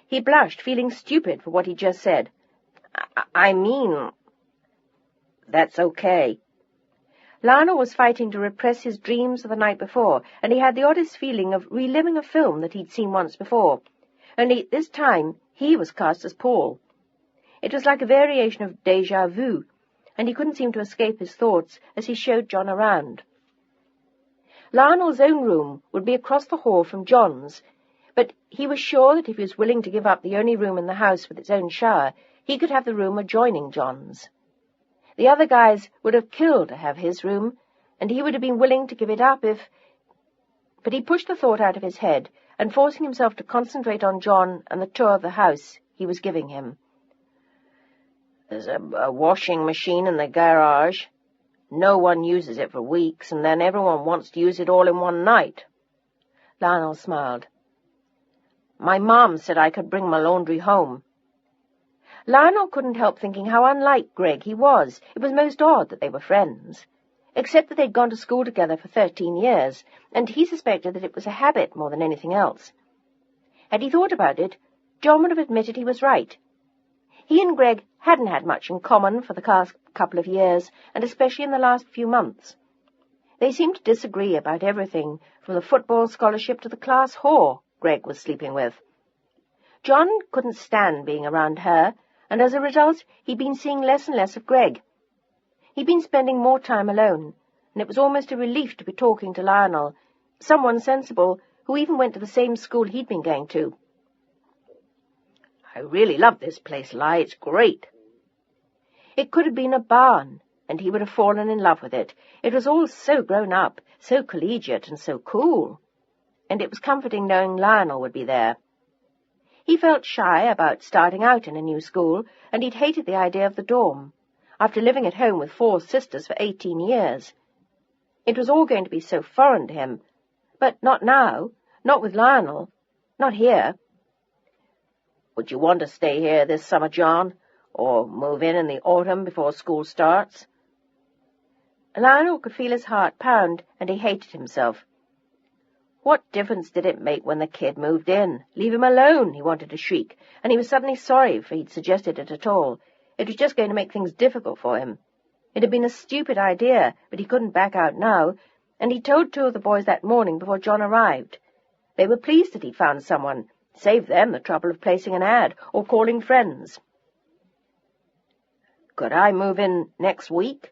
[SPEAKER 1] He blushed, feeling stupid for what he'd just said. I mean, that's okay. Lionel was fighting to repress his dreams of the night before, and he had the oddest feeling of reliving a film that he'd seen once before. Only this time he was cast as Paul. It was like a variation of déjà vu, and he couldn't seem to escape his thoughts as he showed John around. Lionel's own room would be across the hall from John's, but he was sure that if he was willing to give up the only room in the house with its own shower, he could have the room adjoining John's. The other guys would have killed to have his room, and he would have been willing to give it up if... But he pushed the thought out of his head, and forcing himself to concentrate on John and the tour of the house he was giving him. There's a washing machine in the garage. No one uses it for weeks, and then everyone wants to use it all in one night. Lionel smiled. My mom said I could bring my laundry home. Lionel couldn't help thinking how unlike Greg he was. It was most odd that they were friends, except that they'd gone to school together for 13 years, and he suspected that it was a habit more than anything else. Had he thought about it, John would have admitted he was right. He and Greg hadn't had much in common for the past couple of years, and especially in the last few months. They seemed to disagree about everything, from the football scholarship to the class whore Greg was sleeping with. John couldn't stand being around her, and as a result he'd been seeing less and less of Greg. He'd been spending more time alone, and it was almost a relief to be talking to Lionel, someone sensible who even went to the same school he'd been going to. I really love this place, Li. It's great. It could have been a barn, and he would have fallen in love with it. It was all so grown up, so collegiate, and so cool. And it was comforting knowing Lionel would be there. He felt shy about starting out in a new school, and he'd hated the idea of the dorm, after living at home with 4 sisters for 18 years. It was all going to be so foreign to him, but not now, not with Lionel, not here. Would you want to stay here this summer, John, or move in the autumn before school starts? Lionel could feel his heart pound, and he hated himself. What difference did it make when the kid moved in? Leave him alone, he wanted to shriek, and he was suddenly sorry for he'd suggested it at all. It was just going to make things difficult for him. It had been a stupid idea, but he couldn't back out now, and he told 2 of the boys that morning before John arrived. They were pleased that he'd found someone, saved them the trouble of placing an ad or calling friends. Could I move in next week?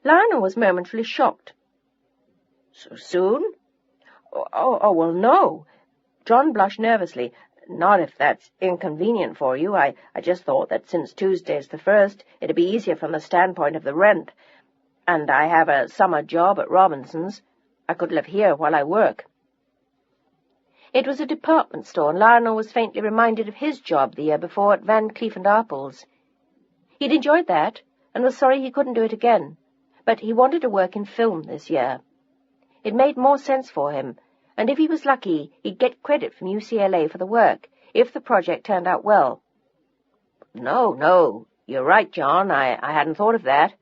[SPEAKER 1] Lionel was momentarily shocked. So soon? Oh, well, no. John blushed nervously. Not if that's inconvenient for you. I just thought that since Tuesday's the 1st, it'd be easier from the standpoint of the rent. And I have a summer job at Robinson's. I could live here while I work. It was a department store, and Lionel was faintly reminded of his job the year before at Van Cleef & Arpels. He'd enjoyed that, and was sorry he couldn't do it again, but he wanted to work in film this year. It made more sense for him, and if he was lucky, he'd get credit from UCLA for the work, if the project turned out well.
[SPEAKER 2] No, you're right, John. I hadn't thought of that.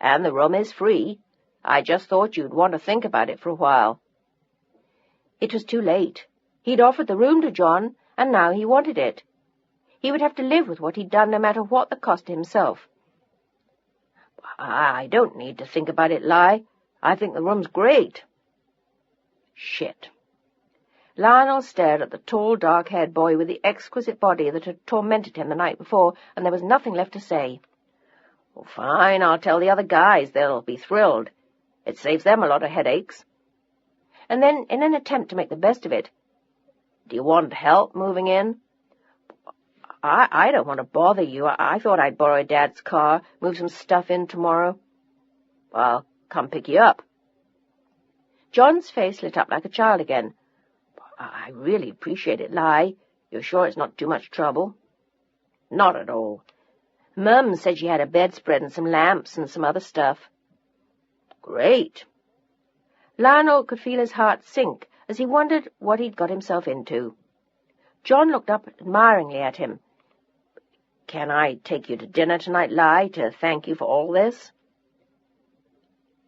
[SPEAKER 2] And the room is free. I just thought you'd want to think about it for a while.
[SPEAKER 1] It was too late. He'd offered the room to John, and now he wanted it. He would have to live with what he'd done, no matter what the cost to himself.
[SPEAKER 2] I don't need to think about it, Li. I think the room's great. Shit.
[SPEAKER 1] Lionel stared at the tall, dark-haired boy with the exquisite body that had tormented him the night before, and there was nothing left to say.
[SPEAKER 2] Well, fine, I'll tell the other guys. They'll be thrilled. It saves them a lot of headaches.
[SPEAKER 1] And then, in an attempt to make the best of it,
[SPEAKER 2] do you want help moving in?
[SPEAKER 1] I don't want to bother you. I thought I'd borrow Dad's car, move some stuff in tomorrow.
[SPEAKER 2] Well, come pick you up.
[SPEAKER 1] John's face lit up like a child again.
[SPEAKER 2] I really appreciate it, Li. You're sure it's not too much trouble? Not at all.
[SPEAKER 1] Mum said she had a bedspread and some lamps and some other stuff.
[SPEAKER 2] Great.
[SPEAKER 1] Lionel could feel his heart sink as he wondered what he'd got himself into. John looked up admiringly at him.
[SPEAKER 2] Can I take you to dinner tonight, Li, to thank you for all this?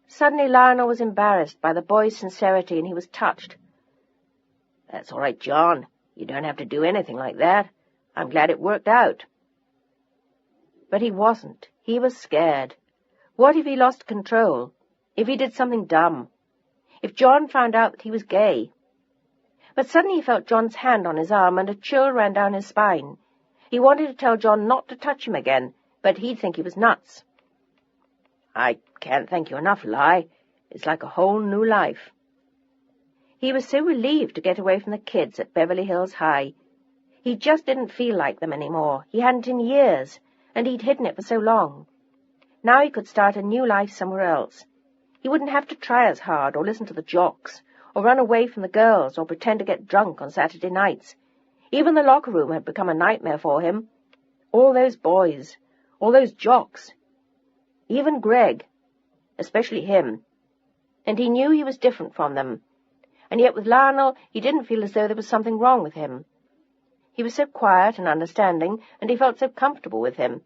[SPEAKER 1] Suddenly Lionel was embarrassed by the boy's sincerity, and he was touched.
[SPEAKER 2] That's all right, John. You don't have to do anything like that. I'm glad it worked out.
[SPEAKER 1] But he wasn't. He was scared. What if he lost control? If he did something dumb? If John found out that he was gay? But suddenly he felt John's hand on his arm, and a chill ran down his spine. He wanted to tell John not to touch him again, but he'd think he was nuts.
[SPEAKER 2] I can't thank you enough, Li. It's like a whole new life.
[SPEAKER 1] He was so relieved to get away from the kids at Beverly Hills High. He just didn't feel like them anymore. He hadn't in years, and he'd hidden it for so long. Now he could start a new life somewhere else. He wouldn't have to try as hard, or listen to the jocks, or run away from the girls, or pretend to get drunk on Saturday nights. Even the locker room had become a nightmare for him. All those boys, all those jocks, even Greg, especially him. And he knew he was different from them. And yet with Lionel he didn't feel as though there was something wrong with him. He was so quiet and understanding, and he felt so comfortable with him.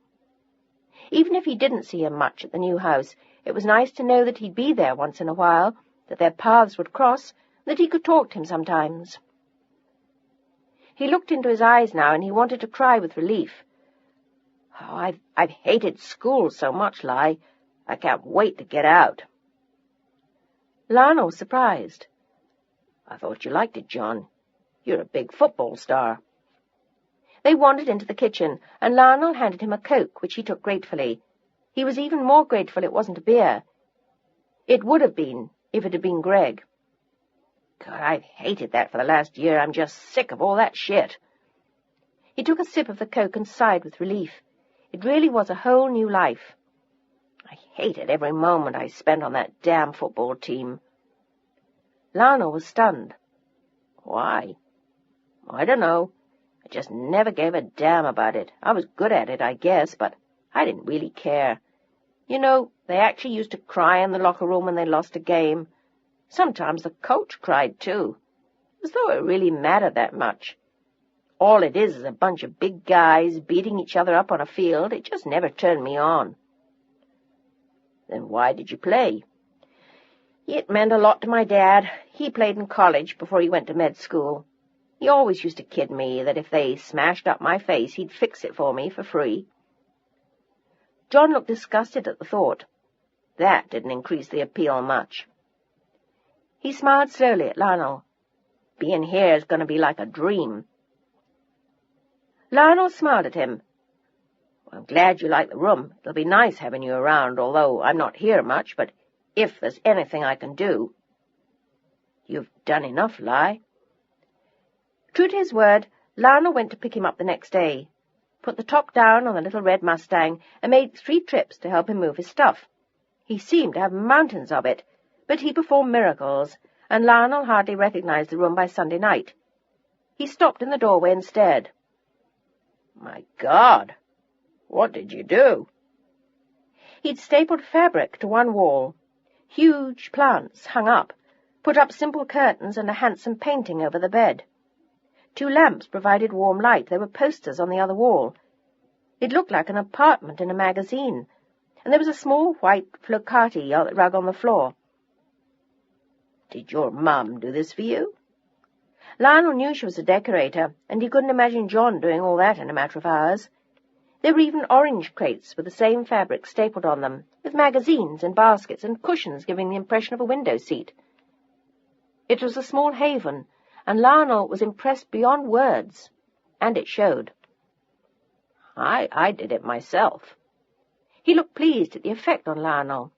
[SPEAKER 1] Even if he didn't see him much at the new house, it was nice to know that he'd be there once in a while, that their paths would cross, that he could talk to him sometimes. He looked into his eyes now, and he wanted to cry with relief.
[SPEAKER 2] Oh, I've hated school so much, Li. I can't wait to get out.
[SPEAKER 1] Lionel was surprised.
[SPEAKER 2] I thought you liked it, John. You're a big football star.
[SPEAKER 1] They wandered into the kitchen, and Lionel handed him a Coke, which he took gratefully. He was even more grateful it wasn't a beer. It would have been, if it had been Greg.
[SPEAKER 2] God, I've hated that for the last year. I'm just sick of all that shit.
[SPEAKER 1] He took a sip of the Coke and sighed with relief. It really was a whole new life.
[SPEAKER 2] I hated every moment I spent on that damn football team.
[SPEAKER 1] Lionel was stunned.
[SPEAKER 2] Why? I don't know. I just never gave a damn about it. I was good at it, I guess, but I didn't really care. You know, they actually used to cry in the locker room when they lost a game. Sometimes the coach cried, too, as though it really mattered that much. All it is a bunch of big guys beating each other up on a field. It just never turned me on. Then why did you play? It meant a lot to my dad. He played in college before he went to med school. He always used to kid me that if they smashed up my face, he'd fix it for me for free. John looked disgusted at the thought. That didn't increase the appeal much. He smiled slowly at Lionel. Being here is going to be like a dream. Lionel smiled at him. Well, I'm glad you like the room. It'll be nice having you around, although I'm not here much, but if there's anything I can do. You've done enough, Li. True to his word, Lionel went to pick him up the next day, put the top down on the little red Mustang, and made 3 trips to help him move his stuff. He seemed to have mountains of it, but he performed miracles, and Lionel hardly recognized the room by Sunday night. He stopped in the doorway and stared. My God! What did you do? He'd stapled fabric to one wall. Huge plants hung up,
[SPEAKER 1] put up simple curtains and a handsome painting over the bed. 2 lamps provided warm light. There were posters on the other wall. It looked like an apartment in a magazine, and there was a small white flocati rug on the floor.
[SPEAKER 2] "Did your mum do this for you?"
[SPEAKER 1] Lionel knew she was a decorator, and he couldn't imagine John doing all that in a matter of hours. There were even orange crates with the same fabric stapled on them, with magazines and baskets and cushions giving the impression of a window seat. It was a small haven, and Lionel was impressed beyond words, and it showed.
[SPEAKER 2] I did it myself."
[SPEAKER 1] He looked pleased at the effect on Lionel.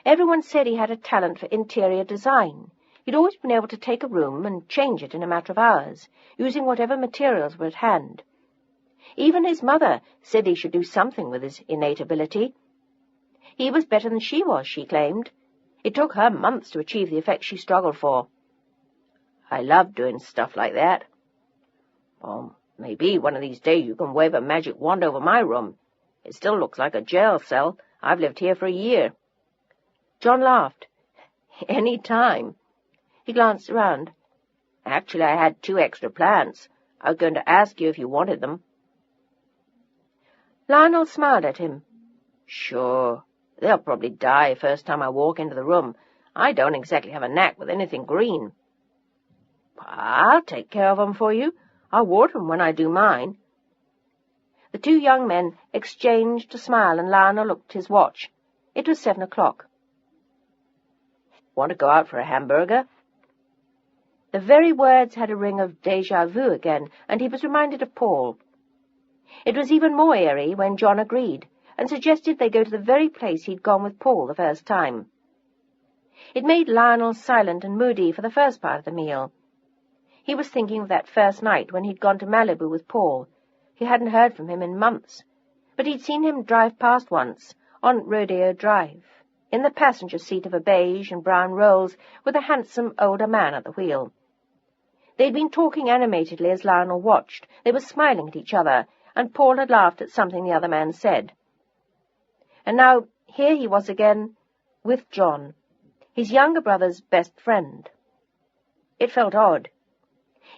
[SPEAKER 1] Everyone said he had a talent for interior design. He'd always been able to take a room and change it in a matter of hours, using whatever materials were at hand. Even his mother said he should do something with his innate ability. He was better than she was, she claimed. It took her months to achieve the effect she struggled for.
[SPEAKER 2] "I love doing stuff like that." "Well, maybe one of these days you can wave a magic wand over my room. It still looks like a jail cell. I've lived here for a year."
[SPEAKER 1] John laughed.
[SPEAKER 2] "Any time."
[SPEAKER 1] He glanced around.
[SPEAKER 2] "Actually, I had 2 extra plants. I was going to ask you if you wanted them."
[SPEAKER 1] Lionel smiled at him.
[SPEAKER 2] "Sure. They'll probably die first time I walk into the room. I don't exactly have a knack with anything green."
[SPEAKER 1] "I'll take care of 'em for you. I'll water 'em when I do mine." The 2 young men exchanged a smile, and Lionel looked at his watch. It was 7 o'clock.
[SPEAKER 2] "Want to go out for a hamburger?"
[SPEAKER 1] The very words had a ring of déjà vu again, and he was reminded of Paul. It was even more eerie when John agreed, and suggested they go to the very place he'd gone with Paul the first time. It made Lionel silent and moody for the first part of the meal. He was thinking of that first night when he'd gone to Malibu with Paul. He hadn't heard from him in months, but he'd seen him drive past once, on Rodeo Drive, in the passenger seat of a beige and brown Rolls, with a handsome older man at the wheel. They'd been talking animatedly as Lionel watched. They were smiling at each other, and Paul had laughed at something the other man said. And now here he was again, with John, his younger brother's best friend. It felt odd.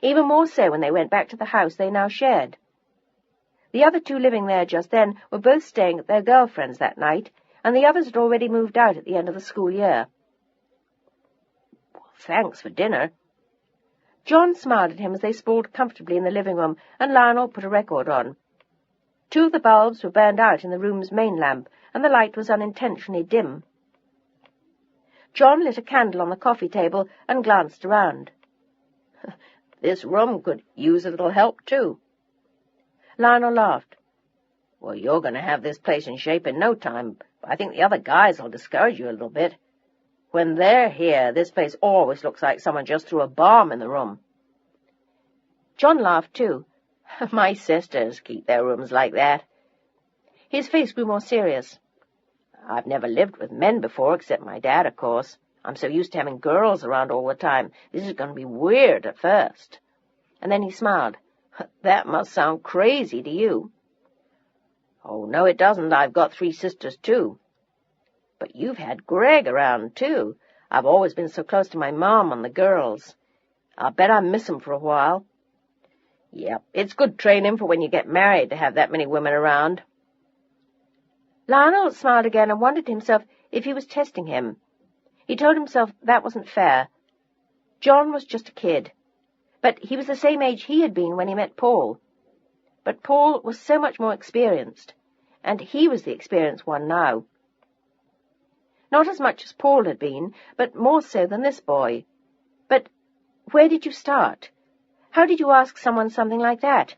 [SPEAKER 1] Even more so when they went back to the house they now shared. The other 2 living there just then were both staying at their girlfriends that night, and the others had already moved out at the end of the school year.
[SPEAKER 2] "Well, thanks for dinner."
[SPEAKER 1] John smiled at him as they sprawled comfortably in the living room, and Lionel put a record on. 2 of the bulbs were burned out in the room's main lamp, and the light was unintentionally dim. John lit a candle on the coffee table and glanced around.
[SPEAKER 2] "This room could use a little help, too."
[SPEAKER 1] Lionel laughed.
[SPEAKER 2] "Well, you're going to have this place in shape in no time, but I think the other guys will discourage you a little bit. When they're here, this place always looks like someone just threw a bomb in the room."
[SPEAKER 1] John laughed, too.
[SPEAKER 2] "My sisters keep their rooms like that."
[SPEAKER 1] His face grew more serious.
[SPEAKER 2] "I've never lived with men before, except my dad, of course. I'm so used to having girls around all the time. This is going to be weird at first."
[SPEAKER 1] And then he smiled.
[SPEAKER 2] "That must sound crazy to you." "Oh, no, it doesn't. I've got 3 sisters, too." "But you've had Greg around, too. I've always been so close to my mom and the girls. I'll bet I miss 'em for a while." "Yep, it's good training for when you get married to have that many women around."
[SPEAKER 1] Lionel smiled again and wondered to himself if he was testing him. He told himself that wasn't fair. John was just a kid, but he was the same age he had been when he met Paul. But Paul was so much more experienced, and he was the experienced one now. Not as much as Paul had been, but more so than this boy. But where did you start? How did you ask someone something like that?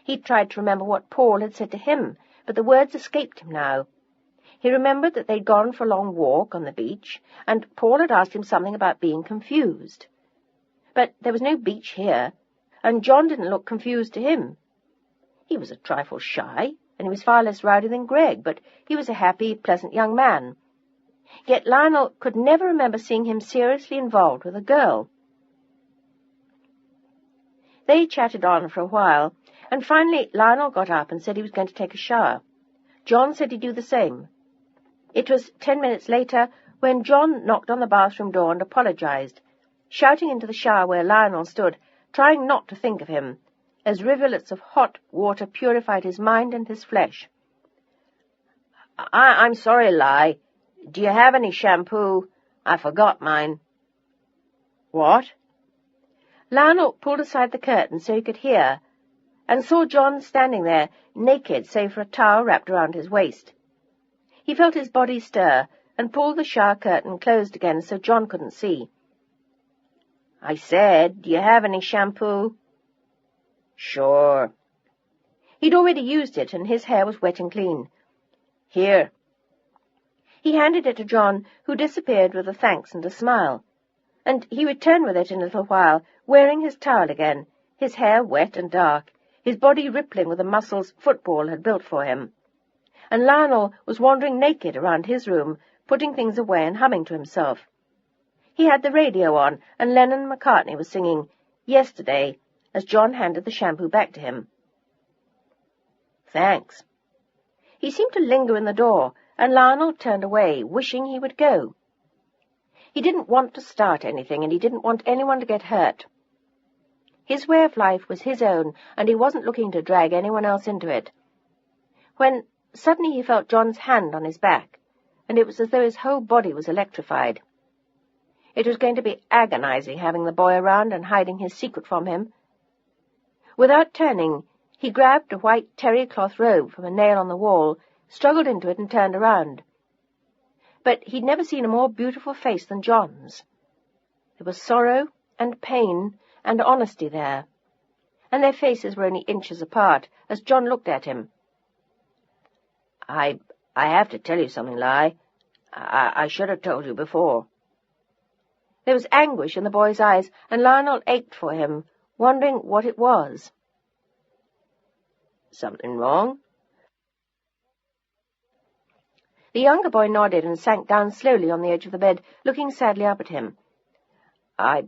[SPEAKER 1] He tried to remember what Paul had said to him, but the words escaped him now. He remembered that they'd gone for a long walk on the beach, and Paul had asked him something about being confused. But there was no beach here, and John didn't look confused to him. He was a trifle shy, and he was far less rowdy than Greg, but he was a happy, pleasant young man. Yet Lionel could never remember seeing him seriously involved with a girl. They chatted on for a while, and finally Lionel got up and said he was going to take a shower. John said he'd do the same. It was 10 minutes later when John knocked on the bathroom door and apologized, shouting into the shower where Lionel stood, trying not to think of him, as rivulets of hot water purified his mind and his flesh.
[SPEAKER 2] I'm sorry, Li. Do you have any shampoo? I forgot mine.
[SPEAKER 1] What? Lionel pulled aside the curtain so he could hear, and saw John standing there, naked save for a towel wrapped around his waist. He felt his body stir, and pulled the shower curtain closed again so John couldn't see.
[SPEAKER 2] I said, do you have any shampoo? Sure.
[SPEAKER 1] He'd already used it, and his hair was wet and clean.
[SPEAKER 2] Here.
[SPEAKER 1] He handed it to John, who disappeared with a thanks and a smile, and he returned with it in a little while, wearing his towel again, his hair wet and dark, his body rippling with the muscles football had built for him. And Lionel was wandering naked around his room, putting things away and humming to himself. He had the radio on, and Lennon and McCartney was singing Yesterday, as John handed the shampoo back to him.
[SPEAKER 2] Thanks.
[SPEAKER 1] He seemed to linger in the door, and Lionel turned away, wishing he would go. He didn't want to start anything, and he didn't want anyone to get hurt. His way of life was his own, and he wasn't looking to drag anyone else into it. When suddenly he felt John's hand on his back, and it was as though his whole body was electrified. It was going to be agonizing having the boy around and hiding his secret from him. Without turning, he grabbed a white terry cloth robe from a nail on the wall, struggled into it and turned around. But he'd never seen a more beautiful face than John's. There was sorrow and pain and honesty there, and their faces were only inches apart as John looked at him.
[SPEAKER 2] I have to tell you something, Li. I should have told you before.
[SPEAKER 1] There was anguish in the boy's eyes, and Lionel ached for him, wondering what it was.
[SPEAKER 2] Something wrong?
[SPEAKER 1] The younger boy nodded and sank down slowly on the edge of the bed, looking sadly up at him.
[SPEAKER 2] I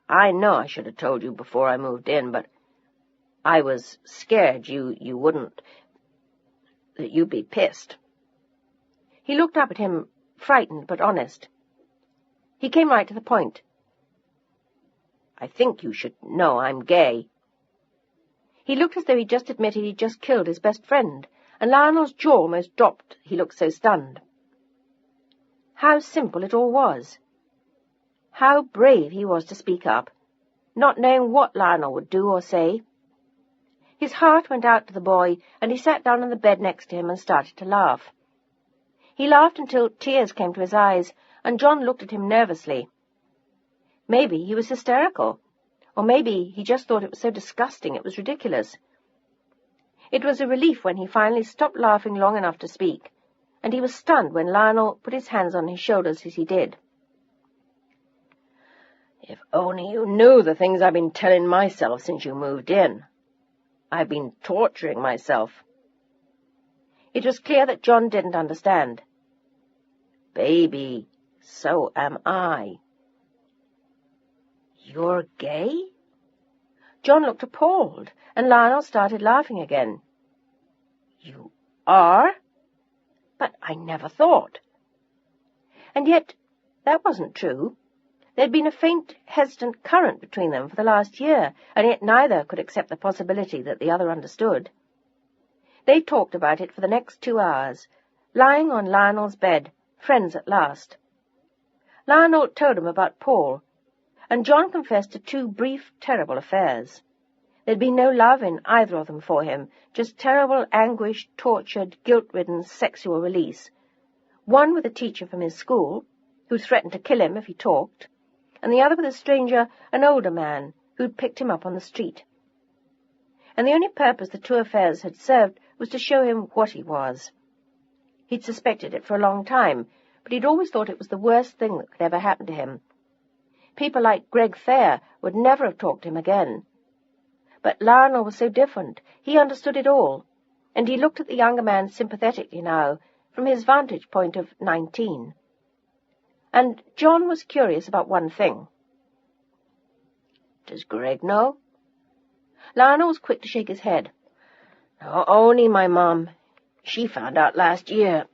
[SPEAKER 2] know I should have told you before I moved in, but I was scared you wouldn't, that you'd be pissed.
[SPEAKER 1] He looked up at him, frightened but honest. He came right to the point.
[SPEAKER 2] I think you should know I'm gay.
[SPEAKER 1] He looked as though he'd just admitted he'd just killed his best friend, and Lionel's jaw almost dropped, he looked so stunned. How simple it all was. How brave he was to speak up, not knowing what Lionel would do or say. His heart went out to the boy, and he sat down on the bed next to him and started to laugh. He laughed until tears came to his eyes, and John looked at him nervously. Maybe he was hysterical, or maybe he just thought it was so disgusting it was ridiculous. It was a relief when he finally stopped laughing long enough to speak, and he was stunned when Lionel put his hands on his shoulders as he did.
[SPEAKER 2] If only you knew the things I've been telling myself since you moved in. I've been torturing myself.
[SPEAKER 1] It was clear that John didn't understand.
[SPEAKER 2] Baby, so am I.
[SPEAKER 1] You're gay? John looked appalled, and Lionel started laughing again. You are? But I never thought. And yet that wasn't true. There'd been a faint, hesitant current between them for the last year, and yet neither could accept the possibility that the other understood. They talked about it for the next 2 hours, lying on Lionel's bed, friends at last. Lionel told him about Paul, and John confessed to 2 brief, terrible affairs. There'd been no love in either of them for him, just terrible, anguished, tortured, guilt-ridden sexual release. One with a teacher from his school, who threatened to kill him if he talked, and the other with a stranger, an older man, who'd picked him up on the street. And the only purpose the 2 affairs had served was to show him what he was. He'd suspected it for a long time, but he'd always thought it was the worst thing that could ever happen to him. People like Greg Thayer would never have talked to him again. But Lionel was so different. He understood it all, and he looked at the younger man sympathetically now, from his vantage point of 19. And John was curious about one thing.
[SPEAKER 2] Does Greg know?
[SPEAKER 1] Lionel was quick to shake his head.
[SPEAKER 2] No, only my mom. She found out last year.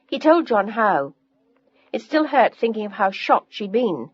[SPEAKER 1] He told John how. It still hurt thinking of how shocked she'd been,